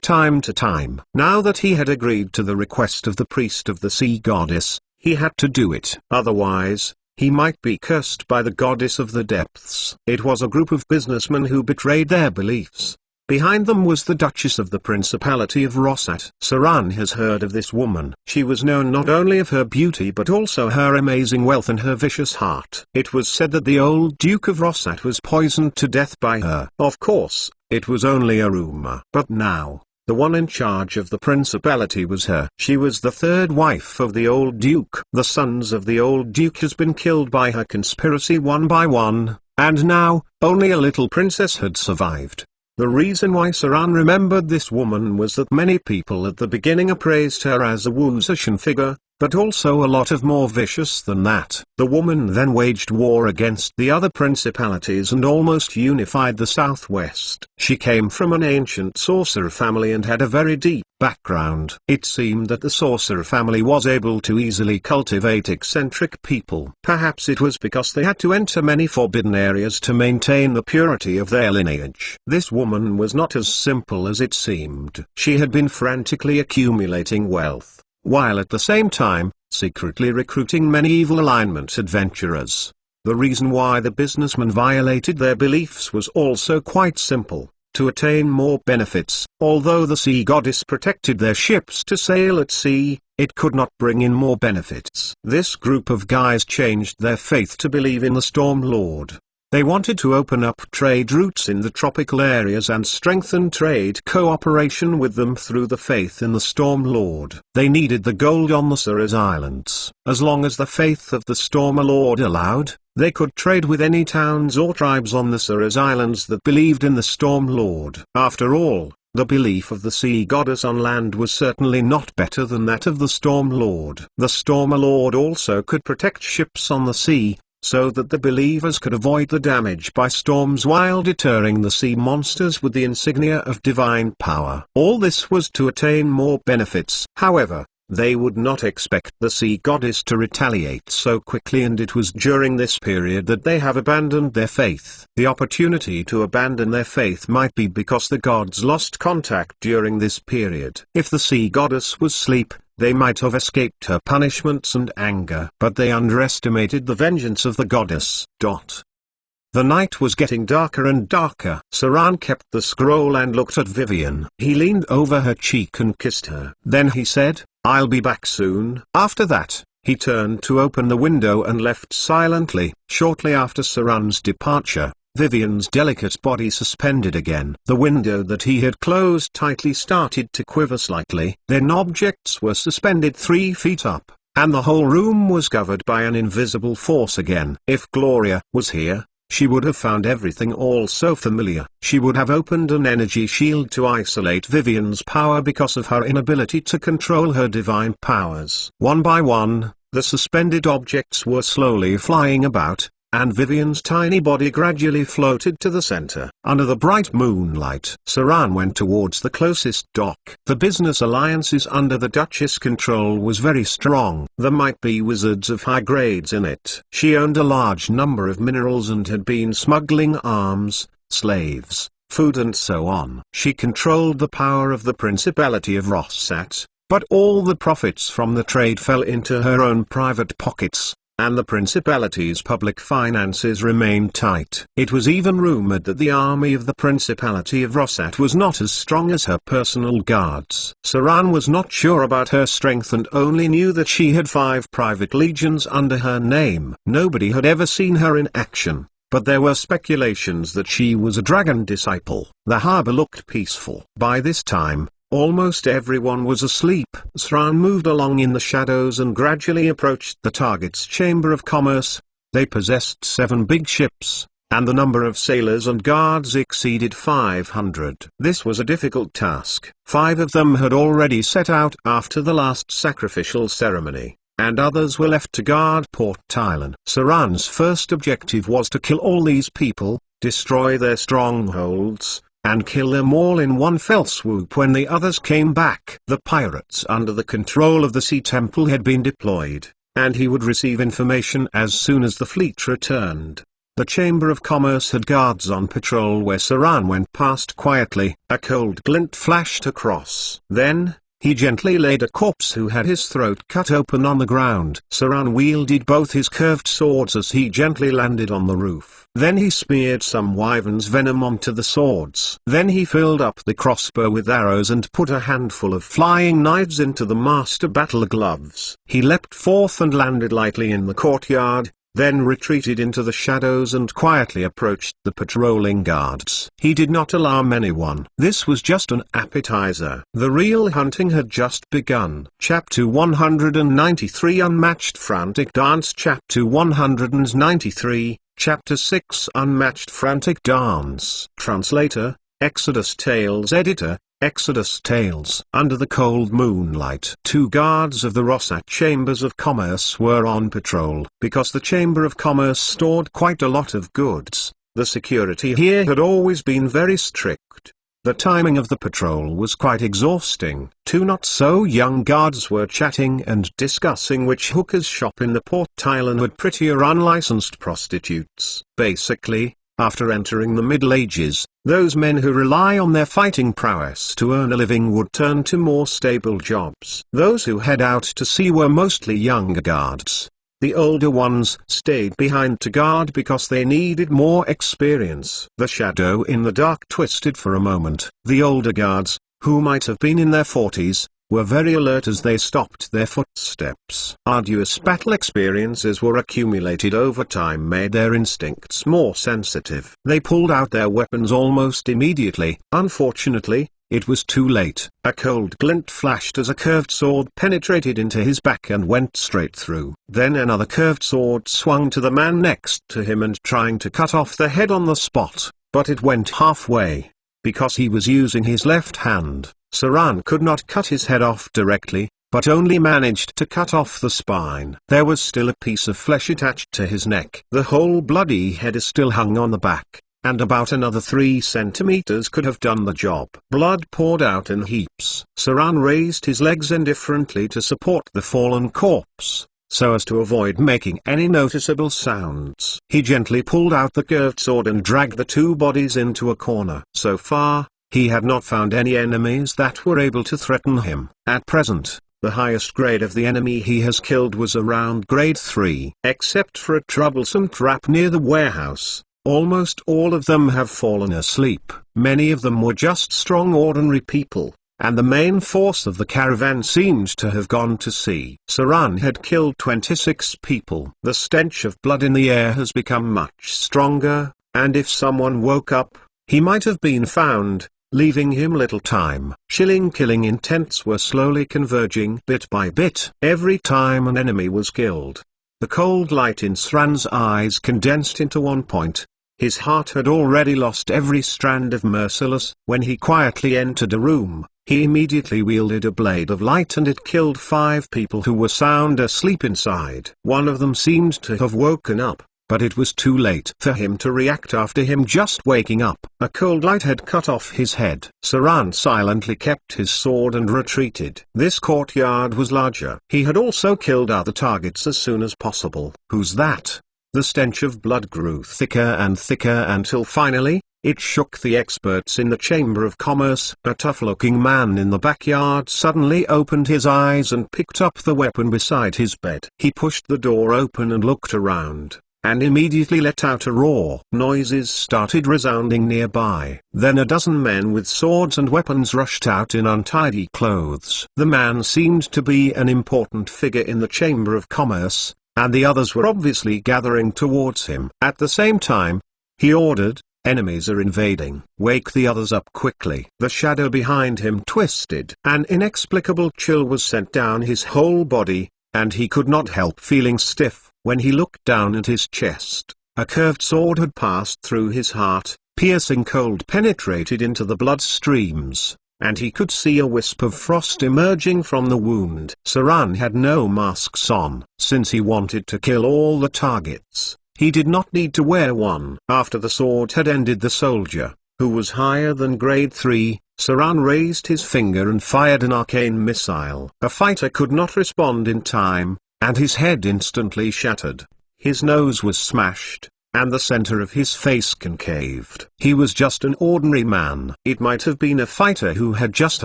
time to time. Now that he had agreed to the request of the priest of the sea goddess, he had to do it. Otherwise, he might be cursed by the goddess of the depths. It was a group of businessmen who betrayed their beliefs. Behind them was the Duchess of the Principality of Rossat. Saran has heard of this woman. She was known not only of her beauty but also her amazing wealth and her vicious heart. It was said that the old Duke of Rossat was poisoned to death by her. Of course, it was only a rumor. But now, the one in charge of the principality was her. She was the third wife of the old duke. The sons of the old duke has been killed by her conspiracy one by one, and now, only a little princess had survived. The reason why Saran remembered this woman was that many people at the beginning appraised her as a Wuxishan figure, but also a lot of more vicious than that. The woman then waged war against the other principalities and almost unified the southwest. She came from an ancient sorcerer family and had a very deep background. It seemed that the sorcerer family was able to easily cultivate eccentric people. Perhaps it was because they had to enter many forbidden areas to maintain the purity of their lineage. This woman was not as simple as it seemed. She had been frantically accumulating wealth, while at the same time, secretly recruiting many evil alignment adventurers. The reason why the businessmen violated their beliefs was also quite simple: to attain more benefits. Although the sea goddess protected their ships to sail at sea, it could not bring in more benefits. This group of guys changed their faith to believe in the Storm Lord. They wanted to open up trade routes in the tropical areas and strengthen trade cooperation with them through the faith in the Storm Lord. They needed the gold on the Suraz Islands. As long as the faith of the Storm Lord allowed, they could trade with any towns or tribes on the Suraz Islands that believed in the Storm Lord. After all, the belief of the sea goddess on land was certainly not better than that of the Storm Lord. The Storm Lord also could protect ships on the sea, so that the believers could avoid the damage by storms while deterring the sea monsters with the insignia of divine power. All this was to attain more benefits. However, they would not expect the sea goddess to retaliate so quickly, and it was during this period that they have abandoned their faith. The opportunity to abandon their faith might be because the gods lost contact during this period. If the sea goddess was asleep, they might have escaped her punishments and anger. But they underestimated the vengeance of the goddess. The night was getting darker and darker. Saran kept the scroll and looked at Vivian. He leaned over her cheek and kissed her. Then he said, "I'll be back soon." After that, he turned to open the window and left silently. Shortly after Saran's departure, Vivian's delicate body suspended again. The window that he had closed tightly started to quiver slightly. Then objects were suspended 3 feet up, and the whole room was covered by an invisible force again. If Gloria was here, she would have found everything all so familiar. She would have opened an energy shield to isolate Vivian's power because of her inability to control her divine powers. One by one, the suspended objects were slowly flying about, and Vivian's tiny body gradually floated to the center. Under the bright moonlight, Saran went towards the closest dock. The business alliances under the Duchess' control was very strong. There might be wizards of high grades in it. She owned a large number of minerals and had been smuggling arms, slaves, food and so on. She controlled the power of the Principality of Rossat, but all the profits from the trade fell into her own private pockets, and the Principality's public finances remained tight. It was even rumored that the army of the Principality of Rossat was not as strong as her personal guards. Saran was not sure about her strength and only knew that she had 5 private legions under her name. Nobody had ever seen her in action, but there were speculations that she was a dragon disciple. The harbor looked peaceful. By this time, almost everyone was asleep. Saran moved along in the shadows and gradually approached the target's chamber of commerce. They possessed 7 big ships, and the number of sailors and guards exceeded 500. This was a difficult task. 5 of them had already set out after the last sacrificial ceremony, and others were left to guard Port Tylan. Saran's first objective was to kill all these people, destroy their strongholds, and kill them all in one fell swoop when the others came back. The pirates under the control of the Sea Temple had been deployed, and he would receive information as soon as the fleet returned. The Chamber of Commerce had guards on patrol where Saran went past quietly. A cold glint flashed across. Then, he gently laid a corpse who had his throat cut open on the ground. Saran wielded both his curved swords as he gently landed on the roof. Then he smeared some wyvern's venom onto the swords. Then he filled up the crossbow with arrows and put a handful of flying knives into the master battle gloves. He leapt forth and landed lightly in the courtyard, then retreated into the shadows and quietly approached the patrolling guards. He did not alarm anyone. This was just an appetizer. The real hunting had just begun. Chapter 193 Unmatched Frantic Dance. Chapter 193, Chapter 6 Unmatched Frantic Dance. Translator, Exodus Tales. Editor, Exodus Tales. Under the cold moonlight, 2 guards of the Rossat Chambers of Commerce were on patrol. Because the Chamber of Commerce stored quite a lot of goods, the security here had always been very strict. The timing of the patrol was quite exhausting. 2 not-so-young guards were chatting and discussing which hookers shop in the Port Tylan had prettier unlicensed prostitutes. Basically, after entering the Middle Ages, those men who rely on their fighting prowess to earn a living would turn to more stable jobs. Those who head out to sea were mostly younger guards. The older ones stayed behind to guard because they needed more experience. The shadow in the dark twisted for a moment. The older guards, who might have been in their 40s, were very alert as they stopped their footsteps. Arduous battle experiences were accumulated over time made their instincts more sensitive. They pulled out their weapons almost immediately. Unfortunately, it was too late. A cold glint flashed as a curved sword penetrated into his back and went straight through. Then another curved sword swung to the man next to him and trying to cut off the head on the spot, but it went halfway. Because he was using his left hand, Saran could not cut his head off directly, but only managed to cut off the spine. There was still a piece of flesh attached to his neck. The whole bloody head still hung on the back, and about another 3 centimeters could have done the job. Blood poured out in heaps. Saran raised his legs indifferently to support the fallen corpse, so as to avoid making any noticeable sounds. He gently pulled out the curved sword and dragged the 2 bodies into a corner. So far, he had not found any enemies that were able to threaten him. At present, the highest grade of the enemy he has killed was around grade 3. Except for a troublesome trap near the warehouse, almost all of them have fallen asleep. Many of them were just strong ordinary people, and the main force of the caravan seemed to have gone to sea. Saran had killed 26 people. The stench of blood in the air has become much stronger, and if someone woke up, he might have been found, leaving him little time. Chilling killing intents were slowly converging bit by bit. Every time an enemy was killed, the cold light in Sran's eyes condensed into one point. His heart had already lost every strand of merciless. When he quietly entered a room, he immediately wielded a blade of light and it killed 5 people who were sound asleep inside. One of them seemed to have woken up, but it was too late for him to react after him just waking up. A cold light had cut off his head. Saran silently kept his sword and retreated. This courtyard was larger. He had also killed other targets as soon as possible. Who's that? The stench of blood grew thicker and thicker until finally, it shook the experts in the Chamber of Commerce. A tough-looking man in the backyard suddenly opened his eyes and picked up the weapon beside his bed. He pushed the door open and looked around, and immediately let out a roar. Noises started resounding nearby. Then a dozen men with swords and weapons rushed out in untidy clothes. The man seemed to be an important figure in the Chamber of Commerce, and the others were obviously gathering towards him. At the same time, he ordered, "Enemies are invading. Wake the others up quickly." The shadow behind him twisted. An inexplicable chill was sent down his whole body, and he could not help feeling stiff. When he looked down at his chest, a curved sword had passed through his heart, piercing cold penetrated into the blood streams, and he could see a wisp of frost emerging from the wound. Saran had no masks on. Since he wanted to kill all the targets, he did not need to wear one. After the sword had ended the soldier, who was higher than grade 3, Saran raised his finger and fired an arcane missile. A fighter could not respond in time, and his head instantly shattered. His nose was smashed, and the center of his face concaved. He was just an ordinary man. It might have been a fighter who had just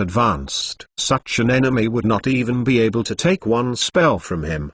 advanced. Such an enemy would not even be able to take one spell from him.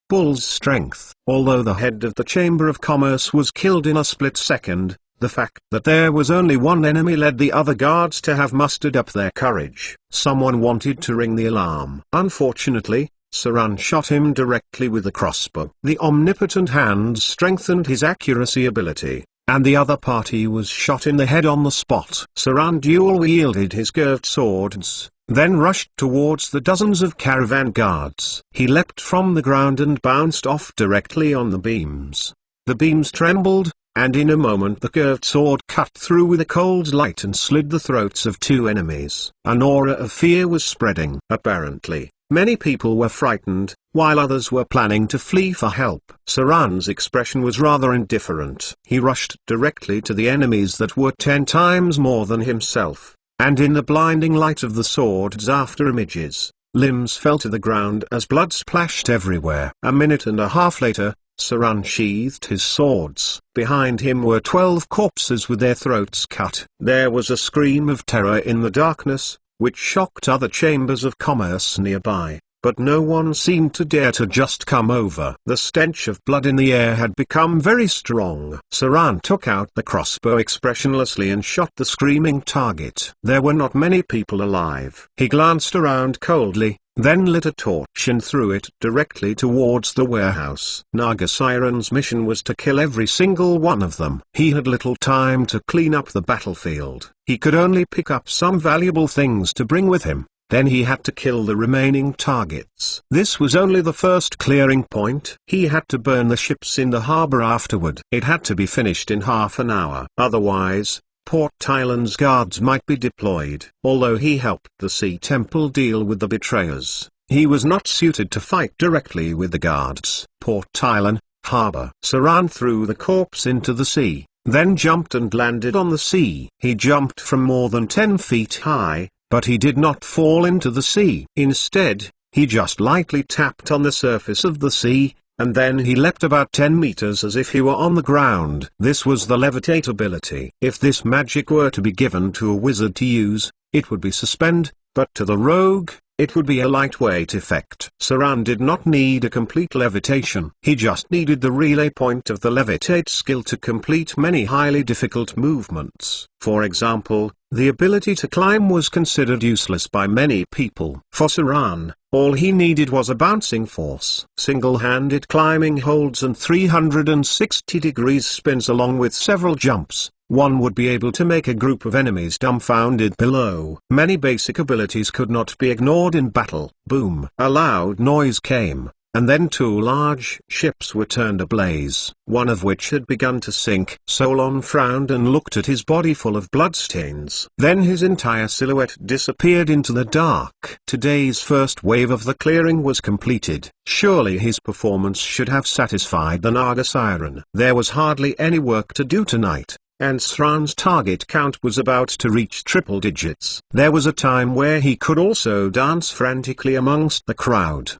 Bull's strength. Although the head of the Chamber of Commerce was killed in a split second, the fact that there was only one enemy led the other guards to have mustered up their courage. Someone wanted to ring the alarm. Unfortunately, Saran shot him directly with a crossbow. The omnipotent hand strengthened his accuracy ability, and the other party was shot in the head on the spot. Saran dual-wielded his curved swords, then rushed towards the dozens of caravan guards. He leapt from the ground and bounced off directly on the beams. The beams trembled, and in a moment the curved sword cut through with a cold light and slit the throats of 2 enemies. An aura of fear was spreading. Apparently, many people were frightened, while others were planning to flee for help. Saran's expression was rather indifferent. He rushed directly to the enemies that were 10 times more than himself, and in the blinding light of the sword's after images, limbs fell to the ground as blood splashed everywhere. A minute and a half later, Saran sheathed his swords. Behind him were 12 corpses with their throats cut. There was a scream of terror in the darkness, which shocked other chambers of commerce nearby, but no one seemed to dare to just come over. The stench of blood in the air had become very strong. Saran took out the crossbow expressionlessly and shot the screaming target. There were not many people alive. He glanced around coldly, then lit a torch and threw it directly towards the warehouse. Nagasiren's mission was to kill every single one of them. He had little time to clean up the battlefield. He could only pick up some valuable things to bring with him. Then he had to kill the remaining targets. This was only the first clearing point. He had to burn the ships in the harbor afterward. It had to be finished in half an hour. Otherwise, Port Island's guards might be deployed. Although he helped the Sea Temple deal with the betrayers, he was not suited to fight directly with the guards. Port Island, harbor. Saran threw the corpse into the sea, then jumped and landed on the sea. He jumped from more than 10 feet high, but he did not fall into the sea. Instead, he just lightly tapped on the surface of the sea, and then he leapt about 10 meters as if he were on the ground. This was the levitate ability. If this magic were to be given to a wizard to use, it would be suspend, but to the rogue, it would be a lightweight effect. Saran did not need a complete levitation. He just needed the relay point of the levitate skill to complete many highly difficult movements. For example, the ability to climb was considered useless by many people. For Saran, all he needed was a bouncing force. Single-handed climbing holds and 360 degrees spins along with several jumps. One would be able to make a group of enemies dumbfounded below. Many basic abilities could not be ignored in battle. Boom! A loud noise came, and then 2 large ships were turned ablaze, one of which had begun to sink. Solon frowned and looked at his body full of bloodstains. Then his entire silhouette disappeared into the dark. Today's first wave of the clearing was completed. Surely his performance should have satisfied the Naga Siren. There was hardly any work to do tonight, and Sran's target count was about to reach triple digits. There was a time where he could also dance frantically amongst the crowd.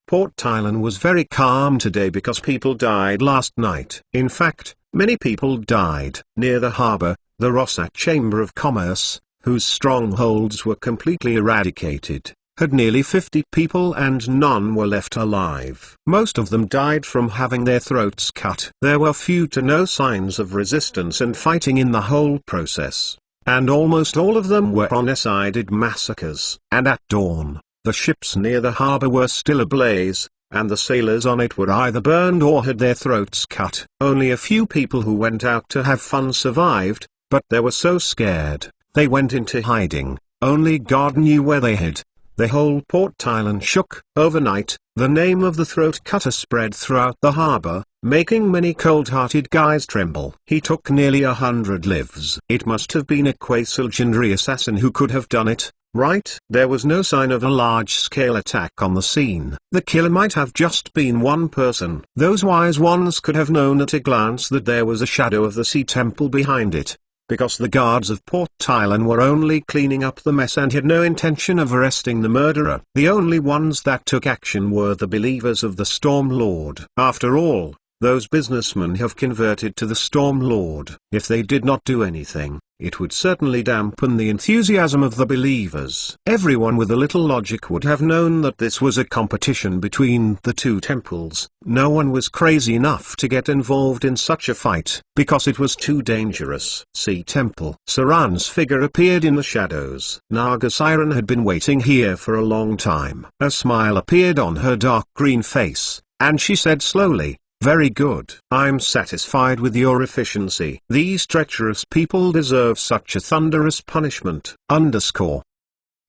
Port Island was very calm today because people died last night. In fact, many people died. Near the harbor, the Rosat Chamber of Commerce, whose strongholds were completely eradicated, had nearly 50 people and none were left alive. Most of them died from having their throats cut. There were few to no signs of resistance and fighting in the whole process, and almost all of them were homicide massacres. And at dawn, the ships near the harbor were still ablaze, and the sailors on it were either burned or had their throats cut. Only a few people who went out to have fun survived, but they were so scared, they went into hiding. Only God knew where they hid. The whole Port Island shook. Overnight, the name of the throat cutter spread throughout the harbor, making many cold-hearted guys tremble. He took nearly 100 lives. It must have been a quasi-legendary assassin who could have done it, right? There was no sign of a large-scale attack on the scene. The killer might have just been one person. Those wise ones could have known at a glance that there was a shadow of the Sea Temple behind it, because the guards of Port Island were only cleaning up the mess and had no intention of arresting the murderer. The only ones that took action were the believers of the Storm Lord. After all, those businessmen have converted to the Storm Lord. If they did not do anything, it would certainly dampen the enthusiasm of the believers. Everyone with a little logic would have known that this was a competition between the two temples. No one was crazy enough to get involved in such a fight, because it was too dangerous. Sea Temple. Saran's figure appeared in the shadows. Naga Siren had been waiting here for a long time. A smile appeared on her dark green face, and she said slowly, "Very good. I'm satisfied with your efficiency. These treacherous people deserve such a thunderous punishment.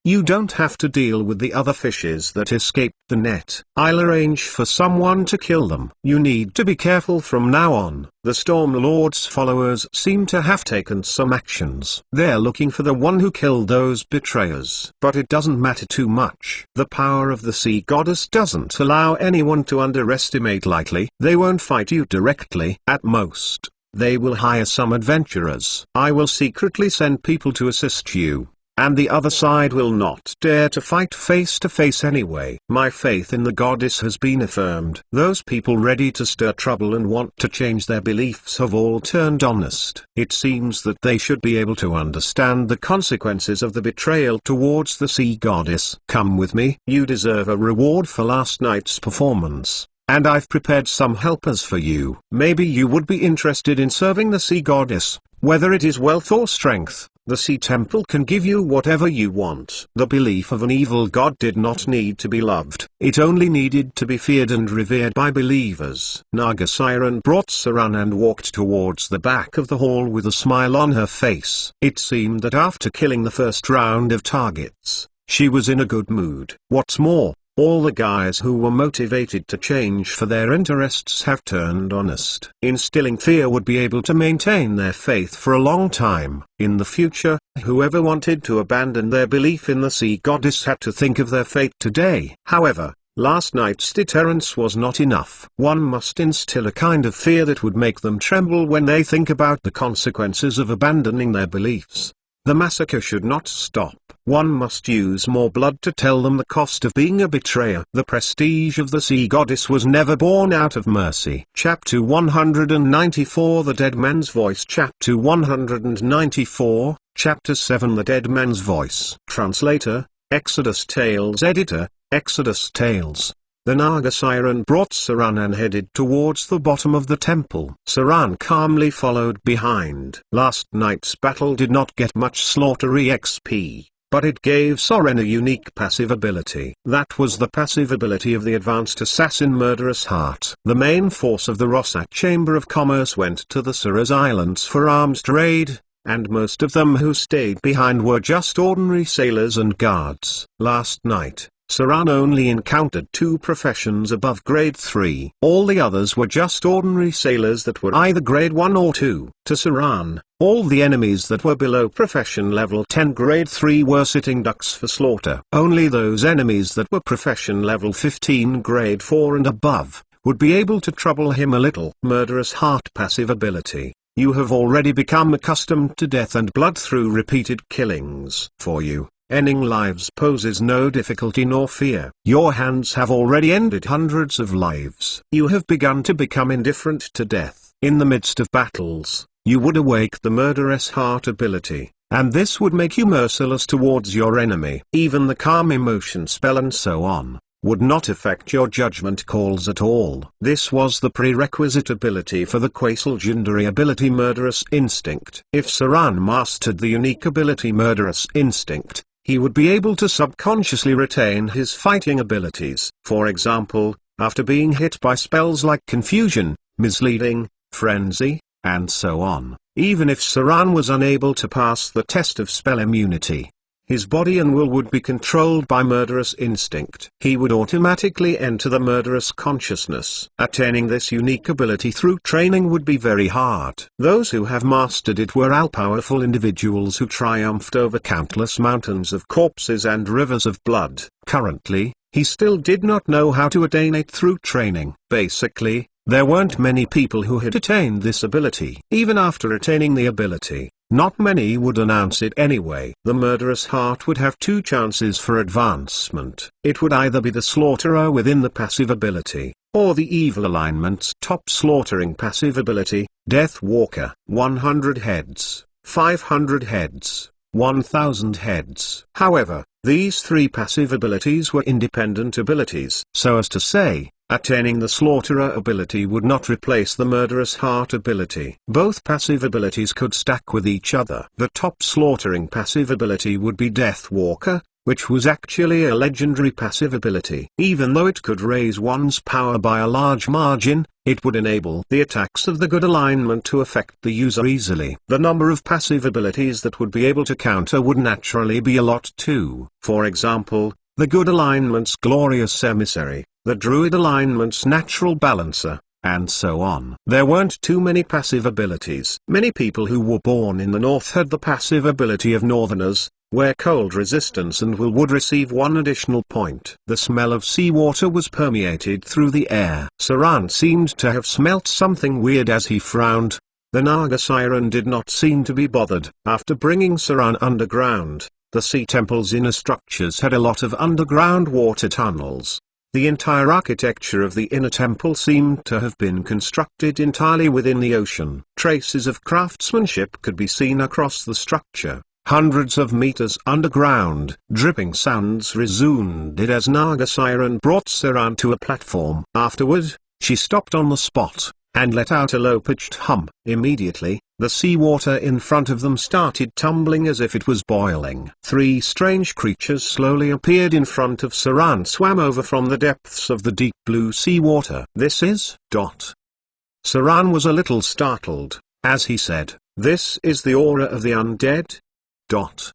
You don't have to deal with the other fishes that escaped the net. I'll arrange for someone to kill them. You need to be careful from now on." The Storm Lord's followers seem to have taken some actions. They're looking for the one who killed those betrayers. But it doesn't matter too much. The power of the Sea Goddess doesn't allow anyone to underestimate lightly. They won't fight you directly. At most, they will hire some adventurers. I will secretly send people to assist you. and the other side will not dare to fight face to face anyway. My faith in the goddess has been affirmed. Those people ready to stir trouble and want to change their beliefs have all turned honest. It seems that they should be able to understand the consequences of the betrayal towards the sea goddess. Come with me. You deserve a reward for last night's performance, and I've prepared some helpers for you. Maybe you would be interested in serving the sea goddess. Whether it is wealth or strength, the sea temple can give you whatever you want. The belief of an evil god did not need to be loved. It only needed to be feared and revered by believers. Naga Siren brought Saran and walked towards the back of the hall with a smile on her face. It seemed that after killing the first round of targets, she was in a good mood. What's more, all the guys who were motivated to change for their interests have turned honest. Instilling fear would be able to maintain their faith for a long time. In the future, whoever wanted to abandon their belief in the sea goddess had to think of their fate today. However, last night's deterrence was not enough. One must instill a kind of fear that would make them tremble when they think about the consequences of abandoning their beliefs. The massacre should not stop. One must use more blood to tell them the cost of being a betrayer. The prestige of the sea goddess was never born out of mercy. Chapter 194 The Dead Man's Voice. Chapter 194, Chapter 7 The Dead Man's Voice. Translator, Exodus Tales. Editor, Exodus Tales. The Naga Siren brought Saran and headed towards the bottom of the temple. Saran calmly followed behind. Last night's battle did not get much slaughter EXP, but it gave Soren a unique passive ability. That was the passive ability of the advanced assassin Murderous Heart. The main force of the Rossack Chamber of Commerce went to the Suras Islands for arms trade, and most of them who stayed behind were just ordinary sailors and guards. Last night, Saran only encountered 2 professions above grade 3. All the others were just ordinary sailors that were either grade 1 or 2. To Saran, all the enemies that were below profession level 10 grade 3 were sitting ducks for slaughter. Only those enemies that were profession level 15 grade 4 and above would be able to trouble him a little. Murderous Heart passive ability. You have already become accustomed to death and blood through repeated killings. For you, ending lives poses no difficulty nor fear. Your hands have already ended hundreds of lives. You have begun to become indifferent to death. In the midst of battles, you would awake the Murderous Heart ability, and this would make you merciless towards your enemy. Even the Calm Emotion spell and so on would not affect your judgment calls at all. This was the prerequisite ability for the quasi-legendary ability Murderous Instinct. If Saran mastered the unique ability Murderous Instinct, he would be able to subconsciously retain his fighting abilities. For example, after being hit by spells like Confusion, Misleading, Frenzy, and so on. Even if Saran was unable to pass the test of spell immunity, his body and will would be controlled by Murderous Instinct. He would automatically enter the Murderous Consciousness. Attaining this unique ability through training would be very hard. Those who have mastered it were all-powerful individuals who triumphed over countless mountains of corpses and rivers of blood. Currently, he still did not know how to attain it through training. Basically, there weren't many people who had attained this ability. Even after attaining the ability, not many would announce it anyway. The Murderous Heart would have 2 chances for advancement. It would either be the Slaughterer within the passive ability, or the Evil Alignment's top slaughtering passive ability, Death Walker. 100 heads, 500 heads, 1000 heads. However, these 3 passive abilities were independent abilities. So as to say, attaining the Slaughterer ability would not replace the Murderous Heart ability. Both passive abilities could stack with each other. The top slaughtering passive ability would be Death Walker, which was actually a legendary passive ability. Even though it could raise one's power by a large margin, it would enable the attacks of the good alignment to affect the user easily. The number of passive abilities that would be able to counter would naturally be a lot too. For example, the good alignment's Glorious Emissary, the Druid alignment's Natural Balancer, and so on. There weren't too many passive abilities. Many people who were born in the north had the passive ability of Northerners, where cold resistance and will would receive 1 additional point. The smell of seawater was permeated through the air. Saran seemed to have smelt something weird as he frowned. The Naga Siren did not seem to be bothered. After bringing Saran underground, The sea temple's inner structures had a lot of underground water tunnels. The entire architecture of the inner temple seemed to have been constructed entirely within the ocean. Traces of craftsmanship could be seen across the structure. Hundreds of meters underground, dripping sounds resounded as Naga Siren brought Saran to a platform. Afterward, she stopped on the spot, and let out a low-pitched hum. Immediately, the seawater in front of them started tumbling as if it was boiling. Three strange creatures slowly appeared in front of Saran, swam over from the depths of the deep blue seawater. "This is, Saran was a little startled, as he said, "This is the aura of the undead?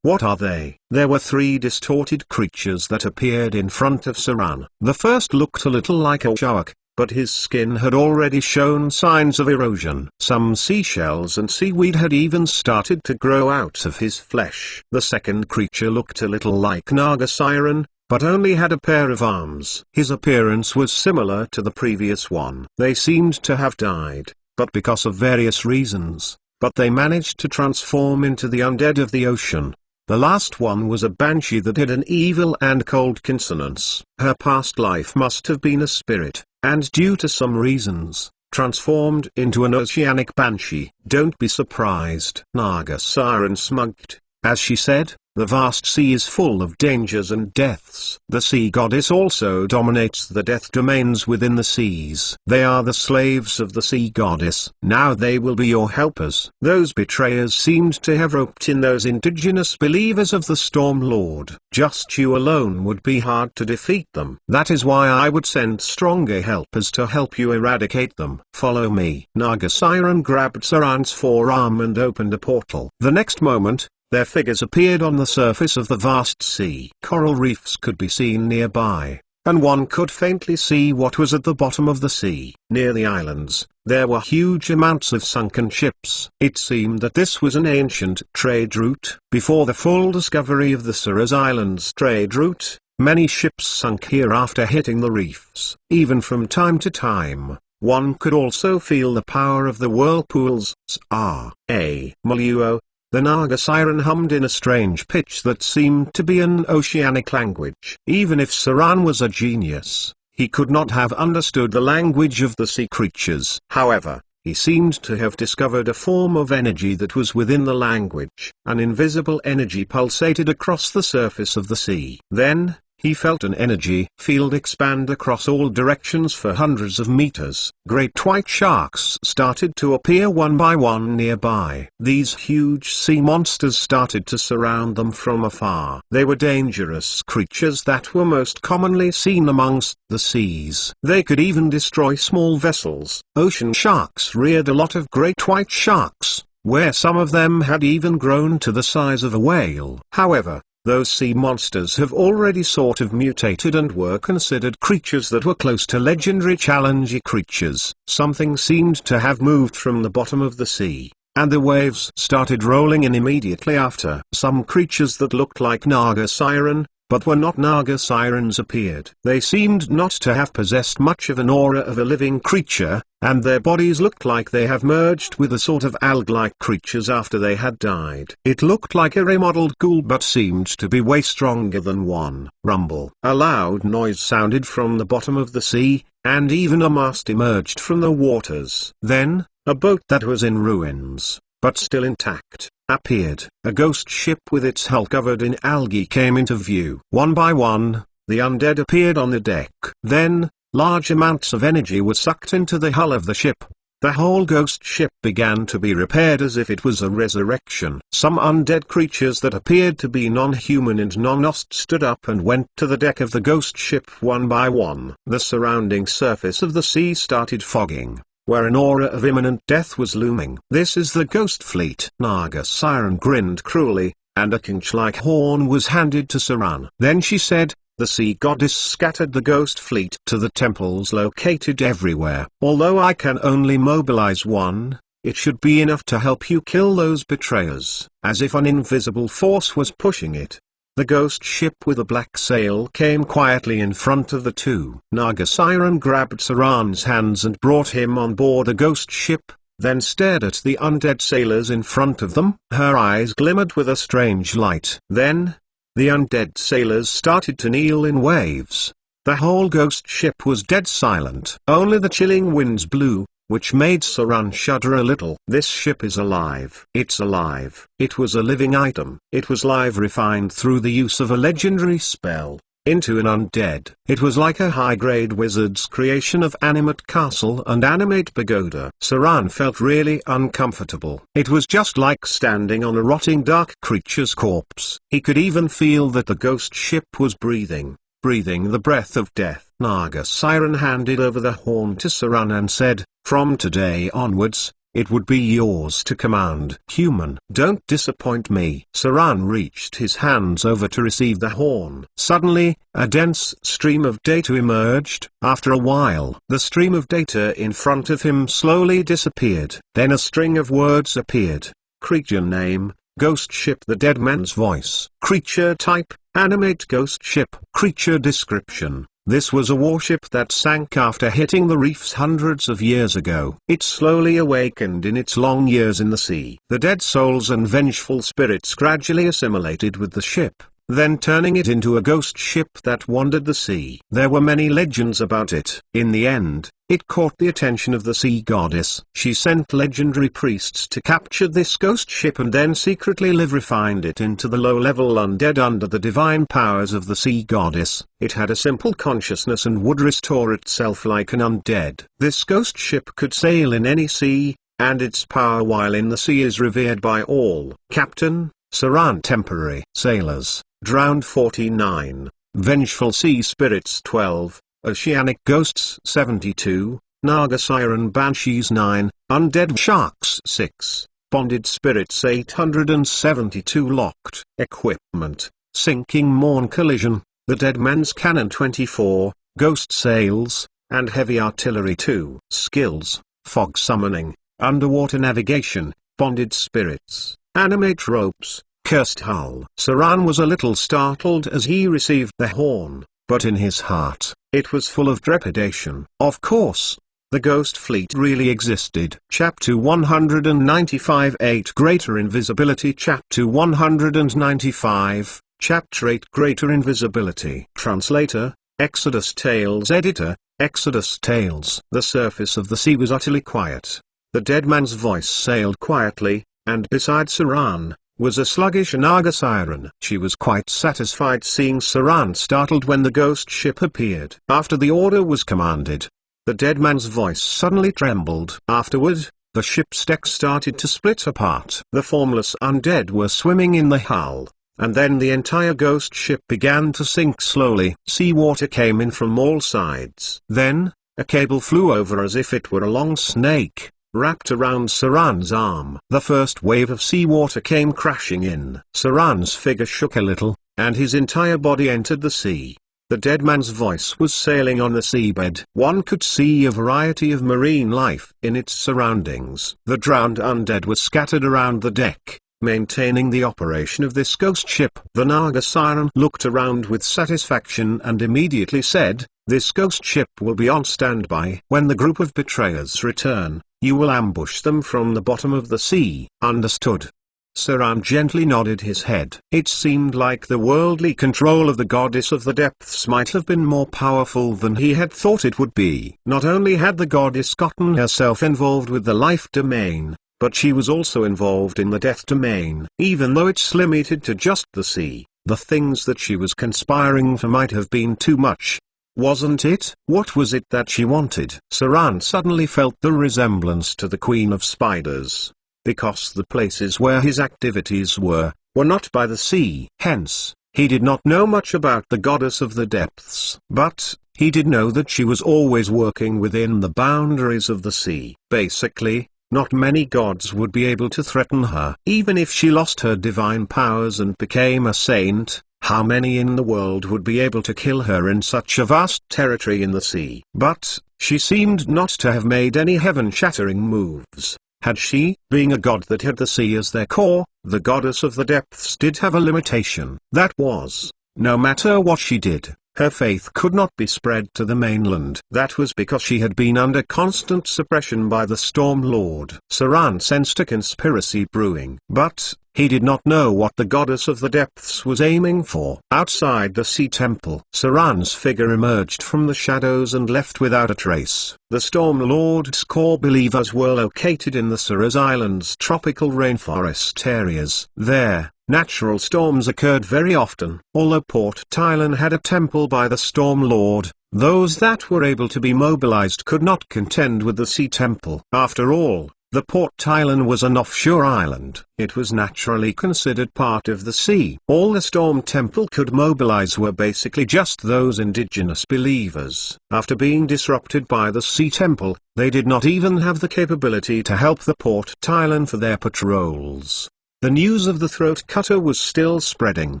What are they?" There were three distorted creatures that appeared in front of Saran. The first looked a little like a shark, but his skin had already shown signs of erosion. Some seashells and seaweed had even started to grow out of his flesh. The second creature looked a little like Naga Siren, but only had a pair of arms. His appearance was similar to the previous one. They seemed to have died, but because of various reasons, but they managed to transform into the undead of the ocean. The last one was a banshee that had an evil and cold consonance. Her past life must have been a spirit, and due to some reasons, transformed into an oceanic banshee. "Don't be surprised," Naga Siren smirked, as she said, "the vast sea is full of dangers and deaths. The sea goddess also dominates the death domains within the seas. They are the slaves of the sea goddess. Now they will be your helpers." Those betrayers seemed to have roped in those indigenous believers of the Storm Lord. Just you alone would be hard to defeat them. That is why I would send stronger helpers to help you eradicate them. Follow me. Naga Siren grabbed Saran's forearm and opened a portal. The next moment, their figures appeared on the surface of the vast sea. Coral reefs could be seen nearby, and one could faintly see what was at the bottom of the sea. Near the islands, there were huge amounts of sunken ships. It seemed that this was an ancient trade route. Before the full discovery of the Suras Islands trade route, many ships sunk here after hitting the reefs. Even from time to time, one could also feel the power of the whirlpools. Maluo. The Naga Siren hummed in a strange pitch that seemed to be an oceanic language. Even if Saran was a genius, he could not have understood the language of the sea creatures. However, he seemed to have discovered a form of energy that was within the language. An invisible energy pulsated across the surface of the sea. Then, he felt an energy field expand across all directions for hundreds of meters. Great white sharks started to appear one by one nearby. These huge sea monsters started to surround them from afar. They were dangerous creatures that were most commonly seen amongst the seas. They could even destroy small vessels. Ocean sharks reared a lot of great white sharks, where some of them had even grown to the size of a whale. However, those sea monsters have already sort of mutated and were considered creatures that were close to legendary challenging creatures. Something seemed to have moved from the bottom of the sea, and the waves started rolling in immediately after. Some creatures that looked like Naga Siren, but were not Naga Sirens appeared. They seemed not to have possessed much of an aura of a living creature, and their bodies looked like they have merged with a sort of alg-like creatures after they had died. It looked like a remodeled ghoul but seemed to be way stronger than one. Rumble. A loud noise sounded from the bottom of the sea, and even a mast emerged from the waters. Then, a boat that was in ruins, but still intact, appeared. A ghost ship with its hull covered in algae came into view. One by one, the undead appeared on the deck. Then, large amounts of energy were sucked into the hull of the ship. The whole ghost ship began to be repaired as if it was a resurrection. Some undead creatures that appeared to be non-human and non-ost stood up and went to the deck of the ghost ship one by one. The surrounding surface of the sea started fogging, where an aura of imminent death was looming. "This is the ghost fleet." Naga Siren grinned cruelly, and a conch-like horn was handed to Saran. Then she said, "The sea goddess scattered the ghost fleet to the temples located everywhere. Although I can only mobilize one, it should be enough to help you kill those betrayers." As if an invisible force was pushing it, the ghost ship with a black sail came quietly in front of the two. Naga Siren grabbed Saran's hands and brought him on board the ghost ship, then stared at the undead sailors in front of them. Her eyes glimmered with a strange light. Then, The undead sailors started to kneel in waves. The whole ghost ship was dead silent. Only the chilling winds blew, which made Saran shudder a little. This ship is alive. It's alive. It was a living item. It was live, refined through the use of a legendary spell into an undead. It was like a high-grade wizard's creation of animate castle and animate pagoda. Saran felt really uncomfortable. It was just like standing on a rotting dark creature's corpse. He could even feel that the ghost ship was breathing the breath of death. Naga Siren handed over the horn to Saran and said, "From today onwards, it would be yours to command. Human, don't disappoint me." Saran reached his hands over to receive the horn. Suddenly, a dense stream of data emerged. After a while, the stream of data in front of him slowly disappeared. Then a string of words appeared. Creature name, ghost ship. The dead man's voice. Creature type, animate ghost ship. Creature description. This was a warship that sank after hitting the reefs hundreds of years ago. It slowly awakened in its long years in the sea. The dead souls and vengeful spirits gradually assimilated with the ship, then turning it into a ghost ship that wandered the sea. There were many legends about it. In the end, it caught the attention of the sea goddess. She sent legendary priests to capture this ghost ship and then secretly refined it into the low-level undead under the divine powers of the sea goddess. It had a simple consciousness and would restore itself like an undead. This ghost ship could sail in any sea, and its power while in the sea is revered by all. Captain, Saran. Temporary sailors, drowned 49, vengeful sea spirits 12, oceanic ghosts 72, Naga Siren banshees 9, undead sharks 6, bonded spirits 872. Locked equipment, sinking morn collision, the dead man's cannon 24, ghost sails, and heavy artillery 2. Skills, fog summoning, underwater navigation, bonded spirits, animate ropes, cursed hull. Saran was a little startled as he received the horn, but in his heart, it was full of trepidation. Of course, the ghost fleet really existed. Chapter 195 8 Greater Invisibility. Chapter 195, Chapter 8 Greater Invisibility. Translator, Exodus Tales. Editor, Exodus Tales. The surface of the sea was utterly quiet. The dead man's voice sailed quietly, and beside Saran was a sluggish Naga Siren. She was quite satisfied seeing Saran startled when the ghost ship appeared. After the order was commanded, the dead man's voice suddenly trembled. Afterward, the ship's deck started to split apart. The formless undead were swimming in the hull, and then the entire ghost ship began to sink slowly. Seawater came in from all sides. Then, a cable flew over as if it were a long snake, wrapped around Saran's arm. The first wave of seawater came crashing in. Saran's figure shook a little, and his entire body entered the sea. The dead man's voice was sailing on the seabed. One could see a variety of marine life in its surroundings. The drowned undead were scattered around the deck, maintaining the operation of this ghost ship. The Naga Siren looked around with satisfaction and immediately said, "This ghost ship will be on standby. When the group of betrayers return, you will ambush them from the bottom of the sea." Understood. Saran gently nodded his head. It seemed like the worldly control of the goddess of the depths might have been more powerful than he had thought it would be. Not only had the goddess gotten herself involved with the life domain, but she was also involved in the death domain. Even though it's limited to just the sea, the things that she was conspiring for might have been too much. Wasn't it? What was it that she wanted? Saran suddenly felt the resemblance to the Queen of Spiders, because the places where his activities were not by the sea. Hence, he did not know much about the goddess of the depths. But, he did know that she was always working within the boundaries of the sea. Basically, not many gods would be able to threaten her. Even if she lost her divine powers and became a saint, how many in the world would be able to kill her in such a vast territory in the sea? But, she seemed not to have made any heaven-shattering moves. Had she, being a god that had the sea as their core, the goddess of the depths did have a limitation. That was, no matter what she did, her faith could not be spread to the mainland. That was because she had been under constant suppression by the Storm Lord. Saran sensed a conspiracy brewing. But, He did not know what the goddess of the depths was aiming for. Outside the sea temple, Saran's figure emerged from the shadows and left without a trace. The Storm Lord's core believers were located in the Suras Islands tropical rainforest areas. There, natural storms occurred very often. Although Port Tylan had a temple by the Storm Lord, those that were able to be mobilized could not contend with the sea temple. After all, the Port Tylan was an offshore island. It was naturally considered part of the sea. All the Storm Temple could mobilize were basically just those indigenous believers. After being disrupted by the Sea Temple, they did not even have the capability to help the Port Tylan for their patrols. The news of the throat cutter was still spreading.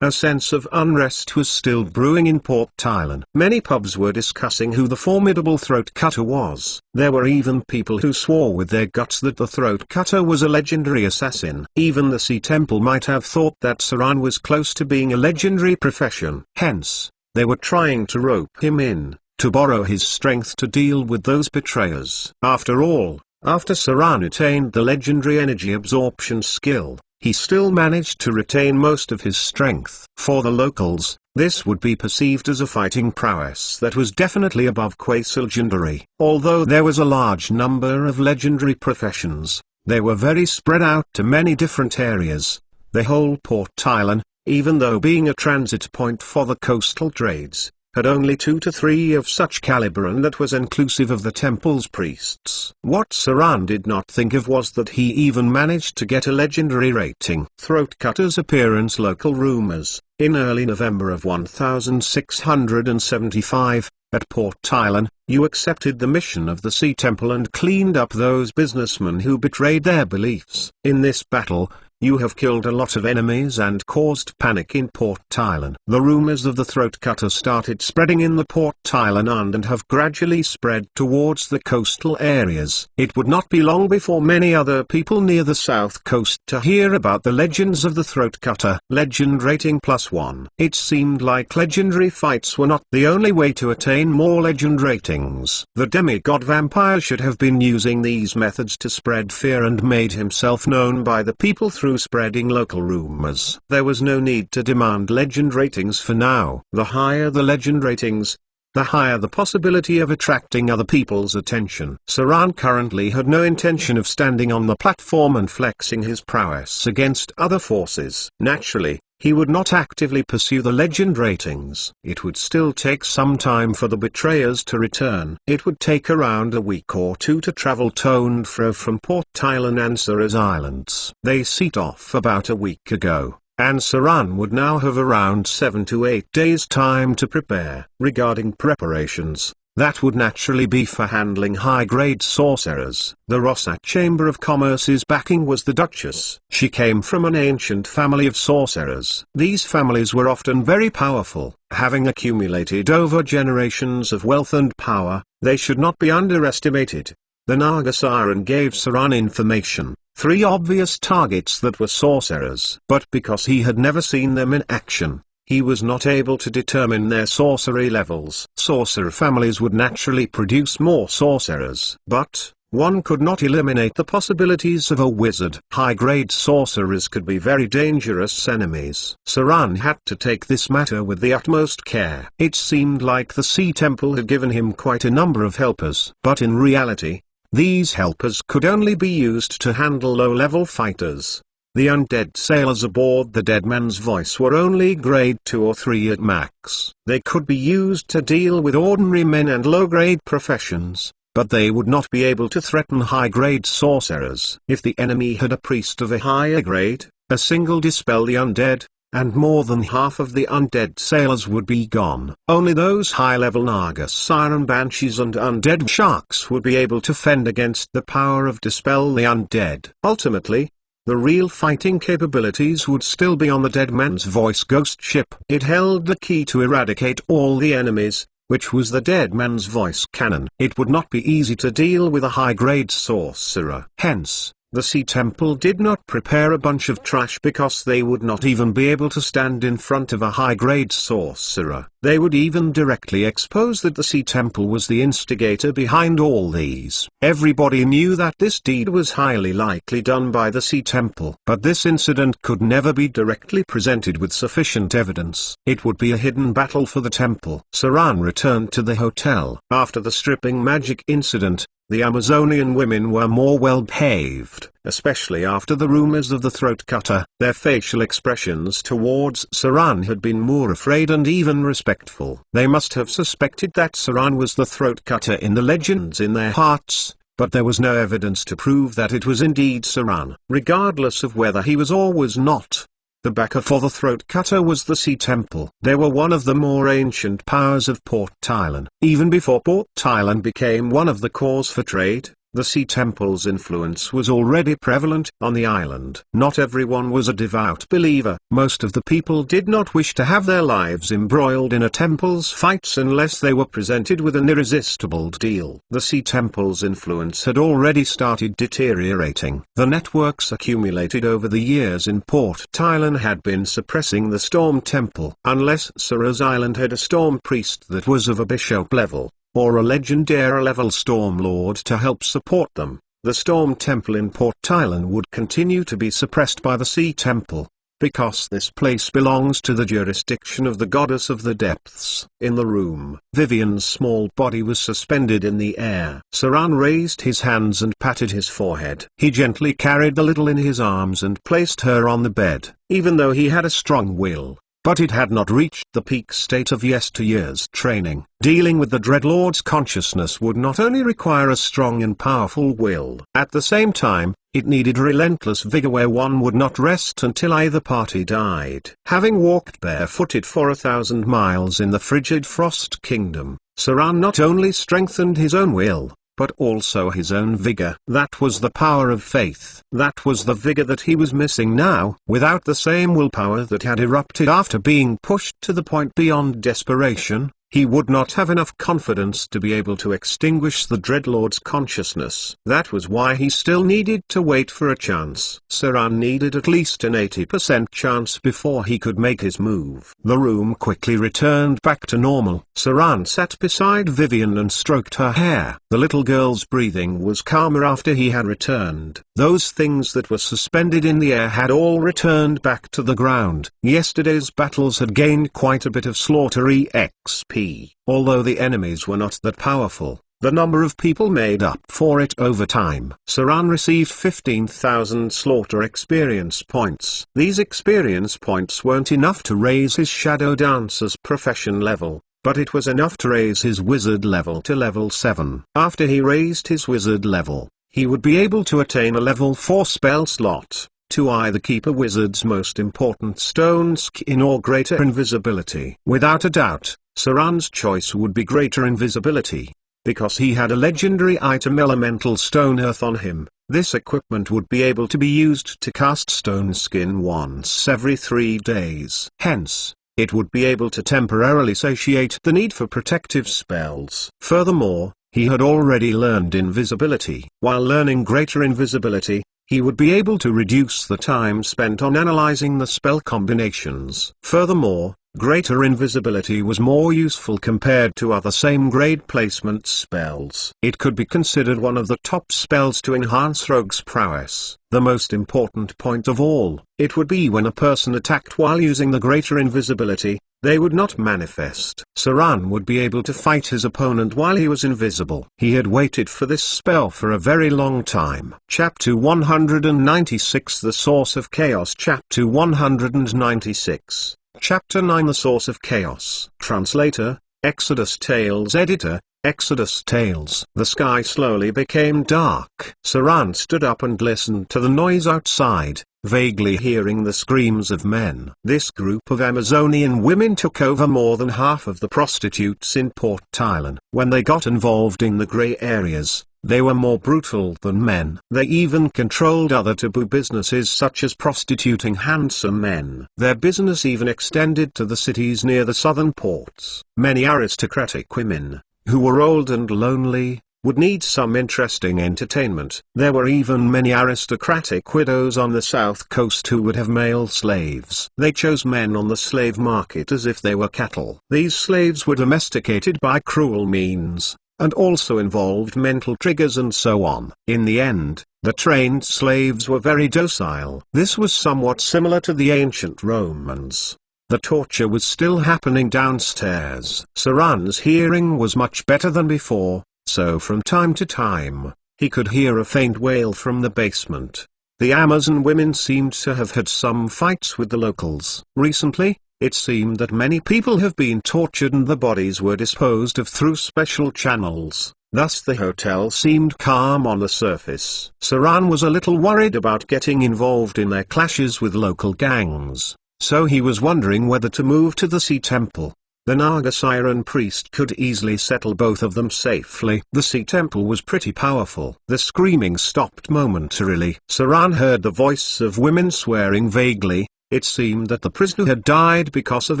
A sense of unrest was still brewing in Port Tylan. Many pubs were discussing who the formidable throat cutter was. There were even people who swore with their guts that the throat cutter was a legendary assassin. Even the Sea Temple might have thought that Saran was close to being a legendary profession. Hence, they were trying to rope him in, to borrow his strength to deal with those betrayers. After all, after Saran attained the legendary energy absorption skill, he still managed to retain most of his strength. For the locals, this would be perceived as a fighting prowess that was definitely above quasi-legendary. Although there was a large number of legendary professions, they were very spread out to many different areas. The whole Port Tylan, even though being a transit point for the coastal trades, had only 2 to 3 of such caliber, and that was inclusive of the temple's priests. What Saran did not think of was that he even managed to get a legendary rating. Throat Cutter's appearance. Local rumors. In early November of 1675, at Port Tylan, you accepted the mission of the Sea Temple and cleaned up those businessmen who betrayed their beliefs. In this battle, you have killed a lot of enemies and caused panic in Port Tylan. The rumors of the throat cutter started spreading in the Port Tylan and have gradually spread towards the coastal areas. It would not be long before many other people near the south coast to hear about the legends of the throat cutter. Legend rating +1. It seemed like legendary fights were not the only way to attain more legend ratings. The demigod vampire should have been using these methods to spread fear and made himself known by the people through spreading local rumors. There was no need to demand legend ratings for now. The higher the legend ratings, the higher the possibility of attracting other people's attention. Saran currently had no intention of standing on the platform and flexing his prowess against other forces. Naturally, he would not actively pursue the legend ratings. It would still take some time for the betrayers to return. It would take around a week or 2 to travel to and fro from Port Tylan and Suras Islands. They set off about a week ago, and Saran would now have around 7 to 8 days time to prepare. Regarding preparations, that would naturally be for handling high-grade sorcerers. The Rossat Chamber of Commerce's backing was the Duchess. She came from an ancient family of sorcerers. These families were often very powerful, having accumulated over generations of wealth and power. They should not be underestimated. The Naga Siren gave Saran information, 3 obvious targets that were sorcerers. But because he had never seen them in action, he was not able to determine their sorcery levels. Sorcerer families would naturally produce more sorcerers. But one could not eliminate the possibilities of a wizard. High-grade sorcerers could be very dangerous enemies. Saran had to take this matter with the utmost care. It seemed like the Sea Temple had given him quite a number of helpers. But in reality, these helpers could only be used to handle low-level fighters. The undead sailors aboard the Dead Man's Voice were only grade 2 or 3 at max. They could be used to deal with ordinary men and low-grade professions, but they would not be able to threaten high-grade sorcerers. If the enemy had a priest of a higher grade, a single dispel the undead, and more than half of the undead sailors would be gone. Only those high-level Naga Siren Banshees and undead sharks would be able to fend against the power of Dispel the Undead. Ultimately, the real fighting capabilities would still be on the Dead Man's Voice ghost ship. It held the key to eradicate all the enemies, which was the Dead Man's Voice cannon. It would not be easy to deal with a high-grade sorcerer. Hence, The Sea Temple did not prepare a bunch of trash because they would not even be able to stand in front of a high-grade sorcerer. They would even directly expose that the Sea Temple was the instigator behind all these. Everybody knew that this deed was highly likely done by the Sea Temple. But this incident could never be directly presented with sufficient evidence. It would be a hidden battle for the temple. Saran returned to the hotel. After the stripping magic incident, the Amazonian women were more well-behaved, especially after the rumors of the throat cutter. Their facial expressions towards Saran had been more afraid and even respectful. They must have suspected that Saran was the throat cutter in the legends in their hearts, but there was no evidence to prove that it was indeed Saran. Regardless of whether he was or was not, the backer for the throat cutter was the Sea Temple. They were one of the more ancient powers of Port Thailand. Even before Port Thailand became one of the cores for trade, the Sea Temple's influence was already prevalent on the island. Not everyone was a devout believer. Most of the people did not wish to have their lives embroiled in a temple's fights unless they were presented with an irresistible deal. The Sea Temple's influence had already started deteriorating. The networks accumulated over the years in Port Thailand had been suppressing the Storm Temple. Unless Sara's island had a storm priest that was of a bishop level, or a legendary level Storm Lord to help support them, the Storm Temple in Port Thailand would continue to be suppressed by the Sea Temple, because this place belongs to the jurisdiction of the Goddess of the Depths. In the room, Vivian's small body was suspended in the air. Saran raised his hands and patted his forehead. He gently carried the little in his arms and placed her on the bed. Even though he had a strong will, but it had not reached the peak state of yesteryear's training. Dealing with the Dreadlord's consciousness would not only require a strong and powerful will. At the same time, it needed relentless vigor where one would not rest until either party died. Having walked barefooted for 1,000 miles in the frigid Frost Kingdom, Saran not only strengthened his own will, but also his own vigor. That was the power of faith. That was the vigor that he was missing now. Without the same willpower that had erupted after being pushed to the point beyond desperation, he would not have enough confidence to be able to extinguish the Dreadlord's consciousness. That was why he still needed to wait for a chance. Saran needed at least an 80% chance before he could make his move. The room quickly returned back to normal. Saran sat beside Vivian and stroked her hair. The little girl's breathing was calmer after he had returned. Those things that were suspended in the air had all returned back to the ground. Yesterday's battles had gained quite a bit of slaughter EXP. Although the enemies were not that powerful, the number of people made up for it over time. Saran received 15,000 slaughter experience points. These experience points weren't enough to raise his Shadow Dancer's profession level, but it was enough to raise his wizard level to level 7. After he raised his wizard level, he would be able to attain a level 4 spell slot, to either keep a wizard's most important stone skin or greater invisibility. Without a doubt, Saran's choice would be greater invisibility, because he had a legendary item Elemental Stone Earth on him. This equipment would be able to be used to cast Stone Skin once every 3 days. Hence, it would be able to temporarily satiate the need for protective spells. Furthermore, he had already learned invisibility. While learning greater invisibility, he would be able to reduce the time spent on analyzing the spell combinations. Furthermore, greater invisibility was more useful compared to other same-grade placement spells. It could be considered one of the top spells to enhance Rogue's prowess. The most important point of all, it would be when a person attacked while using the greater invisibility, they would not manifest. Saran would be able to fight his opponent while he was invisible. He had waited for this spell for a very long time. Chapter 196 The Source of Chaos. Chapter 196 Chapter 9 The Source of Chaos. Translator, Exodus Tales. Editor, Exodus Tales. The sky slowly became dark. Saran stood up and listened to the noise outside, vaguely hearing the screams of men. This group of Amazonian women took over more than half of the prostitutes in Port Thailand. When they got involved in the grey areas, they were more brutal than men. They even controlled other taboo businesses such as prostituting handsome men. Their business even extended to the cities near the southern ports. Many aristocratic women, who were old and lonely, would need some interesting entertainment. There were even many aristocratic widows on the south coast who would have male slaves. They chose men on the slave market as if they were cattle. These slaves were domesticated by cruel means, and also involved mental triggers and so on. In the end, the trained slaves were very docile. This was somewhat similar to the ancient Romans. The torture was still happening downstairs. Saran's hearing was much better than before, so from time to time, he could hear a faint wail from the basement. The Amazon women seemed to have had some fights with the locals. Recently, it seemed that many people have been tortured and the bodies were disposed of through special channels. Thus the hotel seemed calm on the surface. Saran was a little worried about getting involved in their clashes with local gangs, so he was wondering whether to move to the Sea Temple. The Naga Siren priest could easily settle both of them safely. The Sea Temple was pretty powerful. The screaming stopped momentarily. Saran heard the voice of women swearing vaguely. It seemed that the prisoner had died because of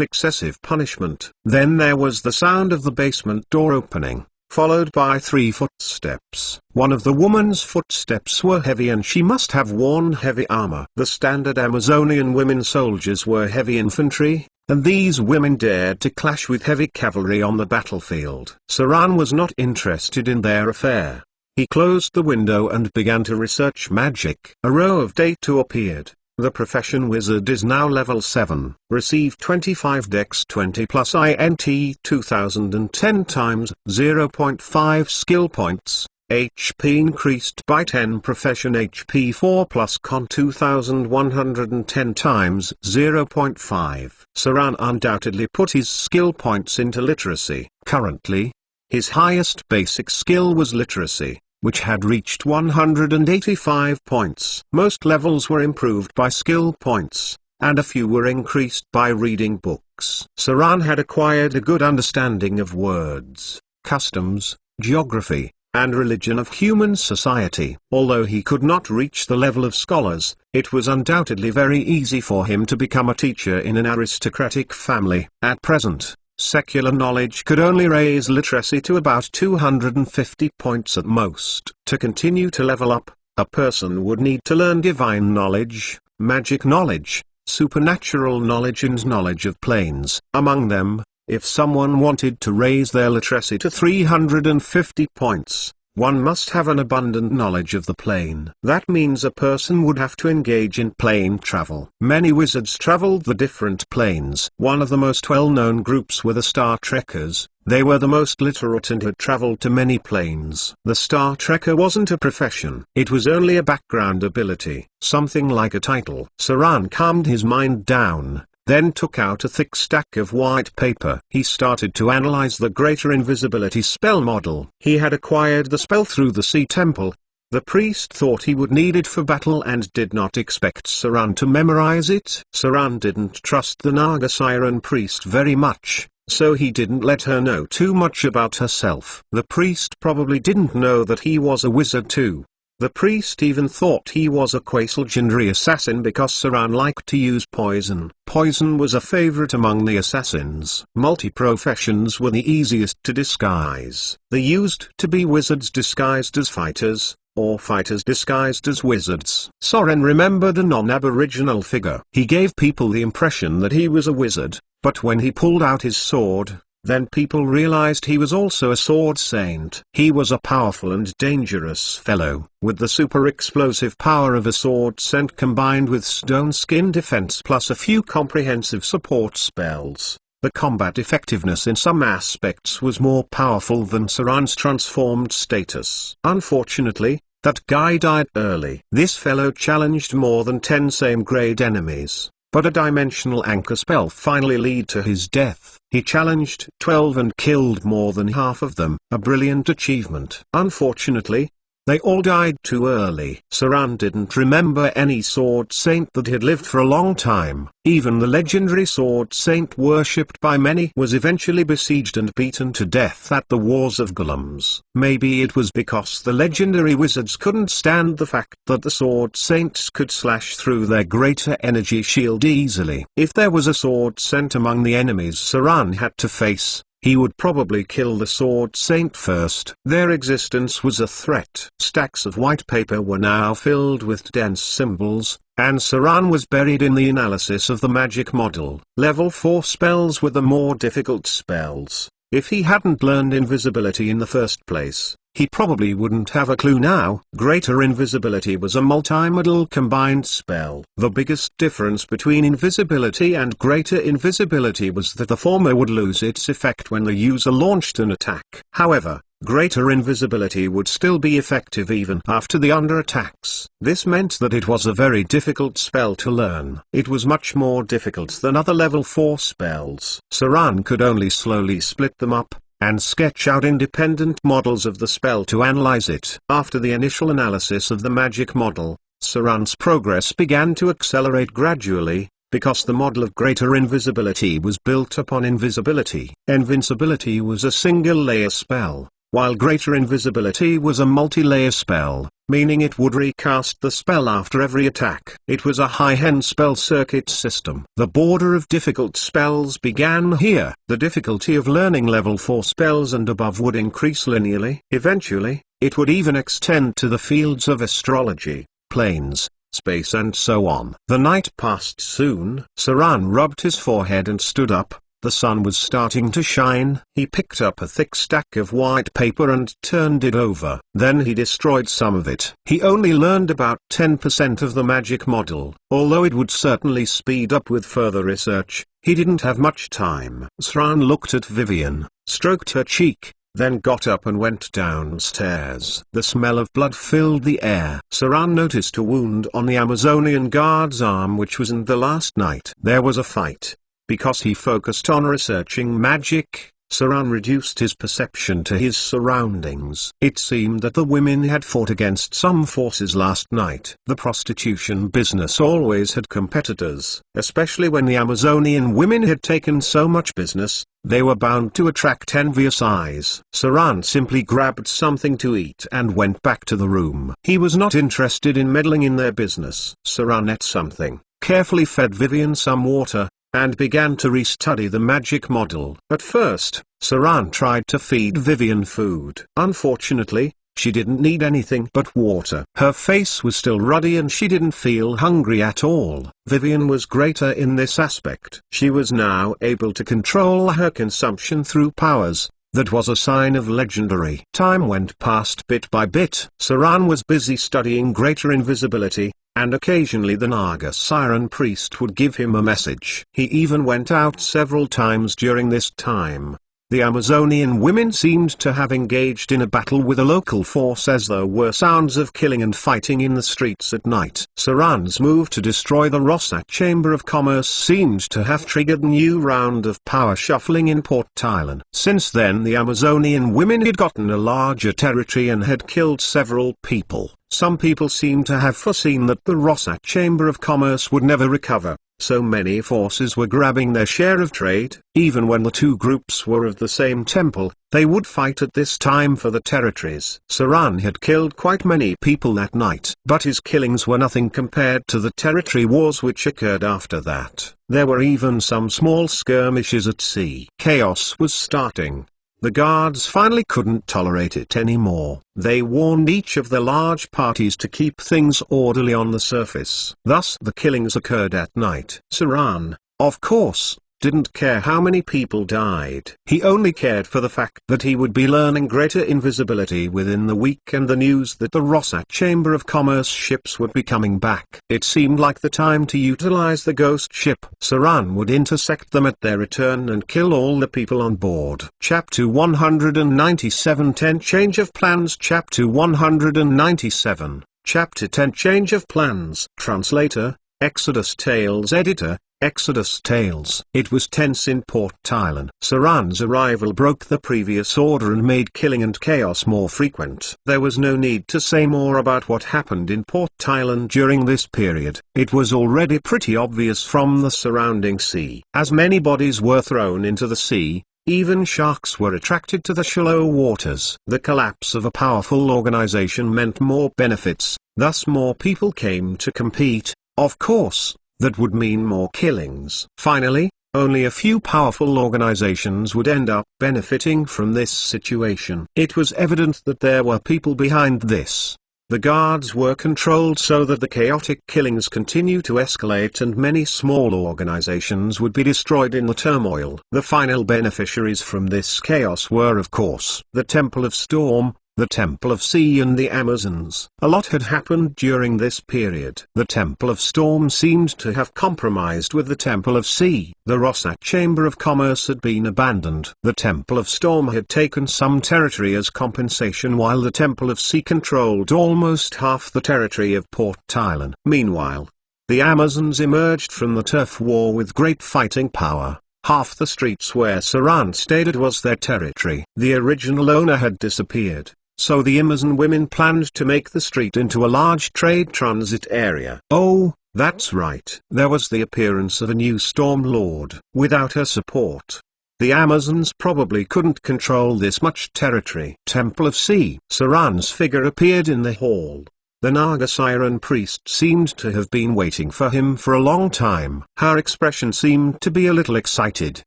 excessive punishment. Then there was the sound of the basement door opening, followed by 3 footsteps. One of the woman's footsteps were heavy and she must have worn heavy armor. The standard Amazonian women soldiers were heavy infantry, and these women dared to clash with heavy cavalry on the battlefield. Saran was not interested in their affair. He closed the window and began to research magic. A row of data appeared. The profession wizard is now level 7. Receive 25 dex 20 plus int 2010 times 0.5 skill points. HP increased by 10. Profession HP 4 plus con 2110 times 0.5. Saran undoubtedly put his skill points into literacy. Currently, his highest basic skill was literacy, which had reached 185 points. Most levels were improved by skill points, and a few were increased by reading books. Saran had acquired a good understanding of words, customs, geography, and religion of human society. Although he could not reach the level of scholars, it was undoubtedly very easy for him to become a teacher in an aristocratic family. At present, secular knowledge could only raise literacy to about 250 points at most. To continue to level up, a person would need to learn divine knowledge, magic knowledge, supernatural knowledge and knowledge of planes. Among them, if someone wanted to raise their literacy to 350 points, one must have an abundant knowledge of the plane. That means a person would have to engage in plane travel. Many wizards traveled the different planes. One of the most well-known groups were the Star Trekkers. They were the most literate and had traveled to many planes. The Star Trekker wasn't a profession. It was only a background ability, something like a title. Saran calmed his mind down, then took out a thick stack of white paper. He started to analyze the greater invisibility spell model. He had acquired the spell through the Sea Temple. The priest thought he would need it for battle and did not expect Saran to memorize it. Saran didn't trust the Naga Siren priest very much, so he didn't let her know too much about herself. The priest probably didn't know that he was a wizard too. The priest even thought he was a quasi-legendary assassin because Saran liked to use poison. Poison was a favorite among the assassins. Multi-professions were the easiest to disguise. They used to be wizards disguised as fighters, or fighters disguised as wizards. Soren remembered a non-aboriginal figure. He gave people the impression that he was a wizard, but when he pulled out his sword, then people realized he was also a sword saint. He was a powerful and dangerous fellow. With the super explosive power of a sword saint combined with stone skin defense plus a few comprehensive support spells, the combat effectiveness in some aspects was more powerful than Saran's transformed status. Unfortunately, that guy died early. This fellow challenged more than 10 same-grade enemies, but a dimensional anchor spell finally led to his death. He challenged 12 and killed more than half of them, a brilliant achievement. Unfortunately, they all died too early. Saran didn't remember any sword saint that had lived for a long time. Even the legendary sword saint worshipped by many was eventually besieged and beaten to death at the Wars of Golems. Maybe it was because the legendary wizards couldn't stand the fact that the sword saints could slash through their greater energy shield easily. If there was a sword saint among the enemies Saran had to face, he would probably kill the Sword Saint first. Their existence was a threat. Stacks of white paper were now filled with dense symbols, and Saran was buried in the analysis of the magic model. Level 4 spells were the more difficult spells. If he hadn't learned invisibility in the first place, he probably wouldn't have a clue now. Greater Invisibility was a multimodal combined spell. The biggest difference between invisibility and Greater Invisibility was that the former would lose its effect when the user launched an attack. However, Greater Invisibility would still be effective even after the under attacks. This meant that it was a very difficult spell to learn. It was much more difficult than other level 4 spells. Saran could only slowly split them up, and sketch out independent models of the spell to analyze it. After the initial analysis of the magic model, Saran's progress began to accelerate gradually, because the model of Greater Invisibility was built upon Invisibility. Invincibility was a single-layer spell, while Greater Invisibility was a multi-layer spell, meaning it would recast the spell after every attack. It was a high-end spell circuit system. The border of difficult spells began here. The difficulty of learning level 4 spells and above would increase linearly. Eventually, it would even extend to the fields of astrology, planes, space and so on. The night passed soon. Saran rubbed his forehead and stood up. The sun was starting to shine. He picked up a thick stack of white paper and turned it over. Then he destroyed some of it. He only learned about 10% of the magic model. Although it would certainly speed up with further research, he didn't have much time. Sran looked at Vivian, stroked her cheek, then got up and went downstairs. The smell of blood filled the air. Saran noticed a wound on the Amazonian guard's arm which was in the last night. There was a fight. Because he focused on researching magic, Saran reduced his perception to his surroundings. It seemed that the women had fought against some forces last night. The prostitution business always had competitors, especially when the Amazonian women had taken so much business. They were bound to attract envious eyes. Saran simply grabbed something to eat and went back to the room. He was not interested in meddling in their business. Saran ate something, carefully fed Vivian some water, and began to restudy the magic model. At first, Saran tried to feed Vivian food. Unfortunately, she didn't need anything but water. Her face was still ruddy and she didn't feel hungry at all. Vivian was greater in this aspect. She was now able to control her consumption through powers. That was a sign of legendary. Time went past bit by bit. Saran was busy studying Greater Invisibility, and occasionally the Naga Siren Priest would give him a message. He even went out several times during this time. The Amazonian women seemed to have engaged in a battle with a local force as there were sounds of killing and fighting in the streets at night. Saran's move to destroy the Rossack Chamber of Commerce seemed to have triggered a new round of power shuffling in Port Thailand. Since then the Amazonian women had gotten a larger territory and had killed several people. Some people seemed to have foreseen that the Rossack Chamber of Commerce would never recover. So many forces were grabbing their share of trade. Even when the two groups were of the same temple, they would fight at this time for the territories. Saran had killed quite many people that night, but his killings were nothing compared to the territory wars which occurred after that. There were even some small skirmishes at sea. Chaos was starting. The guards finally couldn't tolerate it anymore. They warned each of the large parties to keep things orderly on the surface. Thus the killings occurred at night. Saran, of course, didn't care how many people died. He only cared for the fact that he would be learning Greater Invisibility within the week and the news that the Rossack Chamber of Commerce ships would be coming back. It seemed like the time to utilize the ghost ship. Saran would intersect them at their return and kill all the people on board. Chapter 197 10 Change of Plans. Chapter 197, Chapter 10 Change of Plans. Translator, Exodus Tales. Editor, Exodus Tales. It was tense in Port Thailand. Saran's arrival broke the previous order and made killing and chaos more frequent. There was no need to say more about what happened in Port Thailand during this period. It was already pretty obvious from the surrounding sea. As many bodies were thrown into the sea, even sharks were attracted to the shallow waters. The collapse of a powerful organization meant more benefits, thus more people came to compete. Of course, that would mean more killings. Finally, Only a few powerful organizations would end up benefiting from this situation. It was evident that there were people behind this. The guards were controlled so that the chaotic killings continue to escalate and many small organizations would be destroyed in the turmoil. The final beneficiaries from this chaos were of course the Temple of Storm, the Temple of Sea and the Amazons. A lot had happened during this period. The Temple of Storm seemed to have compromised with the Temple of Sea. The Rossack Chamber of Commerce had been abandoned. The Temple of Storm had taken some territory as compensation while the Temple of Sea controlled almost half the territory of Port Tylan. Meanwhile, the Amazons emerged from the turf war with great fighting power. Half the streets where Saran stayed was their territory. The original owner had disappeared. So the Amazon women planned to make the street into a large trade transit area. Oh, that's right. There was the appearance of a new Storm Lord. Without her support, the Amazons probably couldn't control this much territory. Temple of Sea. Saran's figure appeared in the hall. The Naga Siren priest seemed to have been waiting for him for a long time. Her expression seemed to be a little excited.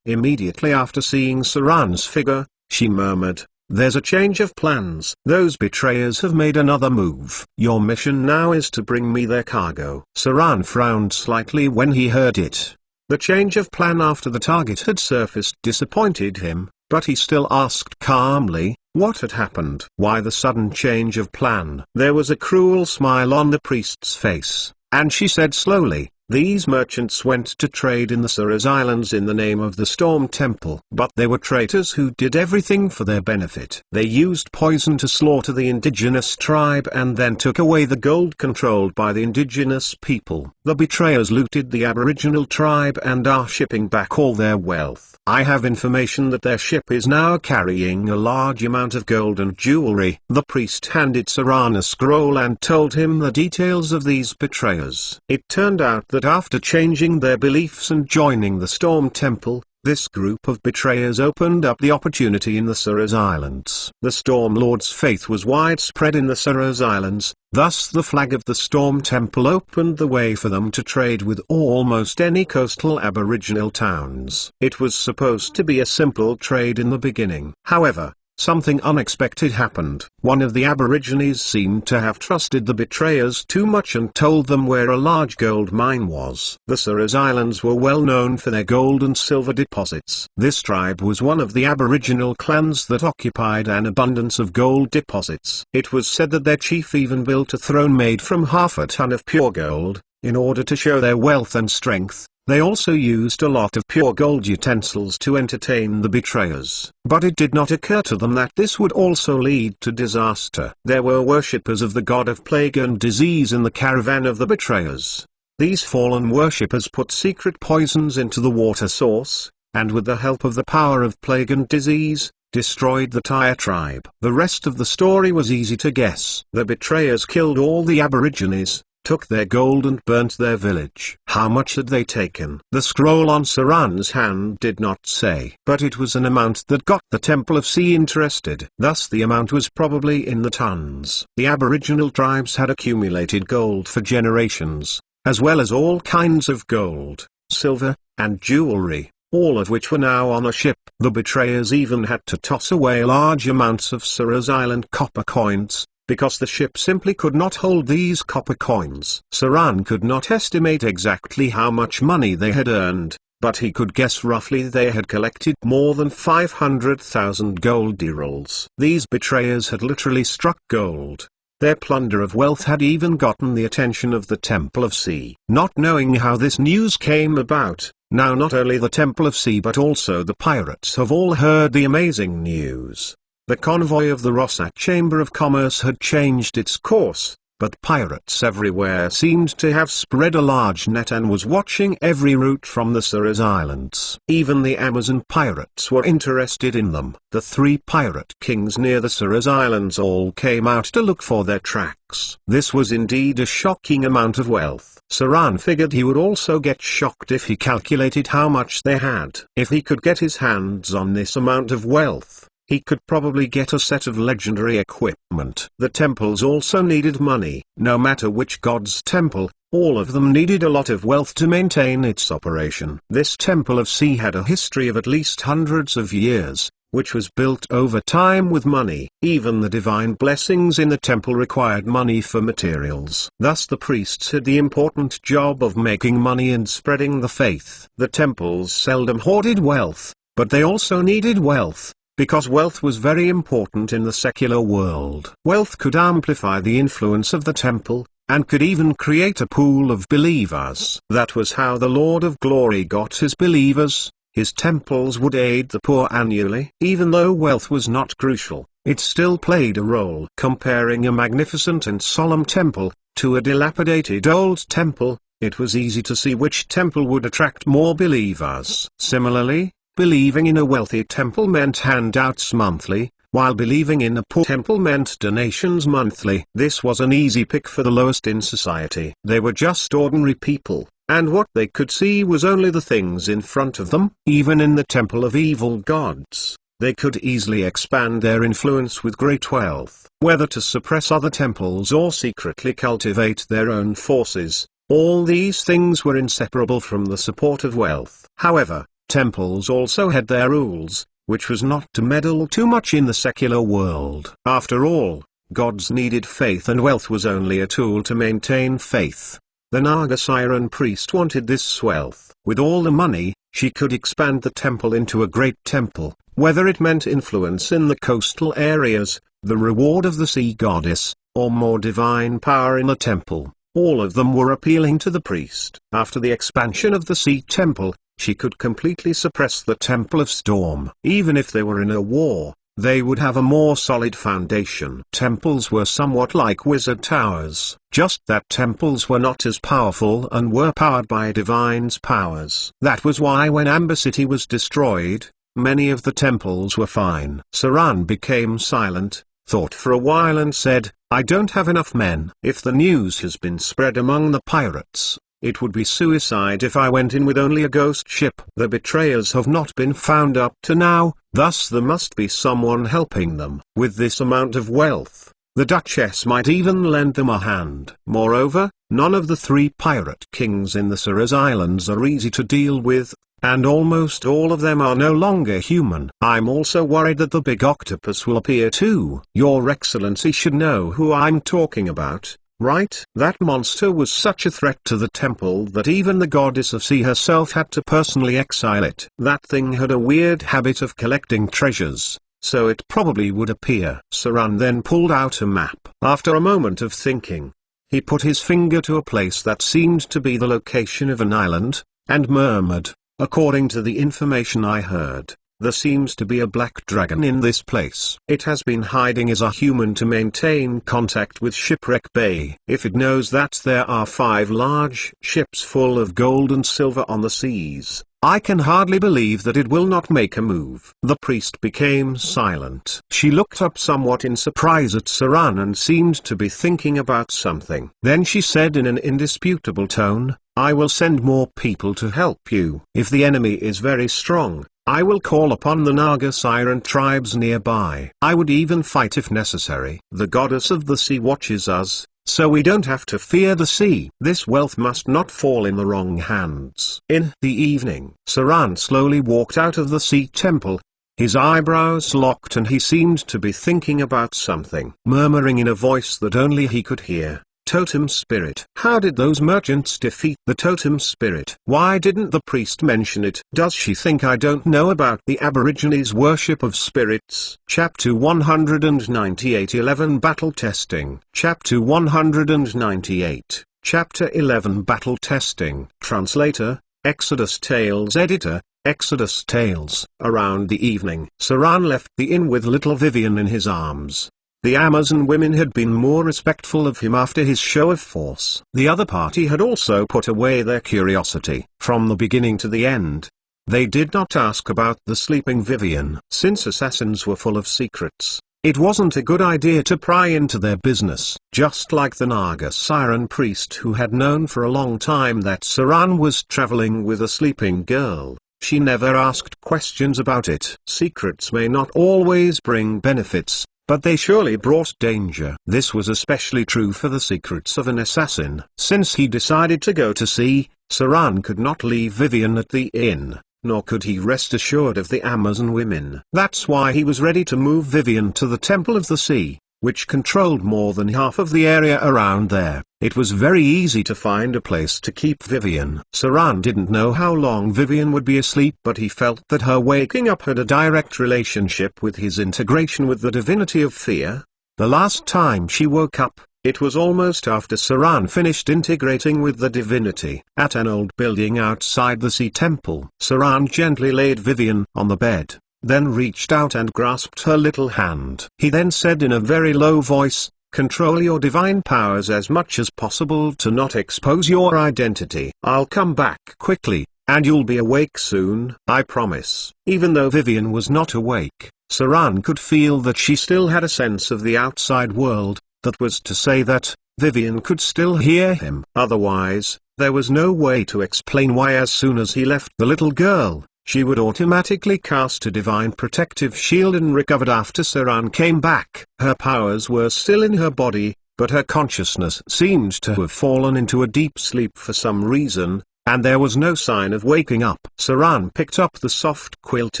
Immediately after seeing Saran's figure, she murmured, "There's a change of plans. Those betrayers have made another move. Your mission now is to bring me their cargo." Saran frowned slightly when he heard it. The change of plan after the target had surfaced disappointed him, but he still asked calmly, what had happened? Why the sudden change of plan? There was a cruel smile on the priest's face, and she said slowly, "These merchants went to trade in the Suraz Islands in the name of the Storm Temple. But they were traitors who did everything for their benefit. They used poison to slaughter the indigenous tribe and then took away the gold controlled by the indigenous people. The betrayers looted the aboriginal tribe and are shipping back all their wealth. I have information that their ship is now carrying a large amount of gold and jewelry." The priest handed Saran a scroll and told him the details of these betrayers. It turned out that after changing their beliefs and joining the Storm Temple, this group of betrayers opened up the opportunity in the Suraz Islands. The Storm Lord's faith was widespread in the Suraz Islands, thus the flag of the Storm Temple opened the way for them to trade with almost any coastal aboriginal towns. It was supposed to be a simple trade in the beginning. However, something unexpected happened. One of the Aborigines seemed to have trusted the betrayers too much and told them where a large gold mine was. The Suraz Islands were well known for their gold and silver deposits. This tribe was one of the Aboriginal clans that occupied an abundance of gold deposits. It was said that their chief even built a throne made from half a ton of pure gold, in order to show their wealth and strength. They also used a lot of pure gold utensils to entertain the betrayers. But it did not occur to them that this would also lead to disaster. There were worshippers of the god of plague and disease in the caravan of the betrayers. These fallen worshippers put secret poisons into the water source, and with the help of the power of plague and disease, destroyed the entire tribe. The rest of the story was easy to guess. The betrayers killed all the Aborigines, took their gold and burnt their village. How much had they taken? The scroll on Saran's hand did not say. But it was an amount that got the Temple of Sea interested. Thus the amount was probably in the tons. The Aboriginal tribes had accumulated gold for generations, as well as all kinds of gold, silver, and jewelry, all of which were now on a ship. The betrayers even had to toss away large amounts of Suraz Island copper coins, because the ship simply could not hold these copper coins. Saran could not estimate exactly how much money they had earned, but he could guess roughly they had collected more than 500,000 gold dirals. These betrayers had literally struck gold. Their plunder of wealth had even gotten the attention of the Temple of Sea. Not knowing how this news came about, now not only the Temple of Sea but also the pirates have all heard the amazing news. The convoy of the Rossack Chamber of Commerce had changed its course, but pirates everywhere seemed to have spread a large net and was watching every route from the Suraz Islands. Even the Amazon pirates were interested in them. The 3 pirate kings near the Suraz Islands all came out to look for their tracks. This was indeed a shocking amount of wealth. Saran figured he would also get shocked if he calculated how much they had. If he could get his hands on this amount of wealth, he could probably get a set of legendary equipment. The temples also needed money. No matter which god's temple, All of them needed a lot of wealth to maintain its operation. This Temple of Sea had a history of at least hundreds of years, which was built over time with money. Even the divine blessings in the temple required money for materials. Thus the priests had the important job of making money and spreading the faith. The temples seldom hoarded wealth, but they also needed wealth, because wealth was very important in the secular world. Wealth could amplify the influence of the temple, and could even create a pool of believers. That was how the Lord of Glory got his believers. His temples would aid the poor annually. Even though wealth was not crucial, it still played a role. Comparing a magnificent and solemn temple to a dilapidated old temple, it was easy to see which temple would attract more believers. Similarly, believing in a wealthy temple meant handouts monthly, while believing in a poor temple meant donations monthly. This was an easy pick for the lowest in society. They were just ordinary people, and what they could see was only the things in front of them. Even in the temple of evil gods, they could easily expand their influence with great wealth. Whether to suppress other temples or secretly cultivate their own forces, all these things were inseparable from the support of wealth. However, temples also had their rules, which was not to meddle too much in the secular world. After all, gods needed faith, and wealth was only a tool to maintain faith. The Naga Siren priest wanted this wealth. With all the money, she could expand the temple into a great temple, whether it meant influence in the coastal areas, the reward of the sea goddess, or more divine power in the temple. All of them were appealing to the priest. After the expansion of the sea temple, she could completely suppress the Temple of Storm. Even if they were in a war, they would have a more solid foundation. Temples were somewhat like wizard towers, just that temples were not as powerful and were powered by divine's powers. That was why when Amber City was destroyed, many of the temples were fine. Saran became silent, thought for a while and said, "I don't have enough men." If the news has been spread among the pirates, it would be suicide if I went in with only a ghost ship. The betrayers have not been found up to now, thus there must be someone helping them. With this amount of wealth, the Duchess might even lend them a hand. Moreover, none of the 3 pirate kings in the Suez Islands are easy to deal with, and almost all of them are no longer human. I'm also worried that the big octopus will appear too. Your Excellency should know who I'm talking about, right? That monster was such a threat to the temple that even the goddess of sea herself had to personally exile it. That thing had a weird habit of collecting treasures, so it probably would appear. Saran then pulled out a map. After a moment of thinking, he put his finger to a place that seemed to be the location of an island, and murmured, "According to the information I heard, there seems to be a black dragon in this place. It has been hiding as a human to maintain contact with Shipwreck Bay. If it knows that there are 5 large ships full of gold and silver on the seas, I can hardly believe that it will not make a move." The priest became silent. She looked up somewhat in surprise at Saran and seemed to be thinking about something. Then she said in an indisputable tone, "I will send more people to help you. If the enemy is very strong, I will call upon the Naga Siren tribes nearby. I would even fight if necessary. The goddess of the sea watches us, so we don't have to fear the sea. This wealth must not fall in the wrong hands." In the evening, Saran slowly walked out of the sea temple. His eyebrows locked and he seemed to be thinking about something, murmuring in a voice that only he could hear, "Totem spirit. How did those merchants defeat the totem spirit? Why didn't the priest mention it? Does she think I don't know about the Aborigines' worship of spirits?" Chapter 198 11 Battle Testing. Chapter 198. Chapter 11 Battle Testing. Translator, Exodus Tales. Editor, Exodus Tales. Around the evening, Saran left the inn with little Vivian in his arms. The Amazon women had been more respectful of him after his show of force. The other party had also put away their curiosity. From the beginning to the end, they did not ask about the sleeping Vivian. Since assassins were full of secrets, it wasn't a good idea to pry into their business. Just like the Naga Siren priest who had known for a long time that Saran was traveling with a sleeping girl, she never asked questions about it. Secrets may not always bring benefits, but they surely brought danger. This was especially true for the secrets of an assassin. Since he decided to go to sea, Saran could not leave Vivian at the inn, nor could he rest assured of the Amazon women. That's why he was ready to move Vivian to the Temple of the Sea, which controlled more than half of the area around there. It was very easy to find a place to keep Vivian. Saran didn't know how long Vivian would be asleep, but he felt that her waking up had a direct relationship with his integration with the divinity of fear. The last time she woke up, it was almost after Saran finished integrating with the divinity. At an old building outside the Sea Temple, Saran gently laid Vivian on the bed, then reached out and grasped her little hand. He then said in a very low voice, "Control your divine powers as much as possible to not expose your identity. I'll come back quickly, and you'll be awake soon, I promise." Even though Vivian was not awake, Saran could feel that she still had a sense of the outside world. That was to say that Vivian could still hear him. Otherwise, there was no way to explain why as soon as he left the little girl, she would automatically cast a divine protective shield and recovered after Saran came back. Her powers were still in her body, but her consciousness seemed to have fallen into a deep sleep for some reason, and there was no sign of waking up. Saran picked up the soft quilt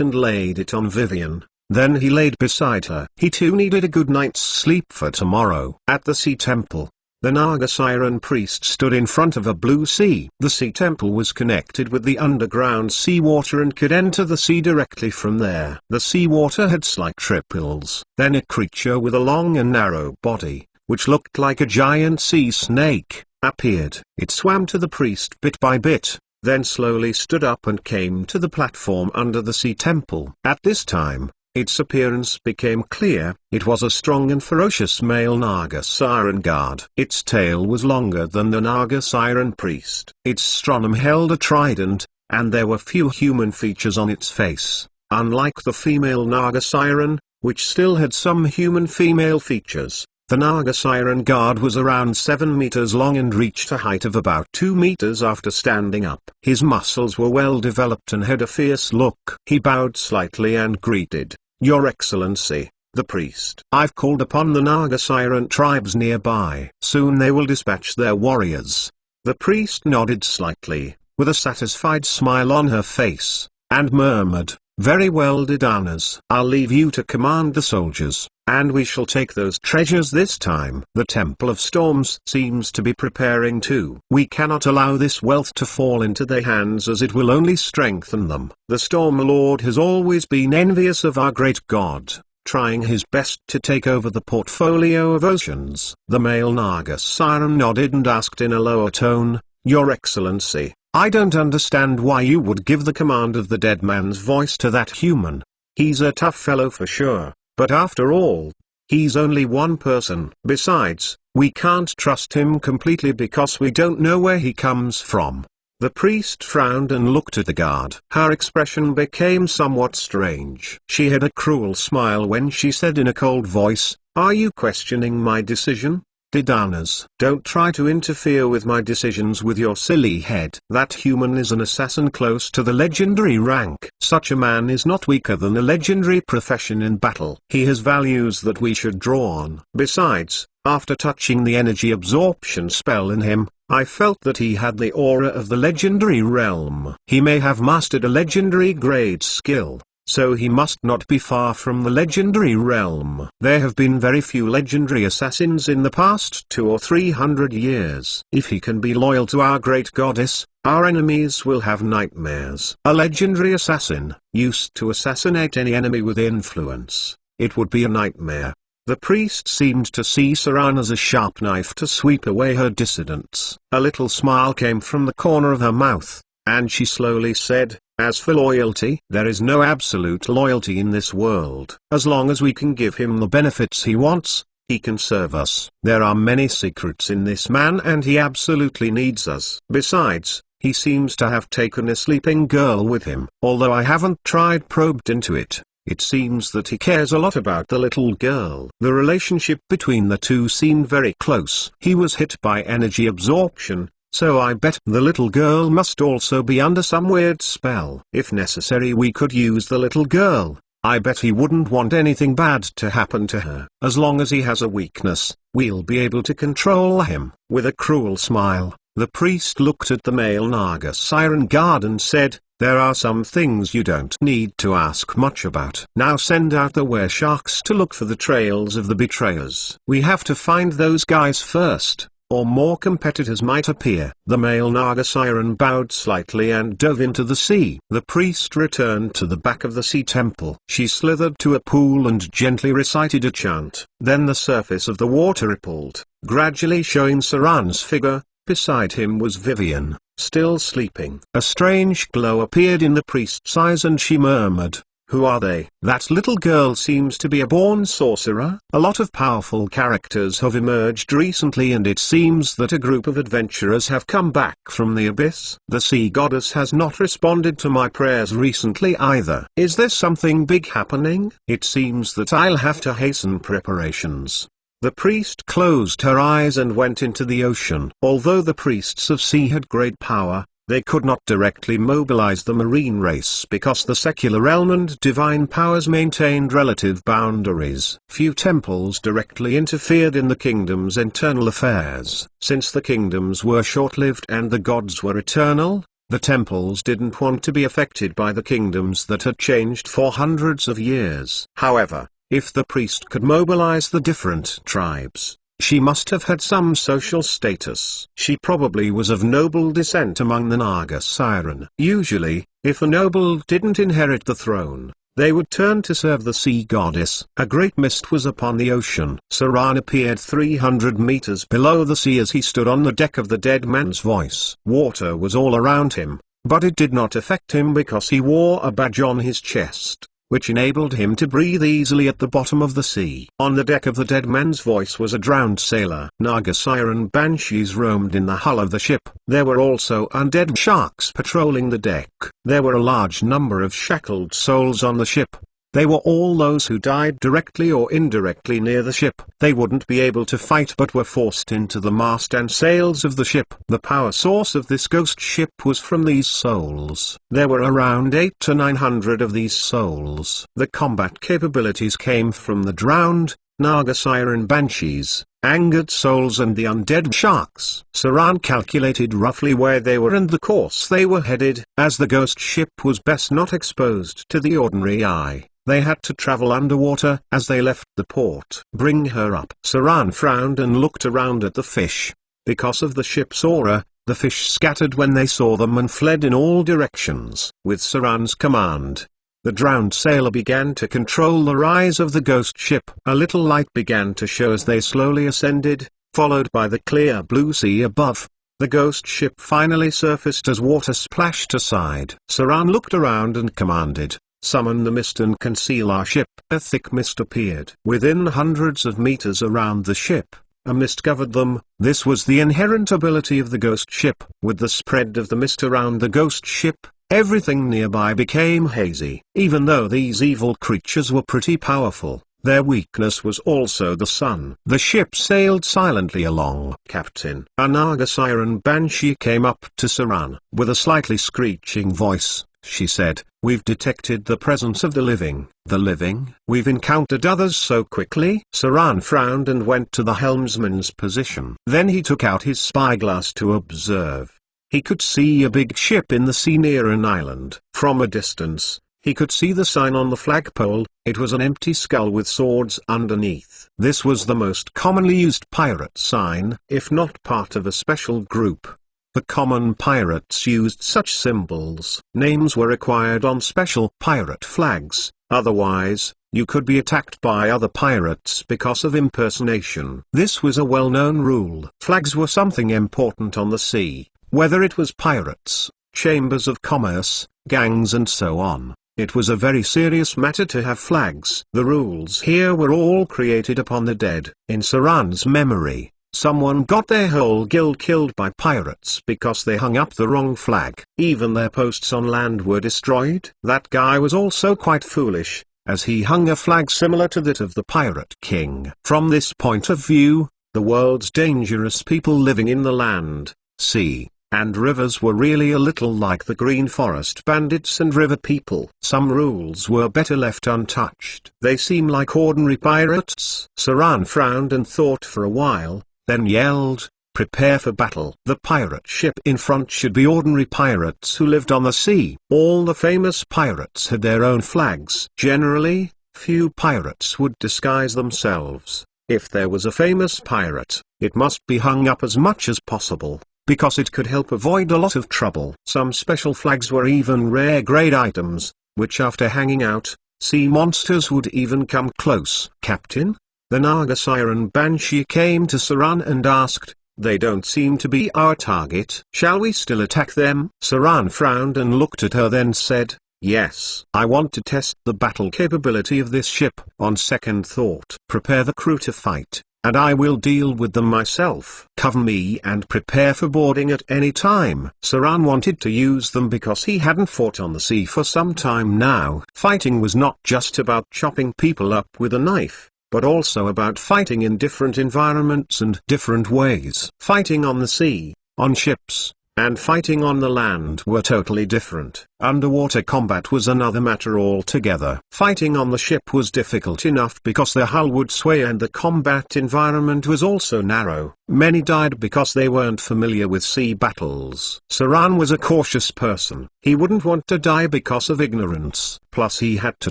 and laid it on Vivian. Then he laid beside her. He too needed a good night's sleep for tomorrow. At the Sea Temple, the Naga Siren priest stood in front of a blue sea. The Sea Temple was connected with the underground seawater and could enter the sea directly from there. The seawater had slight ripples. Then a creature with a long and narrow body, which looked like a giant sea snake, appeared. It swam to the priest bit by bit, then slowly stood up and came to the platform under the Sea Temple. At this time, its appearance became clear. It was a strong and ferocious male Naga Siren guard. Its tail was longer than the Naga Siren priest. Its sternum held a trident, and there were few human features on its face. Unlike the female Naga Siren, which still had some human female features, the Naga Siren guard was around 7 meters long and reached a height of about 2 meters after standing up. His muscles were well developed and had a fierce look. He bowed slightly and greeted, "Your Excellency, the priest. I've called upon the Naga Siren tribes nearby. Soon they will dispatch their warriors." The priest nodded slightly, with a satisfied smile on her face, and murmured, "Very well, Didanas. I'll leave you to command the soldiers, and we shall take those treasures this time." The Temple of Storms seems to be preparing too. We cannot allow this wealth to fall into their hands, as it will only strengthen them. The Storm Lord has always been envious of our great god, trying his best to take over the portfolio of oceans. The male Naga Siren nodded and asked in a lower tone, "Your Excellency, I don't understand why you would give the command of the dead man's voice to that human. He's a tough fellow for sure, but after all, he's only one person. Besides, we can't trust him completely because we don't know where he comes from." The priest frowned and looked at the guard. Her expression became somewhat strange. She had a cruel smile when she said in a cold voice, "Are you questioning my decision? Didanas, don't try to interfere with my decisions with your silly head. That human is an assassin close to the legendary rank. Such a man is not weaker than a legendary profession in battle. He has values that we should draw on. Besides, after touching the energy absorption spell in him, I felt that he had the aura of the legendary realm. He may have mastered a legendary grade skill, so he must not be far from the legendary realm. There have been very few legendary assassins in the past 200 or 300 years. If he can be loyal to our great goddess, our enemies will have nightmares. A legendary assassin, used to assassinate any enemy with influence. It would be a nightmare. The priest seemed to see Saran as a sharp knife to sweep away her dissidents. A little smile came from the corner of her mouth, and she slowly said, "As for loyalty, there is no absolute loyalty in this world. As long as we can give him the benefits he wants, he can serve us. There are many secrets in this man and he absolutely needs us. Besides, he seems to have taken a sleeping girl with him. Although I haven't probed into it, it seems that he cares a lot about the little girl." The relationship between the two seemed very close. He was hit by energy absorption, so I bet the little girl must also be under some weird spell. If necessary, we could use the little girl. I bet he wouldn't want anything bad to happen to her. As long as he has a weakness, we'll be able to control him. With a cruel smile, the priest looked at the male Naga siren guard and said, there are some things you don't need to ask much about. Now send out the were-sharks to look for the trails of the betrayers. We have to find those guys first, or more competitors might appear. The male Naga siren bowed slightly and dove into the sea. The priest returned to the back of the sea temple. She slithered to a pool and gently recited a chant. Then the surface of the water rippled, gradually showing Saran's figure. Beside him was Vivian, still sleeping. A strange glow appeared in the priest's eyes and she murmured, who are they? That little girl seems to be a born sorcerer. A lot of powerful characters have emerged recently and it seems that a group of adventurers have come back from the abyss. The sea goddess has not responded to my prayers recently either. Is there something big happening? It seems that I'll have to hasten preparations. The priest closed her eyes and went into the ocean. Although the priests of sea had great power, they could not directly mobilize the marine race because the secular realm and divine powers maintained relative boundaries. Few temples directly interfered in the kingdom's internal affairs. Since the kingdoms were short-lived and the gods were eternal, the temples didn't want to be affected by the kingdoms that had changed for hundreds of years. However, if the priest could mobilize the different tribes, she must have had some social status. She probably was of noble descent among the Naga siren. Usually, if a noble didn't inherit the throne, they would turn to serve the sea goddess. A great mist was upon the ocean. Saran appeared 300 meters below the sea as he stood on the deck of the dead man's voice. Water was all around him, but it did not affect him because he wore a badge on his chest, which enabled him to breathe easily at the bottom of the sea. On the deck of the dead man's voice was a drowned sailor. Naga siren banshees roamed in the hull of the ship. There were also undead sharks patrolling the deck. There were a large number of shackled souls on the ship. They were all those who died directly or indirectly near the ship. They wouldn't be able to fight but were forced into the mast and sails of the ship. The power source of this ghost ship was from these souls. There were around 800 to 900 of these souls. The combat capabilities came from the drowned, Naga siren banshees, angered souls and the undead sharks. Saran calculated roughly where they were and the course they were headed. As the ghost ship was best not exposed to the ordinary eye, they had to travel underwater as they left the port. Bring her up. Saran frowned and looked around at the fish. Because of the ship's aura, the fish scattered when they saw them and fled in all directions. With Saran's command, the drowned sailor began to control the rise of the ghost ship. A little light began to show as they slowly ascended, followed by the clear blue sea above. The ghost ship finally surfaced as water splashed aside. Saran looked around and commanded, "Summon the mist and conceal our ship." A thick mist appeared. Within hundreds of meters around the ship, a mist covered them. This was the inherent ability of the ghost ship. With the spread of the mist around the ghost ship, everything nearby became hazy. Even though these evil creatures were pretty powerful, their weakness was also the sun. The ship sailed silently along. Captain, a Naga siren banshee came up to Saran. With a slightly screeching voice, she said, "We've detected the presence of the living." "The living? We've encountered others so quickly?" Saran frowned and went to the helmsman's position. Then he took out his spyglass to observe. He could see a big ship in the sea near an island. From a distance, he could see the sign on the flagpole. It was an empty skull with swords underneath. This was the most commonly used pirate sign, if not part of a special group. The common pirates used such symbols. Names were required on special pirate flags, otherwise, you could be attacked by other pirates because of impersonation. This was a well-known rule. Flags were something important on the sea, whether it was pirates, chambers of commerce, gangs and so on. It was a very serious matter to have flags. The rules here were all created upon the dead. In Saran's memory, someone got their whole guild killed by pirates because they hung up the wrong flag. Even their posts on land were destroyed. That guy was also quite foolish, as he hung a flag similar to that of the pirate king. From this point of view, the world's dangerous people living in the land, sea, and rivers were really a little like the Green Forest bandits and river people. Some rules were better left untouched. They seem like ordinary pirates. Saran frowned and thought for a while, then yelled, "Prepare for battle." The pirate ship in front should be ordinary pirates who lived on the sea. All the famous pirates had their own flags. Generally, few pirates would disguise themselves. If there was a famous pirate, it must be hung up as much as possible, because it could help avoid a lot of trouble. Some special flags were even rare grade items, which after hanging out, sea monsters would even come close. "Captain?" The Naga Siren Banshee came to Saran and asked, "They don't seem to be our target. Shall we still attack them?" Saran frowned and looked at her, then said, "Yes. I want to test the battle capability of this ship. On second thought, prepare the crew to fight, and I will deal with them myself. Cover me and prepare for boarding at any time." Saran wanted to use them because he hadn't fought on the sea for some time now. Fighting was not just about chopping people up with a knife, but also about fighting in different environments and different ways. Fighting on the sea, on ships, and fighting on the land were totally different. Underwater combat was another matter altogether. Fighting on the ship was difficult enough because the hull would sway and the combat environment was also narrow. Many died because they weren't familiar with sea battles. Saran was a cautious person. He wouldn't want to die because of ignorance. Plus he had to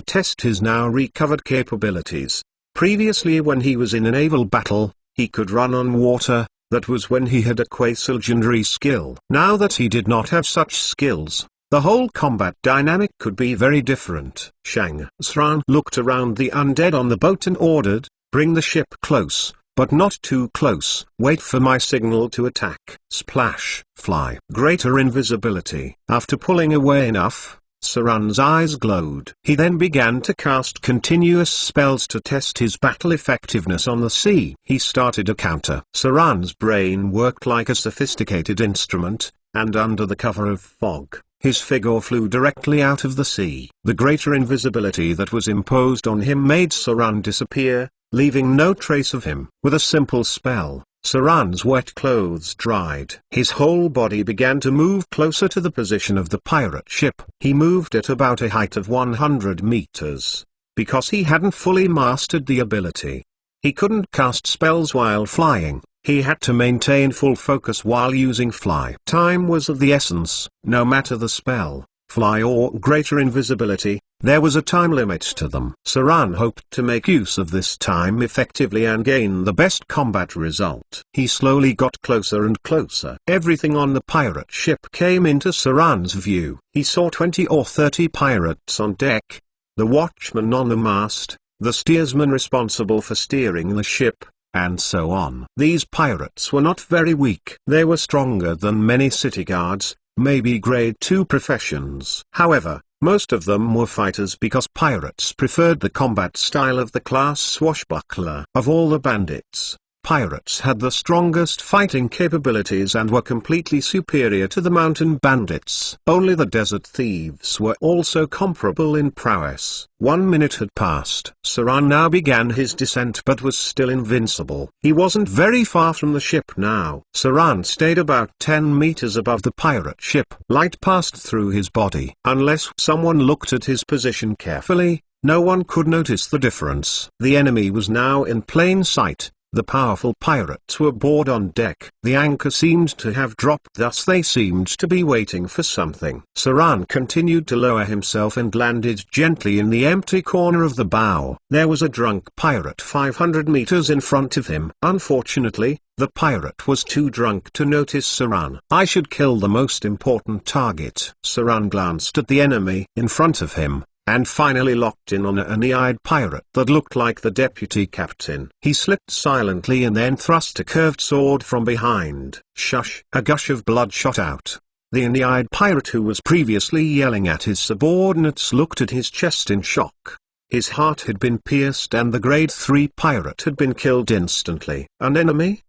test his now recovered capabilities. Previously, when he was in a naval battle, he could run on water. That was when he had a quasi-legendary skill. Now that he did not have such skills, the whole combat dynamic could be very different. Shang Tsran looked around the undead on the boat and ordered, "Bring the ship close, but not too close. Wait for my signal to attack." Splash, fly. Greater invisibility. After pulling away enough, Saran's eyes glowed. He then began to cast continuous spells to test his battle effectiveness on the sea. He started a counter. Saran's brain worked like a sophisticated instrument, and under the cover of fog, his figure flew directly out of the sea. The greater invisibility that was imposed on him made Saran disappear, leaving no trace of him. With a simple spell, Saran's wet clothes dried. His whole body began to move closer to the position of the pirate ship. He moved at about a height of 100 meters. Because he hadn't fully mastered the ability, he couldn't cast spells while flying. He had to maintain full focus while using fly. Time was of the essence. No matter the spell, fly or greater invisibility, there was a time limit to them. Saran hoped to make use of this time effectively and gain the best combat result. He slowly got closer and closer. Everything on the pirate ship came into Saran's view. He saw 20 or 30 pirates on deck, the watchman on the mast, the steersman responsible for steering the ship, and so on. These pirates were not very weak. They were stronger than many city guards, maybe grade 2 professions. However, most of them were fighters because pirates preferred the combat style of the class swashbuckler. Of all the bandits, pirates had the strongest fighting capabilities and were completely superior to the mountain bandits. Only the desert thieves were also comparable in prowess. 1 minute had passed. Saran now began his descent but was still invincible. He wasn't very far from the ship now. Saran stayed about 10 meters above the pirate ship. Light passed through his body. Unless someone looked at his position carefully, no one could notice the difference. The enemy was now in plain sight. The powerful pirates were aboard on deck. The anchor seemed to have dropped, thus they seemed to be waiting for something. Saran continued to lower himself and landed gently in the empty corner of the bow. There was a drunk pirate 500 meters in front of him. Unfortunately, the pirate was too drunk to notice Saran. "I should kill the most important target." Saran glanced at the enemy in front of him, and finally locked in on an eye-eyed pirate that looked like the deputy captain. He slipped silently and then thrust a curved sword from behind. Shush! A gush of blood shot out. The eye-eyed pirate who was previously yelling at his subordinates looked at his chest in shock. His heart had been pierced and the grade 3 pirate had been killed instantly. An enemy?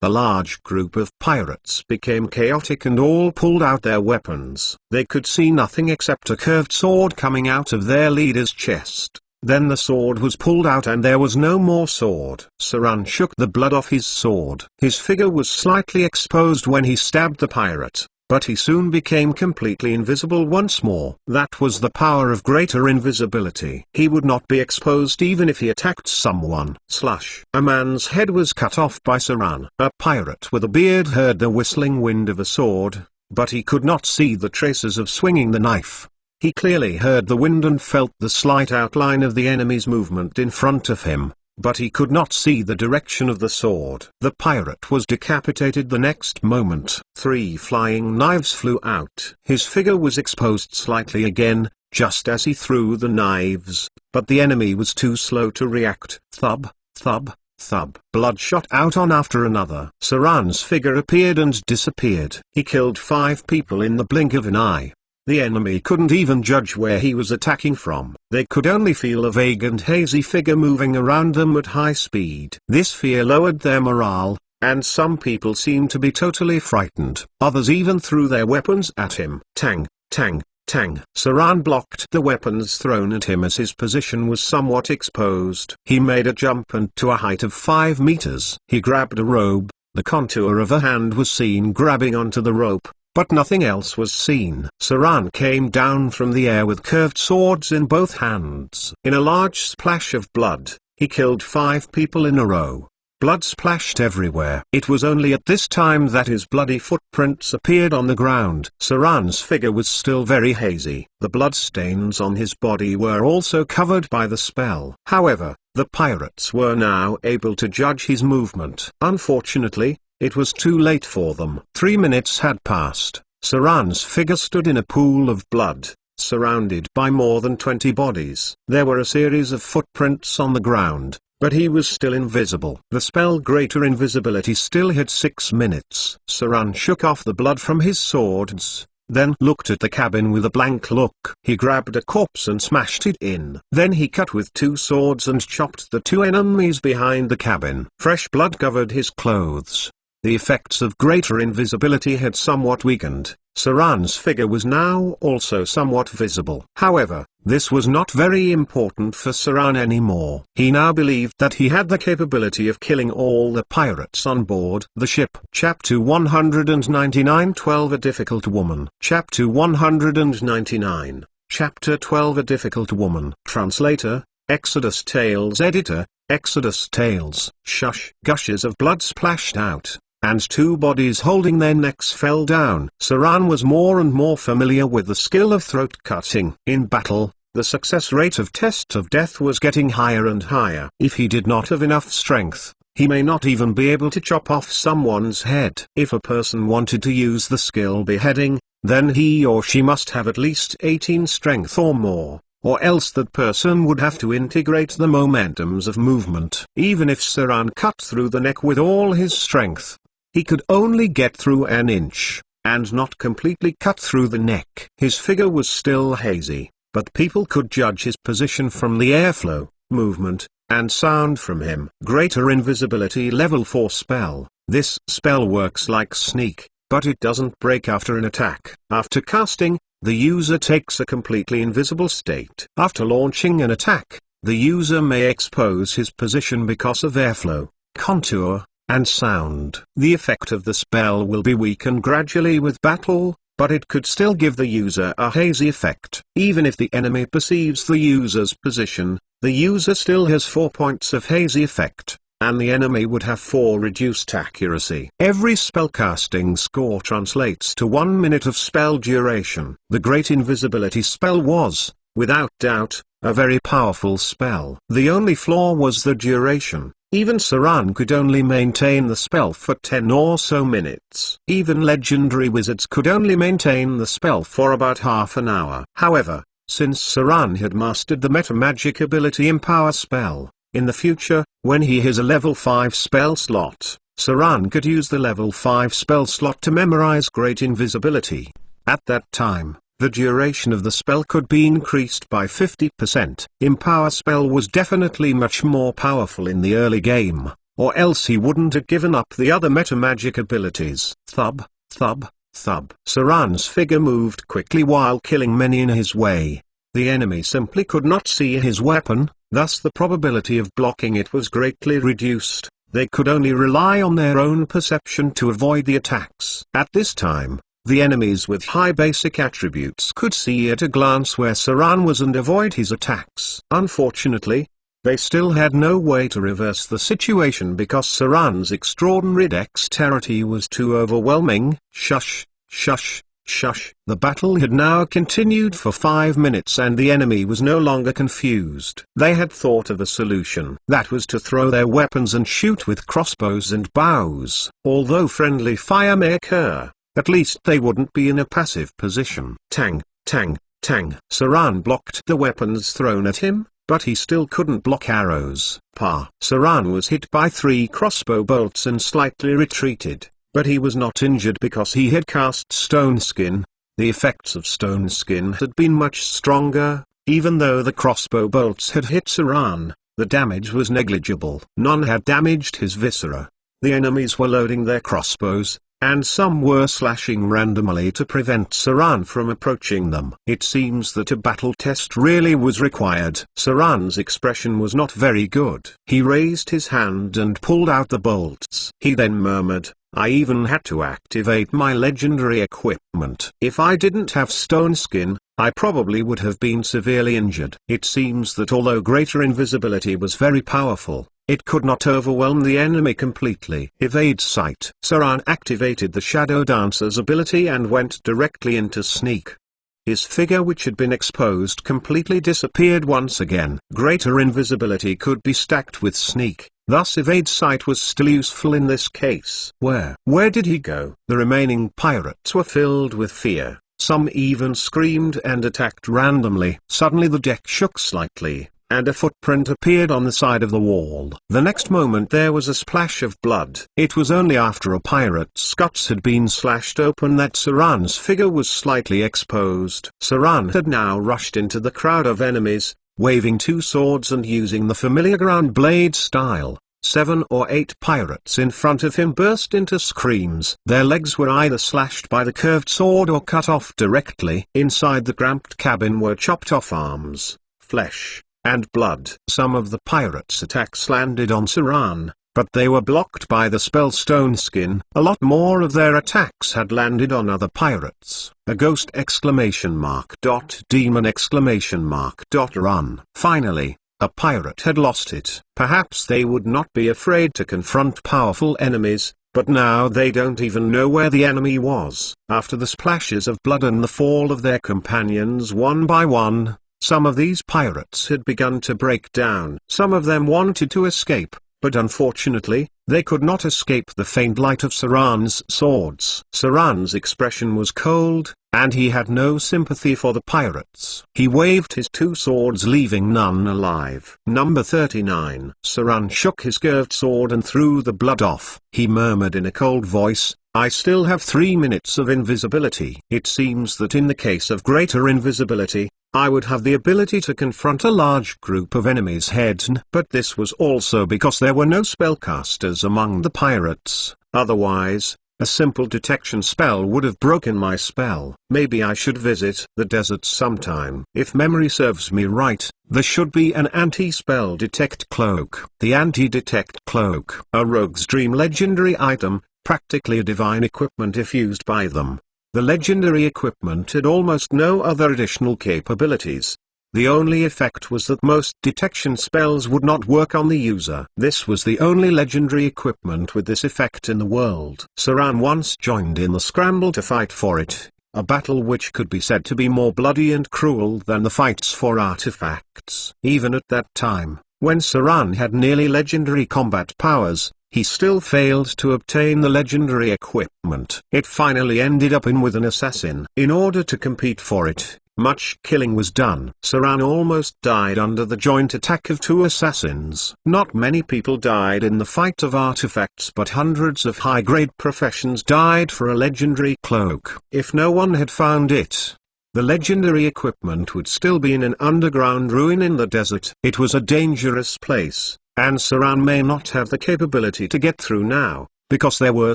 A large group of pirates became chaotic and all pulled out their weapons. They could see nothing except a curved sword coming out of their leader's chest. Then the sword was pulled out and there was no more sword. Saran shook the blood off his sword. His figure was slightly exposed when he stabbed the pirate, but he soon became completely invisible once more. That was the power of greater invisibility. He would not be exposed even if he attacked someone. Slash. A man's head was cut off by Saran. A pirate with a beard heard the whistling wind of a sword, but he could not see the traces of swinging the knife. He clearly heard the wind and felt the slight outline of the enemy's movement in front of him, but he could not see the direction of the sword. The pirate was decapitated the next moment. 3 flying knives flew out. His figure was exposed slightly again, just as he threw the knives, but the enemy was too slow to react. Thub, thub, thub. Blood shot out one after another. Saran's figure appeared and disappeared. He killed 5 people in the blink of an eye. The enemy couldn't even judge where he was attacking from. They could only feel a vague and hazy figure moving around them at high speed. This fear lowered their morale, and some people seemed to be totally frightened. Others even threw their weapons at him. Tang, tang, tang. Saran blocked the weapons thrown at him as his position was somewhat exposed. He made a jump and to a height of 5 meters. He grabbed a rope. The contour of a hand was seen grabbing onto the rope, but nothing else was seen. Saran came down from the air with curved swords in both hands. In a large splash of blood, he killed 5 people in a row. Blood splashed everywhere. It was only at this time that his bloody footprints appeared on the ground. Saran's figure was still very hazy. The blood stains on his body were also covered by the spell. However, the pirates were now able to judge his movement. Unfortunately, it was too late for them. 3 minutes had passed. Saran's figure stood in a pool of blood, surrounded by more than 20 bodies. There were a series of footprints on the ground, but he was still invisible. The spell Greater Invisibility still had 6 minutes. Saran shook off the blood from his swords, then looked at the cabin with a blank look. He grabbed a corpse and smashed it in. Then he cut with 2 swords and chopped the 2 enemies behind the cabin. Fresh blood covered his clothes. The effects of greater invisibility had somewhat weakened. Saran's figure was now also somewhat visible. However, this was not very important for Saran anymore. He now believed that he had the capability of killing all the pirates on board the ship. Chapter 199 12 A Difficult Woman. Chapter 199. Chapter 12 A Difficult Woman. Translator, Exodus Tales. Editor, Exodus Tales. Shush. Gushes of blood splashed out, and 2 bodies holding their necks fell down. Saran was more and more familiar with the skill of throat cutting. In battle, the success rate of test of death was getting higher and higher. If he did not have enough strength, he may not even be able to chop off someone's head. If a person wanted to use the skill beheading, then he or she must have at least 18 strength or more, or else that person would have to integrate the momentums of movement. Even if Saran cut through the neck with all his strength, he could only get through an inch, and not completely cut through the neck. His figure was still hazy, but people could judge his position from the airflow, movement, and sound from him. Greater Invisibility Level 4 spell. This spell works like sneak, but it doesn't break after an attack. After casting, the user takes a completely invisible state. After launching an attack, the user may expose his position because of airflow, contour, and sound. The effect of the spell will be weakened gradually with battle, but it could still give the user a hazy effect. Even if the enemy perceives the user's position, the user still has 4 points of hazy effect, and the enemy would have 4 reduced accuracy. Every spellcasting score translates to 1 minute of spell duration. The Great Invisibility spell was, without doubt, a very powerful spell. The only flaw was the duration. Even Saran could only maintain the spell for 10 or so minutes. Even legendary wizards could only maintain the spell for about half an hour. However, since Saran had mastered the meta-magic ability Empower spell, in the future, when he has a level 5 spell slot, Saran could use the level 5 spell slot to memorize Great Invisibility. At that time, the duration of the spell could be increased by 50%. Empower spell was definitely much more powerful in the early game, or else he wouldn't have given up the other meta-magic abilities. Thub, thub, thub. Saran's figure moved quickly while killing many in his way. The enemy simply could not see his weapon, thus the probability of blocking it was greatly reduced. They could only rely on their own perception to avoid the attacks. At this time, the enemies with high basic attributes could see at a glance where Saran was and avoid his attacks. Unfortunately, they still had no way to reverse the situation because Saran's extraordinary dexterity was too overwhelming. Shush, shush, shush. The battle had now continued for 5 minutes and the enemy was no longer confused. They had thought of a solution. That was to throw their weapons and shoot with crossbows and bows. Although friendly fire may occur, at least they wouldn't be in a passive position. Tang, tang, tang. Saran blocked the weapons thrown at him, but he still couldn't block arrows. Saran was hit by 3 crossbow bolts and slightly retreated. But he was not injured because he had cast Stone Skin. The effects of Stone Skin had been much stronger. Even though the crossbow bolts had hit Saran, the damage was negligible. None had damaged his viscera. The enemies were loading their crossbows, and some were slashing randomly to prevent Saran from approaching them. It seems that a battle test really was required. Saran's expression was not very good. He raised his hand and pulled out the bolts. He then murmured, "I even had to activate my legendary equipment. If I didn't have Stone Skin, I probably would have been severely injured." It seems that although greater invisibility was very powerful, it could not overwhelm the enemy completely. Evade sight. Saran activated the Shadow Dancer's ability and went directly into sneak. His figure, which had been exposed, completely disappeared once again. Greater invisibility could be stacked with sneak. Thus evade sight was still useful in this case. Where did he go? The remaining pirates were filled with fear. Some even screamed and attacked randomly. Suddenly the deck shook slightly, and a footprint appeared on the side of the wall. The next moment there was a splash of blood. It was only after a pirate's guts had been slashed open that Saran's figure was slightly exposed. Saran had now rushed into the crowd of enemies, waving 2 swords and using the familiar ground blade style. 7 or 8 pirates in front of him burst into screams. Their legs were either slashed by the curved sword or cut off directly. Inside the cramped cabin were chopped off arms, flesh, and blood. Some of the pirates' attacks landed on Saran, but they were blocked by the spell Stone Skin. A lot more of their attacks had landed on other pirates. A ghost exclamation mark dot demon exclamation mark dot run. Finally, a pirate had lost it. Perhaps they would not be afraid to confront powerful enemies, but now they don't even know where the enemy was. After the splashes of blood and the fall of their companions one by one, some of these pirates had begun to break down. Some of them wanted to escape, but unfortunately, they could not escape the faint light of Saran's swords. Saran's expression was cold, and he had no sympathy for the pirates. He waved his 2 swords, leaving none alive. Number 39. Saran shook his curved sword and threw the blood off. He murmured in a cold voice, "I still have 3 minutes of invisibility." It seems that in the case of greater invisibility, I would have the ability to confront a large group of enemies head-on. But this was also because there were no spellcasters among the pirates. Otherwise, a simple detection spell would have broken my spell. Maybe I should visit the desert sometime. If memory serves me right, there should be an anti-spell detect cloak. The anti-detect cloak, a rogue's dream legendary item, practically a divine equipment if used by them. The legendary equipment had almost no other additional capabilities. The only effect was that most detection spells would not work on the user. This was the only legendary equipment with this effect in the world. Saran once joined in the scramble to fight for it, a battle which could be said to be more bloody and cruel than the fights for artifacts. Even at that time, when Saran had nearly legendary combat powers, he still failed to obtain the legendary equipment. It finally ended up with an assassin. In order to compete for it, much killing was done. Saran almost died under the joint attack of 2 assassins. Not many people died in the fight of artifacts, but hundreds of high-grade professions died for a legendary cloak. If no one had found it, the legendary equipment would still be in an underground ruin in the desert. It was a dangerous place, and Saran may not have the capability to get through now, because there were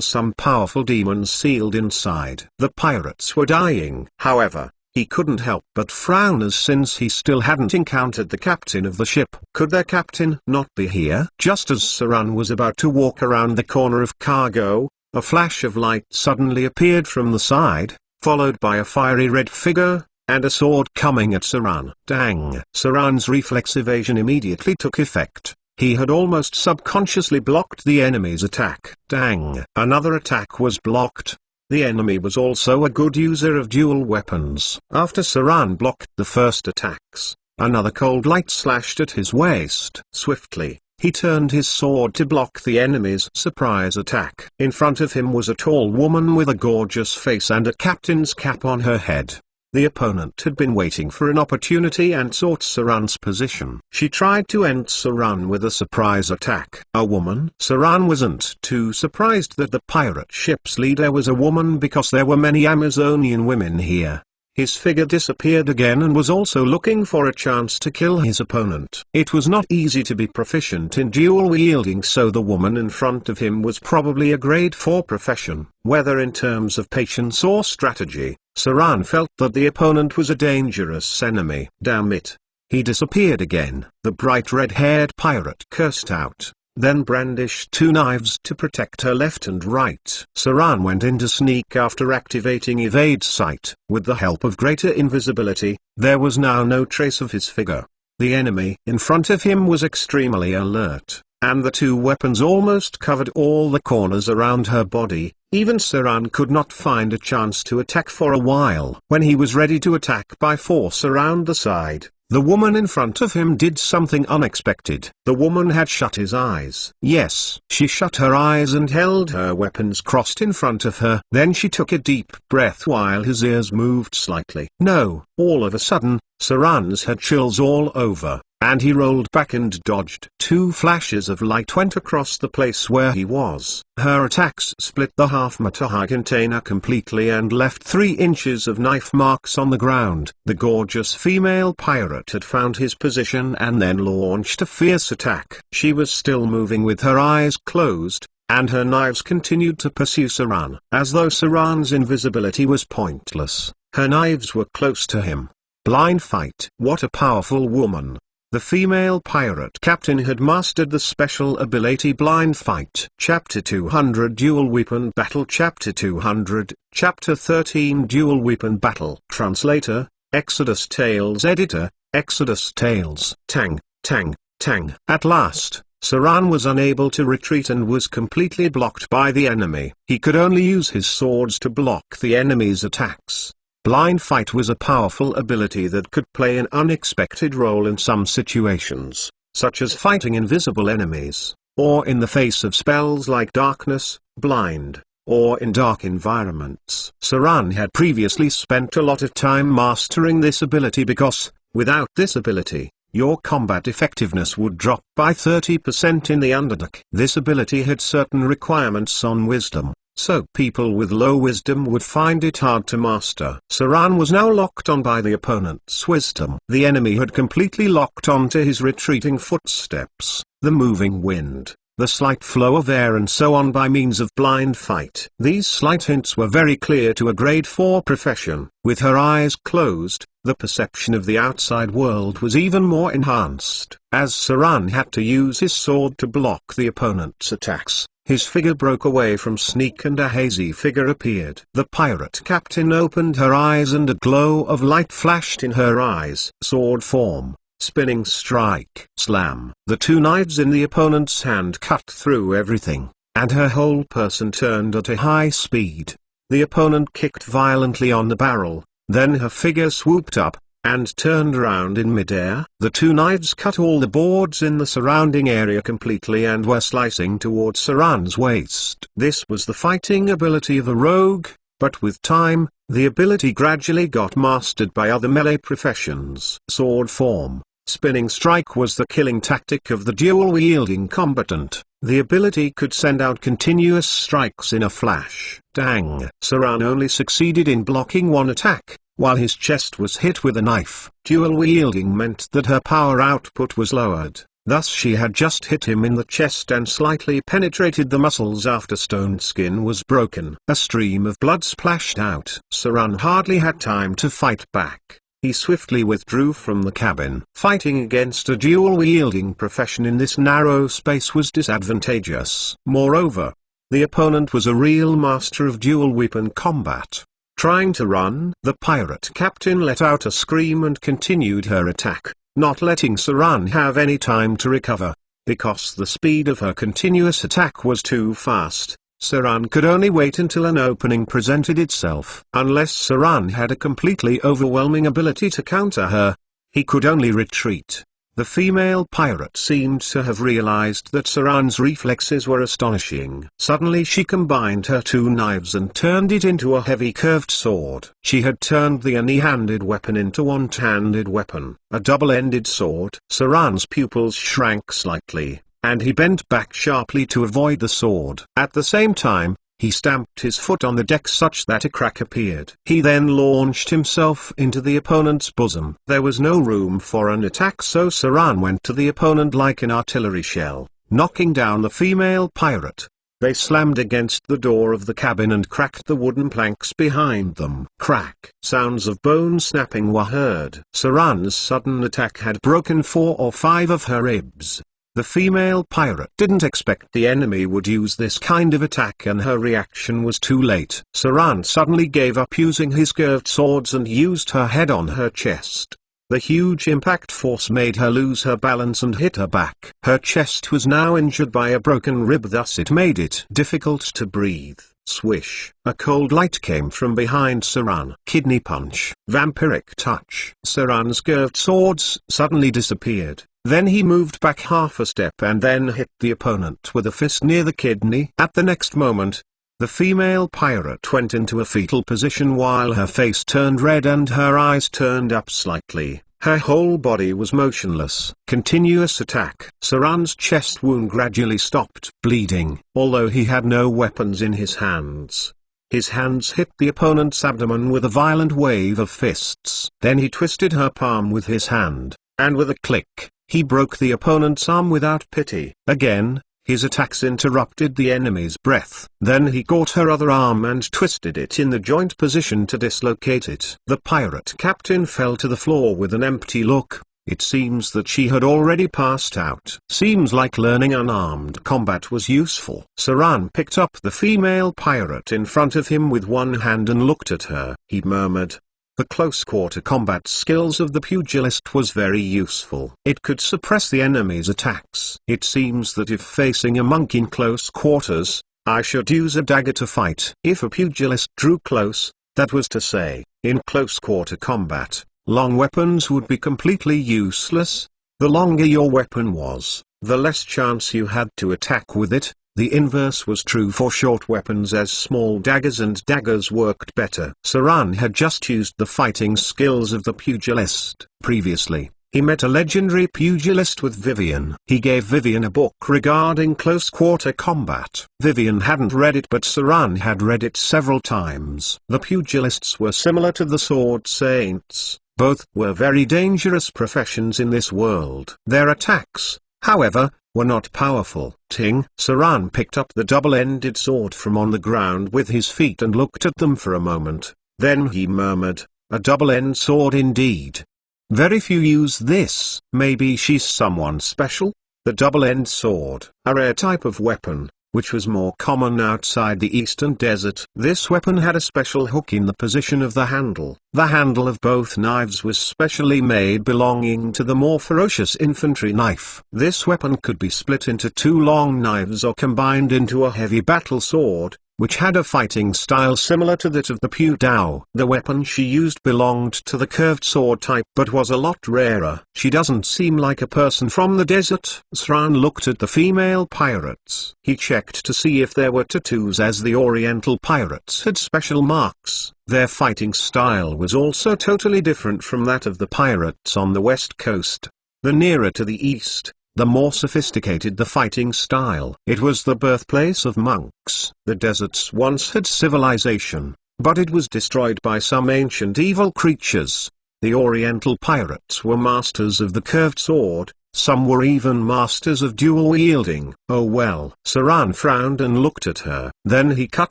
some powerful demons sealed inside. The pirates were dying. However, he couldn't help but frown as since he still hadn't encountered the captain of the ship. Could their captain not be here? Just as Saran was about to walk around the corner of cargo, a flash of light suddenly appeared from the side, followed by a fiery red figure, and a sword coming at Saran. Dang! Saran's reflex evasion immediately took effect. He had almost subconsciously blocked the enemy's attack. Dang! Another attack was blocked. The enemy was also a good user of dual weapons. After Saran blocked the first attacks, another cold light slashed at his waist. Swiftly, he turned his sword to block the enemy's surprise attack. In front of him was a tall woman with a gorgeous face and a captain's cap on her head. The opponent had been waiting for an opportunity and sought Saran's position. She tried to end Saran with a surprise attack. A woman? Saran wasn't too surprised that the pirate ship's leader was a woman because there were many Amazonian women here. His figure disappeared again and was also looking for a chance to kill his opponent. It was not easy to be proficient in dual wielding, so the woman in front of him was probably a grade 4 profession. Whether in terms of patience or strategy, Saran felt that the opponent was a dangerous enemy. Damn it. He disappeared again. The bright red-haired pirate cursed out, then brandished two knives to protect her left and right. Saran went into sneak after activating evade sight. With the help of greater invisibility, there was now no trace of his figure. The enemy in front of him was extremely alert, and the two weapons almost covered all the corners around her body. Even Saran could not find a chance to attack for a while. When he was ready to attack by force around the side, the woman in front of him did something unexpected. The woman had shut his eyes. Yes, she shut her eyes and held her weapons crossed in front of her. Then she took a deep breath while his ears moved slightly. No, all of a sudden, Saran's had chills all over, and he rolled back and dodged. Two flashes of light went across the place where he was. Her attacks split the half-meter container completely and left 3 inches of knife marks on the ground. The gorgeous female pirate had found his position and then launched a fierce attack. She was still moving with her eyes closed, and her knives continued to pursue Saran. As though Saran's invisibility was pointless, her knives were close to him. Blind fight. What a powerful woman. The female pirate captain had mastered the special ability Blind Fight. Chapter 200 Dual Weapon Battle. Chapter 200, Chapter 13 Dual Weapon Battle. Translator, Exodus Tales. Editor, Exodus Tales. Tang, tang, tang. At last, Saran was unable to retreat and was completely blocked by the enemy. He could only use his swords to block the enemy's attacks. Blind Fight was a powerful ability that could play an unexpected role in some situations, such as fighting invisible enemies, or in the face of spells like darkness, blind, or in dark environments. Saran had previously spent a lot of time mastering this ability because, without this ability, your combat effectiveness would drop by 30% in the Underdark. This ability had certain requirements on wisdom, so people with low wisdom would find it hard to master. Saran was now locked on by the opponent's wisdom. The enemy had completely locked onto his retreating footsteps, the moving wind, the slight flow of air and so on by means of Blind Fight. These slight hints were very clear to a grade 4 profession. With her eyes closed, the perception of the outside world was even more enhanced. As Saran had to use his sword to block the opponent's attacks, his figure broke away from sneak and a hazy figure appeared. The pirate captain opened her eyes and a glow of light flashed in her eyes. Sword form, spinning strike, slam. The two knives in the opponent's hand cut through everything, and her whole person turned at a high speed. The opponent kicked violently on the barrel, then her figure swooped up, and turned around in midair. The two knives cut all the boards in the surrounding area completely and were slicing towards Saran's waist. This was the fighting ability of a rogue, but with time, the ability gradually got mastered by other melee professions. Sword form, spinning strike was the killing tactic of the dual-wielding combatant. The ability could send out continuous strikes in a flash. Dang! Saran only succeeded in blocking one attack, while his chest was hit with a knife. Dual wielding meant that her power output was lowered. Thus she had just hit him in the chest and slightly penetrated the muscles after stone skin was broken. A stream of blood splashed out. Saran hardly had time to fight back. He swiftly withdrew from the cabin. Fighting against a dual-wielding profession in this narrow space was disadvantageous. Moreover, the opponent was a real master of dual-weapon combat. Trying to run, the pirate captain let out a scream and continued her attack, not letting Saran have any time to recover. Because the speed of her continuous attack was too fast, Saran could only wait until an opening presented itself. Unless Saran had a completely overwhelming ability to counter her, he could only retreat. The female pirate seemed to have realized that Saran's reflexes were astonishing. Suddenly she combined her two knives and turned it into a heavy curved sword. She had turned the any-handed weapon into one-handed weapon, a double-ended sword. Saran's pupils shrank slightly, and he bent back sharply to avoid the sword. At the same time, he stamped his foot on the deck such that a crack appeared. He then launched himself into the opponent's bosom. There was no room for an attack, so Saran went to the opponent like an artillery shell, knocking down the female pirate. They slammed against the door of the cabin and cracked the wooden planks behind them. Crack! Sounds of bone snapping were heard. Saran's sudden attack had broken 4 or 5 of her ribs. The female pirate didn't expect the enemy would use this kind of attack, and her reaction was too late. Saran suddenly gave up using his curved swords and used her head on her chest. The huge impact force made her lose her balance and hit her back. Her chest was now injured by a broken rib, thus it made it difficult to breathe. Swish! A cold light came from behind Saran. Kidney punch. Vampiric touch. Saran's curved swords suddenly disappeared. Then he moved back half a step and then hit the opponent with a fist near the kidney. At the next moment, the female pirate went into a fetal position while her face turned red and her eyes turned up slightly. Her whole body was motionless. Continuous attack. Saran's chest wound gradually stopped bleeding, although he had no weapons in his hands. His hands hit the opponent's abdomen with a violent wave of fists. Then he twisted her palm with his hand, and with a click, he broke the opponent's arm without pity. Again, his attacks interrupted the enemy's breath. Then he caught her other arm and twisted it in the joint position to dislocate it. The pirate captain fell to the floor with an empty look. It seems that she had already passed out. Seems like learning unarmed combat was useful. Saran picked up the female pirate in front of him with one hand and looked at her. He murmured, "The close-quarter combat skills of the pugilist was very useful. It could suppress the enemy's attacks. It seems that if facing a monk in close quarters, I should use a dagger to fight." If a pugilist drew close, that was to say, in close-quarter combat, long weapons would be completely useless. The longer your weapon was, the less chance you had to attack with it. The inverse was true for short weapons, as small daggers and daggers worked better. Saran had just used the fighting skills of the pugilist. Previously, he met a legendary pugilist with Vivian. He gave Vivian a book regarding close-quarter combat. Vivian hadn't read it, but Saran had read it several times. The pugilists were similar to the sword saints. Both were very dangerous professions in this world. Their attacks, however, were not powerful. Ting! Saran picked up the double-ended sword from on the ground with his feet and looked at them for a moment. Then he murmured, "A double-end sword indeed. Very few use this. Maybe she's someone special?" The double-end sword, a rare type of weapon, which was more common outside the eastern desert. This weapon had a special hook in the position of the handle. The handle of both knives was specially made, belonging to the more ferocious infantry knife. This weapon could be split into 2 long knives or combined into a heavy battle sword, which had a fighting style similar to that of the Pu Dao. The weapon she used belonged to the curved sword type but was a lot rarer. She doesn't seem like a person from the desert. Saran looked at the female pirates. He checked to see if there were tattoos, as the Oriental pirates had special marks. Their fighting style was also totally different from that of the pirates on the west coast. The nearer to the east, the more sophisticated the fighting style. It was the birthplace of monks. The deserts once had civilization, but it was destroyed by some ancient evil creatures. The Oriental pirates were masters of the curved sword, some were even masters of dual wielding. Oh well. Saran frowned and looked at her. Then he cut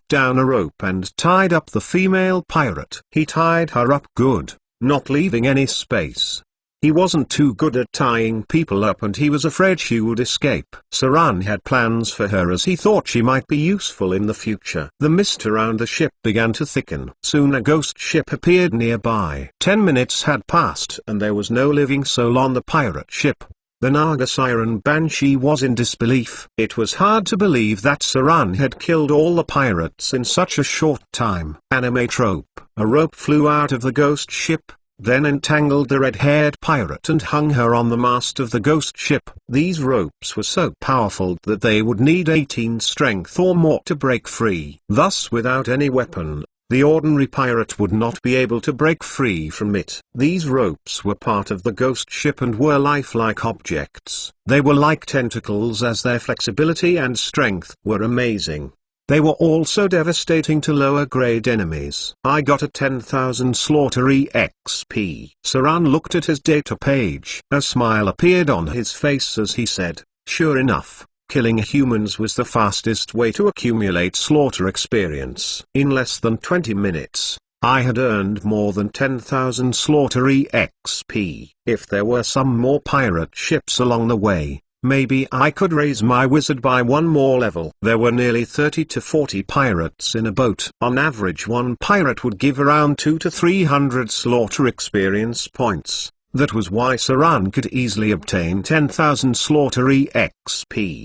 down a rope and tied up the female pirate. He tied her up good, not leaving any space. He wasn't too good at tying people up and he was afraid she would escape. Saran had plans for her as he thought she might be useful in the future. The mist around the ship began to thicken. Soon a ghost ship appeared nearby. 10 minutes had passed and there was no living soul on the pirate ship. The Naga Siren Banshee was in disbelief. It was hard to believe that Saran had killed all the pirates in such a short time. Anime trope. A rope flew out of the ghost ship, then entangled the red-haired pirate and hung her on the mast of the ghost ship. These ropes were so powerful that they would need 18 strength or more to break free. Thus without any weapon, the ordinary pirate would not be able to break free from it. These ropes were part of the ghost ship and were lifelike objects. They were like tentacles as their flexibility and strength were amazing. They were also devastating to lower-grade enemies. I got a 10,000 slaughter EXP. Saran looked at his data page. A smile appeared on his face as he said, "Sure enough, killing humans was the fastest way to accumulate slaughter experience. In less than 20 minutes, I had earned more than 10,000 slaughter EXP. If there were some more pirate ships along the way, maybe I could raise my wizard by one more level." There were nearly 30 to 40 pirates in a boat. On average one pirate would give around 200 to 300 slaughter experience points. That was why Saran could easily obtain 10,000 slaughter EXP.